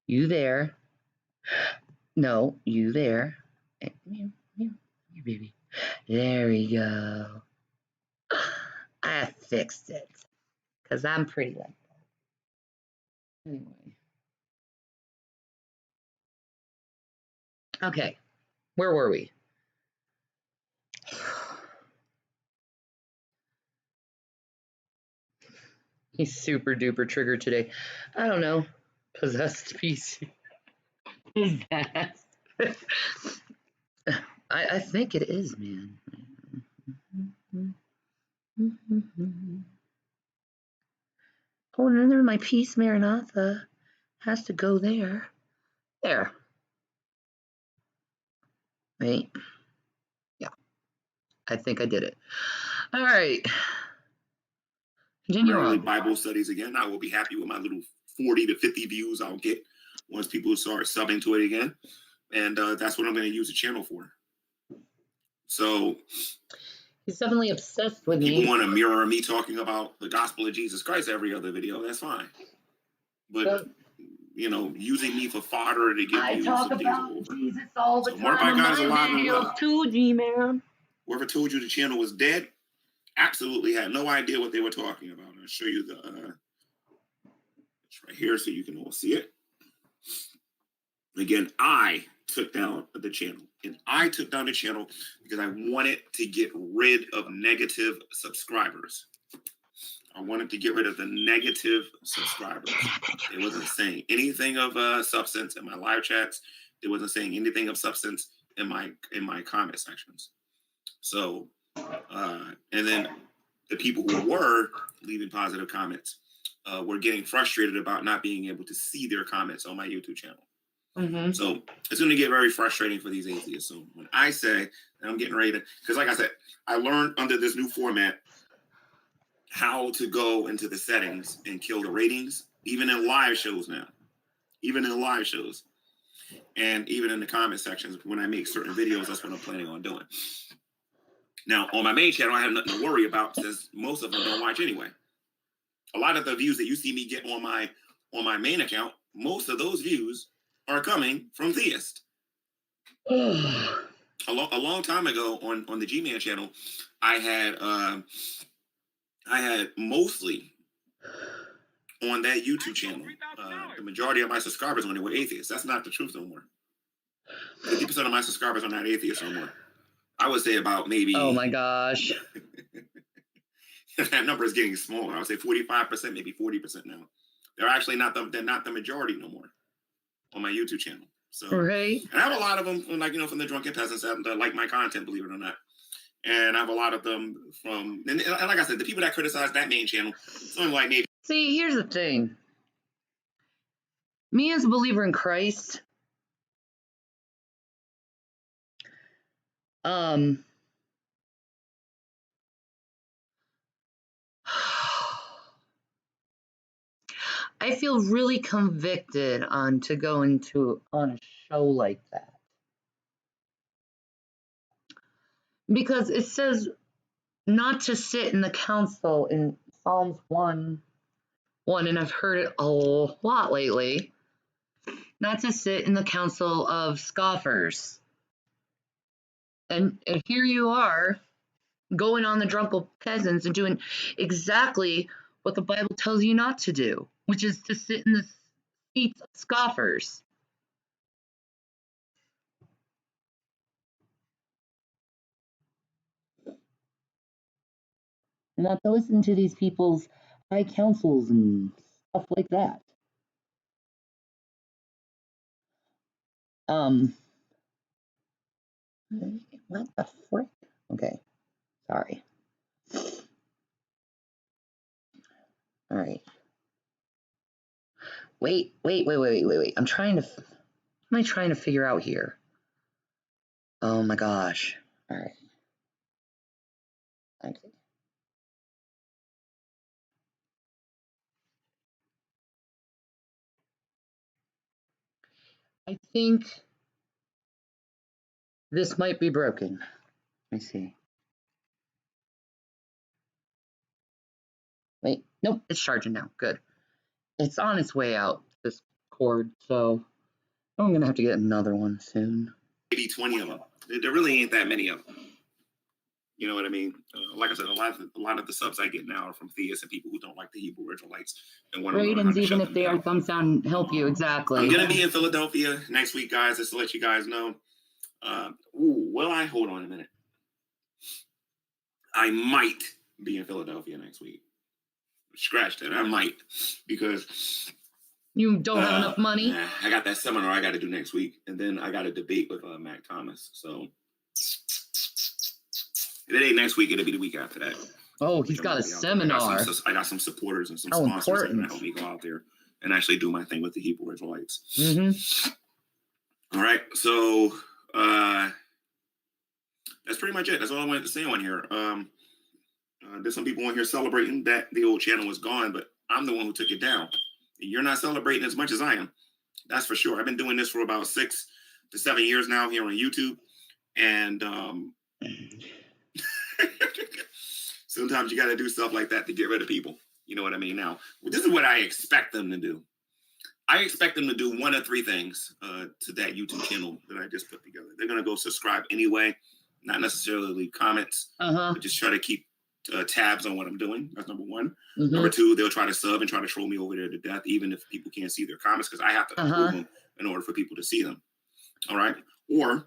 You there? No, you there. You, baby. There we go. I fixed it. Because I'm pretty like that. Anyway. Okay. Where were we? He's super duper triggered today. I don't know. Possessed PC. Is that? I think it is, man. Oh, and then my piece, Maranatha, has to go there. There. Wait. Yeah. I think I did it. All right. Continue on. Bible studies again. I will be happy with my little 40 to 50 views I'll get once people start subbing to it again. And that's what I'm going to use the channel for. So he's definitely obsessed with me. People want to mirror me talking about the gospel of Jesus Christ every other video. That's fine. But, you know, using me for fodder to get views. I talk about Jesus all the time in my videos too, G-Man. Whoever told you the channel was dead absolutely had no idea what they were talking about. I'll show you the It's right here so you can all see it. Again, I took down the channel. And I took down the channel because I wanted to get rid of negative subscribers. I wanted to get rid of the negative subscribers. It wasn't saying anything of substance in my live chats. It wasn't saying anything of substance in my comment sections. So, and then the people who were leaving positive comments were getting frustrated about not being able to see their comments on my YouTube channel. Mm-hmm. So it's going to get very frustrating for these atheists. So when I say that I'm getting ready to, because like I said, I learned under this new format how to go into the settings and kill the ratings, even in live shows now, even in live shows, and even in the comment sections when I make certain videos. That's what I'm planning on doing. Now on my main channel, I have nothing to worry about since most of them don't watch anyway. A lot of the views that you see me get on my main account, most of those views are coming from theists. A long time ago on the G-Man channel, I had mostly on that YouTube channel, the majority of my subscribers on it were atheists. That's not the truth no more. 50% of my subscribers are not atheists no more. I would say about maybe... Oh my gosh. That number is getting smaller. I would say 45%, maybe 40% now. They're actually not the majority no more on my YouTube channel. So, right. And I have a lot of them, like, you know, from the Drunken Peasants that like my content, believe it or not. And I have a lot of them from, and like I said, the people that criticize that main channel, something like maybe. See, here's the thing. Me as a believer in Christ, I feel really convicted to go on a show like that. Because it says not to sit in the council in Psalms 1, and I've heard it a lot lately, not to sit in the council of scoffers. And here you are, going on the Drunken Peasants and doing exactly what the Bible tells you not to do, which is to sit in the seats of scoffers. Not to listen to these people's high councils and stuff like that. What the frick? Okay, sorry. All right. Wait. I'm trying to. What am I trying to figure out here? Oh my gosh. All right. Okay. I think this might be broken. Let me see. Wait, nope, it's charging now. Good. It's on its way out, this cord, so I'm gonna have to get another one soon. Maybe 20 of them. There really ain't that many of them. You know what I mean? Like I said, a lot of the subs I get now are from theists and people who don't like the Hebrew Israelites and want to learn how Ratings, to even shut if they are thumbs down, help you exactly. I'm gonna be in Philadelphia next week, guys. Just to let you guys know. Will I? Hold on a minute. I might be in Philadelphia next week. Scratch that. I might, because you don't have enough money. I got that seminar I got to do next week, and then I got a debate with Mac Thomas. So if it ain't next week, it'll be the week after that. Oh, he's got a seminar. I got some supporters and some sponsors that are going to help me go out there and actually do my thing with the Hebrew Israelites. Mm-hmm. All right, so that's pretty much it. That's all I wanted to say on here. There's some people on here celebrating that the old channel was gone, but I'm the one who took it down. You're not celebrating as much as I am. That's for sure. I've been doing this for about 6 to 7 years now here on YouTube. And sometimes you got to do stuff like that to get rid of people. You know what I mean? Now, this is what I expect them to do. I expect them to do one of 3 things to that YouTube channel that I just put together. They're going to go subscribe anyway, not necessarily leave comments, but just try to keep tabs on what I'm doing. That's number one. Mhm. Number two, they'll try to sub and try to troll me over there to death, even if people can't see their comments, because I have to approve them in order for people to see them. All right. Or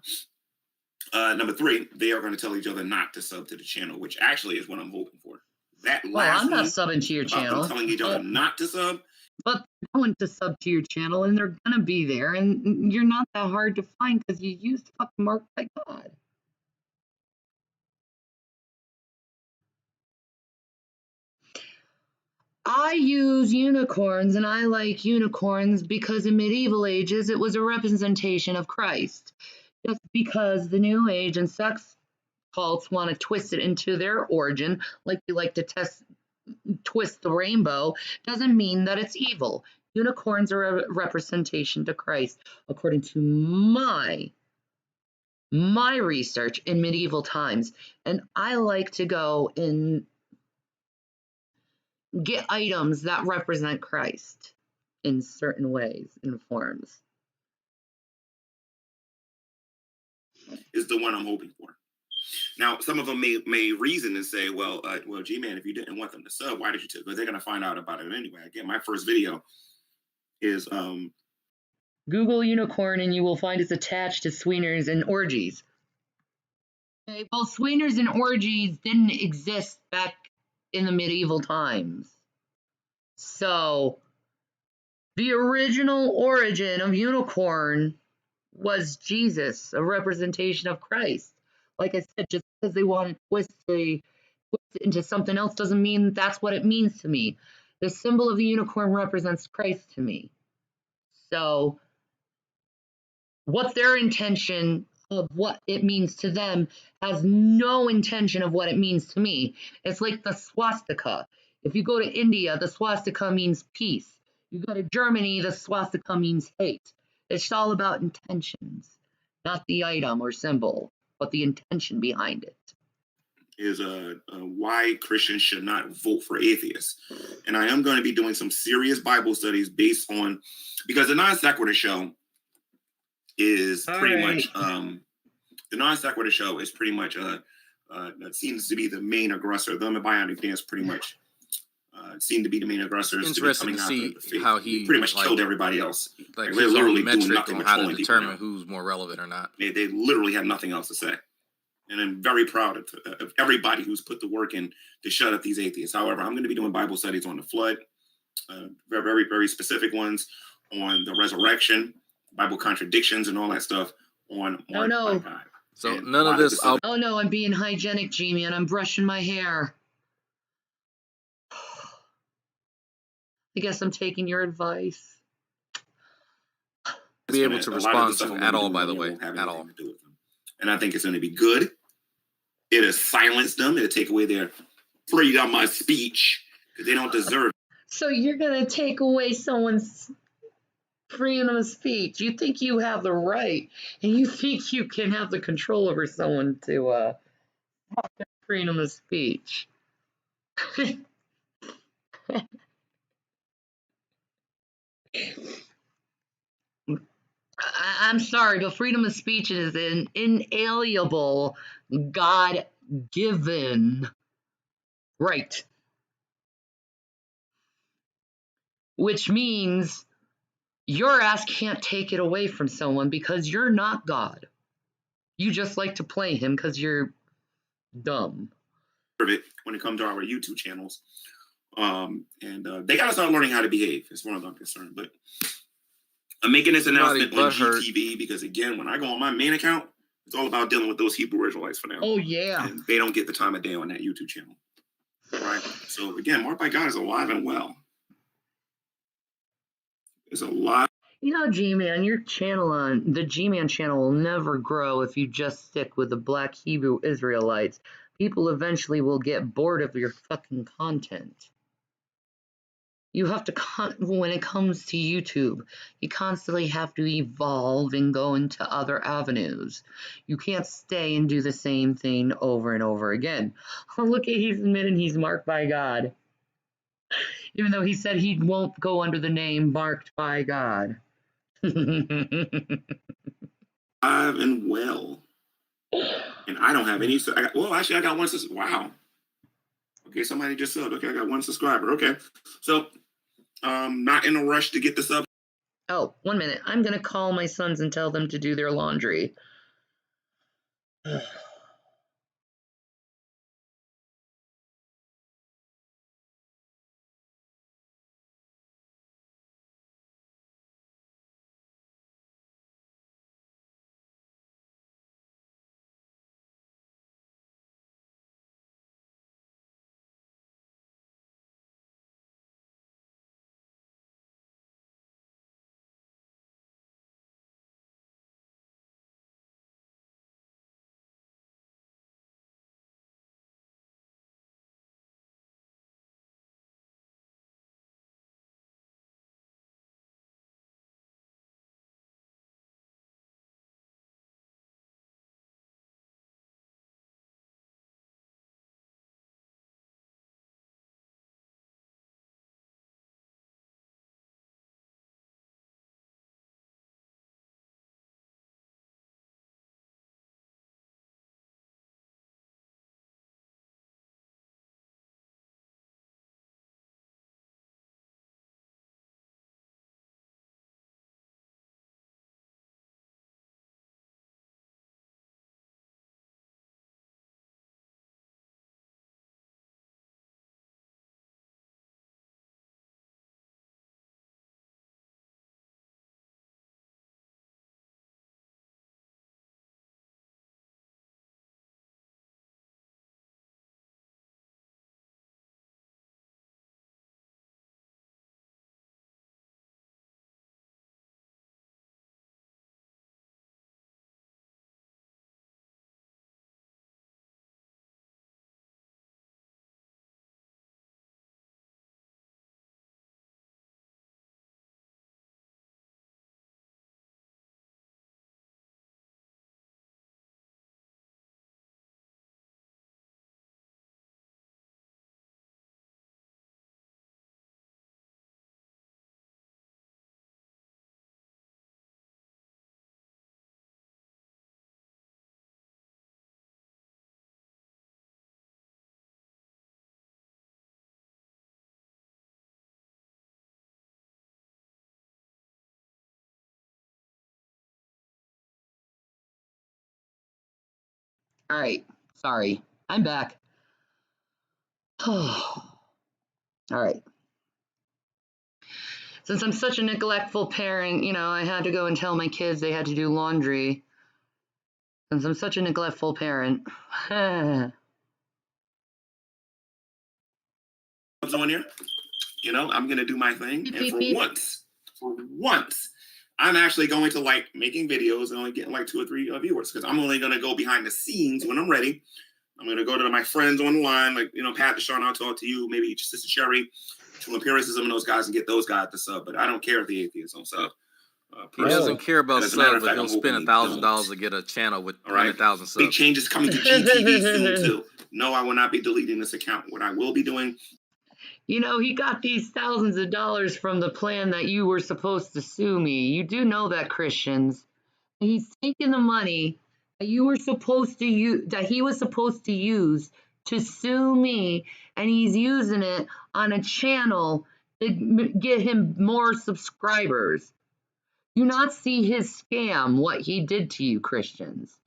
number three, they are going to tell each other not to sub to the channel, which actually is what I'm hoping for. That Well, last I'm not one subbing to your about them channel. telling each other not to sub. But they're going to sub to your channel and they're going to be there, and you're not that hard to find because you used fucking Marked by God. I use unicorns, and I like unicorns because in medieval ages it was a representation of Christ. Just because the New Age and sex cults want to twist it into their origin, like they like to twist the rainbow, doesn't mean that it's evil. Unicorns are a representation to Christ, according to my research in medieval times. And I like to go and get items that represent Christ in certain ways and forms. Is the one I'm hoping for. Now, some of them may reason and say, well, G-Man, if you didn't want them to sub, why did you tell? Because they're going to find out about it anyway. Again, my first video is Google unicorn and you will find it's attached to swingers and orgies. Okay, well, swingers and orgies didn't exist back in the medieval times. So, the original origin of unicorn was Jesus, a representation of Christ. Like I said, just because they want to twist it into something else doesn't mean that's what it means to me. The symbol of the unicorn represents Christ to me. So, what their intention of what it means to them has no intention of what it means to me. It's like the swastika. If you go to India, the swastika means peace. You go to Germany, the swastika means hate. It's all about intentions, not the item or symbol, but the intention behind it. Is why Christians should not vote for atheists. And I am going to be doing some serious Bible studies based on, because the Non Sequitur Show is pretty much the Non Sequitur Show is pretty much that seems to be the main aggressor. Them and Bionic Dance pretty much seem to be the main aggressors. Interesting to see how he pretty much killed everybody else. Like they're his literally own doing metric nothing on but how to trolling people determine now. who's more relevant or not. They literally have nothing else to say. And I'm very proud of everybody who's put the work in to shut up these atheists. However, I'm going to be doing Bible studies on the flood, very, very, very specific ones on the resurrection, Bible contradictions, and all that stuff on Marked by God. So And none of this. Oh no, I'm being hygienic, G-Man. I'm brushing my hair. I guess I'm taking your advice. Be able to respond to at all, by the way, at all. And I think it's going to be good. It'll silence them. It'll take away their freedom of speech because they don't deserve it. So you're going to take away someone's freedom of speech. You think you have the right, and you think you can have the control over someone to have their freedom of speech. I'm sorry, but freedom of speech is an inalienable, God-given right. Which means your ass can't take it away from someone because you're not God. You just like to play him because you're dumb. It when it comes to our YouTube channels. And they got to start learning how to behave, as far as I'm concerned. But I'm making this announcement on GTV because, again, when I go on my main account, it's all about dealing with those Hebrew Israelites for now. Oh, yeah. And they don't get the time of day on that YouTube channel. Right? So, again, Marked by God is alive and well. There's a lot. You know, G-Man, your channel on the G-Man channel will never grow if you just stick with the Black Hebrew Israelites. People eventually will get bored of your fucking content. You have to, when it comes to YouTube, you constantly have to evolve and go into other avenues. You can't stay and do the same thing over and over again. Oh, look, he's admitting he's marked by God. Even though he said he won't go under the name Marked by God. Alive and well. And I don't have any. I got one sister. Wow. Okay, somebody just subbed. Okay, I got 1 subscriber. Okay, so not in a rush to get the sub. Oh, 1 minute. I'm gonna call my sons and tell them to do their laundry. All right, sorry. I'm back. All right. Since I'm such a neglectful parent, you know, I had to go and tell my kids they had to do laundry. Since I'm such a neglectful parent. On here, you know, I'm gonna do my thing, and for once, I'm actually going to like making videos and only getting like 2 or 3 viewers because I'm only gonna go behind the scenes when I'm ready. I'm gonna go to my friends on the line, like Pat, Deshaun, I'll talk to you, maybe Sister Sherry, to Empiricism and those guys, and get those guys to sub. But I don't care if the atheists don't sub. He doesn't care about subs, but he'll spend $1,000 to get a channel with 100,000 subs. Big changes coming to GTV soon too. No, I will not be deleting this account. What I will be doing. You know, he got these thousands of dollars from the plan that you were supposed to sue me. You do know that, Christians. He's taking the money that you were supposed to use, that he was supposed to use to sue me, and he's using it on a channel to get him more subscribers. You not see his scam, what he did to you, Christians.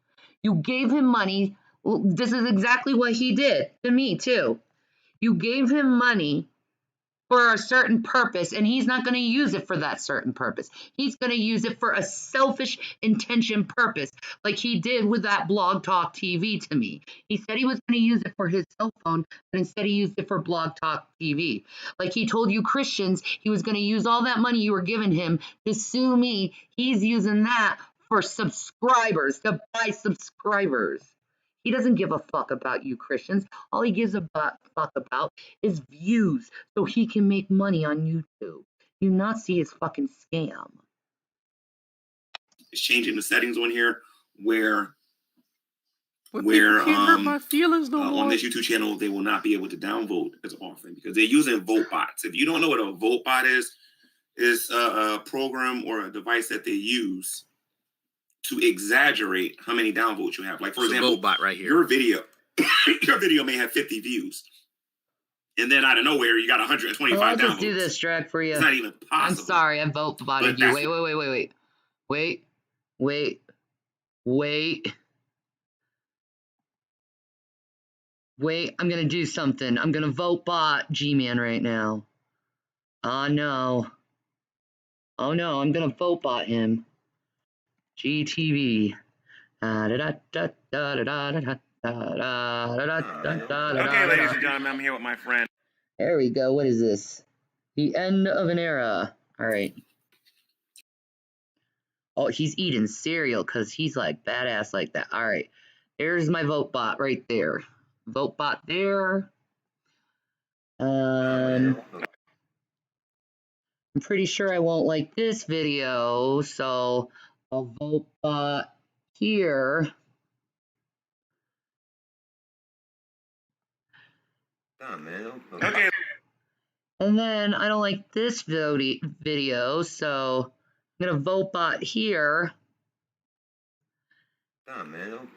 You gave him money. Well, this is exactly what he did to me, too. You gave him money for a certain purpose, and he's not going to use it for that certain purpose. He's going to use it for a selfish intention purpose, like he did with that Blog Talk TV to me. He said he was going to use it for his cell phone, but instead he used it for Blog Talk TV. Like he told you Christians he was going to use all that money you were giving him to sue me. He's using that for subscribers, to buy subscribers. He doesn't give a fuck about you Christians. All he gives a fuck about is views so he can make money on YouTube. You not see his fucking scam. It's changing the settings on here where my feelings no more. On this YouTube channel they will not be able to downvote as often because they're using vote bots. If you don't know what a vote bot is a program or a device that they use to exaggerate how many downvotes you have. Like for example, vote bot right here. Your video may have 50 views, and then out of nowhere you got 125 I'll downloads. just do this, Drag, for you. It's not even possible. I'm sorry, I vote botted you. Wait, I'm gonna do something. I'm gonna vote bot G-Man right now. Oh no, I'm gonna vote bot him. GTV. Okay, ladies and gentlemen, I'm here with my friend. There we go. What is this? The end of an era. All right. Oh, he's eating cereal because he's like badass like that. All right. There's my vote bot right there. Vote bot there. I'm pretty sure I won't like this video, so I'll vote bot here. Okay. And then I don't like this video, so I'm gonna vote bot here.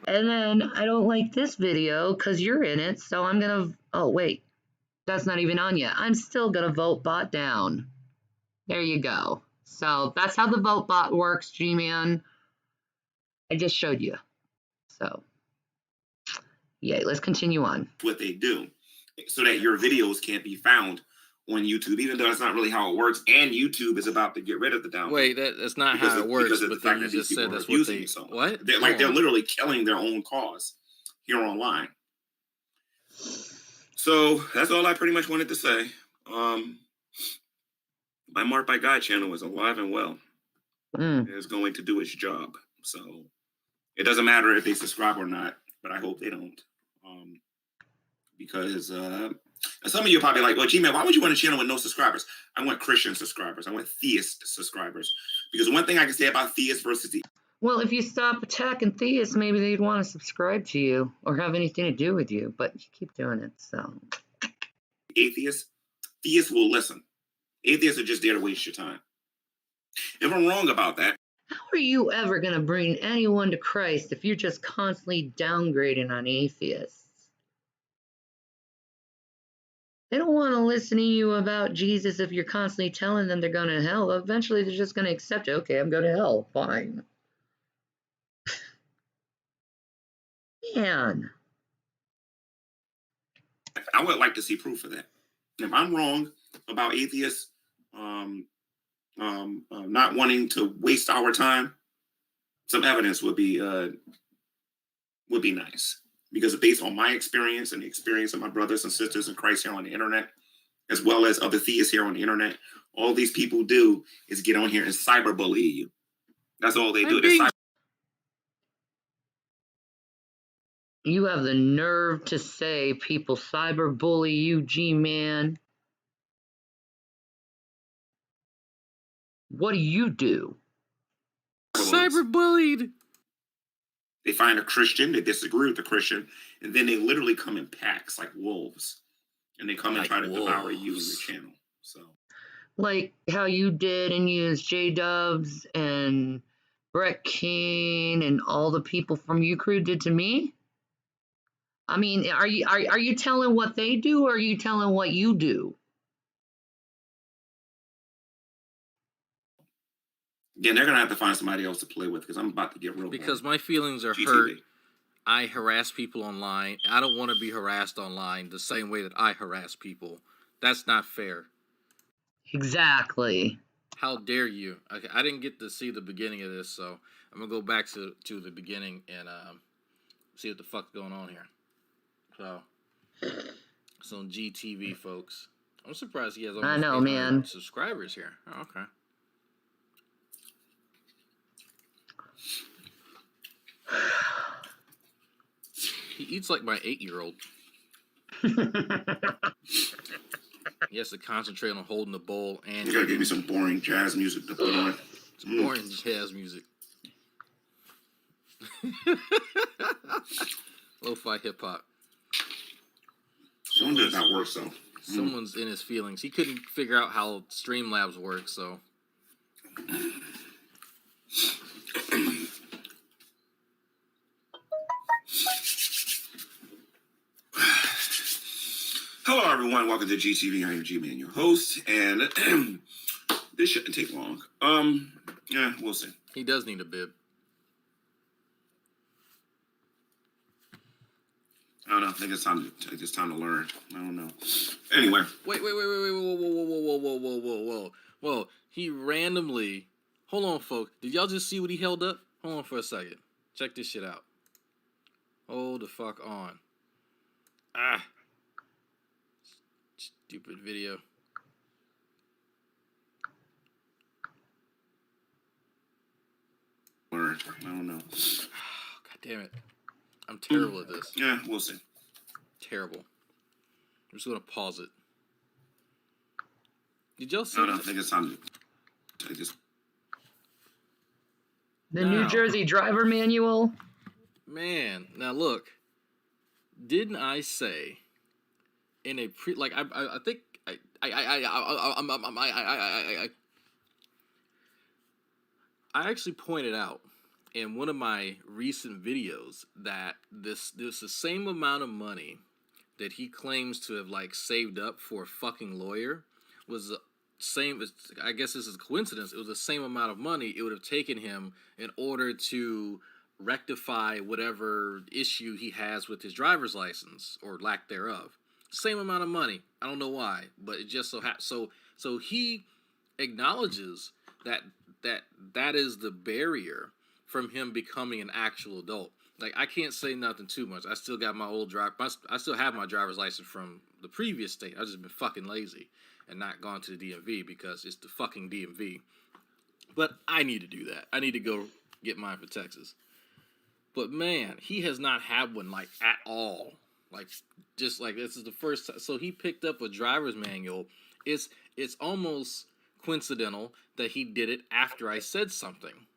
And then I don't like this video because you're in it, so I'm gonna. Oh wait, that's not even on yet. I'm still gonna vote bot down. There you go. So that's how the vote bot works, G-Man. I just showed you. So yeah, let's continue on. What they do, so that your videos can't be found on YouTube, even though that's not really how it works. And YouTube is about to get rid of the download. Wait, that's not how it works. But then you just said that's what they. What? They're literally killing their own cause here online. So that's all I pretty much wanted to say. My Marked by God channel is alive and well. It's going to do its job. So it doesn't matter if they subscribe or not, but I hope they don't. Because some of you are probably like, well, G-Man, why would you want a channel with no subscribers? I want Christian subscribers. I want theist subscribers. Because one thing I can say about theists versus the... Well, if you stop attacking theists, maybe they'd want to subscribe to you or have anything to do with you, but you keep doing it, so... Theists will listen. Atheists are just there to waste your time. If I'm wrong about that... How are you ever going to bring anyone to Christ if you're just constantly downgrading on atheists? They don't want to listen to you about Jesus if you're constantly telling them they're going to hell. Eventually, they're just going to accept it. Okay, I'm going to hell. Fine. Man. I would like to see proof of that. If I'm wrong about atheists not wanting to waste our time, some evidence would be nice. Because based on my experience and the experience of my brothers and sisters in Christ here on the internet, as well as other theists here on the internet, all these people do is get on here and cyberbully you. That's all they do. You have the nerve to say people cyberbully you, G-Man. What do you do? Cyberbullied. They find a Christian, they disagree with the Christian, and then they literally come in packs like wolves. And they come and try to devour you and your channel. So, like how you did and used J-Dubs and Brett King and all the people from U-Crew did to me? I mean, are you telling what they do, or are you telling what you do? Again, they're gonna have to find somebody else to play with because I'm about to get real. Because my feelings are hurt. I harass people online. I don't want to be harassed online the same way that I harass people. That's not fair. Exactly. How dare you? Okay, I didn't get to see the beginning of this, so I'm gonna go back to the beginning and see what the fuck's going on here. So, it's on GTV, folks. I'm surprised he has almost 800 subscribers here. Oh, okay. He eats like my 8-year-old. He has to concentrate on holding the bowl and... You gotta give me some boring jazz music to put on. Some boring jazz music. Lo-fi hip-hop. Someone does not work, so... Someone's in his feelings. He couldn't figure out how Streamlabs works, so... Hello, everyone. Welcome to GTV. I am G-Man, your host, and this shouldn't take long. Yeah, we'll see. He does need a bib. I don't know. I think it's time to learn. I don't know. Anyway. Wait. Whoa. He randomly. Hold on, folks. Did y'all just see what he held up? Hold on for a second. Check this shit out. Hold the fuck on. Stupid video. I don't know. God damn it. I'm terrible at this. Yeah, we'll see. Terrible. I'm just gonna pause it. Did y'all see? No, I think it's time to just. The New Jersey driver manual. Man, now look. Didn't I say in a I think I actually pointed out in one of my recent videos that this the same amount of money that he claims to have saved up for a fucking lawyer was the same as, I guess this is a coincidence, it was the same amount of money it would have taken him in order to rectify whatever issue he has with his driver's license or lack thereof. Same amount of money. I don't know why, but it just so he acknowledges that is the barrier from him becoming an actual adult. I can't say nothing too much. I still got I still have my driver's license from the previous state. I've just been fucking lazy and not gone to the DMV because it's the fucking DMV. But I need to do that. I need to go get mine for Texas. But man, he has not had one at all. This is the first time. So he picked up a driver's manual. It's almost coincidental that he did it after I said something.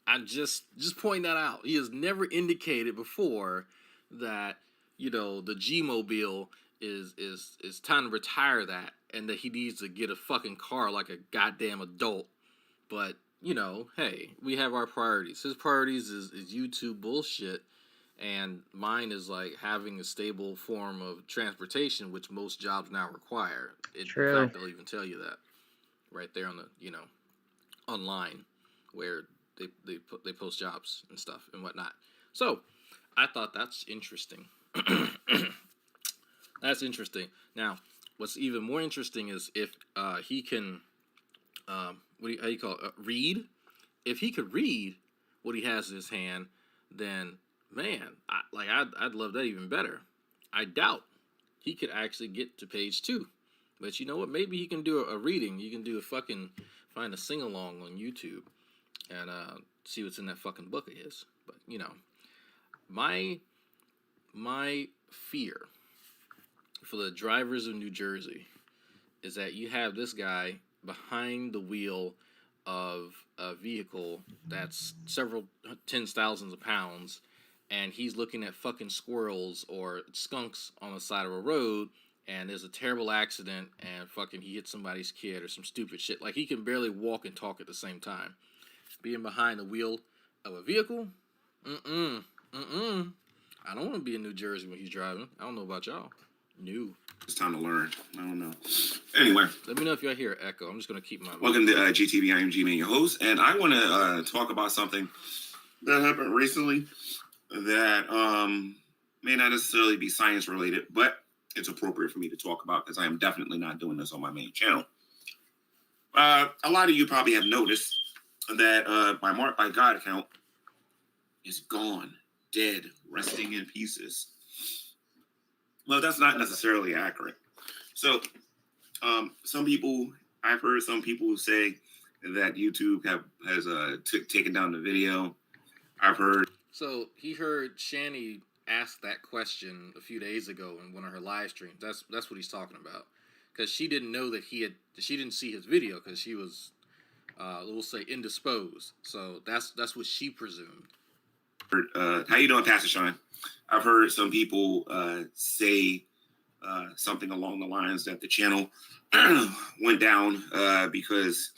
I just point that out. He has never indicated before that, the G-Mobile is time to retire that and that he needs to get a fucking car like a goddamn adult. But, hey, we have our priorities. His priorities is YouTube bullshit, and mine is having a stable form of transportation, which most jobs now require. True. In fact, they'll even tell you that right there on the, online where they post jobs and stuff and whatnot. So I thought that's interesting. That's interesting. Now, what's even more interesting is if he can, how do you call it? Read. If he could read what he has in his hand, then man, I'd love that even better. I doubt he could actually get to page 2, but you know what? Maybe he can do a reading. You can do find a sing along on YouTube and see what's in that fucking book of his. But my fear for the drivers of New Jersey is that you have this guy behind the wheel of a vehicle that's several tens thousands of pounds, and he's looking at fucking squirrels or skunks on the side of a road, and there's a terrible accident, and fucking he hits somebody's kid or some stupid shit. He can barely walk and talk at the same time. Being behind the wheel of a vehicle? I don't want to be in New Jersey when he's driving. I don't know about y'all. No. It's time to learn. I don't know. Anyway. Let me know if y'all hear echo. I'm just going to keep my... Welcome to GTV. I am G-Man, your host. And I want to talk about something that happened recently that may not necessarily be science related, but it's appropriate for me to talk about because I am definitely not doing this on my main channel. A lot of you probably have noticed that my Marked by God account is gone, dead, resting in pieces. Well, that's not necessarily accurate. So, I've heard some people say that YouTube has taken down the video. I've heard. So he heard Shani ask that question a few days ago in one of her live streams. That's what he's talking about, because she didn't know that she didn't see his video because she was, we'll say, indisposed. So that's what she presumed. How you doing, Pastor Sean? I've heard some people say something along the lines that the channel went down because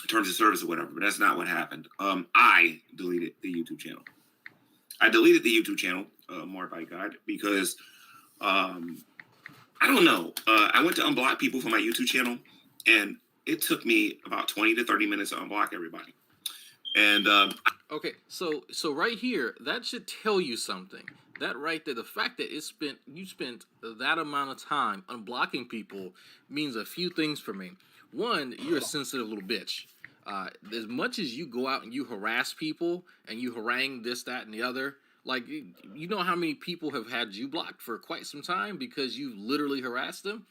terms of service or whatever, but that's not what happened. I deleted the YouTube channel. I deleted the YouTube channel, Marked by God, because I don't know. I went to unblock people from my YouTube channel, and it took me about 20 to 30 minutes to unblock everybody. And okay, so right here, that should tell you something. That right there, the fact that you spent that amount of time unblocking people means a few things for me. One, you're a sensitive little bitch. As much as you go out and you harass people and you harangue this, that, and the other, like, you know how many people have had you blocked for quite some time because you literally harassed them?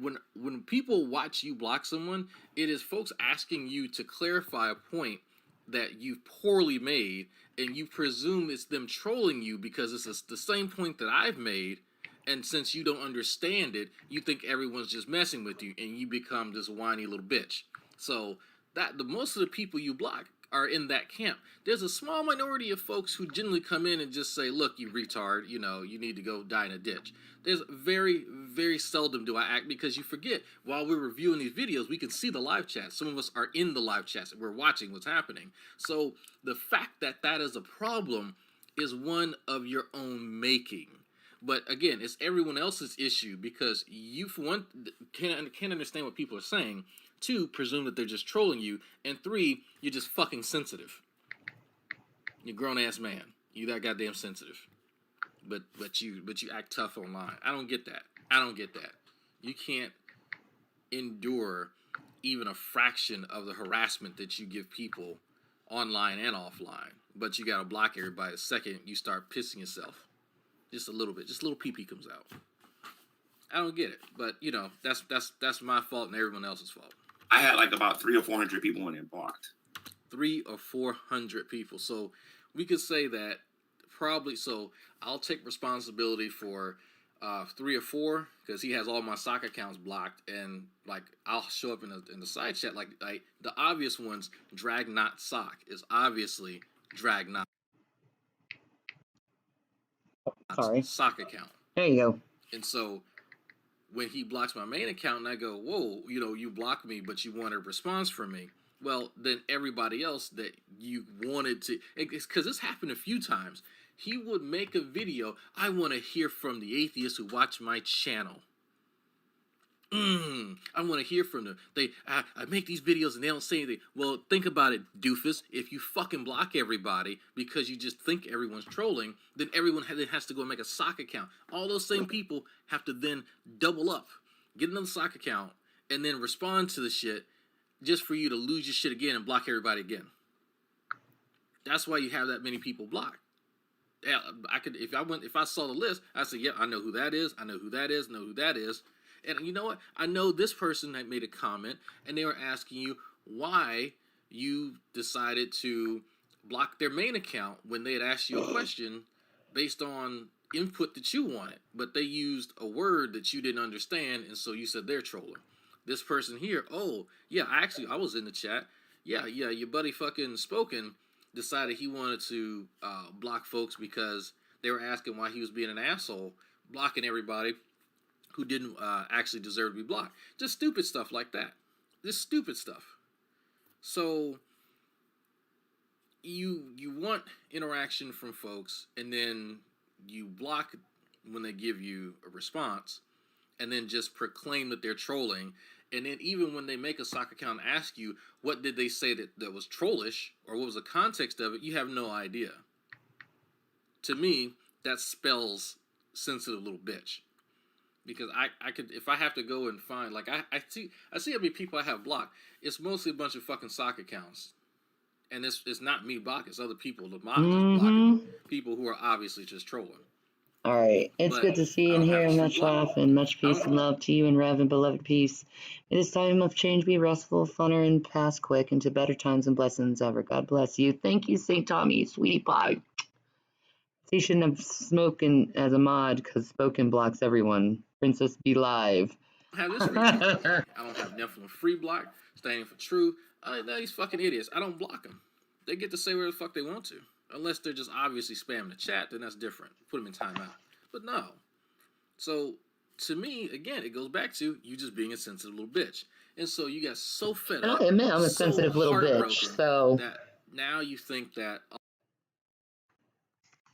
When people watch you block someone, it is folks asking you to clarify a point that you've poorly made, and you presume it's them trolling you because it's the same point that I've made, and since you don't understand it, you think everyone's just messing with you, and you become this whiny little bitch. So that the most of the people you block are in that camp. There's a small minority of folks who generally come in and just say, look, you retard, you know, you need to go die in a ditch. There's very, very seldom do I act, because you forget, while we're reviewing these videos, we can see the live chat. Some of us are in the live chats. We're watching what's happening. So the fact that that is a problem is one of your own making. But again, it's everyone else's issue, because you, for one, can't understand what people are saying. Two, presume that they're just trolling you. And three, you're just fucking sensitive. You're a grown-ass man. You that goddamn sensitive. But you act tough online. I don't get that. I don't get that. You can't endure even a fraction of the harassment that you give people online and offline. But you gotta block everybody the second you start pissing yourself. Just a little bit. Just a little pee-pee comes out. I don't get it. But you know, that's my fault and everyone else's fault. I had like about 300 or 400 people in there blocked. 300 or 400 people. So we could say that probably. So I'll take responsibility for 3 or 4, because he has all my sock accounts blocked, and like I'll show up in the side chat like the obvious ones. Drag Not Sock is obviously Drag Not. Sorry. Sock account. There you go. And so when he blocks my main account and I go, whoa, you know, you blocked me, but you want a response from me. Well, then everybody else that you wanted to, because this happened a few times. He would make a video, I want to hear from the atheists who watch my channel. I want to hear from them. I make these videos and they don't say anything. Well, think about it, doofus. If you fucking block everybody because you just think everyone's trolling, then everyone has to go and make a sock account. All those same people have to then double up, get another sock account, and then respond to the shit just for you to lose your shit again and block everybody again. That's why you have that many people blocked. Yeah, I could, if I saw the list, I'd say, yeah, I know who that is. I know who that is. Know who that is. And you know what? I know this person that made a comment, and they were asking you why you decided to block their main account when they had asked you a question based on input that you wanted, but they used a word that you didn't understand, and so you said they're trolling. This person here, oh yeah, I was in the chat. Yeah, your buddy fucking Spoken decided he wanted to block folks because they were asking why he was being an asshole, blocking everybody who didn't actually deserve to be blocked. Just stupid stuff like that. Just stupid stuff. So you want interaction from folks, and then you block when they give you a response, and then just proclaim that they're trolling. And then even when they make a sock account and ask you, what did they say that was trollish, or what was the context of it, you have no idea. To me, that spells sensitive little bitch. Because I could, if I have to go and find, like, I see how many people I have blocked. It's mostly a bunch of fucking sock accounts. And it's not me blocking, it's other people. The mob is blocking people who are obviously just trolling. All right. It's good to see you and hear, and much laugh and much peace and love to you and Rev and beloved peace. It is time of change. Be restful, funner, and pass quick into better times and blessings ever. God bless you. Thank you, St. Tommy, sweetie pie. He shouldn't have spoken as a mod because Spoken blocks everyone. Princess Be Live. I have this I don't have Nephilim Free Block, Standing for True. These fucking idiots. I don't block them. They get to say whatever the fuck they want to. Unless they're just obviously spamming the chat, then that's different. Put them in timeout. But no. So, to me, again, it goes back to you just being a sensitive little bitch. And so you got so fed up. I admit I'm a sensitive little bitch, so that now you think that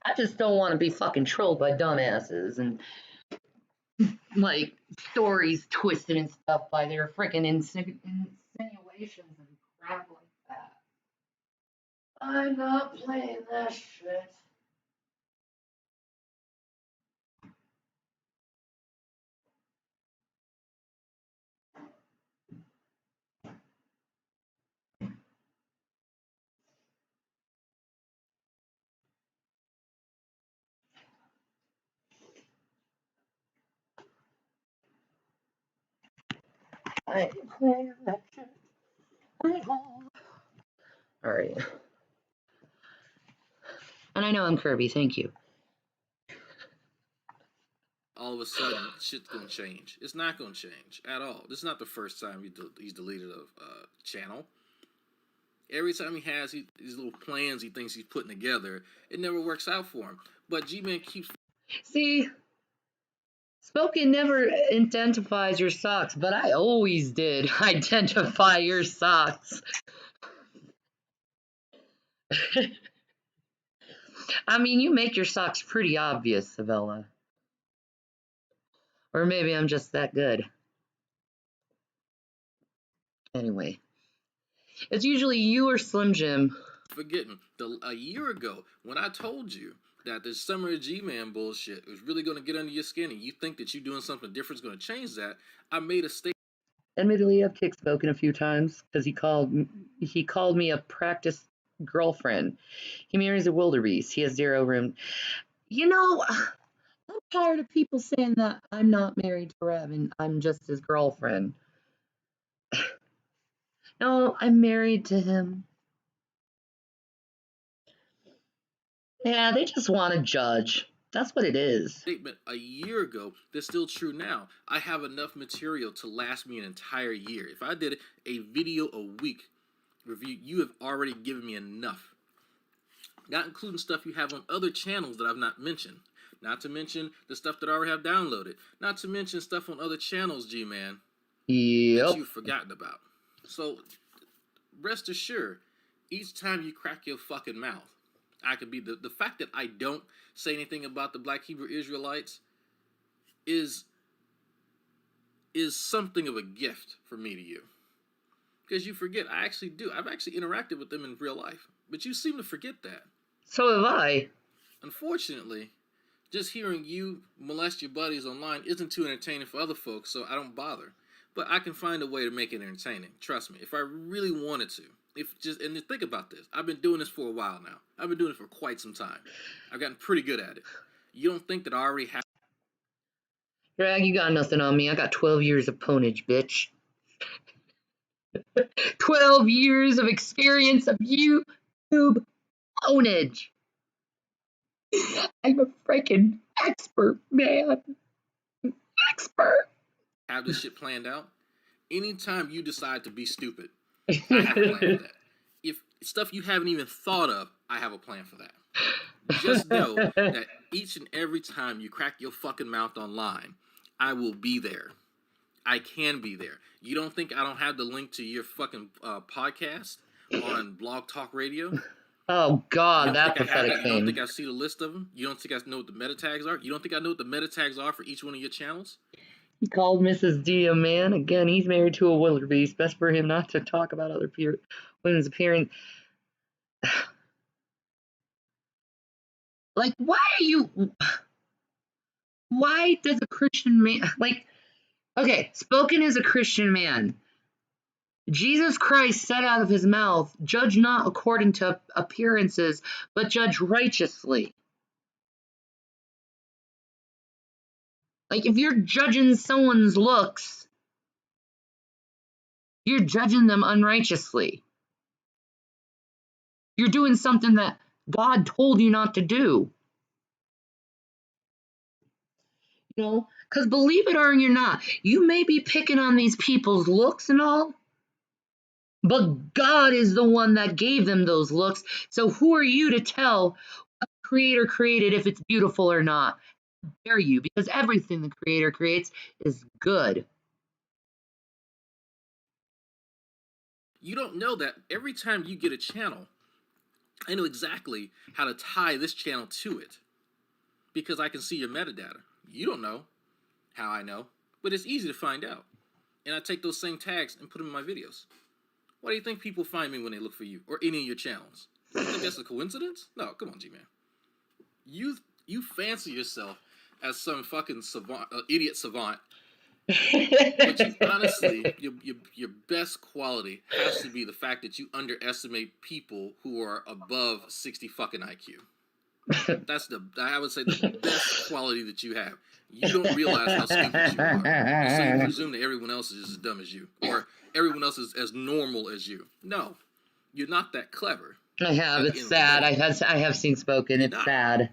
I just don't want to be fucking trolled by dumbasses. And like stories twisted and stuff by their freaking insinuations and crap like that. I'm not playing that shit. I ain't playing that shit at all. Alright. And I know I'm Kirby, thank you. All of a sudden, shit's gonna change. It's not gonna change at all. This is not the first time he's deleted a channel. Every time he has these little plans he thinks he's putting together, it never works out for him. But G-Man keeps... See, Spoken never identifies your socks, but I always did identify your socks. I mean, you make your socks pretty obvious, Savella. Or maybe I'm just that good. Anyway, it's usually you or Slim Jim. Forgetting, a year ago, when I told you that this Summer of G-Man bullshit was really going to get under your skin and you think that you doing something different is going to change that, I made a statement. Admittedly, I've kicked Spoken a few times because he called me a practice girlfriend. He marries a wildebeest. He has 0 room. You know, I'm tired of people saying that I'm not married to Rev and I'm just his girlfriend. No, I'm married to him. Yeah, they just want to judge. That's what it is. Statement a year ago that's still true now. I have enough material to last me an entire year. If I did a video a week review, you have already given me enough. Not including stuff you have on other channels that I've not mentioned. Not to mention the stuff that I already have downloaded. Not to mention stuff on other channels, G-Man. Yep. That you've forgotten about. So, rest assured, each time you crack your fucking mouth, I could be the fact that I don't say anything about the Black Hebrew Israelites is something of a gift for me to you. Because you forget, I actually do. I've actually interacted with them in real life. But you seem to forget that. So have I. Unfortunately, just hearing you molest your buddies online isn't too entertaining for other folks, so I don't bother. But I can find a way to make it entertaining. Trust me, if I really wanted to. And think about this. I've been doing this for a while now. I've been doing it for quite some time. I've gotten pretty good at it. You don't think that I already have... Drag, you got nothing on me. I got 12 years of ponage, bitch. 12 years of experience of YouTube ponage. I'm a freaking expert, man. Expert. Have this shit planned out. Anytime you decide to be stupid, I have a plan for that. If stuff you haven't even thought of, I have a plan for that. Just know that each and every time you crack your fucking mouth online, I will be there. I can be there. You don't think I don't have the link to your fucking podcast on Blog Talk Radio? Oh, God, that pathetic thing. You don't think I see the list of them? You don't think I know what the meta tags are? You don't think I know what the meta tags are for each one of your channels? He called Mrs. D a man. Again, he's married to a wildebeest. Best for him not to talk about other women's appearance. Like, why does a Christian man, like, okay, Spoken is a Christian man. Jesus Christ said out of his mouth, judge not according to appearances, but judge righteously. Like, if you're judging someone's looks, you're judging them unrighteously. You're doing something that God told you not to do. You know, because believe it or you're not, you may be picking on these people's looks and all, but God is the one that gave them those looks. So who are you to tell what the Creator created if it's beautiful or not? How dare you? Because everything the Creator creates is good. You don't know that every time you get a channel, I know exactly how to tie this channel to it because I can see your metadata. You don't know how I know, but it's easy to find out. And I take those same tags and put them in my videos. Why do you think people find me when they look for you or any of your channels? You think that's a coincidence? No, come on, G-Man. You fancy yourself as some fucking savant, idiot savant, but you honestly, your best quality has to be the fact that you underestimate people who are above 60 fucking IQ. That's I would say the best quality that you have. You don't realize how stupid you are. So you presume that everyone else is as dumb as you, or everyone else is as normal as you. No, you're not that clever. I have. It's sad. I have seen Spoken. It's sad.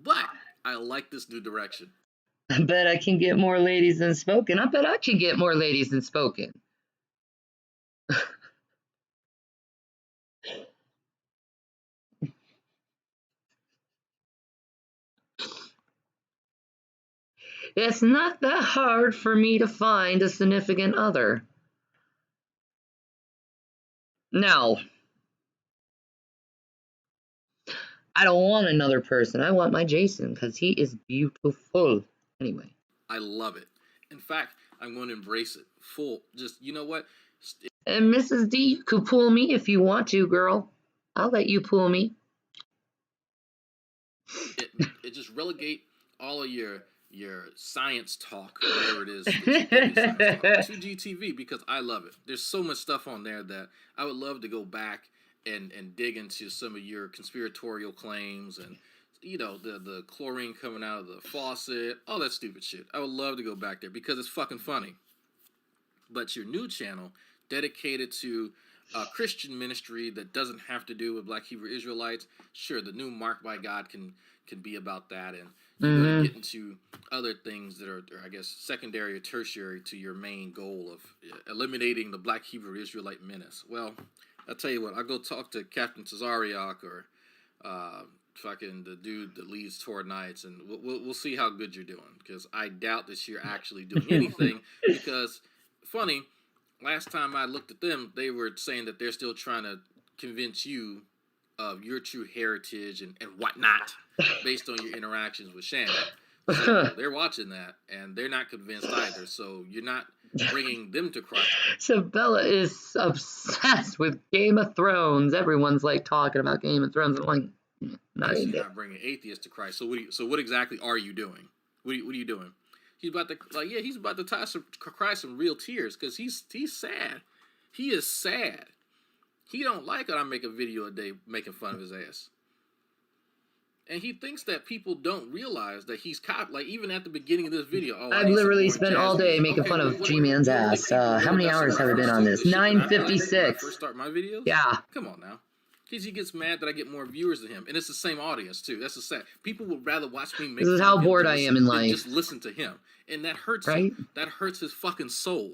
But I like this new direction. I bet I can get more ladies than Spoken. I bet I can get more ladies than Spoken. It's not that hard for me to find a significant other. No. I don't want another person. I want my Jason because he is beautiful. Anyway. I love it. In fact, I'm going to embrace it. Full. Just, you know what? And Mrs. D, you could pull me if you want to, girl. I'll let you pull me. It just relegate all of your science talk, whatever it is, to GTV, because I love it. There's so much stuff on there that I would love to go back and dig into some of your conspiratorial claims and, you know, the chlorine coming out of the faucet, all that stupid shit. I would love to go back there because it's fucking funny. But your new channel, dedicated to Christian ministry that doesn't have to do with Black Hebrew Israelites, sure, the new Mark by God can be about that, and you're going to get into other things that are, I guess, secondary or tertiary to your main goal of eliminating the Black Hebrew Israelite menace. Well, I'll tell you what, I'll go talk to Captain Tazariak or fucking the dude that leads Torah Nights, and we'll see how good you're doing, because I doubt that you're actually doing anything, because, funny, last time I looked at them, they were saying that they're still trying to convince you of your true heritage and whatnot, based on your interactions with Shannon. So they're watching that, and they're not convinced either, so you're not bringing them to Christ. So Bella is obsessed with Game of Thrones. Everyone's like talking about Game of Thrones. I'm like, You're not bringing atheists to Christ. So what exactly are you doing? What are you doing? He's about to tie Christ some real tears, because he's sad. He is sad. He don't like it. I make a video a day making fun of his ass. And he thinks that people don't realize that he's caught. Like, even at the beginning of this video, I've literally spent all day making fun of G-Man's ass. How many hours have I been on this? 9:56. First start my videos. Yeah. Come on now. Because he gets mad that I get more viewers than him, and it's the same audience too. That's the sad. People would rather watch me make. This is how bored I am in life. Just listen to him, and that hurts. Right? That hurts his fucking soul.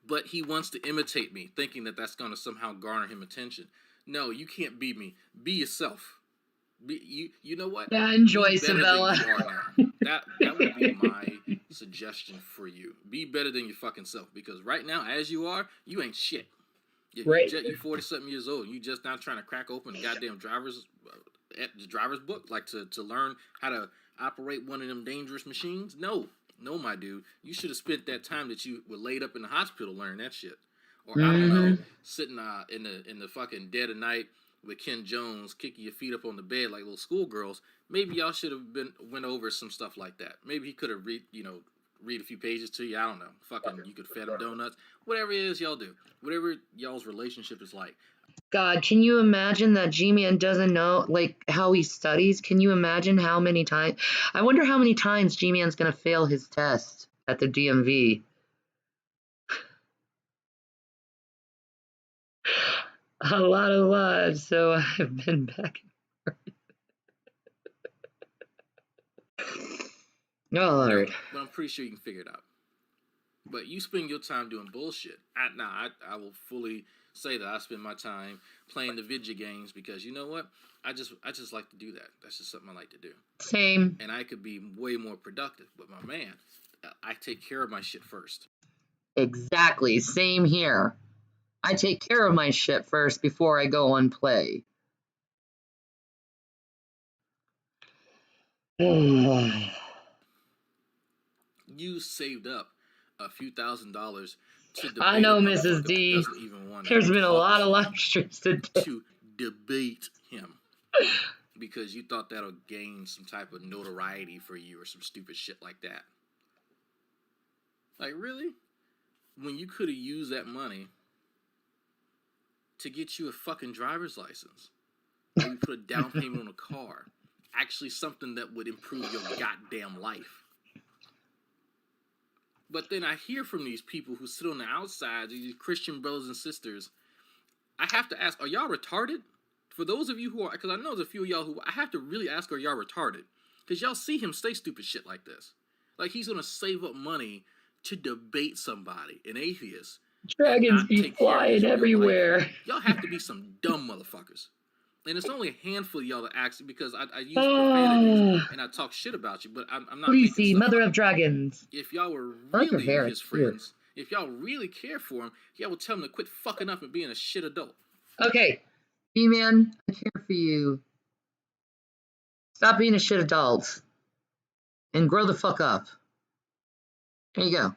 But he wants to imitate me, thinking that that's going to somehow garner him attention. No, you can't be me. Be yourself. You know what? Yeah, enjoy Sabella. That would be my suggestion for you. Be better than your fucking self, because right now, as you are, you ain't shit. You're 40-something years old. You just not trying to crack open the goddamn driver's book, like to learn how to operate one of them dangerous machines. No, my dude. You should have spent that time that you were laid up in the hospital learning that shit, or I don't know, sitting in the fucking dead of night with Ken Jones, kicking your feet up on the bed like little schoolgirls. Maybe y'all should have went over some stuff like that. Maybe he could have read a few pages to you. I don't know. Fucking, you could fed him donuts. Whatever it is y'all do. Whatever y'all's relationship is like. God, can you imagine that G-Man doesn't know, like, how he studies? Can you imagine how many times? I wonder how many times G-Man's going to fail his test at the DMV. A lot of lives, so I've been back and forth. Oh, Lord. But I'm pretty sure you can figure it out. But you spend your time doing bullshit. I will fully say that I spend my time playing the video games, because you know what? I just like to do that. That's just something I like to do. Same. And I could be way more productive. But my man, I take care of my shit first. Exactly. Same here. I take care of my shit first before I go and play. you saved up a few $1,000s to debate I know, a Mrs. motherfucker that D. doesn't even want to There's been a talk lot to of you live streams today. to debate him because you thought that'll gain some type of notoriety for you or some stupid shit like that. Like, really? When you could have used that money to get you a fucking driver's license. Maybe put a down payment on a car. Actually something that would improve your goddamn life. But then I hear from these people who sit on the outside, these Christian brothers and sisters. I have to ask, are y'all retarded? For those of you who are, because I know there's a few of y'all who, I have to really ask, are y'all retarded? Because y'all see him say stupid shit like this. Like he's going to save up money to debate somebody, an atheist. Dragons be flying everywhere. Y'all have to be some dumb motherfuckers. And it's only a handful of y'all that ask because I use profanities and I talk shit about you, but I'm not. Lucy, mother of dragons. If y'all were I like her really hair, his it's cute. friends, if y'all really care for him, y'all would tell him to quit fucking up and being a shit adult. Okay, B-Man, I care for you. Stop being a shit adult and grow the fuck up. There you go.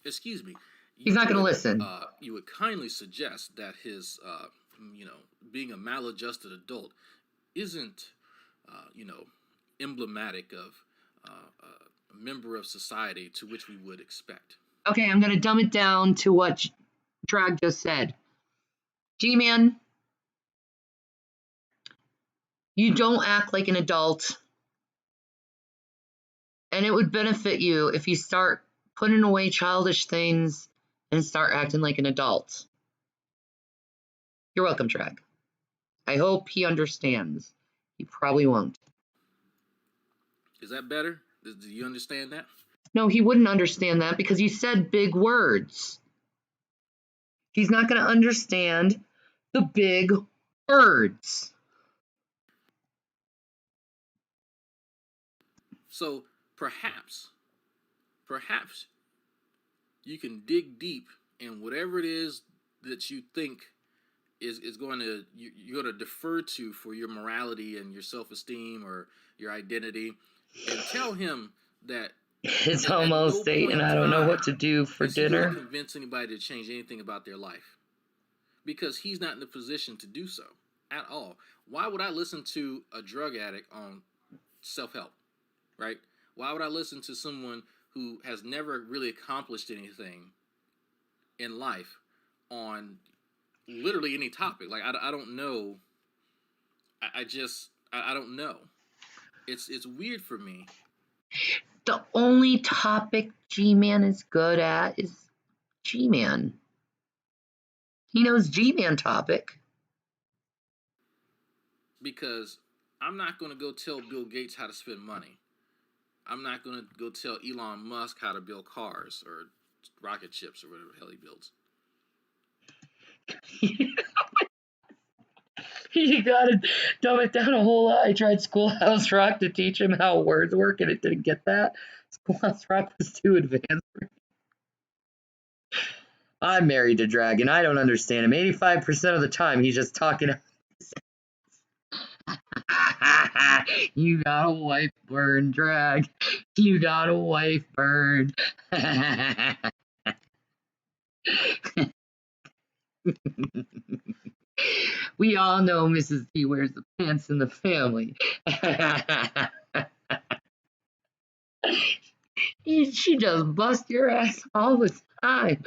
Excuse me. He's not going to listen. You would kindly suggest that his, being a maladjusted adult isn't, emblematic of a member of society to which we would expect. Okay, I'm going to dumb it down to what Drag just said. G-Man, you don't act like an adult, and it would benefit you if you start putting away childish things and start acting like an adult. You're welcome, Drag. I hope he understands. He probably won't. Is that better? Do you understand that? No, he wouldn't understand that because you said big words. He's not going to understand the big words. So perhaps you can dig deep in whatever it is that you think is going to you're going to defer to for your morality and your self-esteem or your identity, and tell him that It's almost 8 and I don't know what to do for dinner. Not convince anybody to change anything about their life because he's not in the position to do so at all. Why would I listen to a drug addict on self-help, right? Why would I listen to someone who has never really accomplished anything in life on literally any topic? Like, I don't know. I don't know. It's weird for me. The only topic G-Man is good at is G-Man. He knows G-Man topic. Because I'm not going to go tell Bill Gates how to spend money. I'm not going to go tell Elon Musk how to build cars or rocket ships or whatever the hell he builds. You gotta dumb it down a whole lot. I tried Schoolhouse Rock to teach him how words work and it didn't get that. Schoolhouse Rock was too advanced. I'm married to Dragon. I don't understand him. 85% of the time he's just talking. You got a wife burn, Drag. You got a wife burn. We all know Mrs. D wears the pants in the family. She just busts your ass all the time.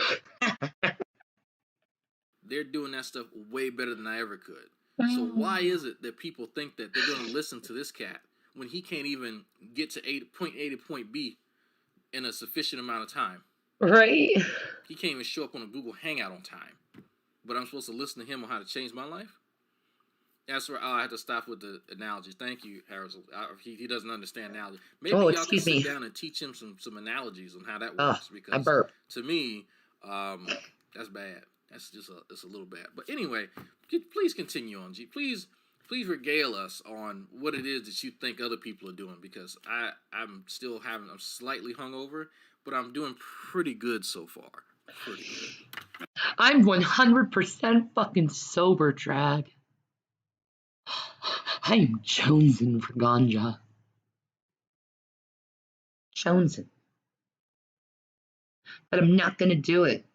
They're doing that stuff way better than I ever could. So why is it that people think that they're going to listen to this cat when he can't even get to point A to point B in a sufficient amount of time? Right? He can't even show up on a Google Hangout on time. But I'm supposed to listen to him on how to change my life? That's where I have to stop with the analogies. Thank you, Harold. He doesn't understand analogies. Maybe y'all can sit down and teach him some analogies on how that works. Because I burp. To me, that's bad. That's just a little bad. But anyway, please continue on, G. Please regale us on what it is that you think other people are doing, because I'm slightly hungover, but I'm doing pretty good so far. Pretty good. I'm 100% fucking sober, Drag. I am jonesing for ganja. Jonesing. that I'm not going to do it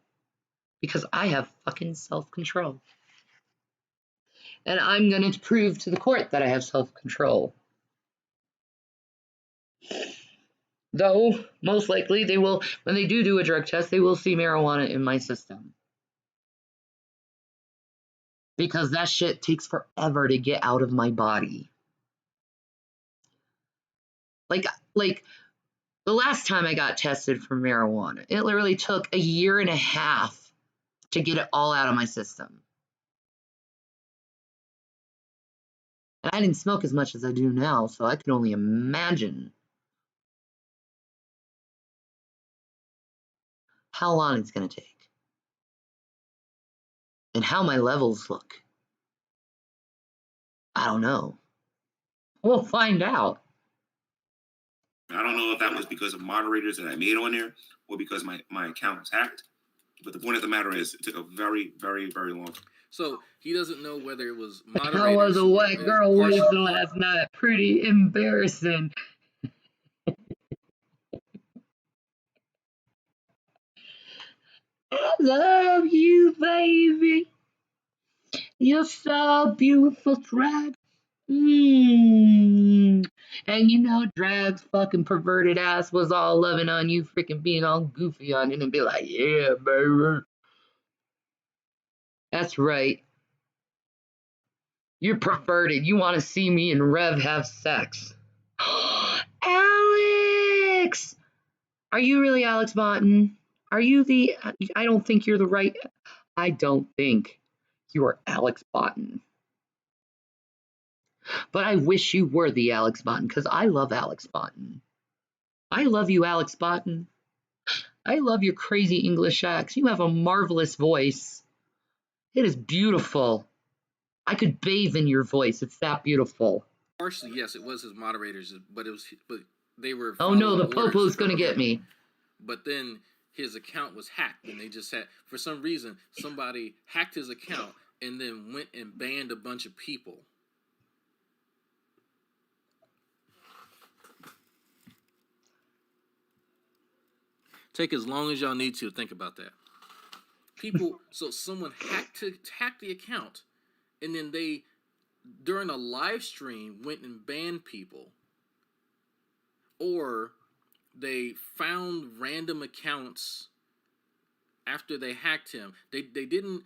because I have fucking self-control. And I'm going to prove to the court that I have self-control. Though, most likely, they will, when they do a drug test, they will see marijuana in my system. Because that shit takes forever to get out of my body. Like the last time I got tested for marijuana, it literally took 1.5 years to get it all out of my system. And I didn't smoke as much as I do now, so I could only imagine how long it's going to take. And how my levels look. I don't know. We'll find out. I don't know if that was because of moderators that I made on there or because my account was hacked. But the point of the matter is, it took a very, very, very long time. So he doesn't know whether it was moderators. How was a white girl wasting last night? Pretty embarrassing. I love you, baby. You're so beautiful, drag. And you know, drag's fucking perverted ass was all loving on you, freaking being all goofy on it and be like, yeah, baby. That's right. You're perverted. You want to see me and Rev have sex. Alex! Are you really Alex Botten? Are you the... I don't think you're the right... I don't think you are Alex Botten. But I wish you were the Alex Botten, because I love Alex Botten. I love you, Alex Botten. I love your crazy English accent. You have a marvelous voice. It is beautiful. I could bathe in your voice. It's that beautiful. Partially, yes, it was his moderators, but they were. Oh no, the popo's gonna get me. But then his account was hacked, and they just had, for some reason, somebody hacked his account and then went and banned a bunch of people. Take as long as y'all need to think about that. People, so someone hacked the account, and then they, during a live stream, went and banned people. Or they found random accounts after they hacked him. They didn't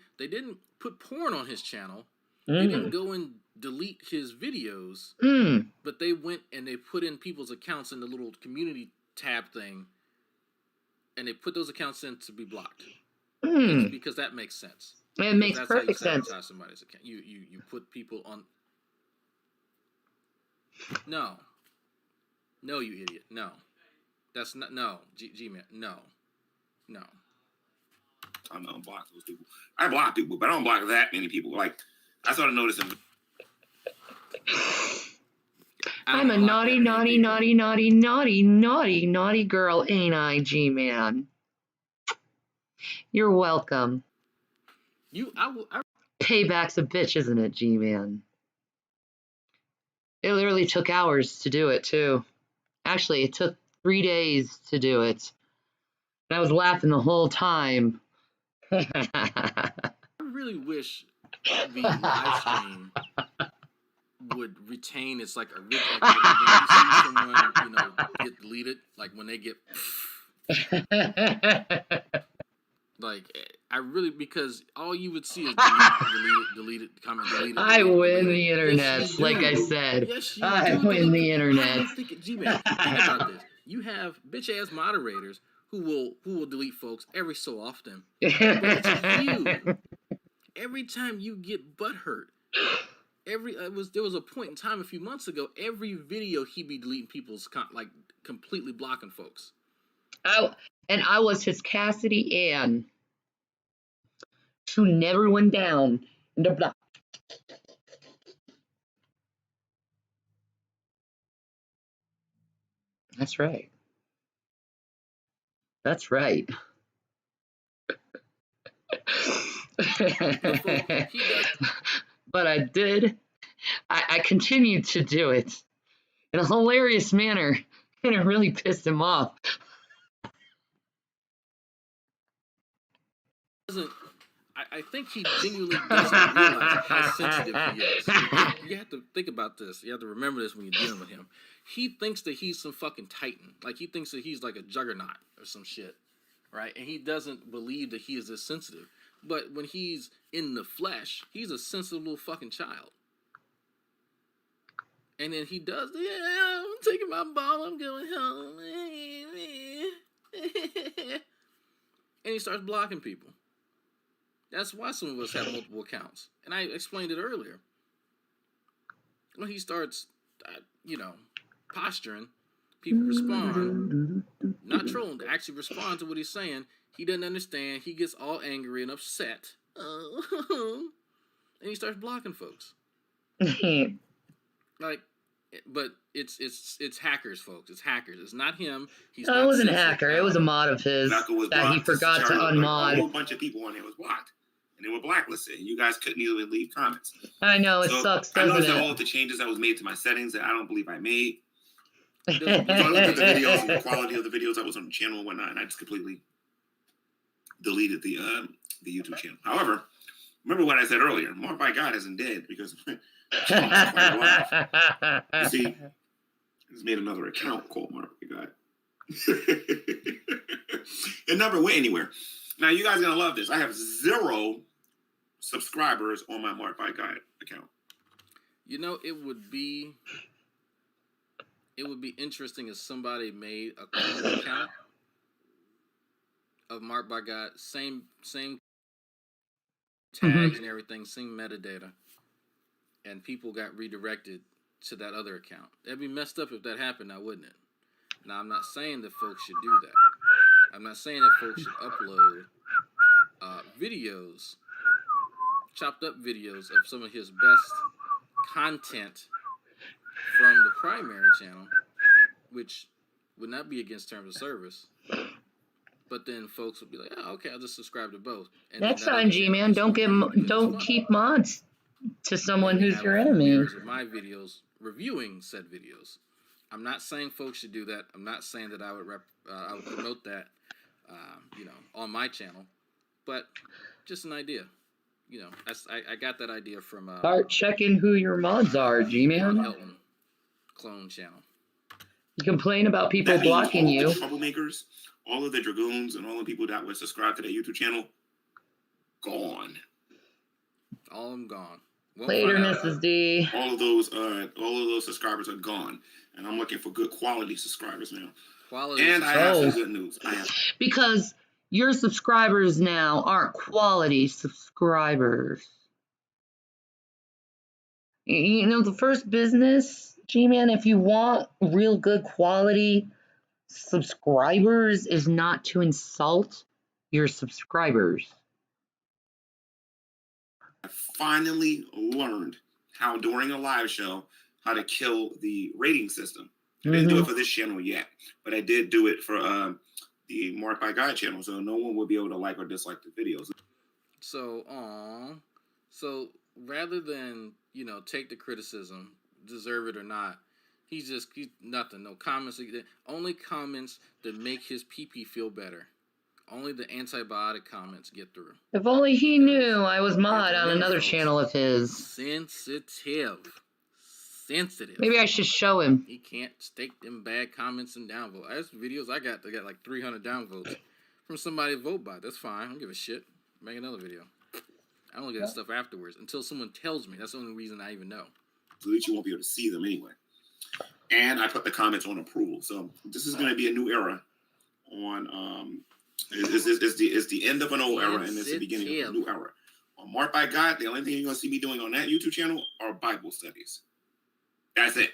put porn on his channel. They didn't go and delete his videos. But they went and they put in people's accounts in the little community tab thing. And they put those accounts in to be blocked. Because that makes sense. It makes perfect sense. Somebody's account. You put people on. No, you idiot. No, that's not. No, G-Man. No. I'm gonna block those people. I block people, but I don't block that many people. Like, I started noticing. I'm a naughty girl, ain't I, G-Man? You're welcome. Payback's a bitch, isn't it, G-Man? It literally took hours to do it, too. Actually, it took 3 days to do it. And I was laughing the whole time. I really wish the live stream would retain its like when you see someone, get deleted, like when they get like I really, because all you would see is deleted, comment, deleted. I win the internet, like I said. Yes, I win the internet. G-Man, think about this. You have bitch ass moderators who will delete folks every so often. But it's you. Every time you get butthurt. There was a point in time a few months ago, every video he'd be deleting people's like completely blocking folks. I was his Cassidy Ann, who never went down in the block. That's right. That's right. But I did. I continued to do it in a hilarious manner, and it really pissed him off. doesn't. I think he genuinely doesn't realize how sensitive he is. You have to think about this. You have to remember this when you're dealing with him. He thinks that he's some fucking titan. Like, he thinks that he's like a juggernaut or some shit, right? And he doesn't believe that he is this sensitive. But when he's in the flesh, he's a sensitive little fucking child. And then he does, yeah, I'm taking my ball, I'm going home. And he starts blocking people. That's why some of us have multiple accounts. And I explained it earlier. When he starts, posturing, people respond. Not trolling, they actually respond to what he's saying. He doesn't understand. He gets all angry and upset. And he starts blocking folks. Like, but it's hackers, folks. It's hackers. It's not him. No, it wasn't a hacker. It was a mod of his that he forgot to unmod. A whole bunch of people on there was blocked. And they were blacklisted. And you guys couldn't even leave comments. I know, it sucks, doesn't I noticed it? all of the changes that was made to my settings that I don't believe I made. So I looked at the videos and the quality of the videos that was on the channel and whatnot, and I just completely deleted the YouTube channel. However, remember what I said earlier. Marked by God isn't dead because you see, he's made another account called Marked by God. It never went anywhere. Now, you guys are going to love this. I have 0 subscribers on my Marked by God account. You know, it would be interesting if somebody made a clone account of Marked by God, same tags and everything, same metadata, and people got redirected to that other account. That'd be messed up if that happened now, wouldn't it? Now, I'm not saying that folks should do that. I'm not saying that folks should upload videos, chopped up videos of some of his best content from the primary channel, which would not be against terms of service. But then folks would be like, "Oh, okay, I'll just subscribe to both." And next time, G-Man, don't keep mods to someone who's your enemy. Of my videos reviewing said videos. I'm not saying folks should do that. I'm not saying that I would promote that, on my channel. But just an idea. I got that idea from Start checking who your mods are, G-Man. Helton clone channel. You complain about people blocking you. All the troublemakers, all of the dragoons, and all the people that were subscribed to that YouTube channel, gone. All of them gone. Later, Mrs. D. All of those subscribers are gone, and I'm looking for good quality subscribers now. And I have some good news. Because your subscribers now aren't quality subscribers. The first business, G-Man, if you want real good quality subscribers, is not to insult your subscribers. I finally learned how, during a live show, how to kill the rating system. I didn't do it for this channel yet, but I did do it for the Marked by God channel, so no one will be able to like or dislike the videos. So rather than, take the criticism, deserve it or not, he's nothing, no comments, only comments that make his PP feel better. Only the antibiotic comments get through. If only he knew I was mod on another channel of his. Sensitive. Maybe I should show him. He can't stake them bad comments and downvote. There's videos I got like 300 downvotes from somebody to vote by. That's fine. I don't give a shit. Make another video. I don't look at that stuff afterwards until someone tells me. That's the only reason I even know. So that you won't be able to see them anyway. And I put the comments on approval. So this is going to be a new era on it's the end of an old era, and it's the beginning of a new era. On Marked by God, the only thing you're going to see me doing on that YouTube channel are Bible studies. That's it.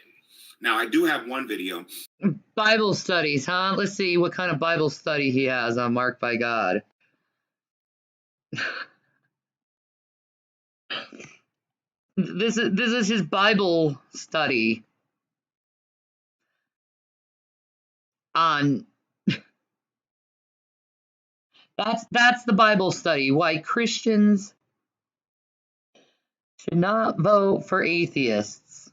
Now, I do have one video. Bible studies, huh? Let's see what kind of Bible study he has on Marked by God. This is his Bible study on. That's the Bible study. Why Christians should not vote for atheists.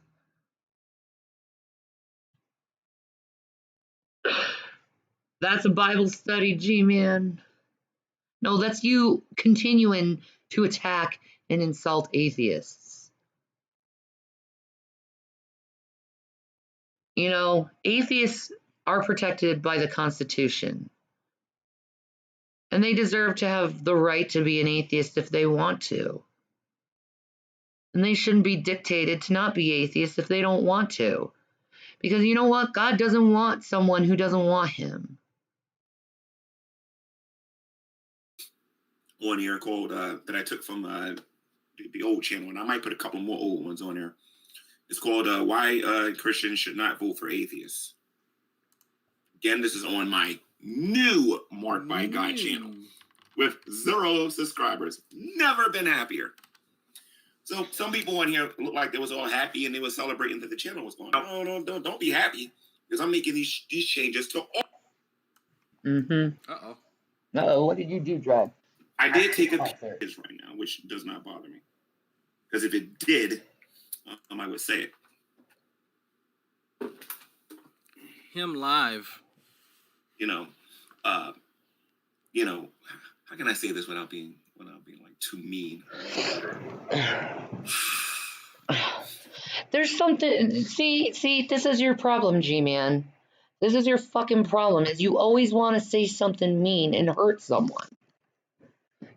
That's a Bible study, G-Man. No, that's you continuing to attack and insult atheists. You know, atheists are protected by the Constitution. And they deserve to have the right to be an atheist if they want to. And they shouldn't be dictated to not be atheists if they don't want to. Because you know what? God doesn't want someone who doesn't want him. On here called that I took from the old channel, and I might put a couple more old ones on there. It's called Why Christians Should Not Vote for Atheists. Again, this is on my new Marked by God channel with 0 subscribers. Never been happier. So some people on here look like they was all happy and they were celebrating that the channel was going. No, don't be happy, because I'm making these changes to all. Uh-oh, what did you do, Drag? I did take a picture right now, which does not bother me. Because if it did, I would say it. Him live. How can I say this without being like too mean? There's something. See, this is your problem, G-Man. This is your fucking problem. Is you always want to say something mean and hurt someone.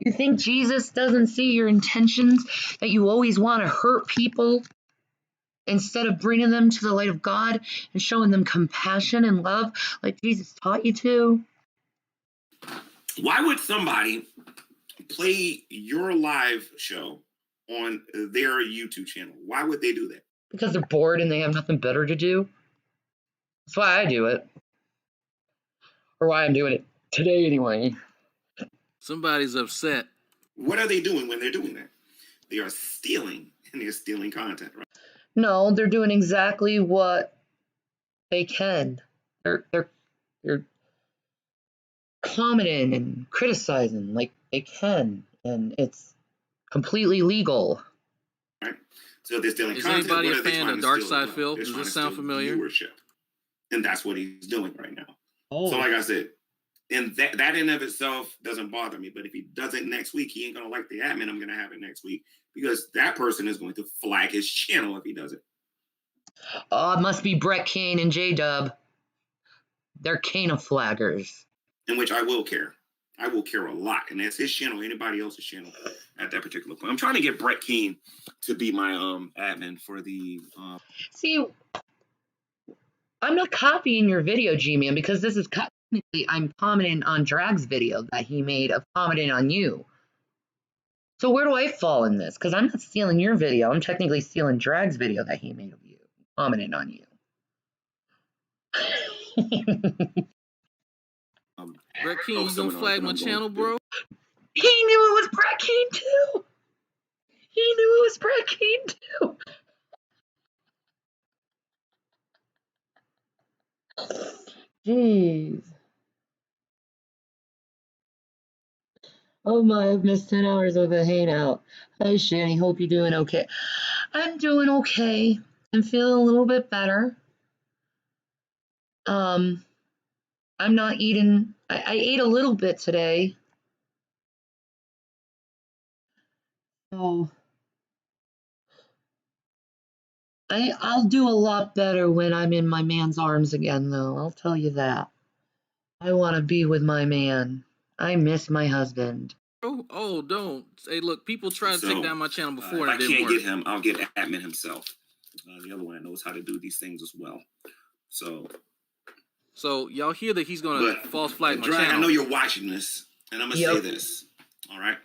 You think Jesus doesn't see your intentions? That you always want to hurt people instead of bringing them to the light of God and showing them compassion and love like Jesus taught you to? Why would somebody play your live show on their YouTube channel? Why would they do that? Because they're bored and they have nothing better to do. That's why I do it. Or why I'm doing it today anyway. Somebody's upset. What are they doing when they're doing that? They are stealing, and they're stealing content, right? No, they're doing exactly what they can. They're commenting and criticizing like they can, and it's completely legal. Right? So if they're stealing Is content, anybody what a are they fan trying of to Dark steal Side as well? Phil? They're Does trying this to sound steal familiar? Viewership. And that's what he's doing right now. Oh. So like I said, and that in of itself doesn't bother me. But if he does it next week, he ain't gonna like the admin I'm gonna have it next week, because that person is going to flag his channel if he does it. Oh, it must be Brett Kane and J-Dub. They're Kane of flaggers. In which I will care. I will care a lot. And that's his channel, anybody else's channel at that particular point. I'm trying to get Brett Kane to be my admin for the See, I'm not copying your video, G-Man, because this is technically I'm commenting on Drag's video that he made of commenting on you. So where do I fall in this? Because I'm not stealing your video. I'm technically stealing Drag's video that he made of you, commenting on you. Brett King, you gonna flag my channel, bro? He knew it was Brett Kane too. He knew it was Brett Kane too. Jeez. Oh my, I've missed 10 hours of a hangout. Hi, Shani, hope you're doing okay. I'm doing okay. I'm feeling a little bit better. I'm not eating, I ate a little bit today. So, I'll do a lot better when I'm in my man's arms again, though. I'll tell you that. I want to be with my man. I miss my husband. Oh, don't. Hey, look, people tried to take down my channel before and if I it didn't can't work. get him, I'll get admin himself. The other one knows how to do these things as well. So y'all hear that he's gonna false flag my Drag, channel. I know you're watching this, and I'm gonna say this. All right.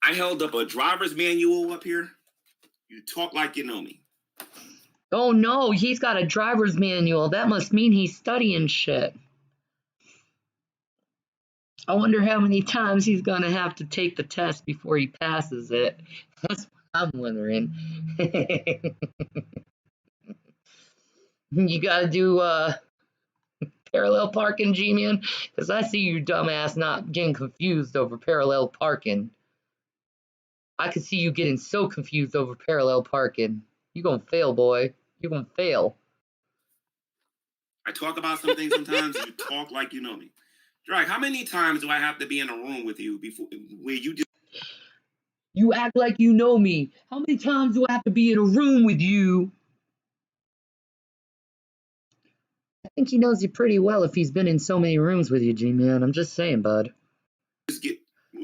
I held up a driver's manual up here. You talk like you know me. Oh no, he's got a driver's manual. That must mean he's studying shit. I wonder how many times he's gonna have to take the test before he passes it. That's what I'm wondering. You gotta do parallel parking, G-Man? Because I see your dumbass not getting confused over parallel parking. I could see you getting so confused over parallel parking. You gonna fail, boy. You gonna fail. I talk about some things sometimes. You talk like you know me. Drag, how many times do I have to be in a room with you before where you do? You act like you know me. How many times do I have to be in a room with you? I think he knows you pretty well if he's been in so many rooms with you, G-Man. I'm just saying, bud. Just get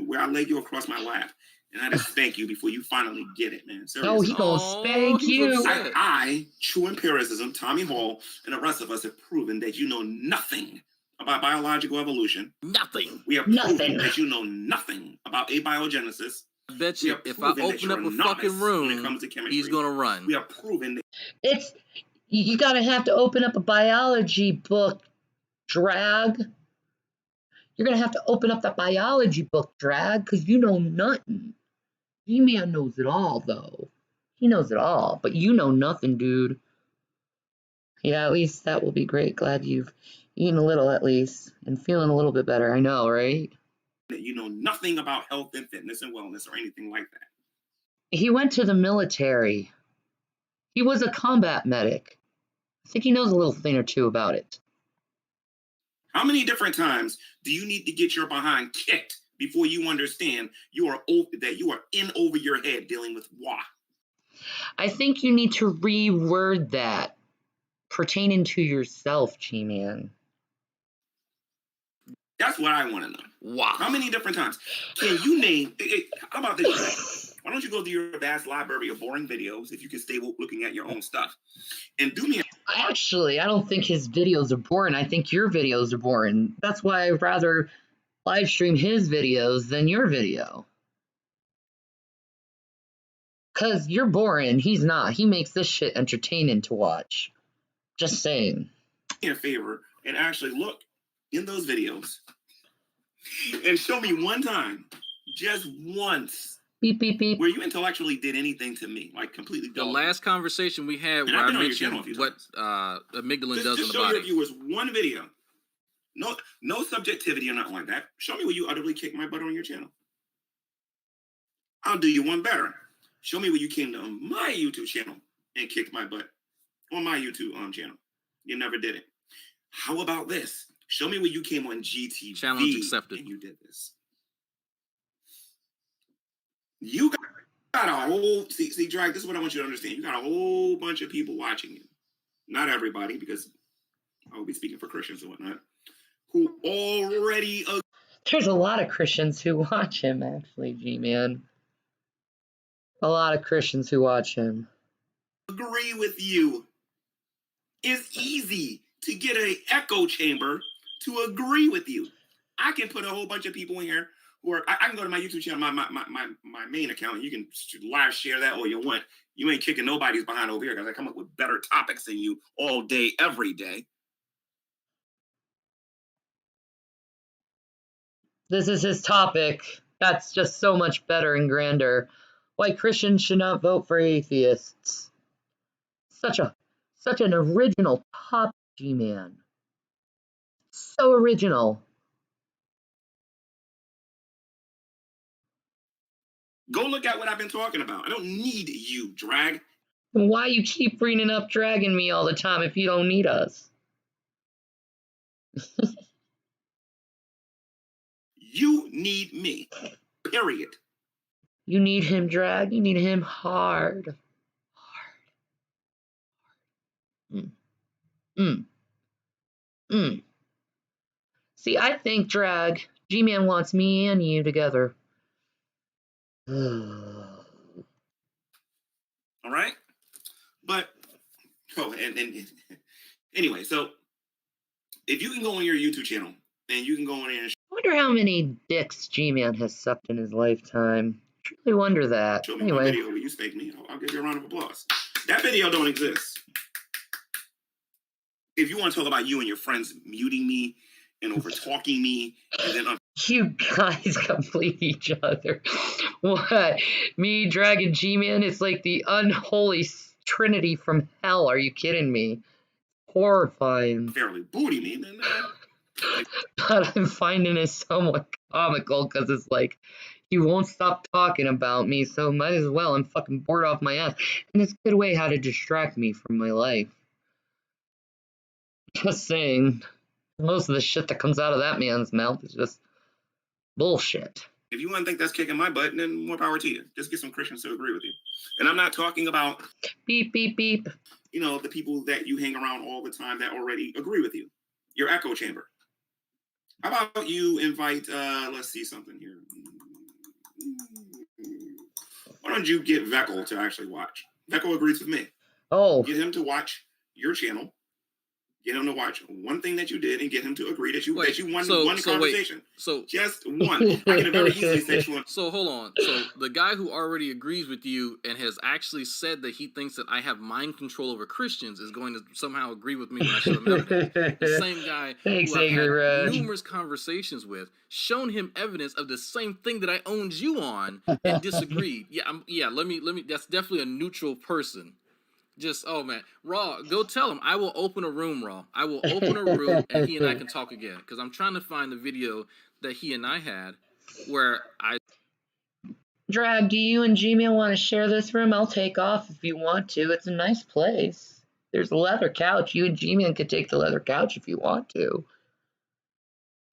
where I lay you across my lap and I just spank you before you finally get it, man. Seriously. No, he gonna spank you. I, True Empiricism, Tommy Hall, and the rest of us have proven that you know nothing about biological evolution. Nothing. We have proven that you know nothing about abiogenesis. I bet you if I open up a fucking room, he's gonna run. We have proven that you gotta have to open up a biology book, Drag. You're gonna have to open up that biology book, Drag, because you know nothing. G-Man knows it all, though. He knows it all, but you know nothing, dude. Yeah, at least that will be great. Glad you've eaten a little, at least, and feeling a little bit better. I know, right? that you know nothing about health and fitness and wellness or anything like that. He went to the military. He was a combat medic. I think he knows a little thing or two about it. How many different times do you need to get your behind kicked before you understand that you are in over your head dealing with why? I think you need to reword that pertaining to yourself, G-Man. That's what I want to know. Wow. How many different times? Can you name... How about this? Why don't you go to your vast library of boring videos if you can stay looking at your own stuff? And do me... Actually, I don't think his videos are boring. I think your videos are boring. That's why I'd rather live stream his videos than your video. Because you're boring. He's not. He makes this shit entertaining to watch. Just saying. Me a favor and actually look in those videos and show me one time, just once, beep, beep, beep, where you intellectually did anything to me, like completely. The last conversation we had where I mentioned what amygdalin does in the body. Just show your viewers one video. No subjectivity or nothing like that. Show me where you utterly kicked my butt on your channel. I'll do you one better. Show me where you came to my YouTube channel and kicked my butt on my YouTube channel. You never did it. How about this? Show me where you came on GTV. Challenge accepted. And you did this. You got a whole... See, Drag, this is what I want you to understand. You got a whole bunch of people watching you. Not everybody, because I will be speaking for Christians and whatnot, who already... There's a lot of Christians who watch him, actually, G-Man. A lot of Christians who watch him. Agree with you. It's easy to get an echo chamber to agree with you. I can put a whole bunch of people in here who are... I can go to my YouTube channel, my main account, and you can live share that all you want. You ain't kicking nobody's behind over here because I come up with better topics than you all day, every day. This is his topic. That's just so much better and grander. Why Christians should not vote for atheists. Such an original topic, G-Man. So original. Go look at what I've been talking about. I don't need you, Drag. And why you keep bringing up dragging me all the time if you don't need us? You need me. Period. You need him, Drag. You need him hard. See, I think, Drag, G-Man wants me and you together. All right? But, and anyway, so if you can go on your YouTube channel and you can go on there and I wonder how many dicks G-Man has sucked in his lifetime. Truly wonder that. show me Anyway. my video where you spank me, I'll give you a round of applause. That video don't exist. If you want to talk about you and your friends muting me and over talking me, and then You guys complete each other. What? Me, Dragon, G-Man? It's like the unholy trinity from hell. Are you kidding me? Horrifying. fairly booty me, then But I'm finding it somewhat comical because it's like, he won't stop talking about me, so might as well. I'm fucking bored off my ass. And it's a good way how to distract me from my life. Just saying. Most of the shit that comes out of that man's mouth is just bullshit. If you want to think that's kicking my butt, then more power to you. Just get some Christians to agree with you. And I'm not talking about beep, beep, beep. You know, the people that you hang around all the time that already agree with you. Your echo chamber. How about you invite, let's see something here. Why don't you get Veckel to actually watch? Veckel agrees with me. Oh. Get him to watch your channel. Get him to watch one thing that you did and get him to agree that you won one conversation. So just one. I can very easily say one. So hold on. So the guy who already agrees with you and has actually said that he thinks that I have mind control over Christians is going to somehow agree with me when I show him evidence. The same guy Thanks, who I've had Raj. numerous conversations with, shown him evidence of the same thing that I owned you on and disagreed. Let me. That's definitely a neutral person. Just, oh man, Raw, go tell him. I will open a room, Raw. I will open a room and he and I can talk again. Because I'm trying to find the video that he and I had where I... Drag, do you and G-Man want to share this room? I'll take off if you want to. It's a nice place. There's a leather couch. You and G-Man could take the leather couch if you want to.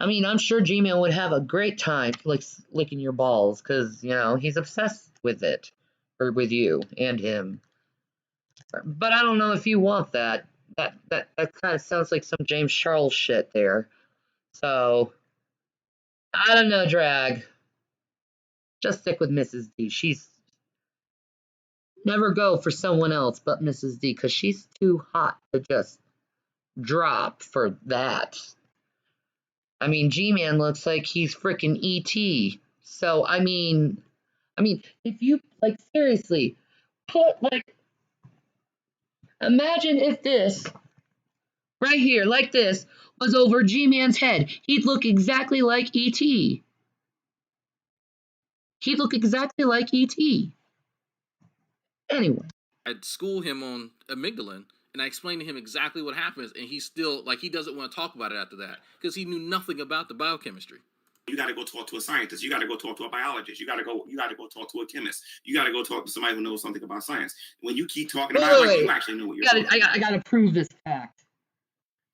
I mean, I'm sure G-Man would have a great time like licking your balls because, you know, he's obsessed with it. Or with you and him. But I don't know if you want that. That kind of sounds like some James Charles shit there. So, I don't know, Drag. Just stick with Mrs. D. She's... Never go for someone else but Mrs. D, because she's too hot to just drop for that. I mean, G-Man looks like he's freaking E.T. So, I mean, if you, like, seriously, put, like... Imagine if this, right here, like this, was over G-Man's head. He'd look exactly like E.T. He'd look exactly like E.T. Anyway. I'd school him on amygdalin, and I explained to him exactly what happens, and he's still, like, he doesn't want to talk about it after that, because he knew nothing about the biochemistry. You got to go talk to a scientist. You got to go talk to a biologist. You got to go talk to a chemist. You got to go talk to somebody who knows something about science. When you keep talking about it, like, you actually know what you're talking about. I got to prove this fact.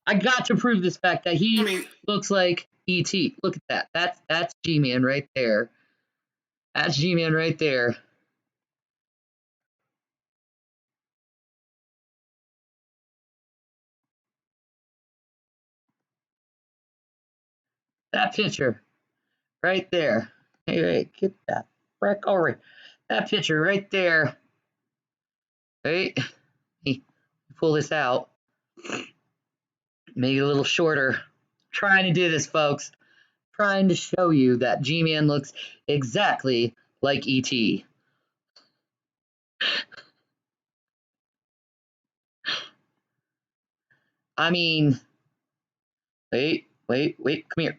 I got to prove this fact that he looks like E.T. Look at that. That's G-Man right there. That's G-Man right there. That picture right there. Hey, get that frick over. That picture right there. Right? Pull this out. Make it a little shorter. Trying to do this, folks. Trying to show you that G-Man looks exactly like E.T. I mean, wait, come here.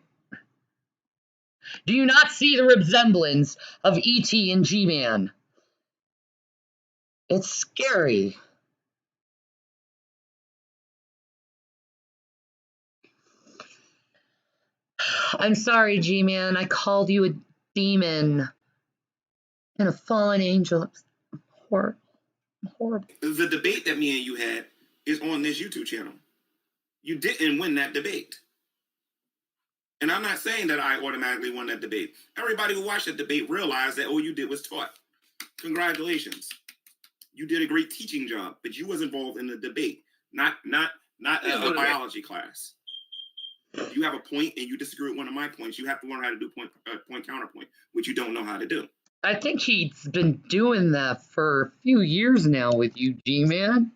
Do you not see the resemblance of E.T. and G-Man? It's scary. I'm sorry, G-Man. I called you a demon and a fallen angel. Horrible. The debate that me and you had is on this YouTube channel. You didn't win that debate. And I'm not saying that I automatically won that debate. Everybody who watched that debate realized that all you did was taught. Congratulations. You did a great teaching job, but you was involved in the debate, not a biology class. If you have a point and you disagree with one of my points, you have to learn how to do point counterpoint, which you don't know how to do. I think he's been doing that for a few years now with you, G-Man.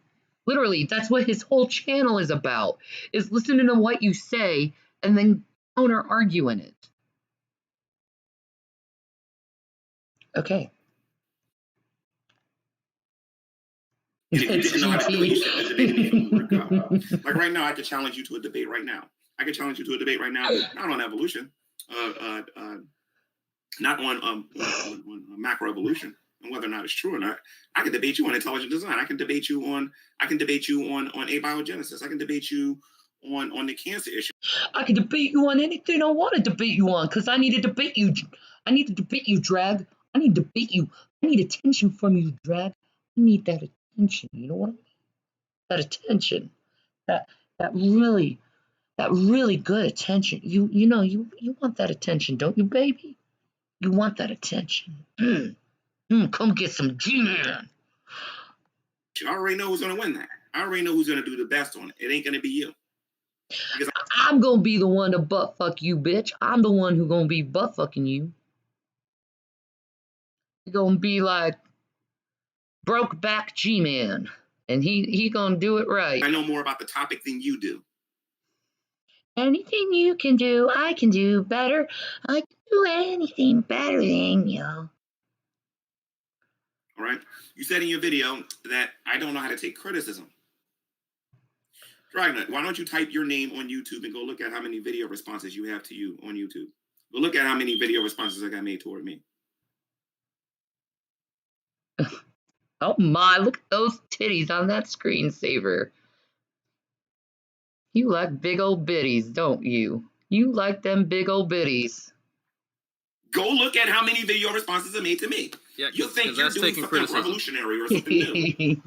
Literally, that's what his whole channel is about, is listening to what you say and then counter-arguing it. Okay. And if you didn't know how to do it, you said the debate didn't work out. Like right now, I could challenge you to a debate right now. I could challenge you to a debate right now, not on evolution, not on macroevolution and whether or not it's true or not. I can debate you on intelligent design. I can debate you on abiogenesis. I can debate you on the cancer issue. I can debate you on anything I want to debate you on, because I need to debate you. I need to debate you, Drag. I need to debate you. I need attention from you, Drag. I need that attention. You know what I mean? That attention. That really That really good attention. You want that attention, don't you, baby? You want that attention. Come get some G-Man. I already know who's going to win that. I already know who's going to do the best on it. It ain't going to be you. Because I'm going to be the one to butt fuck you, bitch. I'm the one who going to be butt fucking you. You're going to be like broke back G-Man. And he going to do it right. I know more about the topic than you do. Anything you can do, I can do better. I can do anything better than you. All right? You said in your video that I don't know how to take criticism. Dragnut, why don't you type your name on YouTube and go look at how many video responses you have to you on YouTube? Go look at how many video responses I got made toward me. Oh my, look at those titties on that screensaver. You like big old bitties, don't you? You like them big old bitties. Go look at how many video responses are made to me. Yeah, you think you're doing something revolutionary or something new.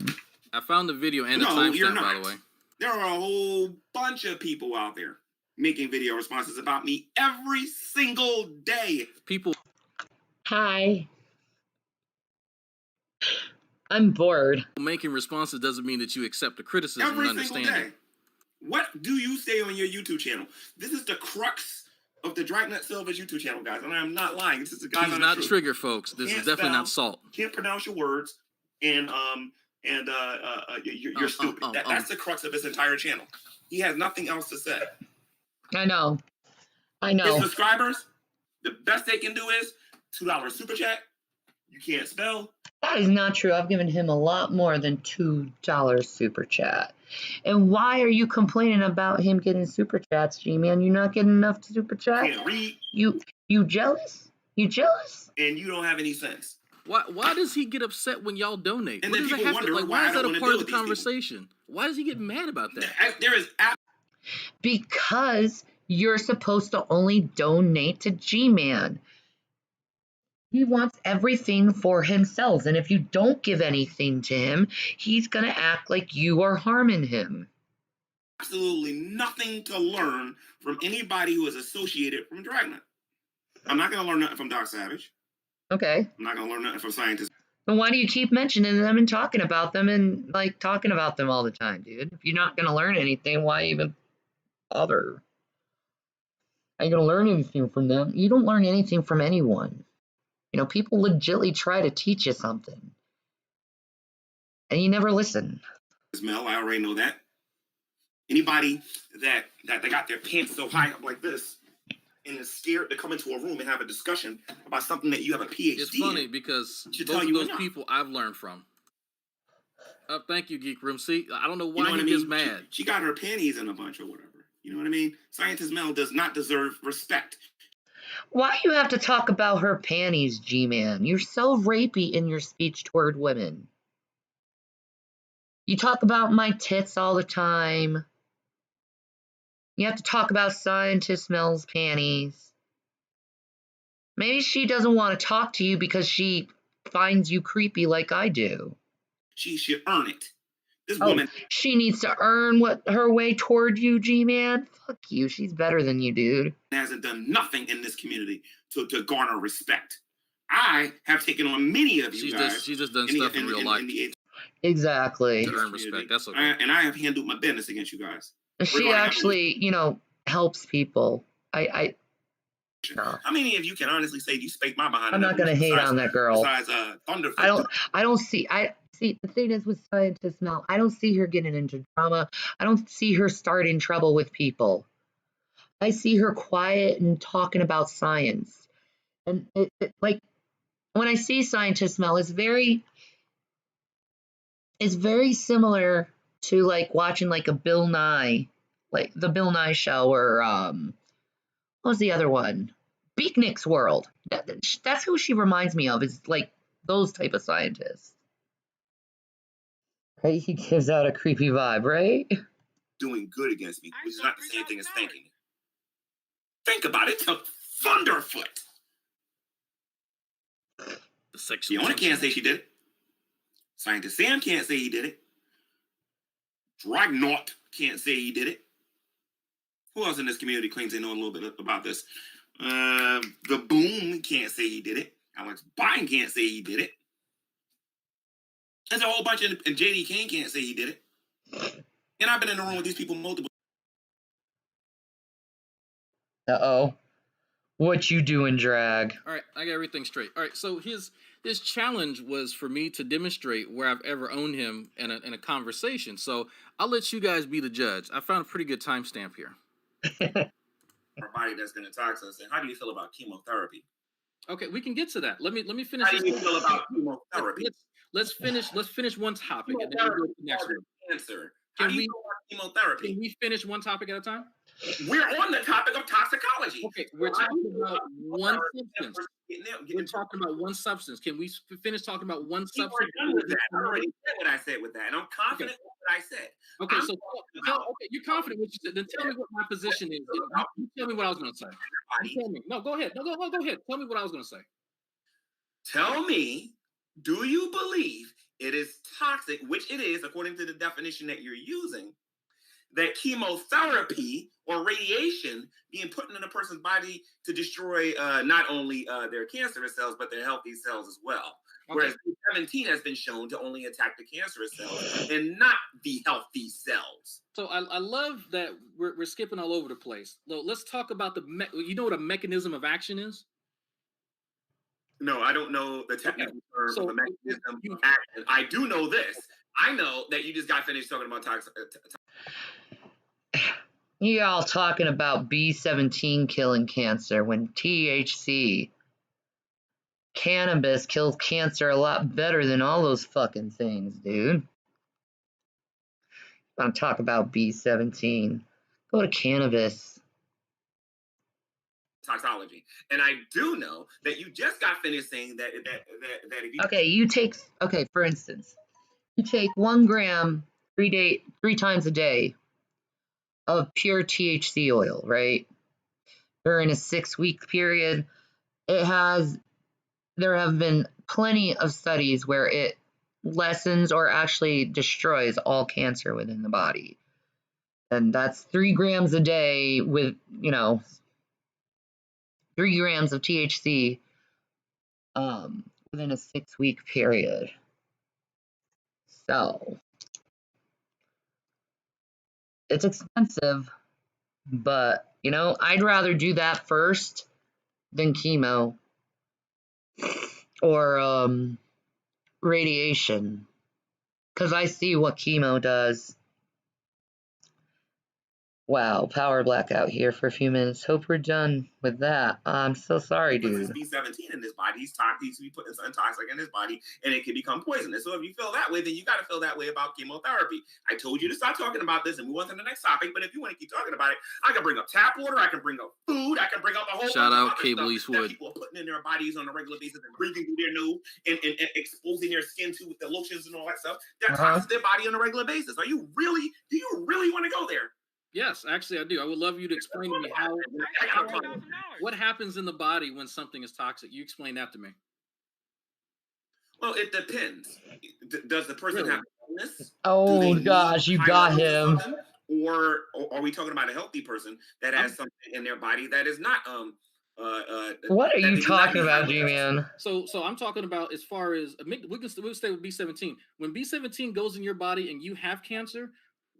I found the video and the No, you're timestamp, not. by the way. There are a whole bunch of people out there making video responses about me every single day. People. Hi. I'm bored. Making responses doesn't mean that you accept the criticism Every and single understand day. it. What do you say on your YouTube channel? This is the crux of the Dragnut Silva's YouTube channel, guys. And I'm not lying. This is the guy. He's not trigger, folks. This is definitely not salt. Can't pronounce your words, and you're stupid. That's the crux of his entire channel. He has nothing else to say. I know. His subscribers, the best they can do is $2 super chat. You can't spell. That is not true. I've given him a lot more than $2 super chat. And why are you complaining about him getting super chats, G-Man? You not getting enough super chats? Can't read. You jealous? You jealous? And you don't have any sense. Why does he get upset when y'all donate? And What then does it people have to, wonder like, why why I is that don't a wanna part deal of the with these people. conversation? Why does he get mad about that? There is Because you're supposed to only donate to G-Man. He wants everything for himself, and if you don't give anything to him, he's going to act like you are harming him. absolutely nothing to learn from anybody who is associated from Dragnut. I'm not going to learn nothing from Doc Savage. Okay. I'm not going to learn nothing from scientists. Then why do you keep mentioning them and talking about them and, like, talking about them all the time, dude? If you're not going to learn anything, why even bother? Are you going to learn anything from them? You don't learn anything from anyone. You know, people legitimately try to teach you something. And you never listen. Mel, I already know that. Anybody that they got their pants so high up like this and is scared to come into a room and have a discussion about something that you have a PhD It's funny in, because should both tell of you those enough. people I've learned from. Thank you, Geek Room. See, I don't know why You know what he I gets mean? mad. She got her panties in a bunch or whatever. You know what I mean? Scientist Mel does not deserve respect. Why you have to talk about her panties, G-Man? You're so rapey in your speech toward women. You talk about my tits all the time. You have to talk about Scientist Mel's panties. Maybe she doesn't want to talk to you because she finds you creepy like I do. She should earn it. This woman She needs to earn her way toward you, G-Man. Fuck you. She's better than you, dude. hasn't done nothing in this community to garner respect. I have taken on many of you guys. She's just done stuff in real life. Exactly. To earn respect. That's okay. And I have handled my business against you guys. She actually, helps people. How many of you can honestly say you spanked my behind? I'm not gonna hate on that girl. Besides Thunderfoot. I don't see the thing is with Scientist Mel, I don't see her getting into drama. I don't see her starting trouble with people. I see her quiet and talking about science. And it like when I see Scientist Mel, it's very similar to like watching like a Bill Nye, like the Bill Nye show, or what was the other one? Beatnik's World. That's who she reminds me of, is like those type of scientists. Right? He gives out a creepy vibe, right? Doing good against me, which is not the same thing as thanking me. Think about it. Thunderfoot. The sexual. Fiona can't say she did it. Scientist Sam can't say he did it. Dragnut can't say he did it. Who else in this community claims they know a little bit about this? The Boom can't say he did it. Alex Biden can't say he did it. There's a whole bunch of, and JD Kane can't say he did it. And I've been in the room with these people multiple. Uh-oh. What you doing, Drag? All right, I got everything straight. All right, so his challenge was for me to demonstrate where I've ever owned him in a conversation. So I'll let you guys be the judge. I found a pretty good timestamp here. Our body that's going to tox us. And how do you feel about chemotherapy? Okay, we can get to that. Let me finish. How do you feel about chemotherapy? Let's finish one topic and then we'll go to the next one. Answer. How do you feel about chemotherapy? Can we finish one topic at a time? We're on the topic of toxicology. Okay, we're talking about one substance. We're talking about one substance. Can we finish talking about one substance? Done with that. I already said what I said with that, and I'm confident with what I said. Okay, so you're confident with what you said. Then tell me what my position is. You tell me what I was going to say. You tell me. No, go ahead. No, go ahead. Tell me what I was going to say. Tell me, do you believe it is toxic, which it is according to the definition that you're using, that chemotherapy or radiation being put in a person's body to destroy not only their cancerous cells, but their healthy cells as well. Okay. Whereas B17 has been shown to only attack the cancerous cells and not the healthy cells. So I love that we're skipping all over the place. So let's talk about you know what a mechanism of action is? No, I don't know the technical term of the mechanism of action. I do know this. I know that you just got finished talking about Y'all talking about B17 killing cancer when THC, cannabis, kills cancer a lot better than all those fucking things, dude. I'm talking about B17. Go to cannabis. Toxology. And I do know that you just got finished saying that if you for instance, you take 1 gram 3 times a day of pure THC oil, right? During a 6-week period, there have been plenty of studies where it lessens or actually destroys all cancer within the body. And that's 3 grams a day with, 3 grams of THC within a 6-week period. So it's expensive, but I'd rather do that first than chemo or radiation, because I see what chemo does. Wow, power blackout here for a few minutes. Hope we're done with that. I'm so sorry, dude. He puts B17 in his body. He's putting something toxic in his body, and it can become poisonous. So if you feel that way, then you got to feel that way about chemotherapy. I told you to stop talking about this and move on to the next topic. But if you want to keep talking about it, I can bring up tap water. I can bring up food. I can bring up a whole shout bunch out of Cable other Eastwood that people are putting in their bodies on a regular basis and breathing through their nose and exposing their skin to with the lotions and all that stuff. That toxins their body on a regular basis. Do you really want to go there? Yes, actually I do. I would love you to explain to me what happens in the body when something is toxic. You explain that to me. Well, it depends. Does the person have illness? Oh gosh, you got him. Or are we talking about a healthy person that has something in their body that is not what are you talking about, G-Man? So I'm talking about as far as we'll stay with B17. When B17 goes in your body and you have cancer,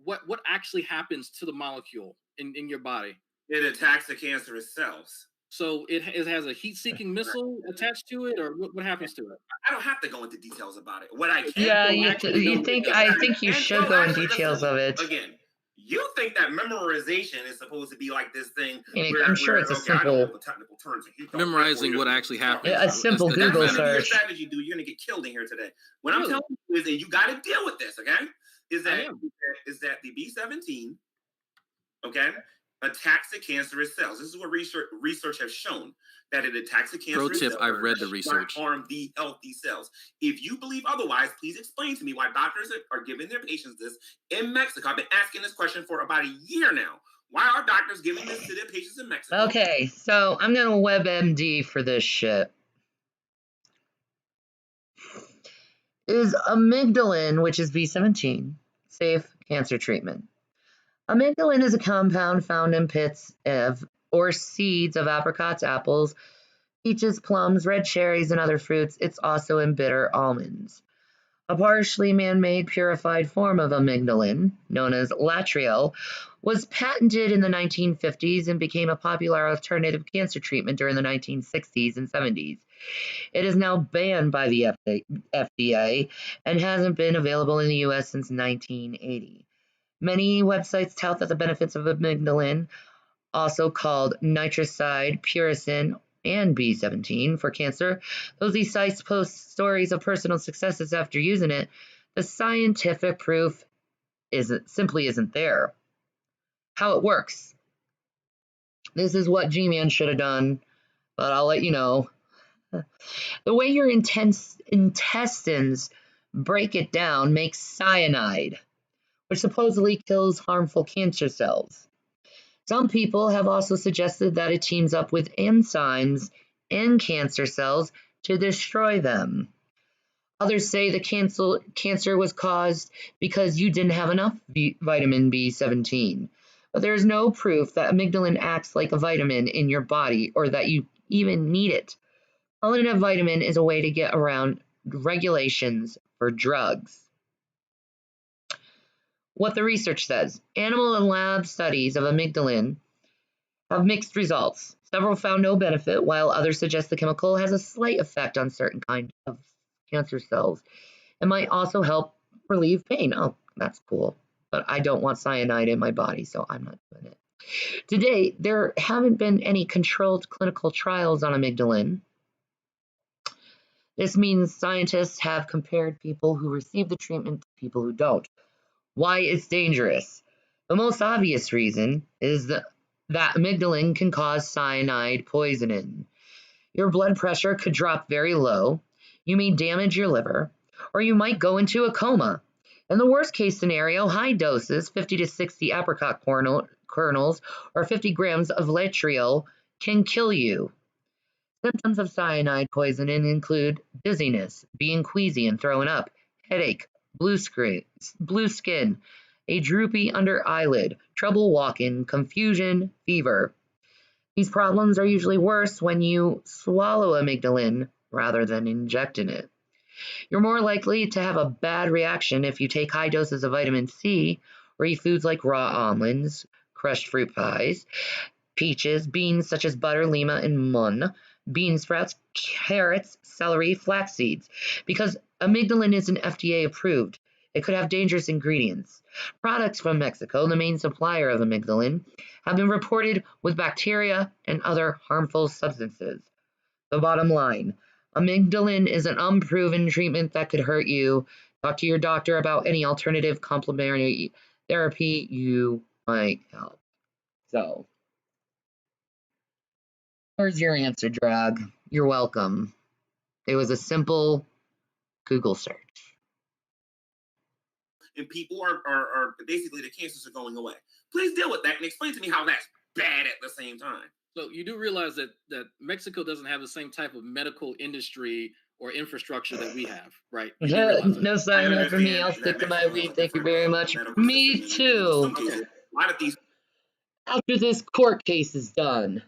what actually happens to the molecule in your body? It attacks the cancerous cells. So it has a heat-seeking missile attached to it, or what happens to it? I don't have to go into details about it. What I can I think you should go in details of it. Again, you think that memorization is supposed to be like this thing? I'm sure it's a simple technical terms. Memorizing what actually happens. Yeah, a simple Google search. Strategy, dude. You're gonna get killed in here today. What I'm telling you is, and you got to deal with this, okay? Is that the B17, okay, attacks the cancerous cells. This is what research has shown, that it attacks the cancerous cells. Pro tip, I've read the research. Not harm the healthy cells. If you believe otherwise, please explain to me why doctors are giving their patients this in Mexico. I've been asking this question for about a year now. Why are doctors giving this to their patients in Mexico? Okay, so I'm going to WebMD for this shit. Is amygdalin, which is B17, safe cancer treatment? Amygdalin is a compound found in pits of or seeds of apricots, apples, peaches, plums, red cherries, and other fruits. It's also in bitter almonds. A partially man-made purified form of amygdalin, known as laetrile, was patented in the 1950s and became a popular alternative cancer treatment during the 1960s and 70s. It is now banned by the FDA and hasn't been available in the US since 1980. Many websites tout that the benefits of amygdalin, also called nitroside, puricin, and B17 for cancer. Though these sites post stories of personal successes after using it, the scientific proof simply isn't there. How it works. This is what G-Man should have done, but I'll let you know. The way your intestines break it down makes cyanide, which supposedly kills harmful cancer cells. Some people have also suggested that it teams up with enzymes in cancer cells to destroy them. Others say the cancer was caused because you didn't have enough vitamin B17. But there is no proof that amygdalin acts like a vitamin in your body or that you even need it. Calling it a vitamin is a way to get around regulations for drugs. What the research says. Animal and lab studies of amygdalin have mixed results. Several found no benefit, while others suggest the chemical has a slight effect on certain kinds of cancer cells. It might also help relieve pain. Oh, that's cool. But I don't want cyanide in my body, so I'm not doing it. To date, there haven't been any controlled clinical trials on amygdalin. This means scientists have compared people who receive the treatment to people who don't. Why it's dangerous. The most obvious reason is that amygdalin can cause cyanide poisoning. Your blood pressure could drop very low, you may damage your liver, or you might go into a coma. In the worst case scenario, high doses, 50 to 60 apricot kernels, or 50 grams of laetrile can kill you. Symptoms of cyanide poisoning include dizziness, being queasy and throwing up, headache, blue skin, a droopy under eyelid, trouble walking, confusion, fever. These problems are usually worse when you swallow amygdalin rather than injecting it. You're more likely to have a bad reaction if you take high doses of vitamin C or eat foods like raw almonds, crushed fruit pies, peaches, beans such as butter, lima, and mun, bean sprouts, carrots, celery, flax seeds, because amygdalin isn't FDA approved. It could have dangerous ingredients. Products from Mexico, the main supplier of amygdalin, have been reported with bacteria and other harmful substances. The bottom line, amygdalin is an unproven treatment that could hurt you. Talk to your doctor about any alternative complementary therapy you might help. So, there's your answer, Drag. You're welcome. It was a simple Google search. And people are basically, the cancers are going away. Please deal with that and explain to me how that's bad at the same time. So you do realize that Mexico doesn't have the same type of medical industry or infrastructure that we have, right? No cyanide for me. I'll stick to my weed. Thank you very much. Me too. A lot of these. After this court case is done.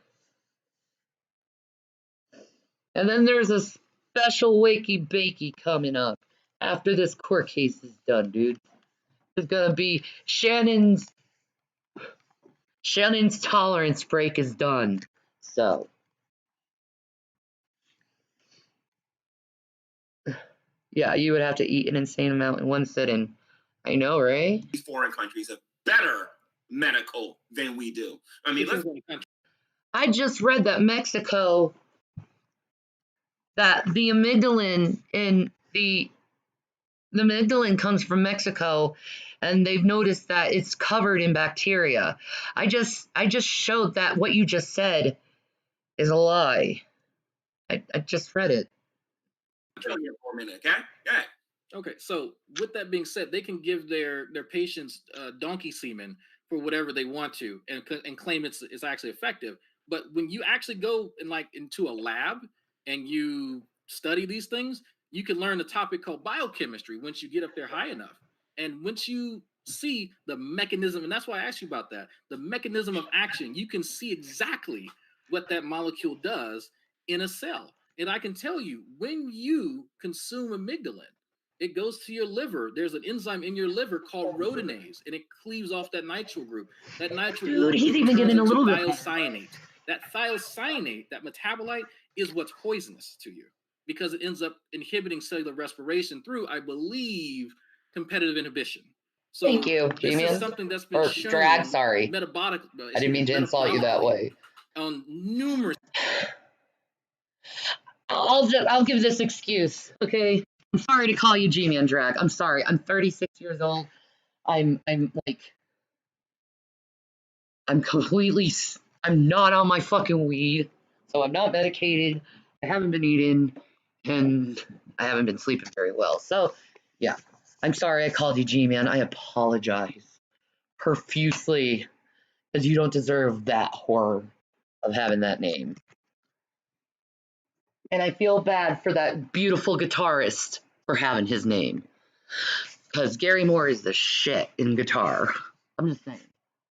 And then there's a special wakey bakey coming up after this court case is done, dude. It's gonna be Shannon's tolerance break is done. So yeah, you would have to eat an insane amount in one sitting. I know, right? These foreign countries have better medical than we do. I mean, I just read that Mexico, that the amygdalin in the amygdalin comes from Mexico, and they've noticed that it's covered in bacteria. I just showed that what you just said is a lie. I just read it. For a minute, okay? Yeah. Okay, so with that being said, they can give their patients donkey semen for whatever they want to, and claim it's actually effective. But when you actually go into a lab and you study these things, you can learn a topic called biochemistry once you get up there high enough. And once you see the mechanism, and that's why I asked you about that. The mechanism of action, you can see exactly what that molecule does in a cell. And I can tell you, when you consume amygdalin, it goes to your liver. There's an enzyme in your liver called rhodinase, and it cleaves off that nitrile group. That nitrile group Dude, he's even turns getting a into little bit. thiocyanate. That thiocyanate, that metabolite, is what's poisonous to you because it ends up inhibiting cellular respiration through, I believe, competitive inhibition. So Thank you, this is G-Man. something that's been Or shown Drag, sorry. metabolic. I didn't mean to insult you that way. On numerous. I'll give this excuse, okay? I'm sorry to call you G-Man Drag. I'm sorry. I'm 36 years old. I'm not on my fucking weed, so I'm not medicated. I haven't been eating, and I haven't been sleeping very well. So, yeah, I'm sorry I called you G-Man. I apologize profusely, because you don't deserve that horror of having that name. And I feel bad for that beautiful guitarist for having his name, because Gary Moore is the shit in guitar. I'm just saying.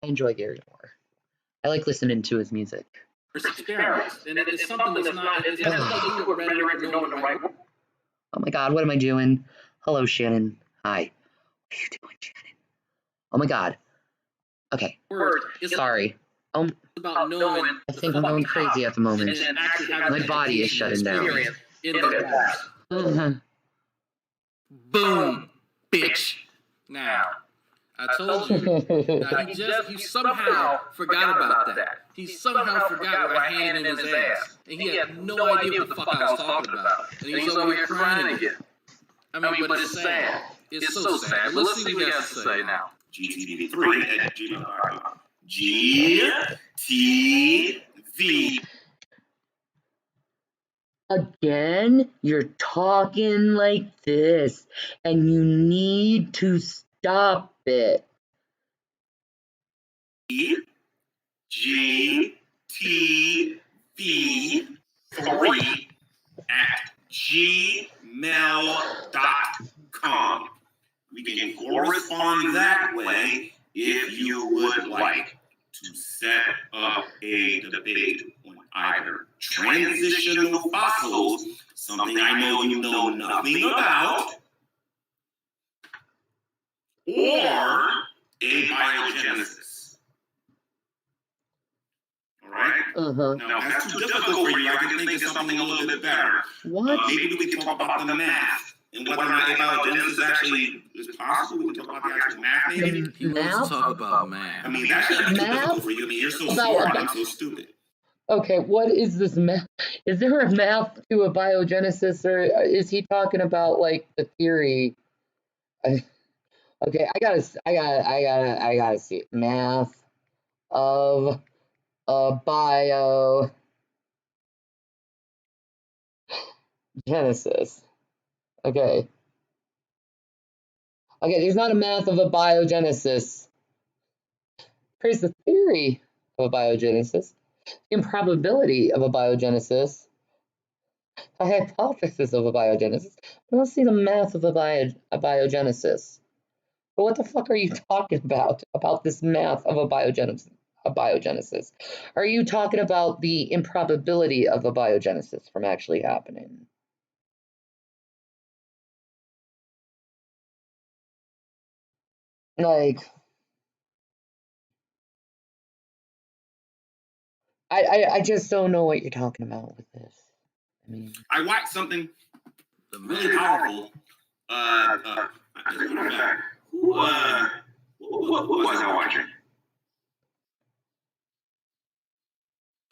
I enjoy Gary Moore. I like listening to his music. Experiments, and it's something that's not. It has nothing to do with rhetoric or knowing the right word. Oh my God, what am I doing? Hello, Shannon. Hi. What are you doing, Shannon? Oh my God. Okay. Sorry. About knowing. I think I'm going crazy at the moment. My body is shutting down. Boom, bitch. Now, I told you. Now, he somehow forgot about that. He somehow forgot what I handed in his ass. And he had no idea what the fuck I was talking about. And he's over here crying again. I mean, but it's sad. It's so sad. But let's see what he has to say now. GTV3 at gmail.com. GTV. Again, you're talking like this, and you need to stop it. GTV3 at gmail.com. We can correspond that way if you would like to set up a debate on either transitional fossils, something I know you know nothing about, or abiogenesis. All right? Now, if that's too difficult for you, I can think of something a little bit better. What? Maybe we can talk about the math and whether or not abiogenesis actually is possible. We can talk about the actual math, maybe. He wants to talk about math. I mean, that shouldn't be too difficult for you. I mean, you're so smart, I'm so stupid. Okay, what is this math? Is there a math to abiogenesis, or is he talking about like the theory? Okay, I gotta see it. Math of abiogenesis. Okay. Okay, there's not a math of abiogenesis. Here's the theory of abiogenesis. Improbability of abiogenesis, a hypothesis of abiogenesis. I don't see the math of abiogenesis. But what the fuck are you talking about this math of abiogenesis? Are you talking about the improbability of abiogenesis from actually happening? Like, I just don't know what you're talking about with this. I mean, I watched something really powerful. Who was I watching?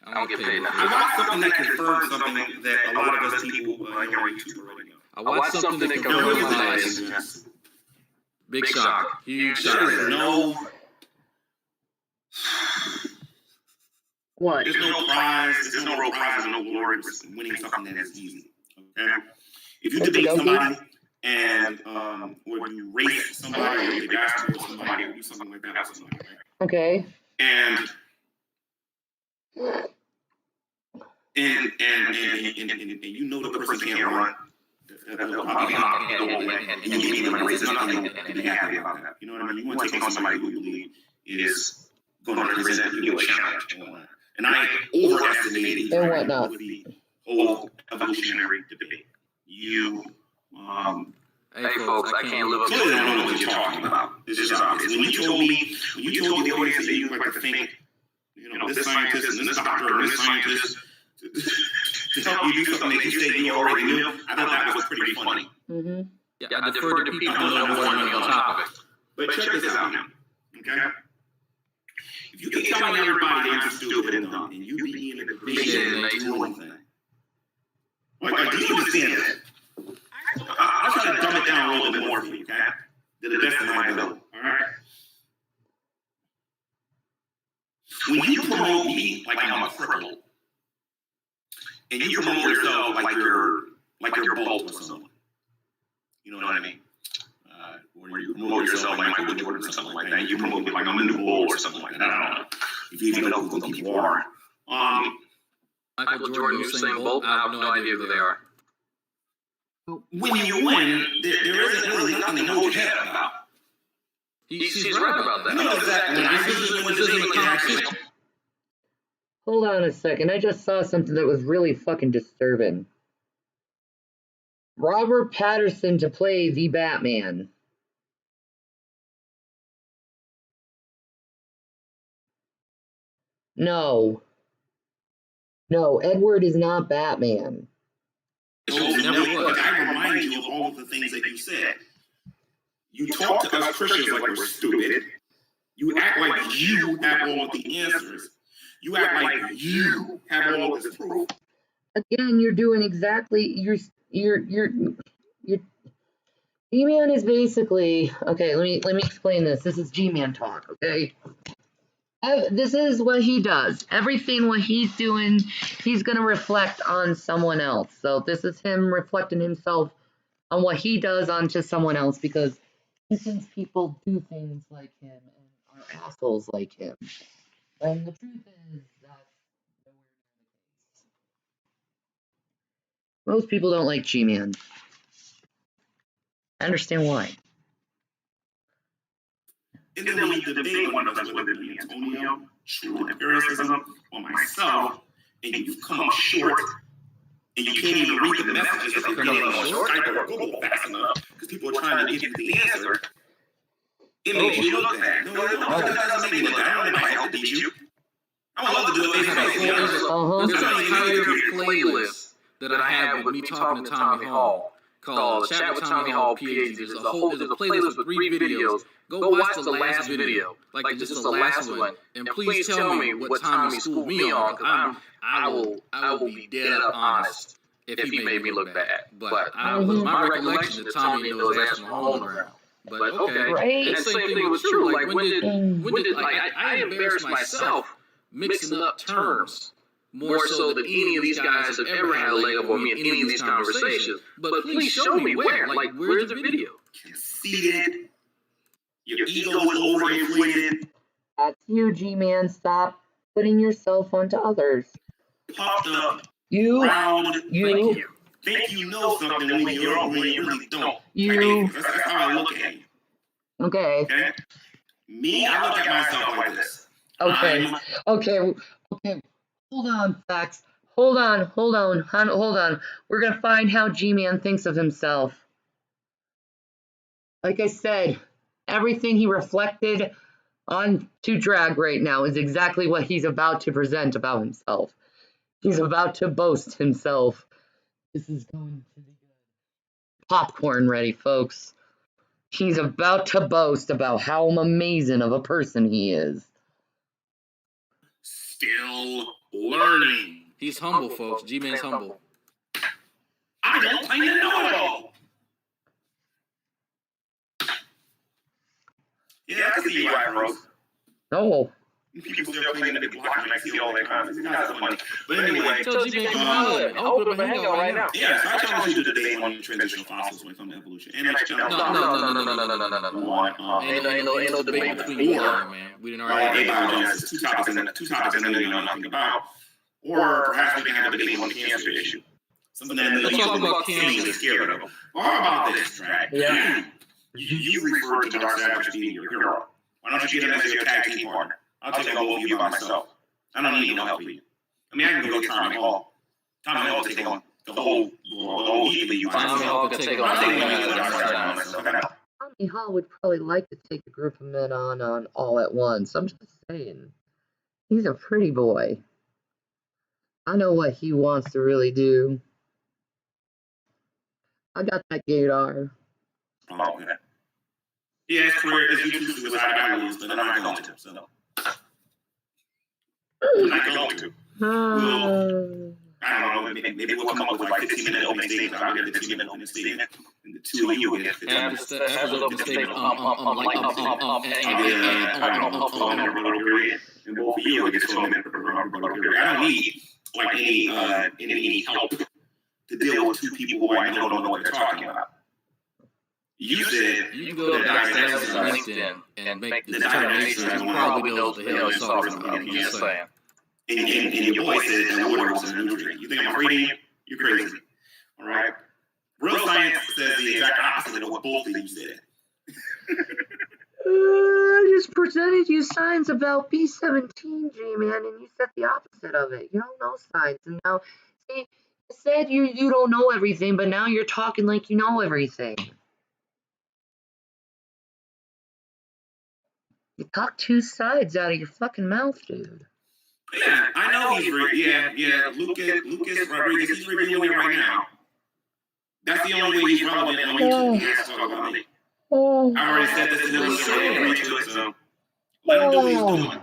I don't get paid enough. I watched something that confirmed something that a lot of us people on YouTube already know. I watched something that confirmed my bias. Big shock. Huge shock. There is no... What? There's no prize. There's no real prize and no glory for winning something that is easy. Okay? If you debate somebody and or you race somebody or you basketball somebody or do something like that with somebody, right? Okay. And you know the person can't run. The they'll probably not handle it, and you give them a reason. There's nothing to be happy about that. You know what I mean? You want to take on somebody who you believe is going to present you with a challenge and whatnot. And I overestimated and whatnot. the whole evolutionary debate. Hey folks, I can't live up to clearly don't know what you're talking about. This is obvious. When you told the audience that you like to think, this scientist and this doctor and this scientist to help you do something that you said you already knew, I thought that was pretty funny. Mm-hmm. Yeah, I defer to people who know more than me on top of it. But check this out now, okay? If you keep telling everybody I'm stupid and dumb, and you be in a debate and they do anything, like, do you understand that? I'll try to dumb it down a little bit more for you, okay? To the best of my ability, all right? When you promote me like I'm a cripple, and you promote yourself like you're Bolt or something, you know what I mean? Or you promote yourself like Michael Jordan or something like that. You promote me like I'm a new Bull or something like that. I don't know if you even know who those people are. Michael Jordan, Usain Bolt, I have no idea who they are. When you win, there isn't really nothing to hold your head about. He's right about that. You know exactly. Hold on a second. I just saw something that was really fucking disturbing. Robert Pattinson to play the Batman. No, Edward is not Batman. I remind you of all of the things that you said. You talk to us Christians like we're stupid. You act like you have all of the answers. You act like you have all of this proof. Again, you're doing exactly you're G-Man is basically okay. Let me explain this. This is G-Man talk. Okay. This is what he does. Everything what he's doing, he's going to reflect on someone else. So this is him reflecting himself on what he does onto someone else because he thinks people do things like him and are assholes like him. And the truth is that most people don't like G-Man. I understand why. And then when you debate one of us, whether it be Antonio, true empiricism, or myself, and you've come up short, and you can't even read the messages that they're getting on Skype or Google fast enough, because people are trying to give you the answer, it makes you look bad. No, it doesn't make me look bad. I don't know if I help beat you. I would love to do it face-to-face. There's an entire playlist that I have with me talking to Tommy Hall called Chat with Tommy Hall PhD. There's a playlist with 3 videos. Go watch the last video, like just the last one, and please tell me what Tommy schooled me on. I will be dead up honest if he made me look bad. But my recollection that Tommy knows that's Mahone around. But okay, right. And the same thing was true. Like when did I embarrassed myself mixing up terms more so than any of these guys have ever had a leg up on me in any of these conversations. But please show me where. Like where's the video? Conceited. Your ego is overinflated. That's you, G-Man. Stop putting yourself onto others. Puffed up. Round. Think you know something when you really don't. That's how I look at you. Okay. Me, I look at myself like this. Okay. Hold on, Fax. Hold on. We're gonna find how G-Man thinks of himself. Like I said, everything he reflected on to Drag right now is exactly what he's about to present about himself. He's about to boast himself. This is going to be good. Popcorn ready, folks. He's about to boast about how amazing of a person he is. Still learning. He's humble, folks. G-Man's humble. I don't claim to know it all. Yeah, I can see you, right, Rose. No. People still claim to be black, and I see all their comments. You guys are funny. But anyway, Tell G-Man come on. I'll open up a hangout right now. Yeah, so I challenge you to debate on transitional fossils when it comes to evolution. And it's No. Ain't no debate between you and man. We didn't already. Abiogenesis, two topics and then you know nothing about. Or perhaps we can have a debate on the cancer issue. Something that Let's talk about seemingly scared of. Or how about this, Drag? Yeah. You refer to Dark Savage as being your hero. Why don't you get him as your tag team partner? I'll take on both of you by myself. I don't need no help for you. I mean, I can go get Tommy Hall. Tommy Hall will take on the whole heat for you. Tommy Hall could take on Tommy Hall would probably like to take a group of men on all at once. I'm just saying. He's a pretty boy. I know what he wants to really do. I got that gaydar. Oh, okay. Yeah, his career is YouTube suicide. I lose, but I'm not going to. So. I'm not going to. I don't know. Maybe we'll come up with like 15-minute opening statements. I'll get a 15-minute opening statement, and the two of you will get 15 minutes. After the opening statement, and both of you will get 12 minutes. I don't need like any help to deal with two people who I don't know what they're talking about. You said you can go to Doc Savage's LinkedIn and make the determination that he probably knows what the hell he's talking about. I'm just saying. And your boy said that water was a nutrient. You think I'm afraid of you? You're crazy. All right? Real science says the exact opposite of what both of you said. I just presented you science about B17, G-Man, and you said the opposite of it. You don't know science. And now, see, you said you don't know everything, but now you're talking like you know everything. You talk two sides out of your fucking mouth, dude. Yeah, I know he's Lucas Rodriguez, he's reviewing it right now. That's the only way he's relevant on YouTube. He has to talk about me. I already said this in the show, agree to it, so let him do what he's doing.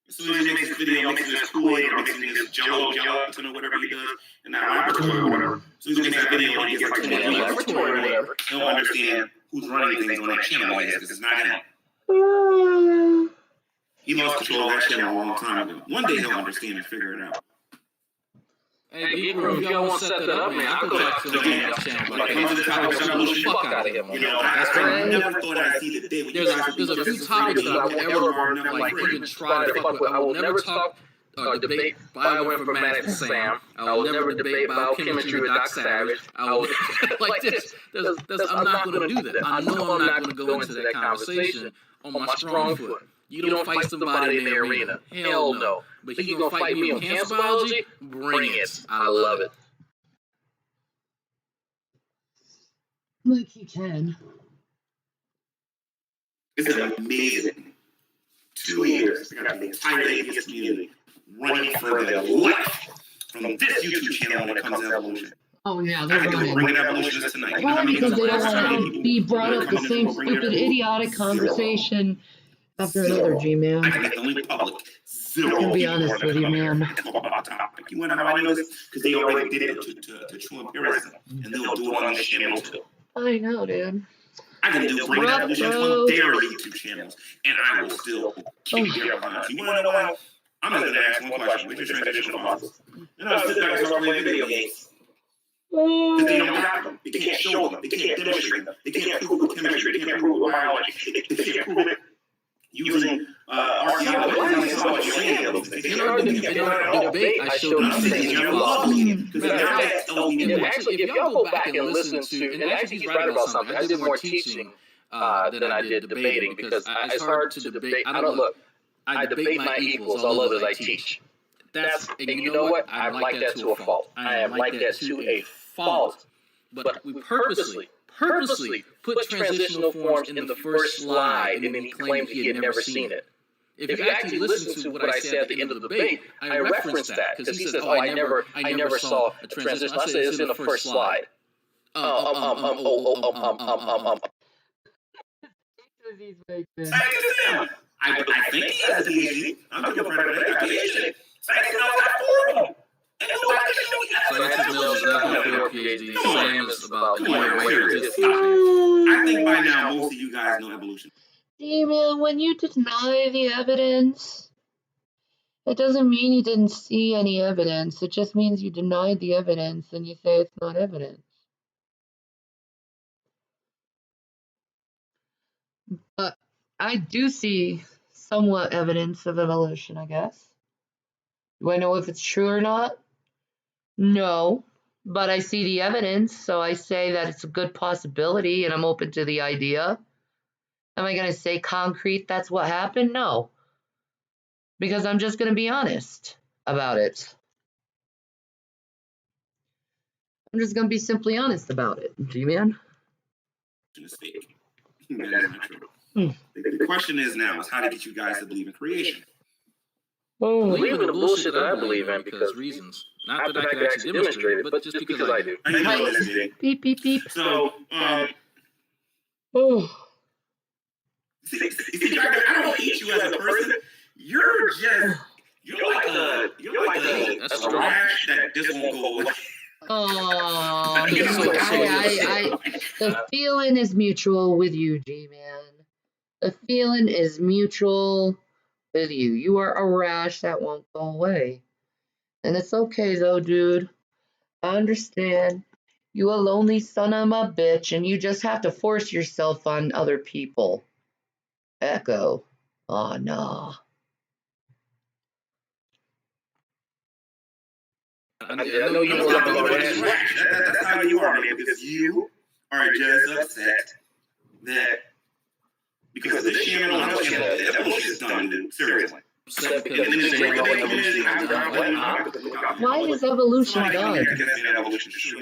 As soon as he makes his video, mixing his Kool-Aid or mixing his gelatin or whatever he does in that laboratory or whatever, as soon as he makes that video and he gets like 20 laboratory or whatever, he'll understand who's running things on that channel, I guess, because it's not him. He lost control of that channel a long time ago. One day he'll understand and figure it out. Hey, if y'all want to set that up, man, I'll go back to the channel. But I can't the fuck out of him. You know, I never thought I'd see the day when you guys there's a few topics that I will ever like even try to fuck with. I will never talk or debate bioinformatics with Sam. I will never debate biochemistry with Doc Savage. I will like this. I'm not going to do that. I know I'm not going to go into that conversation on my strong foot. You don't fight somebody in the arena. Hell no. But you gonna fight me on cancer biology? Bring it. I love it. Like you can. It's amazing. 2 years, I got the entire atheist community running for their life from this YouTube channel when it comes to evolution. Oh yeah, I they're think running. we're bringing evolutionists tonight. Probably because they don't want to be brought up the same stupid, idiotic conversation after another, G-Man. I can make the link public. Zero. I can be honest with you, man. You want to know how I know this? Because they already did it to true empiricism, and they'll do it on this channel too. I know, dude. I can do bring evolution on their YouTube channels, and I will still keep their behind. You want to know why? I'm just going to ask one question. What's your transitional process? And I'll sit back and start playing video games. Because they don't have them. They can't show them. They can't demonstrate them. They can't prove with chemistry. They can't prove with biology. They can't prove it using archaeology. In our debate, I showed you actually, if y'all go back and listen to, and actually he's right about something. I did more teaching than I did debating because it's hard to debate. I don't look. I debate my equals, all others I teach. That's, and you know what? I'm like that to a fault. I am like that to a fault. But we purposely put transitional forms in the first slide, and then he claimed he had never seen it. If you actually listen to what I said at the end of the debate, I referenced that because he says, "Oh, I never saw a transition." I said it's in the first slide. I think he has a PhD. I'm giving credit for that. PhD. Science knows how to I think by now most of you guys know evolution. Demon, when you deny the evidence, it doesn't mean you didn't see any evidence. It just means you denied the evidence and you say it's not evidence. But I do see somewhat evidence of evolution, I guess. Do I know if it's true or not? No. but I see the evidence, so I say that it's a good possibility and I'm open to the idea. Am I going to say concrete that's what happened? No, because I'm just going to be honest about it. I'm just going to be simply honest about it, G-Man. That is not true. The question is now is how to get you guys to believe in creation. Oh, Believe in the bullshit that I believe in because reasons. Not that I can actually demonstrate it, but just because I do. I know this, Jay. Beep, beep, beep. So, Oh, see, Dragon, I don't hate you as a person. You're like a That's rash that just won't go away. oh, You know, the feeling is mutual with you, G-Man. The feeling is mutual with you. You are a rash that won't go away. And it's okay though, dude. I understand. You a lonely son of a bitch and you just have to force yourself on other people. Echo. Oh, no. I know you want to That's that's how you are, man, because you are just upset that because of the channel and the channel, that bullshit is done, dude. Seriously. Why is evolution done? You're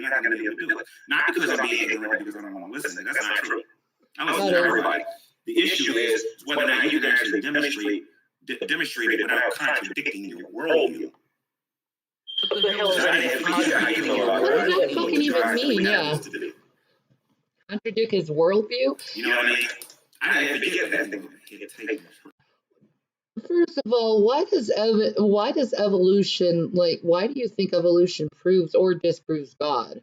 not going to be able to do it. Not because I'm being ignorant, because I don't want to listen. That's not true. I listen to everybody. The issue is whether or not you can actually demonstrate it without contradicting your worldview. What the hell is that? What can even mean? Yeah. Contradict his worldview? You know what I mean? I didn't forget that. First of all, why does evolution, like, why do you think evolution proves or disproves God?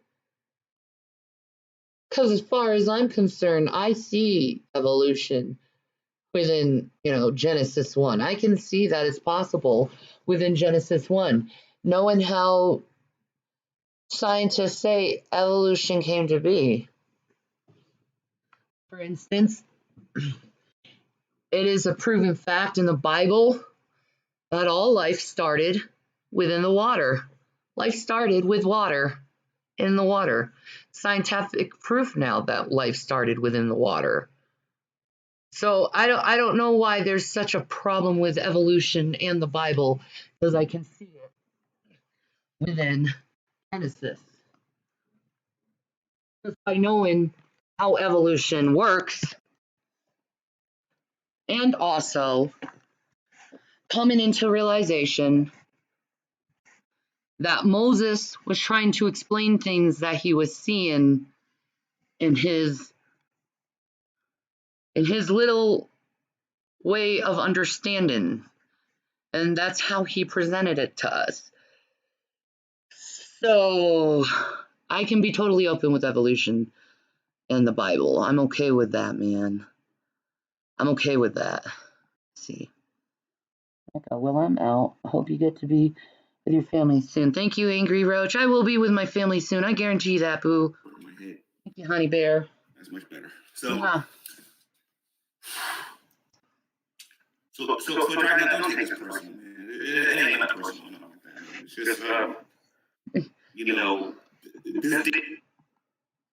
Because as far as I'm concerned, I see evolution within, Genesis 1. I can see that it's possible within Genesis 1. Knowing how scientists say evolution came to be. For instance, it is a proven fact in the Bible that all life started within the water. Life started with water, in the water. Scientific proof now that life started within the water. So I don't know why there's such a problem with evolution and the Bible, because I can see it within Genesis. Just by knowing how evolution works, and also coming into realization that Moses was trying to explain things that he was seeing in his little way of understanding, and that's how he presented it to us. So I can be totally open with evolution and the Bible. I'm okay with that, man. I'm okay with that. Let's see. Okay, well, I'm out. I hope you get to be with your family soon. Thank you, Angry Roach. I will be with my family soon. I guarantee that, boo. Thank you, Honey Bear. That's much better. So, Yeah. so Dragon, don't take this personal, man. It ain't nothing personal. It's just, this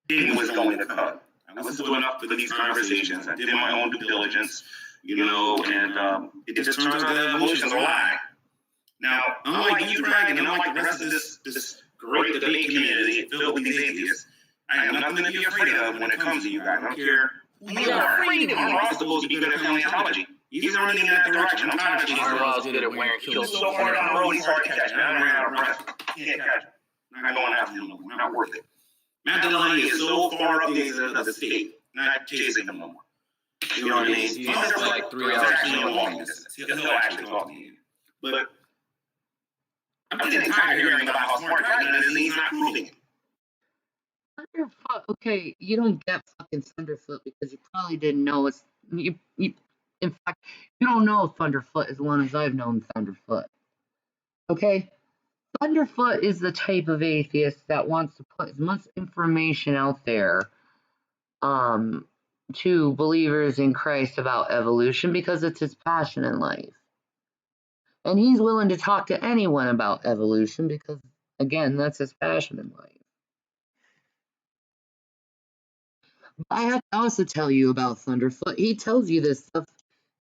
thing was going to come. I listened to enough of these conversations. I did my own due diligence, and it just turns out that evolution's a lie. Now, unlike you, Dragon, and unlike the rest of this great debate community filled with these atheists, I have nothing to be afraid of when it comes to you guys. I don't care who you are. We're all supposed to be good at paleontology. He's running in that direction. I'm tired of chasing Arlow's good at wearing kilts. so far down the road, he's hard to catch. Now I'm running out of breath. Can't catch him. Not going after him no more. Not worth it. Matt Delaney is so far up the state. Not chasing him no more. You know what I mean? He's like 3 hours. Actually a long distance. He'll actually talk to me. But I'm getting tired of hearing about how smart Dragon is, and he's not proving it. Thunderfoot, okay, you don't get fucking Thunderfoot because you probably didn't know it's in fact, you don't know Thunderfoot as long as I've known Thunderfoot. Okay? Thunderfoot is the type of atheist that wants to put as much information out there to believers in Christ about evolution because it's his passion in life. And he's willing to talk to anyone about evolution because, again, that's his passion in life. I have to also tell you about Thunderfoot. He tells you this stuff,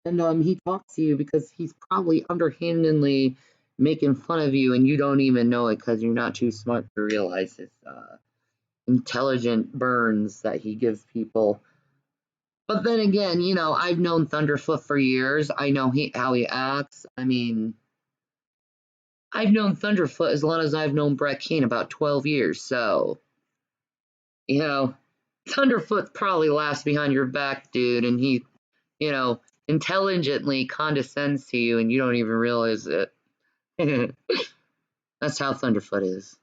and he talks to you because he's probably underhandedly making fun of you, and you don't even know it because you're not too smart to realize his intelligent burns that he gives people. But then again, you know, I've known Thunderfoot for years. I know how he acts. I mean, I've known Thunderfoot as long as I've known Brett Keane, about 12 years. So, you know, Thunderfoot probably laughs behind your back, dude, and he, you know, intelligently condescends to you and you don't even realize it. That's how Thunderfoot is.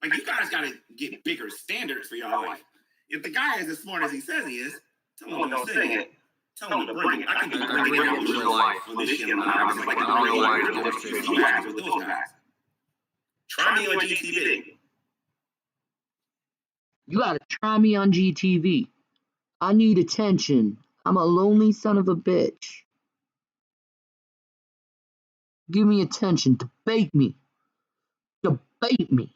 Like, you guys gotta get bigger standards for y'all life. If the guy is as smart as he says he is, tell him to sing it. Tell him to bring it. I can bring it in real life on this shit. Like, I don't know why you're doing this with those guys. Try me on GTV. You gotta try me on GTV. I need attention. I'm a lonely son of a bitch. Give me attention. Debate me. Debate me.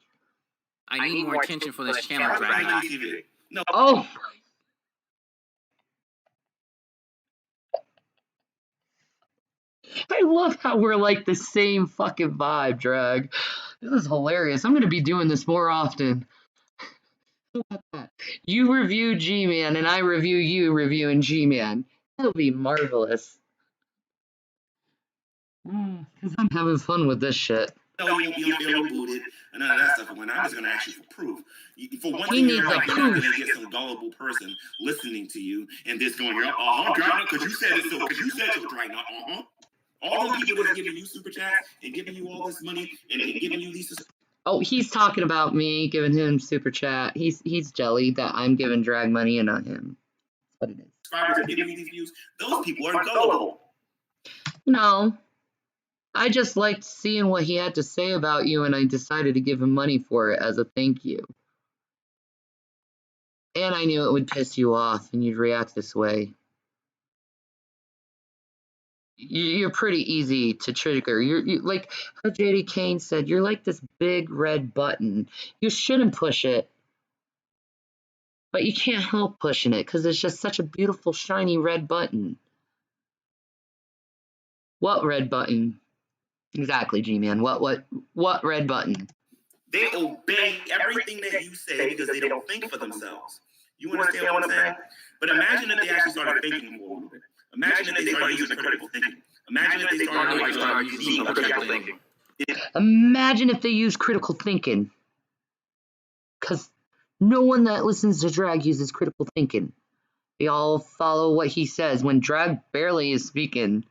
I need more attention for this channel, Dragon. No. Oh. I love how we're like the same fucking vibe, Drag. This is hilarious. I'm gonna be doing this more often. How about that? You review G-Man and I review you reviewing G-Man. That'll be marvelous. Because I'm having fun with this shit. No, you don't feel booted and none of that stuff. When I'm just going to ask you for proof. For one He thing, needs you're a like, you're proof. not going to get some gullible person listening to you and this going, Dragon, because you said it so, because you said so, Dragon, All those people that's giving you super chats and giving you all this money and giving you these. Oh, he's talking about me giving him super chat. He's jelly that I'm giving Drag money and not him. That's what it is. Subscribers are giving you these views. Those people are gullible. No. I just liked seeing what he had to say about you and I decided to give him money for it as a thank you. And I knew it would piss you off and you'd react this way. You're pretty easy to trigger. You're like how JD Kane said, you're like this big red button. You shouldn't push it. But you can't help pushing it because it's just such a beautiful, shiny red button. What red button? Exactly, G-Man. What red button? They obey everything that you say because they don't think for themselves. You understand what I'm saying? But imagine if they actually started thinking for a little bit. Imagine if they started using critical thinking. Imagine if they started using critical thinking. Imagine if they use critical thinking. Because no one that listens to Drag uses critical thinking. They all follow what he says. When Drag barely is speaking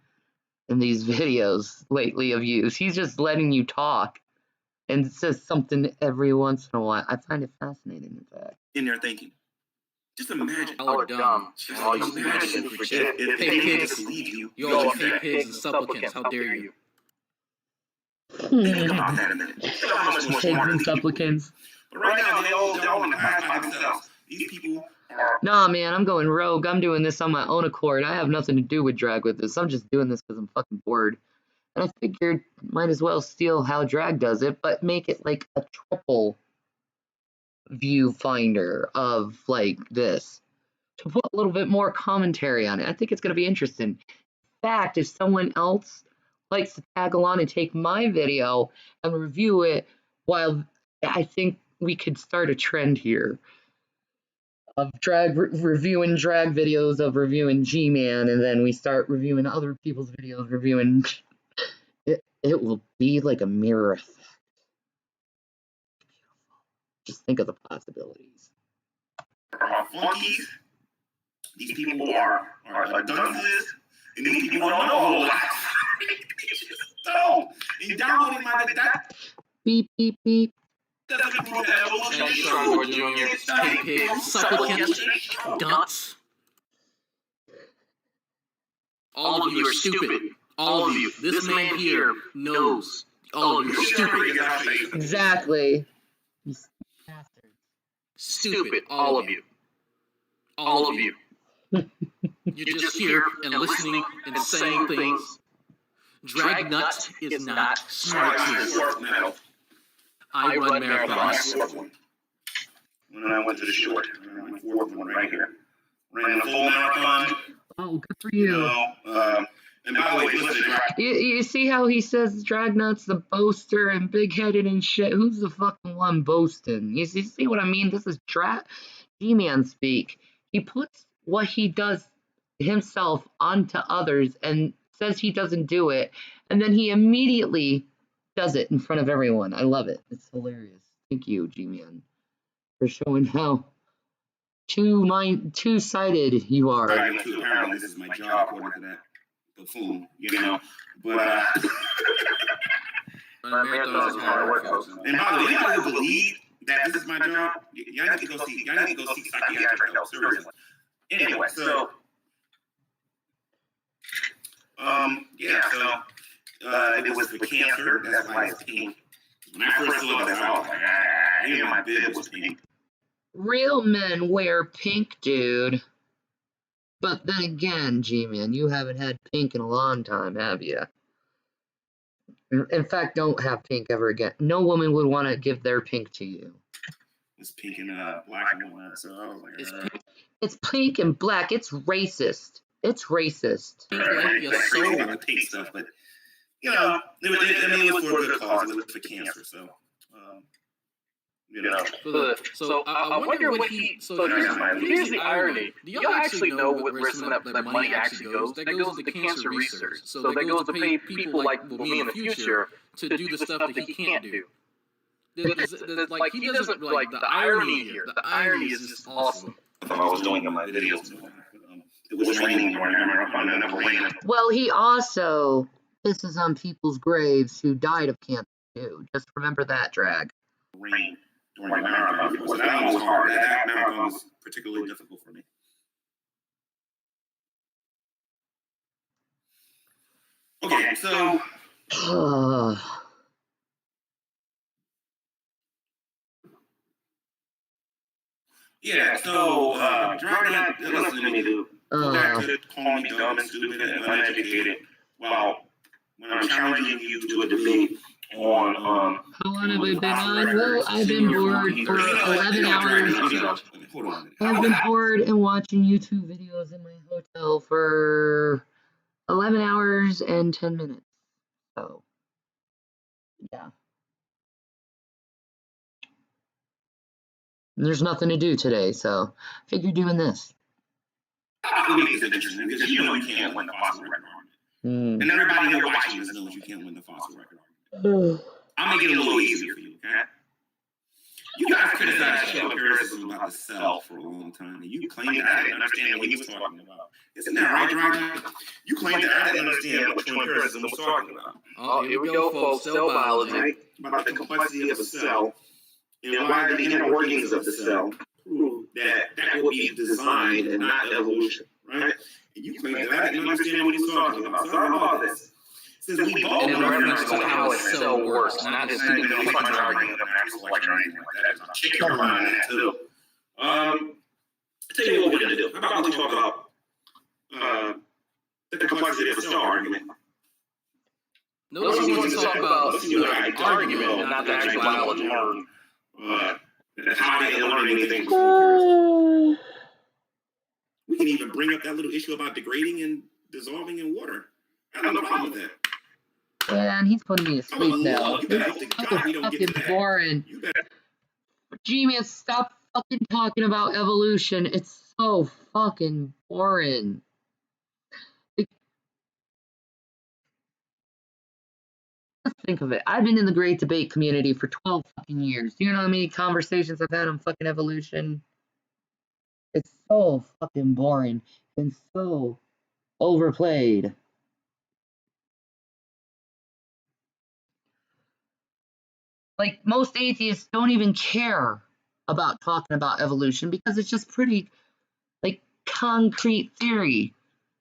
in these videos lately of use, he's just letting you talk and says something every once in a while. I find it fascinating, in fact. In their thinking. Just imagine. Y'all are dumb. All you imagine super chat. Pay pigs. You all pay pigs and supplicants. How dare you? Think about that a minute. Think about how much more Pigs smarter and these people. supplicants. But right now, they're all in the past by themselves. These people are. Nah, man, I'm going rogue. I'm doing this on my own accord. I have nothing to do with Drag with this. I'm just doing this because I'm fucking bored. And I figured might as well steal how Drag does it, but make it like a triple viewfinder of like this. To put a little bit more commentary on it. I think it's going to be interesting. In fact, if someone else likes to tag along and take my video and review it, while I think we could start a trend here of drag reviewing drag videos of reviewing G-Man, and then we start reviewing other people's videos reviewing it. It will be like a mirror effect. Just think of the possibilities. Flunkies. These people are dunces, and these people don't know a whole lot. So, in downloading my that. Beep beep beep. Doesn't prove that Pigs, supplicants, dunce. All of you are stupid. All of you. This man here knows. All of you are stupid. Exactly. Stupid. All of you. All of you. You're just here and listening and saying things. Dragnut is not smart. I run marathons. when I went to the short. My fourth one right here. Ran a full marathon. Oh, good for you. And by the way, listen to Drag. You see how he says Dragnut's the boaster and big-headed and shit? Who's the fucking one boasting? You see what I mean? This is G-Man speak. He puts what he does himself onto others and says he doesn't do it, and then he immediately does it in front of everyone. I love it. It's hilarious. Thank you, G-Man, for showing how two-sided you are. Apparently, this is my job, according to that buffoon, you know. But marathons is hard work, folks. And by the way, anybody who believe that this is my job, y'all need to go see psychiatric help. Seriously. Anyway, so it was for cancer. That's why it's pink. When I first saw this, I was like, I knew my bib was pink. Real men wear pink, dude. But then again, G-Man, you haven't had pink in a long time, have you? In fact, don't have pink ever again. No woman would want to give their pink to you. It's pink and black and whatnot, so I was like, It's pink and black. It's racist. It's racist. Crazy about the pink stuff, but you know, it was for a good cause. It was for cancer, so. You know. So I wonder what he. So here's the irony. Do y'all actually know where some of that money actually goes? That goes to cancer research. So that goes to pay people like me in the future to do the stuff that he can't do. Like he doesn't like the irony here. The irony is just awesome. I was doing in my videos. It was raining during the never raining. Well, he also pisses on people's graves who died of cancer too. Just remember that, Drag. Rain during the marathon. So that one was hard. That marathon was particularly difficult for me. Okay, so. Yeah, so, Dragon, listen to me, dude. Go back to calling me dumb and stupid and uneducated. Well, when I'm challenging you to a debate on, How long have I been on? Well, I've been bored for 11 hours. I've been bored and watching YouTube videos in my hotel for 11 hours and 10 minutes. So, yeah. There's nothing to do today, so I figured doing this. I think it's interesting because you know you can't win the fossil record argument. And everybody here watching this knows you can't win the fossil record argument. I'm going to get a little easier for you, okay? You guys criticized Shell empiricism about the cell for a long time, and you claimed that I didn't understand what he was talking about. Isn't that right, Dragon? You claimed that I didn't understand what Shell empiricism was talking about. Oh, here we go, folks. Cell biology. Right? About the complexity of a cell and why the inner workings of the cell prove that would be design and not evolution, right? And you claim that I didn't understand what he's talking about. So I'm about this. Since we both in reference to how a cell works, not just arguing of natural selection or anything like that. Kick your mind on that too. Tell you what we're gonna do. How about we talk about the complexity of a cell argument? Nobody wants to talk about argument, not the actual biology. How they learn anything before. We can even bring up that little issue about degrading and dissolving in water. I have no problem with that. Man, he's putting me to sleep now. This is fucking boring. G-Man, stop fucking talking about evolution. It's so fucking boring. Let's think of it. I've been in the great debate community for 12 fucking years. Do you know how many conversations I've had on fucking evolution? It's so fucking boring and so overplayed. Like, most atheists don't even care about talking about evolution because it's just pretty, like, concrete theory.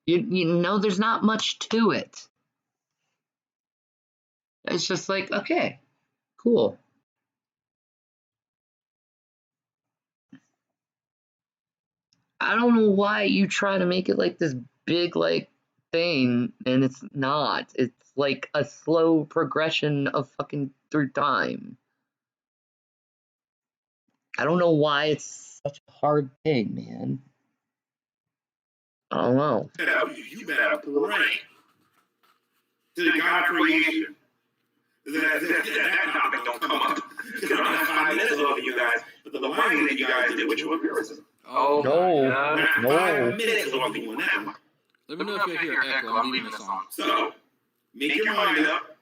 You know, there's not much to it. It's just like, okay, cool. I don't know why you try to make it like this big, like, thing, and it's not. It's like a slow progression of fucking through time. I don't know why it's such a hard thing, man. I don't know. You better pray to the God of creation. That topic don't come up. Because I'm going to have 5 minutes over you guys. But the line that you guys did with your appearance. Oh, no. 5 minutes over you on that one. Let me know if you hear echo. I'm leaving this on. So, make your mind up.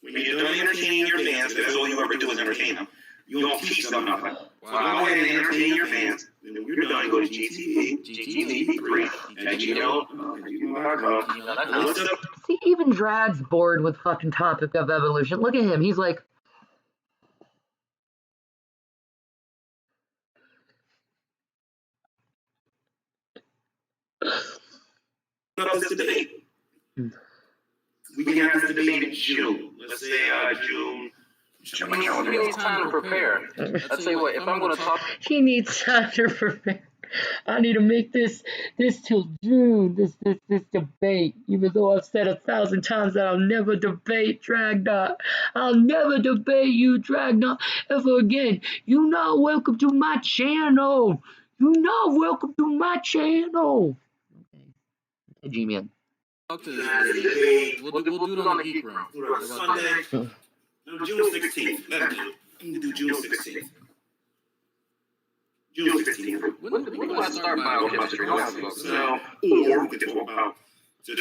When you're done entertaining your fans, that's all you ever do is entertain them. You don't teach them nothing. So go ahead and entertain your fans. And when you're done, go to GTV3 at gmail.com. See, even Drag's bored with fucking Topic of Evolution. Look at him. He's like, this debate. We can have this debate in June. Let's say June. He needs time to prepare. I'd say what, if I'm going to talk... He needs time to prepare. I need to make this till June, this debate, even though I've said 1,000 times that I'll never debate Dragna. I'll never debate you, Dragna, ever again. You're not welcome to my channel. You're not welcome to my channel. Okay, G-Man. We'll do it on the Geek Room. Sunday, June 16th. Let me do June 16th. June 16th. When do I start biochemistry? So, or we can talk about the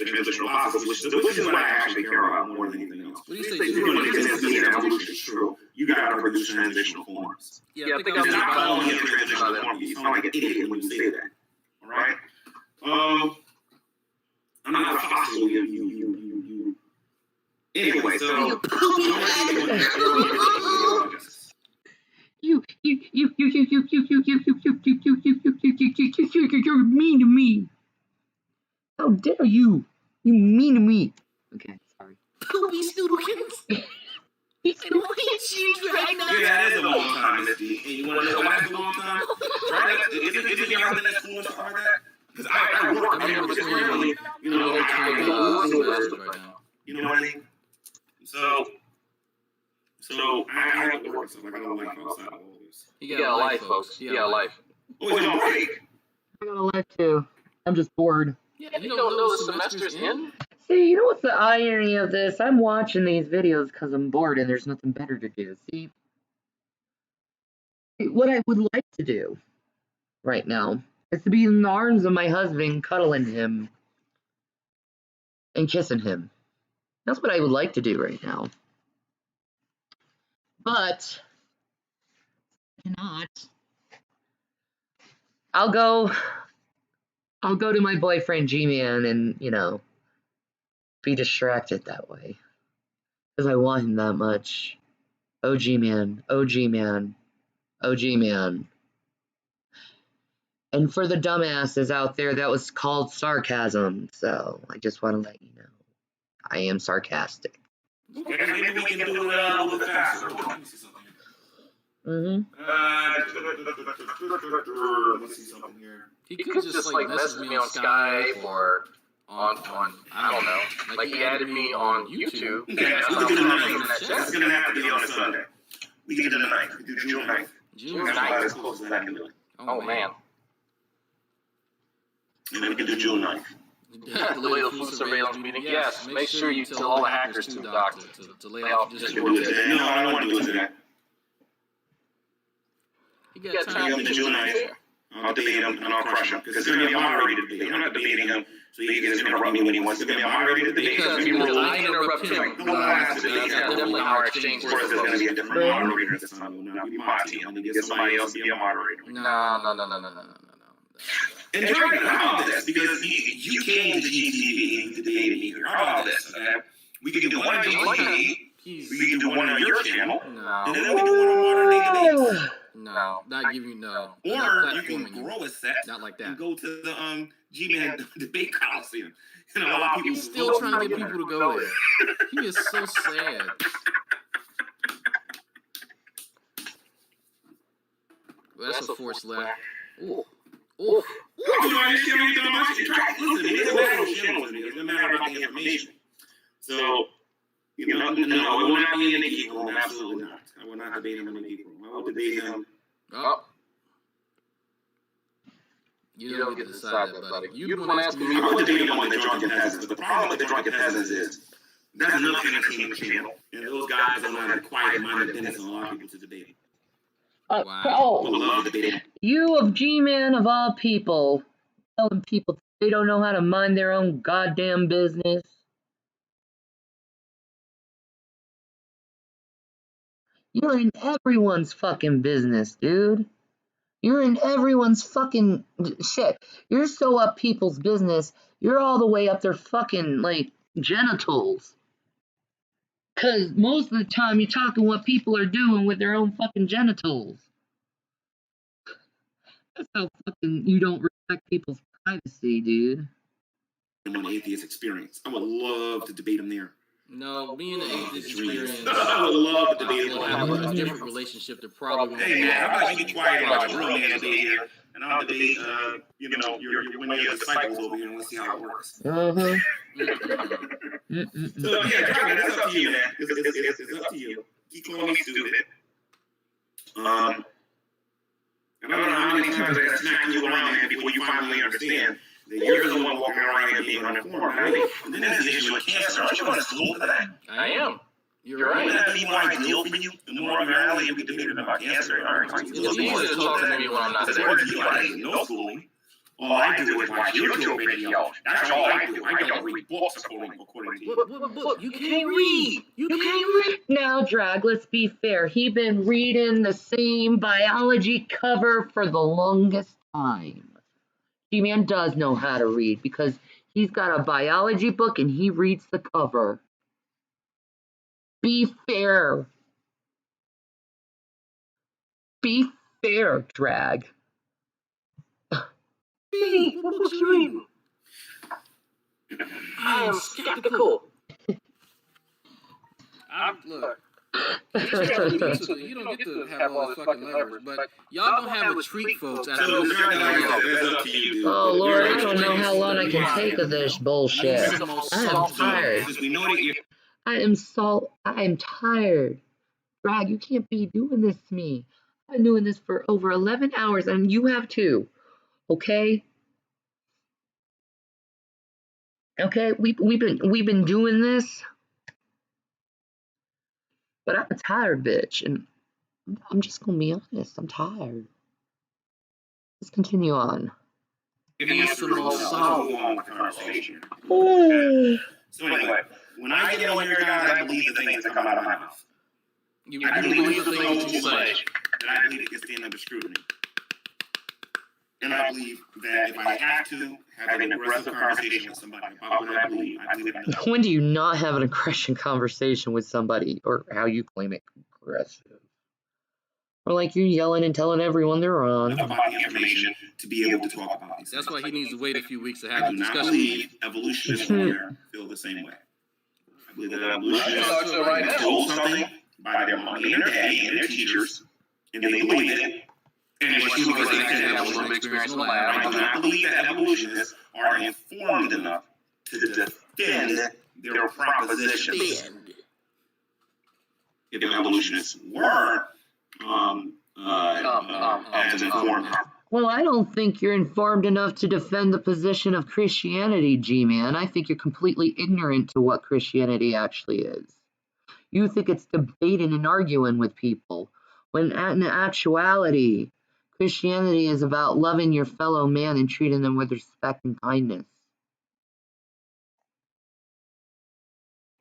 transitional process, which is what I actually care about more than anything else. What do you say? You're going to get this evolution is true. You got to produce transitional forms. Yeah, I think I not calling it transitional forms. You sound like an idiot when you say that. All right? I'm not a fossil, you. Anyway, so. You're mean to me. How dare you? You mean to me. Okay, sorry. Poopy Snoodlekins. I hate you, Dragna. Yeah, that is a long time, Misty. And you want to know why that's a long time? Right? Isn't there other than school to start that? Because I work there, which is really, you know what I mean? So I have to work, so like I don't like outside of all this. You got a life, folks. You got a life. Oh, it's on break. I got a life too. I'm just bored. Yeah, you don't know the semester's in? See, you know what's the irony of this? I'm watching these videos because I'm bored and there's nothing better to do. See, what I would like to do right now is to be in the arms of my husband, cuddling him and kissing him. That's what I would like to do right now. But I cannot. I'll go to my boyfriend G-Man and, you know, be distracted that way. Because I want him that much. Oh, G-Man. Oh, G-Man. Oh, G-Man. And for the dumbasses out there, that was called sarcasm. So I just want to let you know. I am sarcastic. Okay, maybe we can do it a little bit faster. Let me see something. Let me see something here. He could just like message me on Skype or on I don't know. Like he added me on YouTube. Okay, so we do the 9th. That's going to have to be on a Sunday. We can do the 9th. We do June 9th. June That's about 9th. as close as I can do it. Oh man. And then we can do June 9th. Delay the food surveillance meeting. Yes, make sure you tell all the hackers to, Doctor, to lay off just No, I don't want to do it today. You got So time you to June 9th. I'll debate him and I'll crush him. Because it's going to be a moderated debate. I'm not debating him so he can just interrupt me when he wants. It's going to be a moderated debate. Because I interrupt him. No one has to debate him. Definitely our exchange. Of course, there's going to be a different moderator this time. It will not be my team. I'm going to get somebody else to be a moderator. No. And Dragon, how about this? Because you came to GTV to debate me. How about this? Okay? We can do one on GTV. We can do one on your channel. And then we can do one on Modern Day Debates. No, not give you no. Or you can grow a set. Not like that. And go to the G-Man debate coliseum. And allow people He's still trying to get people to go there. He is so sad. Well, that's a forced laugh. Ooh. Ooh. Listen, it doesn't matter what channel it is. It doesn't matter about the information. So, you know, No, it will not be in the geek room. Absolutely not. I will not debate him in the geek room. I will debate him. Oh. You don't get to decide that, buddy. You the one asking me. I will debate him on the Drunken Peasants, but the problem with the Drunken Peasants is that's another entertainment channel, and those guys don't have the quiet-minded business and allow people to debate him. Oh, I would love to debate him. you of G-Man of all people, telling people they don't know how to mind their own goddamn business. You're in everyone's fucking business, dude. You're in everyone's fucking shit. You're so up people's business, you're all the way up their fucking, like, genitals. Because most of the time you're talking what people are doing with their own fucking genitals. That's how fucking you don't respect people's privacy, dude. On the atheist experience. I would love to debate him there. No, me and the atheist experience. I would love to debate him. We'll have a different relationship. They're probably. Hey man, I'm not be quiet about your real man debate here, and I'll debate, your one of your disciples over here, and let's see how it works. So yeah, Dragon, that's up to you, man. It's up to you. Keep calling me stupid. And I don't know how many times I got smacking you around, man, before you finally understand that you're the one walking around here being uninformed. I mean, and then there's the issue with cancer. Aren't you going to school for that? I am. You're right. Wouldn't that be more ideal for you? The more of your alley you can debate about cancer. It's easy to talk to me when I'm not there. I ain't no schooling. All I do is watch YouTube videos. That's all I do. I don't read books according to you. But you can't read. You can't read. Now, Drag, let's be fair. He been reading the same biology cover for the longest time. G-Man does know how to read because he's got a biology book and he reads the cover. Be fair. Be fair, Drag. Hey, what books you reading? I am skeptical. Look. You don't get to have all this fucking leverage, but y'all don't have a treat, folks. Oh Lord, I don't know how long I can take of this bullshit. I am tired. I am tired. Drag, you can't be doing this to me. I've been doing this for over 11 hours, and you have too. Okay? Okay, we've been doing this. But I'm a tired bitch, and I'm just gonna be honest. I'm tired. Let's continue on. So anyway, when I get on here, guys, I believe the things that come out of my mouth. I believe the things you say, and I believe it can stand under scrutiny. And I believe that if I have to have an aggressive conversation with somebody about what I believe it. When do you not have an aggression conversation with somebody, or how you claim it aggressive? Or like you're yelling and telling everyone they're wrong. About the information to be able to talk about these. That's why he needs to wait a few weeks to have I the do not discussion. believe evolutionists feel the same way. I believe that evolutionists are told something by their mommy and their daddy and their teachers, and they believe it. And it's just because they can have a little experience in the lab. I do not believe that evolutionists are informed enough to defend their propositions. If evolutionists were as informed. Well, I don't think you're informed enough to defend the position of Christianity, G-Man. I think you're completely ignorant to what Christianity actually is. You think it's debating and arguing with people, when in actuality, Christianity is about loving your fellow man and treating them with respect and kindness.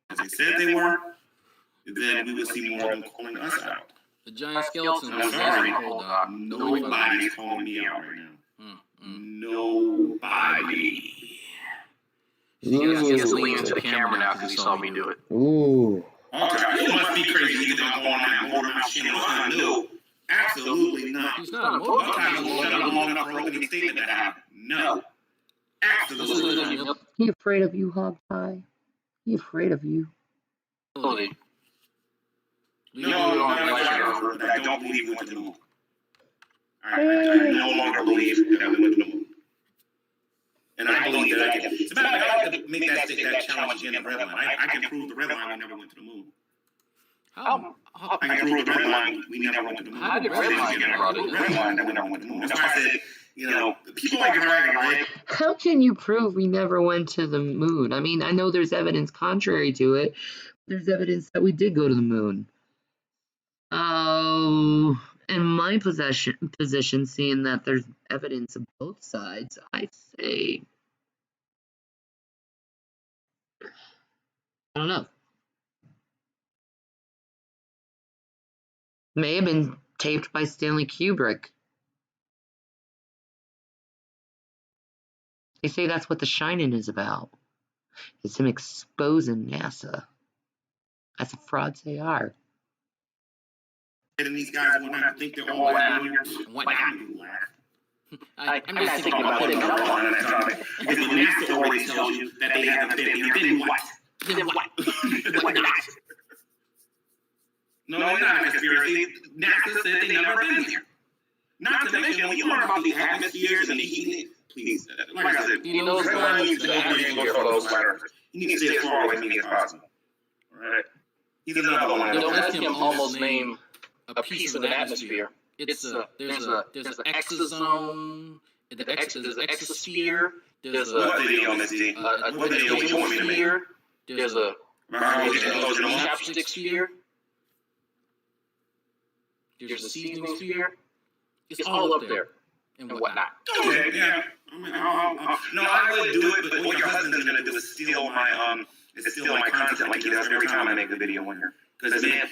As they said they were, then we would see more of them calling us out. The giant skeleton. I'm sorry, nobody's calling me out right now. Nobody. He has to lean into the camera now because he saw me do it. Ooh. Okay, you must be crazy. You don't go on that motor machine. No, absolutely not. He's not a motor machine. Shut up long enough for opening statement to happen. No. Absolutely not. He afraid of you, Hog Tie? He afraid of you? No, I don't believe we went to the moon. I no longer believe that we went to the moon. And I believe that I can. As a matter of fact, I like to make that challenge again, the red line. I can prove the red line we never went to the moon. I can prove the red line we never went to the moon. How did red line get brought in? Red line we never went to the moon. That's why I said, people like Dragon, right? How can you prove we never went to the moon? I mean, I know there's evidence contrary to it. There's evidence that we did go to the moon. In my position, seeing that there's evidence of both sides, I say, I don't know. May have been taped by Stanley Kubrick. They say that's what The Shining is about. It's him exposing NASA. That's the frauds they are. And these guys will not think they're all laughing. What not? I'm not thinking about putting up on that topic. Because the NASA always tells you that they haven't been. Then what? Then what? Then what not? No, it's not a conspiracy. NASA said they never been here. Not to mention, when you learn about the atmospheres and the heat, please, like I said, you know, everyone needs to open your fellow flat earthers. You need to stay as far away from me as possible. All right? He's another one. Let him almost name a piece of an atmosphere. There's an exozone. There's an exosphere. There's a what video, Misty? What video you want me to make? There's a chapstick sphere. There's a seasoning sphere. It's all up there and whatnot. Okay, yeah. No, I would do it, but what your husband's gonna do is steal my content like he does every time I make a video on here. Because man,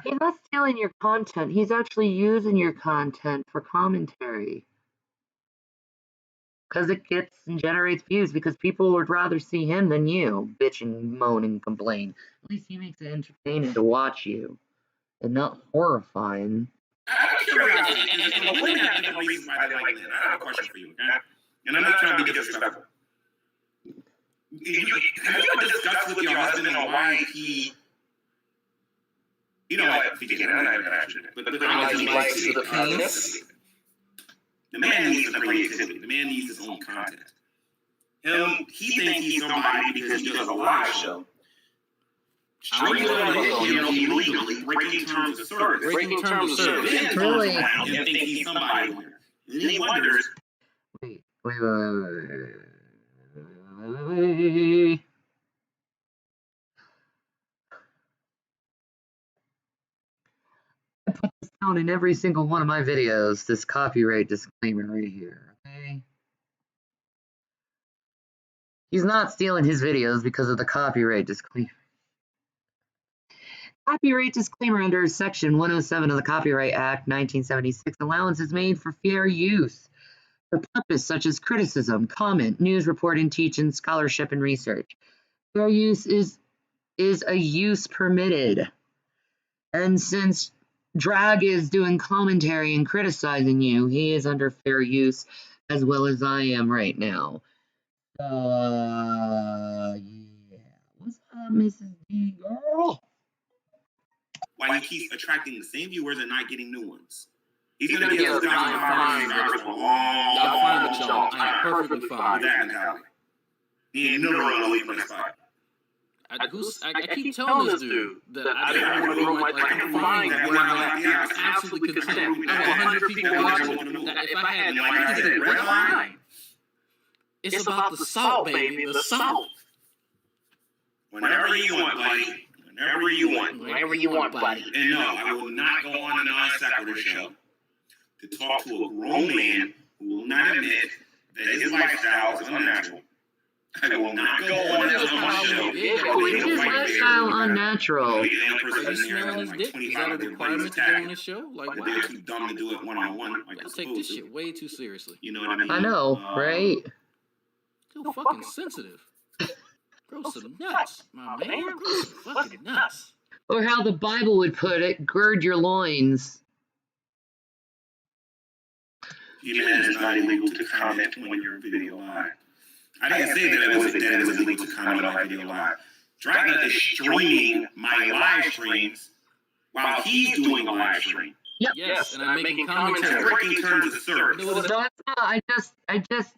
he's not stealing your content. He's actually using your content for commentary. Because it gets and generates views. Because people would rather see him than you bitch and moan and complain. At least he makes it entertaining to watch you, and not horrifying. Curiosity, and women have different reasons why they like men. I have a question for you, okay? And I'm not trying to be disrespectful. Have you ever discussed with your husband on why he, you know what, forget it, I'm not even asking it, but he likes the penis? The man needs the creativity. The man needs his own content. He thinks he's somebody because he does a live show. Streaming on him illegally, breaking terms of service. Breaking terms of service. Then he turns around and thinks he's somebody. And he wonders. Wait. I put this down in every single one of my videos, this copyright disclaimer right here, okay? He's not stealing his videos because of the copyright disclaimer. Copyright disclaimer under Section 107 of the Copyright Act 1976. Allowance is made for fair use for purpose such as criticism, comment, news reporting, teaching, scholarship, and research. Fair use is a use permitted. And since Drag is doing commentary and criticizing you, he is under fair use as well as I am right now. Yeah. What's up, Mrs. D girl? Why he keeps attracting the same viewers and not getting new ones. He's going to get us down for a long time. I'm perfectly fine with that mentality. He ain't never run away from the spot. I keep telling this dude that I don't want to ruin my fine that we're not absolutely content. I have 100 people watching that if I had, like I said, red line. It's about the salt, baby, the salt. Whenever you want, buddy. Whenever you want. Whenever you want, buddy. And no, I will not go on a non-sequitur show to talk to a grown man who will not admit that his lifestyle is unnatural. I will not go on a show. Is his lifestyle unnatural? Are you smelling his dick? Is that a requirement to go on this show? Like, wow. They're too dumb to do it one-on-one. Let's take this shit way too seriously. You know what I mean? I know, right? Too fucking sensitive. Grow some nuts, my man. Grow some fucking nuts. Or how the Bible would put it, gird your loins. It is not illegal to comment when you're video live. I didn't say that it was illegal to comment on my video live. Dragon is streaming my live streams while he's doing a live stream. Yep. Yes, and I'm making commentary. Breaking terms of service. No, it's not. I just.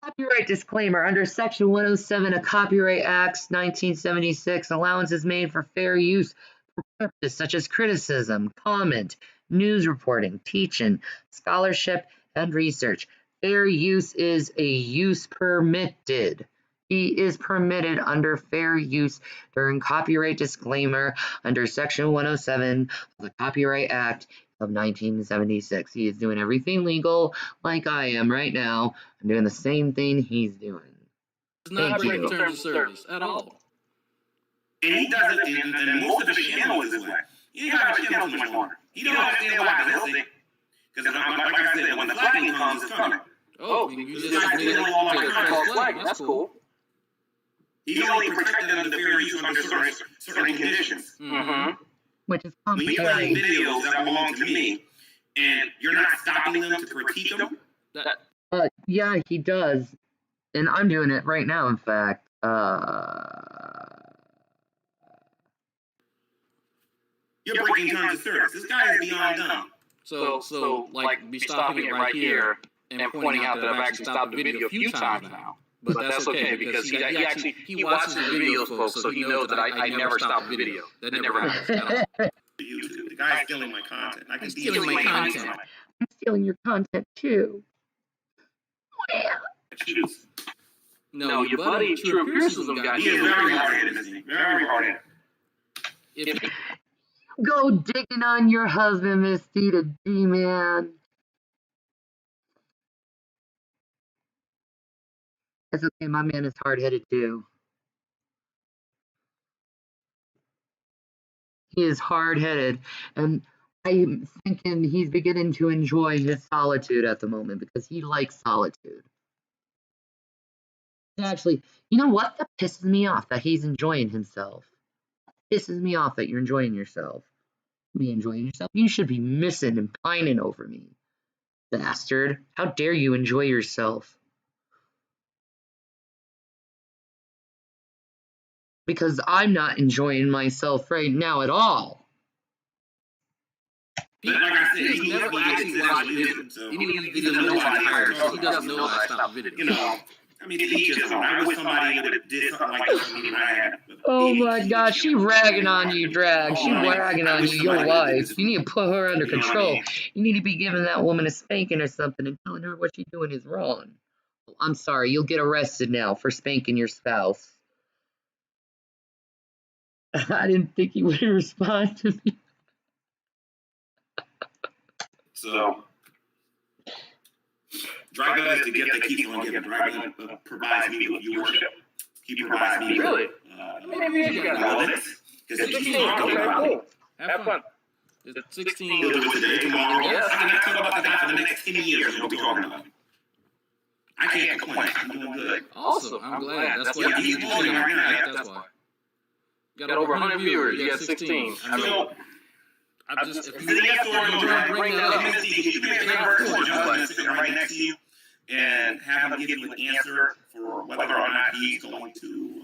Copyright disclaimer. Under Section 107 of Copyright Acts 1976, allowance is made for fair use for purposes such as criticism, comment, news reporting, teaching, scholarship, and research. Fair use is a use permitted. He is permitted under fair use during copyright disclaimer under Section 107 of the Copyright Act of 1976. He is doing everything legal like I am right now. I'm doing the same thing he's doing. It's not breaking terms of service at all. And he does it, and most of his channel is this way. He ain't got a channel too much longer. He don't understand why, because he'll say, because like I said, when the flagging comes, it's coming. Oh, you just made it false flag. That's cool. He only protected them to fair use under certain conditions. Mm-hmm. Which is When you play videos that belong to me, and you're not stopping them to critique them, yeah, he does. And I'm doing it right now, in fact. you're breaking terms of service. This guy is beyond dumb. So like, be stopping it right here and pointing out that I've actually stopped the video a few times now. But that's okay because he watches the videos, folks, so he knows that I never stop the video. That never happens. YouTube. The guy's stealing my content. I can stealing my content. I'm stealing your content too. No, your buddy True Empiricism guy. He is very hard-headed, isn't he? Very hard-headed. Go digging on your husband, Miss Theta G-Man. It's okay, my man is hard-headed too. He is hard-headed, and I'm thinking he's beginning to enjoy his solitude at the moment because he likes solitude. Actually, you know what? That pisses me off that he's enjoying himself. Pisses me off that you're enjoying yourself. Be enjoying yourself? You should be missing and pining over me, bastard. How dare you enjoy yourself? Because I'm not enjoying myself right now at all. Like I said, he never actually watched videos, so he doesn't know I He doesn't know I stopped video. You know, I mean, teach us. I wish somebody would have did something like this for me when I had. Oh my gosh, she ragging on you, Drag. She ragging on you, your wife. You need to put her under control. You need to be giving that woman a spanking or something and telling her what she's doing is wrong. I'm sorry, you'll get arrested now for spanking your spouse. I didn't think you would respond to me. So, Dragon is the gift that keeps on giving. Dragon provides me with viewership. He provides me really? Maybe you guys know this. Because he's cool. Have fun. It's 16. He'll do it today, tomorrow. Yes. I can talk about the guy for the next 10 years. We'll be talking about. I can't complain. I'm doing good. Awesome. I'm glad. That's why he's doing right now. That's why. Got over 100 viewers. You got 16. I'm just, if you bring that up, you can make a recording sitting right next to you and have him give you an answer for whether or not he is going to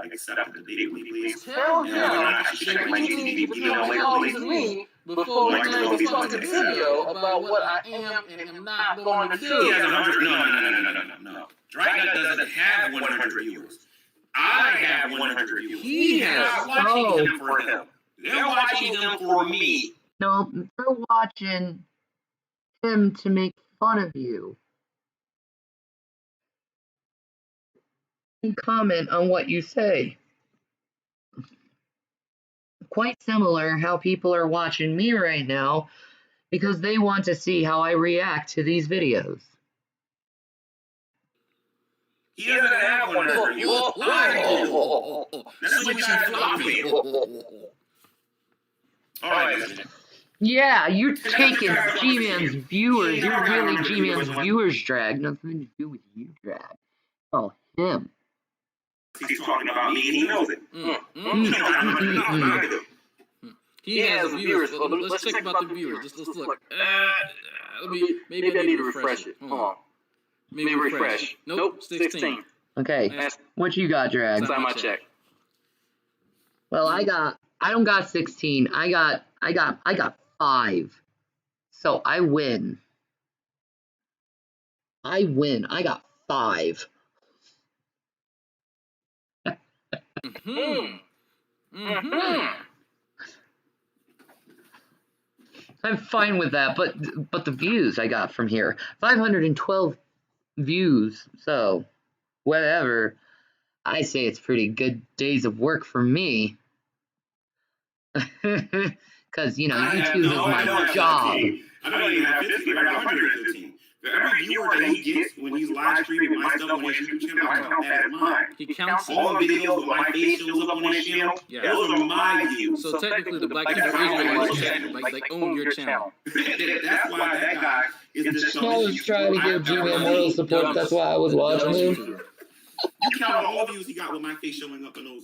accept the date please. Tell him before we turn this on the video about what I am and am not going to do. He has 100. No. Dragon doesn't have 100 viewers. I have 100 viewers. He has. They're watching him for him. They're watching him for me. No, they're watching him to make fun of you. And comment on what you say. Quite similar how people are watching me right now because they want to see how I react to these videos. He doesn't have 100 viewers. That's what you floppy. All right. Yeah, you're taking G-Man's viewers. You're really G-Man's viewers, Drag. Nothing to do with you, Drag. Oh, him. He's talking about me and he knows it. He has viewers. Let's check about the viewers. Let's look. Maybe I need to refresh it. Hold on. Maybe refresh. Nope, 16. Okay, what you got, Drag? Last time I checked. Well, I don't got 16. I got 5. So I win. I got 5. I'm fine with that, but the views I got from here, 512 views. So whatever. I say it's pretty good days of work for me. Because, YouTube is my job. I don't even have 15, I got 115. For every viewer that he gets when he's live streaming my stuff on his YouTube channel, I count that as mine. He counts all the videos with my face shows up on his channel. Yeah. Those are my views. So technically, the Black Hebrew Israelites like own your channel. That's why that guy is just I was trying to give G-Man moral support. That's why I was watching him. You count all the views he got with my face showing up in those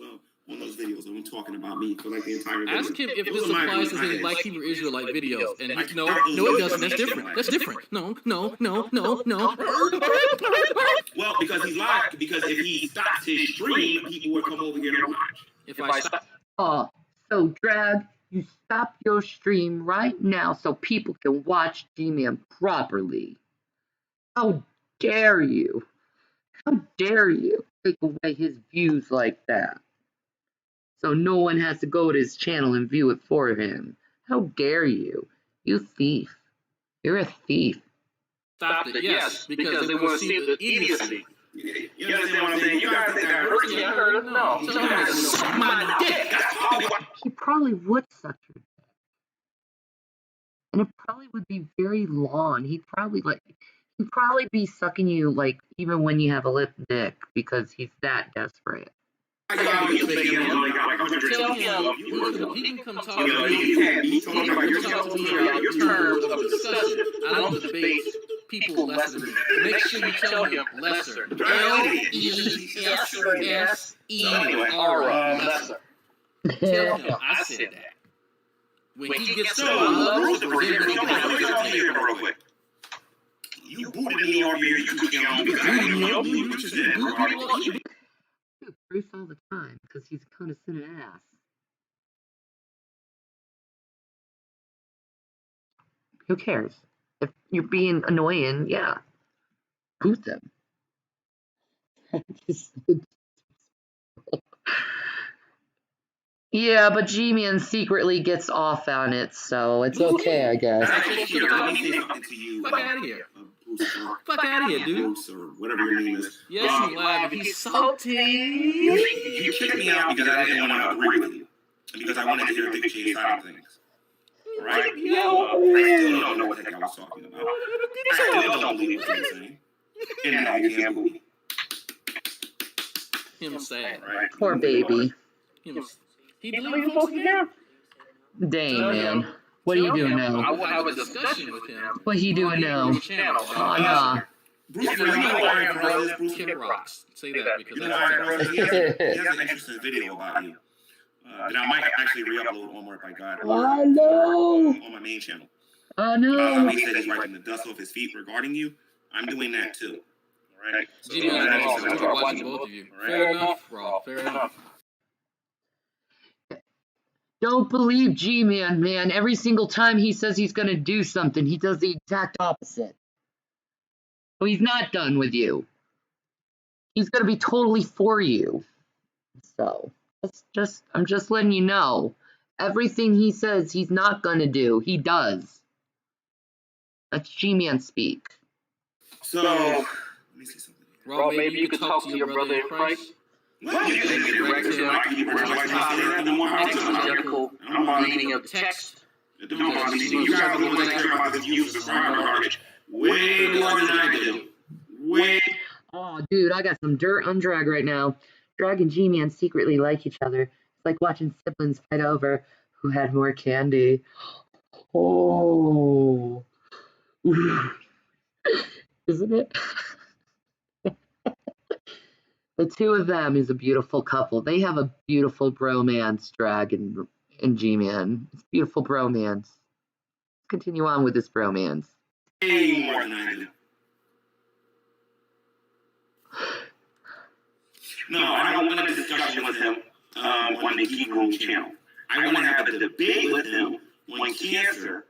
videos of him talking about me for like the entire video. Ask him if this applies to his Black Hebrew Israelite videos, and no, it doesn't. That's different. That's different. No. Well, because he's live. Because if he stops his stream, people would come over here and watch. If I stop. Oh, so Drag, you stop your stream right now so people can watch G-Man properly. How dare you? How dare you take away his views like that? So no one has to go to his channel and view it for him. How dare you? You thief. You're a thief. Stop it, yes, because they want to see the idiocy. You understand what I'm saying? You guys think I heard you? I heard it? No. Suck my dick. He probably would suck your dick. And it probably would be very long. He'd probably be sucking you like even when you have a lip dick because he's that desperate. Tell him he can come talk to me. He can talk to me about terms of discussion. I don't debate people lesser than me. Make sure you tell him lesser. L-E-S-S-E-R. Lesser. Tell him I said that. When he gets to real quick. You booted me off your YouTube channel. Bruce all the time because he's a condescending ass. Who cares? If you're being annoying, yeah, boot them. Yeah, but G-Man secretly gets off on it, so it's okay, I guess. Fuck out of here. Fuck out of here, dude. Or whatever your name is. Yes, you lied. He's salty. You kicked me out because I didn't want to agree with you. And because I wanted to hear Dick Cheney's side of things. Right? I still don't know what the heck I was talking about. I still don't believe what he was saying. And now you can't believe him sad. Right? Poor baby. He deleted folks again? Dang, man. What are you doing now? I will have a discussion with him. What are you doing now? Oh, nah. Bruce, you know why Iron Bro is? Bruce Kid Rocks. Say that because you know Iron Bro is? He has an interesting video about you. That I might actually re-upload one more if I got it. Oh, no. On my main channel. Oh, no. He said he's wiping the dust off his feet regarding you. I'm doing that too. All right? So, I'm watching both of you. Fair enough, Rob. Fair enough. Don't believe G-Man, man. Every single time he says he's going to do something, he does the exact opposite. So he's not done with you. He's going to be totally for you. So, I'm just letting you know. Everything he says he's not going to do, he does. That's G-Man speak. So, let me see something. Rob, maybe you could talk to your brother in Christ. What? You think direct to I'm reading a text. You guys are the ones that care about the views of garbage way more than I do. Way. Oh, dude, I got some dirt on Drag right now. Drag and G-Man secretly like each other. It's like watching siblings fight over who had more candy. Oh. Isn't it? The two of them is a beautiful couple. They have a beautiful bromance, Drag and G-Man. It's beautiful bromance. Continue on with this bromance. Way more than I do. No, I don't want a discussion with him on the Geek Room channel. I want to have a debate with him on cancer.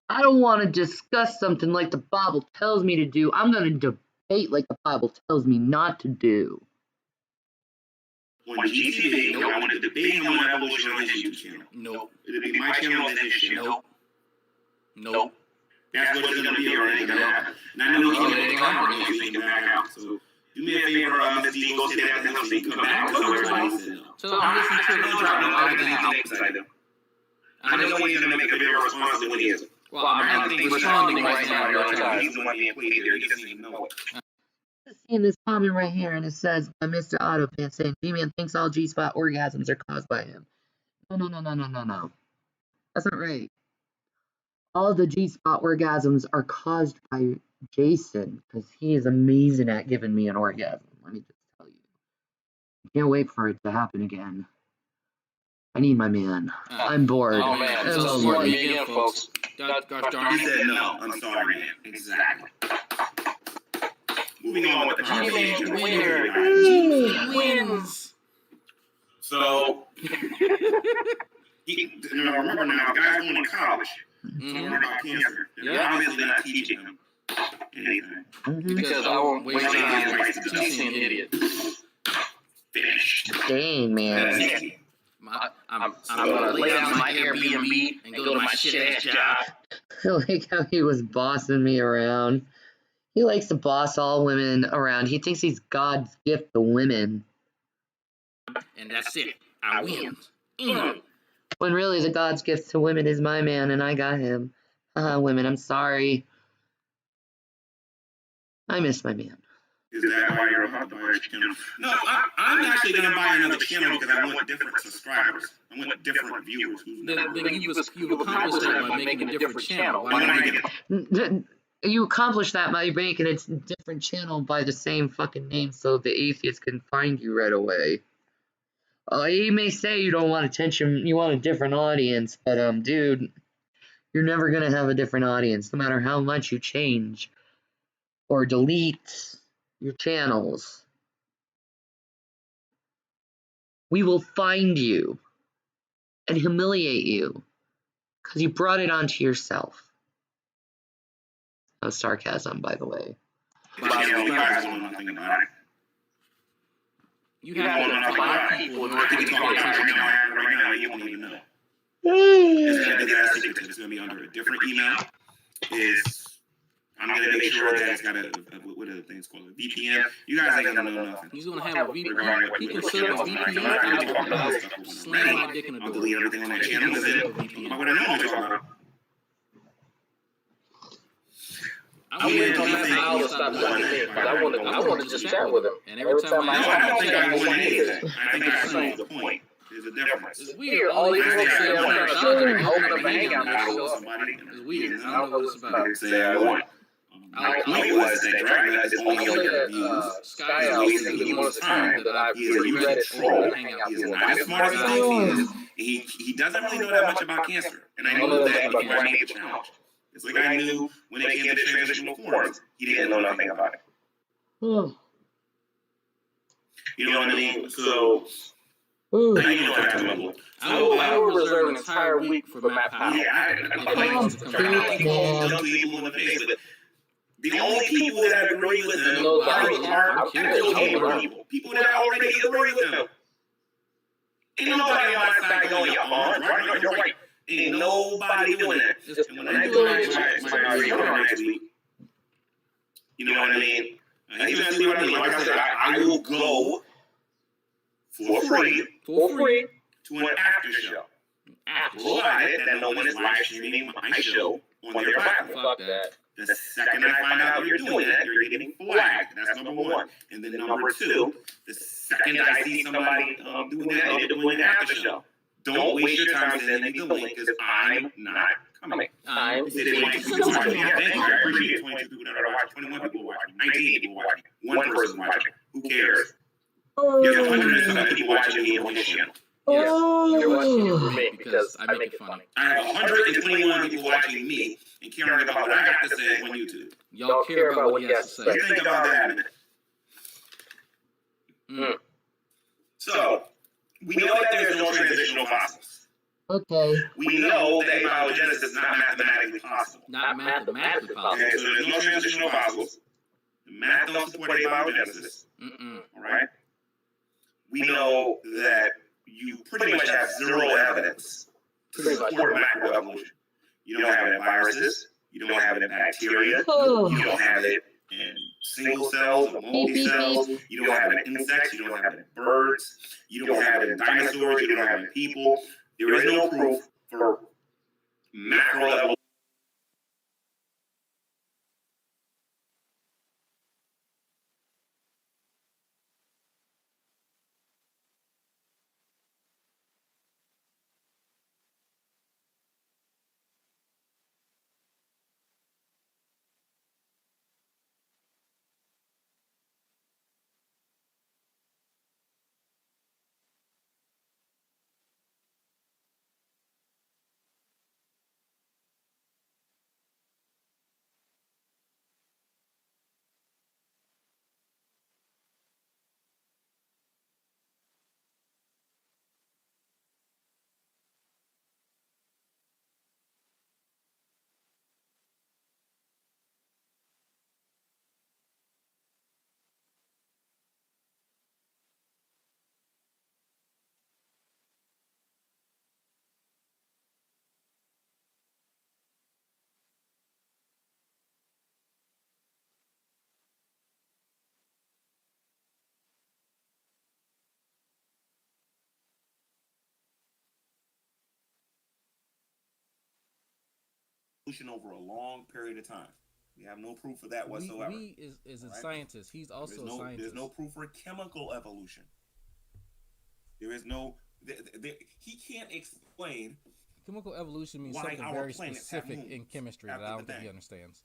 I don't want to discuss something like the Bible tells me to do. I'm going to debate like the Bible tells me not to do. On GTV, I want to debate him on Evolution on his YouTube channel. Nope. It'll be my channel and his channel. Nope. That's what it's going to be, or it ain't going to happen. And I know he can't come back out. So do me a favor, Miss D, go sit down at the house and come back. So I'm listening to the drop. I know he's going to make a video response to when he is. Well, I'm responding right now. He's the one being played there. He doesn't even know it. Seeing this comment right here, and it says by Mr. Autopan saying G-Man thinks all G-spot orgasms are caused by him. No. That's not right. All the G-spot orgasms are caused by Jason, because he is amazing at giving me an orgasm. Let me just tell you. I can't wait for it to happen again. I need my man. I'm bored. Oh man, so smart again, folks. He said no. I'm sorry, man. Exactly. Moving on with the conversation. Wins. So, remember now, the guy's going to college. Talking about cancer. They're obviously not teaching him anything. Because I won't waste time teaching an idiot. Finished. Dang, man. I'm gonna lay down my Airbnb and go to my shit ass job. I like how he was bossing me around. He likes to boss all women around. He thinks he's God's gift to women. And that's it. I win. When really the God's gift to women is my man, and I got him. Women, I'm sorry. I miss my man. Is that why you're about to buy a channel? No, I'm actually going to buy another channel because I want different subscribers. I want different viewers. Then you've accomplished that by making a different channel. You accomplish that by making a different channel by the same fucking name so the atheists can find you right away. You may say you don't want attention, you want a different audience, but dude, you're never gonna have a different audience, no matter how much you change or delete your channels. We will find you and humiliate you because you brought it onto yourself. That was sarcasm, by the way. You guys don't know nothing about it. You have a lot of people who are talking about right now, you won't even know. It's going to be that secret. It's going to be under a different email. I'm going to make sure that it's got what are the things called? A VPN. You guys ain't going to know nothing. He's going to have a VPN. He can set up a VPN. Slam my dick in the door. I'll delete everything on that channel. Why would I know what you're talking about? I wouldn't tell him to stop doing it, but I want to just chat with him. And every time I don't think I want anything. I think I solved the point. There's a difference. It's weird. All these folks say I want to open up a hangout. It's weird. I don't know what it's about. Say I want. My point was that Dragon is only on your views. Sky Owl is the most time that I've read it troll. He is not as smart as he is. He doesn't really know that much about cancer. And I know that before I made the challenge. It's like I knew when it came to transitional forms, he didn't know nothing about it. You know what I mean? So, I know what I'm talking about. I will reserve an entire week for Matt Powell. Yeah, I'm trying to tell people in the face, but the only people that agree with him are people that already agree with him. Ain't nobody on my side going, you're right. Ain't nobody doing that. And when I do my reorder next week, you know what I mean? He's gonna see what I mean. Like I said, I will go for free to an after show. Provided that no one is live streaming my show on their platform. Fuck that. The second I find out you're doing that, you're getting flagged. That's number one. And then number two, the second I see somebody doing that, they're doing an after show. Don't waste your time sending me the link because I'm not coming. I appreciate 22 people that are watching, 21 people watching, 19 people watching, one person watching. Who cares? There's 100 people watching me on this channel. Yes, you're watching it for me because I make it funny. I have 121 people watching me and caring about what I got to say on YouTube. Y'all care about what he has to say. Think about that a minute. So, we know Okay. We know that abiogenesis is not mathematically possible. Not mathematically possible. Okay, so there's no transitional fossils. The math don't support abiogenesis. All right. We know that you pretty much have zero evidence to support macroevolution. You don't have it in viruses. You don't have it in bacteria. You don't have it in single cells or multi-cells. You don't have it in insects. You don't have it in birds. You don't have it in dinosaurs. You don't have it in people. There is no proof for macroevolution. Over a long period of time. We have no proof of that whatsoever. We is a scientist. He's also a scientist. There's no proof for chemical evolution. There is no. He can't explain. Chemical evolution means something very specific in chemistry that I don't think he understands.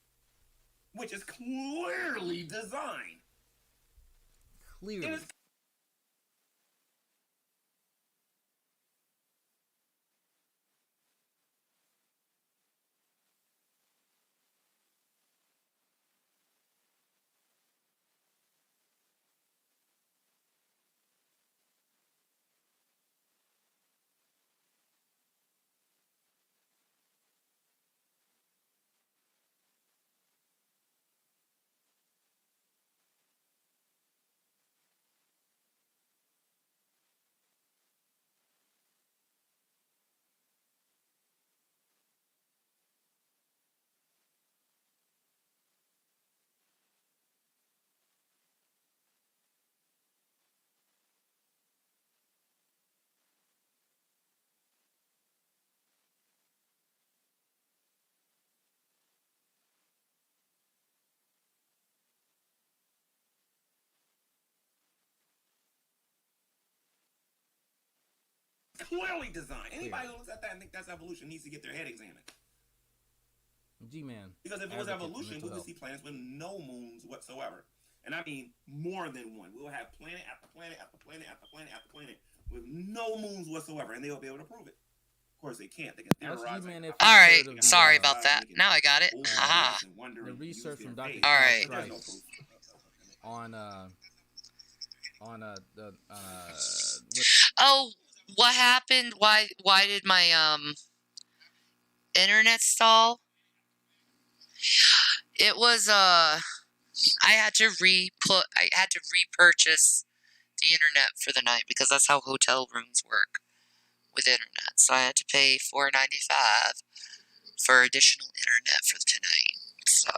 Which is clearly designed. Clearly. Clearly designed. Anybody who looks at that and think that's evolution needs to get their head examined. G-Man. Because if it was evolution, we would see planets with no moons whatsoever. And I mean more than one. We'll have planet after planet after planet after planet after planet with no moons whatsoever, and they'll be able to prove it. Of course, they can't. They can theorize. All right, sorry about that. Now I got it. Haha. The research from Dr. All right. Oh, what happened? Why did my internet stall? It was I had to repurchase the internet for the night because that's how hotel rooms work with internet. So I had to pay $4.95 for additional internet for tonight. So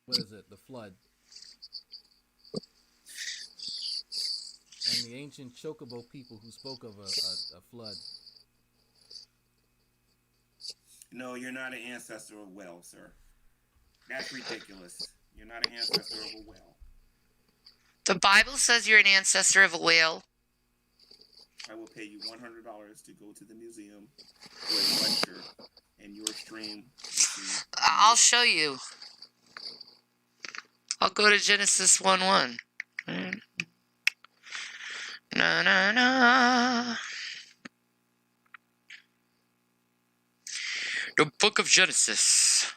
what is it? The flood. And the ancient Chocobo people who spoke of a flood. No, you're not an ancestor of whale, sir. That's ridiculous. You're not an ancestor of a whale. the Bible says you're an ancestor of a whale. I will pay you $100 to go to the museum for a lecture and your stream. I'll show you. I'll go to Genesis 1:1. Na na na. The book of Genesis.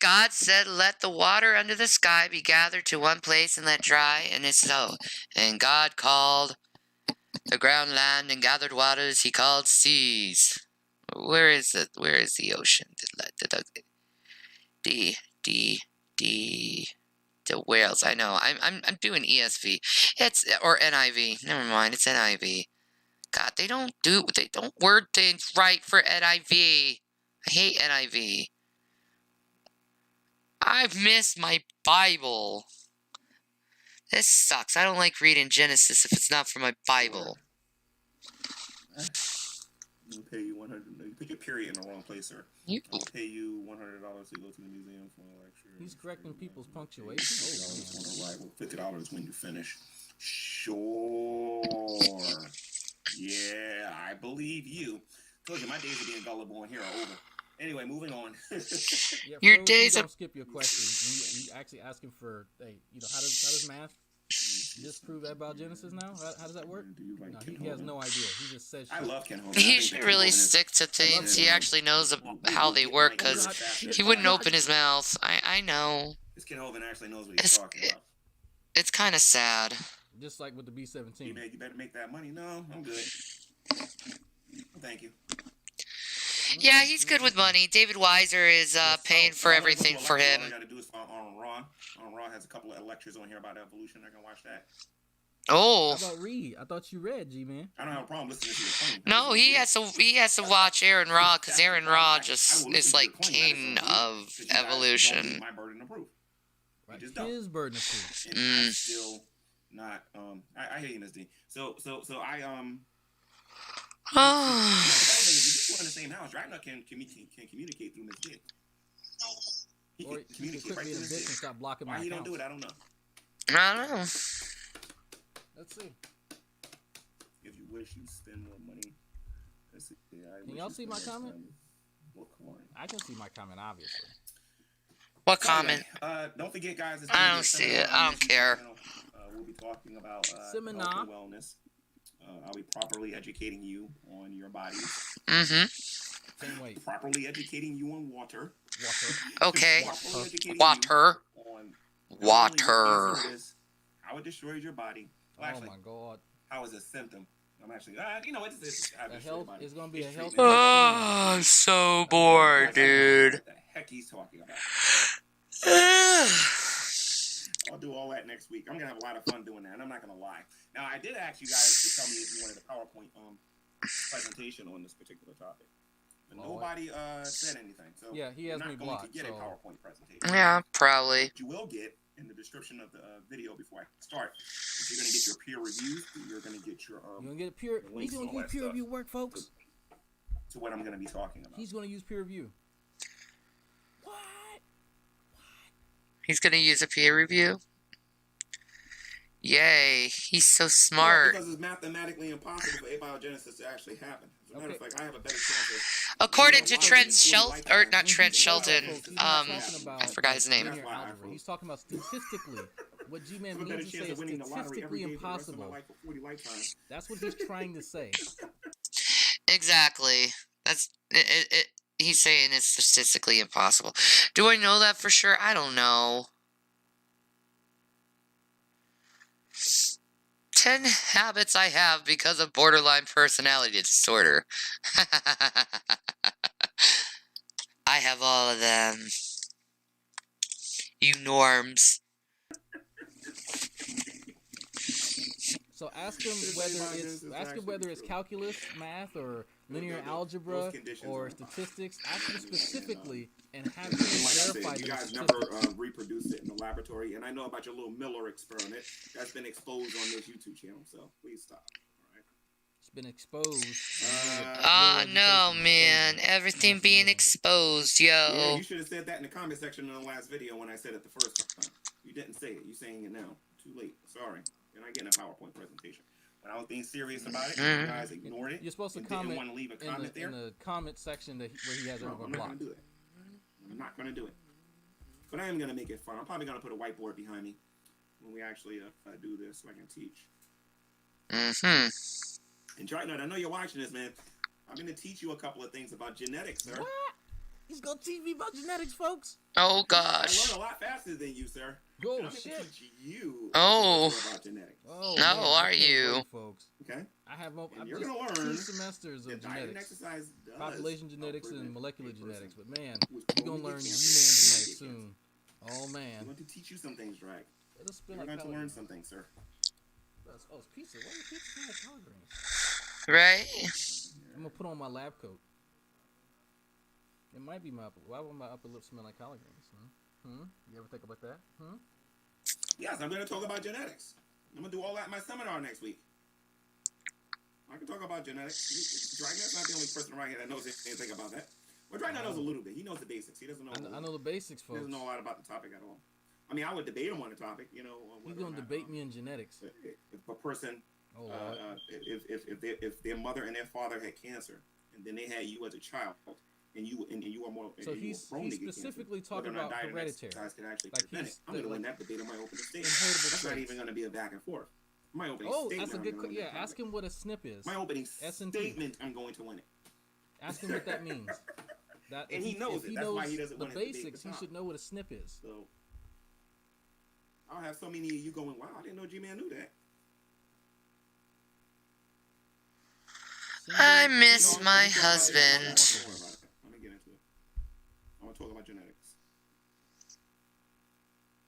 God said, let the water under the sky be gathered to one place and let dry, and it's so. And God called the ground land and gathered waters he called seas. Where is it? Where is the ocean? The whales. I know. I'm doing ESV. It's or NIV. Never mind. It's NIV. God, they don't word things right for NIV. I hate NIV. I've missed my Bible. This sucks. I don't like reading Genesis if it's not for my Bible. I'll pay you $100. You put your period in the wrong place, sir. I'll pay you $100 to go to the museum for a lecture. He's correcting people's punctuation. $50 when you finish. Sure. Yeah, I believe you. Told you my days of being gullible in here are over. Anyway, moving on. Yeah, Your Fro, days don't of skip your question. You actually asking for, hey, how does math disprove that about Genesis now? How does that work? No, he has no idea. He just says shit. I love Ken Hovind. He should really stick to things. He actually knows how they work, because he wouldn't open his mouth. I know. This Ken Hovind actually knows what he's talking about. It's kind of sad. Just like with the B-17. You better make that money. No, I'm good. Thank you. Yeah, he's good with money. David Weiser is paying for everything for him. All I gotta do is follow on Raw. On Raw has a couple of lectures on here about evolution. I can watch that. Oh. How about read? I thought you read, G-Man. I don't have a problem listening to your phone. No, he has to watch Aaron Raw, because Aaron Raw just is like king of evolution. My burden of proof. Right. His burden of proof. And I'm still not. I hate MSD. So I we're in the same house. Dragna can communicate through Miss Dick. He can communicate right through Miss Dick. And stop blocking my Why he don't accounts. do it, I don't know. I don't know. Let's see. If you wish, you spend more money. Let's see. Can y'all see my comment? I can see my comment, obviously. What comment? Don't forget, guys. I don't see it. I don't care. We'll be talking about health and wellness. I'll be properly educating you on your bodies. Same way. Properly educating you on water. Okay. Water. Water. How it destroys your body. Well, actually, oh my God. How is a symptom? I'm actually, it's health is going to be a health. Oh, I'm so bored, dude. What the heck he's talking about? I'll do all that next week. I'm gonna have a lot of fun doing that, and I'm not gonna lie. Now, I did ask you guys to tell me if you wanted a PowerPoint presentation on this particular topic, but nobody said anything. So yeah, he has me blocked. To get a PowerPoint presentation. Yeah, probably. What you will get in the description of the video before I start, you're gonna get your peer reviews. You're gonna get your you're gonna get peer. He's gonna get peer review work, folks. To what I'm gonna be talking about. He's gonna use peer review. He's gonna use a peer review? Yay, he's so smart. Because it's mathematically impossible for abiogenesis to actually happen. As a matter of fact, I have a better chance of... According to Trent Shelton, or not Trent Shelton, I forgot his name. He's talking about statistically. What G-Man means to say is statistically impossible. That's what he's trying to say. Exactly. That's it. He's saying it's statistically impossible. Do I know that for sure? I don't know. 10 habits I have because of borderline personality disorder. I have all of them. You norms. So ask him whether it's calculus, math, or linear algebra, or statistics. Ask him specifically and have him verify you the guys statistics. never reproduced it in the laboratory, and I know about your little Miller experiment that's been exposed on this YouTube channel. So please stop. All right. It's been exposed. No, man. Everything being exposed, yo. Yeah, you should have said that in the comment section in the last video when I said it the first time. You didn't say it. You're saying it now. Too late. Sorry. You're not getting a PowerPoint presentation. When I was being serious about it, you guys ignored it. You're supposed to comment want to leave a comment in the comment section where he has everyone blocked. I'm not going to do it. But I am going to make it fun. I'm probably going to put a whiteboard behind me when we actually do this so I can teach. And Triton, I know you're watching this, man. I'm going to teach you a couple of things about genetics, sir. What? He's gonna teach me about genetics, folks. Oh I gosh. learn a lot faster than you, sir. Oh I'm shit. gonna teach you Oh. about genetics. Oh, How man, are I can't you? wait, folks? Okay. I have And you're just gonna 2 learn semesters that of diet and genetics, exercise does population genetics prevent and molecular a person genetics. But man, who's you're prone gonna to learn get G-man cancer. genetics soon. Oh I'm man, going to teach you some things, Drag. let us spin You're like going to collard learn greens. some things, sir. Oh, it's pizza. Why is pizza smell like collard greens? Right? I'm gonna put on my lab coat. It might be my upper. Why would my upper lip smell like collard greens? You ever think about that? Yes, I'm going to talk about genetics. I'm going to do all that in my seminar next week. I can talk about genetics. Dragnet's not the only person around here that knows anything about that. Well, Dragnet knows a little bit. He knows the basics. He doesn't know. I know the basics, He folks. doesn't know a lot about the topic at all. I mean, I would debate him on the topic. You know, He's gonna debate me in genetics. If a person, Oh Lord. if their mother and their father had cancer, and then they had you as a child, and you are more. So and you he's were prone to get specifically cancer, whether talking or not about diet and hereditary. exercise can actually Like prevent he's it. I'm going to like win that debate in my opening statement. inheritable That's not traits. even going to be a back and forth. My opening Oh, statement. that's a I'm good. gonna win Yeah, that ask topic. him what a SNP is. My opening S&P. statement. I'm going to win it. Ask him what that means. That And if he knows if it. he That's knows why he doesn't the want to debate basics. the He top. should know what a SNP is. So I'll have so many of you going, wow, I didn't know G-Man knew that. I miss my husband. Let me get into it. I want to talk about genetics.